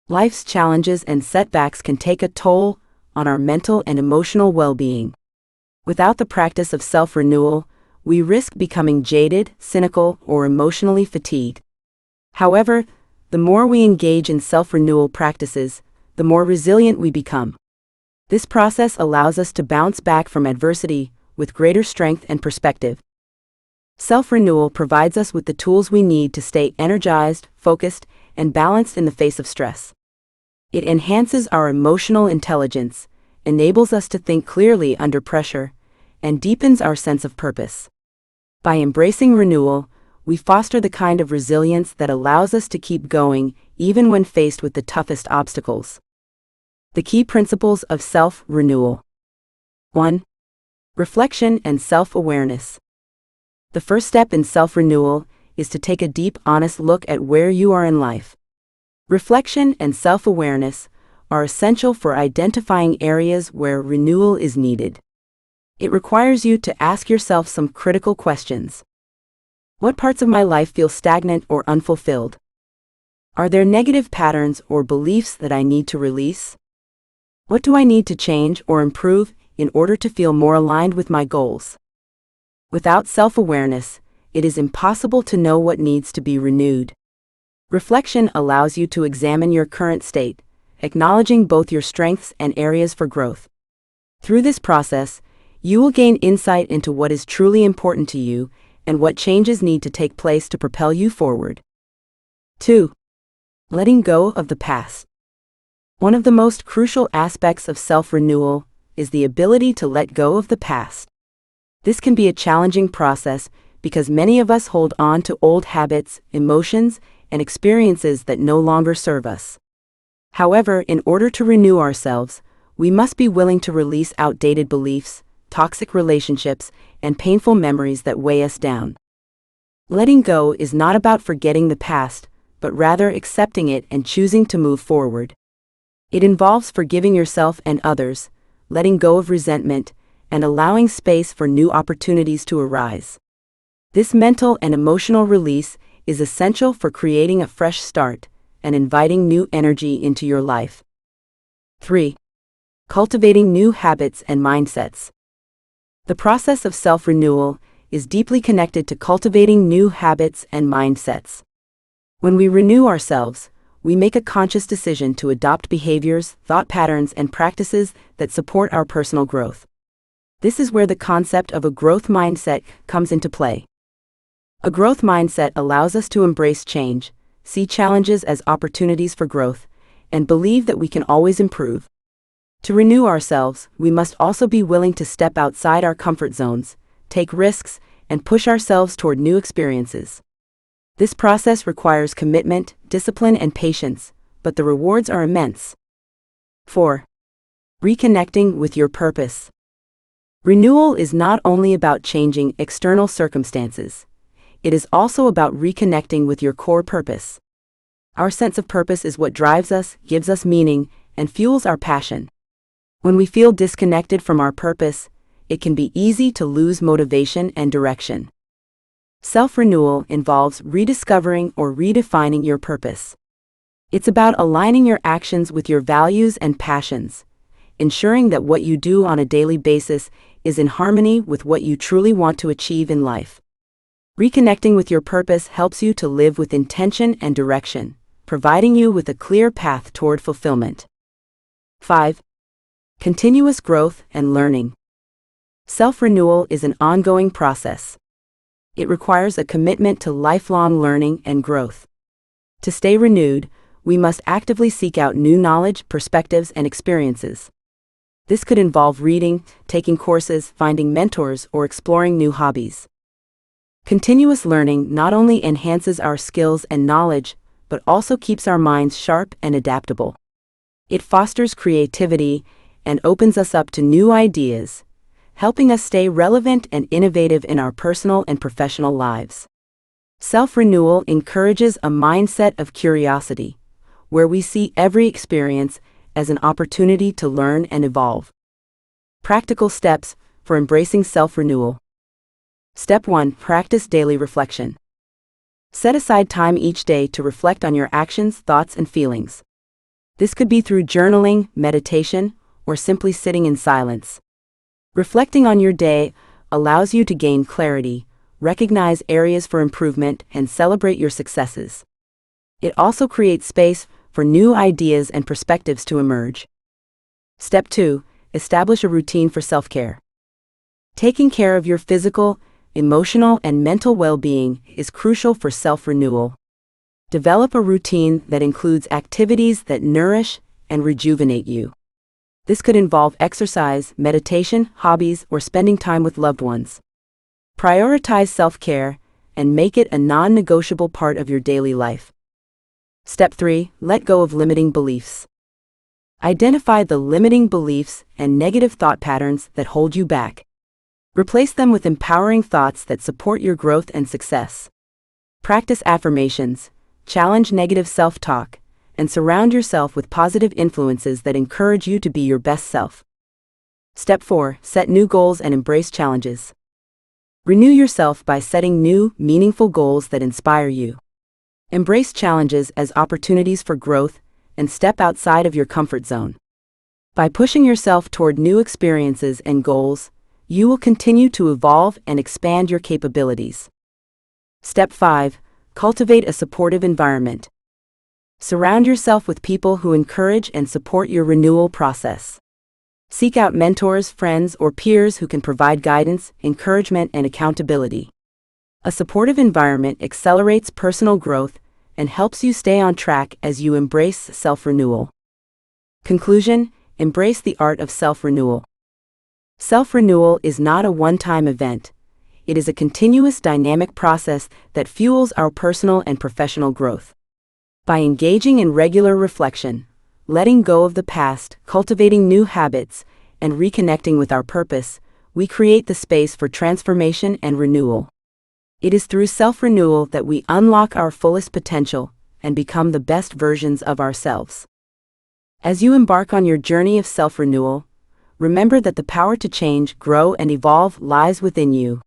Life's challenges and setbacks can take a toll on our mental and emotional well-being. Without the practice of self-renewal, we risk becoming jaded, cynical, or emotionally fatigued. However, the more we engage in self-renewal practices, the more resilient we become. This process allows us to bounce back from adversity with greater strength and perspective. Self-renewal provides us with the tools we need to stay energized, focused, and balanced in the face of stress. It enhances our emotional intelligence, enables us to think clearly under pressure, and deepens our sense of purpose. By embracing renewal, we foster the kind of resilience that allows us to keep going even when faced with the toughest obstacles. The key principles of self-renewal. 1. Reflection and self-awareness. The first step in self-renewal is to take a deep, honest look at where you are in life. Reflection and self-awareness are essential for identifying areas where renewal is needed. It requires you to ask yourself some critical questions. What parts of my life feel stagnant or unfulfilled? Are there negative patterns or beliefs that I need to release? What do I need to change or improve in order to feel more aligned with my goals? Without self-awareness, it is impossible to know what needs to be renewed. Reflection allows you to examine your current state, acknowledging both your strengths and areas for growth. Through this process, you will gain insight into what is truly important to you and what changes need to take place to propel you forward. 2. Letting go of the past. One of the most crucial aspects of self-renewal is the ability to let go of the past. This can be a challenging process because many of us hold on to old habits, emotions, and experiences that no longer serve us. However, in order to renew ourselves, we must be willing to release outdated beliefs, toxic relationships, and painful memories that weigh us down. Letting go is not about forgetting the past, but rather accepting it and choosing to move forward. It involves forgiving yourself and others, letting go of resentment, and allowing space for new opportunities to arise. This mental and emotional release is essential for creating a fresh start and inviting new energy into your life. 3. Cultivating new habits and mindsets. The process of self-renewal is deeply connected to cultivating new habits and mindsets. When we renew ourselves, we make a conscious decision to adopt behaviors, thought patterns, and practices that support our personal growth. This is where the concept of a growth mindset comes into play. A growth mindset allows us to embrace change, see challenges as opportunities for growth, and believe that we can always improve. To renew ourselves, we must also be willing to step outside our comfort zones, take risks, and push ourselves toward new experiences. This process requires commitment, discipline, and patience, but the rewards are immense. 4. Reconnecting with your purpose. Renewal is not only about changing external circumstances. It is also about reconnecting with your core purpose. Our sense of purpose is what drives us, gives us meaning, and fuels our passion. When we feel disconnected from our purpose, it can be easy to lose motivation and direction. Self-renewal involves rediscovering or redefining your purpose. It's about aligning your actions with your values and passions, ensuring that what you do on a daily basis is in harmony with what you truly want to achieve in life. Reconnecting with your purpose helps you to live with intention and direction, providing you with a clear path toward fulfillment. 5. Continuous growth and learning. Self-renewal is an ongoing process. It requires a commitment to lifelong learning and growth. To stay renewed, we must actively seek out new knowledge, perspectives, and experiences. This could involve reading, taking courses, finding mentors, or exploring new hobbies. Continuous learning not only enhances our skills and knowledge, but also keeps our minds sharp and adaptable. It fosters creativity and opens us up to new ideas, helping us stay relevant and innovative in our personal and professional lives. Self-renewal encourages a mindset of curiosity, where we see every experience as an opportunity to learn and evolve. Practical steps for embracing self-renewal. Step 1. Practice daily reflection. Set aside time each day to reflect on your actions, thoughts, and feelings. This could be through journaling, meditation, or simply sitting in silence. Reflecting on your day allows you to gain clarity, recognize areas for improvement, and celebrate your successes. It also creates space for new ideas and perspectives to emerge. Step 2. Establish a routine for self-care. Taking care of your physical, emotional, and mental well-being is crucial for self-renewal. Develop a routine that includes activities that nourish and rejuvenate you. This could involve exercise, meditation, hobbies, or spending time with loved ones. Prioritize self-care and make it a non-negotiable part of your daily life. Step 3. Let go of limiting beliefs. Identify the limiting beliefs and negative thought patterns that hold you back. Replace them with empowering thoughts that support your growth and success. Practice affirmations, challenge negative self-talk, and surround yourself with positive influences that encourage you to be your best self. Step 4. Set new goals and embrace challenges. Renew yourself by setting new, meaningful goals that inspire you. Embrace challenges as opportunities for growth and step outside of your comfort zone. By pushing yourself toward new experiences and goals, you will continue to evolve and expand your capabilities. Step 5. Cultivate a supportive environment. Surround yourself with people who encourage and support your renewal process. Seek out mentors, friends, or peers who can provide guidance, encouragement, and accountability. A supportive environment accelerates personal growth and helps you stay on track as you embrace self-renewal. Conclusion: embrace the art of self-renewal. Self-renewal is not a one-time event. It is a continuous dynamic process that fuels our personal and professional growth. By engaging in regular reflection, letting go of the past, cultivating new habits, and reconnecting with our purpose, we create the space for transformation and renewal. It is through self-renewal that we unlock our fullest potential and become the best versions of ourselves. As you embark on your journey of self-renewal, remember that the power to change, grow, and evolve lies within you.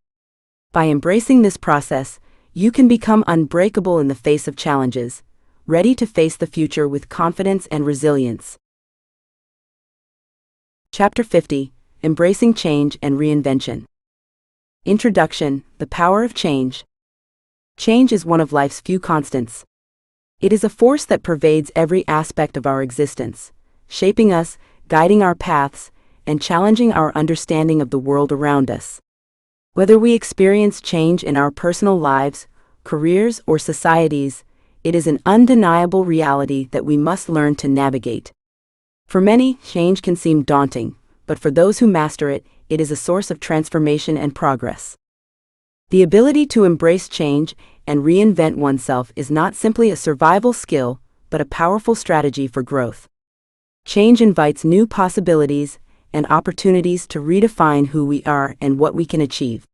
By embracing this process, you can become unbreakable in the face of challenges, ready to face the future with confidence and resilience. Chapter 50. Embracing Change and Reinvention. Introduction: The Power of Change. Change is one of life's few constants. It is a force that pervades every aspect of our existence, shaping us, guiding our paths, and challenging our understanding of the world around us. Whether we experience change in our personal lives, careers, or societies, it is an undeniable reality that we must learn to navigate. For many, change can seem daunting, but for those who master it, it is a source of transformation and progress. The ability to embrace change and reinvent oneself is not simply a survival skill, but a powerful strategy for growth. Change invites new possibilities and opportunities to redefine who we are and what we can achieve.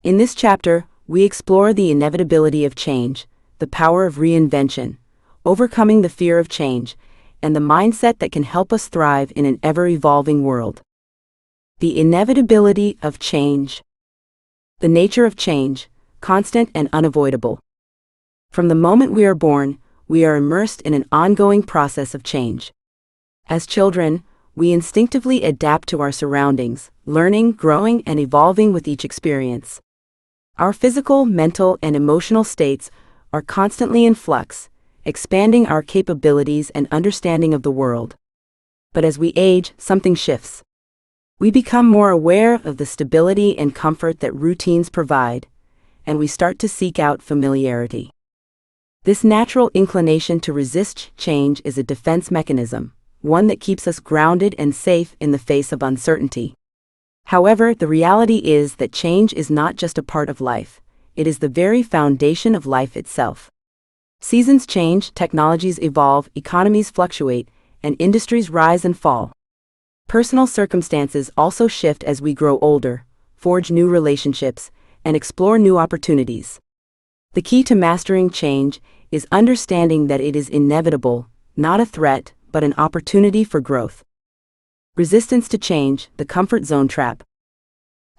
In this chapter, we explore the inevitability of change, the power of reinvention, overcoming the fear of change, and the mindset that can help us thrive in an ever-evolving world. The inevitability of change. The nature of change, constant and unavoidable. From the moment we are born, we are immersed in an ongoing process of change. As children, we instinctively adapt to our surroundings, learning, growing, and evolving with each experience. Our physical, mental, and emotional states are constantly in flux, expanding our capabilities and understanding of the world. But as we age, something shifts. We become more aware of the stability and comfort that routines provide, and we start to seek out familiarity. This natural inclination to resist change is a defense mechanism, one that keeps us grounded and safe in the face of uncertainty. However, the reality is that change is not just a part of life, it is the very foundation of life itself. Seasons change, technologies evolve, economies fluctuate, and industries rise and fall. Personal circumstances also shift as we grow older, forge new relationships, and explore new opportunities. The key to mastering change is understanding that it is inevitable, not a threat, but an opportunity for growth. Resistance to change, the comfort zone trap.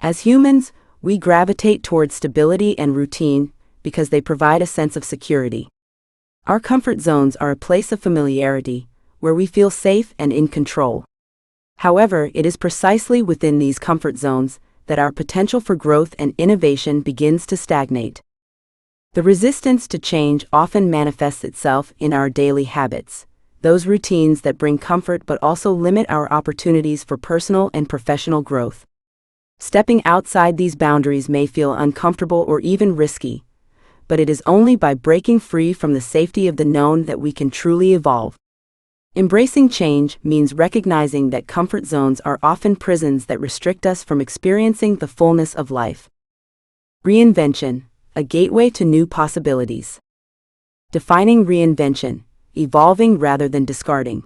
As humans, we gravitate towards stability and routine because they provide a sense of security. Our comfort zones are a place of familiarity, where we feel safe and in control. However, it is precisely within these comfort zones that our potential for growth and innovation begins to stagnate. The resistance to change often manifests itself in our daily habits, those routines that bring comfort but also limit our opportunities for personal and professional growth. Stepping outside these boundaries may feel uncomfortable or even risky, but it is only by breaking free from the safety of the known that we can truly evolve. Embracing change means recognizing that comfort zones are often prisons that restrict us from experiencing the fullness of life. Reinvention, a gateway to new possibilities. Defining reinvention, evolving rather than discarding.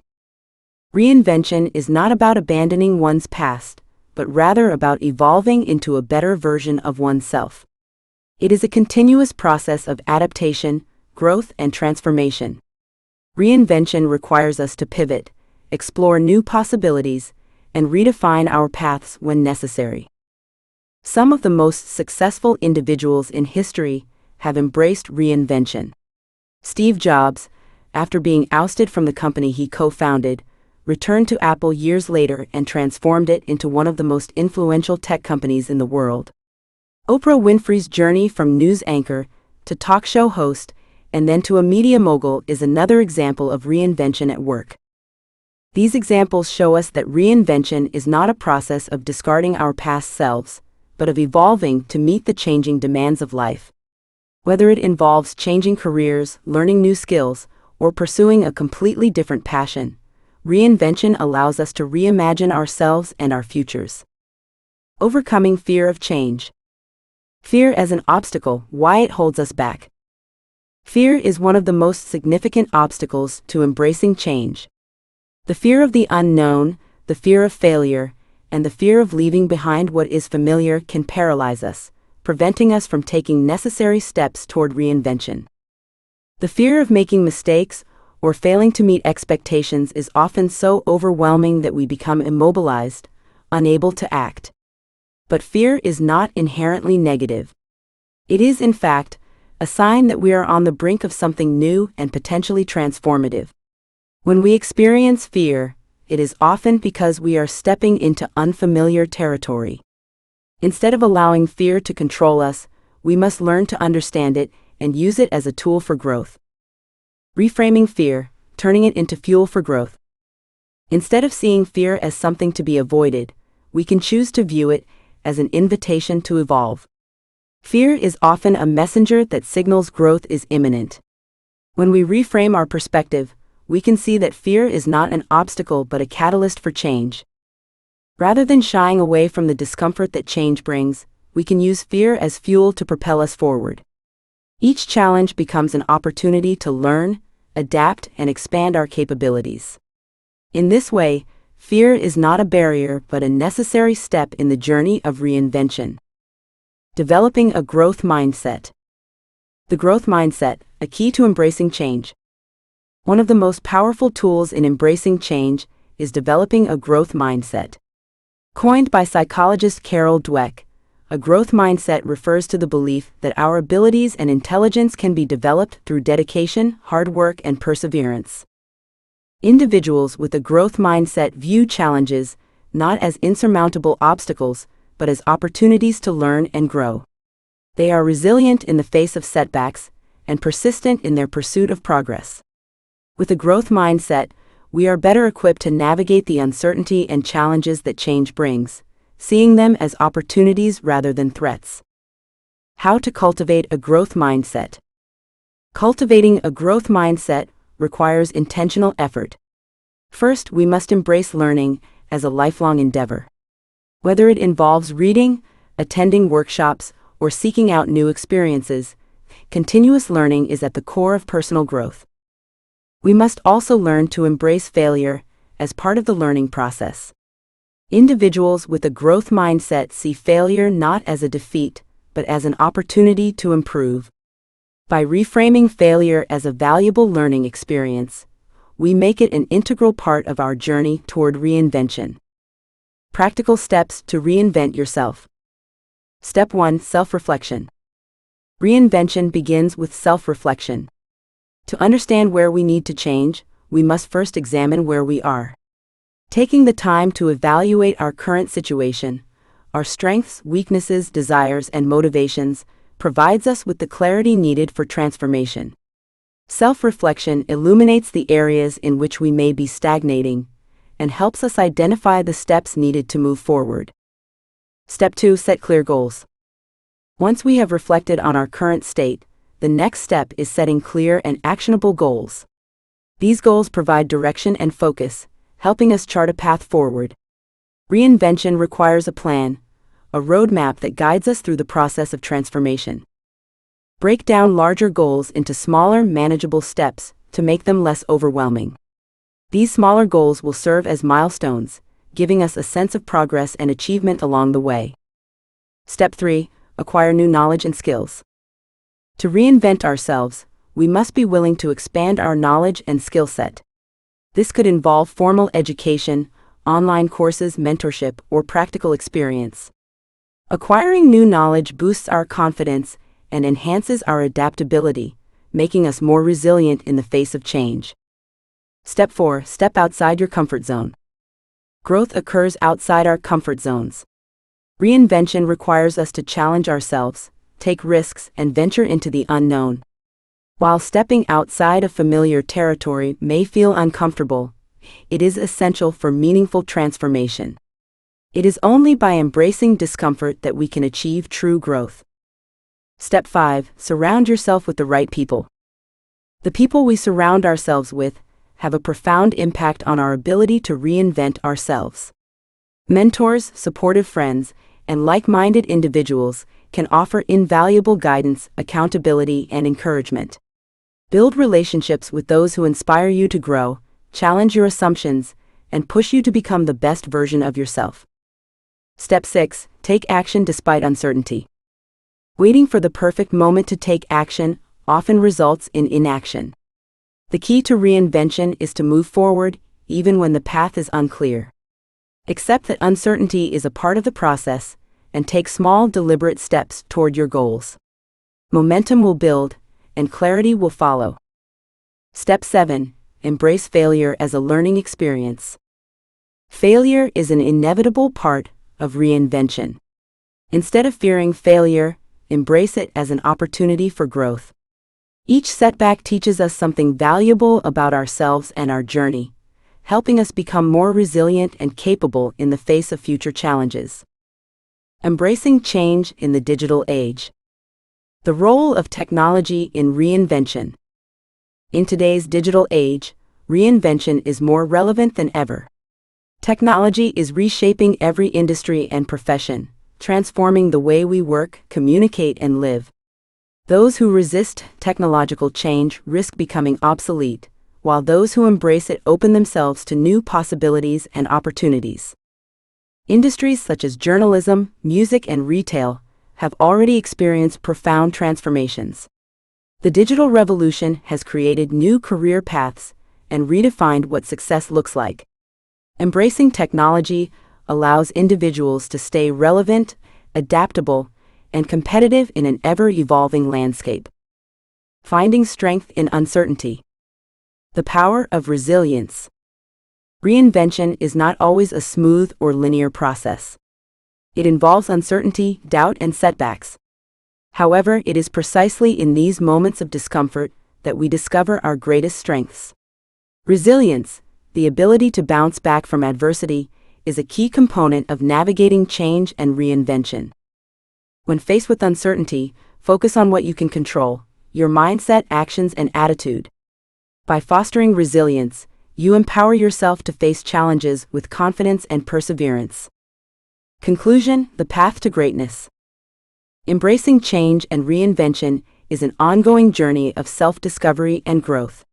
Reinvention is not about abandoning one's past, but rather about evolving into a better version of oneself. It is a continuous process of adaptation, growth, and transformation. Reinvention requires us to pivot, explore new possibilities, and redefine our paths when necessary. Some of the most successful individuals in history have embraced reinvention. Steve Jobs, after being ousted from the company he co-founded, returned to Apple years later and transformed it into one of the most influential tech companies in the world. Oprah Winfrey's journey from news anchor to talk show host and then to a media mogul is another example of reinvention at work. These examples show us that reinvention is not a process of discarding our past selves, but of evolving to meet the changing demands of life. Whether it involves changing careers, learning new skills, or pursuing a completely different passion, reinvention allows us to reimagine ourselves and our futures. Overcoming fear of change. Fear as an obstacle, why it holds us back. Fear is one of the most significant obstacles to embracing change. The fear of the unknown, the fear of failure, and the fear of leaving behind what is familiar can paralyze us, preventing us from taking necessary steps toward reinvention. The fear of making mistakes or failing to meet expectations is often so overwhelming that we become immobilized, unable to act. But fear is not inherently negative. It is, in fact, a sign that we are on the brink of something new and potentially transformative. When we experience fear, it is often because we are stepping into unfamiliar territory. Instead of allowing fear to control us, we must learn to understand it and use it as a tool for growth. Reframing fear, turning it into fuel for growth. Instead of seeing fear as something to be avoided, we can choose to view it as an invitation to evolve. Fear is often a messenger that signals growth is imminent. When we reframe our perspective, we can see that fear is not an obstacle but a catalyst for change. Rather than shying away from the discomfort that change brings, we can use fear as fuel to propel us forward. Each challenge becomes an opportunity to learn, adapt, and expand our capabilities. In this way, fear is not a barrier but a necessary step in the journey of reinvention. Developing a growth mindset. The growth mindset, a key to embracing change. One of the most powerful tools in embracing change is developing a growth mindset. Coined by psychologist Carol Dweck, a growth mindset refers to the belief that our abilities and intelligence can be developed through dedication, hard work, and perseverance. Individuals with a growth mindset view challenges not as insurmountable obstacles, but as opportunities to learn and grow. They are resilient in the face of setbacks and persistent in their pursuit of progress. With a growth mindset, we are better equipped to navigate the uncertainty and challenges that change brings, seeing them as opportunities rather than threats. How to cultivate a growth mindset. Cultivating a growth mindset requires intentional effort. First, we must embrace learning as a lifelong endeavor. Whether it involves reading, attending workshops, or seeking out new experiences, continuous learning is at the core of personal growth. We must also learn to embrace failure as part of the learning process. Individuals with a growth mindset see failure not as a defeat, but as an opportunity to improve. By reframing failure as a valuable learning experience, we make it an integral part of our journey toward reinvention. Practical steps to reinvent yourself. Step 1: Self-reflection. Reinvention begins with self-reflection. To understand where we need to change, we must first examine where we are. Taking the time to evaluate our current situation, our strengths, weaknesses, desires, and motivations, provides us with the clarity needed for transformation. Self-reflection illuminates the areas in which we may be stagnating and helps us identify the steps needed to move forward. Step 2. Set clear goals. Once we have reflected on our current state, the next step is setting clear and actionable goals. These goals provide direction and focus, helping us chart a path forward. Reinvention requires a plan, a roadmap that guides us through the process of transformation. Break down larger goals into smaller, manageable steps to make them less overwhelming. These smaller goals will serve as milestones, giving us a sense of progress and achievement along the way. Step 3. Acquire new knowledge and skills. To reinvent ourselves, we must be willing to expand our knowledge and skill set. This could involve formal education, online courses, mentorship, or practical experience. Acquiring new knowledge boosts our confidence and enhances our adaptability, making us more resilient in the face of change. Step 4. Step outside your comfort zone. Growth occurs outside our comfort zones. Reinvention requires us to challenge ourselves, take risks, and venture into the unknown. While stepping outside of familiar territory may feel uncomfortable, it is essential for meaningful transformation. It is only by embracing discomfort that we can achieve true growth. Step 5. Surround yourself with the right people. The people we surround ourselves with have a profound impact on our ability to reinvent ourselves. Mentors, supportive friends, and like-minded individuals can offer invaluable guidance, accountability, and encouragement. Build relationships with those who inspire you to grow, challenge your assumptions, and push you to become the best version of yourself. Step 6. Take action despite uncertainty. Waiting for the perfect moment to take action often results in inaction. The key to reinvention is to move forward, even when the path is unclear. Accept that uncertainty is a part of the process, and take small, deliberate steps toward your goals. Momentum will build, and clarity will follow. Step 7. Embrace failure as a learning experience. Failure is an inevitable part of reinvention. Instead of fearing failure, embrace it as an opportunity for growth. Each setback teaches us something valuable about ourselves and our journey, helping us become more resilient and capable in the face of future challenges. Embracing change in the digital age. The role of technology in reinvention. In today's digital age, reinvention is more relevant than ever. Technology is reshaping every industry and profession, transforming the way we work, communicate, and live. Those who resist technological change risk becoming obsolete, while those who embrace it open themselves to new possibilities and opportunities. Industries such as journalism, music, and retail have already experienced profound transformations. The digital revolution has created new career paths and redefined what success looks like. Embracing technology allows individuals to stay relevant, adaptable, and competitive in an ever-evolving landscape. Finding strength in uncertainty. The power of resilience. Reinvention is not always a smooth or linear process. It involves uncertainty, doubt, and setbacks. However, it is precisely in these moments of discomfort that we discover our greatest strengths. Resilience, the ability to bounce back from adversity, is a key component of navigating change and reinvention. When faced with uncertainty, focus on what you can control: your mindset, actions, and attitude. By fostering resilience, you empower yourself to face challenges with confidence and perseverance. Conclusion: the path to greatness. Embracing change and reinvention is an ongoing journey of self-discovery and growth.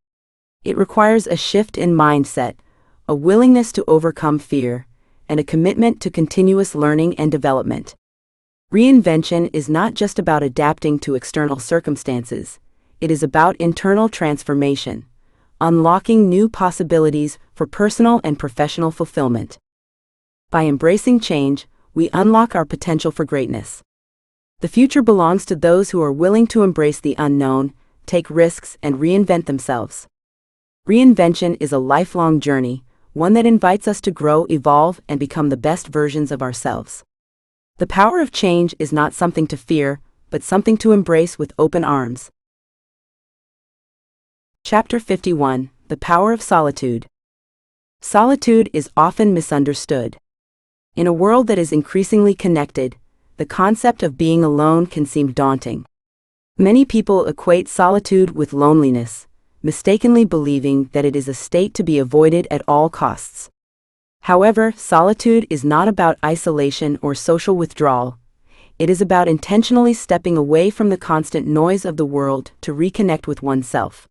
It requires a shift in mindset, a willingness to overcome fear, and a commitment to continuous learning and development. Reinvention is not just about adapting to external circumstances. It is about internal transformation, unlocking new possibilities for personal and professional fulfillment. By embracing change, we unlock our potential for greatness. The future belongs to those who are willing to embrace the unknown, take risks, and reinvent themselves. Reinvention is a lifelong journey, one that invites us to grow, evolve, and become the best versions of ourselves. The power of change is not something to fear, but something to embrace with open arms. Chapter 51: The Power of Solitude. Solitude is often misunderstood. In a world that is increasingly connected, the concept of being alone can seem daunting. Many people equate solitude with loneliness, mistakenly believing that it is a state to be avoided at all costs. However, solitude is not about isolation or social withdrawal. It is about intentionally stepping away from the constant noise of the world to reconnect with oneself.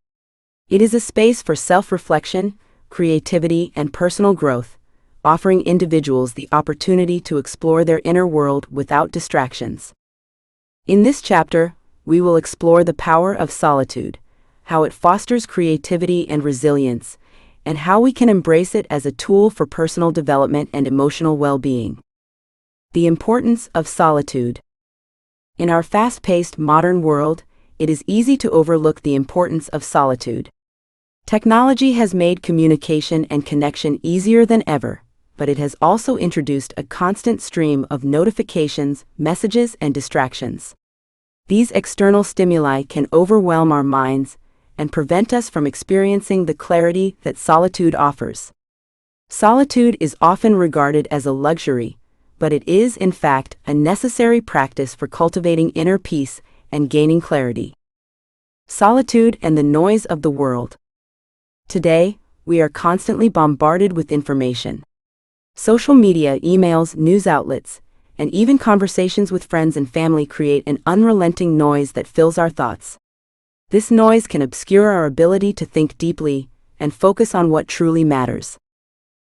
It is a space for self-reflection, creativity, and personal growth, offering individuals the opportunity to explore their inner world without distractions. In this chapter, we will explore the power of solitude, how it fosters creativity and resilience, and how we can embrace it as a tool for personal development and emotional well-being. The importance of solitude. In our fast-paced modern world, it is easy to overlook the importance of solitude. Technology has made communication and connection easier than ever, but it has also introduced a constant stream of notifications, messages, and distractions. These external stimuli can overwhelm our minds and prevent us from experiencing the clarity that solitude offers. Solitude is often regarded as a luxury, but it is, in fact, a necessary practice for cultivating inner peace and gaining clarity. Solitude and the noise of the world. Today, we are constantly bombarded with information. Social media, emails, news outlets, and even conversations with friends and family create an unrelenting noise that fills our thoughts. This noise can obscure our ability to think deeply and focus on what truly matters.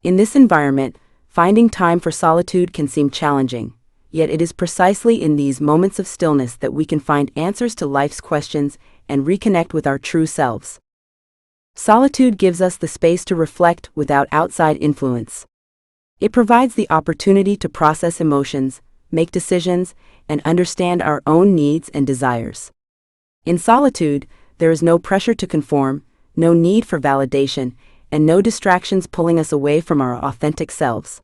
In this environment, finding time for solitude can seem challenging, yet it is precisely in these moments of stillness that we can find answers to life's questions and reconnect with our true selves. Solitude gives us the space to reflect without outside influence. It provides the opportunity to process emotions, make decisions, and understand our own needs and desires. In solitude, there is no pressure to conform, no need for validation, and no distractions pulling us away from our authentic selves.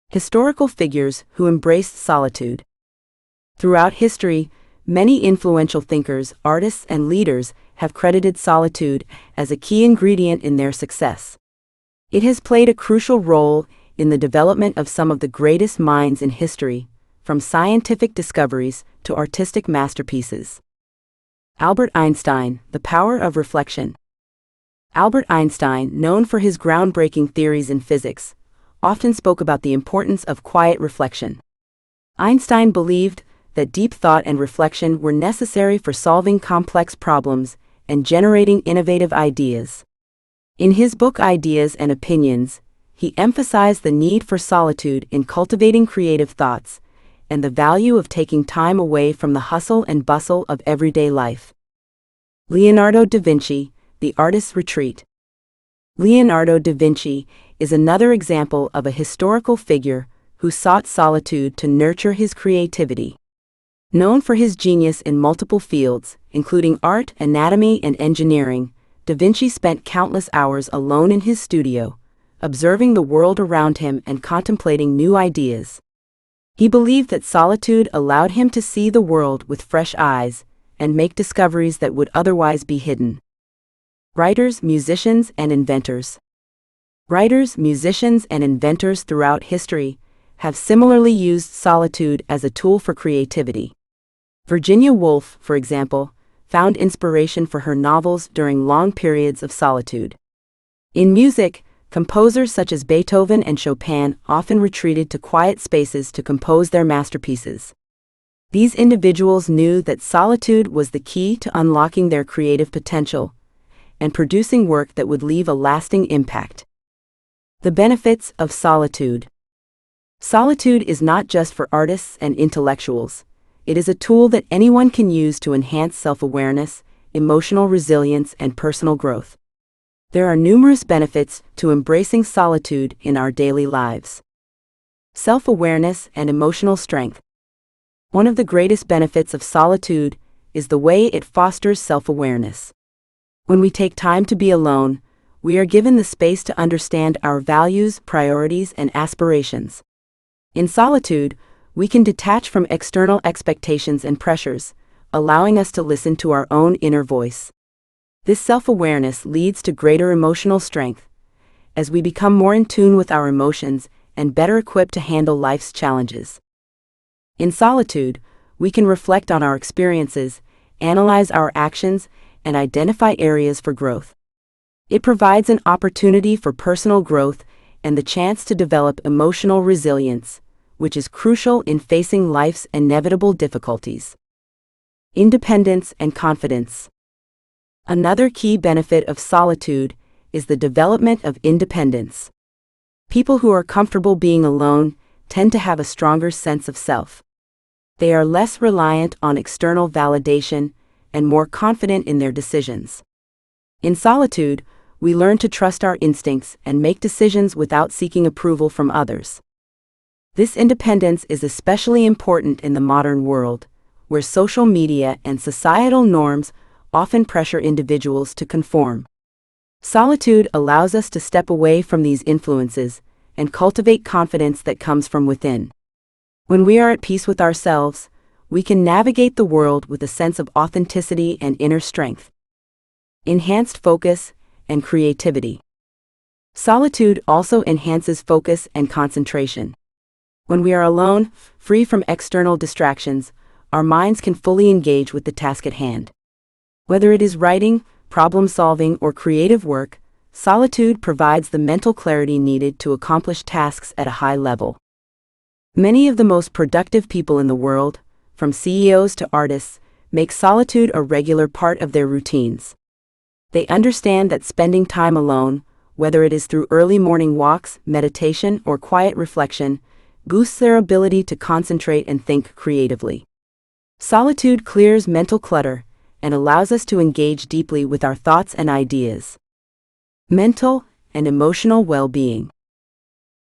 Historical figures who embraced solitude. Throughout history, many influential thinkers, artists, and leaders have credited solitude as a key ingredient in their success. It has played a crucial role in the development of some of the greatest minds in history, from scientific discoveries to artistic masterpieces. Albert Einstein, the power of reflection. Albert Einstein, known for his groundbreaking theories in physics, often spoke about the importance of quiet reflection. Einstein believed that deep thought and reflection were necessary for solving complex problems and generating innovative ideas. In his book Ideas and Opinions, he emphasized the need for solitude in cultivating creative thoughts and the value of taking time away from the hustle and bustle of everyday life. Leonardo da Vinci, the artist's retreat. Leonardo da Vinci is another example of a historical figure who sought solitude to nurture his creativity. Known for his genius in multiple fields, including art, anatomy, and engineering, da Vinci spent countless hours alone in his studio, observing the world around him and contemplating new ideas. He believed that solitude allowed him to see the world with fresh eyes and make discoveries that would otherwise be hidden. Writers, musicians, and inventors. Writers, musicians, and inventors throughout history have similarly used solitude as a tool for creativity. Virginia Woolf, for example, found inspiration for her novels during long periods of solitude. In music, composers such as Beethoven and Chopin often retreated to quiet spaces to compose their masterpieces. These individuals knew that solitude was the key to unlocking their creative potential and producing work that would leave a lasting impact. The benefits of solitude. Solitude is not just for artists and intellectuals. It is a tool that anyone can use to enhance self-awareness, emotional resilience, and personal growth. There are numerous benefits to embracing solitude in our daily lives. Self-awareness and emotional strength. One of the greatest benefits of solitude is the way it fosters self-awareness. When we take time to be alone, we are given the space to understand our values, priorities, and aspirations. In solitude, we can detach from external expectations and pressures, allowing us to listen to our own inner voice. This self-awareness leads to greater emotional strength, as we become more in tune with our emotions and better equipped to handle life's challenges. In solitude, we can reflect on our experiences, analyze our actions, and identify areas for growth. It provides an opportunity for personal growth and the chance to develop emotional resilience, which is crucial in facing life's inevitable difficulties. Independence and confidence. Another key benefit of solitude is the development of independence. People who are comfortable being alone tend to have a stronger sense of self. They are less reliant on external validation and more confident in their decisions. In solitude, we learn to trust our instincts and make decisions without seeking approval from others. This independence is especially important in the modern world, where social media and societal norms often pressure individuals to conform. Solitude allows us to step away from these influences and cultivate confidence that comes from within. When we are at peace with ourselves, we can navigate the world with a sense of authenticity and inner strength. Enhanced focus and creativity. Solitude also enhances focus and concentration. When we are alone, free from external distractions, our minds can fully engage with the task at hand. Whether it is writing, problem-solving, or creative work, solitude provides the mental clarity needed to accomplish tasks at a high level. Many of the most productive people in the world, from CEOs to artists, make solitude a regular part of their routines. They understand that spending time alone, whether it is through early morning walks, meditation, or quiet reflection, boosts their ability to concentrate and think creatively. Solitude clears mental clutter and allows us to engage deeply with our thoughts and ideas. Mental and emotional well-being.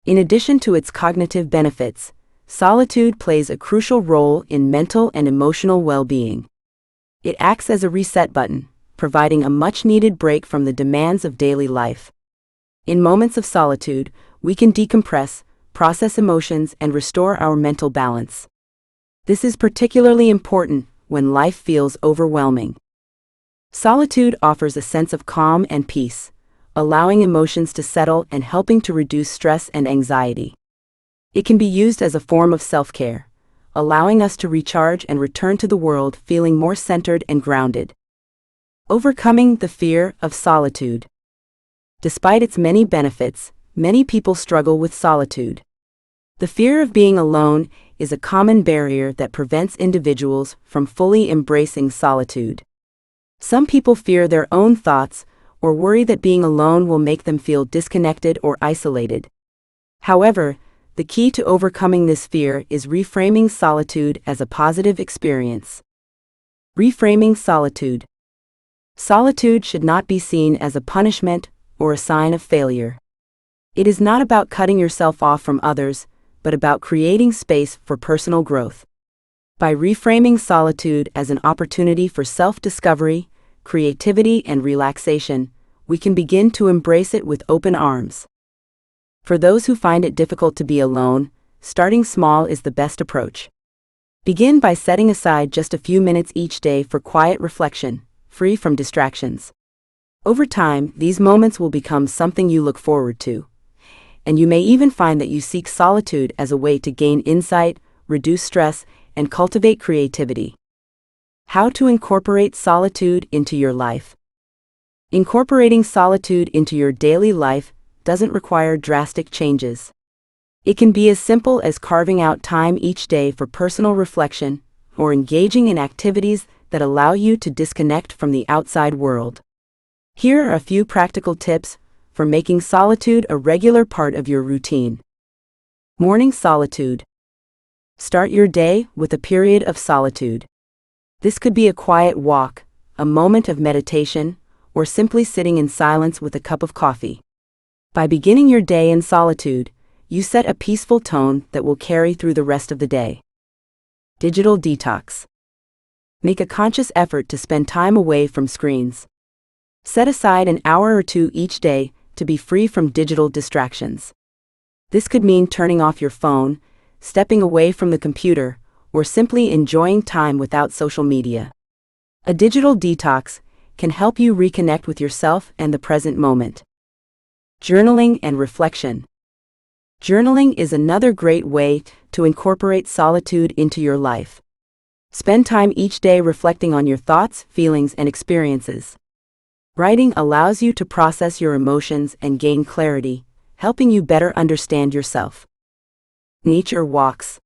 In addition to its cognitive benefits, solitude plays a crucial role in mental and emotional well-being. It acts as a reset button, providing a much-needed break from the demands of daily life. In moments of solitude, we can decompress, process emotions, and restore our mental balance. This is particularly important when life feels overwhelming. Solitude offers a sense of calm and peace, allowing emotions to settle and helping to reduce stress and anxiety. It can be used as a form of self-care, allowing us to recharge and return to the world feeling more centered and grounded. Overcoming the fear of solitude. Despite its many benefits, many people struggle with solitude. The fear of being alone is a common barrier that prevents individuals from fully embracing solitude. Some people fear their own thoughts or worry that being alone will make them feel disconnected or isolated. However, the key to overcoming this fear is reframing solitude as a positive experience. Reframing solitude. Solitude should not be seen as a punishment or a sign of failure. It is not about cutting yourself off from others, but about creating space for personal growth. By reframing solitude as an opportunity for self-discovery, creativity, and relaxation, we can begin to embrace it with open arms. For those who find it difficult to be alone, starting small is the best approach. Begin by setting aside just a few minutes each day for quiet reflection, free from distractions. Over time, these moments will become something you look forward to, and you may even find that you seek solitude as a way to gain insight, reduce stress, and cultivate creativity. How to incorporate solitude into your life. Incorporating solitude into your daily life doesn't require drastic changes. It can be as simple as carving out time each day for personal reflection or engaging in activities that allow you to disconnect from the outside world. Here are a few practical tips for making solitude a regular part of your routine. Morning solitude. Start your day with a period of solitude. This could be a quiet walk, a moment of meditation, or simply sitting in silence with a cup of coffee. By beginning your day in solitude, you set a peaceful tone that will carry through the rest of the day. Digital detox. Make a conscious effort to spend time away from screens. Set aside an hour or two each day to be free from digital distractions. This could mean turning off your phone, stepping away from the computer, or simply enjoying time without social media. A digital detox can help you reconnect with yourself and the present moment. Journaling and reflection. Journaling is another great way to incorporate solitude into your life. Spend time each day reflecting on your thoughts, feelings, and experiences. Writing allows you to process your emotions and gain clarity, helping you better understand yourself. Nature walks.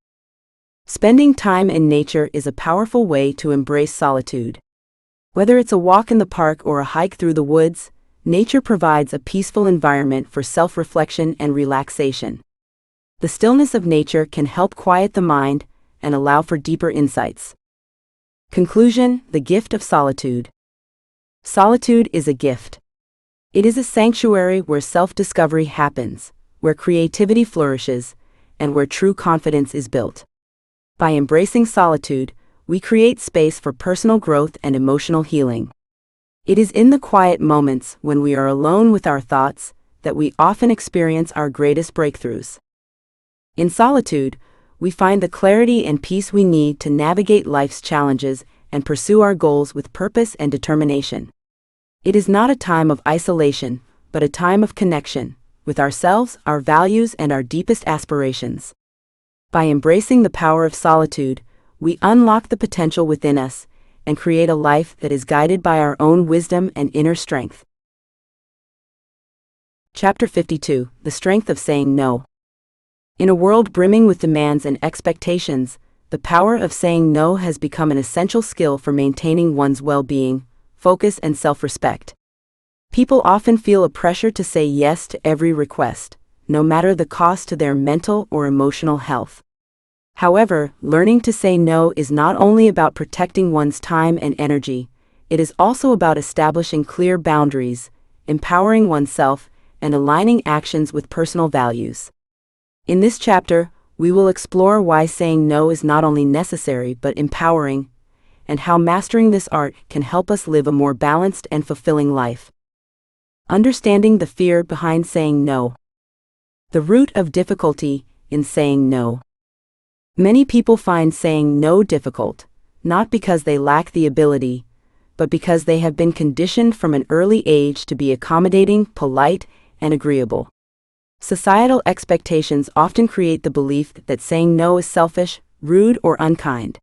Spending time in nature is a powerful way to embrace solitude. Whether it's a walk in the park or a hike through the woods, nature provides a peaceful environment for self-reflection and relaxation. The stillness of nature can help quiet the mind and allow for deeper insights. Conclusion: the gift of solitude. Solitude is a gift. It is a sanctuary where self-discovery happens, where creativity flourishes, and where true confidence is built. By embracing solitude, we create space for personal growth and emotional healing. It is in the quiet moments when we are alone with our thoughts that we often experience our greatest breakthroughs. In solitude, we find the clarity and peace we need to navigate life's challenges and pursue our goals with purpose and determination. It is not a time of isolation, but a time of connection with ourselves, our values, and our deepest aspirations. By embracing the power of solitude, we unlock the potential within us and create a life that is guided by our own wisdom and inner strength. Chapter 52: The Strength of Saying No. In a world brimming with demands and expectations, the power of saying no has become an essential skill for maintaining one's well-being, focus, and self-respect. People often feel a pressure to say yes to every request, no matter the cost to their mental or emotional health. However, learning to say no is not only about protecting one's time and energy, it is also about establishing clear boundaries, empowering oneself, and aligning actions with personal values. In this chapter, we will explore why saying no is not only necessary but empowering, and how mastering this art can help us live a more balanced and fulfilling life. Understanding the fear behind saying no. The root of difficulty in saying no. Many people find saying no difficult, not because they lack the ability, but because they have been conditioned from an early age to be accommodating, polite, and agreeable. Societal expectations often create the belief that saying no is selfish, rude, or unkind.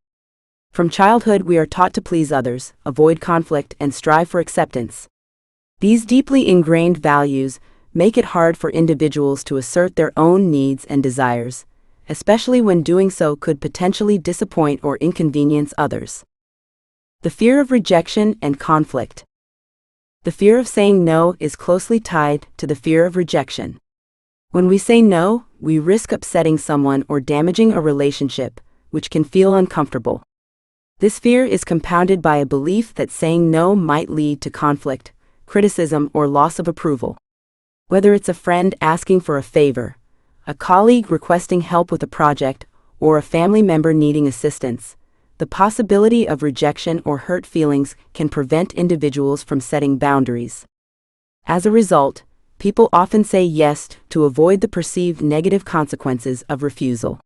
From childhood, we are taught to please others, avoid conflict, and strive for acceptance. These deeply ingrained values make it hard for individuals to assert their own needs and desires, especially when doing so could potentially disappoint or inconvenience others. The fear of rejection and conflict. The fear of saying no is closely tied to the fear of rejection. When we say no, we risk upsetting someone or damaging a relationship, which can feel uncomfortable. This fear is compounded by a belief that saying no might lead to conflict, criticism, or loss of approval. Whether it's a friend asking for a favor, a colleague requesting help with a project, or a family member needing assistance, the possibility of rejection or hurt feelings can prevent individuals from setting boundaries. As a result, people often say yes to avoid the perceived negative consequences of refusal.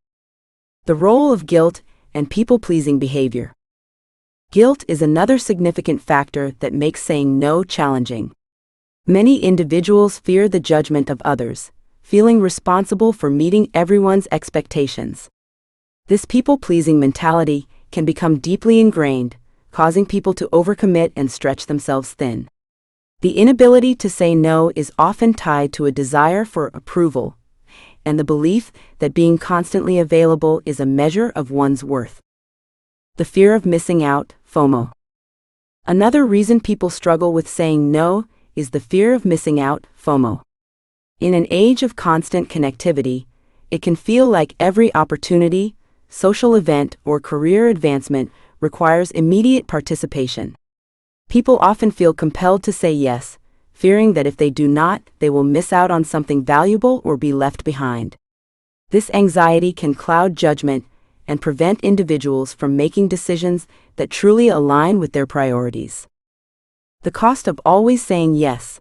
The role of guilt and people-pleasing behavior. Guilt is another significant factor that makes saying no challenging. Many individuals fear the judgment of others, feeling responsible for meeting everyone's expectations. This people-pleasing mentality can become deeply ingrained, causing people to overcommit and stretch themselves thin. The inability to say no is often tied to a desire for approval, and the belief that being constantly available is a measure of one's worth. The fear of missing out, FOMO. Another reason people struggle with saying no is the fear of missing out, FOMO. In an age of constant connectivity, it can feel like every opportunity, social event, or career advancement requires immediate participation. People often feel compelled to say yes, fearing that if they do not, they will miss out on something valuable or be left behind. This anxiety can cloud judgment and prevent individuals from making decisions that truly align with their priorities. The cost of always saying yes.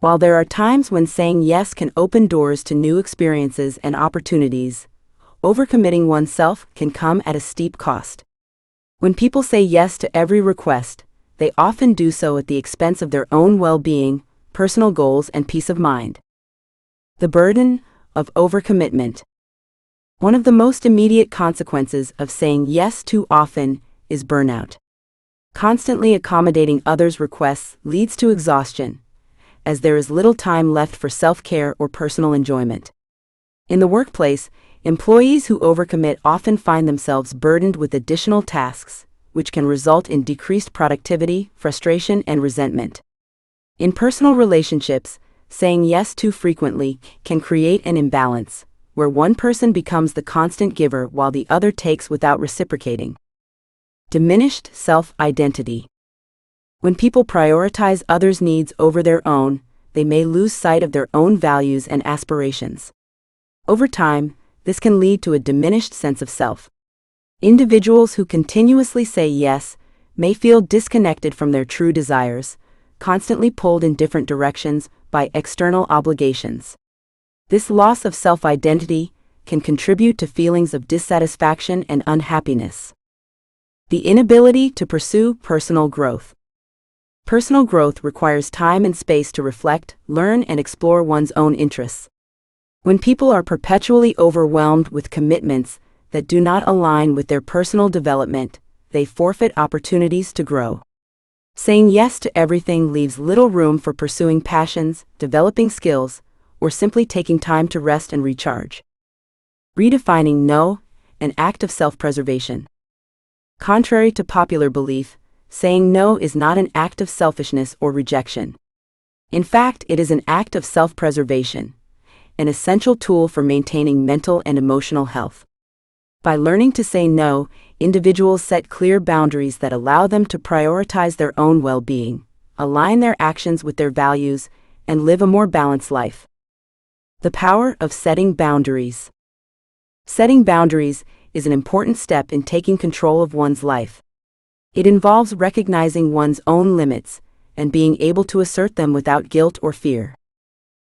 While there are times when saying yes can open doors to new experiences and opportunities, overcommitting oneself can come at a steep cost. When people say yes to every request, they often do so at the expense of their own well-being, personal goals, and peace of mind. The burden of overcommitment. One of the most immediate consequences of saying yes too often is burnout. Constantly accommodating others' requests leads to exhaustion, as there is little time left for self-care or personal enjoyment. In the workplace, employees who overcommit often find themselves burdened with additional tasks, which can result in decreased productivity, frustration, and resentment. In personal relationships, saying yes too frequently can create an imbalance, where one person becomes the constant giver while the other takes without reciprocating. Diminished self-identity. When people prioritize others' needs over their own, they may lose sight of their own values and aspirations. Over time, this can lead to a diminished sense of self. Individuals who continuously say yes may feel disconnected from their true desires, constantly pulled in different directions by external obligations. This loss of self-identity can contribute to feelings of dissatisfaction and unhappiness. The inability to pursue personal growth. Personal growth requires time and space to reflect, learn, and explore one's own interests. When people are perpetually overwhelmed with commitments that do not align with their personal development, they forfeit opportunities to grow. Saying yes to everything leaves little room for pursuing passions, developing skills, or simply taking time to rest and recharge. Redefining no, an act of self-preservation. Contrary to popular belief, saying no is not an act of selfishness or rejection. In fact, it is an act of self-preservation, an essential tool for maintaining mental and emotional health. By learning to say no, individuals set clear boundaries that allow them to prioritize their own well-being, align their actions with their values, and live a more balanced life. The power of setting boundaries. Setting boundaries is an important step in taking control of one's life. It involves recognizing one's own limits and being able to assert them without guilt or fear.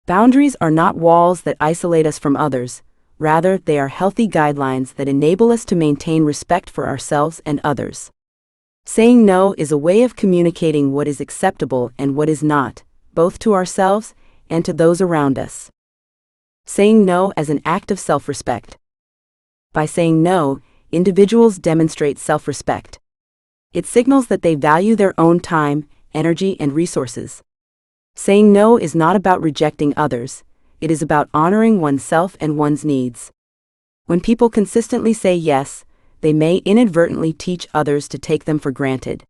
Boundaries are not walls that isolate us from others. Rather, they are healthy guidelines that enable us to maintain respect for ourselves and others. Saying no is a way of communicating what is acceptable and what is not, both to ourselves and to those around us. Saying no as an act of self-respect. By saying no, individuals demonstrate self-respect. It signals that they value their own time, energy, and resources. Saying no is not about rejecting others. It is about honoring oneself and one's needs. When people consistently say yes, they may inadvertently teach others to take them for granted.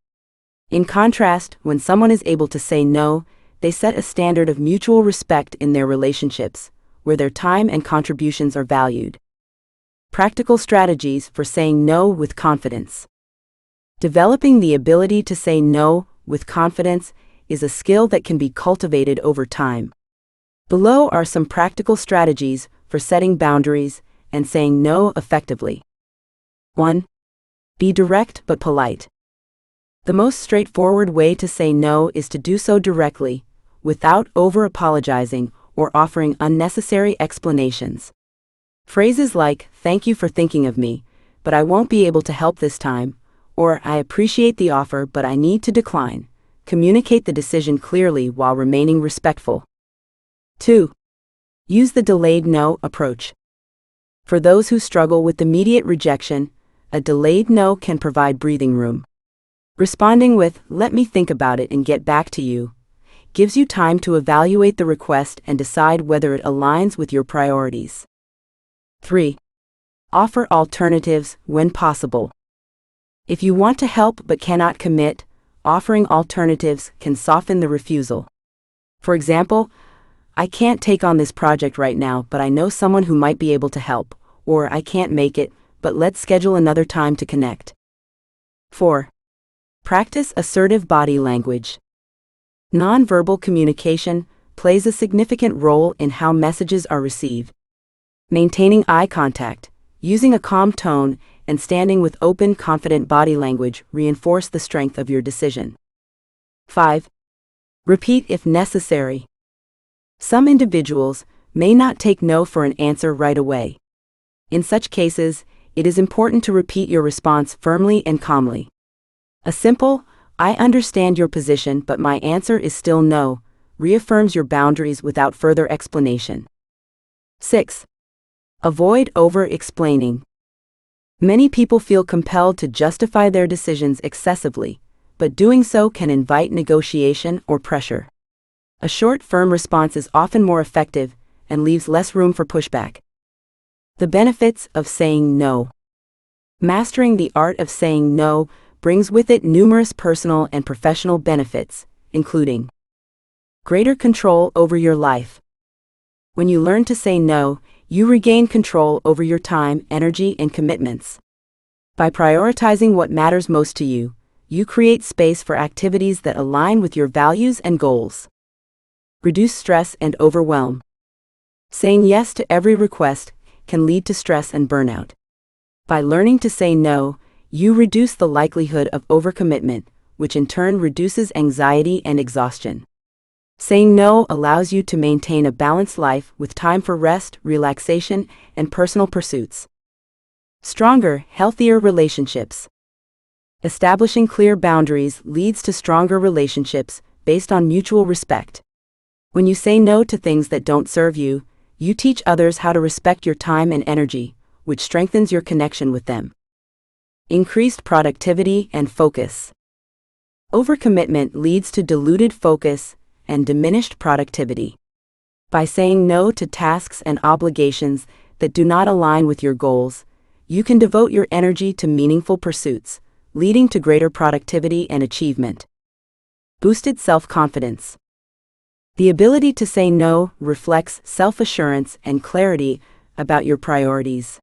In contrast, when someone is able to say no, they set a standard of mutual respect in their relationships, where their time and contributions are valued. Practical strategies for saying no with confidence. Developing the ability to say no with confidence is a skill that can be cultivated over time. Below are some practical strategies for setting boundaries and saying no effectively. 1. Be direct but polite. The most straightforward way to say no is to do so directly, without over-apologizing or offering unnecessary explanations. Phrases like, "Thank you for thinking of me, but I won't be able to help this time," or "I appreciate the offer but I need to decline," communicate the decision clearly while remaining respectful. 2. Use the delayed no approach. For those who struggle with immediate rejection, a delayed no can provide breathing room. Responding with, "Let me think about it and get back to you," gives you time to evaluate the request and decide whether it aligns with your priorities. 3. Offer alternatives when possible. If you want to help but cannot commit, offering alternatives can soften the refusal. For example, "I can't take on this project right now, but I know someone who might be able to help," or "I can't make it, but let's schedule another time to connect." 4. Practice assertive body language. Nonverbal communication plays a significant role in how messages are received. Maintaining eye contact, using a calm tone, and standing with open, confident body language reinforce the strength of your decision. 5. Repeat if necessary. Some individuals may not take no for an answer right away. In such cases, it is important to repeat your response firmly and calmly. A simple, "I understand your position, but my answer is still no," reaffirms your boundaries without further explanation. 6. Avoid over-explaining. Many people feel compelled to justify their decisions excessively, but doing so can invite negotiation or pressure. A short, firm response is often more effective and leaves less room for pushback. The benefits of saying no. Mastering the art of saying no brings with it numerous personal and professional benefits, including greater control over your life. When you learn to say no, you regain control over your time, energy, and commitments. By prioritizing what matters most to you, you create space for activities that align with your values and goals. Reduce stress and overwhelm. Saying yes to every request can lead to stress and burnout. By learning to say no, you reduce the likelihood of overcommitment, which in turn reduces anxiety and exhaustion. Saying no allows you to maintain a balanced life with time for rest, relaxation, and personal pursuits. Stronger, healthier relationships. Establishing clear boundaries leads to stronger relationships based on mutual respect. When you say no to things that don't serve you, you teach others how to respect your time and energy, which strengthens your connection with them. Increased productivity and focus. Overcommitment leads to diluted focus and diminished productivity. By saying no to tasks and obligations that do not align with your goals, you can devote your energy to meaningful pursuits, leading to greater productivity and achievement. Boosted self-confidence. The ability to say no reflects self-assurance and clarity about your priorities.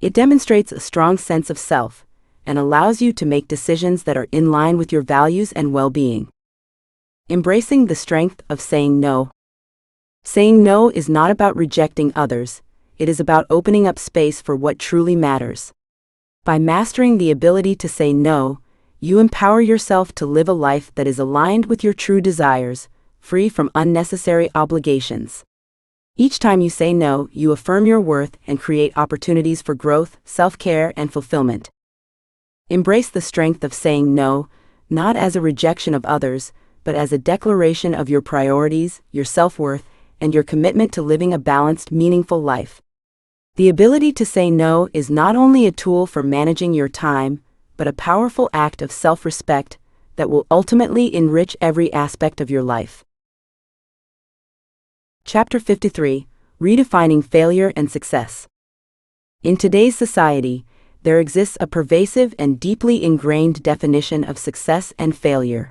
It demonstrates a strong sense of self and allows you to make decisions that are in line with your values and well-being. Embracing the strength of saying no. Saying no is not about rejecting others, it is about opening up space for what truly matters. By mastering the ability to say no, you empower yourself to live a life that is aligned with your true desires, free from unnecessary obligations. Each time you say no, you affirm your worth and create opportunities for growth, self-care, and fulfillment. Embrace the strength of saying no, not as a rejection of others, but as a declaration of your priorities, your self-worth, and your commitment to living a balanced, meaningful life. The ability to say no is not only a tool for managing your time, but a powerful act of self-respect that will ultimately enrich every aspect of your life. Chapter 53: Redefining Failure and Success. In today's society, there exists a pervasive and deeply ingrained definition of success and failure.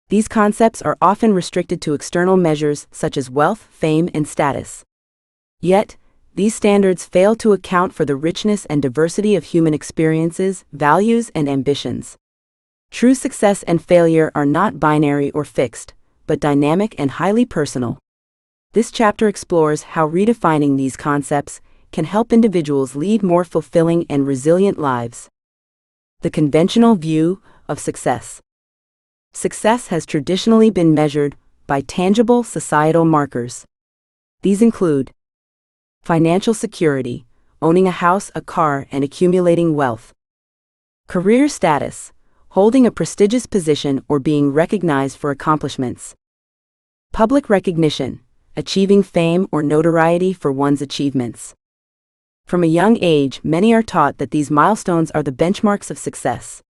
These concepts are often restricted to external measures such as wealth, fame, and status. Yet, these standards fail to account for the richness and diversity of human experiences, values, and ambitions. True success and failure are not binary or fixed, but dynamic and highly personal. This chapter explores how redefining these concepts can help individuals lead more fulfilling and resilient lives. The conventional view of success. Success has traditionally been measured by tangible societal markers. These include financial security, owning a house, a car, and accumulating wealth. Career status, holding a prestigious position or being recognized for accomplishments. Public recognition, achieving fame or notoriety for one's achievements. From a young age, many are taught that these milestones are the benchmarks of success.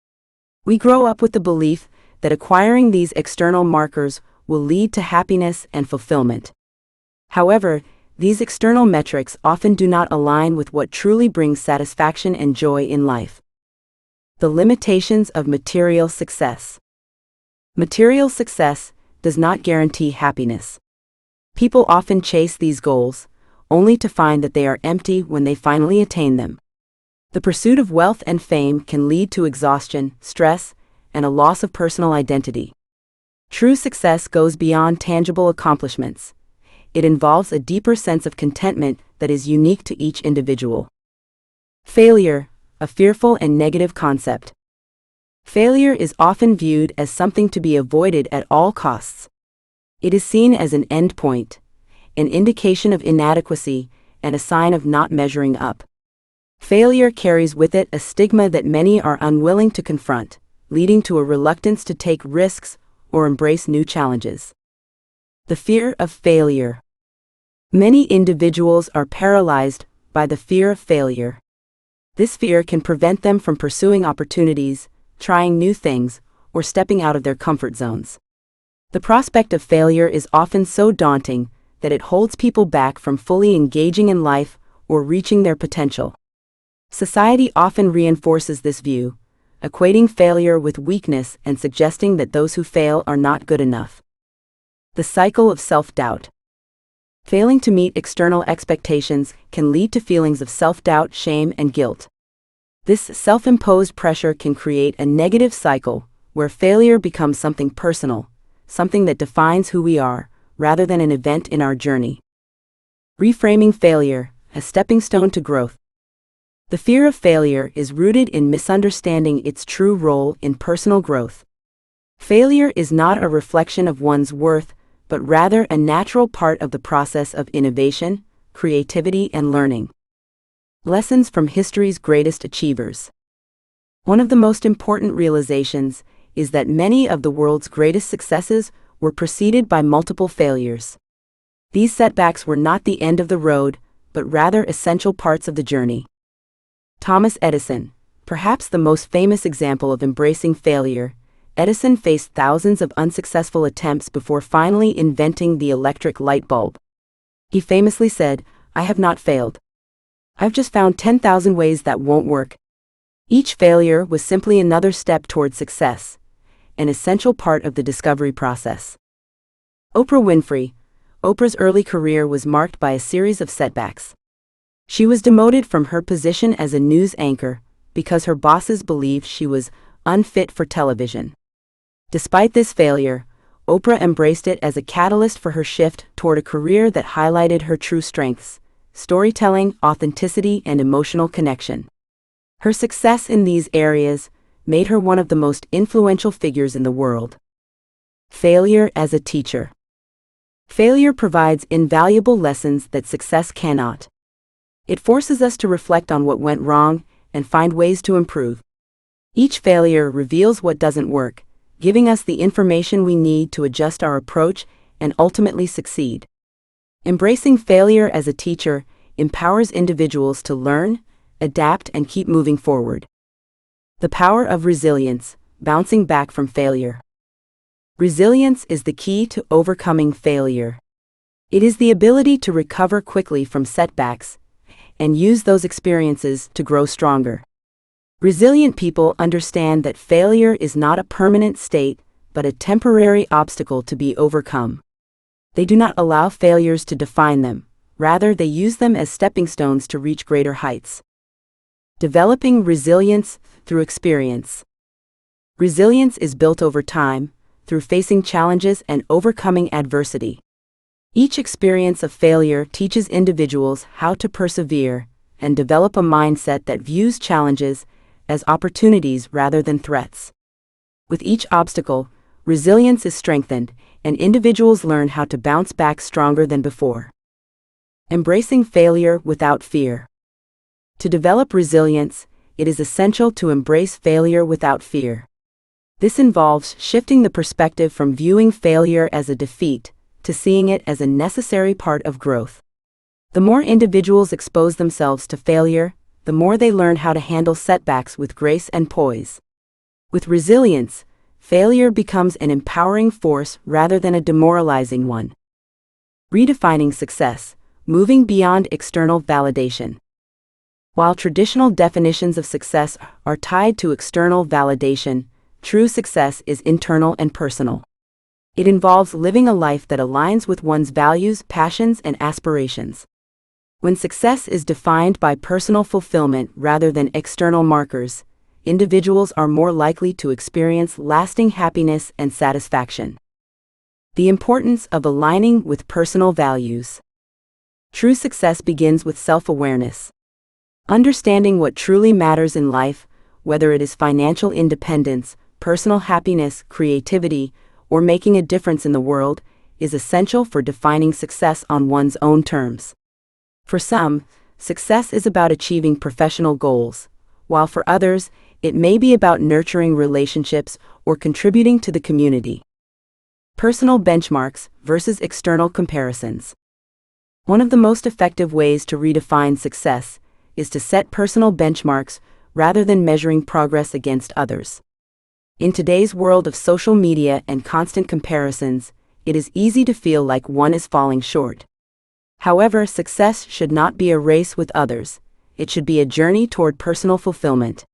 We grow up with the belief that acquiring these external markers will lead to happiness and fulfillment. However, these external metrics often do not align with what truly brings satisfaction and joy in life. The limitations of material success. Material success does not guarantee happiness. People often chase these goals, only to find that they are empty when they finally attain them. The pursuit of wealth and fame can lead to exhaustion, stress, and a loss of personal identity. True success goes beyond tangible accomplishments. It involves a deeper sense of contentment that is unique to each individual. Failure, a fearful and negative concept. Failure is often viewed as something to be avoided at all costs. It is seen as an endpoint, an indication of inadequacy, and a sign of not measuring up. Failure carries with it a stigma that many are unwilling to confront, leading to a reluctance to take risks or embrace new challenges. The fear of failure. Many individuals are paralyzed by the fear of failure. This fear can prevent them from pursuing opportunities, trying new things, or stepping out of their comfort zones. The prospect of failure is often so daunting that it holds people back from fully engaging in life or reaching their potential. Society often reinforces this view, equating failure with weakness and suggesting that those who fail are not good enough. The cycle of self-doubt. Failing to meet external expectations can lead to feelings of self-doubt, shame, and guilt. This self-imposed pressure can create a negative cycle where failure becomes something personal, something that defines who we are, rather than an event in our journey. Reframing failure, a stepping stone to growth. The fear of failure is rooted in misunderstanding its true role in personal growth. Failure is not a reflection of one's worth, but rather a natural part of the process of innovation, creativity, and learning. Lessons from history's greatest achievers. One of the most important realizations is that many of the world's greatest successes were preceded by multiple failures. These setbacks were not the end of the road, but rather essential parts of the journey. Thomas Edison, perhaps the most famous example of embracing failure, Edison faced thousands of unsuccessful attempts before finally inventing the electric light bulb. He famously said, "I have not failed. I've just found 10,000 ways that won't work." Each failure was simply another step toward success, an essential part of the discovery process. Oprah Winfrey. Oprah's early career was marked by a series of setbacks. She was demoted from her position as a news anchor because her bosses believed she was unfit for television. Despite this failure, Oprah embraced it as a catalyst for her shift toward a career that highlighted her true strengths: storytelling, authenticity, and emotional connection. Her success in these areas made her one of the most influential figures in the world. Failure as a teacher. Failure provides invaluable lessons that success cannot. It forces us to reflect on what went wrong and find ways to improve. Each failure reveals what doesn't work, giving us the information we need to adjust our approach and ultimately succeed. Embracing failure as a teacher empowers individuals to learn, adapt, and keep moving forward. The power of resilience, bouncing back from failure. Resilience is the key to overcoming failure. It is the ability to recover quickly from setbacks and use those experiences to grow stronger. Resilient people understand that failure is not a permanent state, but a temporary obstacle to be overcome. They do not allow failures to define them, rather they use them as stepping stones to reach greater heights. Developing resilience through experience. Resilience is built over time, through facing challenges and overcoming adversity. Each experience of failure teaches individuals how to persevere and develop a mindset that views challenges as opportunities rather than threats. With each obstacle, resilience is strengthened, and individuals learn how to bounce back stronger than before. Embracing failure without fear. To develop resilience, it is essential to embrace failure without fear. This involves shifting the perspective from viewing failure as a defeat to seeing it as a necessary part of growth. The more individuals expose themselves to failure, the more they learn how to handle setbacks with grace and poise. With resilience, failure becomes an empowering force rather than a demoralizing one. Redefining success, moving beyond external validation. While traditional definitions of success are tied to external validation, true success is internal and personal. It involves living a life that aligns with one's values, passions, and aspirations. When success is defined by personal fulfillment rather than external markers, individuals are more likely to experience lasting happiness and satisfaction. The importance of aligning with personal values. True success begins with self-awareness. Understanding what truly matters in life, whether it is financial independence, personal happiness, creativity, or making a difference in the world, is essential for defining success on one's own terms. For some, success is about achieving professional goals, while for others, it may be about nurturing relationships or contributing to the community. Personal benchmarks versus external comparisons. One of the most effective ways to redefine success is to set personal benchmarks rather than measuring progress against others. In today's world of social media and constant comparisons, it is easy to feel like one is falling short. However, success should not be a race with others. It should be a journey toward personal fulfillment.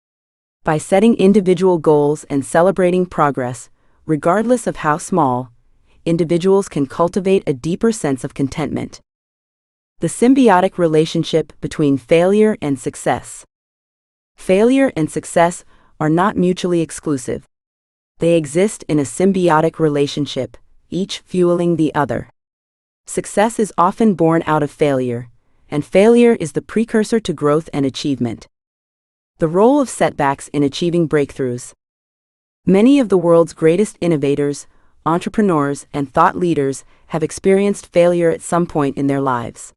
By setting individual goals and celebrating progress, regardless of how small, individuals can cultivate a deeper sense of contentment. The symbiotic relationship between failure and success. Failure and success are not mutually exclusive. They exist in a symbiotic relationship, each fueling the other. Success is often born out of failure, and failure is the precursor to growth and achievement. The role of setbacks in achieving breakthroughs. Many of the world's greatest innovators, entrepreneurs, and thought leaders have experienced failure at some point in their lives.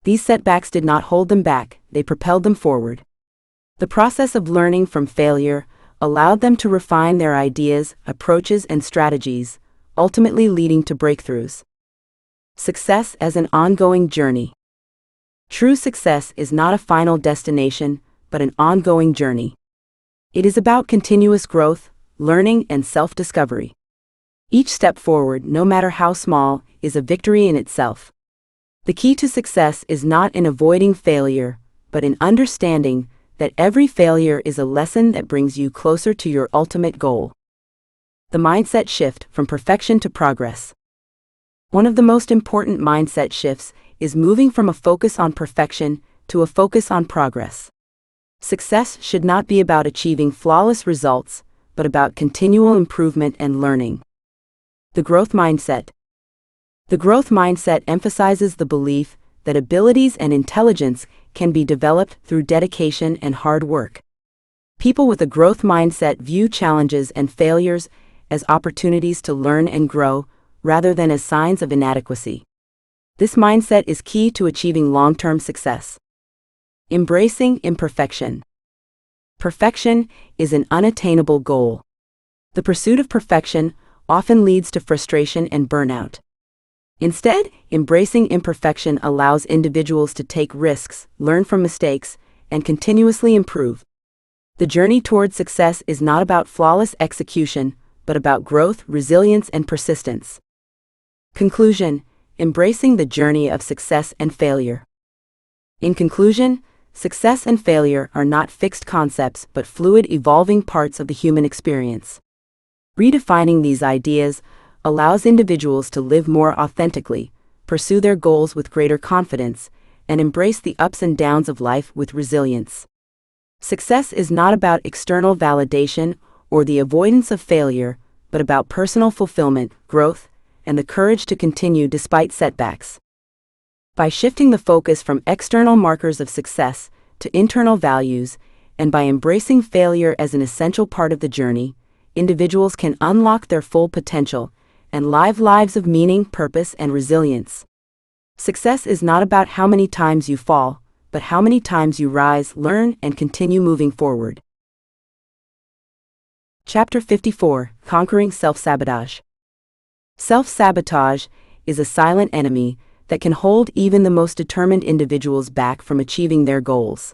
These setbacks did not hold them back, they propelled them forward. The process of learning from failure allowed them to refine their ideas, approaches, and strategies, ultimately leading to breakthroughs. Success as an ongoing journey. True success is not a final destination, but an ongoing journey. It is about continuous growth, learning, and self-discovery. Each step forward, no matter how small, is a victory in itself. The key to success is not in avoiding failure, but in understanding that every failure is a lesson that brings you closer to your ultimate goal. The mindset shift from perfection to progress. One of the most important mindset shifts is moving from a focus on perfection to a focus on progress. Success should not be about achieving flawless results, but about continual improvement and learning. The growth mindset. The growth mindset emphasizes the belief that abilities and intelligence can be developed through dedication and hard work. People with a growth mindset view challenges and failures as opportunities to learn and grow, rather than as signs of inadequacy. This mindset is key to achieving long-term success. Embracing imperfection. Perfection is an unattainable goal. The pursuit of perfection often leads to frustration and burnout. Instead, embracing imperfection allows individuals to take risks, learn from mistakes, and continuously improve. The journey toward success is not about flawless execution, but about growth, resilience, and persistence. Conclusion: embracing the journey of success and failure. In conclusion, success and failure are not fixed concepts but fluid, evolving parts of the human experience. Redefining these ideas allows individuals to live more authentically, pursue their goals with greater confidence, and embrace the ups and downs of life with resilience. Success is not about external validation or the avoidance of failure, but about personal fulfillment, growth, and the courage to continue despite setbacks. By shifting the focus from external markers of success to internal values, and by embracing failure as an essential part of the journey, individuals can unlock their full potential and live lives of meaning, purpose, and resilience. Success is not about how many times you fall, but how many times you rise, learn, and continue moving forward. Chapter 54: Conquering Self-Sabotage. Self-sabotage is a silent enemy that can hold even the most determined individuals back from achieving their goals.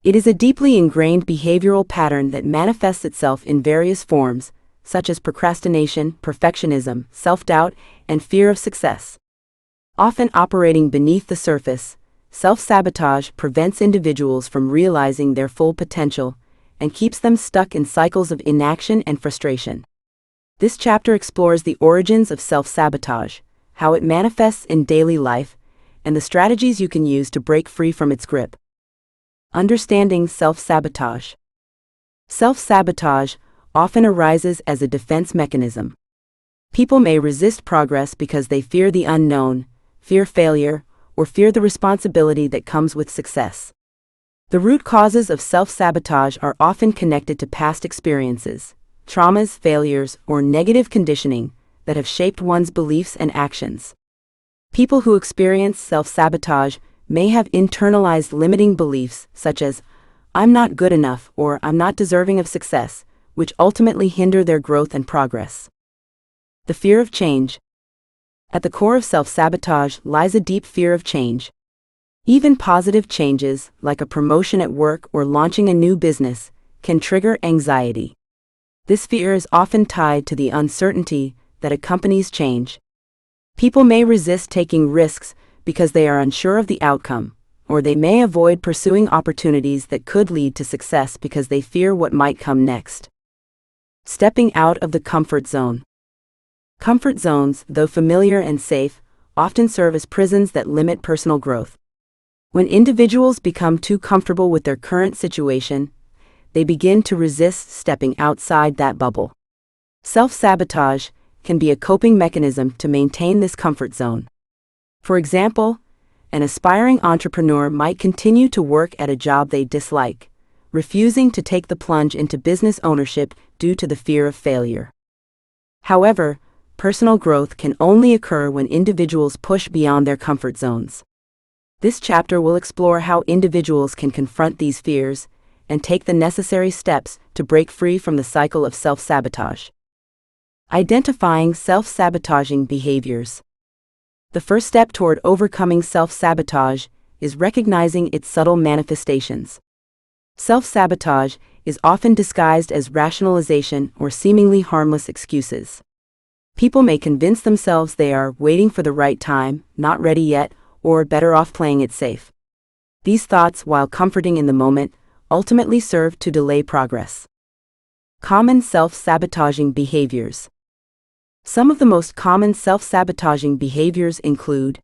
It is a deeply ingrained behavioral pattern that manifests itself in various forms, such as procrastination, perfectionism, self-doubt, and fear of success. Often operating beneath the surface, self-sabotage prevents individuals from realizing their full potential and keeps them stuck in cycles of inaction and frustration. This chapter explores the origins of self-sabotage, how it manifests in daily life, and the strategies you can use to break free from its grip. Understanding self-sabotage. Self-sabotage often arises as a defense mechanism. People may resist progress because they fear the unknown, fear failure, or fear the responsibility that comes with success. The root causes of self-sabotage are often connected to past experiences, traumas, failures, or negative conditioning that have shaped one's beliefs and actions. People who experience self-sabotage may have internalized limiting beliefs such as, "I'm not good enough" or "I'm not deserving of success," which ultimately hinder their growth and progress. The fear of change. At the core of self-sabotage lies a deep fear of change. Even positive changes, like a promotion at work or launching a new business, can trigger anxiety. This fear is often tied to the uncertainty that accompanies change. People may resist taking risks because they are unsure of the outcome, or they may avoid pursuing opportunities that could lead to success because they fear what might come next. Stepping out of the comfort zone. Comfort zones, though familiar and safe, often serve as prisons that limit personal growth. When individuals become too comfortable with their current situation, they begin to resist stepping outside that bubble. Self-sabotage can be a coping mechanism to maintain this comfort zone. For example, an aspiring entrepreneur might continue to work at a job they dislike, refusing to take the plunge into business ownership due to the fear of failure. However, personal growth can only occur when individuals push beyond their comfort zones. This chapter will explore how individuals can confront these fears and take the necessary steps to break free from the cycle of self-sabotage. Identifying self-sabotaging behaviors. The first step toward overcoming self-sabotage is recognizing its subtle manifestations. Self-sabotage is often disguised as rationalization or seemingly harmless excuses. People may convince themselves they are waiting for the right time, not ready yet, or better off playing it safe. These thoughts, while comforting in the moment, ultimately serve to delay progress. Common self-sabotaging behaviors. Some of the most common self-sabotaging behaviors include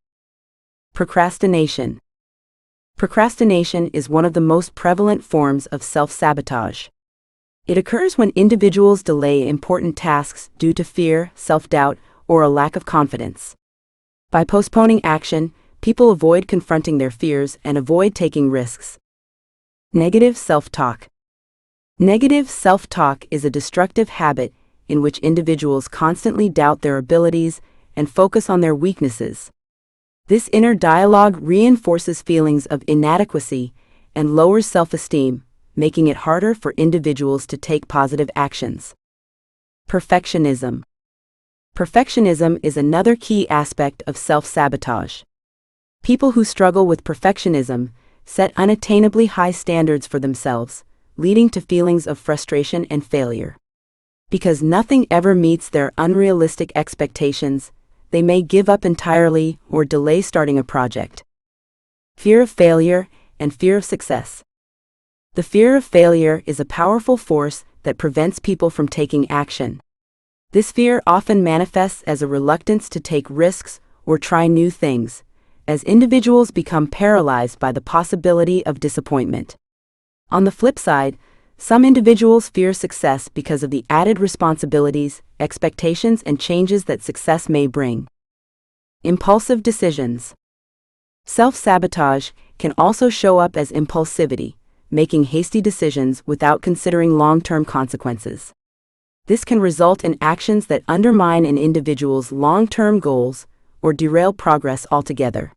procrastination. Procrastination is one of the most prevalent forms of self-sabotage. It occurs when individuals delay important tasks due to fear, self-doubt, or a lack of confidence. By postponing action, people avoid confronting their fears and avoid taking risks. Negative self-talk. Negative self-talk is a destructive habit in which individuals constantly doubt their abilities and focus on their weaknesses. This inner dialogue reinforces feelings of inadequacy and lowers self-esteem, making it harder for individuals to take positive actions. Perfectionism. Perfectionism is another key aspect of self-sabotage. People who struggle with perfectionism set unattainably high standards for themselves, leading to feelings of frustration and failure. Because nothing ever meets their unrealistic expectations, they may give up entirely or delay starting a project. Fear of failure and fear of success. The fear of failure is a powerful force that prevents people from taking action. This fear often manifests as a reluctance to take risks or try new things, as individuals become paralyzed by the possibility of disappointment. On the flip side, some individuals fear success because of the added responsibilities, expectations, and changes that success may bring. Impulsive decisions. Self-sabotage can also show up as impulsivity, making hasty decisions without considering long-term consequences. This can result in actions that undermine an individual's long-term goals or derail progress altogether.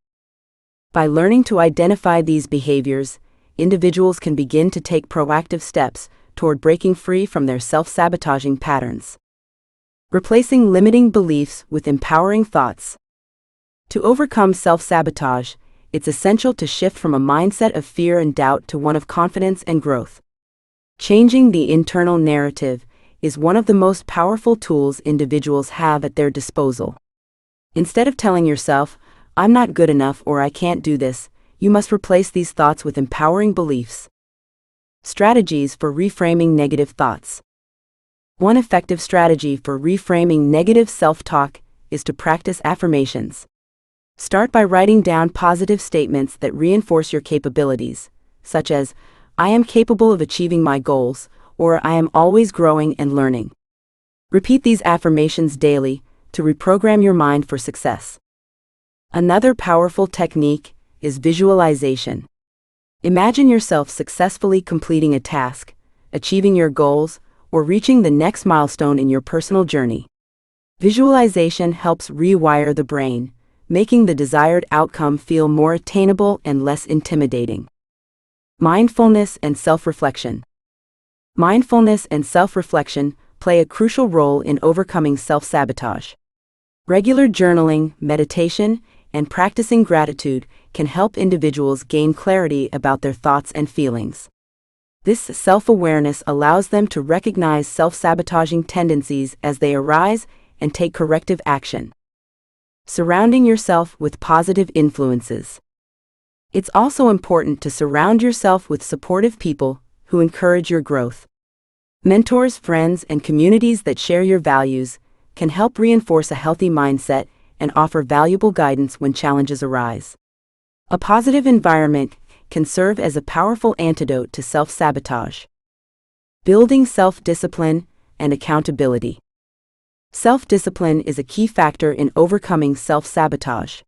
By learning to identify these behaviors, individuals can begin to take proactive steps toward breaking free from their self-sabotaging patterns. Replacing limiting beliefs with empowering thoughts. To overcome self-sabotage, it's essential to shift from a mindset of fear and doubt to one of confidence and growth. Changing the internal narrative is one of the most powerful tools individuals have at their disposal. Instead of telling yourself, "I'm not good enough" or "I can't do this," you must replace these thoughts with empowering beliefs. Strategies for reframing negative thoughts. One effective strategy for reframing negative self-talk is to practice affirmations. Start by writing down positive statements that reinforce your capabilities, such as, "I am capable of achieving my goals," or "I am always growing and learning." Repeat these affirmations daily to reprogram your mind for success. Another powerful technique is visualization. Imagine yourself successfully completing a task, achieving your goals, or reaching the next milestone in your personal journey. Visualization helps rewire the brain, making the desired outcome feel more attainable and less intimidating. Mindfulness and self-reflection. Mindfulness and self-reflection play a crucial role in overcoming self-sabotage. Regular journaling, meditation, and practicing gratitude can help individuals gain clarity about their thoughts and feelings. This self-awareness allows them to recognize self-sabotaging tendencies as they arise and take corrective action. Surrounding yourself with positive influences. It's also important to surround yourself with supportive people who encourage your growth. Mentors, friends, and communities that share your values can help reinforce a healthy mindset and offer valuable guidance when challenges arise. A positive environment can serve as a powerful antidote to self-sabotage. Building self-discipline and accountability. Self-discipline is a key factor in overcoming self-sabotage.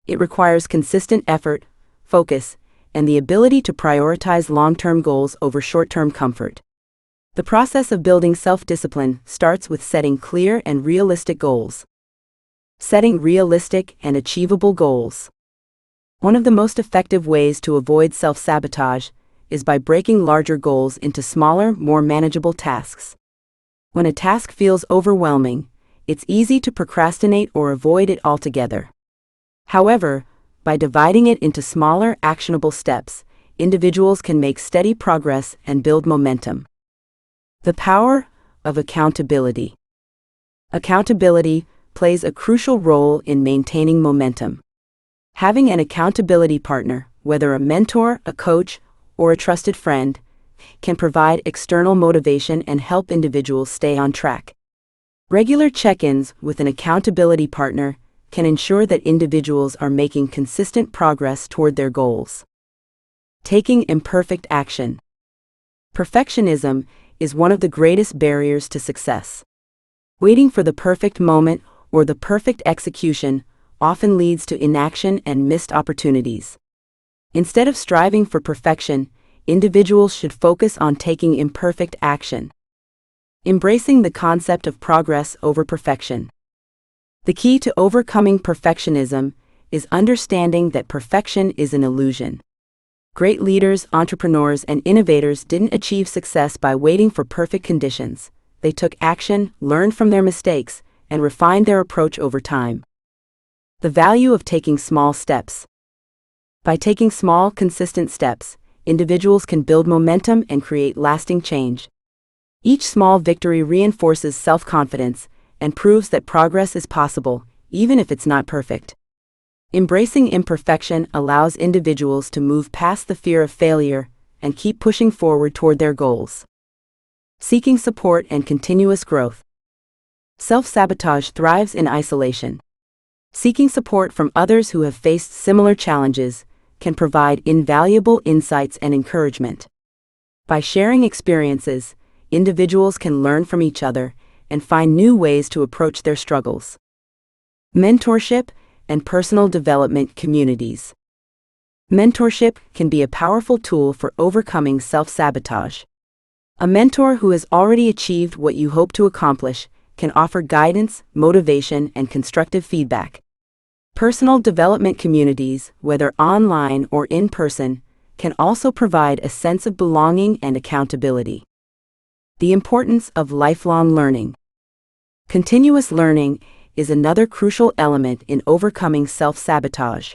It requires consistent effort, focus, and the ability to prioritize long-term goals over short-term comfort. The process of building self-discipline starts with setting clear and realistic goals. Setting realistic and achievable goals. One of the most effective ways to avoid self-sabotage is by breaking larger goals into smaller, more manageable tasks. When a task feels overwhelming, it's easy to procrastinate or avoid it altogether. However, by dividing it into smaller, actionable steps, individuals can make steady progress and build momentum. The power of accountability. Accountability plays a crucial role in maintaining momentum. Having an accountability partner, whether a mentor, a coach, or a trusted friend, can provide external motivation and help individuals stay on track. Regular check-ins with an accountability partner can ensure that individuals are making consistent progress toward their goals. Taking imperfect action. Perfectionism is one of the greatest barriers to success. Waiting for the perfect moment or the perfect execution often leads to inaction and missed opportunities. Instead of striving for perfection, individuals should focus on taking imperfect action. Embracing the concept of progress over perfection. The key to overcoming perfectionism is understanding that perfection is an illusion. Great leaders, entrepreneurs, and innovators didn't achieve success by waiting for perfect conditions. They took action, learned from their mistakes, and refined their approach over time. The value of taking small steps. By taking small, consistent steps, individuals can build momentum and create lasting change. Each small victory reinforces self-confidence and proves that progress is possible, even if it's not perfect. Embracing imperfection allows individuals to move past the fear of failure and keep pushing forward toward their goals. Seeking support and continuous growth. Self-sabotage thrives in isolation. Seeking support from others who have faced similar challenges can provide invaluable insights and encouragement. By sharing experiences, individuals can learn from each other and find new ways to approach their struggles. Mentorship and personal development communities. Mentorship can be a powerful tool for overcoming self-sabotage. A mentor who has already achieved what you hope to accomplish can offer guidance, motivation, and constructive feedback. Personal development communities, whether online or in person, can also provide a sense of belonging and accountability. The importance of lifelong learning. Continuous learning is another crucial element in overcoming self-sabotage.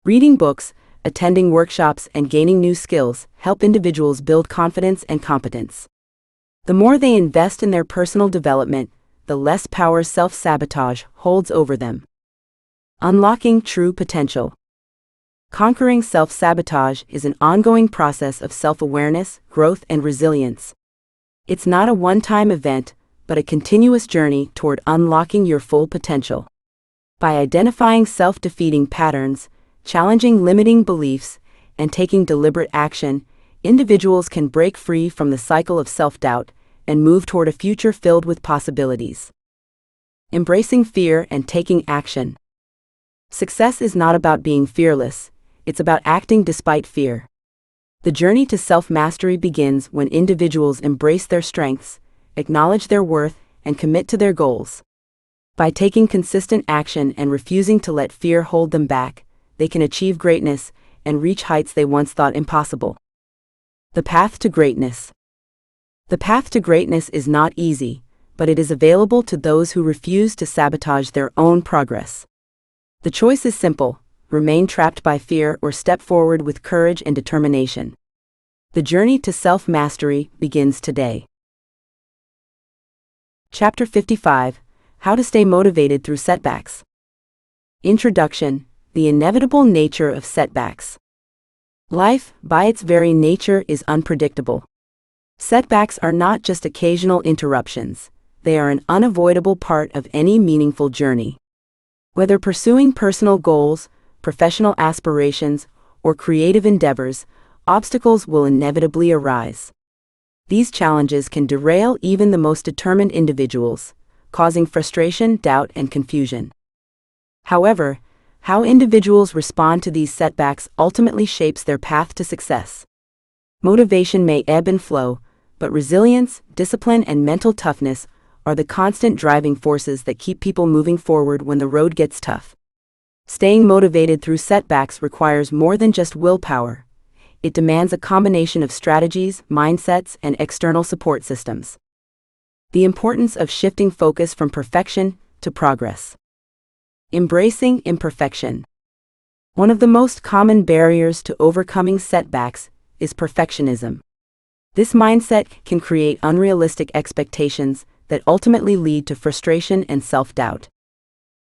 Reading books, attending workshops, and gaining new skills help individuals build confidence and competence. The more they invest in their personal development, the less power self-sabotage holds over them. Unlocking true potential. Conquering self-sabotage is an ongoing process of self-awareness, growth, and resilience. It's not a one-time event, but a continuous journey toward unlocking your full potential. By identifying self-defeating patterns, challenging limiting beliefs, and taking deliberate action, individuals can break free from the cycle of self-doubt and move toward a future filled with possibilities. Embracing fear and taking action. Success is not about being fearless, it's about acting despite fear. The journey to self-mastery begins when individuals embrace their strengths, acknowledge their worth, and commit to their goals. By taking consistent action and refusing to let fear hold them back, they can achieve greatness and reach heights they once thought impossible. The path to greatness. The path to greatness is not easy, but it is available to those who refuse to sabotage their own progress. The choice is simple: remain trapped by fear or step forward with courage and determination. The journey to self-mastery begins today. Chapter 55: How to Stay Motivated Through Setbacks. Introduction: The inevitable nature of setbacks. Life, by its very nature, is unpredictable. Setbacks are not just occasional interruptions, they are an unavoidable part of any meaningful journey. Whether pursuing personal goals, professional aspirations, or creative endeavors, obstacles will inevitably arise. These challenges can derail even the most determined individuals, causing frustration, doubt, and confusion. However, how individuals respond to these setbacks ultimately shapes their path to success. Motivation may ebb and flow, but resilience, discipline, and mental toughness are the constant driving forces that keep people moving forward when the road gets tough. Staying motivated through setbacks requires more than just willpower. It demands a combination of strategies, mindsets, and external support systems. The importance of shifting focus from perfection to progress. Embracing imperfection. One of the most common barriers to overcoming setbacks is perfectionism. This mindset can create unrealistic expectations that ultimately lead to frustration and self-doubt.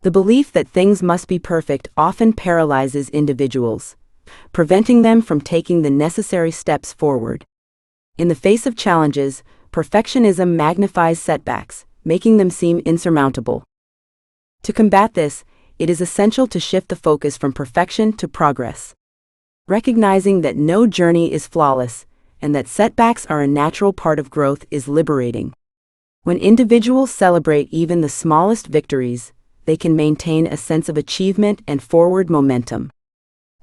The belief that things must be perfect often paralyzes individuals, preventing them from taking the necessary steps forward. In the face of challenges, perfectionism magnifies setbacks, making them seem insurmountable. To combat this, it is essential to shift the focus from perfection to progress. Recognizing that no journey is flawless and that setbacks are a natural part of growth is liberating. When individuals celebrate even the smallest victories, they can maintain a sense of achievement and forward momentum.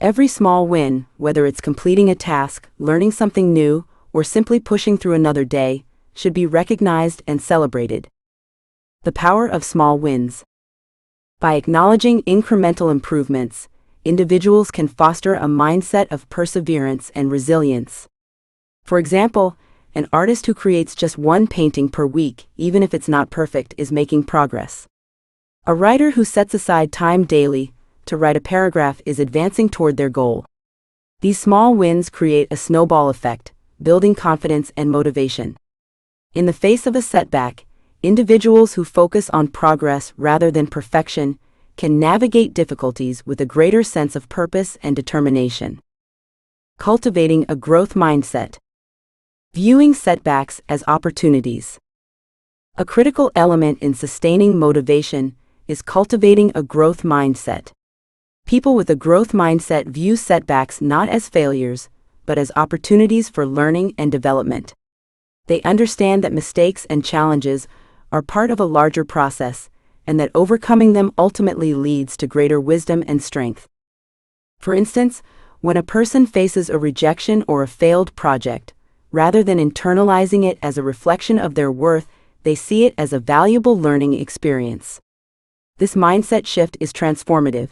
Every small win, whether it's completing a task, learning something new, or simply pushing through another day, should be recognized and celebrated. The power of small wins. By acknowledging incremental improvements, individuals can foster a mindset of perseverance and resilience. For example, an artist who creates just one painting per week, even if it's not perfect, is making progress. A writer who sets aside time daily to write a paragraph is advancing toward their goal. These small wins create a snowball effect, building confidence and motivation. In the face of a setback, individuals who focus on progress rather than perfection can navigate difficulties with a greater sense of purpose and determination. Cultivating a growth mindset. Viewing setbacks as opportunities. A critical element in sustaining motivation is cultivating a growth mindset. People with a growth mindset view setbacks not as failures, but as opportunities for learning and development. They understand that mistakes and challenges are part of a larger process, and that overcoming them ultimately leads to greater wisdom and strength. For instance, when a person faces a rejection or a failed project, rather than internalizing it as a reflection of their worth, they see it as a valuable learning experience. This mindset shift is transformative.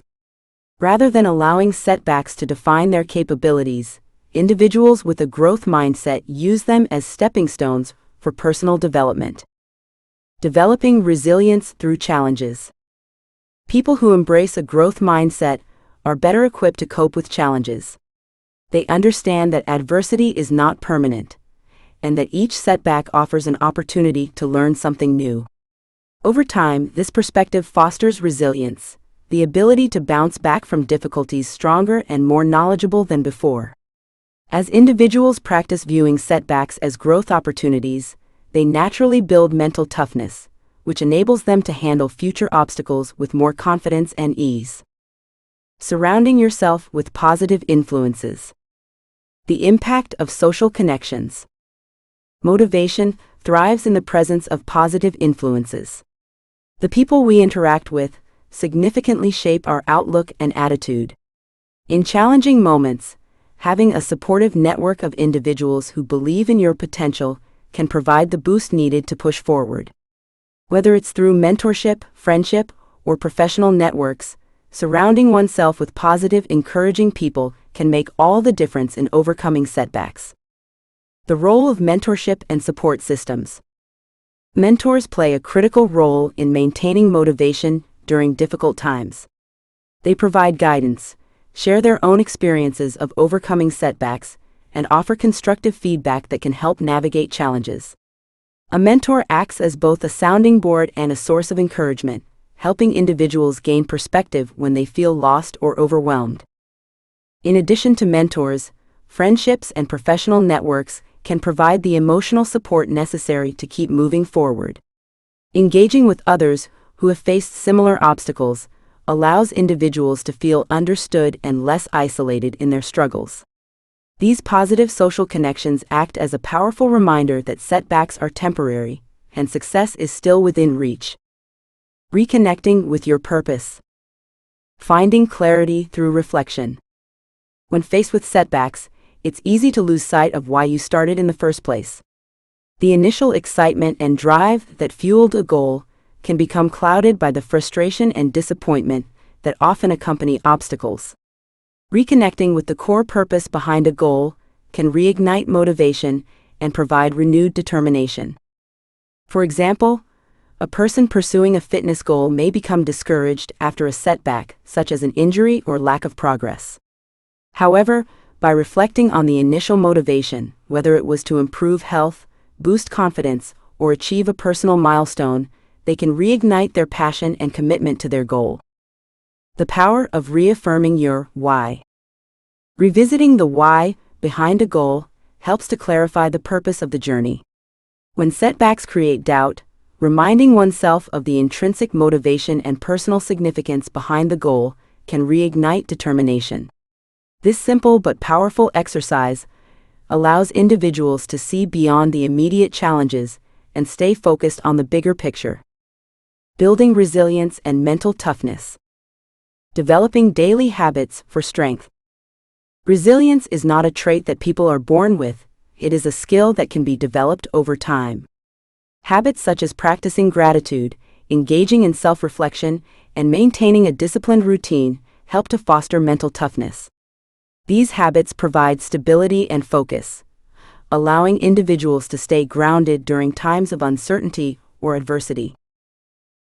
Rather than allowing setbacks to define their capabilities, individuals with a growth mindset use them as stepping stones for personal development. Developing resilience through challenges. People who embrace a growth mindset are better equipped to cope with challenges. They understand that adversity is not permanent, and that each setback offers an opportunity to learn something new. Over time, this perspective fosters resilience, the ability to bounce back from difficulties stronger and more knowledgeable than before. As individuals practice viewing setbacks as growth opportunities, they naturally build mental toughness, which enables them to handle future obstacles with more confidence and ease. Surrounding yourself with positive influences. The impact of social connections. Motivation thrives in the presence of positive influences. The people we interact with significantly shape our outlook and attitude. In challenging moments, Having a supportive network of individuals who believe in your potential can provide the boost needed to push forward. Whether it's through mentorship, friendship, or professional networks, surrounding oneself with positive, encouraging people can make all the difference in overcoming setbacks. The role of mentorship and support systems. Mentors play a critical role in maintaining motivation during difficult times. They provide guidance, share their own experiences of overcoming setbacks, and offer constructive feedback that can help navigate challenges. A mentor acts as both a sounding board and a source of encouragement, helping individuals gain perspective when they feel lost or overwhelmed. In addition to mentors, friendships and professional networks can provide the emotional support necessary to keep moving forward. Engaging with others who have faced similar obstacles allows individuals to feel understood and less isolated in their struggles. These positive social connections act as a powerful reminder that setbacks are temporary and success is still within reach. Reconnecting with your purpose. Finding clarity through reflection. When faced with setbacks, it's easy to lose sight of why you started in the first place. The initial excitement and drive that fueled a goal can become clouded by the frustration and disappointment that often accompany obstacles. Reconnecting with the core purpose behind a goal can reignite motivation and provide renewed determination. For example, a person pursuing a fitness goal may become discouraged after a setback, such as an injury or lack of progress. However, by reflecting on the initial motivation, whether it was to improve health, boost confidence, or achieve a personal milestone, they can reignite their passion and commitment to their goal. The power of reaffirming your why. Revisiting the why behind a goal helps to clarify the purpose of the journey. When setbacks create doubt, reminding oneself of the intrinsic motivation and personal significance behind the goal can reignite determination. This simple but powerful exercise allows individuals to see beyond the immediate challenges and stay focused on the bigger picture. Building resilience and mental toughness. Developing daily habits for strength. Resilience is not a trait that people are born with, it is a skill that can be developed over time. Habits such as practicing gratitude, engaging in self-reflection, and maintaining a disciplined routine help to foster mental toughness. These habits provide stability and focus, allowing individuals to stay grounded during times of uncertainty or adversity.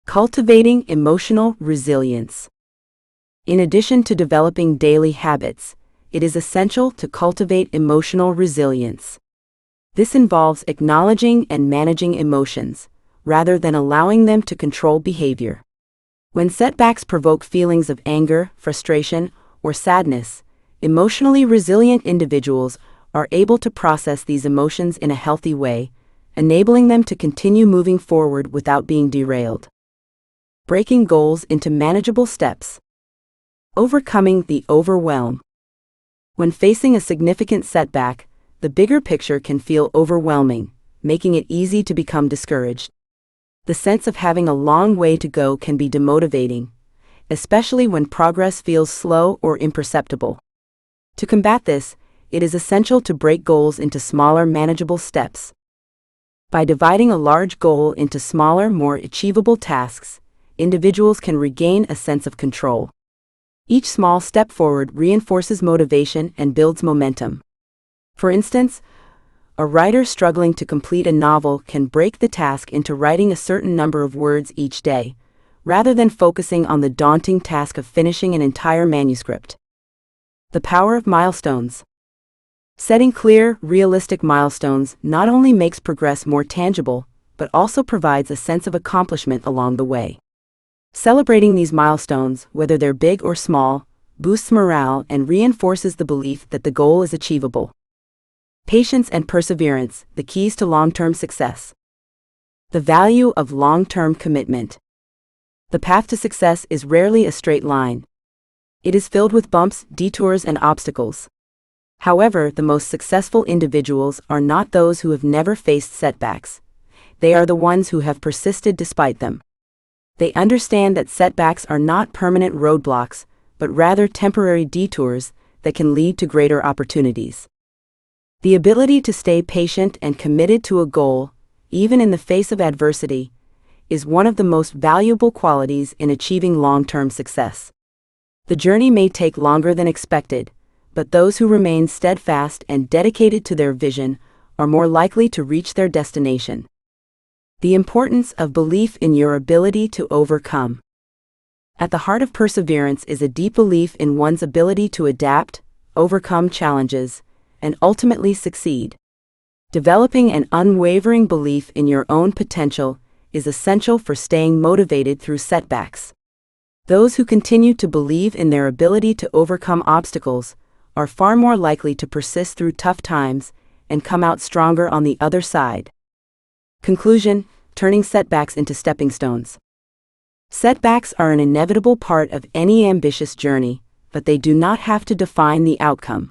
Cultivating emotional resilience. In addition to developing daily habits, it is essential to cultivate emotional resilience. This involves acknowledging and managing emotions, rather than allowing them to control behavior. When setbacks provoke feelings of anger, frustration, or sadness, emotionally resilient individuals are able to process these emotions in a healthy way, enabling them to continue moving forward without being derailed. Breaking goals into manageable steps. Overcoming the overwhelm. When facing a significant setback, the bigger picture can feel overwhelming, making it easy to become discouraged. The sense of having a long way to go can be demotivating, especially when progress feels slow or imperceptible. To combat this, it is essential to break goals into smaller, manageable steps. By dividing a large goal into smaller, more achievable tasks, individuals can regain a sense of control. Each small step forward reinforces motivation and builds momentum. For instance, a writer struggling to complete a novel can break the task into writing a certain number of words each day, rather than focusing on the daunting task of finishing an entire manuscript. The power of milestones. Setting clear, realistic milestones not only makes progress more tangible, but also provides a sense of accomplishment along the way. Celebrating these milestones, whether they're big or small, boosts morale and reinforces the belief that the goal is achievable. Patience and perseverance, the keys to long-term success. The value of long-term commitment. The path to success is rarely a straight line. It is filled with bumps, detours, and obstacles. However, the most successful individuals are not those who have never faced setbacks. They are the ones who have persisted despite them. They understand that setbacks are not permanent roadblocks, but rather temporary detours that can lead to greater opportunities. The ability to stay patient and committed to a goal, even in the face of adversity, is one of the most valuable qualities in achieving long-term success. The journey may take longer than expected, but those who remain steadfast and dedicated to their vision are more likely to reach their destination. The importance of belief in your ability to overcome. At the heart of perseverance is a deep belief in one's ability to adapt, overcome challenges, and ultimately succeed. Developing an unwavering belief in your own potential is essential for staying motivated through setbacks. Those who continue to believe in their ability to overcome obstacles are far more likely to persist through tough times and come out stronger on the other side. Conclusion: turning setbacks into stepping stones. Setbacks are an inevitable part of any ambitious journey, but they do not have to define the outcome.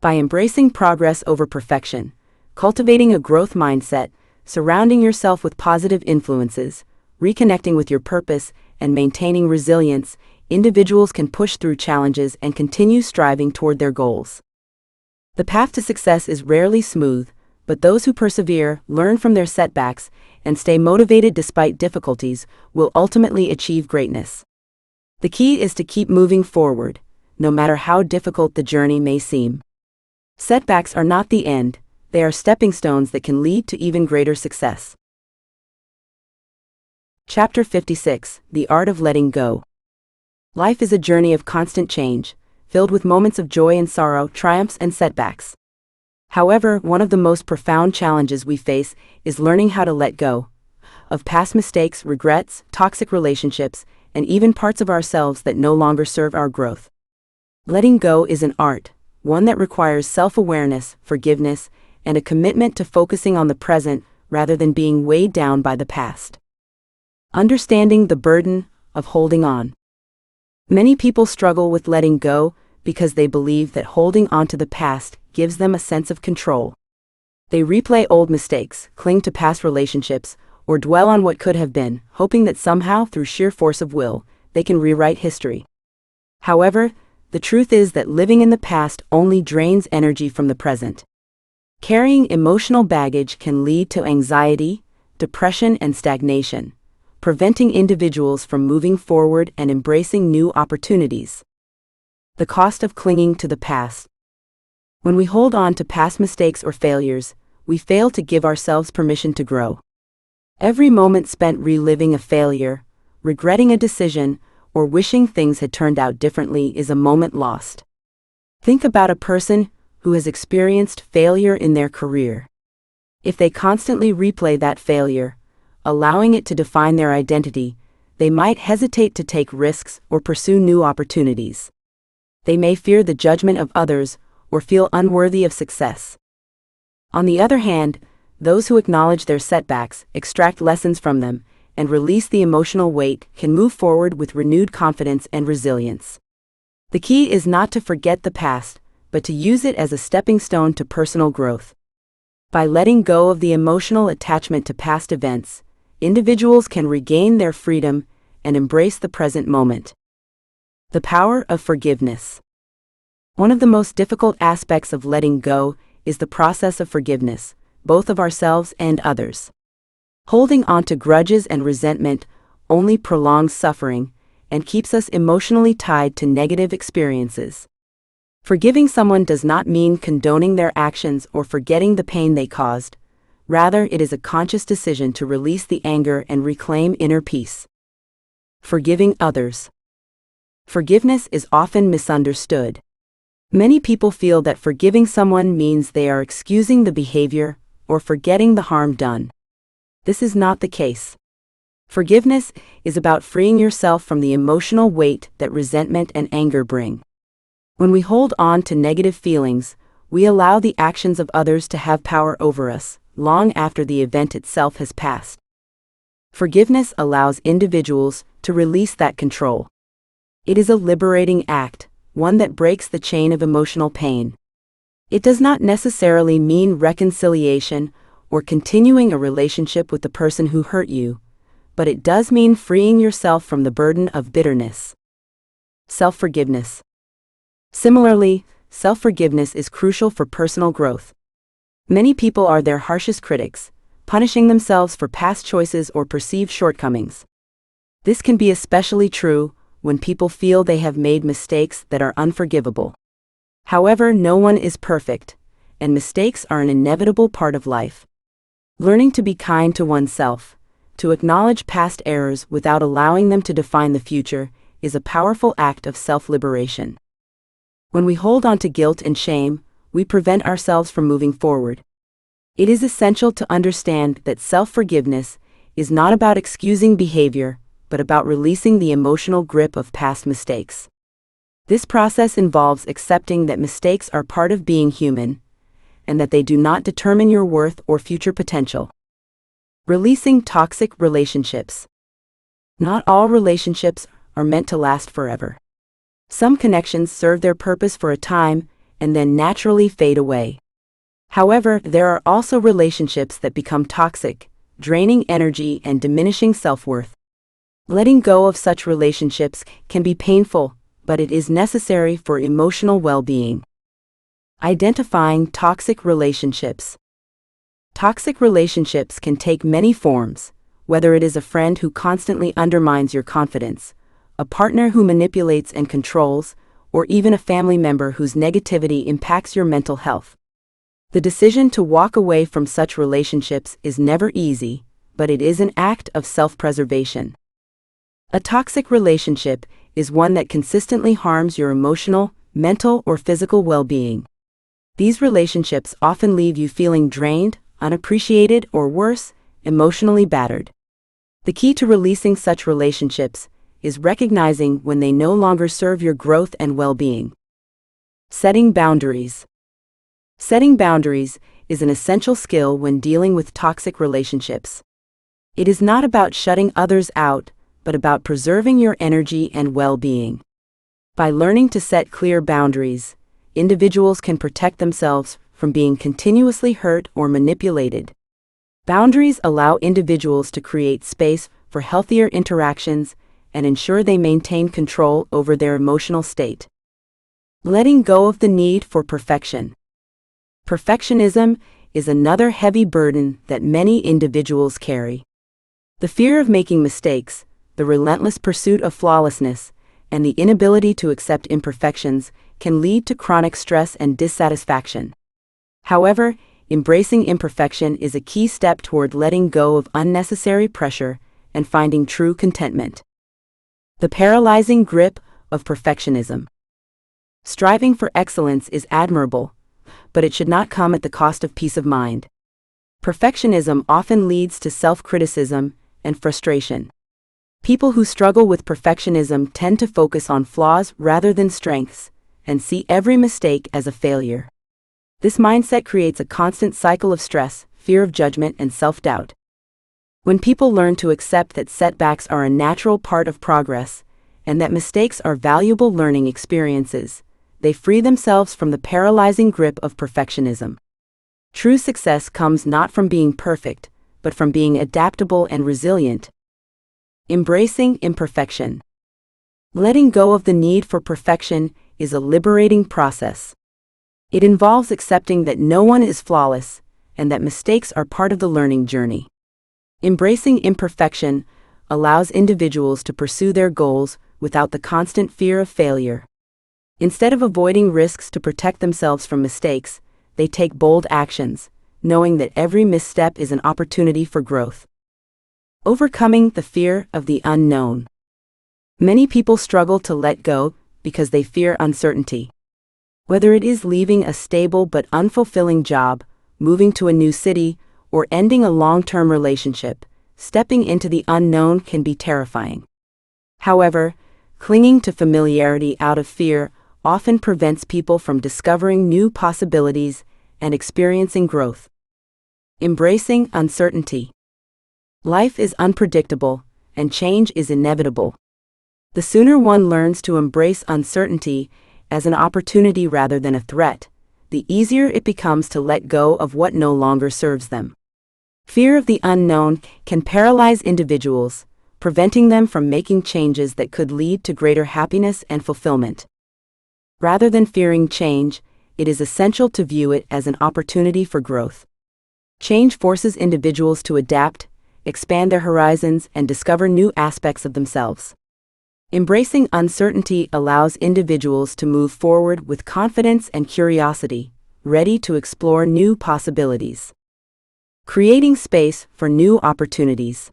By embracing progress over perfection, cultivating a growth mindset, surrounding yourself with positive influences, reconnecting with your purpose, and maintaining resilience, individuals can push through challenges and continue striving toward their goals. The path to success is rarely smooth, but those who persevere, learn from their setbacks, and stay motivated despite difficulties will ultimately achieve greatness. The key is to keep moving forward, no matter how difficult the journey may seem. Setbacks are not the end, they are stepping stones that can lead to even greater success. Chapter 56: The Art of Letting Go. Life is a journey of constant change, filled with moments of joy and sorrow, triumphs and setbacks. However, one of the most profound challenges we face is learning how to let go of past mistakes, regrets, toxic relationships, and even parts of ourselves that no longer serve our growth. Letting go is an art, one that requires self-awareness, forgiveness, and a commitment to focusing on the present rather than being weighed down by the past. Understanding the burden of holding on. Many people struggle with letting go because they believe that holding on to the past gives them a sense of control. They replay old mistakes, cling to past relationships, or dwell on what could have been, hoping that somehow, through sheer force of will, they can rewrite history. However, the truth is that living in the past only drains energy from the present. Carrying emotional baggage can lead to anxiety, depression, and stagnation, preventing individuals from moving forward and embracing new opportunities. The cost of clinging to the past. When we hold on to past mistakes or failures, we fail to give ourselves permission to grow. Every moment spent reliving a failure, regretting a decision, or wishing things had turned out differently is a moment lost. Think about a person who has experienced failure in their career. If they constantly replay that failure, allowing it to define their identity, they might hesitate to take risks or pursue new opportunities. They may fear the judgment of others or feel unworthy of success. On the other hand, those who acknowledge their setbacks, extract lessons from them, and release the emotional weight can move forward with renewed confidence and resilience. The key is not to forget the past, but to use it as a stepping stone to personal growth. By letting go of the emotional attachment to past events, individuals can regain their freedom and embrace the present moment. The power of forgiveness. One of the most difficult aspects of letting go is the process of forgiveness, both of ourselves and others. Holding on to grudges and resentment only prolongs suffering and keeps us emotionally tied to negative experiences. Forgiving someone does not mean condoning their actions or forgetting the pain they caused. Rather, it is a conscious decision to release the anger and reclaim inner peace. Forgiving others. Forgiveness is often misunderstood. Many people feel that forgiving someone means they are excusing the behavior or forgetting the harm done. This is not the case. Forgiveness is about freeing yourself from the emotional weight that resentment and anger bring. When we hold on to negative feelings, we allow the actions of others to have power over us, long after the event itself has passed. Forgiveness allows individuals to release that control. It is a liberating act, one that breaks the chain of emotional pain. It does not necessarily mean reconciliation or continuing a relationship with the person who hurt you, but it does mean freeing yourself from the burden of bitterness. Self-forgiveness. Similarly, self-forgiveness is crucial for personal growth. Many people are their harshest critics, punishing themselves for past choices or perceived shortcomings. This can be especially true when people feel they have made mistakes that are unforgivable. However, no one is perfect, and mistakes are an inevitable part of life. Learning to be kind to oneself, to acknowledge past errors without allowing them to define the future, is a powerful act of self-liberation. When we hold on to guilt and shame, we prevent ourselves from moving forward. It is essential to understand that self-forgiveness is not about excusing behavior, but about releasing the emotional grip of past mistakes. This process involves accepting that mistakes are part of being human, and that they do not determine your worth or future potential. Releasing toxic relationships. Not all relationships are meant to last forever. Some connections serve their purpose for a time and then naturally fade away. However, there are also relationships that become toxic, draining energy and diminishing self-worth. Letting go of such relationships can be painful, but it is necessary for emotional well-being. Identifying toxic relationships. Toxic relationships can take many forms, whether it is a friend who constantly undermines your confidence, a partner who manipulates and controls, or even a family member whose negativity impacts your mental health. The decision to walk away from such relationships is never easy, but it is an act of self-preservation. A toxic relationship is one that consistently harms your emotional, mental, or physical well-being. These relationships often leave you feeling drained, unappreciated, or worse, emotionally battered. The key to releasing such relationships is recognizing when they no longer serve your growth and well-being. Setting boundaries. Setting boundaries is an essential skill when dealing with toxic relationships. It is not about shutting others out, but about preserving your energy and well-being. By learning to set clear boundaries, individuals can protect themselves from being continuously hurt or manipulated. Boundaries allow individuals to create space for healthier interactions and ensure they maintain control over their emotional state. Letting go of the need for perfection. Perfectionism is another heavy burden that many individuals carry. The fear of making mistakes, the relentless pursuit of flawlessness, and the inability to accept imperfections can lead to chronic stress and dissatisfaction. However, embracing imperfection is a key step toward letting go of unnecessary pressure and finding true contentment. The paralyzing grip of perfectionism. Striving for excellence is admirable, but it should not come at the cost of peace of mind. Perfectionism often leads to self-criticism and frustration. People who struggle with perfectionism tend to focus on flaws rather than strengths, and see every mistake as a failure. This mindset creates a constant cycle of stress, fear of judgment, and self-doubt. When people learn to accept that setbacks are a natural part of progress, and that mistakes are valuable learning experiences, they free themselves from the paralyzing grip of perfectionism. True success comes not from being perfect, but from being adaptable and resilient. Embracing imperfection. Letting go of the need for perfection is a liberating process. It involves accepting that no one is flawless, and that mistakes are part of the learning journey. Embracing imperfection allows individuals to pursue their goals without the constant fear of failure. Instead of avoiding risks to protect themselves from mistakes, they take bold actions, knowing that every misstep is an opportunity for growth. Overcoming the fear of the unknown. Many people struggle to let go because they fear uncertainty. Whether it is leaving a stable but unfulfilling job, moving to a new city, or ending a long-term relationship, stepping into the unknown can be terrifying. However, clinging to familiarity out of fear often prevents people from discovering new possibilities and experiencing growth. Embracing uncertainty. Life is unpredictable, and change is inevitable. The sooner one learns to embrace uncertainty as an opportunity rather than a threat, the easier it becomes to let go of what no longer serves them. Fear of the unknown can paralyze individuals, preventing them from making changes that could lead to greater happiness and fulfillment. Rather than fearing change, it is essential to view it as an opportunity for growth. Change forces individuals to adapt, expand their horizons, and discover new aspects of themselves. Embracing uncertainty allows individuals to move forward with confidence and curiosity, ready to explore new possibilities. Creating space for new opportunities.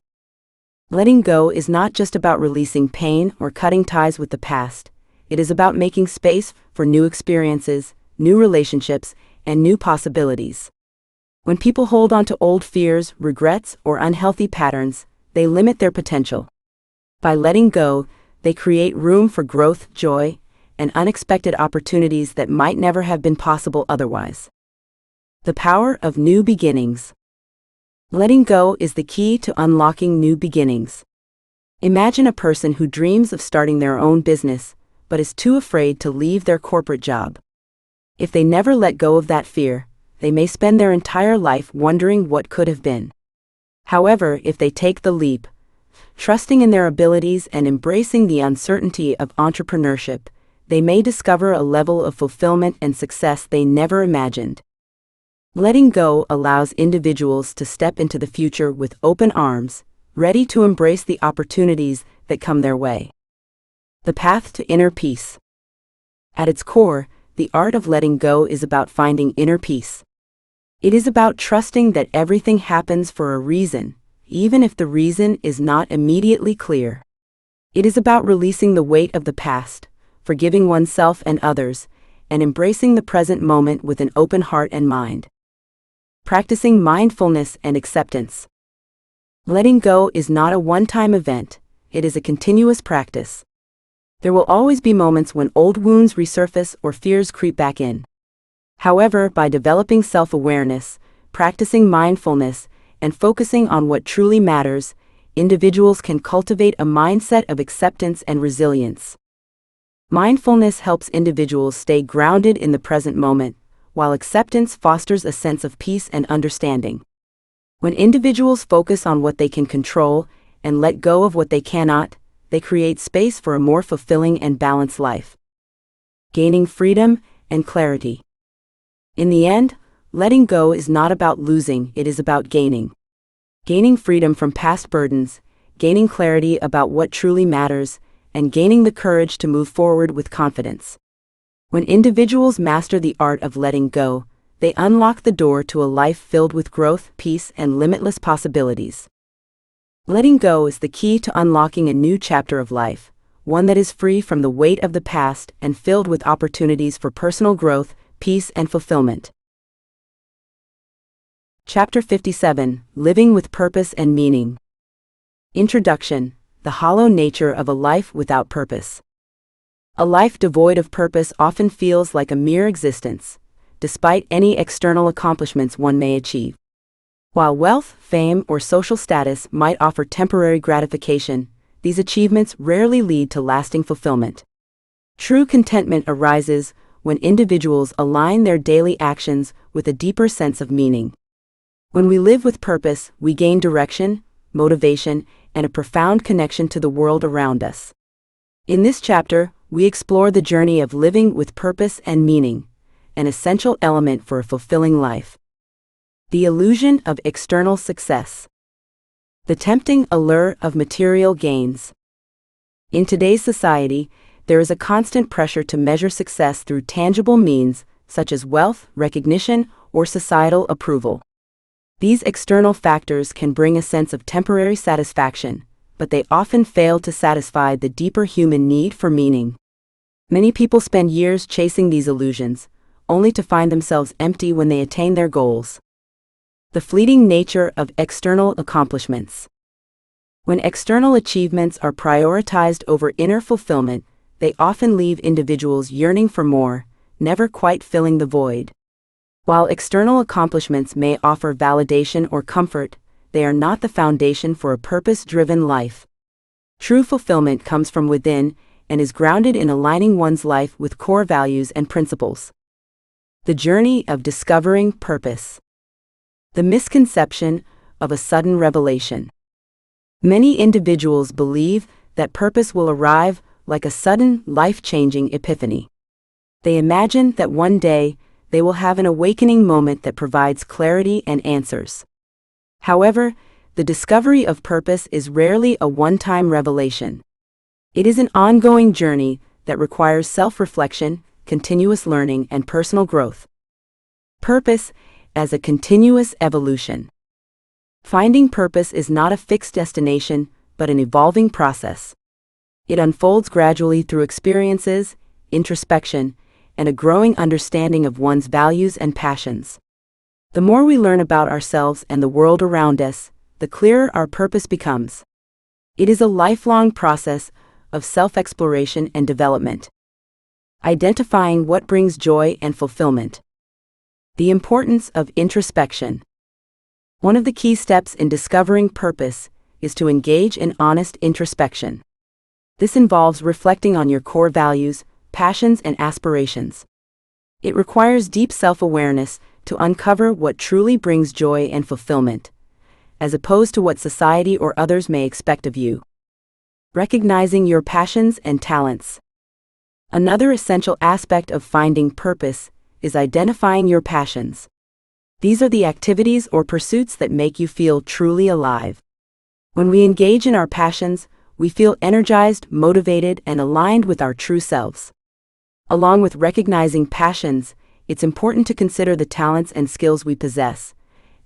Letting go is not just about releasing pain or cutting ties with the past. It is about making space for new experiences, new relationships, and new possibilities. When people hold on to old fears, regrets, or unhealthy patterns, they limit their potential. By letting go, they create room for growth, joy, and unexpected opportunities that might never have been possible otherwise. The power of new beginnings. Letting go is the key to unlocking new beginnings. Imagine a person who dreams of starting their own business, but is too afraid to leave their corporate job. If they never let go of that fear, they may spend their entire life wondering what could have been. However, if they take the leap, trusting in their abilities and embracing the uncertainty of entrepreneurship, they may discover a level of fulfillment and success they never imagined. Letting go allows individuals to step into the future with open arms, ready to embrace the opportunities that come their way. The path to inner peace. At its core, the art of letting go is about finding inner peace. It is about trusting that everything happens for a reason, even if the reason is not immediately clear. It is about releasing the weight of the past, forgiving oneself and others, and embracing the present moment with an open heart and mind. Practicing mindfulness and acceptance. Letting go is not a one-time event, it is a continuous practice. There will always be moments when old wounds resurface or fears creep back in. However, by developing self-awareness, practicing mindfulness, and focusing on what truly matters, individuals can cultivate a mindset of acceptance and resilience. Mindfulness helps individuals stay grounded in the present moment, while acceptance fosters a sense of peace and understanding. When individuals focus on what they can control and let go of what they cannot, they create space for a more fulfilling and balanced life. Gaining freedom and clarity. In the end, letting go is not about losing, it is about gaining. Gaining freedom from past burdens, gaining clarity about what truly matters, and gaining the courage to move forward with confidence. When individuals master the art of letting go, they unlock the door to a life filled with growth, peace, and limitless possibilities. Letting go is the key to unlocking a new chapter of life, one that is free from the weight of the past and filled with opportunities for personal growth, peace, and fulfillment. Chapter 57, Living with Purpose and Meaning. Introduction: The hollow nature of a life without purpose. A life devoid of purpose often feels like a mere existence, despite any external accomplishments one may achieve. While wealth, fame, or social status might offer temporary gratification, these achievements rarely lead to lasting fulfillment. True contentment arises when individuals align their daily actions with a deeper sense of meaning. When we live with purpose, we gain direction, motivation, and a profound connection to the world around us. In this chapter, we explore the journey of living with purpose and meaning, an essential element for a fulfilling life. The illusion of external success. The tempting allure of material gains. In today's society, there is a constant pressure to measure success through tangible means, such as wealth, recognition, or societal approval. These external factors can bring a sense of temporary satisfaction, but they often fail to satisfy the deeper human need for meaning. Many people spend years chasing these illusions, only to find themselves empty when they attain their goals. The fleeting nature of external accomplishments. When external achievements are prioritized over inner fulfillment, they often leave individuals yearning for more, never quite filling the void. While external accomplishments may offer validation or comfort, they are not the foundation for a purpose-driven life. True fulfillment comes from within and is grounded in aligning one's life with core values and principles. The journey of discovering purpose. The misconception of a sudden revelation. Many individuals believe that purpose will arrive like a sudden, life-changing epiphany. They imagine that one day, they will have an awakening moment that provides clarity and answers. However, the discovery of purpose is rarely a one-time revelation. It is an ongoing journey that requires self-reflection, continuous learning, and personal growth. Purpose as a continuous evolution. Finding purpose is not a fixed destination, but an evolving process. It unfolds gradually through experiences, introspection, and a growing understanding of one's values and passions. The more we learn about ourselves and the world around us, the clearer our purpose becomes. It is a lifelong process of self-exploration and development. Identifying what brings joy and fulfillment. The importance of introspection. One of the key steps in discovering purpose is to engage in honest introspection. This involves reflecting on your core values, passions, and aspirations. It requires deep self-awareness to uncover what truly brings joy and fulfillment, as opposed to what society or others may expect of you. Recognizing your passions and talents. Another essential aspect of finding purpose is identifying your passions. These are the activities or pursuits that make you feel truly alive. When we engage in our passions, we feel energized, motivated, and aligned with our true selves. Along with recognizing passions, it's important to consider the talents and skills we possess,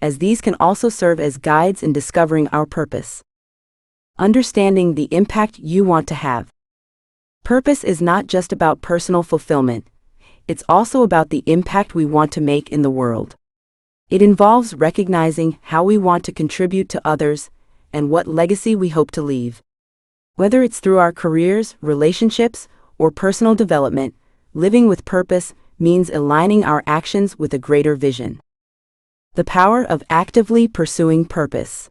as these can also serve as guides in discovering our purpose. Understanding the impact you want to have. Purpose is not just about personal fulfillment, it's also about the impact we want to make in the world. It involves recognizing how we want to contribute to others and what legacy we hope to leave. Whether it's through our careers, relationships, or personal development, living with purpose means aligning our actions with a greater vision. The power of actively pursuing purpose.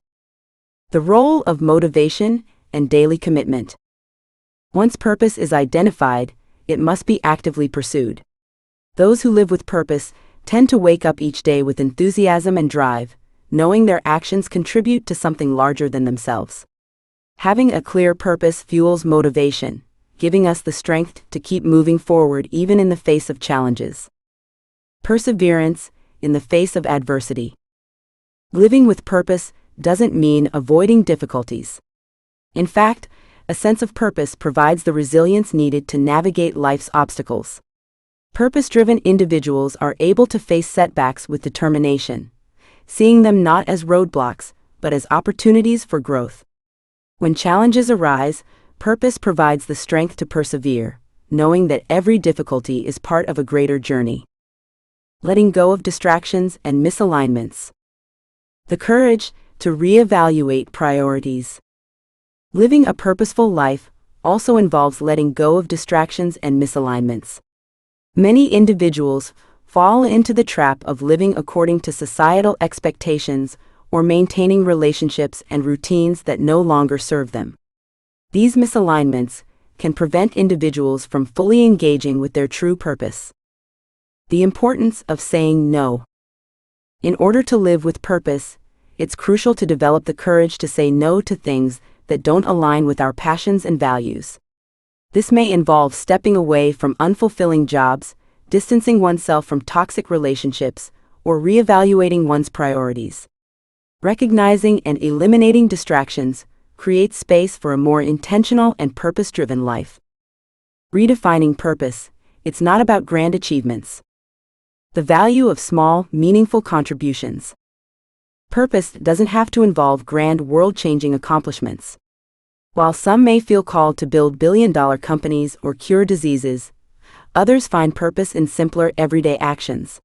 The role of motivation and daily commitment. Once purpose is identified, it must be actively pursued. Those who live with purpose tend to wake up each day with enthusiasm and drive, knowing their actions contribute to something larger than themselves. Having a clear purpose fuels motivation, giving us the strength to keep moving forward even in the face of challenges. Perseverance in the face of adversity. Living with purpose doesn't mean avoiding difficulties. In fact, a sense of purpose provides the resilience needed to navigate life's obstacles. Purpose-driven individuals are able to face setbacks with determination, seeing them not as roadblocks, but as opportunities for growth. When challenges arise, purpose provides the strength to persevere, knowing that every difficulty is part of a greater journey. Letting go of distractions and misalignments. The courage to reevaluate priorities. Living a purposeful life also involves letting go of distractions and misalignments. Many individuals fall into the trap of living according to societal expectations or maintaining relationships and routines that no longer serve them. These misalignments can prevent individuals from fully engaging with their true purpose. The importance of saying no. In order to live with purpose, it's crucial to develop the courage to say no to things that don't align with our passions and values. This may involve stepping away from unfulfilling jobs, distancing oneself from toxic relationships, or reevaluating one's priorities. Recognizing and eliminating distractions creates space for a more intentional and purpose-driven life. Redefining purpose, it's not about grand achievements. The value of small, meaningful contributions. Purpose doesn't have to involve grand world-changing accomplishments. While some may feel called to build billion-dollar companies or cure diseases, others find purpose in simpler everyday actions.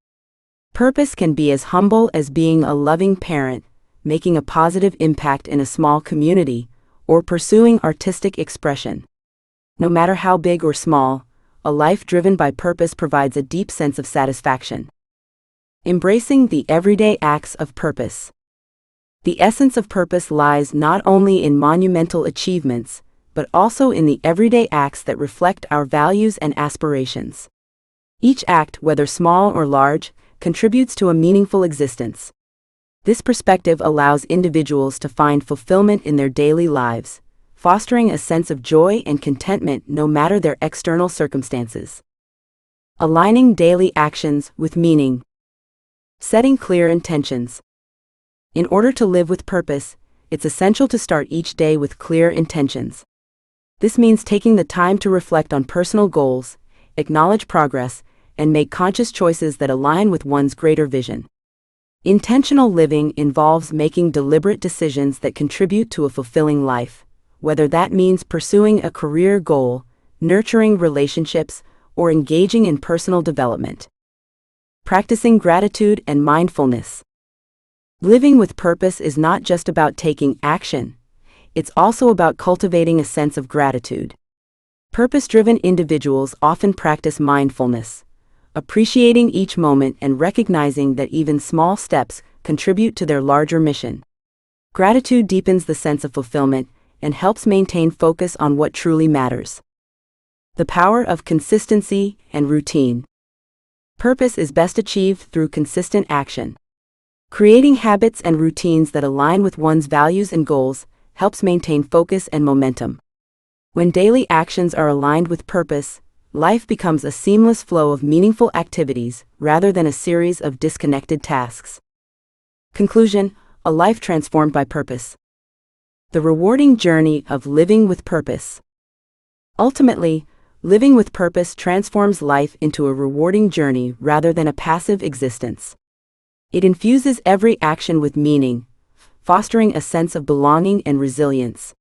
Purpose can be as humble as being a loving parent, making a positive impact in a small community, or pursuing artistic expression. No matter how big or small, a life driven by purpose provides a deep sense of satisfaction. Embracing the everyday acts of purpose. The essence of purpose lies not only in monumental achievements, but also in the everyday acts that reflect our values and aspirations. Each act, whether small or large, contributes to a meaningful existence. This perspective allows individuals to find fulfillment in their daily lives, fostering a sense of joy and contentment no matter their external circumstances. Aligning daily actions with meaning. Setting clear intentions. In order to live with purpose, it's essential to start each day with clear intentions. This means taking the time to reflect on personal goals, acknowledge progress, and make conscious choices that align with one's greater vision. Intentional living involves making deliberate decisions that contribute to a fulfilling life, whether that means pursuing a career goal, nurturing relationships, or engaging in personal development. Practicing gratitude and mindfulness. Living with purpose is not just about taking action, it's also about cultivating a sense of gratitude. Purpose-driven individuals often practice mindfulness, appreciating each moment and recognizing that even small steps contribute to their larger mission. Gratitude deepens the sense of fulfillment and helps maintain focus on what truly matters. The power of consistency and routine. Purpose is best achieved through consistent action. Creating habits and routines that align with one's values and goals helps maintain focus and momentum. When daily actions are aligned with purpose, life becomes a seamless flow of meaningful activities rather than a series of disconnected tasks. Conclusion: a life transformed by purpose. The rewarding journey of living with purpose. Ultimately, living with purpose transforms life into a rewarding journey rather than a passive existence. It infuses every action with meaning, fostering a sense of belonging and resilience.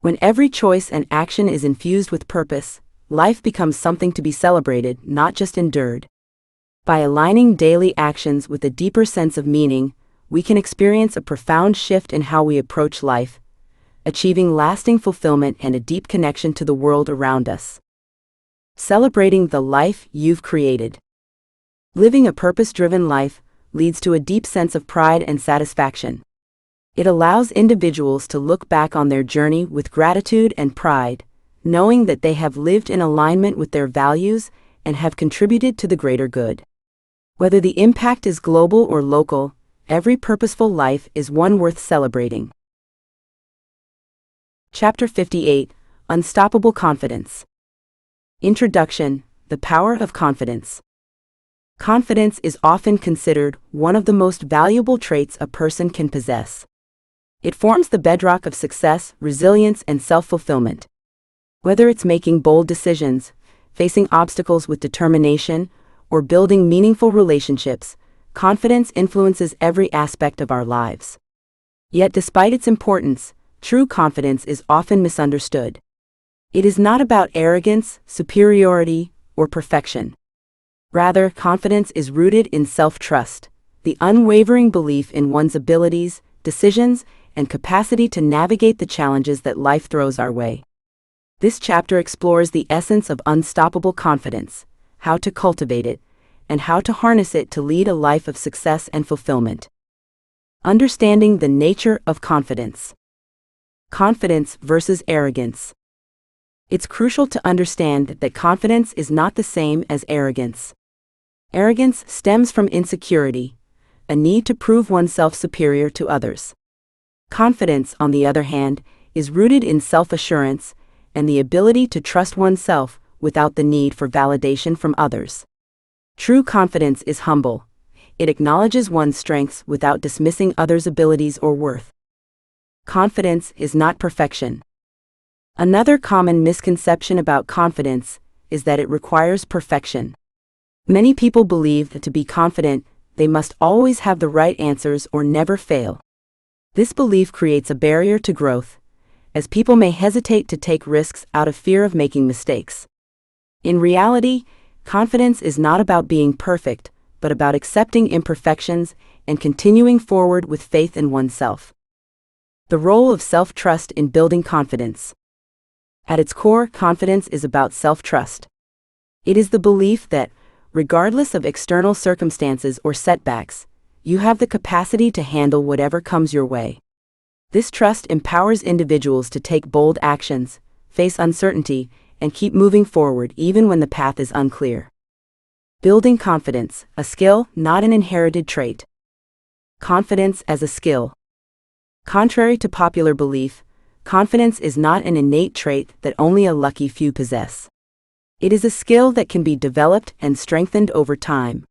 When every choice and action is infused with purpose, life becomes something to be celebrated, not just endured. By aligning daily actions with a deeper sense of meaning, we can experience a profound shift in how we approach life, achieving lasting fulfillment and a deep connection to the world around us. Celebrating the life you've created. Living a purpose-driven life leads to a deep sense of pride and satisfaction. It allows individuals to look back on their journey with gratitude and pride, knowing that they have lived in alignment with their values and have contributed to the greater good. Whether the impact is global or local, every purposeful life is one worth celebrating. Chapter 58: Unstoppable Confidence. Introduction: The power of confidence. Confidence is often considered one of the most valuable traits a person can possess. It forms the bedrock of success, resilience, and self-fulfillment. Whether it's making bold decisions, facing obstacles with determination, or building meaningful relationships, confidence influences every aspect of our lives. Yet despite its importance, true confidence is often misunderstood. It is not about arrogance, superiority, or perfection. Rather, confidence is rooted in self-trust, the unwavering belief in one's abilities, decisions, and capacity to navigate the challenges that life throws our way. This chapter explores the essence of unstoppable confidence, how to cultivate it, and how to harness it to lead a life of success and fulfillment. Understanding the nature of confidence. Confidence versus arrogance. It's crucial to understand that confidence is not the same as arrogance. Arrogance stems from insecurity, a need to prove oneself superior to others. Confidence, on the other hand, is rooted in self-assurance and the ability to trust oneself without the need for validation from others. True confidence is humble. It acknowledges one's strengths without dismissing others' abilities or worth. Confidence is not perfection. Another common misconception about confidence is that it requires perfection. Many people believe that to be confident, they must always have the right answers or never fail. This belief creates a barrier to growth, as people may hesitate to take risks out of fear of making mistakes. In reality, confidence is not about being perfect, but about accepting imperfections and continuing forward with faith in oneself. The role of self-trust in building confidence. At its core, confidence is about self-trust. It is the belief that, regardless of external circumstances or setbacks, you have the capacity to handle whatever comes your way. This trust empowers individuals to take bold actions, face uncertainty, and keep moving forward even when the path is unclear. Building confidence, a skill, not an inherited trait. Confidence as a skill. Contrary to popular belief, confidence is not an innate trait that only a lucky few possess. It is a skill that can be developed and strengthened over time.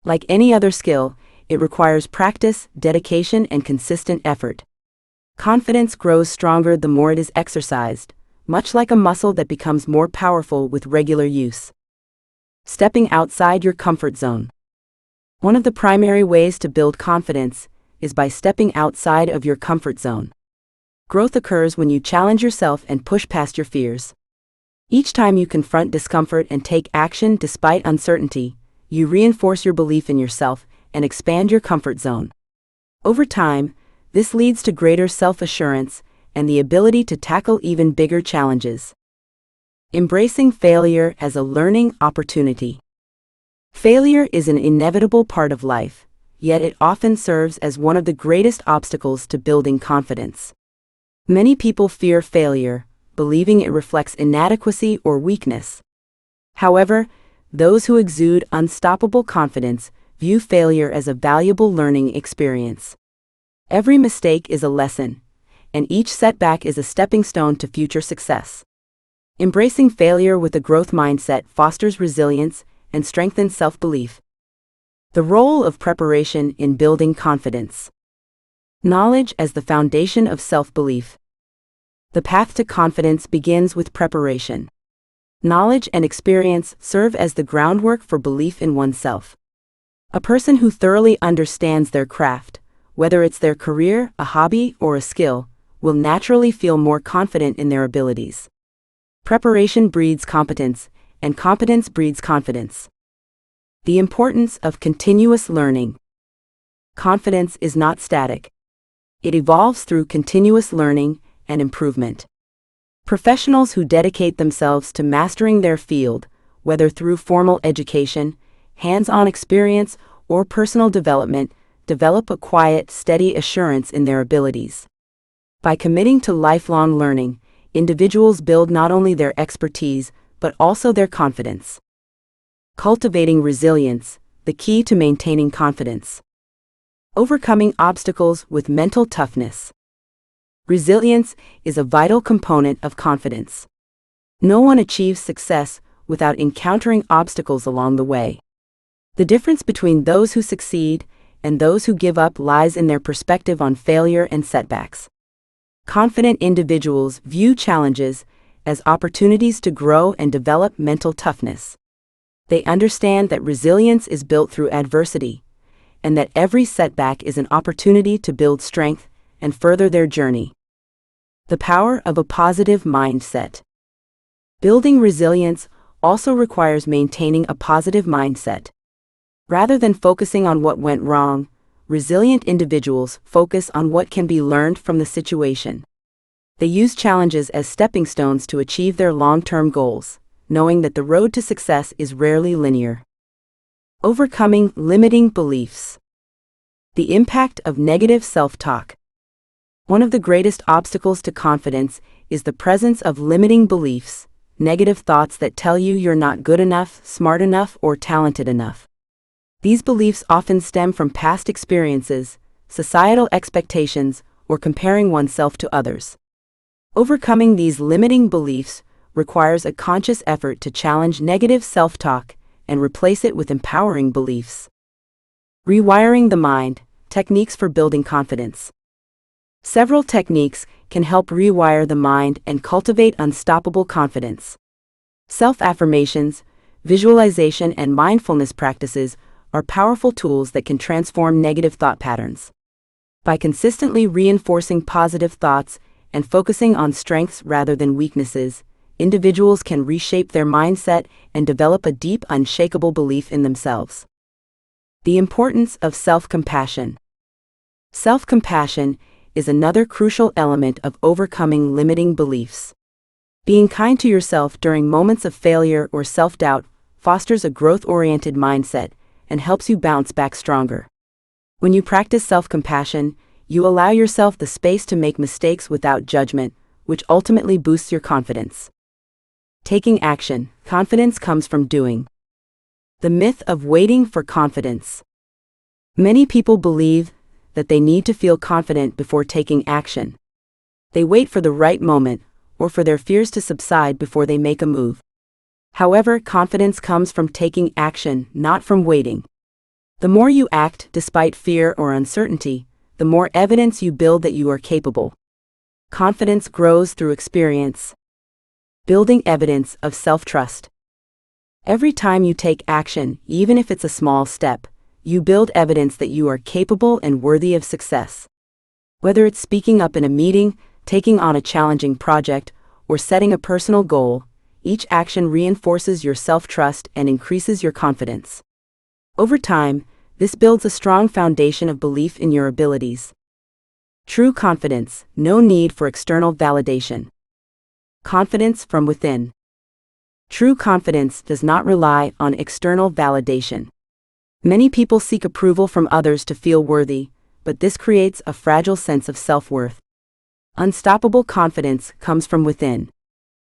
Like any other skill, it requires practice, dedication, and consistent effort. Confidence grows stronger the more it is exercised, much like a muscle that becomes more powerful with regular use. Stepping outside your comfort zone. One of the primary ways to build confidence is by stepping outside of your comfort zone. Growth occurs when you challenge yourself and push past your fears. Each time you confront discomfort and take action despite uncertainty, you reinforce your belief in yourself and expand your comfort zone. Over time, this leads to greater self-assurance and the ability to tackle even bigger challenges. Embracing failure as a learning opportunity. Failure is an inevitable part of life, yet it often serves as one of the greatest obstacles to building confidence. Many people fear failure, believing it reflects inadequacy or weakness. However, those who exude unstoppable confidence view failure as a valuable learning experience. Every mistake is a lesson, and each setback is a stepping stone to future success. Embracing failure with a growth mindset fosters resilience and strengthens self-belief. The role of preparation in building confidence. Knowledge as the foundation of self-belief. The path to confidence begins with preparation. Knowledge and experience serve as the groundwork for belief in oneself. A person who thoroughly understands their craft, whether it's their career, a hobby, or a skill, will naturally feel more confident in their abilities. Preparation breeds competence, and competence breeds confidence. The importance of continuous learning. Confidence is not static. It evolves through continuous learning and improvement. Professionals who dedicate themselves to mastering their field, whether through formal education, hands-on experience, or personal development, develop a quiet, steady assurance in their abilities. By committing to lifelong learning, individuals build not only their expertise, but also their confidence. Cultivating resilience, the key to maintaining confidence. Overcoming obstacles with mental toughness. Resilience is a vital component of confidence. No one achieves success without encountering obstacles along the way. The difference between those who succeed and those who give up lies in their perspective on failure and setbacks. Confident individuals view challenges as opportunities to grow and develop mental toughness. They understand that resilience is built through adversity, and that every setback is an opportunity to build strength and further their journey. The power of a positive mindset. Building resilience also requires maintaining a positive mindset. Rather than focusing on what went wrong, resilient individuals focus on what can be learned from the situation. They use challenges as stepping stones to achieve their long-term goals, knowing that the road to success is rarely linear. Overcoming limiting beliefs. The impact of negative self-talk. One of the greatest obstacles to confidence is the presence of limiting beliefs, negative thoughts that tell you you're not good enough, smart enough, or talented enough. These beliefs often stem from past experiences, societal expectations, or comparing oneself to others. Overcoming these limiting beliefs requires a conscious effort to challenge negative self-talk and replace it with empowering beliefs. Rewiring the mind, techniques for building confidence. Several techniques can help rewire the mind and cultivate unstoppable confidence. Self-affirmations, visualization, and mindfulness practices are powerful tools that can transform negative thought patterns. By consistently reinforcing positive thoughts and focusing on strengths rather than weaknesses, individuals can reshape their mindset and develop a deep, unshakable belief in themselves. The importance of self-compassion. Self-compassion is another crucial element of overcoming limiting beliefs. Being kind to yourself during moments of failure or self-doubt fosters a growth-oriented mindset and helps you bounce back stronger. When you practice self-compassion, you allow yourself the space to make mistakes without judgment, which ultimately boosts your confidence. Taking action. Confidence comes from doing. The myth of waiting for confidence. Many people believe that they need to feel confident before taking action. They wait for the right moment, or for their fears to subside before they make a move. However, confidence comes from taking action, not from waiting. The more you act despite fear or uncertainty, the more evidence you build that you are capable. Confidence grows through experience. Building evidence of self-trust. Every time you take action, even if it's a small step, you build evidence that you are capable and worthy of success. Whether it's speaking up in a meeting, taking on a challenging project, or setting a personal goal, each action reinforces your self-trust and increases your confidence. Over time, this builds a strong foundation of belief in your abilities. True confidence, no need for external validation. Confidence from within. True confidence does not rely on external validation. Many people seek approval from others to feel worthy, but this creates a fragile sense of self-worth. Unstoppable confidence comes from within.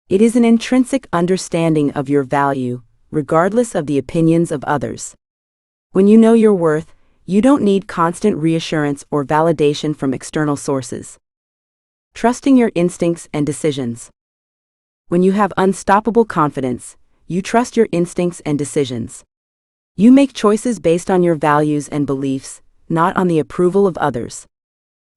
It is an intrinsic understanding of your value, regardless of the opinions of others. When you know your worth, you don't need constant reassurance or validation from external sources. Trusting your instincts and decisions. When you have unstoppable confidence, you trust your instincts and decisions. You make choices based on your values and beliefs, not on the approval of others.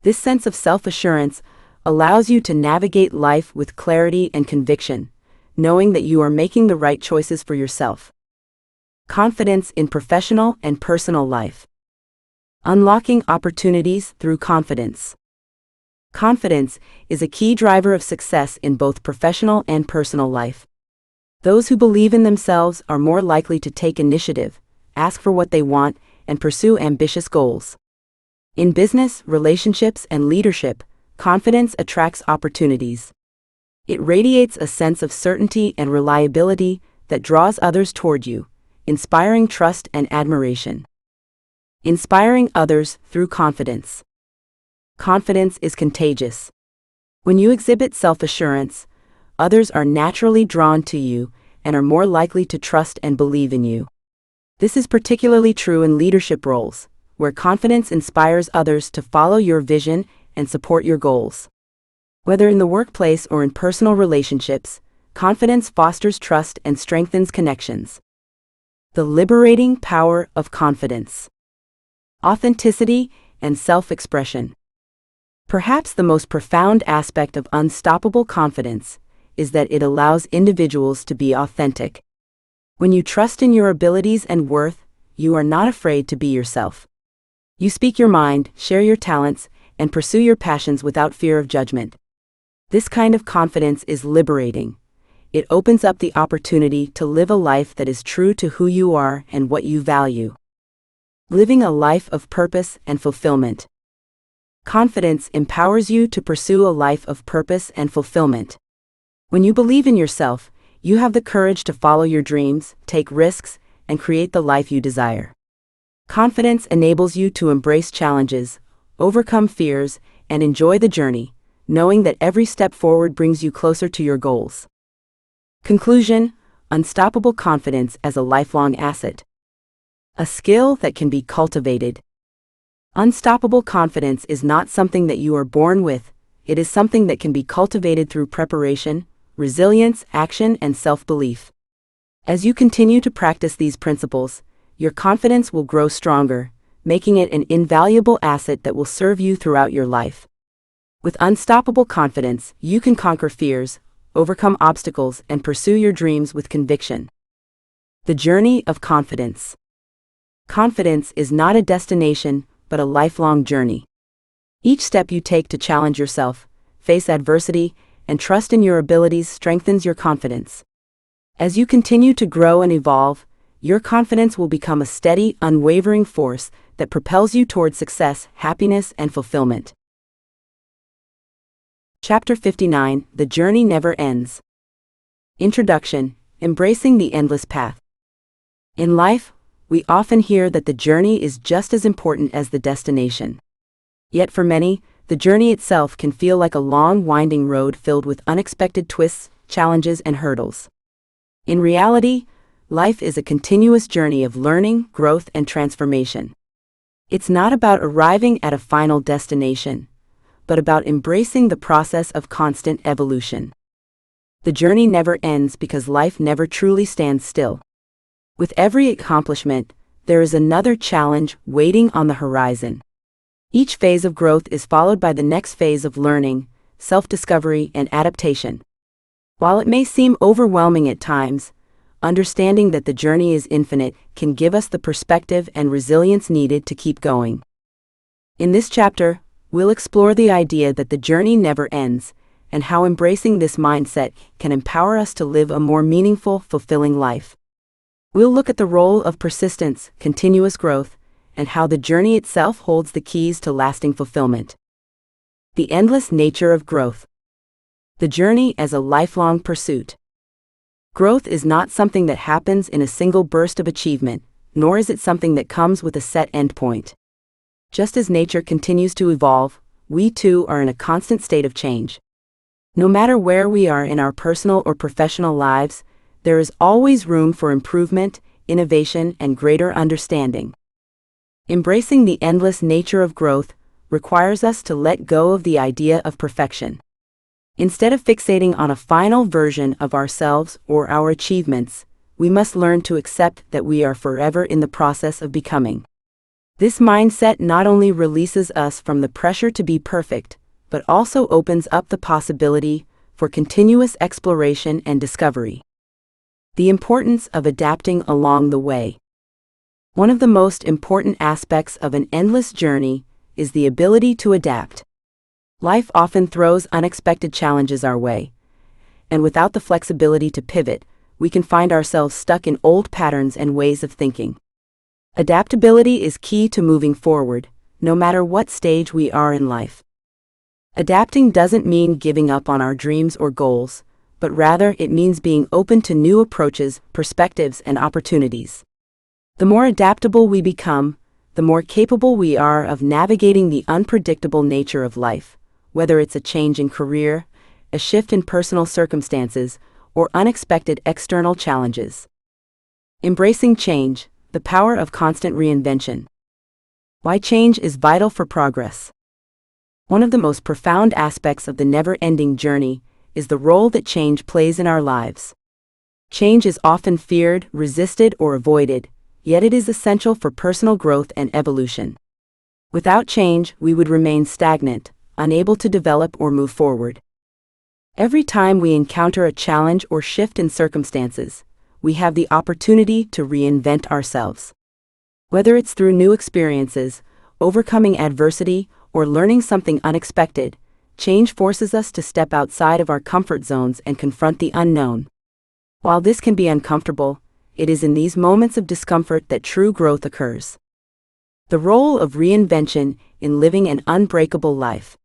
This sense of self-assurance allows you to navigate life with clarity and conviction, knowing that you are making the right choices for yourself. Confidence in professional and personal life. Unlocking opportunities through confidence. Confidence is a key driver of success in both professional and personal life. Those who believe in themselves are more likely to take initiative, ask for what they want, and pursue ambitious goals. In business, relationships, and leadership, confidence attracts opportunities. It radiates a sense of certainty and reliability that draws others toward you, inspiring trust and admiration. Inspiring others through confidence. Confidence is contagious. When you exhibit self-assurance, others are naturally drawn to you and are more likely to trust and believe in you. This is particularly true in leadership roles, where confidence inspires others to follow your vision and support your goals. Whether in the workplace or in personal relationships, confidence fosters trust and strengthens connections. The liberating power of confidence. Authenticity and self-expression. Perhaps the most profound aspect of unstoppable confidence is that it allows individuals to be authentic. When you trust in your abilities and worth, you are not afraid to be yourself. You speak your mind, share your talents, and pursue your passions without fear of judgment. This kind of confidence is liberating. It opens up the opportunity to live a life that is true to who you are and what you value. Living a life of purpose and fulfillment. Confidence empowers you to pursue a life of purpose and fulfillment. When you believe in yourself, you have the courage to follow your dreams, take risks, and create the life you desire. Confidence enables you to embrace challenges, overcome fears, and enjoy the journey, knowing that every step forward brings you closer to your goals. Conclusion: unstoppable confidence as a lifelong asset. A skill that can be cultivated. Unstoppable confidence is not something that you are born with, it is something that can be cultivated through preparation, resilience, action, and self-belief. As you continue to practice these principles, your confidence will grow stronger, making it an invaluable asset that will serve you throughout your life. With unstoppable confidence, you can conquer fears, overcome obstacles, and pursue your dreams with conviction. The journey of confidence. Confidence is not a destination, but a lifelong journey. Each step you take to challenge yourself, face adversity, and trust in your abilities strengthens your confidence. As you continue to grow and evolve, your confidence will become a steady, unwavering force that propels you toward success, happiness, and fulfillment. Chapter 59: The Journey Never Ends. Introduction: Embracing the Endless Path. In life, we often hear that the journey is just as important as the destination. Yet for many, the journey itself can feel like a long, winding road filled with unexpected twists, challenges, and hurdles. In reality, life is a continuous journey of learning, growth, and transformation. It's not about arriving at a final destination, but about embracing the process of constant evolution. The journey never ends because life never truly stands still. With every accomplishment, there is another challenge waiting on the horizon. Each phase of growth is followed by the next phase of learning, self-discovery, and adaptation. While it may seem overwhelming at times, understanding that the journey is infinite can give us the perspective and resilience needed to keep going. In this chapter, we'll explore the idea that the journey never ends, and how embracing this mindset can empower us to live a more meaningful, fulfilling life. We'll look at the role of persistence, continuous growth, and how the journey itself holds the keys to lasting fulfillment. The endless nature of growth. The journey as a lifelong pursuit. Growth is not something that happens in a single burst of achievement, nor is it something that comes with a set endpoint. Just as nature continues to evolve, we too are in a constant state of change. No matter where we are in our personal or professional lives, there is always room for improvement, innovation, and greater understanding. Embracing the endless nature of growth requires us to let go of the idea of perfection. Instead of fixating on a final version of ourselves or our achievements, we must learn to accept that we are forever in the process of becoming. This mindset not only releases us from the pressure to be perfect, but also opens up the possibility for continuous exploration and discovery. The importance of adapting along the way. One of the most important aspects of an endless journey is the ability to adapt. Life often throws unexpected challenges our way, and without the flexibility to pivot, we can find ourselves stuck in old patterns and ways of thinking. Adaptability is key to moving forward, no matter what stage we are in life. Adapting doesn't mean giving up on our dreams or goals, but rather it means being open to new approaches, perspectives, and opportunities. The more adaptable we become, the more capable we are of navigating the unpredictable nature of life, whether it's a change in career, a shift in personal circumstances, or unexpected external challenges. Embracing change, the power of constant reinvention. Why change is vital for progress. One of the most profound aspects of the never-ending journey is the role that change plays in our lives. Change is often feared, resisted, or avoided, yet it is essential for personal growth and evolution. Without change, we would remain stagnant, unable to develop or move forward. Every time we encounter a challenge or shift in circumstances, we have the opportunity to reinvent ourselves. Whether it's through new experiences, overcoming adversity, or learning something unexpected, change forces us to step outside of our comfort zones and confront the unknown. While this can be uncomfortable, it is in these moments of discomfort that true growth occurs. The role of reinvention in living an unbreakable life.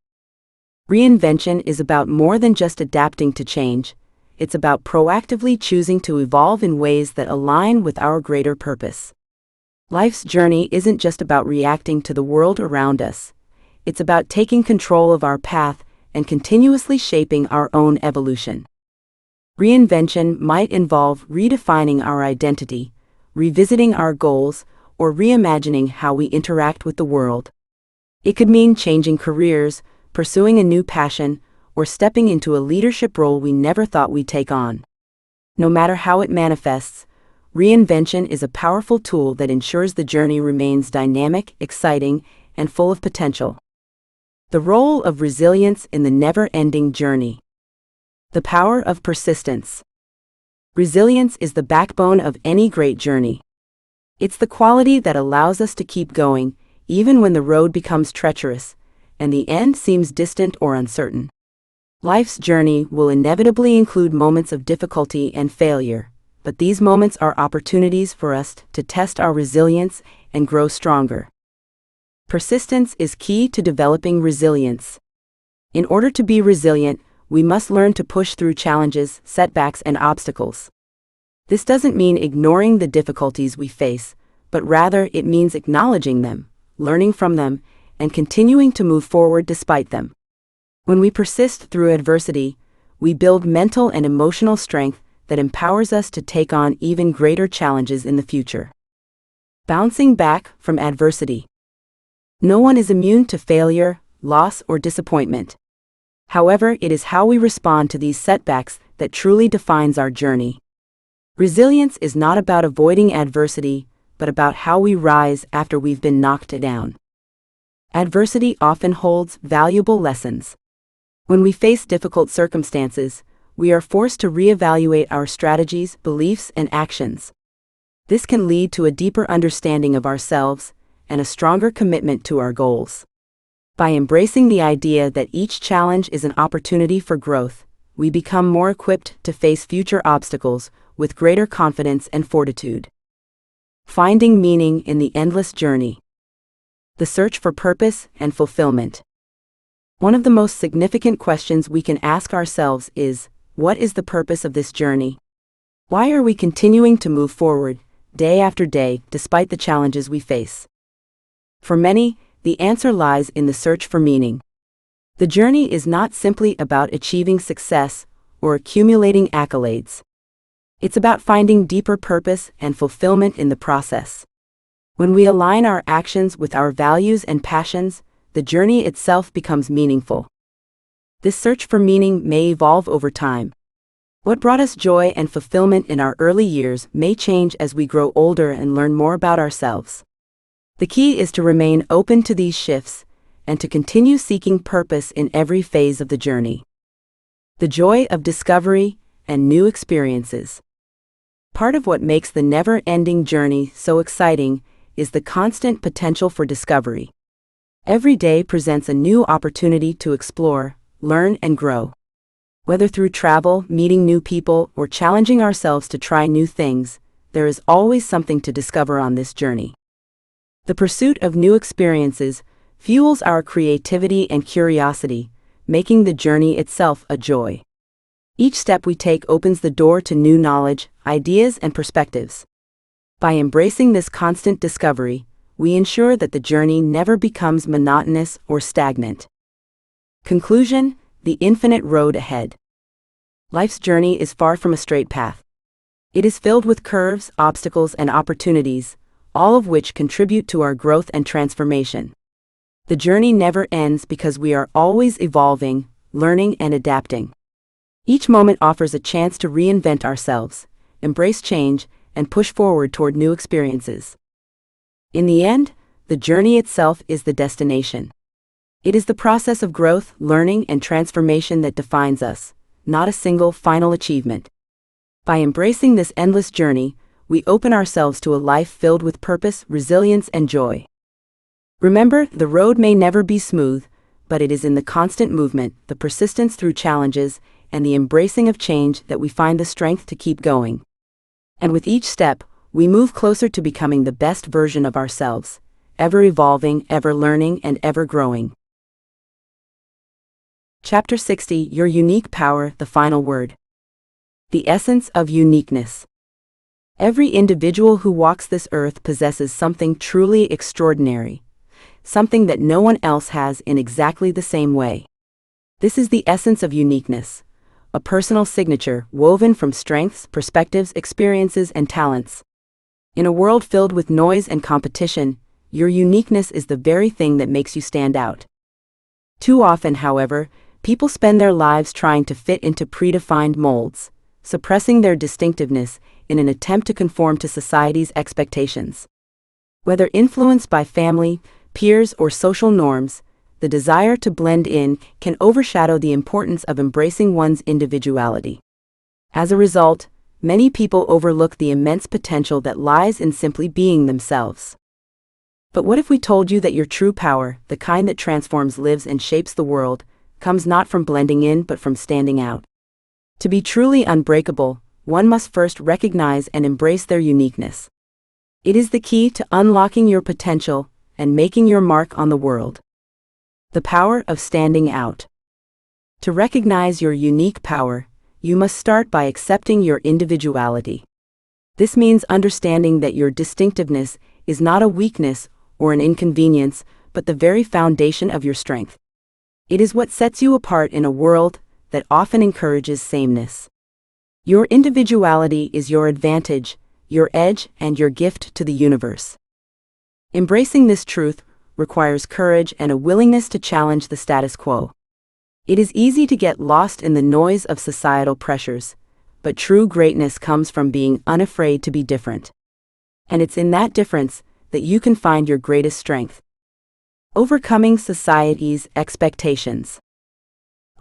Reinvention is about more than just adapting to change. It's about proactively choosing to evolve in ways that align with our greater purpose. Life's journey isn't just about reacting to the world around us. It's about taking control of our path and continuously shaping our own evolution. Reinvention might involve redefining our identity, revisiting our goals, or reimagining how we interact with the world. It could mean changing careers, pursuing a new passion, or stepping into a leadership role we never thought we'd take on. No matter how it manifests, reinvention is a powerful tool that ensures the journey remains dynamic, exciting, and full of potential. The role of resilience in the never-ending journey. The power of persistence. Resilience is the backbone of any great journey. It's the quality that allows us to keep going, even when the road becomes treacherous, and the end seems distant or uncertain. Life's journey will inevitably include moments of difficulty and failure, but these moments are opportunities for us to test our resilience and grow stronger. Persistence is key to developing resilience. In order to be resilient, we must learn to push through challenges, setbacks, and obstacles. This doesn't mean ignoring the difficulties we face, but rather it means acknowledging them, learning from them, and continuing to move forward despite them. When we persist through adversity, we build mental and emotional strength that empowers us to take on even greater challenges in the future. Bouncing back from adversity. No one is immune to failure, loss, or disappointment. However, it is how we respond to these setbacks that truly defines our journey. Resilience is not about avoiding adversity, but about how we rise after we've been knocked down. Adversity often holds valuable lessons. When we face difficult circumstances, we are forced to reevaluate our strategies, beliefs, and actions. This can lead to a deeper understanding of ourselves and a stronger commitment to our goals. By embracing the idea that each challenge is an opportunity for growth, we become more equipped to face future obstacles with greater confidence and fortitude. Finding meaning in the endless journey. The search for purpose and fulfillment. One of the most significant questions we can ask ourselves is, what is the purpose of this journey? Why are we continuing to move forward, day after day, despite the challenges we face? For many, the answer lies in the search for meaning. The journey is not simply about achieving success or accumulating accolades. It's about finding deeper purpose and fulfillment in the process. When we align our actions with our values and passions, the journey itself becomes meaningful. This search for meaning may evolve over time. What brought us joy and fulfillment in our early years may change as we grow older and learn more about ourselves. The key is to remain open to these shifts and to continue seeking purpose in every phase of the journey. The joy of discovery and new experiences. Part of what makes the never-ending journey so exciting is the constant potential for discovery. Every day presents a new opportunity to explore, learn, and grow. Whether through travel, meeting new people, or challenging ourselves to try new things, there is always something to discover on this journey. The pursuit of new experiences fuels our creativity and curiosity, making the journey itself a joy. Each step we take opens the door to new knowledge, ideas, and perspectives. By embracing this constant discovery, we ensure that the journey never becomes monotonous or stagnant. Conclusion: the infinite road ahead. Life's journey is far from a straight path. It is filled with curves, obstacles, and opportunities, all of which contribute to our growth and transformation. The journey never ends because we are always evolving, learning, and adapting. Each moment offers a chance to reinvent ourselves, embrace change, and push forward toward new experiences. In the end, the journey itself is the destination. It is the process of growth, learning, and transformation that defines us, not a single final achievement. By embracing this endless journey, we open ourselves to a life filled with purpose, resilience, and joy. Remember, the road may never be smooth, but it is in the constant movement, the persistence through challenges, and the embracing of change that we find the strength to keep going. And with each step, we move closer to becoming the best version of ourselves, ever evolving, ever learning, and ever growing. Chapter 60: Your Unique Power, the Final Word. The Essence of Uniqueness. Every individual who walks this earth possesses something truly extraordinary, something that no one else has in exactly the same way. This is the essence of uniqueness, a personal signature woven from strengths, perspectives, experiences, and talents. In a world filled with noise and competition, your uniqueness is the very thing that makes you stand out. Too often, however, people spend their lives trying to fit into predefined molds, suppressing their distinctiveness in an attempt to conform to society's expectations. Whether influenced by family, peers, or social norms, the desire to blend in can overshadow the importance of embracing one's individuality. As a result, many people overlook the immense potential that lies in simply being themselves. But what if we told you that your true power, the kind that transforms lives and shapes the world, comes not from blending in but from standing out? To be truly unbreakable, one must first recognize and embrace their uniqueness. It is the key to unlocking your potential and making your mark on the world. The power of standing out. To recognize your unique power, you must start by accepting your individuality. This means understanding that your distinctiveness is not a weakness or an inconvenience, but the very foundation of your strength. It is what sets you apart in a world that often encourages sameness. Your individuality is your advantage, your edge, and your gift to the universe. Embracing this truth requires courage and a willingness to challenge the status quo. It is easy to get lost in the noise of societal pressures, but true greatness comes from being unafraid to be different. And it's in that difference that you can find your greatest strength. Overcoming society's expectations.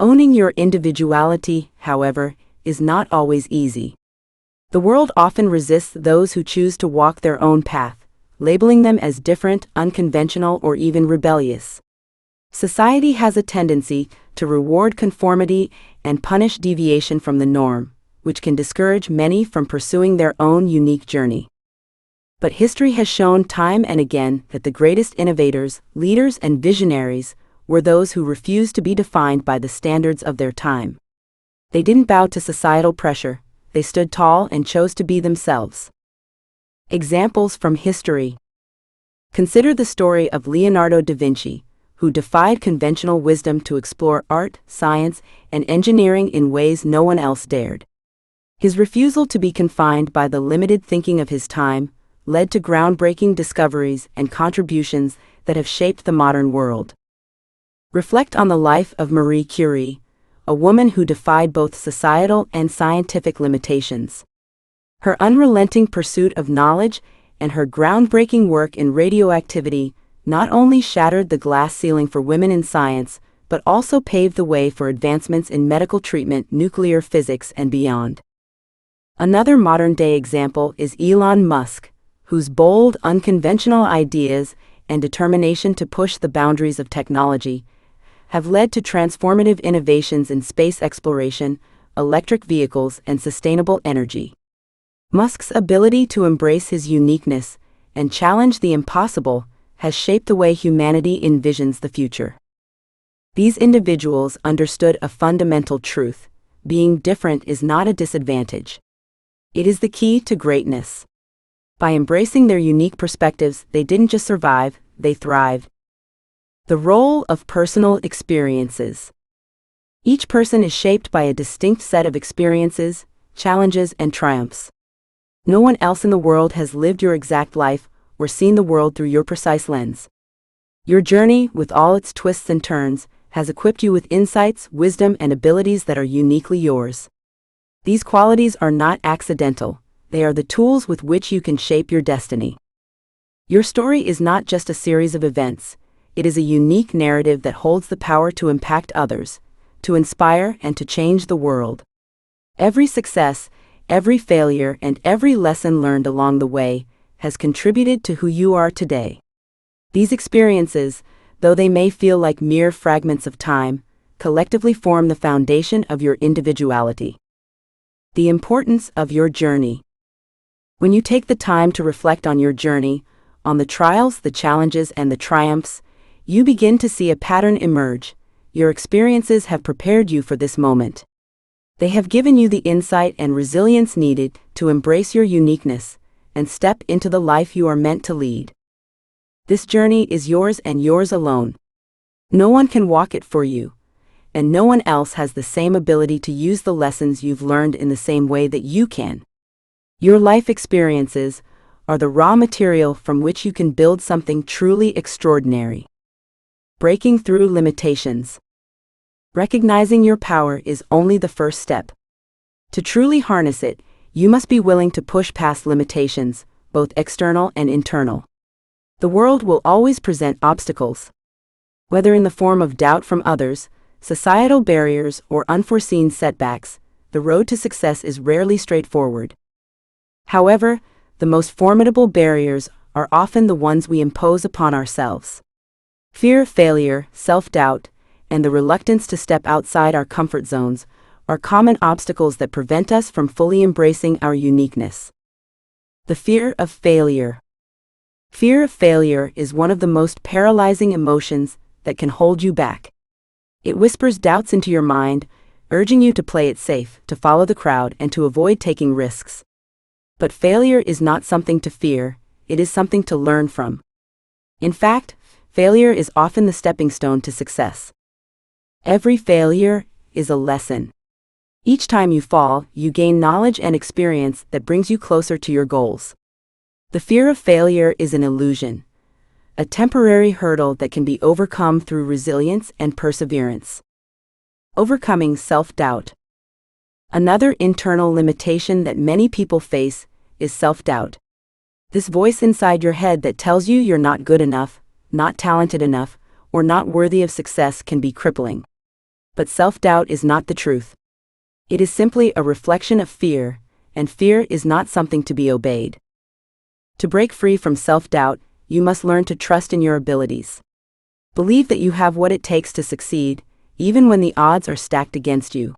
Owning your individuality, however, is not always easy. The world often resists those who choose to walk their own path, labeling them as different, unconventional, or even rebellious. Society has a tendency to reward conformity and punish deviation from the norm, which can discourage many from pursuing their own unique journey. But history has shown time and again that the greatest innovators, leaders, and visionaries were those who refused to be defined by the standards of their time. They didn't bow to societal pressure, they stood tall and chose to be themselves. Examples from history. Consider the story of Leonardo da Vinci, who defied conventional wisdom to explore art, science, and engineering in ways no one else dared. His refusal to be confined by the limited thinking of his time led to groundbreaking discoveries and contributions that have shaped the modern world. Reflect on the life of Marie Curie, a woman who defied both societal and scientific limitations. Her unrelenting pursuit of knowledge and her groundbreaking work in radioactivity not only shattered the glass ceiling for women in science, but also paved the way for advancements in medical treatment, nuclear physics, and beyond. Another modern-day example is Elon Musk, whose bold, unconventional ideas and determination to push the boundaries of technology have led to transformative innovations in space exploration, electric vehicles, and sustainable energy. Musk's ability to embrace his uniqueness and challenge the impossible has shaped the way humanity envisions the future. These individuals understood a fundamental truth: being different is not a disadvantage. It is the key to greatness. By embracing their unique perspectives, they didn't just survive, they thrived. The role of personal experiences. Each person is shaped by a distinct set of experiences, challenges, and triumphs. No one else in the world has lived your exact life or seen the world through your precise lens. Your journey, with all its twists and turns, has equipped you with insights, wisdom, and abilities that are uniquely yours. These qualities are not accidental. They are the tools with which you can shape your destiny. Your story is not just a series of events. It is a unique narrative that holds the power to impact others, to inspire, and to change the world. Every success, every failure, and every lesson learned along the way has contributed to who you are today. These experiences, though they may feel like mere fragments of time, collectively form the foundation of your individuality. The importance of your journey. When you take the time to reflect on your journey, on the trials, the challenges, and the triumphs, you begin to see a pattern emerge. Your experiences have prepared you for this moment. They have given you the insight and resilience needed to embrace your uniqueness and step into the life you are meant to lead. This journey is yours and yours alone. No one can walk it for you, and no one else has the same ability to use the lessons you've learned in the same way that you can. Your life experiences are the raw material from which you can build something truly extraordinary. Breaking through limitations. Recognizing your power is only the first step. To truly harness it, you must be willing to push past limitations, both external and internal. The world will always present obstacles. Whether in the form of doubt from others, societal barriers, or unforeseen setbacks, the road to success is rarely straightforward. However, the most formidable barriers are often the ones we impose upon ourselves. Fear of failure, self-doubt, and the reluctance to step outside our comfort zones are common obstacles that prevent us from fully embracing our uniqueness. The fear of failure. Fear of failure is one of the most paralyzing emotions that can hold you back. It whispers doubts into your mind, urging you to play it safe, to follow the crowd, and to avoid taking risks. But failure is not something to fear, it is something to learn from. In fact, failure is often the stepping stone to success. Every failure is a lesson. Each time you fall, you gain knowledge and experience that brings you closer to your goals. The fear of failure is an illusion, a temporary hurdle that can be overcome through resilience and perseverance. Overcoming self-doubt. Another internal limitation that many people face is self-doubt. This voice inside your head that tells you you're not good enough, not talented enough, or not worthy of success can be crippling. But self-doubt is not the truth. It is simply a reflection of fear, and fear is not something to be obeyed. To break free from self-doubt, you must learn to trust in your abilities. Believe that you have what it takes to succeed, even when the odds are stacked against you.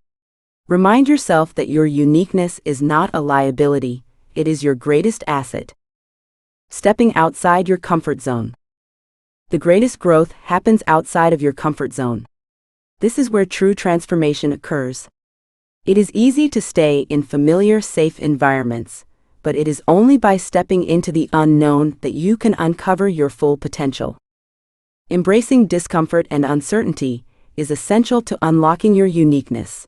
Remind yourself that your uniqueness is not a liability, it is your greatest asset. Stepping outside your comfort zone. The greatest growth happens outside of your comfort zone. This is where true transformation occurs. It is easy to stay in familiar, safe environments, but it is only by stepping into the unknown that you can uncover your full potential. Embracing discomfort and uncertainty is essential to unlocking your uniqueness.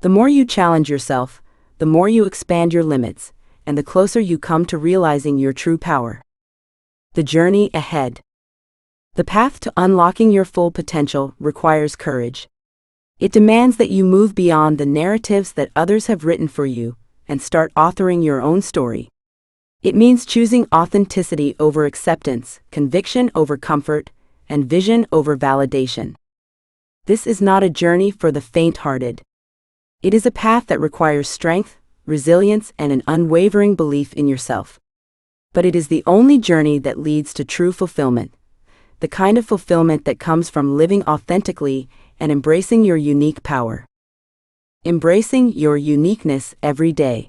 The more you challenge yourself, the more you expand your limits, and the closer you come to realizing your true power. The journey ahead. The path to unlocking your full potential requires courage. It demands that you move beyond the narratives that others have written for you and start authoring your own story. It means choosing authenticity over acceptance, conviction over comfort, and vision over validation. This is not a journey for the faint-hearted. It is a path that requires strength, resilience, and an unwavering belief in yourself. But it is the only journey that leads to true fulfillment, the kind of fulfillment that comes from living authentically and embracing your unique power. Embracing your uniqueness every day.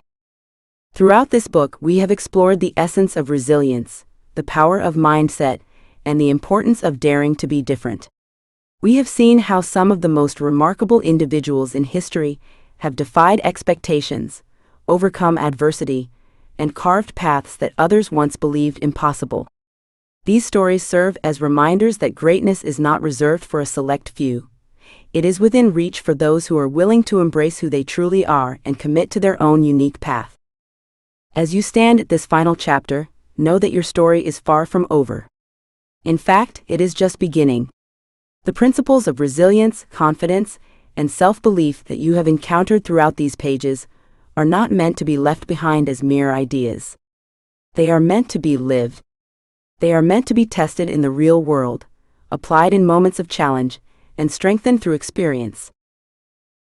Throughout this book, we have explored the essence of resilience, the power of mindset, and the importance of daring to be different. We have seen how some of the most remarkable individuals in history have defied expectations, overcome adversity, and carved paths that others once believed impossible. These stories serve as reminders that greatness is not reserved for a select few. It is within reach for those who are willing to embrace who they truly are and commit to their own unique path. As you stand at this final chapter, know that your story is far from over. In fact, it is just beginning. The principles of resilience, confidence, and self-belief that you have encountered throughout these pages are not meant to be left behind as mere ideas. They are meant to be lived. They are meant to be tested in the real world, applied in moments of challenge, and strengthened through experience.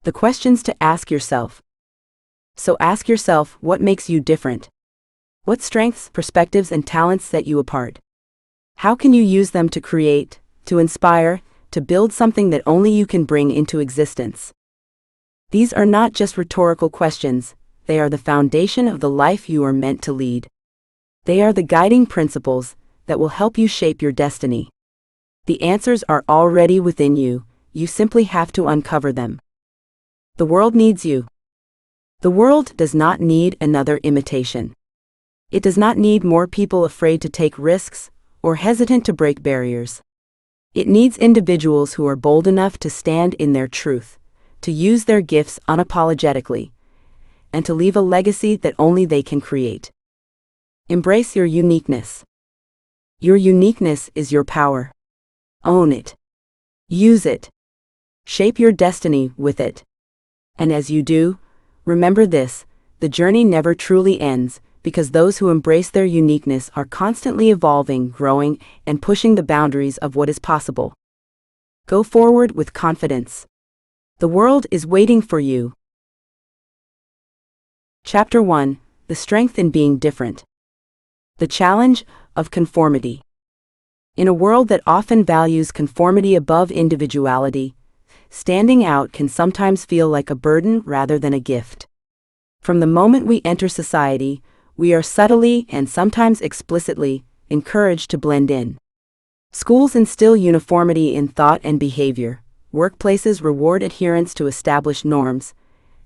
The questions to ask yourself. So ask yourself, what makes you different? What strengths, perspectives, and talents set you apart? How can you use them to create, to inspire, to build something that only you can bring into existence? These are not just rhetorical questions, they are the foundation of the life you are meant to lead. They are the guiding principles that will help you shape your destiny. The answers are already within you, you simply have to uncover them. The world needs you. The world does not need another imitation. It does not need more people afraid to take risks or hesitant to break barriers. It needs individuals who are bold enough to stand in their truth, to use their gifts unapologetically, and to leave a legacy that only they can create. Embrace your uniqueness. Your uniqueness is your power. Own it. Use it. Shape your destiny with it. And as you do, remember this, the journey never truly ends, because those who embrace their uniqueness are constantly evolving, growing, and pushing the boundaries of what is possible. Go forward with confidence. The world is waiting for you. Chapter 1: The Strength in Being Different. The Challenge of Conformity. In a world that often values conformity above individuality, standing out can sometimes feel like a burden rather than a gift. From the moment we enter society, we are subtly and sometimes explicitly encouraged to blend in. Schools instill uniformity in thought and behavior, workplaces reward adherence to established norms,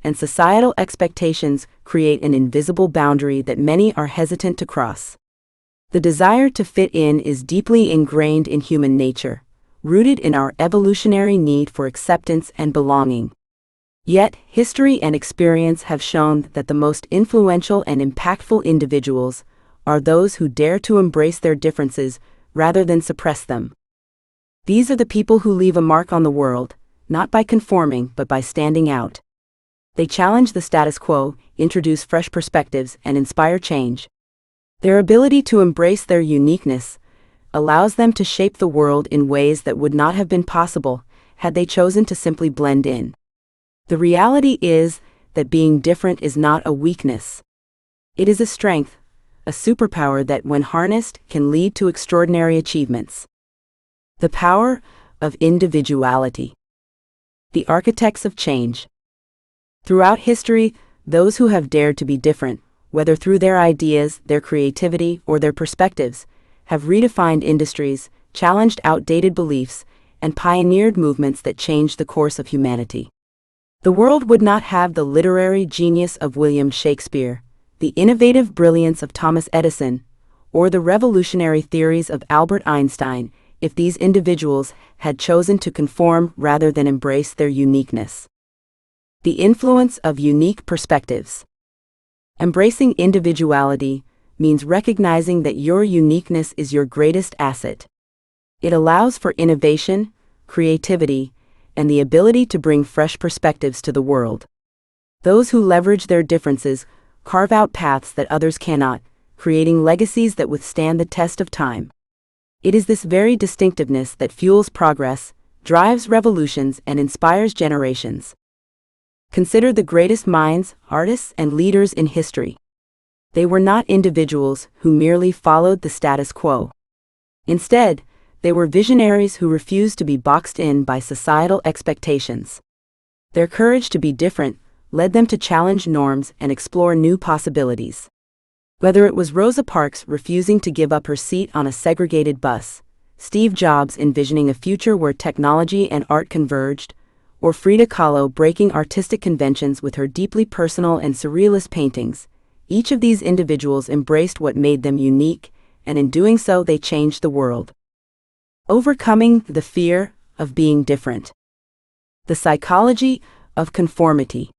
and societal expectations create an invisible boundary that many are hesitant to cross. The desire to fit in is deeply ingrained in human nature, rooted in our evolutionary need for acceptance and belonging. Yet, history and experience have shown that the most influential and impactful individuals are those who dare to embrace their differences rather than suppress them. These are the people who leave a mark on the world, not by conforming but by standing out. They challenge the status quo, introduce fresh perspectives, and inspire change. Their ability to embrace their uniqueness allows them to shape the world in ways that would not have been possible had they chosen to simply blend in. The reality is that being different is not a weakness. It is a strength, a superpower that, when harnessed, can lead to extraordinary achievements. The power of individuality. The architects of change. Throughout history, those who have dared to be different, whether through their ideas, their creativity, or their perspectives, have redefined industries, challenged outdated beliefs, and pioneered movements that changed the course of humanity. The world would not have the literary genius of William Shakespeare, the innovative brilliance of Thomas Edison, or the revolutionary theories of Albert Einstein if these individuals had chosen to conform rather than embrace their uniqueness. The influence of unique perspectives. Embracing individuality means recognizing that your uniqueness is your greatest asset. It allows for innovation, creativity, and the ability to bring fresh perspectives to the world. Those who leverage their differences carve out paths that others cannot, creating legacies that withstand the test of time. It is this very distinctiveness that fuels progress, drives revolutions, and inspires generations. Consider the greatest minds, artists, and leaders in history. They were not individuals who merely followed the status quo. Instead, they were visionaries who refused to be boxed in by societal expectations. Their courage to be different led them to challenge norms and explore new possibilities. Whether it was Rosa Parks refusing to give up her seat on a segregated bus, Steve Jobs envisioning a future where technology and art converged, or Frida Kahlo breaking artistic conventions with her deeply personal and surrealist paintings, each of these individuals embraced what made them unique, and in doing so they changed the world. Overcoming the fear of being different. The psychology of conformity.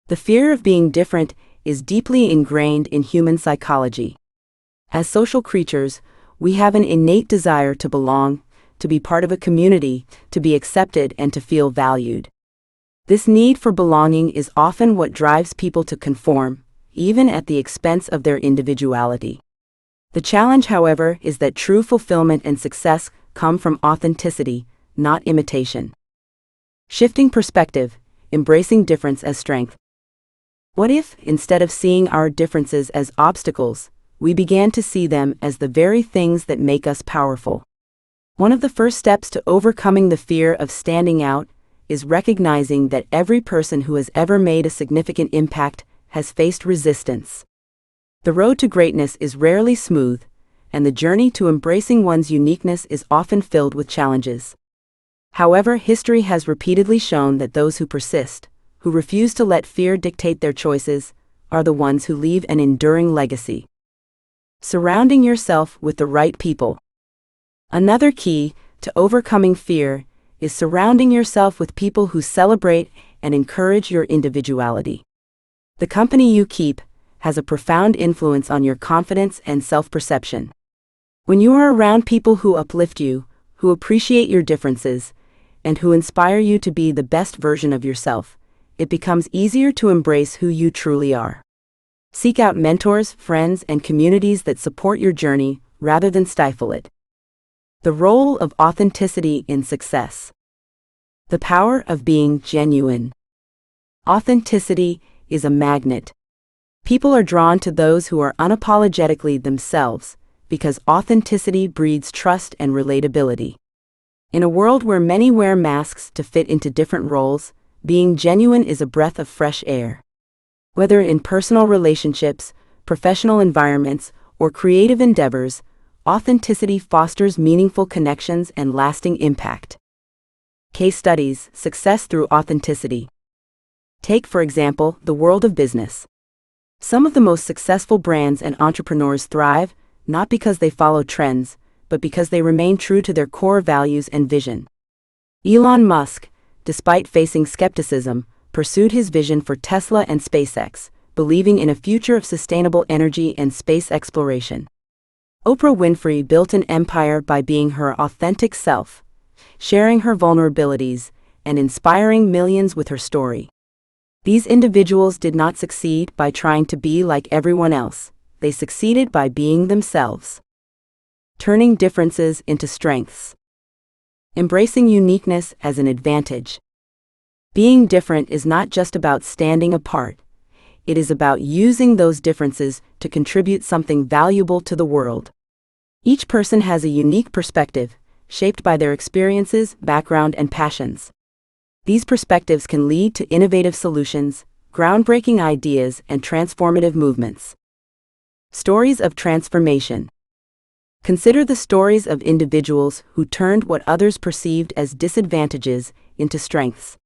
The fear of being different is deeply ingrained in human psychology. As social creatures, we have an innate desire to belong, to be part of a community, to be accepted, and to feel valued. This need for belonging is often what drives people to conform, even at the expense of their individuality. The challenge, however, is that true fulfillment and success come from authenticity, not imitation. Shifting perspective, embracing difference as strength. What if, instead of seeing our differences as obstacles, we began to see them as the very things that make us powerful? One of the first steps to overcoming the fear of standing out is recognizing that every person who has ever made a significant impact has faced resistance. The road to greatness is rarely smooth, and the journey to embracing one's uniqueness is often filled with challenges. However, history has repeatedly shown that those who persist, who refuse to let fear dictate their choices, are the ones who leave an enduring legacy. Surrounding yourself with the right people. Another key to overcoming fear is surrounding yourself with people who celebrate and encourage your individuality. The company you keep has a profound influence on your confidence and self-perception. When you are around people who uplift you, who appreciate your differences, and who inspire you to be the best version of yourself, it becomes easier to embrace who you truly are. Seek out mentors, friends, and communities that support your journey rather than stifle it. The role of authenticity in success. The power of being genuine. Authenticity is a magnet. People are drawn to those who are unapologetically themselves, because authenticity breeds trust and relatability. In a world where many wear masks to fit into different roles, being genuine is a breath of fresh air. Whether in personal relationships, professional environments, or creative endeavors, authenticity fosters meaningful connections and lasting impact. Case studies: success through authenticity. Take, for example, the world of business. Some of the most successful brands and entrepreneurs thrive, not because they follow trends, but because they remain true to their core values and vision. Elon Musk, despite facing skepticism, pursued his vision for Tesla and SpaceX, believing in a future of sustainable energy and space exploration. Oprah Winfrey built an empire by being her authentic self, sharing her vulnerabilities, and inspiring millions with her story. These individuals did not succeed by trying to be like everyone else. They succeeded by being themselves. Turning differences into strengths. Embracing uniqueness as an advantage. Being different is not just about standing apart. It is about using those differences to contribute something valuable to the world. Each person has a unique perspective, shaped by their experiences, background, and passions. These perspectives can lead to innovative solutions, groundbreaking ideas, and transformative movements. Stories of transformation. Consider the stories of individuals who turned what others perceived as disadvantages into strengths.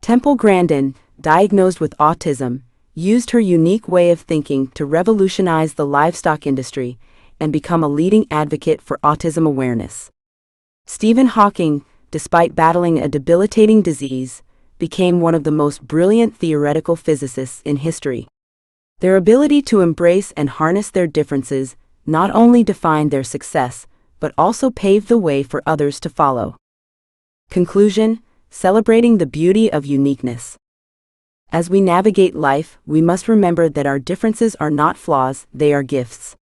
Temple Grandin, diagnosed with autism, used her unique way of thinking to revolutionize the livestock industry and become a leading advocate for autism awareness. Stephen Hawking, despite battling a debilitating disease, became one of the most brilliant theoretical physicists in history. Their ability to embrace and harness their differences not only defined their success, but also paved the way for others to follow. Conclusion: celebrating the beauty of uniqueness. As we navigate life, we must remember that our differences are not flaws, they are gifts.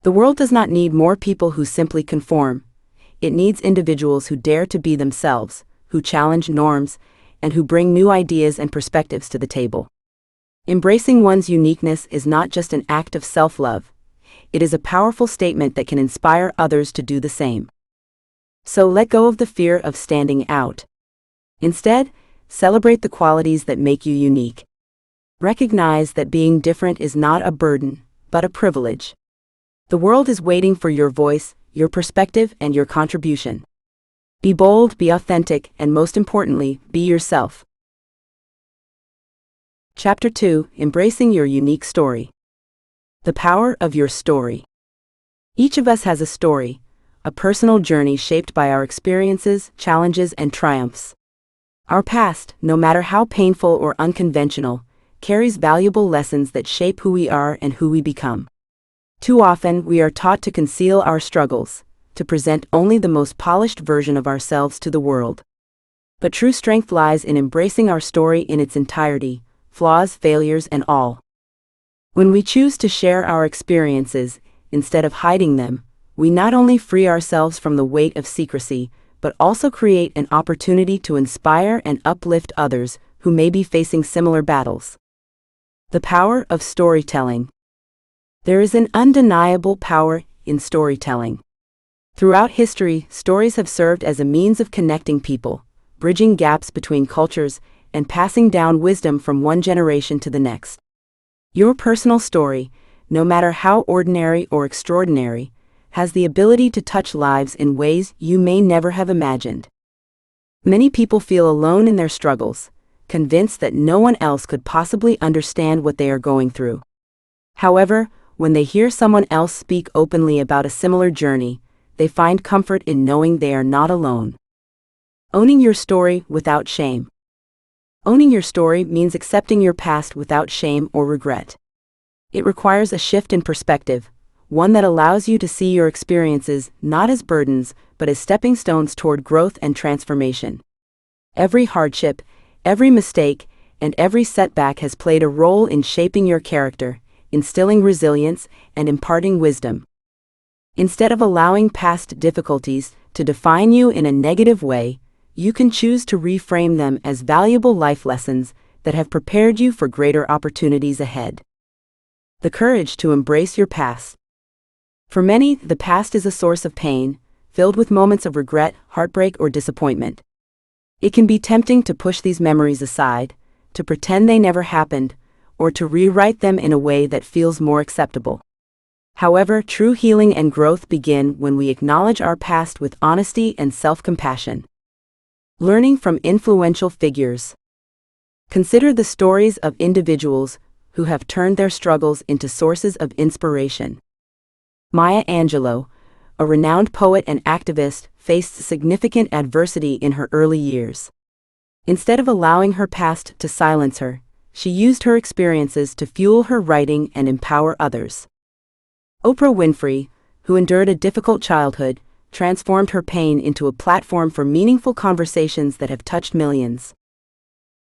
The world does not need more people who simply conform. It needs individuals who dare to be themselves, who challenge norms, and who bring new ideas and perspectives to the table. Embracing one's uniqueness is not just an act of self-love. It is a powerful statement that can inspire others to do the same. So let go of the fear of standing out. Instead, celebrate the qualities that make you unique. Recognize that being different is not a burden, but a privilege. The world is waiting for your voice, your perspective, and your contribution. Be bold, be authentic, and most importantly, be yourself. Chapter 2: Embracing your unique story. The power of your story. Each of us has a story, a personal journey shaped by our experiences, challenges, and triumphs. Our past, no matter how painful or unconventional, carries valuable lessons that shape who we are and who we become. Too often, we are taught to conceal our struggles, to present only the most polished version of ourselves to the world. But true strength lies in embracing our story in its entirety, flaws, failures, and all. When we choose to share our experiences, instead of hiding them, we not only free ourselves from the weight of secrecy, but also create an opportunity to inspire and uplift others who may be facing similar battles. The power of storytelling. There is an undeniable power in storytelling. Throughout history, stories have served as a means of connecting people, bridging gaps between cultures, and passing down wisdom from one generation to the next. Your personal story, no matter how ordinary or extraordinary, has the ability to touch lives in ways you may never have imagined. Many people feel alone in their struggles, convinced that no one else could possibly understand what they are going through. However, when they hear someone else speak openly about a similar journey, they find comfort in knowing they are not alone. Owning your story without shame. Owning your story means accepting your past without shame or regret. It requires a shift in perspective, one that allows you to see your experiences not as burdens, but as stepping stones toward growth and transformation. Every hardship, every mistake, and every setback has played a role in shaping your character, instilling resilience, and imparting wisdom. Instead of allowing past difficulties to define you in a negative way, you can choose to reframe them as valuable life lessons that have prepared you for greater opportunities ahead. The courage to embrace your past. For many, the past is a source of pain, filled with moments of regret, heartbreak, or disappointment. It can be tempting to push these memories aside, to pretend they never happened, or to rewrite them in a way that feels more acceptable. However, true healing and growth begin when we acknowledge our past with honesty and self-compassion. Learning from influential figures. Consider the stories of individuals who have turned their struggles into sources of inspiration. Maya Angelou, a renowned poet and activist, faced significant adversity in her early years. Instead of allowing her past to silence her, she used her experiences to fuel her writing and empower others. Oprah Winfrey, who endured a difficult childhood, transformed her pain into a platform for meaningful conversations that have touched millions.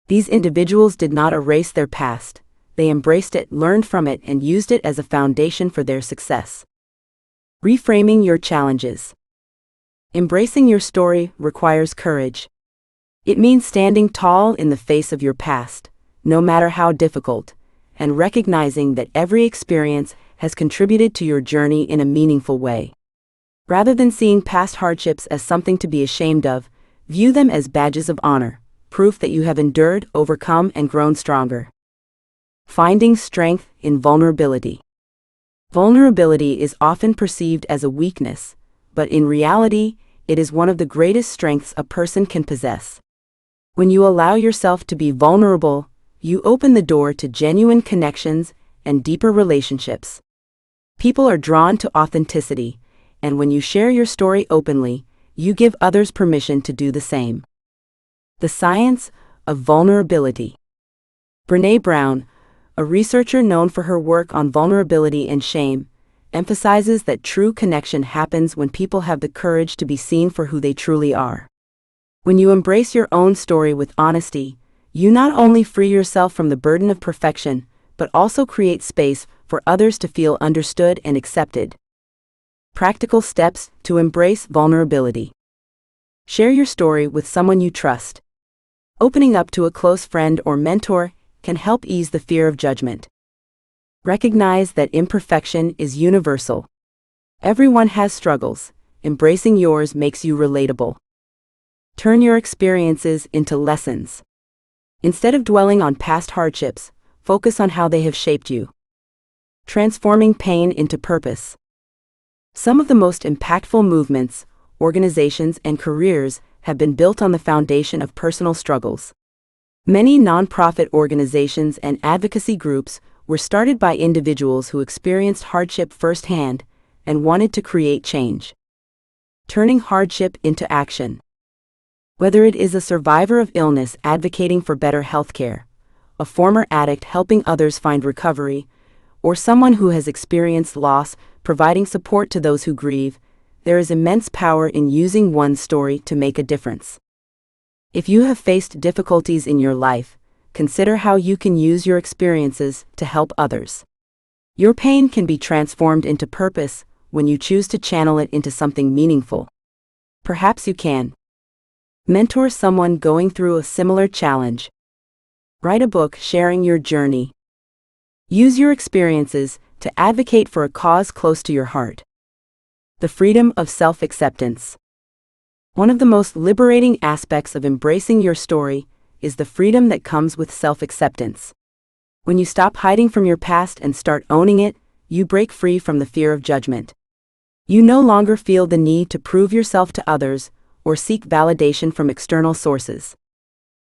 These individuals did not erase their past, they embraced it, learned from it, and used it as a foundation for their success. Reframing your challenges. Embracing your story requires courage. It means standing tall in the face of your past, no matter how difficult, and recognizing that every experience has contributed to your journey in a meaningful way. Rather than seeing past hardships as something to be ashamed of, view them as badges of honor, proof that you have endured, overcome, and grown stronger. Finding strength in vulnerability. Vulnerability is often perceived as a weakness, but in reality, it is one of the greatest strengths a person can possess. When you allow yourself to be vulnerable, you open the door to genuine connections and deeper relationships. People are drawn to authenticity, and when you share your story openly, you give others permission to do the same. The science of vulnerability. Brené Brown, a researcher known for her work on vulnerability and shame, emphasizes that true connection happens when people have the courage to be seen for who they truly are. When you embrace your own story with honesty, you not only free yourself from the burden of perfection, but also create space for others to feel understood and accepted. Practical steps to embrace vulnerability. Share your story with someone you trust. Opening up to a close friend or mentor can help ease the fear of judgment. Recognize that imperfection is universal. Everyone has struggles. Embracing yours makes you relatable. Turn your experiences into lessons. Instead of dwelling on past hardships, focus on how they have shaped you. Transforming pain into purpose. Some of the most impactful movements, organizations, and careers have been built on the foundation of personal struggles. Many nonprofit organizations and advocacy groups were started by individuals who experienced hardship firsthand and wanted to create change. Turning hardship into action. Whether it is a survivor of illness advocating for better healthcare, a former addict helping others find recovery, or someone who has experienced loss providing support to those who grieve, there is immense power in using one's story to make a difference. If you have faced difficulties in your life, consider how you can use your experiences to help others. Your pain can be transformed into purpose when you choose to channel it into something meaningful. Perhaps you can mentor someone going through a similar challenge. Write a book sharing your journey. Use your experiences to advocate for a cause close to your heart. The freedom of self-acceptance. One of the most liberating aspects of embracing your story is the freedom that comes with self-acceptance. When you stop hiding from your past and start owning it, you break free from the fear of judgment. You no longer feel the need to prove yourself to others or seek validation from external sources.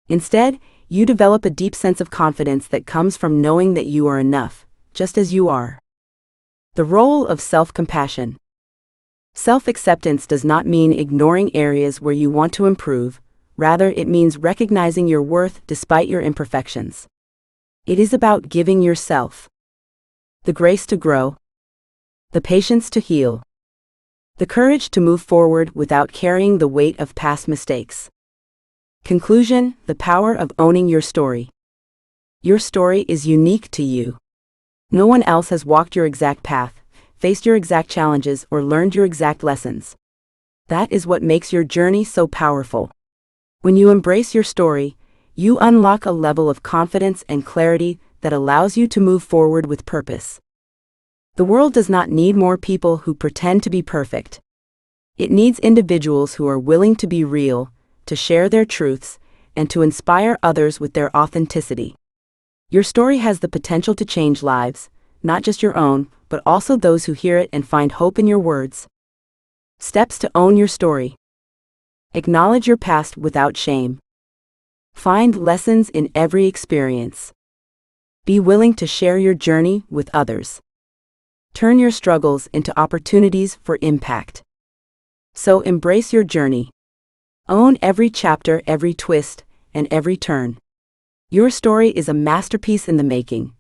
Instead, you develop a deep sense of confidence that comes from knowing that you are enough, just as you are. The role of self-compassion. Self-acceptance does not mean ignoring areas where you want to improve, rather it means recognizing your worth despite your imperfections. It is about giving yourself the grace to grow, the patience to heal, the courage to move forward without carrying the weight of past mistakes. Conclusion: the power of owning your story. Your story is unique to you. No one else has walked your exact path, faced your exact challenges, or learned your exact lessons. That is what makes your journey so powerful. When you embrace your story, you unlock a level of confidence and clarity that allows you to move forward with purpose. The world does not need more people who pretend to be perfect. It needs individuals who are willing to be real, to share their truths, and to inspire others with their authenticity. Your story has the potential to change lives, not just your own, but also those who hear it and find hope in your words. Steps to own your story. Acknowledge your past without shame. Find lessons in every experience. Be willing to share your journey with others. Turn your struggles into opportunities for impact. So embrace your journey. Own every chapter, every twist, and every turn. Your story is a masterpiece in the making,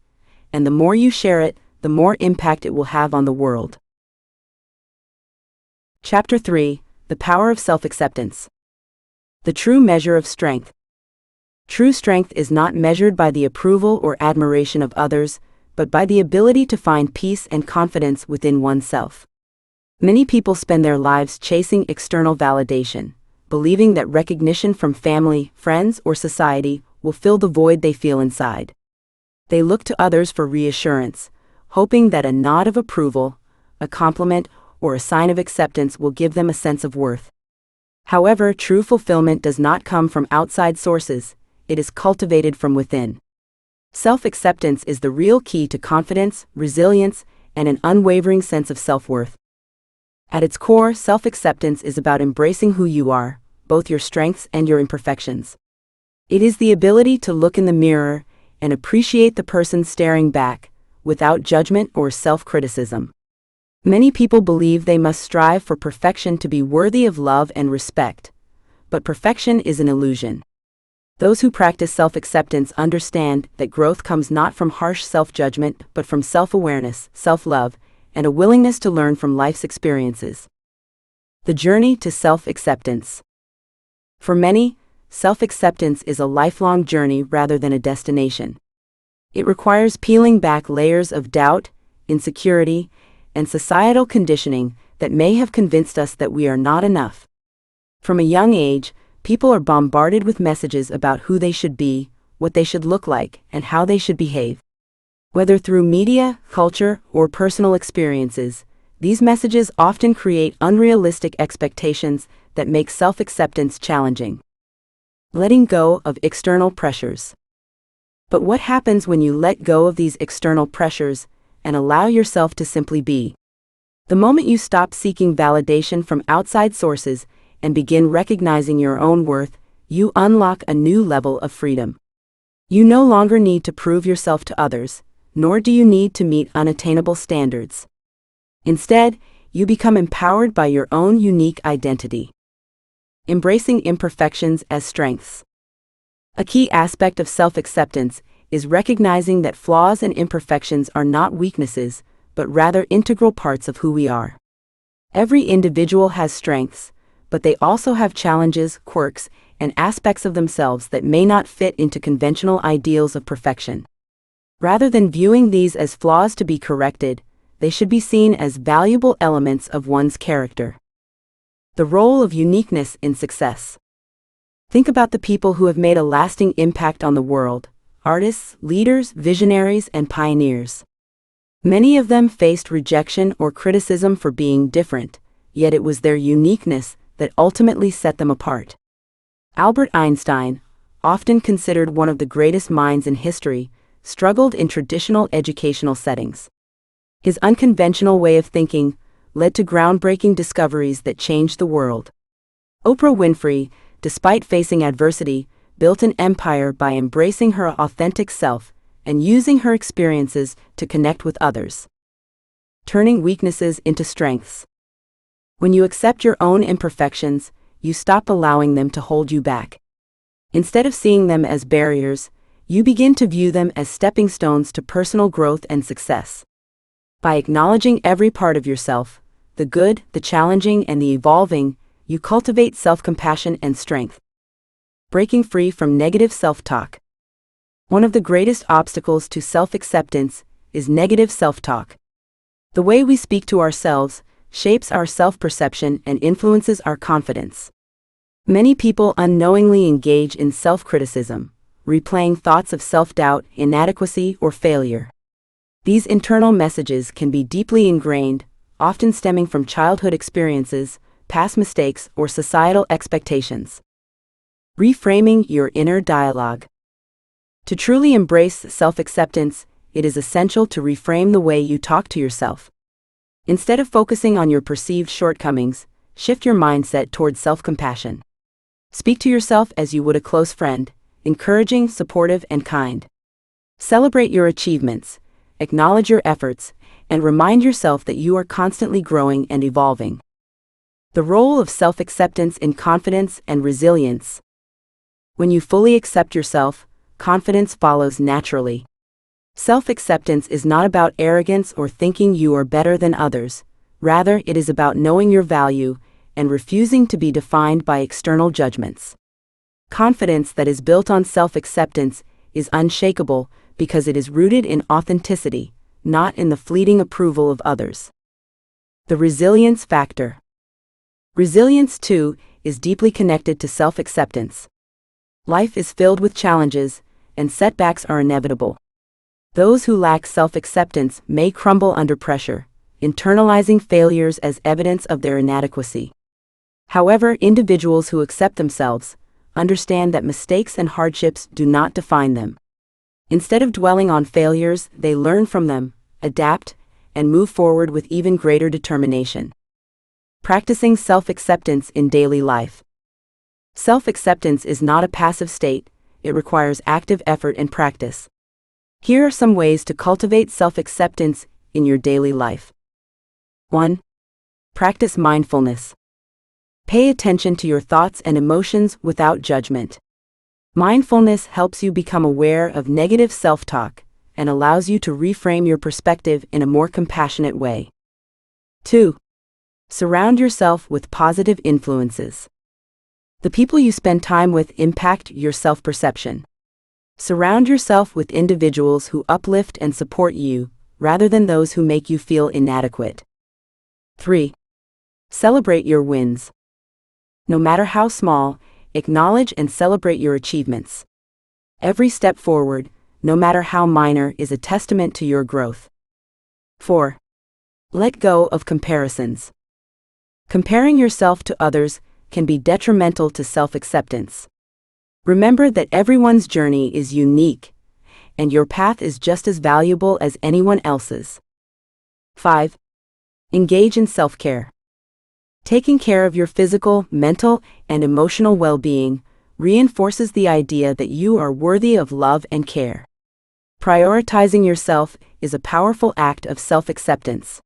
and the more you share it, the more impact it will have on the world. Chapter 3: The power of self-acceptance. The true measure of strength. True strength is not measured by the approval or admiration of others, but by the ability to find peace and confidence within oneself. Many people spend their lives chasing external validation, believing that recognition from family, friends, or society will fill the void they feel inside. They look to others for reassurance, hoping that a nod of approval, a compliment, or a sign of acceptance will give them a sense of worth. However, true fulfillment does not come from outside sources, it is cultivated from within. Self-acceptance is the real key to confidence, resilience, and an unwavering sense of self-worth. At its core, self-acceptance is about embracing who you are, both your strengths and your imperfections. It is the ability to look in the mirror and appreciate the person staring back, without judgment or self-criticism. Many people believe they must strive for perfection to be worthy of love and respect, but perfection is an illusion. Those who practice self-acceptance understand that growth comes not from harsh self-judgment but from self-awareness, self-love, and a willingness to learn from life's experiences. The journey to self-acceptance. For many, self-acceptance is a lifelong journey rather than a destination. It requires peeling back layers of doubt, insecurity, and societal conditioning that may have convinced us that we are not enough. From a young age, people are bombarded with messages about who they should be, what they should look like, and how they should behave. Whether through media, culture, or personal experiences, these messages often create unrealistic expectations that make self-acceptance challenging. Letting go of external pressures. But what happens when you let go of these external pressures and allow yourself to simply be? The moment you stop seeking validation from outside sources and begin recognizing your own worth, you unlock a new level of freedom. You no longer need to prove yourself to others, nor do you need to meet unattainable standards. Instead, you become empowered by your own unique identity. Embracing imperfections as strengths. A key aspect of self-acceptance is recognizing that flaws and imperfections are not weaknesses, but rather integral parts of who we are. Every individual has strengths, but they also have challenges, quirks, and aspects of themselves that may not fit into conventional ideals of perfection. Rather than viewing these as flaws to be corrected, they should be seen as valuable elements of one's character. The role of uniqueness in success. Think about the people who have made a lasting impact on the world: artists, leaders, visionaries, and pioneers. Many of them faced rejection or criticism for being different, yet it was their uniqueness that ultimately set them apart. Albert Einstein, often considered one of the greatest minds in history, struggled in traditional educational settings. His unconventional way of thinking led to groundbreaking discoveries that changed the world. Oprah Winfrey, despite facing adversity, built an empire by embracing her authentic self and using her experiences to connect with others. Turning weaknesses into strengths. When you accept your own imperfections, you stop allowing them to hold you back. Instead of seeing them as barriers, you begin to view them as stepping stones to personal growth and success. By acknowledging every part of yourself, the good, the challenging, and the evolving, you cultivate self-compassion and strength. Breaking free from negative self-talk. One of the greatest obstacles to self-acceptance is negative self-talk. The way we speak to ourselves shapes our self-perception and influences our confidence. Many people unknowingly engage in self-criticism, replaying thoughts of self-doubt, inadequacy, or failure. These internal messages can be deeply ingrained, often stemming from childhood experiences, past mistakes, or societal expectations. Reframing your inner dialogue. To truly embrace self-acceptance, it is essential to reframe the way you talk to yourself. Instead of focusing on your perceived shortcomings, shift your mindset towards self-compassion. Speak to yourself as you would a close friend, encouraging, supportive, and kind. Celebrate your achievements, acknowledge your efforts, and remind yourself that you are constantly growing and evolving. The role of self-acceptance in confidence and resilience. When you fully accept yourself, confidence follows naturally. Self-acceptance is not about arrogance or thinking you are better than others. Rather, it is about knowing your value and refusing to be defined by external judgments. Confidence that is built on self-acceptance is unshakable because it is rooted in authenticity, not in the fleeting approval of others. The resilience factor. Resilience, too, is deeply connected to self-acceptance. Life is filled with challenges, and setbacks are inevitable. Those who lack self-acceptance may crumble under pressure, internalizing failures as evidence of their inadequacy. However, individuals who accept themselves understand that mistakes and hardships do not define them. Instead of dwelling on failures, they learn from them, adapt, and move forward with even greater determination. Practicing self-acceptance in daily life. Self-acceptance is not a passive state, it requires active effort and practice. Here are some ways to cultivate self-acceptance in your daily life. 1. Practice mindfulness. Pay attention to your thoughts and emotions without judgment. Mindfulness helps you become aware of negative self-talk and allows you to reframe your perspective in a more compassionate way. 2. Surround yourself with positive influences. The people you spend time with impact your self-perception. Surround yourself with individuals who uplift and support you, rather than those who make you feel inadequate. 3. Celebrate your wins. No matter how small, acknowledge and celebrate your achievements. Every step forward, no matter how minor, is a testament to your growth. 4. Let go of comparisons. Comparing yourself to others can be detrimental to self-acceptance. Remember that everyone's journey is unique, and your path is just as valuable as anyone else's. 5. Engage in self-care. Taking care of your physical, mental, and emotional well-being reinforces the idea that you are worthy of love and care. Prioritizing yourself is a powerful act of self-acceptance.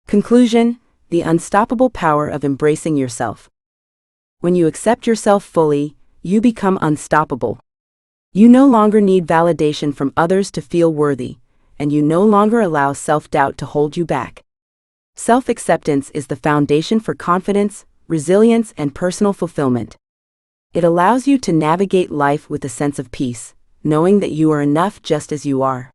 Conclusion: the unstoppable power of embracing yourself. When you accept yourself fully, you become unstoppable. You no longer need validation from others to feel worthy, and you no longer allow self-doubt to hold you back. Self-acceptance is the foundation for confidence, resilience, and personal fulfillment. It allows you to navigate life with a sense of peace, knowing that you are enough just as you are.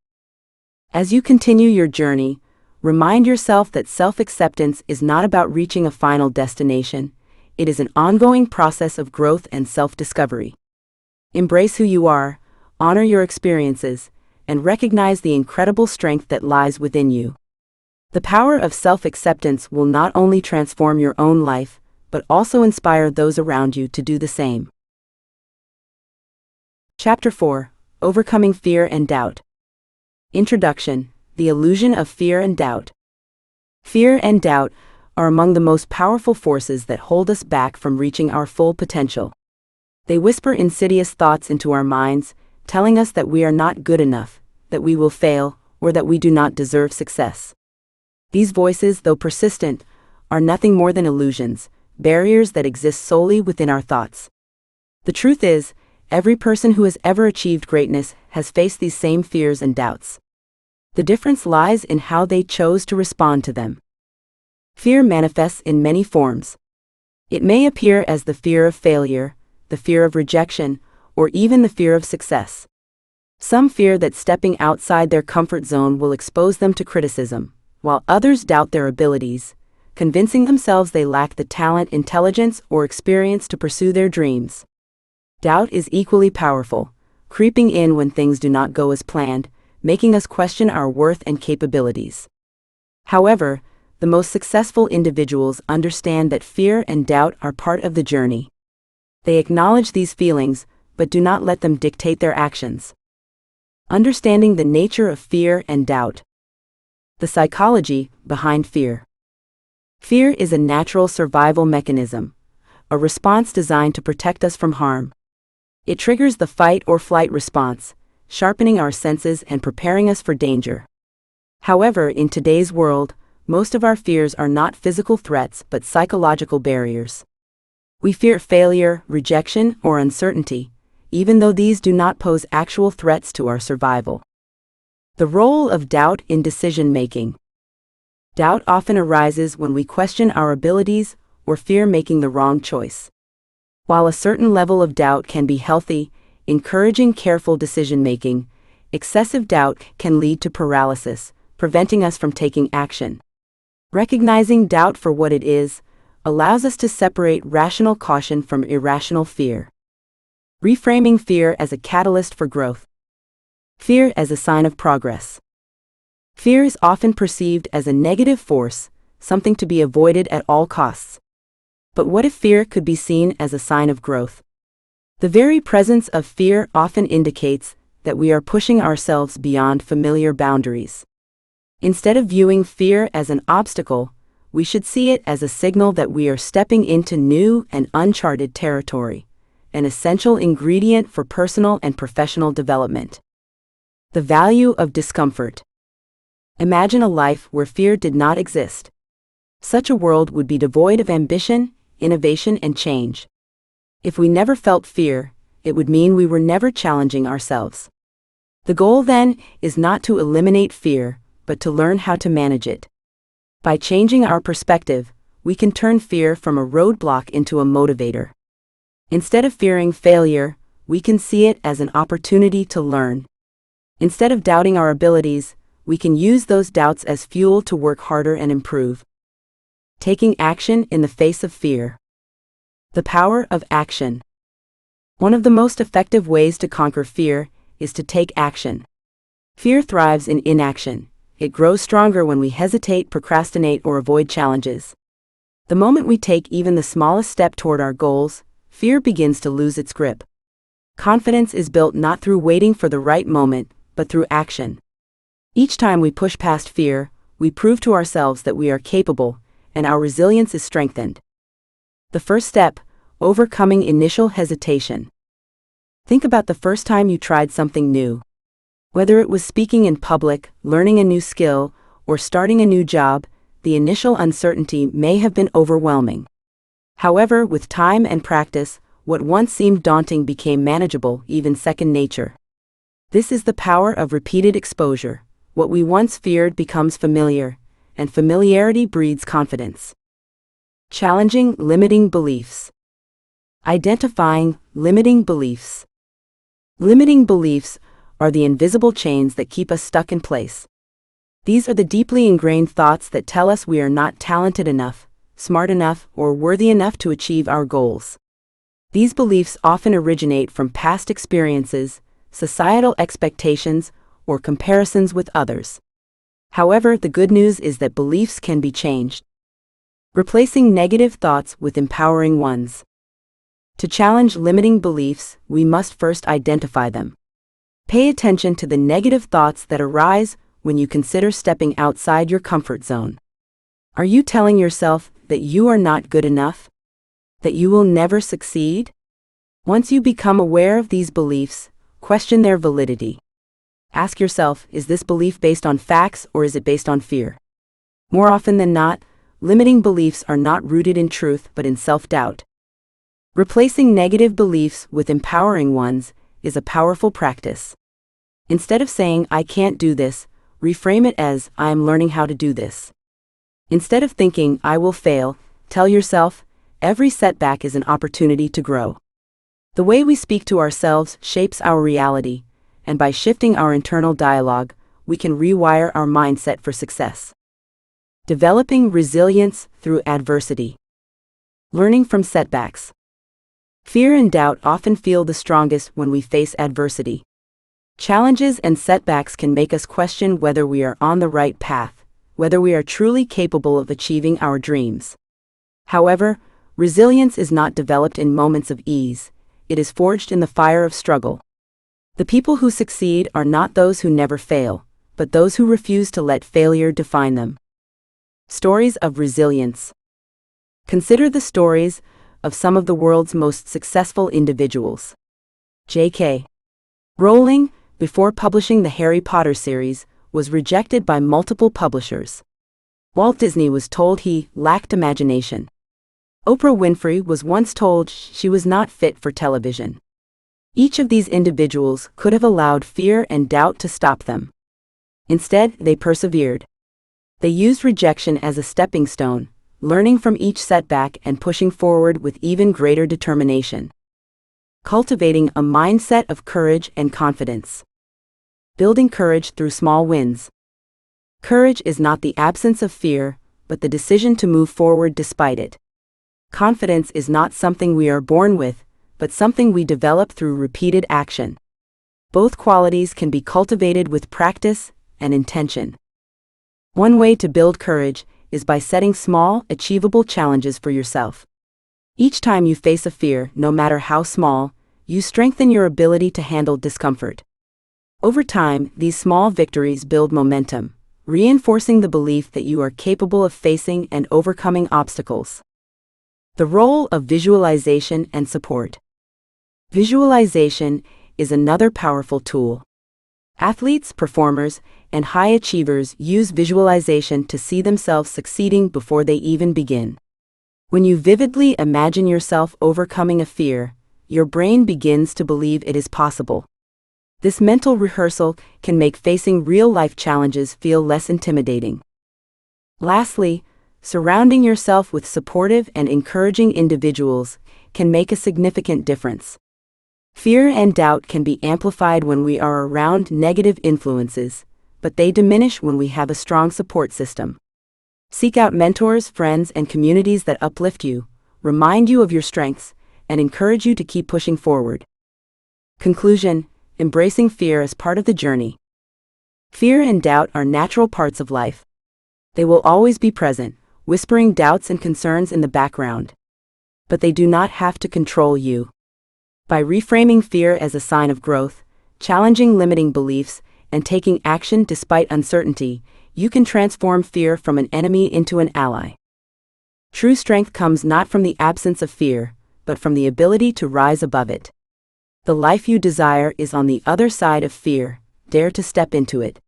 As you continue your journey, remind yourself that self-acceptance is not about reaching a final destination. It is an ongoing process of growth and self-discovery. Embrace who you are, honor your experiences, and recognize the incredible strength that lies within you. The power of self-acceptance will not only transform your own life, but also inspire those around you to do the same. Chapter 4: Overcoming Fear and Doubt. Introduction: The illusion of fear and doubt. Fear and doubt are among the most powerful forces that hold us back from reaching our full potential. They whisper insidious thoughts into our minds, telling us that we are not good enough, that we will fail, or that we do not deserve success. These voices, though persistent, are nothing more than illusions, barriers that exist solely within our thoughts. The truth is, every person who has ever achieved greatness has faced these same fears and doubts. The difference lies in how they chose to respond to them. Fear manifests in many forms. It may appear as the fear of failure, the fear of rejection, or even the fear of success. Some fear that stepping outside their comfort zone will expose them to criticism, while others doubt their abilities, convincing themselves they lack the talent, intelligence, or experience to pursue their dreams. Doubt is equally powerful, creeping in when things do not go as planned, making us question our worth and capabilities. However, the most successful individuals understand that fear and doubt are part of the journey. They acknowledge these feelings, but do not let them dictate their actions. Understanding the nature of fear and doubt. The psychology behind fear. Fear is a natural survival mechanism, a response designed to protect us from harm. It triggers the fight or flight response, sharpening our senses and preparing us for danger. However, in today's world, most of our fears are not physical threats but psychological barriers. We fear failure, rejection, or uncertainty, even though these do not pose actual threats to our survival. The role of doubt in decision-making. Doubt often arises when we question our abilities or fear making the wrong choice. While a certain level of doubt can be healthy, encouraging careful decision-making, excessive doubt can lead to paralysis, preventing us from taking action. Recognizing doubt for what it is allows us to separate rational caution from irrational fear. Reframing fear as a catalyst for growth. Fear as a sign of progress. Fear is often perceived as a negative force, something to be avoided at all costs. But what if fear could be seen as a sign of growth? The very presence of fear often indicates that we are pushing ourselves beyond familiar boundaries. Instead of viewing fear as an obstacle, we should see it as a signal that we are stepping into new and uncharted territory, an essential ingredient for personal and professional development. The value of discomfort. Imagine a life where fear did not exist. Such a world would be devoid of ambition, innovation, and change. If we never felt fear, it would mean we were never challenging ourselves. The goal, then, is not to eliminate fear, but to learn how to manage it. By changing our perspective, we can turn fear from a roadblock into a motivator. Instead of fearing failure, we can see it as an opportunity to learn. Instead of doubting our abilities, we can use those doubts as fuel to work harder and improve. Taking action in the face of fear. The power of action. One of the most effective ways to conquer fear is to take action. Fear thrives in inaction. It grows stronger when we hesitate, procrastinate, or avoid challenges. The moment we take even the smallest step toward our goals, fear begins to lose its grip. Confidence is built not through waiting for the right moment, but through action. Each time we push past fear, we prove to ourselves that we are capable, and our resilience is strengthened. The first step: overcoming initial hesitation. Think about the first time you tried something new. Whether it was speaking in public, learning a new skill, or starting a new job, the initial uncertainty may have been overwhelming. However, with time and practice, what once seemed daunting became manageable, even second nature. This is the power of repeated exposure. What we once feared becomes familiar, and familiarity breeds confidence. Challenging limiting beliefs. Identifying limiting beliefs. Limiting beliefs are the invisible chains that keep us stuck in place. These are the deeply ingrained thoughts that tell us we are not talented enough, smart enough, or worthy enough to achieve our goals. These beliefs often originate from past experiences, societal expectations, or comparisons with others. However, the good news is that beliefs can be changed. Replacing negative thoughts with empowering ones. To challenge limiting beliefs, we must first identify them. Pay attention to the negative thoughts that arise when you consider stepping outside your comfort zone. Are you telling yourself that you are not good enough? That you will never succeed? Once you become aware of these beliefs, question their validity. Ask yourself, is this belief based on facts or is it based on fear? More often than not, limiting beliefs are not rooted in truth but in self-doubt. Replacing negative beliefs with empowering ones is a powerful practice. Instead of saying, "I can't do this," reframe it as, "I am learning how to do this." Instead of thinking, "I will fail," tell yourself, "Every setback is an opportunity to grow." The way we speak to ourselves shapes our reality, and by shifting our internal dialogue, we can rewire our mindset for success. Developing resilience through adversity. Learning from setbacks. Fear and doubt often feel the strongest when we face adversity. Challenges and setbacks can make us question whether we are on the right path, whether we are truly capable of achieving our dreams. However, resilience is not developed in moments of ease, it is forged in the fire of struggle. The people who succeed are not those who never fail, but those who refuse to let failure define them. Stories of resilience. Consider the stories of some of the world's most successful individuals. J.K. Rowling, before publishing the Harry Potter series, was rejected by multiple publishers. Walt Disney was told he lacked imagination. Oprah Winfrey was once told she was not fit for television. Each of these individuals could have allowed fear and doubt to stop them. Instead, they persevered. They used rejection as a stepping stone, learning from each setback and pushing forward with even greater determination. Cultivating a mindset of courage and confidence. Building courage through small wins. Courage is not the absence of fear, but the decision to move forward despite it. Confidence is not something we are born with, but something we develop through repeated action. Both qualities can be cultivated with practice and intention. One way to build courage is by setting small, achievable challenges for yourself. Each time you face a fear, no matter how small, you strengthen your ability to handle discomfort. Over time, these small victories build momentum, reinforcing the belief that you are capable of facing and overcoming obstacles. The role of visualization and support. Visualization is another powerful tool. Athletes, performers, and high achievers use visualization to see themselves succeeding before they even begin. When you vividly imagine yourself overcoming a fear, your brain begins to believe it is possible. This mental rehearsal can make facing real-life challenges feel less intimidating. Lastly, surrounding yourself with supportive and encouraging individuals can make a significant difference. Fear and doubt can be amplified when we are around negative influences, but they diminish when we have a strong support system. Seek out mentors, friends, and communities that uplift you, remind you of your strengths, and encourage you to keep pushing forward. Conclusion: embracing fear as part of the journey. Fear and doubt are natural parts of life. They will always be present, whispering doubts and concerns in the background. But they do not have to control you. By reframing fear as a sign of growth, challenging limiting beliefs, and taking action despite uncertainty, you can transform fear from an enemy into an ally. True strength comes not from the absence of fear, but from the ability to rise above it. The life you desire is on the other side of fear. Dare to step into it.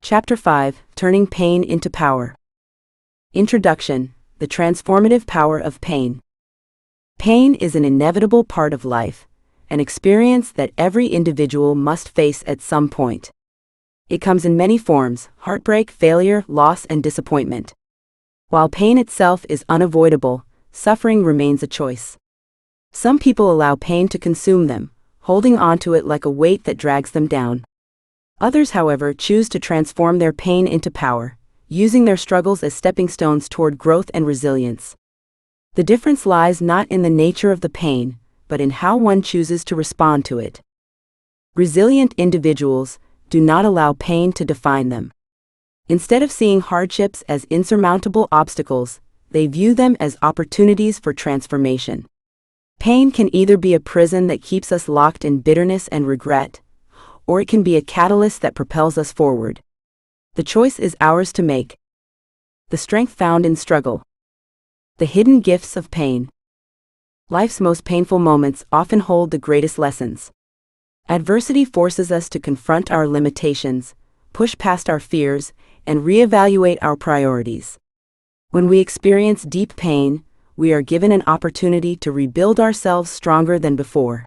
Chapter 5: Turning Pain into Power. Introduction: The transformative power of pain. Pain is an inevitable part of life, an experience that every individual must face at some point. It comes in many forms: heartbreak, failure, loss, and disappointment. While pain itself is unavoidable, suffering remains a choice. Some people allow pain to consume them, holding on to it like a weight that drags them down. Others, however, choose to transform their pain into power, using their struggles as stepping stones toward growth and resilience. The difference lies not in the nature of the pain, but in how one chooses to respond to it. Resilient individuals do not allow pain to define them. Instead of seeing hardships as insurmountable obstacles, they view them as opportunities for transformation. Pain can either be a prison that keeps us locked in bitterness and regret, or it can be a catalyst that propels us forward. The choice is ours to make. The strength found in struggle. The hidden gifts of pain. Life's most painful moments often hold the greatest lessons. Adversity forces us to confront our limitations, push past our fears, and reevaluate our priorities. When we experience deep pain, we are given an opportunity to rebuild ourselves stronger than before.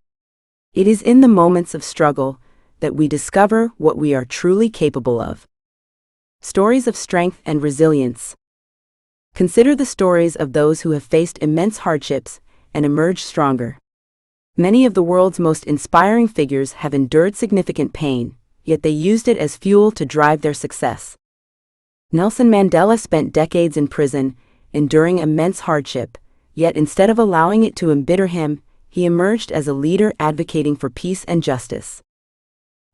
It is in the moments of struggle that we discover what we are truly capable of. Stories of strength and resilience. Consider the stories of those who have faced immense hardships and emerged stronger. Many of the world's most inspiring figures have endured significant pain, yet they used it as fuel to drive their success. Nelson Mandela spent decades in prison, enduring immense hardship, yet instead of allowing it to embitter him, he emerged as a leader advocating for peace and justice.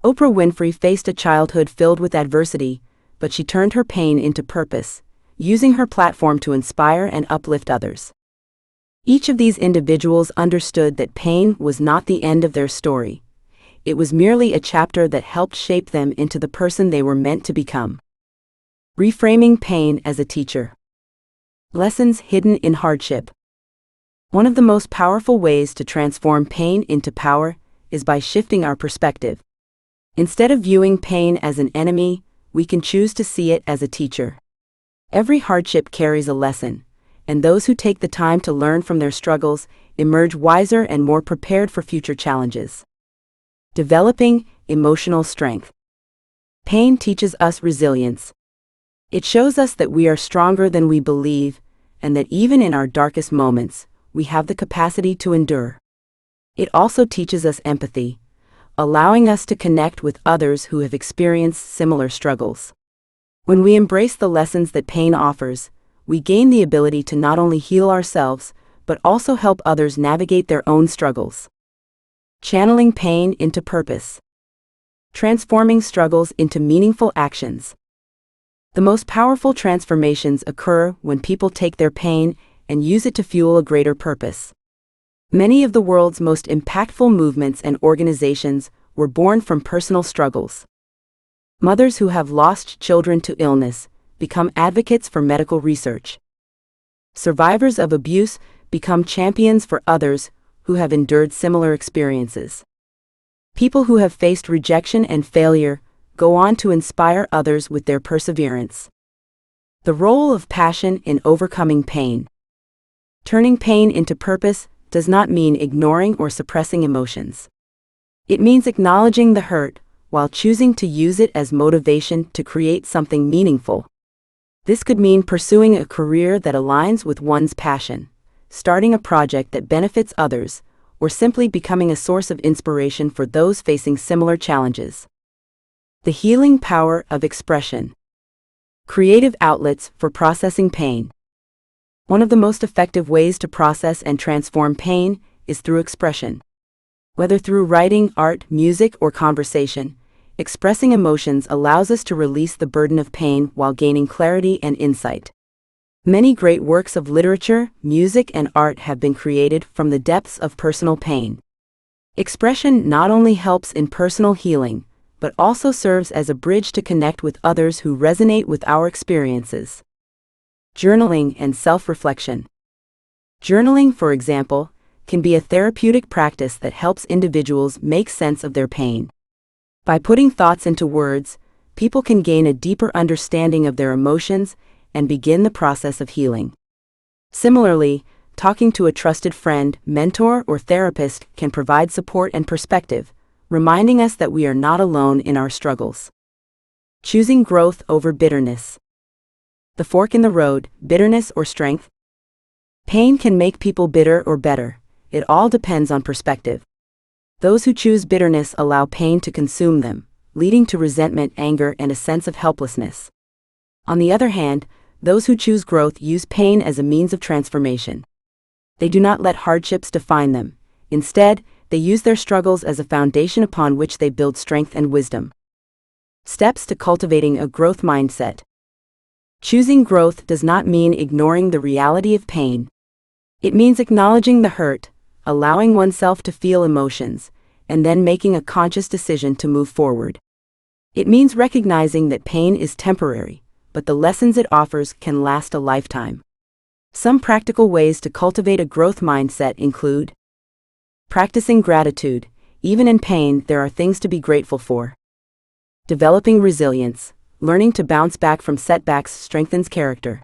Oprah Winfrey faced a childhood filled with adversity, but she turned her pain into purpose, using her platform to inspire and uplift others. Each of these individuals understood that pain was not the end of their story. It was merely a chapter that helped shape them into the person they were meant to become. Reframing pain as a teacher. Lessons hidden in hardship. One of the most powerful ways to transform pain into power is by shifting our perspective. Instead of viewing pain as an enemy, we can choose to see it as a teacher. Every hardship carries a lesson, and those who take the time to learn from their struggles emerge wiser and more prepared for future challenges. Developing emotional strength. Pain teaches us resilience. It shows us that we are stronger than we believe, and that even in our darkest moments, we have the capacity to endure. It also teaches us empathy, allowing us to connect with others who have experienced similar struggles. When we embrace the lessons that pain offers, we gain the ability to not only heal ourselves, but also help others navigate their own struggles. Channeling pain into purpose. Transforming struggles into meaningful actions. The most powerful transformations occur when people take their pain and use it to fuel a greater purpose. Many of the world's most impactful movements and organizations were born from personal struggles. Mothers who have lost children to illness become advocates for medical research. Survivors of abuse become champions for others who have endured similar experiences. People who have faced rejection and failure go on to inspire others with their perseverance. The role of passion in overcoming pain. Turning pain into purpose does not mean ignoring or suppressing emotions. It means acknowledging the hurt while choosing to use it as motivation to create something meaningful. This could mean pursuing a career that aligns with one's passion, starting a project that benefits others, or simply becoming a source of inspiration for those facing similar challenges. The healing power of expression. Creative outlets for processing pain. One of the most effective ways to process and transform pain is through expression. Whether through writing, art, music, or conversation, expressing emotions allows us to release the burden of pain while gaining clarity and insight. Many great works of literature, music, and art have been created from the depths of personal pain. Expression not only helps in personal healing, but also serves as a bridge to connect with others who resonate with our experiences. Journaling and self-reflection. Journaling, for example, can be a therapeutic practice that helps individuals make sense of their pain. By putting thoughts into words, people can gain a deeper understanding of their emotions and begin the process of healing. Similarly, talking to a trusted friend, mentor, or therapist can provide support and perspective, reminding us that we are not alone in our struggles. Choosing growth over bitterness. The fork in the road, bitterness or strength. Pain can make people bitter or better. It all depends on perspective. Those who choose bitterness allow pain to consume them, leading to resentment, anger, and a sense of helplessness. On the other hand, those who choose growth use pain as a means of transformation. They do not let hardships define them. Instead, they use their struggles as a foundation upon which they build strength and wisdom. Steps to cultivating a growth mindset. Choosing growth does not mean ignoring the reality of pain. It means acknowledging the hurt, allowing oneself to feel emotions, and then making a conscious decision to move forward. It means recognizing that pain is temporary, but the lessons it offers can last a lifetime. Some practical ways to cultivate a growth mindset include practicing gratitude. Even in pain, there are things to be grateful for. Developing resilience. Learning to bounce back from setbacks strengthens character.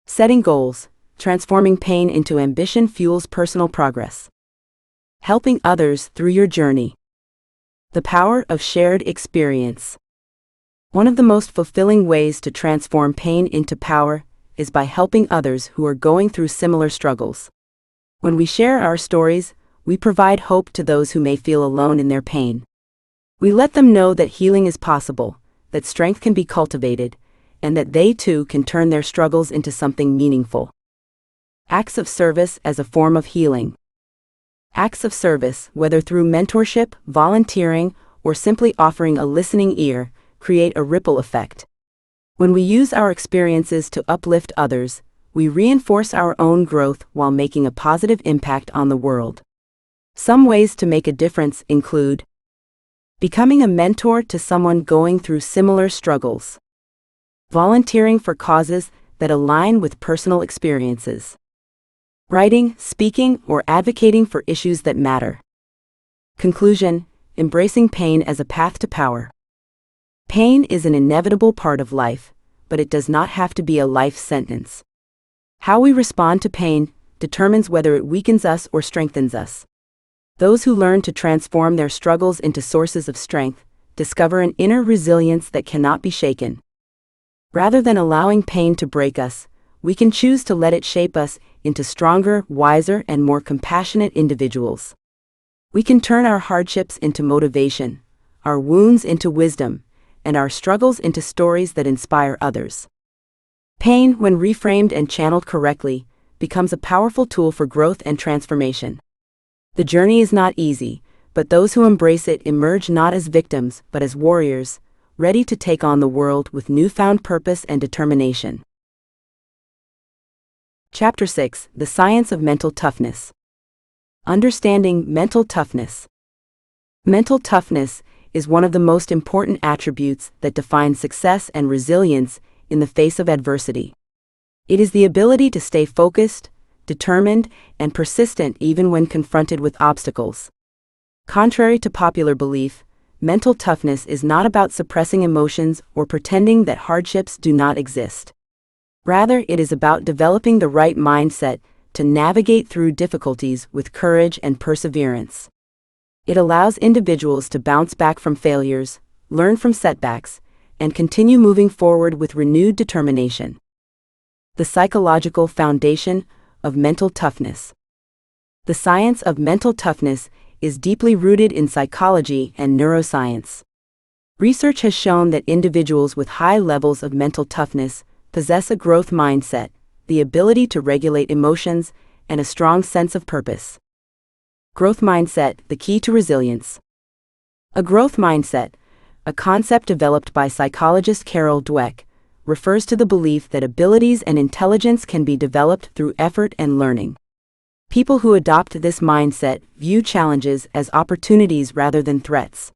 Setting goals. Transforming pain into ambition fuels personal progress. Helping others through your journey. The power of shared experience. One of the most fulfilling ways to transform pain into power is by helping others who are going through similar struggles. When we share our stories, we provide hope to those who may feel alone in their pain. We let them know that healing is possible, that strength can be cultivated, and that they too can turn their struggles into something meaningful. Acts of service as a form of healing. Acts of service, whether through mentorship, volunteering, or simply offering a listening ear, create a ripple effect. When we use our experiences to uplift others, we reinforce our own growth while making a positive impact on the world. Some ways to make a difference include becoming a mentor to someone going through similar struggles, volunteering for causes that align with personal experiences, writing, speaking, or advocating for issues that matter. Conclusion: embracing pain as a path to power. Pain is an inevitable part of life, but it does not have to be a life sentence. How we respond to pain determines whether it weakens us or strengthens us. Those who learn to transform their struggles into sources of strength discover an inner resilience that cannot be shaken. Rather than allowing pain to break us, we can choose to let it shape us into stronger, wiser, and more compassionate individuals. We can turn our hardships into motivation, our wounds into wisdom, and our struggles into stories that inspire others. Pain, when reframed and channeled correctly, becomes a powerful tool for growth and transformation. The journey is not easy, but those who embrace it emerge not as victims, but as warriors, ready to take on the world with newfound purpose and determination. Chapter 6: The Science of Mental Toughness. Understanding mental toughness. Mental toughness is one of the most important attributes that define success and resilience in the face of adversity. It is the ability to stay focused, determined, and persistent even when confronted with obstacles. Contrary to popular belief, mental toughness is not about suppressing emotions or pretending that hardships do not exist. Rather, it is about developing the right mindset to navigate through difficulties with courage and perseverance. It allows individuals to bounce back from failures, learn from setbacks, and continue moving forward with renewed determination. The psychological foundation of mental toughness. The science of mental toughness is deeply rooted in psychology and neuroscience. Research has shown that individuals with high levels of mental toughness possess a growth mindset, the ability to regulate emotions, and a strong sense of purpose. Growth mindset, the key to resilience. A growth mindset, a concept developed by psychologist Carol Dweck, refers to the belief that abilities and intelligence can be developed through effort and learning. People who adopt this mindset view challenges as opportunities rather than threats.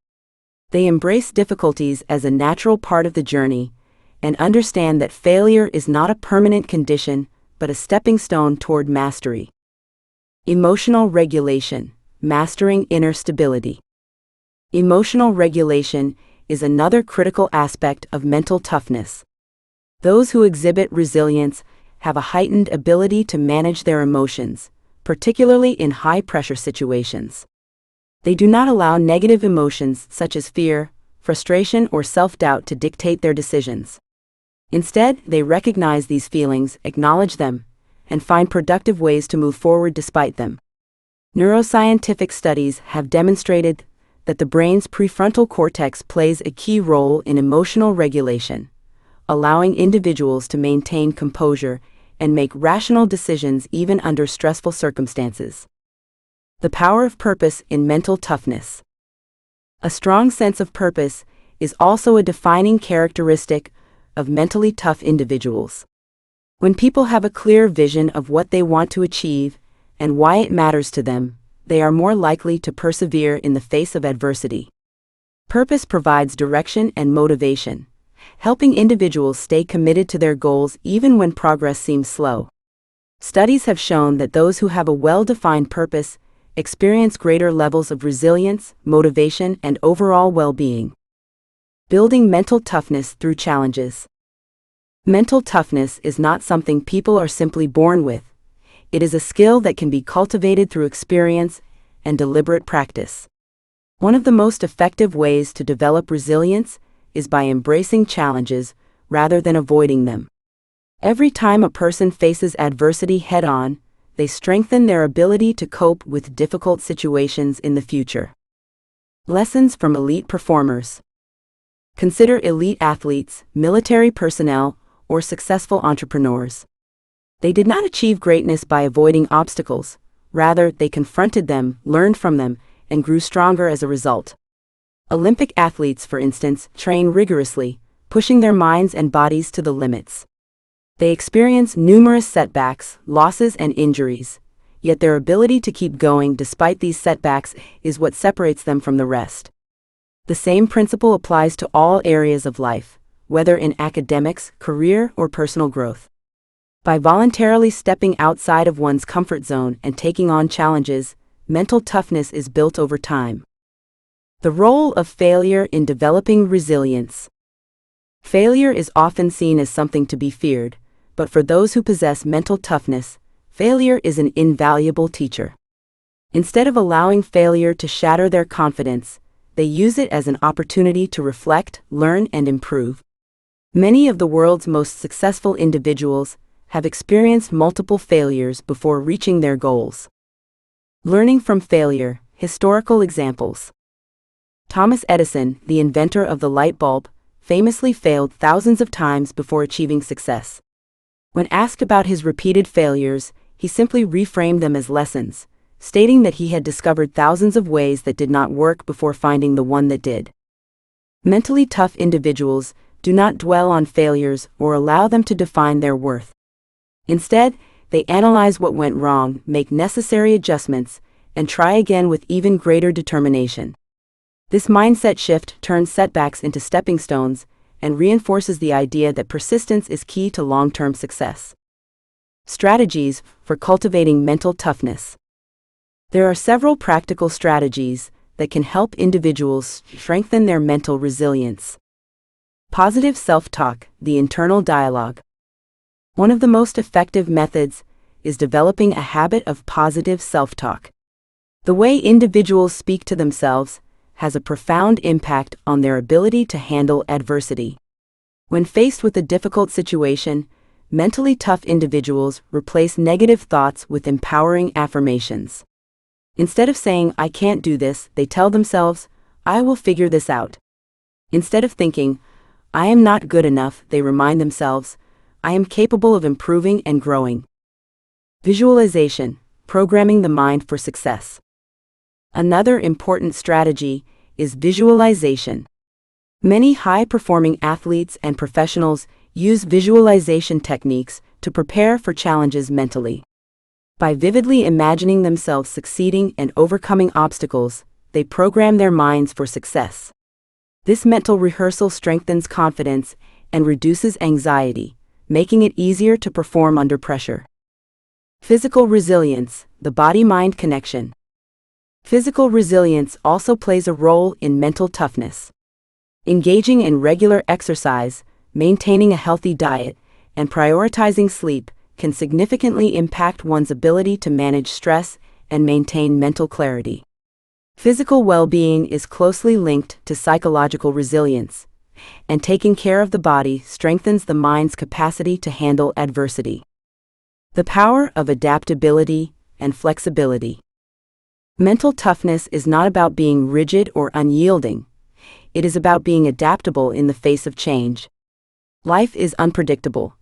They embrace difficulties as a natural part of the journey and understand that failure is not a permanent condition but a stepping stone toward mastery. Emotional regulation, mastering inner stability. Emotional regulation is another critical aspect of mental toughness. Those who exhibit resilience have a heightened ability to manage their emotions, particularly in high-pressure situations. They do not allow negative emotions such as fear, frustration, or self-doubt to dictate their decisions. Instead, they recognize these feelings, acknowledge them, and find productive ways to move forward despite them. Neuroscientific studies have demonstrated that the brain's prefrontal cortex plays a key role in emotional regulation, allowing individuals to maintain composure and make rational decisions even under stressful circumstances. The power of purpose in mental toughness. A strong sense of purpose is also a defining characteristic of mentally tough individuals. When people have a clear vision of what they want to achieve and why it matters to them, they are more likely to persevere in the face of adversity. Purpose provides direction and motivation, helping individuals stay committed to their goals even when progress seems slow. Studies have shown that those who have a well-defined purpose experience greater levels of resilience, motivation, and overall well-being. Building mental toughness through challenges. Mental toughness is not something people are simply born with. It is a skill that can be cultivated through experience and deliberate practice. One of the most effective ways to develop resilience is by embracing challenges rather than avoiding them. Every time a person faces adversity head-on, they strengthen their ability to cope with difficult situations in the future. Lessons from elite performers. Consider elite athletes, military personnel, or successful entrepreneurs. They did not achieve greatness by avoiding obstacles. Rather, they confronted them, learned from them, and grew stronger as a result. Olympic athletes, for instance, train rigorously, pushing their minds and bodies to the limits. They experience numerous setbacks, losses, and injuries, yet their ability to keep going despite these setbacks is what separates them from the rest. The same principle applies to all areas of life, whether in academics, career, or personal growth. By voluntarily stepping outside of one's comfort zone and taking on challenges, mental toughness is built over time. The role of failure in developing resilience. Failure is often seen as something to be feared, but for those who possess mental toughness, failure is an invaluable teacher. Instead of allowing failure to shatter their confidence, they use it as an opportunity to reflect, learn, and improve. Many of the world's most successful individuals have experienced multiple failures before reaching their goals. Learning from failure, historical examples. Thomas Edison, the inventor of the light bulb, famously failed thousands of times before achieving success. When asked about his repeated failures, he simply reframed them as lessons, stating that he had discovered thousands of ways that did not work before finding the one that did. Mentally tough individuals do not dwell on failures or allow them to define their worth. Instead, they analyze what went wrong, make necessary adjustments, and try again with even greater determination. This mindset shift turns setbacks into stepping stones and reinforces the idea that persistence is key to long-term success. Strategies for cultivating mental toughness. There are several practical strategies that can help individuals strengthen their mental resilience. Positive self-talk, the internal dialogue. One of the most effective methods is developing a habit of positive self-talk. The way individuals speak to themselves has a profound impact on their ability to handle adversity. When faced with a difficult situation, mentally tough individuals replace negative thoughts with empowering affirmations. Instead of saying, "I can't do this," they tell themselves, "I will figure this out." Instead of thinking, "I am not good enough," they remind themselves, "I am capable of improving and growing." Visualization, programming the mind for success. Another important strategy is visualization. Many high-performing athletes and professionals use visualization techniques to prepare for challenges mentally. By vividly imagining themselves succeeding and overcoming obstacles, they program their minds for success. This mental rehearsal strengthens confidence and reduces anxiety, making it easier to perform under pressure. Physical resilience, the body-mind connection. Physical resilience also plays a role in mental toughness. Engaging in regular exercise, maintaining a healthy diet, and prioritizing sleep can significantly impact one's ability to manage stress and maintain mental clarity. Physical well-being is closely linked to psychological resilience, and taking care of the body strengthens the mind's capacity to handle adversity. The power of adaptability and flexibility. Mental toughness is not about being rigid or unyielding. It is about being adaptable in the face of change. Life is unpredictable,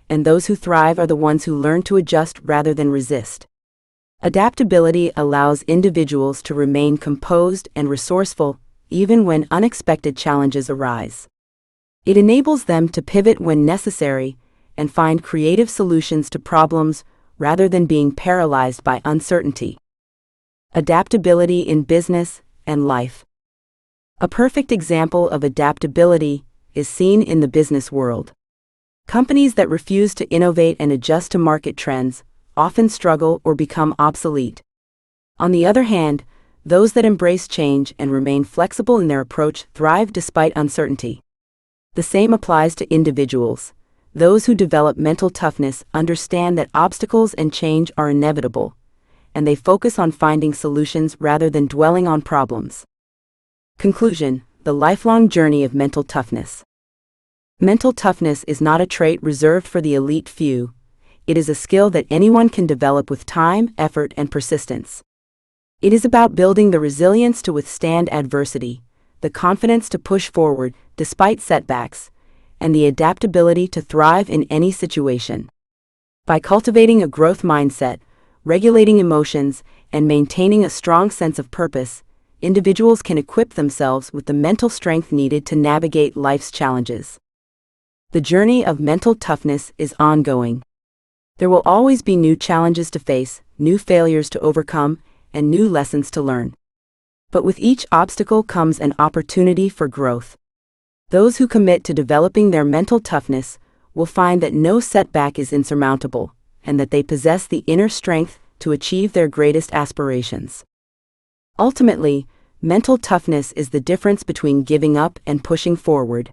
and those who thrive are the ones who learn to adjust rather than resist. Adaptability allows individuals to remain composed and resourceful even when unexpected challenges arise. It enables them to pivot when necessary and find creative solutions to problems rather than being paralyzed by uncertainty. Adaptability in business and life. A perfect example of adaptability is seen in the business world. Companies that refuse to innovate and adjust to market trends often struggle or become obsolete. On the other hand, those that embrace change and remain flexible in their approach thrive despite uncertainty. The same applies to individuals. Those who develop mental toughness understand that obstacles and change are inevitable, and they focus on finding solutions rather than dwelling on problems. Conclusion: the lifelong journey of mental toughness. Mental toughness is not a trait reserved for the elite few. It is a skill that anyone can develop with time, effort, and persistence. It is about building the resilience to withstand adversity, the confidence to push forward despite setbacks, and the adaptability to thrive in any situation. By cultivating a growth mindset, regulating emotions, and maintaining a strong sense of purpose, individuals can equip themselves with the mental strength needed to navigate life's challenges. The journey of mental toughness is ongoing. There will always be new challenges to face, new failures to overcome, and new lessons to learn. But with each obstacle comes an opportunity for growth. Those who commit to developing their mental toughness will find that no setback is insurmountable, and that they possess the inner strength to achieve their greatest aspirations. Ultimately, mental toughness is the difference between giving up and pushing forward.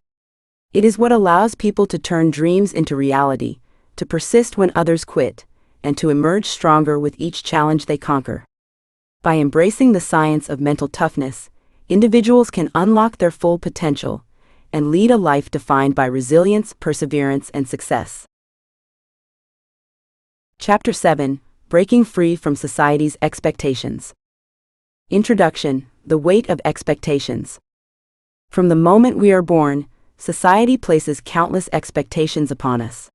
It is what allows people to turn dreams into reality, to persist when others quit, and to emerge stronger with each challenge they conquer. By embracing the science of mental toughness, individuals can unlock their full potential and lead a life defined by resilience, perseverance, and success. Chapter 7: Breaking Free from Society's Expectations. Introduction: The Weight of Expectations. From the moment we are born, society places countless expectations upon us.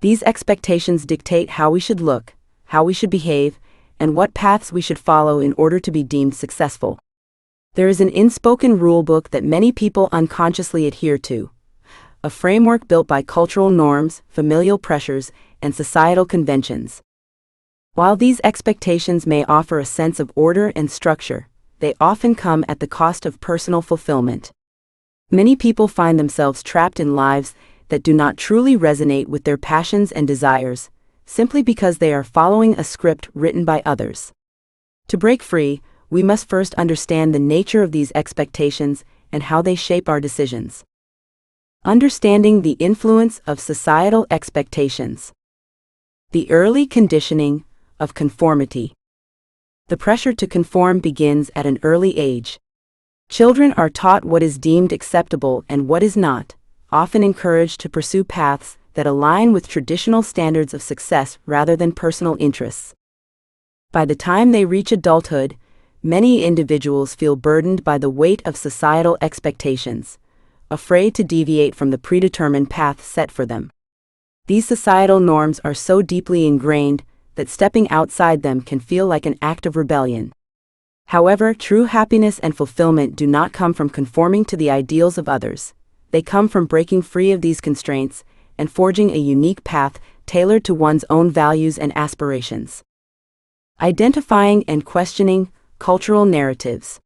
These expectations dictate how we should look, how we should behave, and what paths we should follow in order to be deemed successful. There is an unspoken rulebook that many people unconsciously adhere to, a framework built by cultural norms, familial pressures, and societal conventions. While these expectations may offer a sense of order and structure, they often come at the cost of personal fulfillment. Many people find themselves trapped in lives that do not truly resonate with their passions and desires, simply because they are following a script written by others. To break free, we must first understand the nature of these expectations and how they shape our decisions. Understanding the influence of societal expectations. The early conditioning of conformity. The pressure to conform begins at an early age. Children are taught what is deemed acceptable and what is not, often encouraged to pursue paths that align with traditional standards of success rather than personal interests. By the time they reach adulthood, many individuals feel burdened by the weight of societal expectations, afraid to deviate from the predetermined path set for them. These societal norms are so deeply ingrained that stepping outside them can feel like an act of rebellion. However, true happiness and fulfillment do not come from conforming to the ideals of others. They come from breaking free of these constraints and forging a unique path tailored to one's own values and aspirations. Identifying and questioning cultural narratives.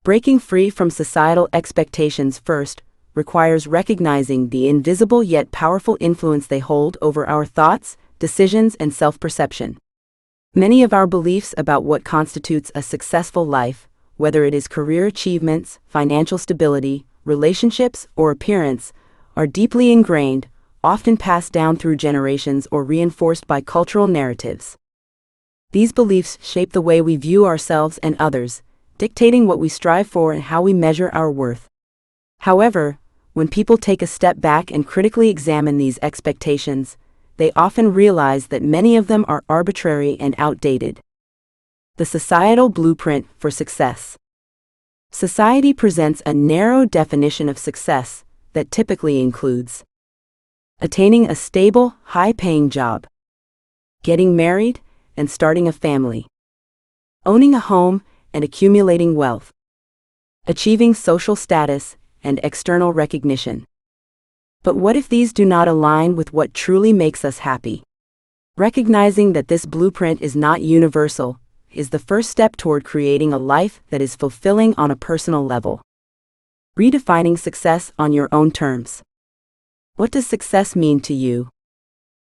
Breaking free from societal expectations first requires recognizing the invisible yet powerful influence they hold over our thoughts, decisions, and self-perception. Many of our beliefs about what constitutes a successful life, whether it is career achievements, financial stability, relationships, or appearance, are deeply ingrained, often passed down through generations or reinforced by cultural narratives. These beliefs shape the way we view ourselves and others, dictating what we strive for and how we measure our worth. However, when people take a step back and critically examine these expectations, they often realize that many of them are arbitrary and outdated. The societal blueprint for success. Society presents a narrow definition of success that typically includes attaining a stable, high-paying job, getting married and starting a family, owning a home and accumulating wealth, achieving social status and external recognition. But what if these do not align with what truly makes us happy? Recognizing that this blueprint is not universal is the first step toward creating a life that is fulfilling on a personal level. Redefining success on your own terms. What does success mean to you?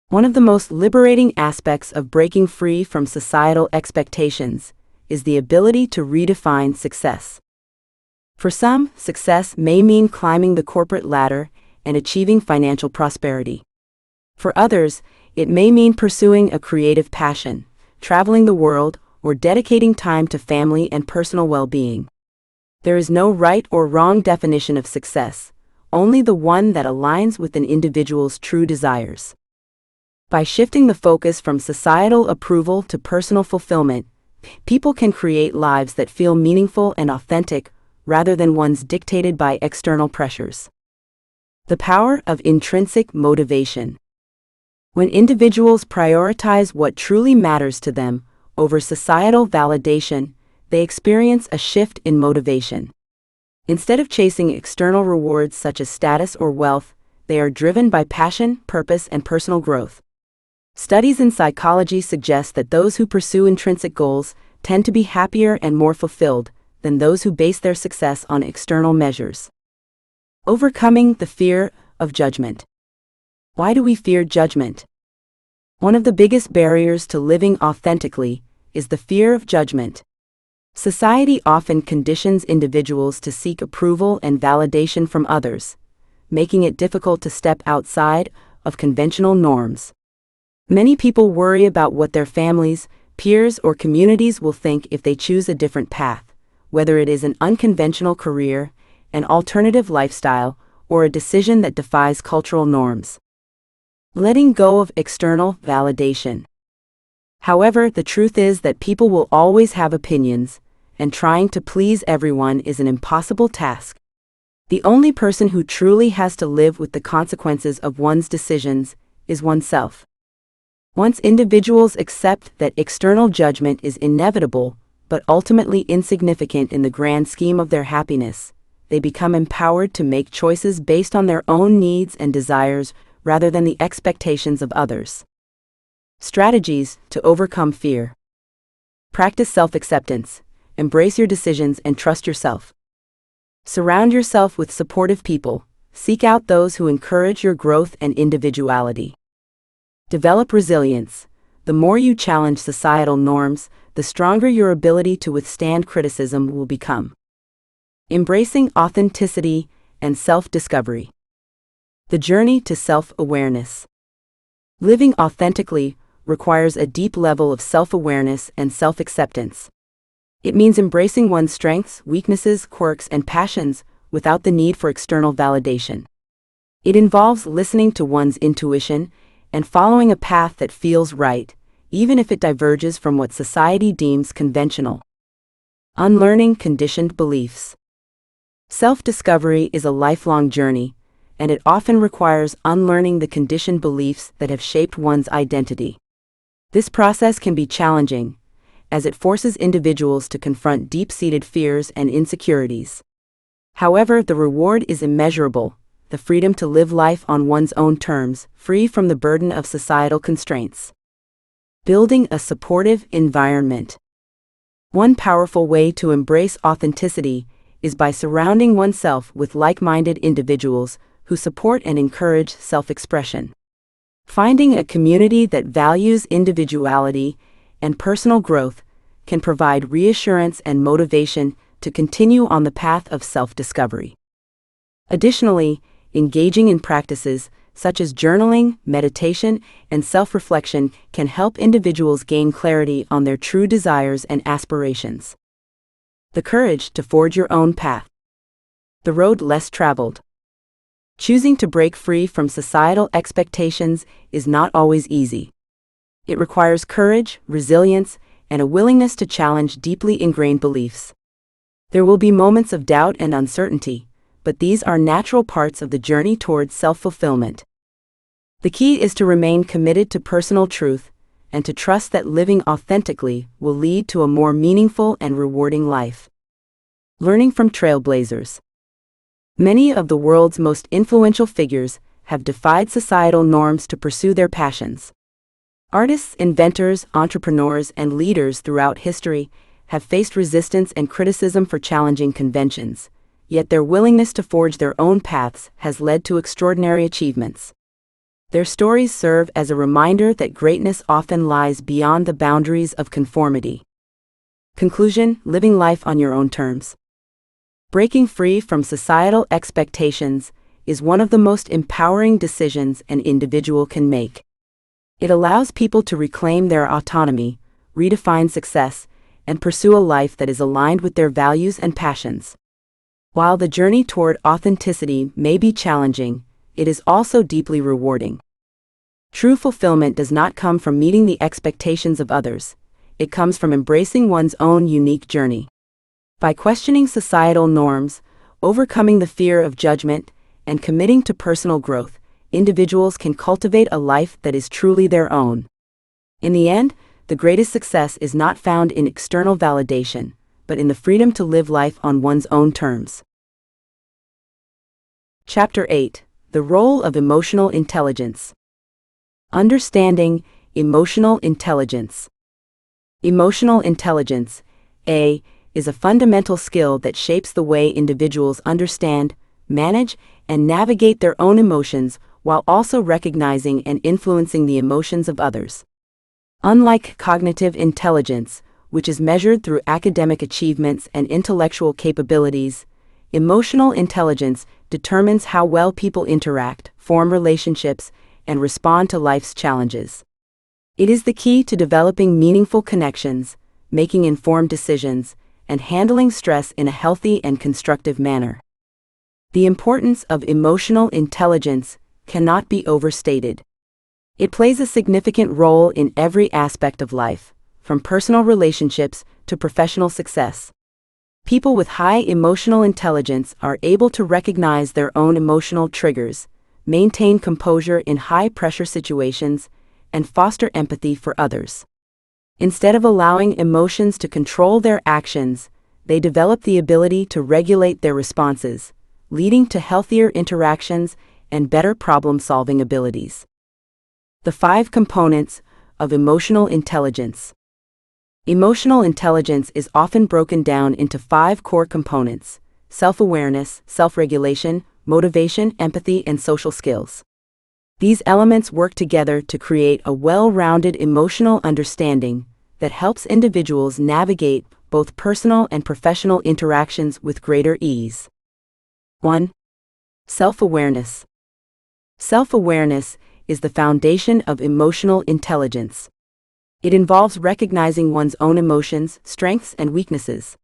One of the most liberating aspects of breaking free from societal expectations is the ability to redefine success. For some, success may mean climbing the corporate ladder and achieving financial prosperity. For others, it may mean pursuing a creative passion, traveling the world, or dedicating time to family and personal well-being. There is no right or wrong definition of success, only the one that aligns with an individual's true desires. By shifting the focus from societal approval to personal fulfillment, people can create lives that feel meaningful and authentic rather than ones dictated by external pressures. The power of intrinsic motivation. When individuals prioritize what truly matters to them over societal validation, they experience a shift in motivation. Instead of chasing external rewards such as status or wealth, they are driven by passion, purpose, and personal growth. Studies in psychology suggest that those who pursue intrinsic goals tend to be happier and more fulfilled than those who base their success on external measures. Overcoming the fear of judgment. Why do we fear judgment? One of the biggest barriers to living authentically is the fear of judgment. Society often conditions individuals to seek approval and validation from others, making it difficult to step outside of conventional norms. Many people worry about what their families, peers, or communities will think if they choose a different path, whether it is an unconventional career, an alternative lifestyle, or a decision that defies cultural norms. Letting go of external validation. However, the truth is that people will always have opinions, and trying to please everyone is an impossible task. The only person who truly has to live with the consequences of one's decisions is oneself. Once individuals accept that external judgment is inevitable, but ultimately insignificant in the grand scheme of their happiness, they become empowered to make choices based on their own needs and desires rather than the expectations of others. Strategies to overcome fear. Practice self-acceptance. Embrace your decisions and trust yourself. Surround yourself with supportive people. Seek out those who encourage your growth and individuality. Develop resilience. The more you challenge societal norms, the stronger your ability to withstand criticism will become. Embracing authenticity and self-discovery. The journey to self-awareness. Living authentically requires a deep level of self-awareness and self-acceptance. It means embracing one's strengths, weaknesses, quirks, and passions without the need for external validation. It involves listening to one's intuition and following a path that feels right, even if it diverges from what society deems conventional. Unlearning conditioned beliefs. Self-discovery is a lifelong journey, and it often requires unlearning the conditioned beliefs that have shaped one's identity. This process can be challenging, as it forces individuals to confront deep-seated fears and insecurities. However, the reward is immeasurable: the freedom to live life on one's own terms, free from the burden of societal constraints. Building a supportive environment. One powerful way to embrace authenticity is by surrounding oneself with like-minded individuals who support and encourage self-expression. Finding a community that values individuality and personal growth can provide reassurance and motivation to continue on the path of self-discovery. Additionally, engaging in practices such as journaling, meditation, and self-reflection can help individuals gain clarity on their true desires and aspirations. The courage to forge your own path. The road less traveled. Choosing to break free from societal expectations is not always easy. It requires courage, resilience, and a willingness to challenge deeply ingrained beliefs. There will be moments of doubt and uncertainty, but these are natural parts of the journey towards self-fulfillment. The key is to remain committed to personal truth and to trust that living authentically will lead to a more meaningful and rewarding life. Learning from trailblazers. Many of the world's most influential figures have defied societal norms to pursue their passions. Artists, inventors, entrepreneurs, and leaders throughout history have faced resistance and criticism for challenging conventions, yet their willingness to forge their own paths has led to extraordinary achievements. Their stories serve as a reminder that greatness often lies beyond the boundaries of conformity. Conclusion: living life on your own terms. Breaking free from societal expectations is one of the most empowering decisions an individual can make. It allows people to reclaim their autonomy, redefine success, and pursue a life that is aligned with their values and passions. While the journey toward authenticity may be challenging, it is also deeply rewarding. True fulfillment does not come from meeting the expectations of others. It comes from embracing one's own unique journey. By questioning societal norms, overcoming the fear of judgment, and committing to personal growth, individuals can cultivate a life that is truly their own. In the end, the greatest success is not found in external validation, but in the freedom to live life on one's own terms. Chapter 8: The Role of Emotional Intelligence. Understanding emotional intelligence. Emotional intelligence, is a fundamental skill that shapes the way individuals understand, manage, and navigate their own emotions while also recognizing and influencing the emotions of others. Unlike cognitive intelligence, which is measured through academic achievements and intellectual capabilities, emotional intelligence determines how well people interact, form relationships, and respond to life's challenges. It is the key to developing meaningful connections, making informed decisions, and handling stress in a healthy and constructive manner. The importance of emotional intelligence cannot be overstated. It plays a significant role in every aspect of life, from personal relationships to professional success. People with high emotional intelligence are able to recognize their own emotional triggers, maintain composure in high-pressure situations, and foster empathy for others. Instead of allowing emotions to control their actions, they develop the ability to regulate their responses, leading to healthier interactions and better problem-solving abilities. The 5 components of emotional intelligence. Emotional intelligence is often broken down into 5 core components: self-awareness, self-regulation, motivation, empathy, and social skills. These elements work together to create a well-rounded emotional understanding that helps individuals navigate both personal and professional interactions with greater ease. 1. Self-awareness. Self-awareness is the foundation of emotional intelligence. It involves recognizing one's own emotions, strengths, and weaknesses.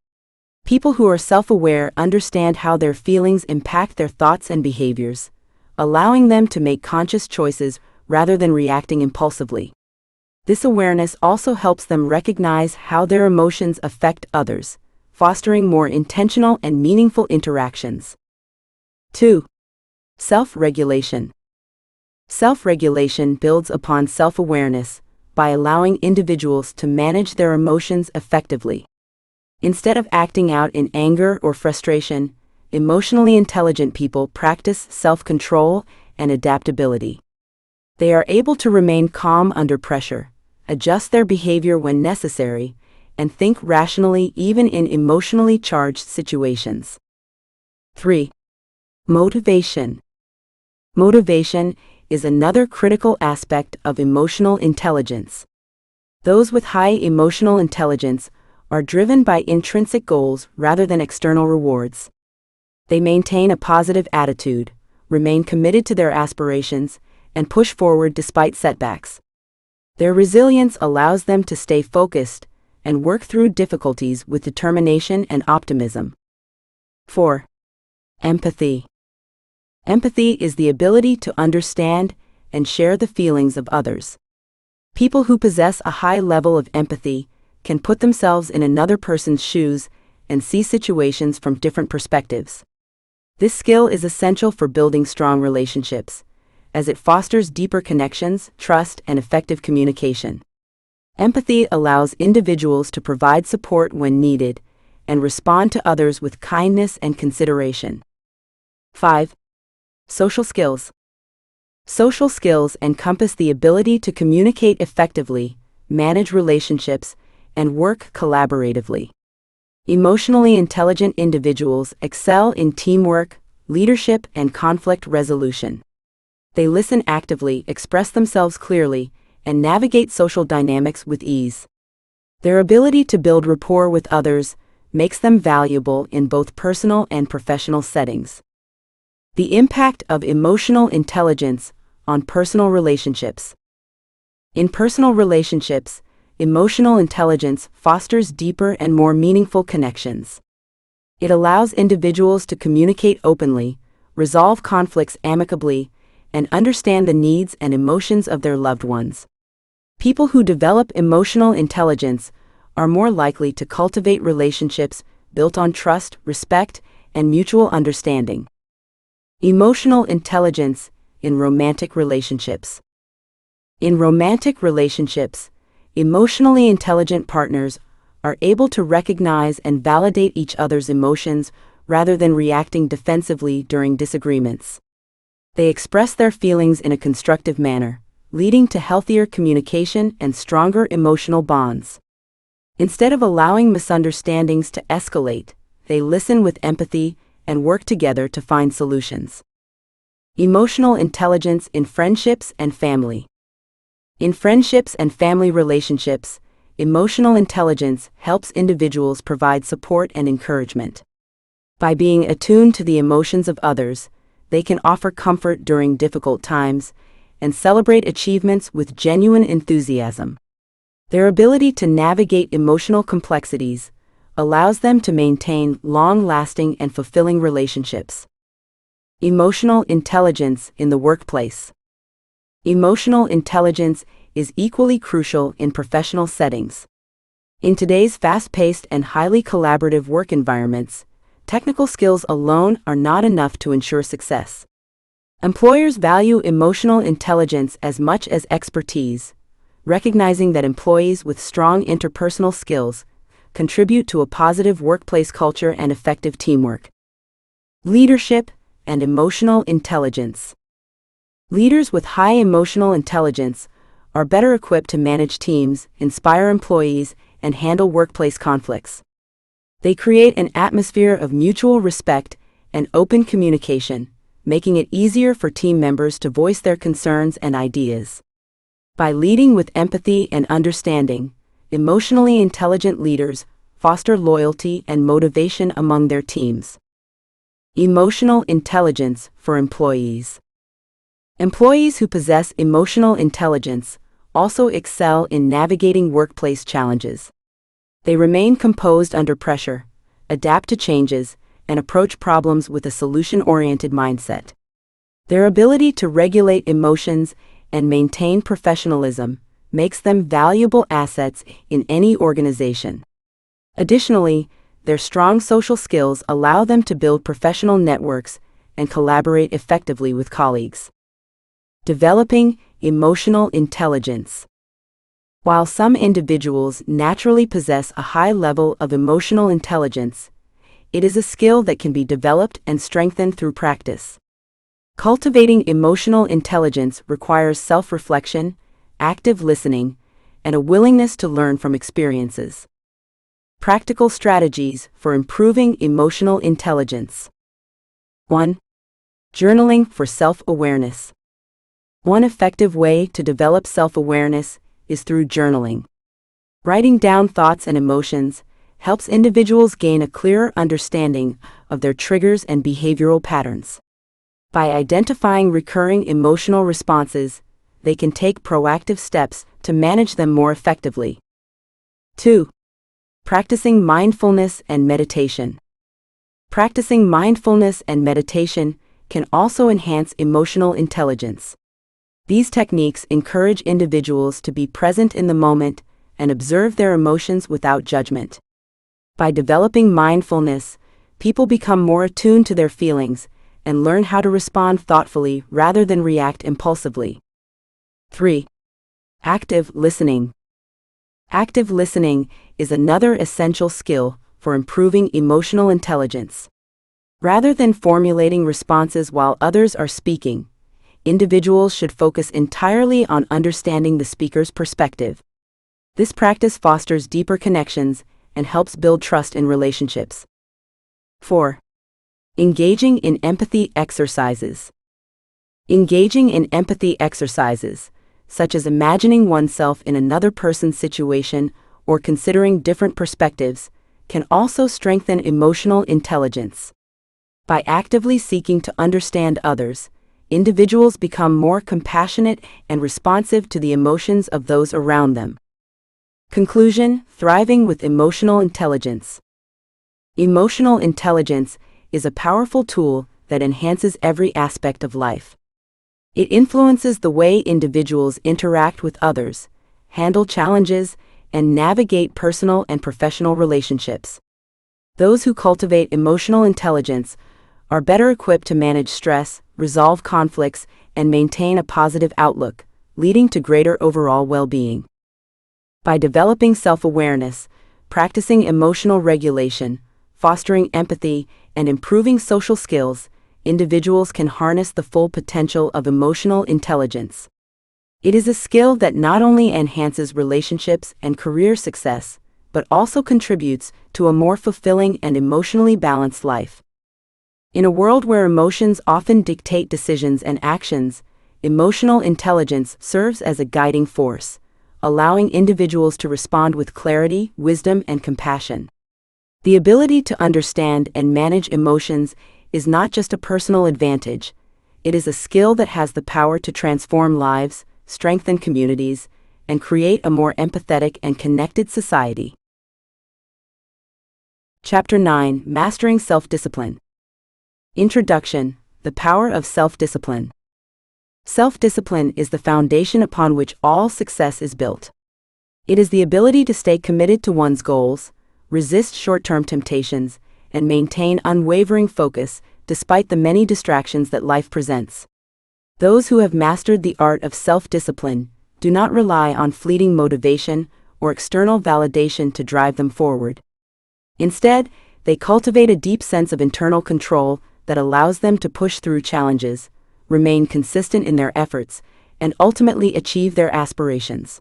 People who are self-aware understand how their feelings impact their thoughts and behaviors, allowing them to make conscious choices rather than reacting impulsively. This awareness also helps them recognize how their emotions affect others, fostering more intentional and meaningful interactions. 2. Self-regulation. Self-regulation builds upon self-awareness by allowing individuals to manage their emotions effectively. Instead of acting out in anger or frustration, emotionally intelligent people practice self-control and adaptability. They are able to remain calm under pressure, adjust their behavior when necessary, and think rationally even in emotionally charged situations. 3. Motivation. Motivation is another critical aspect of emotional intelligence. Those with high emotional intelligence are driven by intrinsic goals rather than external rewards. They maintain a positive attitude, remain committed to their aspirations, and push forward despite setbacks. Their resilience allows them to stay focused and work through difficulties with determination and optimism. 4. Empathy. Empathy is the ability to understand and share the feelings of others. People who possess a high level of empathy can put themselves in another person's shoes and see situations from different perspectives. This skill is essential for building strong relationships, as it fosters deeper connections, trust, and effective communication. Empathy allows individuals to provide support when needed and respond to others with kindness and consideration. 5. Social skills. Social skills encompass the ability to communicate effectively, manage relationships, and work collaboratively. Emotionally intelligent individuals excel in teamwork, leadership, and conflict resolution. They listen actively, express themselves clearly, and navigate social dynamics with ease. Their ability to build rapport with others makes them valuable in both personal and professional settings. The impact of emotional intelligence on personal relationships. In personal relationships, emotional intelligence fosters deeper and more meaningful connections. It allows individuals to communicate openly, resolve conflicts amicably, and understand the needs and emotions of their loved ones. People who develop emotional intelligence are more likely to cultivate relationships built on trust, respect, and mutual understanding. Emotional intelligence in romantic relationships. In romantic relationships, emotionally intelligent partners are able to recognize and validate each other's emotions rather than reacting defensively during disagreements. They express their feelings in a constructive manner, leading to healthier communication and stronger emotional bonds. Instead of allowing misunderstandings to escalate, they listen with empathy and work together to find solutions. Emotional intelligence in friendships and family. In friendships and family relationships, emotional intelligence helps individuals provide support and encouragement. By being attuned to the emotions of others, they can offer comfort during difficult times and celebrate achievements with genuine enthusiasm. Their ability to navigate emotional complexities allows them to maintain long-lasting and fulfilling relationships. Emotional intelligence in the workplace. Emotional intelligence is equally crucial in professional settings. In today's fast-paced and highly collaborative work environments, technical skills alone are not enough to ensure success. Employers value emotional intelligence as much as expertise, recognizing that employees with strong interpersonal skills contribute to a positive workplace culture and effective teamwork. Leadership and emotional intelligence. Leaders with high emotional intelligence are better equipped to manage teams, inspire employees, and handle workplace conflicts. They create an atmosphere of mutual respect and open communication, making it easier for team members to voice their concerns and ideas. By leading with empathy and understanding, emotionally intelligent leaders foster loyalty and motivation among their teams. Emotional intelligence for employees. Employees who possess emotional intelligence also excel in navigating workplace challenges. They remain composed under pressure, adapt to changes, and approach problems with a solution-oriented mindset. Their ability to regulate emotions and maintain professionalism makes them valuable assets in any organization. Additionally, their strong social skills allow them to build professional networks and collaborate effectively with colleagues. Developing emotional intelligence. While some individuals naturally possess a high level of emotional intelligence, it is a skill that can be developed and strengthened through practice. Cultivating emotional intelligence requires self-reflection, active listening, and a willingness to learn from experiences. Practical strategies for improving emotional intelligence. 1. Journaling for self-awareness. One effective way to develop self-awareness is through journaling. Writing down thoughts and emotions helps individuals gain a clearer understanding of their triggers and behavioral patterns. By identifying recurring emotional responses, they can take proactive steps to manage them more effectively. 2. Practicing mindfulness and meditation. Practicing mindfulness and meditation can also enhance emotional intelligence. These techniques encourage individuals to be present in the moment and observe their emotions without judgment. By developing mindfulness, people become more attuned to their feelings and learn how to respond thoughtfully rather than react impulsively. 3. Active listening. Active listening is another essential skill for improving emotional intelligence. Rather than formulating responses while others are speaking, individuals should focus entirely on understanding the speaker's perspective. This practice fosters deeper connections and helps build trust in relationships. 4. Engaging in empathy exercises. Engaging in empathy exercises, such as imagining oneself in another person's situation or considering different perspectives, can also strengthen emotional intelligence. By actively seeking to understand others, individuals become more compassionate and responsive to the emotions of those around them. Conclusion: thriving with emotional intelligence. Emotional intelligence is a powerful tool that enhances every aspect of life. It influences the way individuals interact with others, handle challenges, and navigate personal and professional relationships. Those who cultivate emotional intelligence are better equipped to manage stress, resolve conflicts, and maintain a positive outlook, leading to greater overall well-being. By developing self-awareness, practicing emotional regulation, fostering empathy, and improving social skills, individuals can harness the full potential of emotional intelligence. It is a skill that not only enhances relationships and career success, but also contributes to a more fulfilling and emotionally balanced life. In a world where emotions often dictate decisions and actions, emotional intelligence serves as a guiding force, allowing individuals to respond with clarity, wisdom, and compassion. The ability to understand and manage emotions is not just a personal advantage, it is a skill that has the power to transform lives, strengthen communities, and create a more empathetic and connected society. Chapter 9: Mastering Self-Discipline. Introduction: The power of self-discipline. Self-discipline is the foundation upon which all success is built. It is the ability to stay committed to one's goals, resist short-term temptations, and maintain unwavering focus despite the many distractions that life presents. Those who have mastered the art of self-discipline do not rely on fleeting motivation or external validation to drive them forward. Instead, they cultivate a deep sense of internal control that allows them to push through challenges, remain consistent in their efforts, and ultimately achieve their aspirations.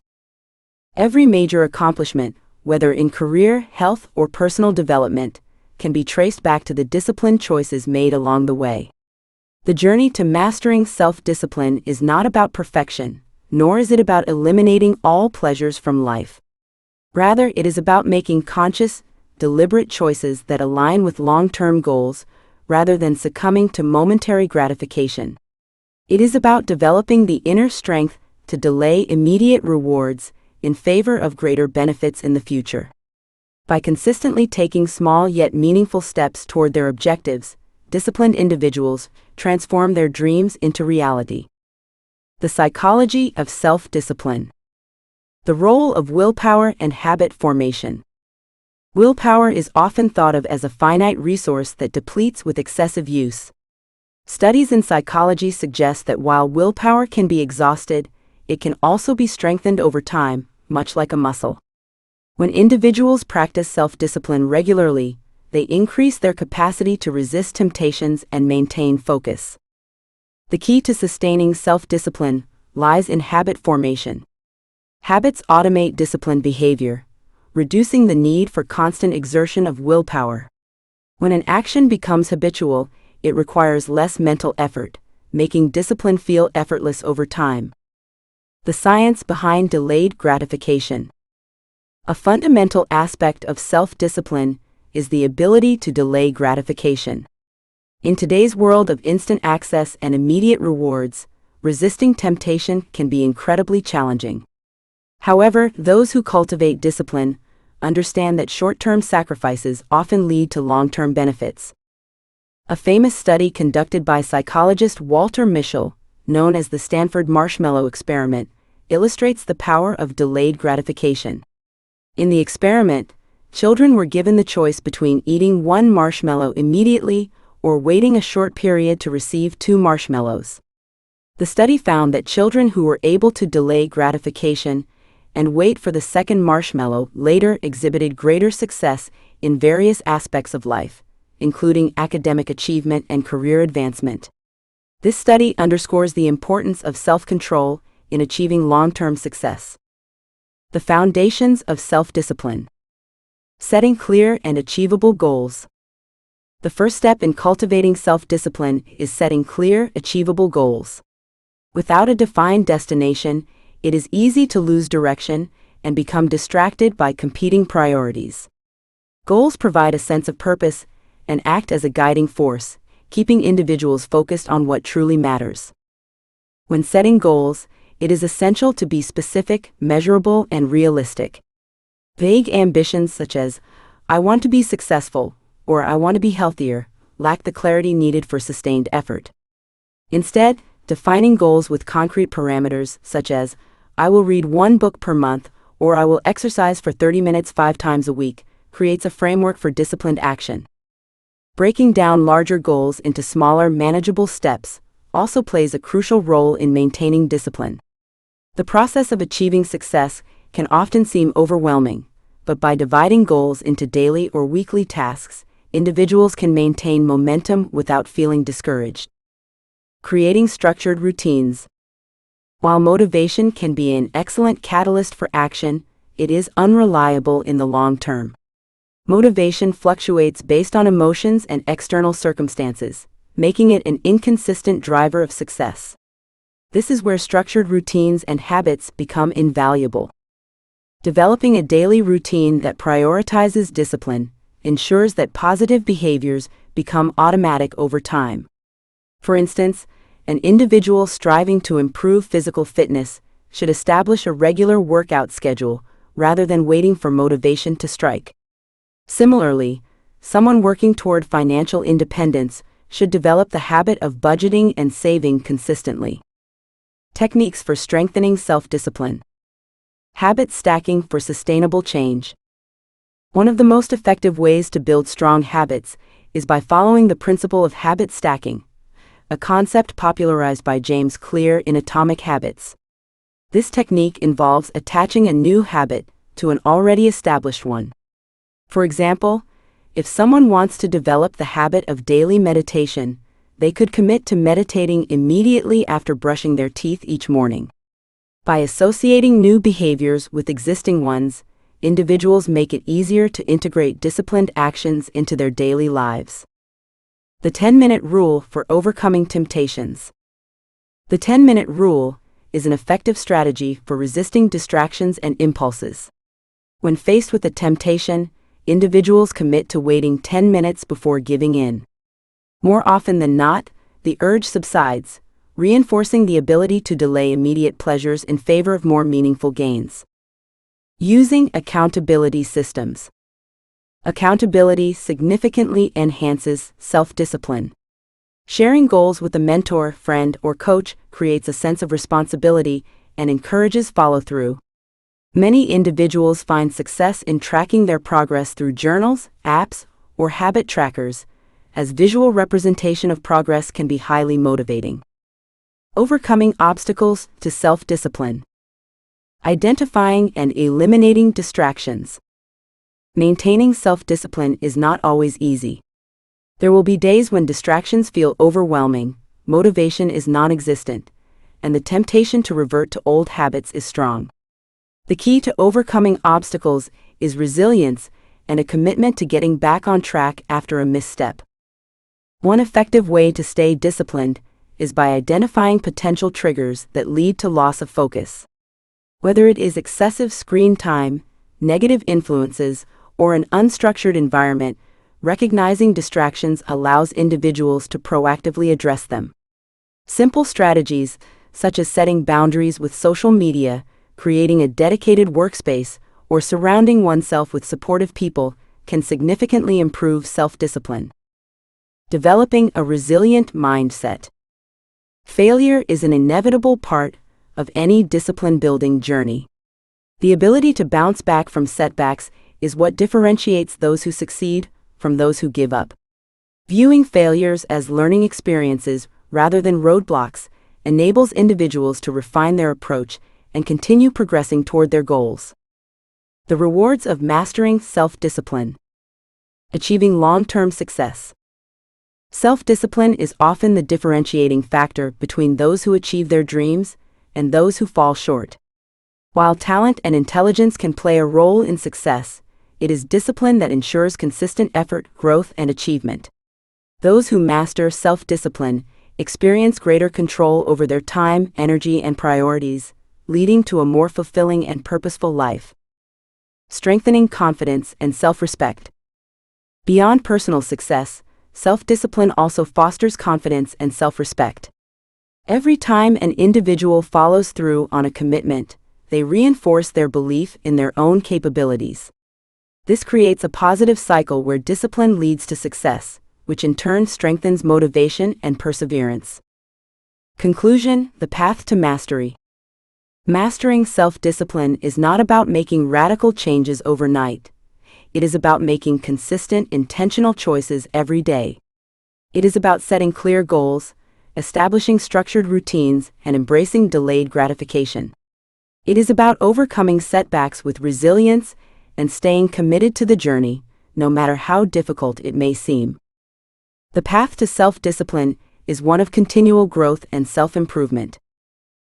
Every major accomplishment, whether in career, health, or personal development, can be traced back to the disciplined choices made along the way. The journey to mastering self-discipline is not about perfection, nor is it about eliminating all pleasures from life. Rather, it is about making conscious, deliberate choices that align with long-term goals, rather than succumbing to momentary gratification. It is about developing the inner strength to delay immediate rewards in favor of greater benefits in the future. By consistently taking small yet meaningful steps toward their objectives, disciplined individuals transform their dreams into reality. The psychology of self-discipline. The role of willpower and habit formation. Willpower is often thought of as a finite resource that depletes with excessive use. Studies in psychology suggest that while willpower can be exhausted, it can also be strengthened over time, much like a muscle. When individuals practice self-discipline regularly, they increase their capacity to resist temptations and maintain focus. The key to sustaining self-discipline lies in habit formation. Habits automate disciplined behavior, reducing the need for constant exertion of willpower. When an action becomes habitual, it requires less mental effort, making discipline feel effortless over time. The science behind delayed gratification. A fundamental aspect of self-discipline is the ability to delay gratification. In today's world of instant access and immediate rewards, resisting temptation can be incredibly challenging. However, those who cultivate discipline understand that short-term sacrifices often lead to long-term benefits. A famous study conducted by psychologist Walter Mischel, known as the Stanford Marshmallow Experiment, illustrates the power of delayed gratification. In the experiment, children were given the choice between eating one marshmallow immediately or waiting a short period to receive 2 marshmallows. The study found that children who were able to delay gratification and wait for the second marshmallow later exhibited greater success in various aspects of life, including academic achievement and career advancement. This study underscores the importance of self-control in achieving long-term success. The foundations of self-discipline. Setting clear and achievable goals. The first step in cultivating self-discipline is setting clear, achievable goals. Without a defined destination, it is easy to lose direction and become distracted by competing priorities. Goals provide a sense of purpose and act as a guiding force, keeping individuals focused on what truly matters. When setting goals, it is essential to be specific, measurable, and realistic. Vague ambitions such as, "I want to be successful," or "I want to be healthier," lack the clarity needed for sustained effort. Instead, defining goals with concrete parameters such as, "I will read 1 book per month," or "I will exercise for 30 minutes 5 times a week," creates a framework for disciplined action. Breaking down larger goals into smaller, manageable steps also plays a crucial role in maintaining discipline. The process of achieving success can often seem overwhelming, but by dividing goals into daily or weekly tasks, individuals can maintain momentum without feeling discouraged. Creating structured routines. While motivation can be an excellent catalyst for action, it is unreliable in the long term. Motivation fluctuates based on emotions and external circumstances, making it an inconsistent driver of success. This is where structured routines and habits become invaluable. Developing a daily routine that prioritizes discipline ensures that positive behaviors become automatic over time. For instance, an individual striving to improve physical fitness should establish a regular workout schedule rather than waiting for motivation to strike. Similarly, someone working toward financial independence should develop the habit of budgeting and saving consistently. Techniques for strengthening self-discipline. Habit stacking for sustainable change. One of the most effective ways to build strong habits is by following the principle of habit stacking, a concept popularized by James Clear in Atomic Habits. This technique involves attaching a new habit to an already established one. For example, if someone wants to develop the habit of daily meditation, they could commit to meditating immediately after brushing their teeth each morning. By associating new behaviors with existing ones, individuals make it easier to integrate disciplined actions into their daily lives. The 10-minute rule for overcoming temptations. The 10-minute rule is an effective strategy for resisting distractions and impulses. When faced with a temptation, individuals commit to waiting 10 minutes before giving in. More often than not, the urge subsides, reinforcing the ability to delay immediate pleasures in favor of more meaningful gains. Using accountability systems. Accountability significantly enhances self-discipline. Sharing goals with a mentor, friend, or coach creates a sense of responsibility and encourages follow-through. Many individuals find success in tracking their progress through journals, apps, or habit trackers, as visual representation of progress can be highly motivating. Overcoming obstacles to self-discipline. Identifying and eliminating distractions. Maintaining self-discipline is not always easy. There will be days when distractions feel overwhelming, motivation is non-existent, and the temptation to revert to old habits is strong. The key to overcoming obstacles is resilience and a commitment to getting back on track after a misstep. One effective way to stay disciplined is by identifying potential triggers that lead to loss of focus. Whether it is excessive screen time, negative influences, or an unstructured environment, recognizing distractions allows individuals to proactively address them. Simple strategies, such as setting boundaries with social media, creating a dedicated workspace, or surrounding oneself with supportive people, can significantly improve self-discipline. Developing a resilient mindset. Failure is an inevitable part of any discipline-building journey. The ability to bounce back from setbacks is what differentiates those who succeed from those who give up. Viewing failures as learning experiences rather than roadblocks enables individuals to refine their approach and continue progressing toward their goals. The rewards of mastering self-discipline. Achieving long-term success. Self-discipline is often the differentiating factor between those who achieve their dreams and those who fall short. While talent and intelligence can play a role in success, it is discipline that ensures consistent effort, growth, and achievement. Those who master self-discipline experience greater control over their time, energy, and priorities, leading to a more fulfilling and purposeful life. Strengthening confidence and self-respect. Beyond personal success, self-discipline also fosters confidence and self-respect. Every time an individual follows through on a commitment, they reinforce their belief in their own capabilities. This creates a positive cycle where discipline leads to success, which in turn strengthens motivation and perseverance. Conclusion: the path to mastery. Mastering self-discipline is not about making radical changes overnight. It is about making consistent, intentional choices every day. It is about setting clear goals, establishing structured routines, and embracing delayed gratification. It is about overcoming setbacks with resilience and staying committed to the journey, no matter how difficult it may seem. The path to self-discipline is one of continual growth and self-improvement.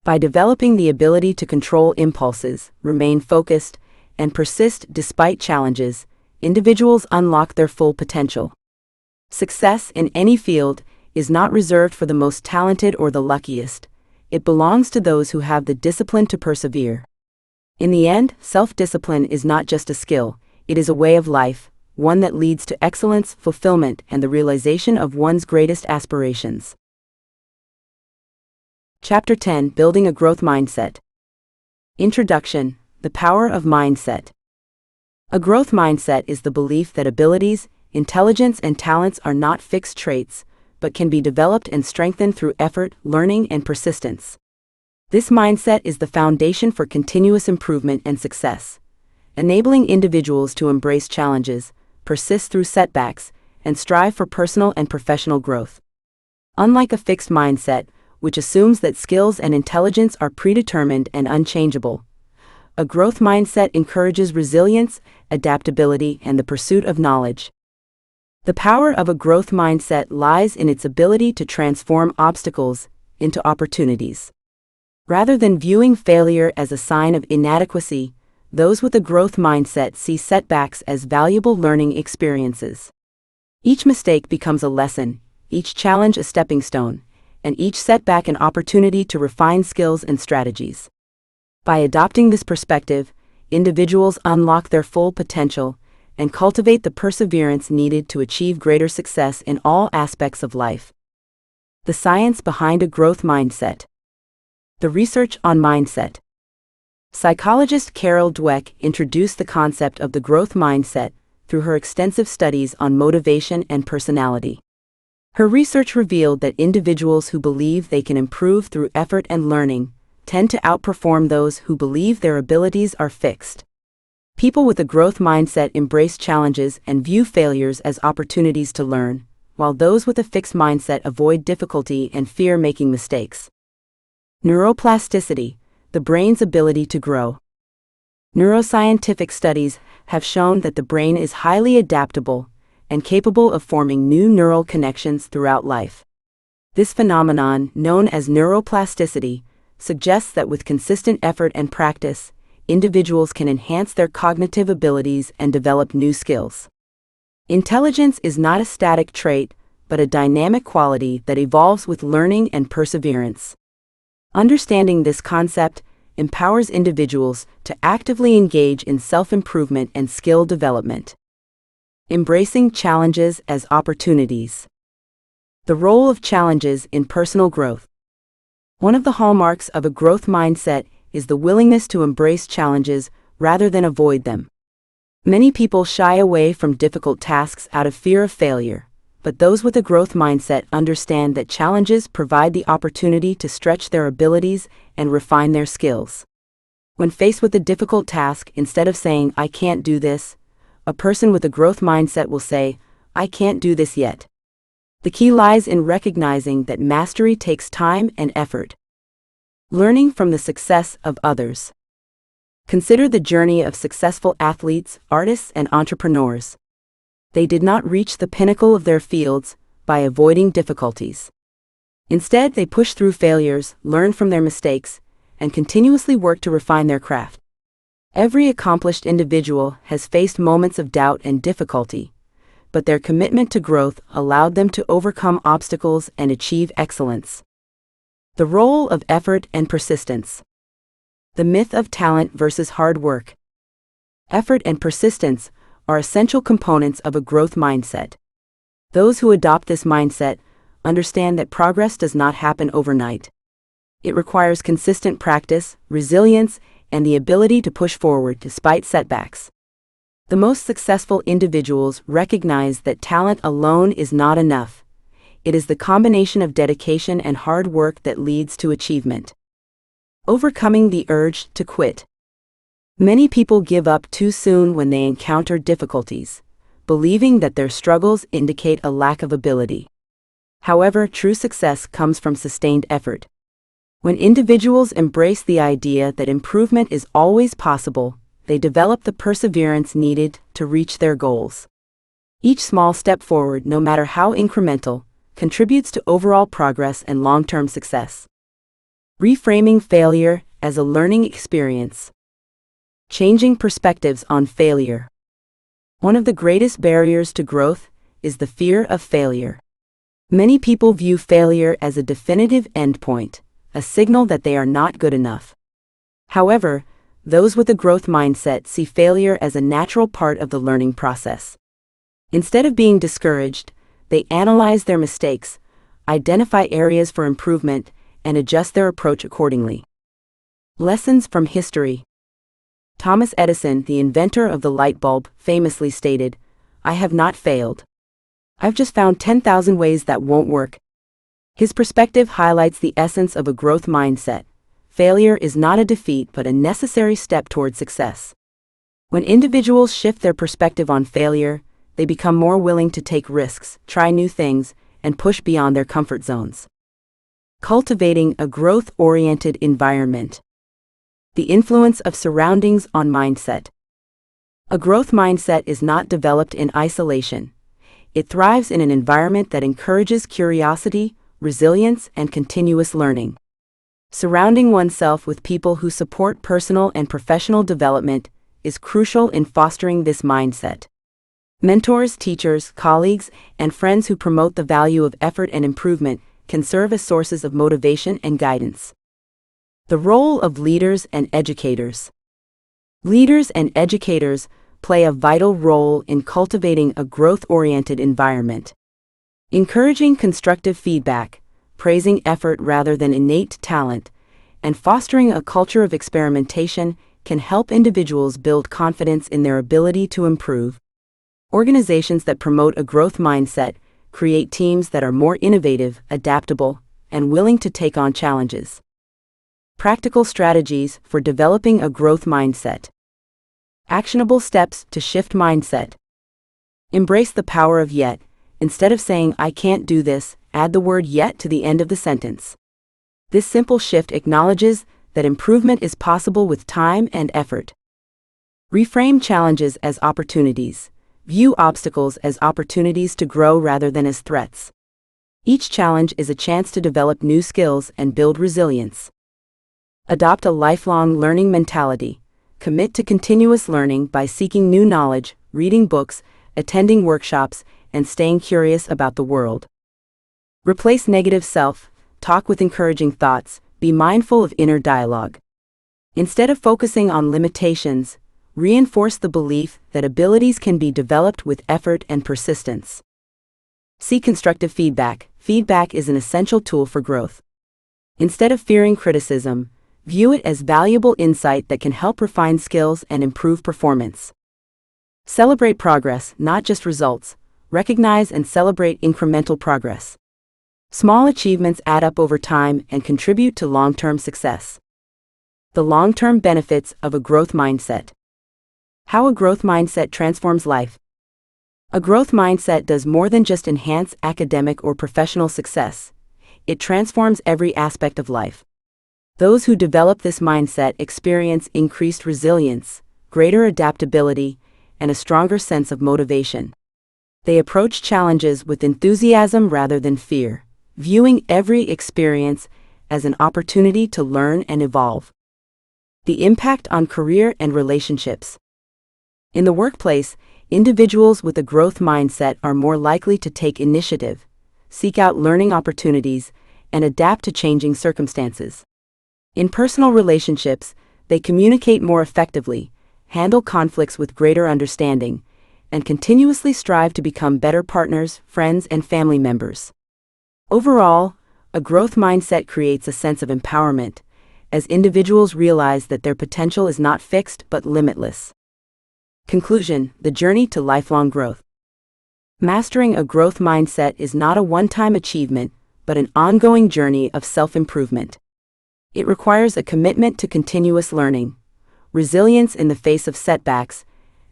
By developing the ability to control impulses, remain focused, and persist despite challenges, individuals unlock their full potential. Success in any field is not reserved for the most talented or the luckiest. It belongs to those who have the discipline to persevere. In the end, self-discipline is not just a skill, it is a way of life, one that leads to excellence, fulfillment, and the realization of one's greatest aspirations. Chapter 10: Building a Growth Mindset. Introduction: The Power of Mindset. A growth mindset is the belief that abilities, intelligence, and talents are not fixed traits, but can be developed and strengthened through effort, learning, and persistence. This mindset is the foundation for continuous improvement and success, enabling individuals to embrace challenges, persist through setbacks, and strive for personal and professional growth. Unlike a fixed mindset, which assumes that skills and intelligence are predetermined and unchangeable, a growth mindset encourages resilience, adaptability, and the pursuit of knowledge. The power of a growth mindset lies in its ability to transform obstacles into opportunities. Rather than viewing failure as a sign of inadequacy, those with a growth mindset see setbacks as valuable learning experiences. Each mistake becomes a lesson, each challenge a stepping stone, and each setback an opportunity to refine skills and strategies. By adopting this perspective, individuals unlock their full potential and cultivate the perseverance needed to achieve greater success in all aspects of life. The science behind a growth mindset. The research on mindset. Psychologist Carol Dweck introduced the concept of the growth mindset through her extensive studies on motivation and personality. Her research revealed that individuals who believe they can improve through effort and learning tend to outperform those who believe their abilities are fixed. People with a growth mindset embrace challenges and view failures as opportunities to learn, while those with a fixed mindset avoid difficulty and fear making mistakes. Neuroplasticity, the brain's ability to grow. Neuroscientific studies have shown that the brain is highly adaptable and capable of forming new neural connections throughout life. This phenomenon, known as neuroplasticity, suggests that with consistent effort and practice, individuals can enhance their cognitive abilities and develop new skills. Intelligence is not a static trait, but a dynamic quality that evolves with learning and perseverance. Understanding this concept empowers individuals to actively engage in self-improvement and skill development. Embracing challenges as opportunities. The role of challenges in personal growth. One of the hallmarks of a growth mindset is the willingness to embrace challenges rather than avoid them. Many people shy away from difficult tasks out of fear of failure, but those with a growth mindset understand that challenges provide the opportunity to stretch their abilities and refine their skills. When faced with a difficult task, instead of saying, "I can't do this," a person with a growth mindset will say, "I can't do this yet." The key lies in recognizing that mastery takes time and effort. Learning from the success of others. Consider the journey of successful athletes, artists, and entrepreneurs. They did not reach the pinnacle of their fields by avoiding difficulties. Instead, they pushed through failures, learned from their mistakes, and continuously worked to refine their craft. Every accomplished individual has faced moments of doubt and difficulty, but their commitment to growth allowed them to overcome obstacles and achieve excellence. The role of effort and persistence. The myth of talent versus hard work. Effort and persistence are essential components of a growth mindset. Those who adopt this mindset understand that progress does not happen overnight. It requires consistent practice, resilience, and the ability to push forward despite setbacks. The most successful individuals recognize that talent alone is not enough. It is the combination of dedication and hard work that leads to achievement. Overcoming the urge to quit. Many people give up too soon when they encounter difficulties, believing that their struggles indicate a lack of ability. However, true success comes from sustained effort. When individuals embrace the idea that improvement is always possible, they develop the perseverance needed to reach their goals. Each small step forward, no matter how incremental, contributes to overall progress and long-term success. Reframing failure as a learning experience. Changing perspectives on failure. One of the greatest barriers to growth is the fear of failure. Many people view failure as a definitive endpoint, a signal that they are not good enough. However, those with a growth mindset see failure as a natural part of the learning process. Instead of being discouraged, they analyze their mistakes, identify areas for improvement, and adjust their approach accordingly. Lessons from history. Thomas Edison, the inventor of the light bulb, famously stated, "I have not failed. I've just found 10,000 ways that won't work. His perspective highlights the essence of a growth mindset. Failure is not a defeat but a necessary step toward success. When individuals shift their perspective on failure, they become more willing to take risks, try new things, and push beyond their comfort zones. Cultivating a growth-oriented environment. The influence of surroundings on mindset. A growth mindset is not developed in isolation. It thrives in an environment that encourages curiosity, resilience, and continuous learning. Surrounding oneself with people who support personal and professional development is crucial in fostering this mindset. Mentors, teachers, colleagues, and friends who promote the value of effort and improvement can serve as sources of motivation and guidance. The role of leaders and educators. Leaders and educators play a vital role in cultivating a growth-oriented environment. Encouraging constructive feedback, praising effort rather than innate talent, and fostering a culture of experimentation can help individuals build confidence in their ability to improve. Organizations that promote a growth mindset create teams that are more innovative, adaptable, and willing to take on challenges. Practical strategies for developing a growth mindset. Actionable steps to shift mindset. Embrace the power of yet. Instead of saying, "I can't do this," add the word yet to the end of the sentence. This simple shift acknowledges that improvement is possible with time and effort. Reframe challenges as opportunities. View obstacles as opportunities to grow rather than as threats. Each challenge is a chance to develop new skills and build resilience. Adopt a lifelong learning mentality. Commit to continuous learning by seeking new knowledge, reading books, attending workshops, and staying curious about the world. Replace negative self-talk with encouraging thoughts. Be mindful of inner dialogue. Instead of focusing on limitations, reinforce the belief that abilities can be developed with effort and persistence. Seek constructive feedback. Feedback is an essential tool for growth. Instead of fearing criticism, view it as valuable insight that can help refine skills and improve performance. Celebrate progress, not just results. Recognize and celebrate incremental progress. Small achievements add up over time and contribute to long-term success. The long-term benefits of a growth mindset. How a growth mindset transforms life. A growth mindset does more than just enhance academic or professional success. It transforms every aspect of life. Those who develop this mindset experience increased resilience, greater adaptability, and a stronger sense of motivation. They approach challenges with enthusiasm rather than fear, viewing every experience as an opportunity to learn and evolve. The impact on career and relationships. In the workplace, individuals with a growth mindset are more likely to take initiative, seek out learning opportunities, and adapt to changing circumstances. In personal relationships, they communicate more effectively, handle conflicts with greater understanding, and continuously strive to become better partners, friends, and family members. Overall, a growth mindset creates a sense of empowerment, as individuals realize that their potential is not fixed but limitless. Conclusion: the journey to lifelong growth. Mastering a growth mindset is not a one-time achievement, but an ongoing journey of self-improvement. It requires a commitment to continuous learning, resilience in the face of setbacks,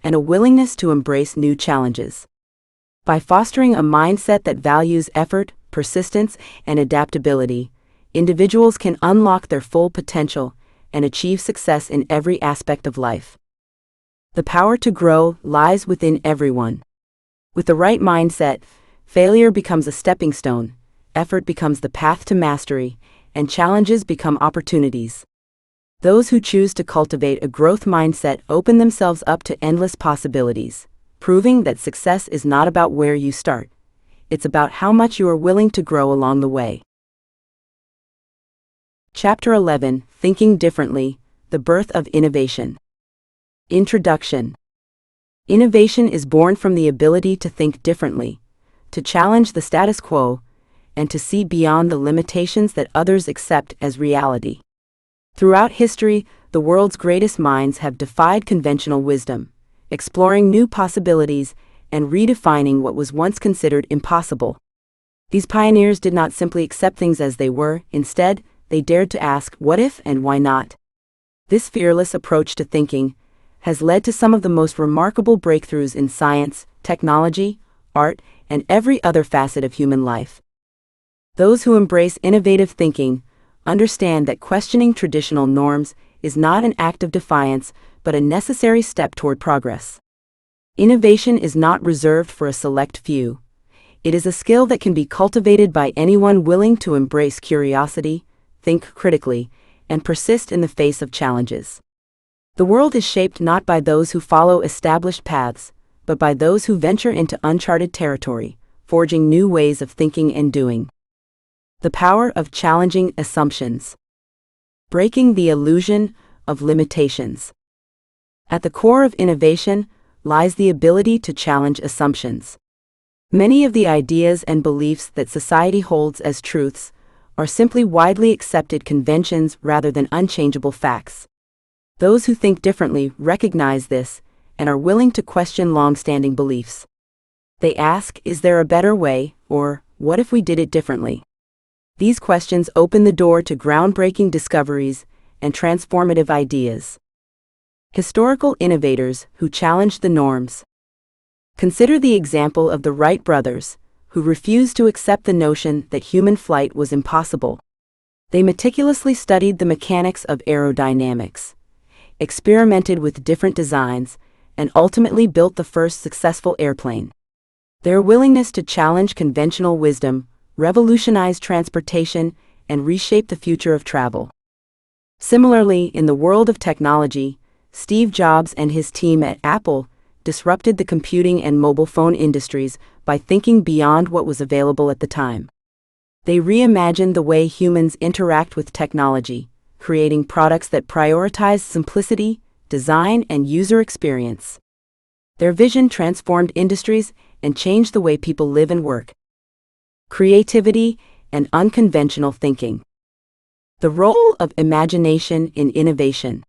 and a willingness to embrace new challenges. By fostering a mindset that values effort, persistence, and adaptability, individuals can unlock their full potential and achieve success in every aspect of life. The power to grow lies within everyone. With the right mindset, failure becomes a stepping stone, effort becomes the path to mastery, and challenges become opportunities. Those who choose to cultivate a growth mindset open themselves up to endless possibilities, proving that success is not about where you start. It's about how much you are willing to grow along the way. Chapter 11: Thinking Differently, The Birth of Innovation. Introduction. Innovation is born from the ability to think differently, to challenge the status quo, and to see beyond the limitations that others accept as reality. Throughout history, the world's greatest minds have defied conventional wisdom, exploring new possibilities and redefining what was once considered impossible. These pioneers did not simply accept things as they were, instead, they dared to ask, what if and why not? This fearless approach to thinking has led to some of the most remarkable breakthroughs in science, technology, art, and every other facet of human life. Those who embrace innovative thinking understand that questioning traditional norms is not an act of defiance, but a necessary step toward progress. Innovation is not reserved for a select few. It is a skill that can be cultivated by anyone willing to embrace curiosity, think critically, and persist in the face of challenges. The world is shaped not by those who follow established paths, but by those who venture into uncharted territory, forging new ways of thinking and doing. The power of challenging assumptions. Breaking the illusion of limitations. At the core of innovation lies the ability to challenge assumptions. Many of the ideas and beliefs that society holds as truths are simply widely accepted conventions rather than unchangeable facts. Those who think differently recognize this and are willing to question long-standing beliefs. They ask, is there a better way, or what if we did it differently? These questions open the door to groundbreaking discoveries and transformative ideas. Historical innovators who challenged the norms. Consider the example of the Wright brothers, who refused to accept the notion that human flight was impossible. They meticulously studied the mechanics of aerodynamics, experimented with different designs, and ultimately built the first successful airplane. Their willingness to challenge conventional wisdom revolutionized transportation and reshaped the future of travel. Similarly, in the world of technology, Steve Jobs and his team at Apple disrupted the computing and mobile phone industries by thinking beyond what was available at the time. They reimagined the way humans interact with technology, creating products that prioritize simplicity, design, and user experience. Their vision transformed industries and changed the way people live and work. Creativity and unconventional thinking. The role of imagination in innovation.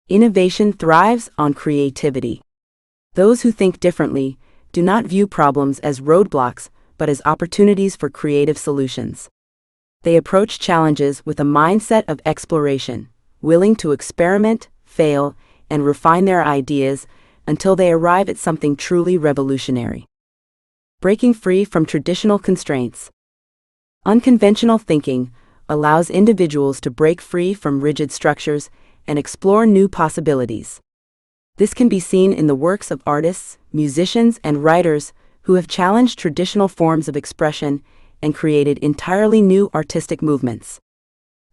Innovation thrives on creativity. Those who think differently do not view problems as roadblocks, but as opportunities for creative solutions. They approach challenges with a mindset of exploration, willing to experiment, fail, and refine their ideas until they arrive at something truly revolutionary. Breaking free from traditional constraints. Unconventional thinking allows individuals to break free from rigid structures and explore new possibilities. This can be seen in the works of artists, musicians, and writers who have challenged traditional forms of expression and created entirely new artistic movements.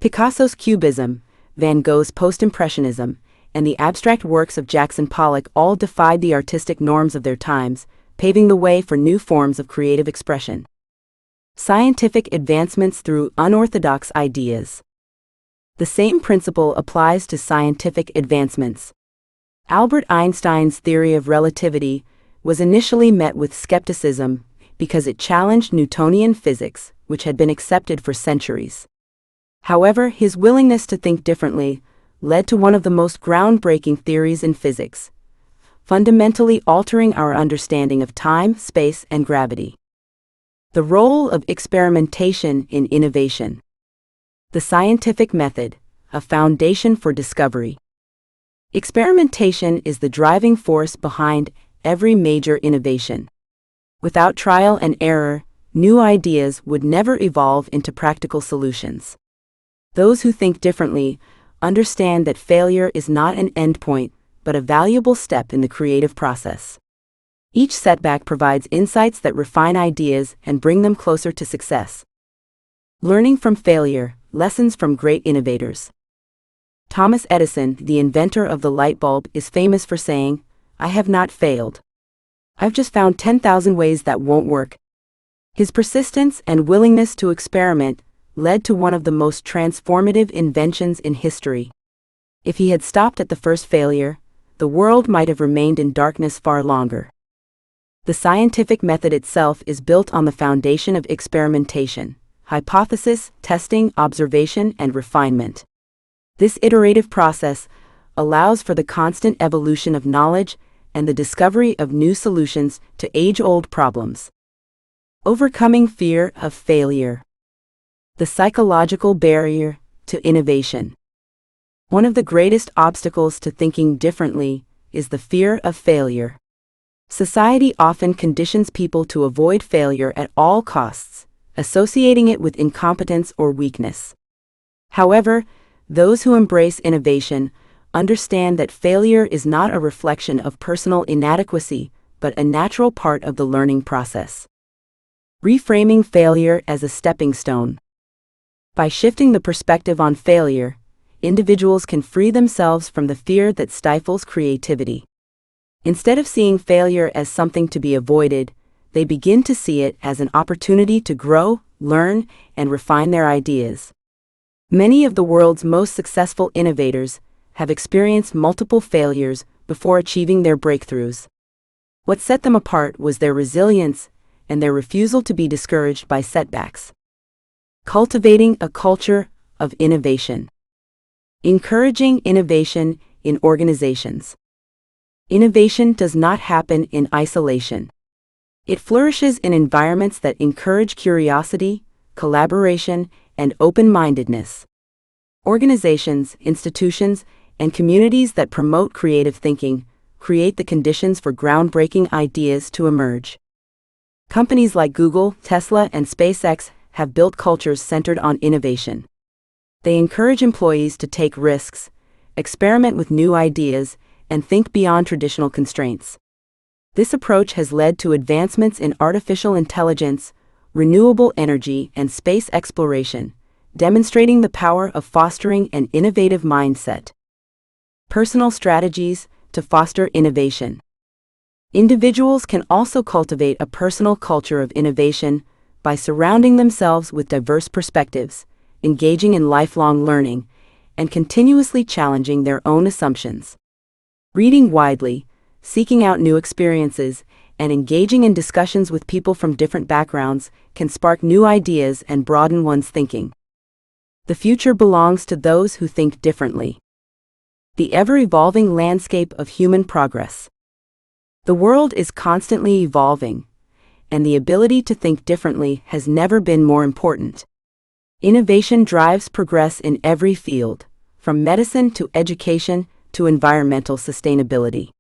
Picasso's Cubism, Van Gogh's Post-Impressionism, and the abstract works of Jackson Pollock all defied the artistic norms of their times, paving the way for new forms of creative expression. Scientific advancements through unorthodox ideas. The same principle applies to scientific advancements. Albert Einstein's theory of relativity was initially met with skepticism because it challenged Newtonian physics, which had been accepted for centuries. However, his willingness to think differently led to one of the most groundbreaking theories in physics, fundamentally altering our understanding of time, space, and gravity. The role of experimentation in innovation. The scientific method, a foundation for discovery. Experimentation is the driving force behind every major innovation. Without trial and error, new ideas would never evolve into practical solutions. Those who think differently understand that failure is not an endpoint, but a valuable step in the creative process. Each setback provides insights that refine ideas and bring them closer to success. Learning from failure, lessons from great innovators. Thomas Edison, the inventor of the light bulb, is famous for saying, "I have not failed. I've just found 10,000 ways that won't work." His persistence and willingness to experiment led to one of the most transformative inventions in history. If he had stopped at the first failure, the world might have remained in darkness far longer. The scientific method itself is built on the foundation of experimentation, hypothesis, testing, observation, and refinement. This iterative process allows for the constant evolution of knowledge and the discovery of new solutions to age-old problems. Overcoming fear of failure. The psychological barrier to innovation. One of the greatest obstacles to thinking differently is the fear of failure. Society often conditions people to avoid failure at all costs, associating it with incompetence or weakness. However, those who embrace innovation understand that failure is not a reflection of personal inadequacy, but a natural part of the learning process. Reframing failure as a stepping stone. By shifting the perspective on failure, individuals can free themselves from the fear that stifles creativity. Instead of seeing failure as something to be avoided, they begin to see it as an opportunity to grow, learn, and refine their ideas. Many of the world's most successful innovators have experienced multiple failures before achieving their breakthroughs. What set them apart was their resilience and their refusal to be discouraged by setbacks. Cultivating a culture of innovation. Encouraging innovation in organizations. Innovation does not happen in isolation. It flourishes in environments that encourage curiosity, collaboration, and open-mindedness. Organizations, institutions, and communities that promote creative thinking create the conditions for groundbreaking ideas to emerge. Companies like Google, Tesla, and SpaceX have built cultures centered on innovation. They encourage employees to take risks, experiment with new ideas, and think beyond traditional constraints. This approach has led to advancements in artificial intelligence, renewable energy, and space exploration, demonstrating the power of fostering an innovative mindset. Personal strategies to foster innovation. Individuals can also cultivate a personal culture of innovation by surrounding themselves with diverse perspectives, engaging in lifelong learning, and continuously challenging their own assumptions. Reading widely, seeking out new experiences, and engaging in discussions with people from different backgrounds can spark new ideas and broaden one's thinking. The future belongs to those who think differently. The ever-evolving landscape of human progress. The world is constantly evolving, and the ability to think differently has never been more important. Innovation drives progress in every field, from medicine to education to environmental sustainability.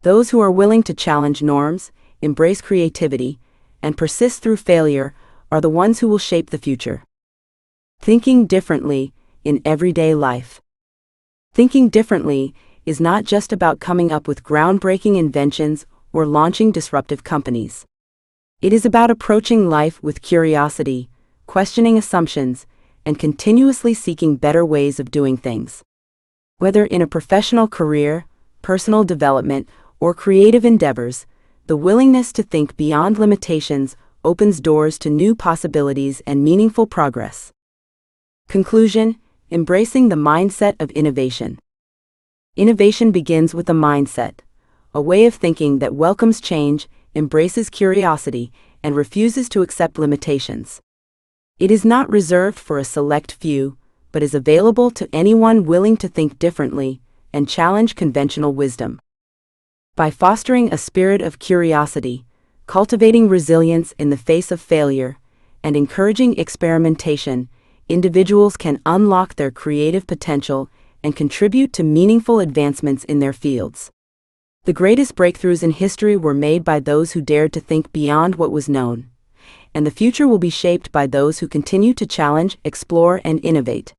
Those who are willing to challenge norms, embrace creativity, and persist through failure are the ones who will shape the future. Thinking differently in everyday life. Thinking differently is not just about coming up with groundbreaking inventions or launching disruptive companies. It is about approaching life with curiosity, questioning assumptions, and continuously seeking better ways of doing things. Whether in a professional career, personal development, or creative endeavors, the willingness to think beyond limitations opens doors to new possibilities and meaningful progress. Conclusion: embracing the mindset of innovation. Innovation begins with a mindset, a way of thinking that welcomes change, embraces curiosity, and refuses to accept limitations. It is not reserved for a select few, but is available to anyone willing to think differently and challenge conventional wisdom. By fostering a spirit of curiosity, cultivating resilience in the face of failure, and encouraging experimentation, individuals can unlock their creative potential and contribute to meaningful advancements in their fields. The greatest breakthroughs in history were made by those who dared to think beyond what was known, and the future will be shaped by those who continue to challenge, explore, and innovate.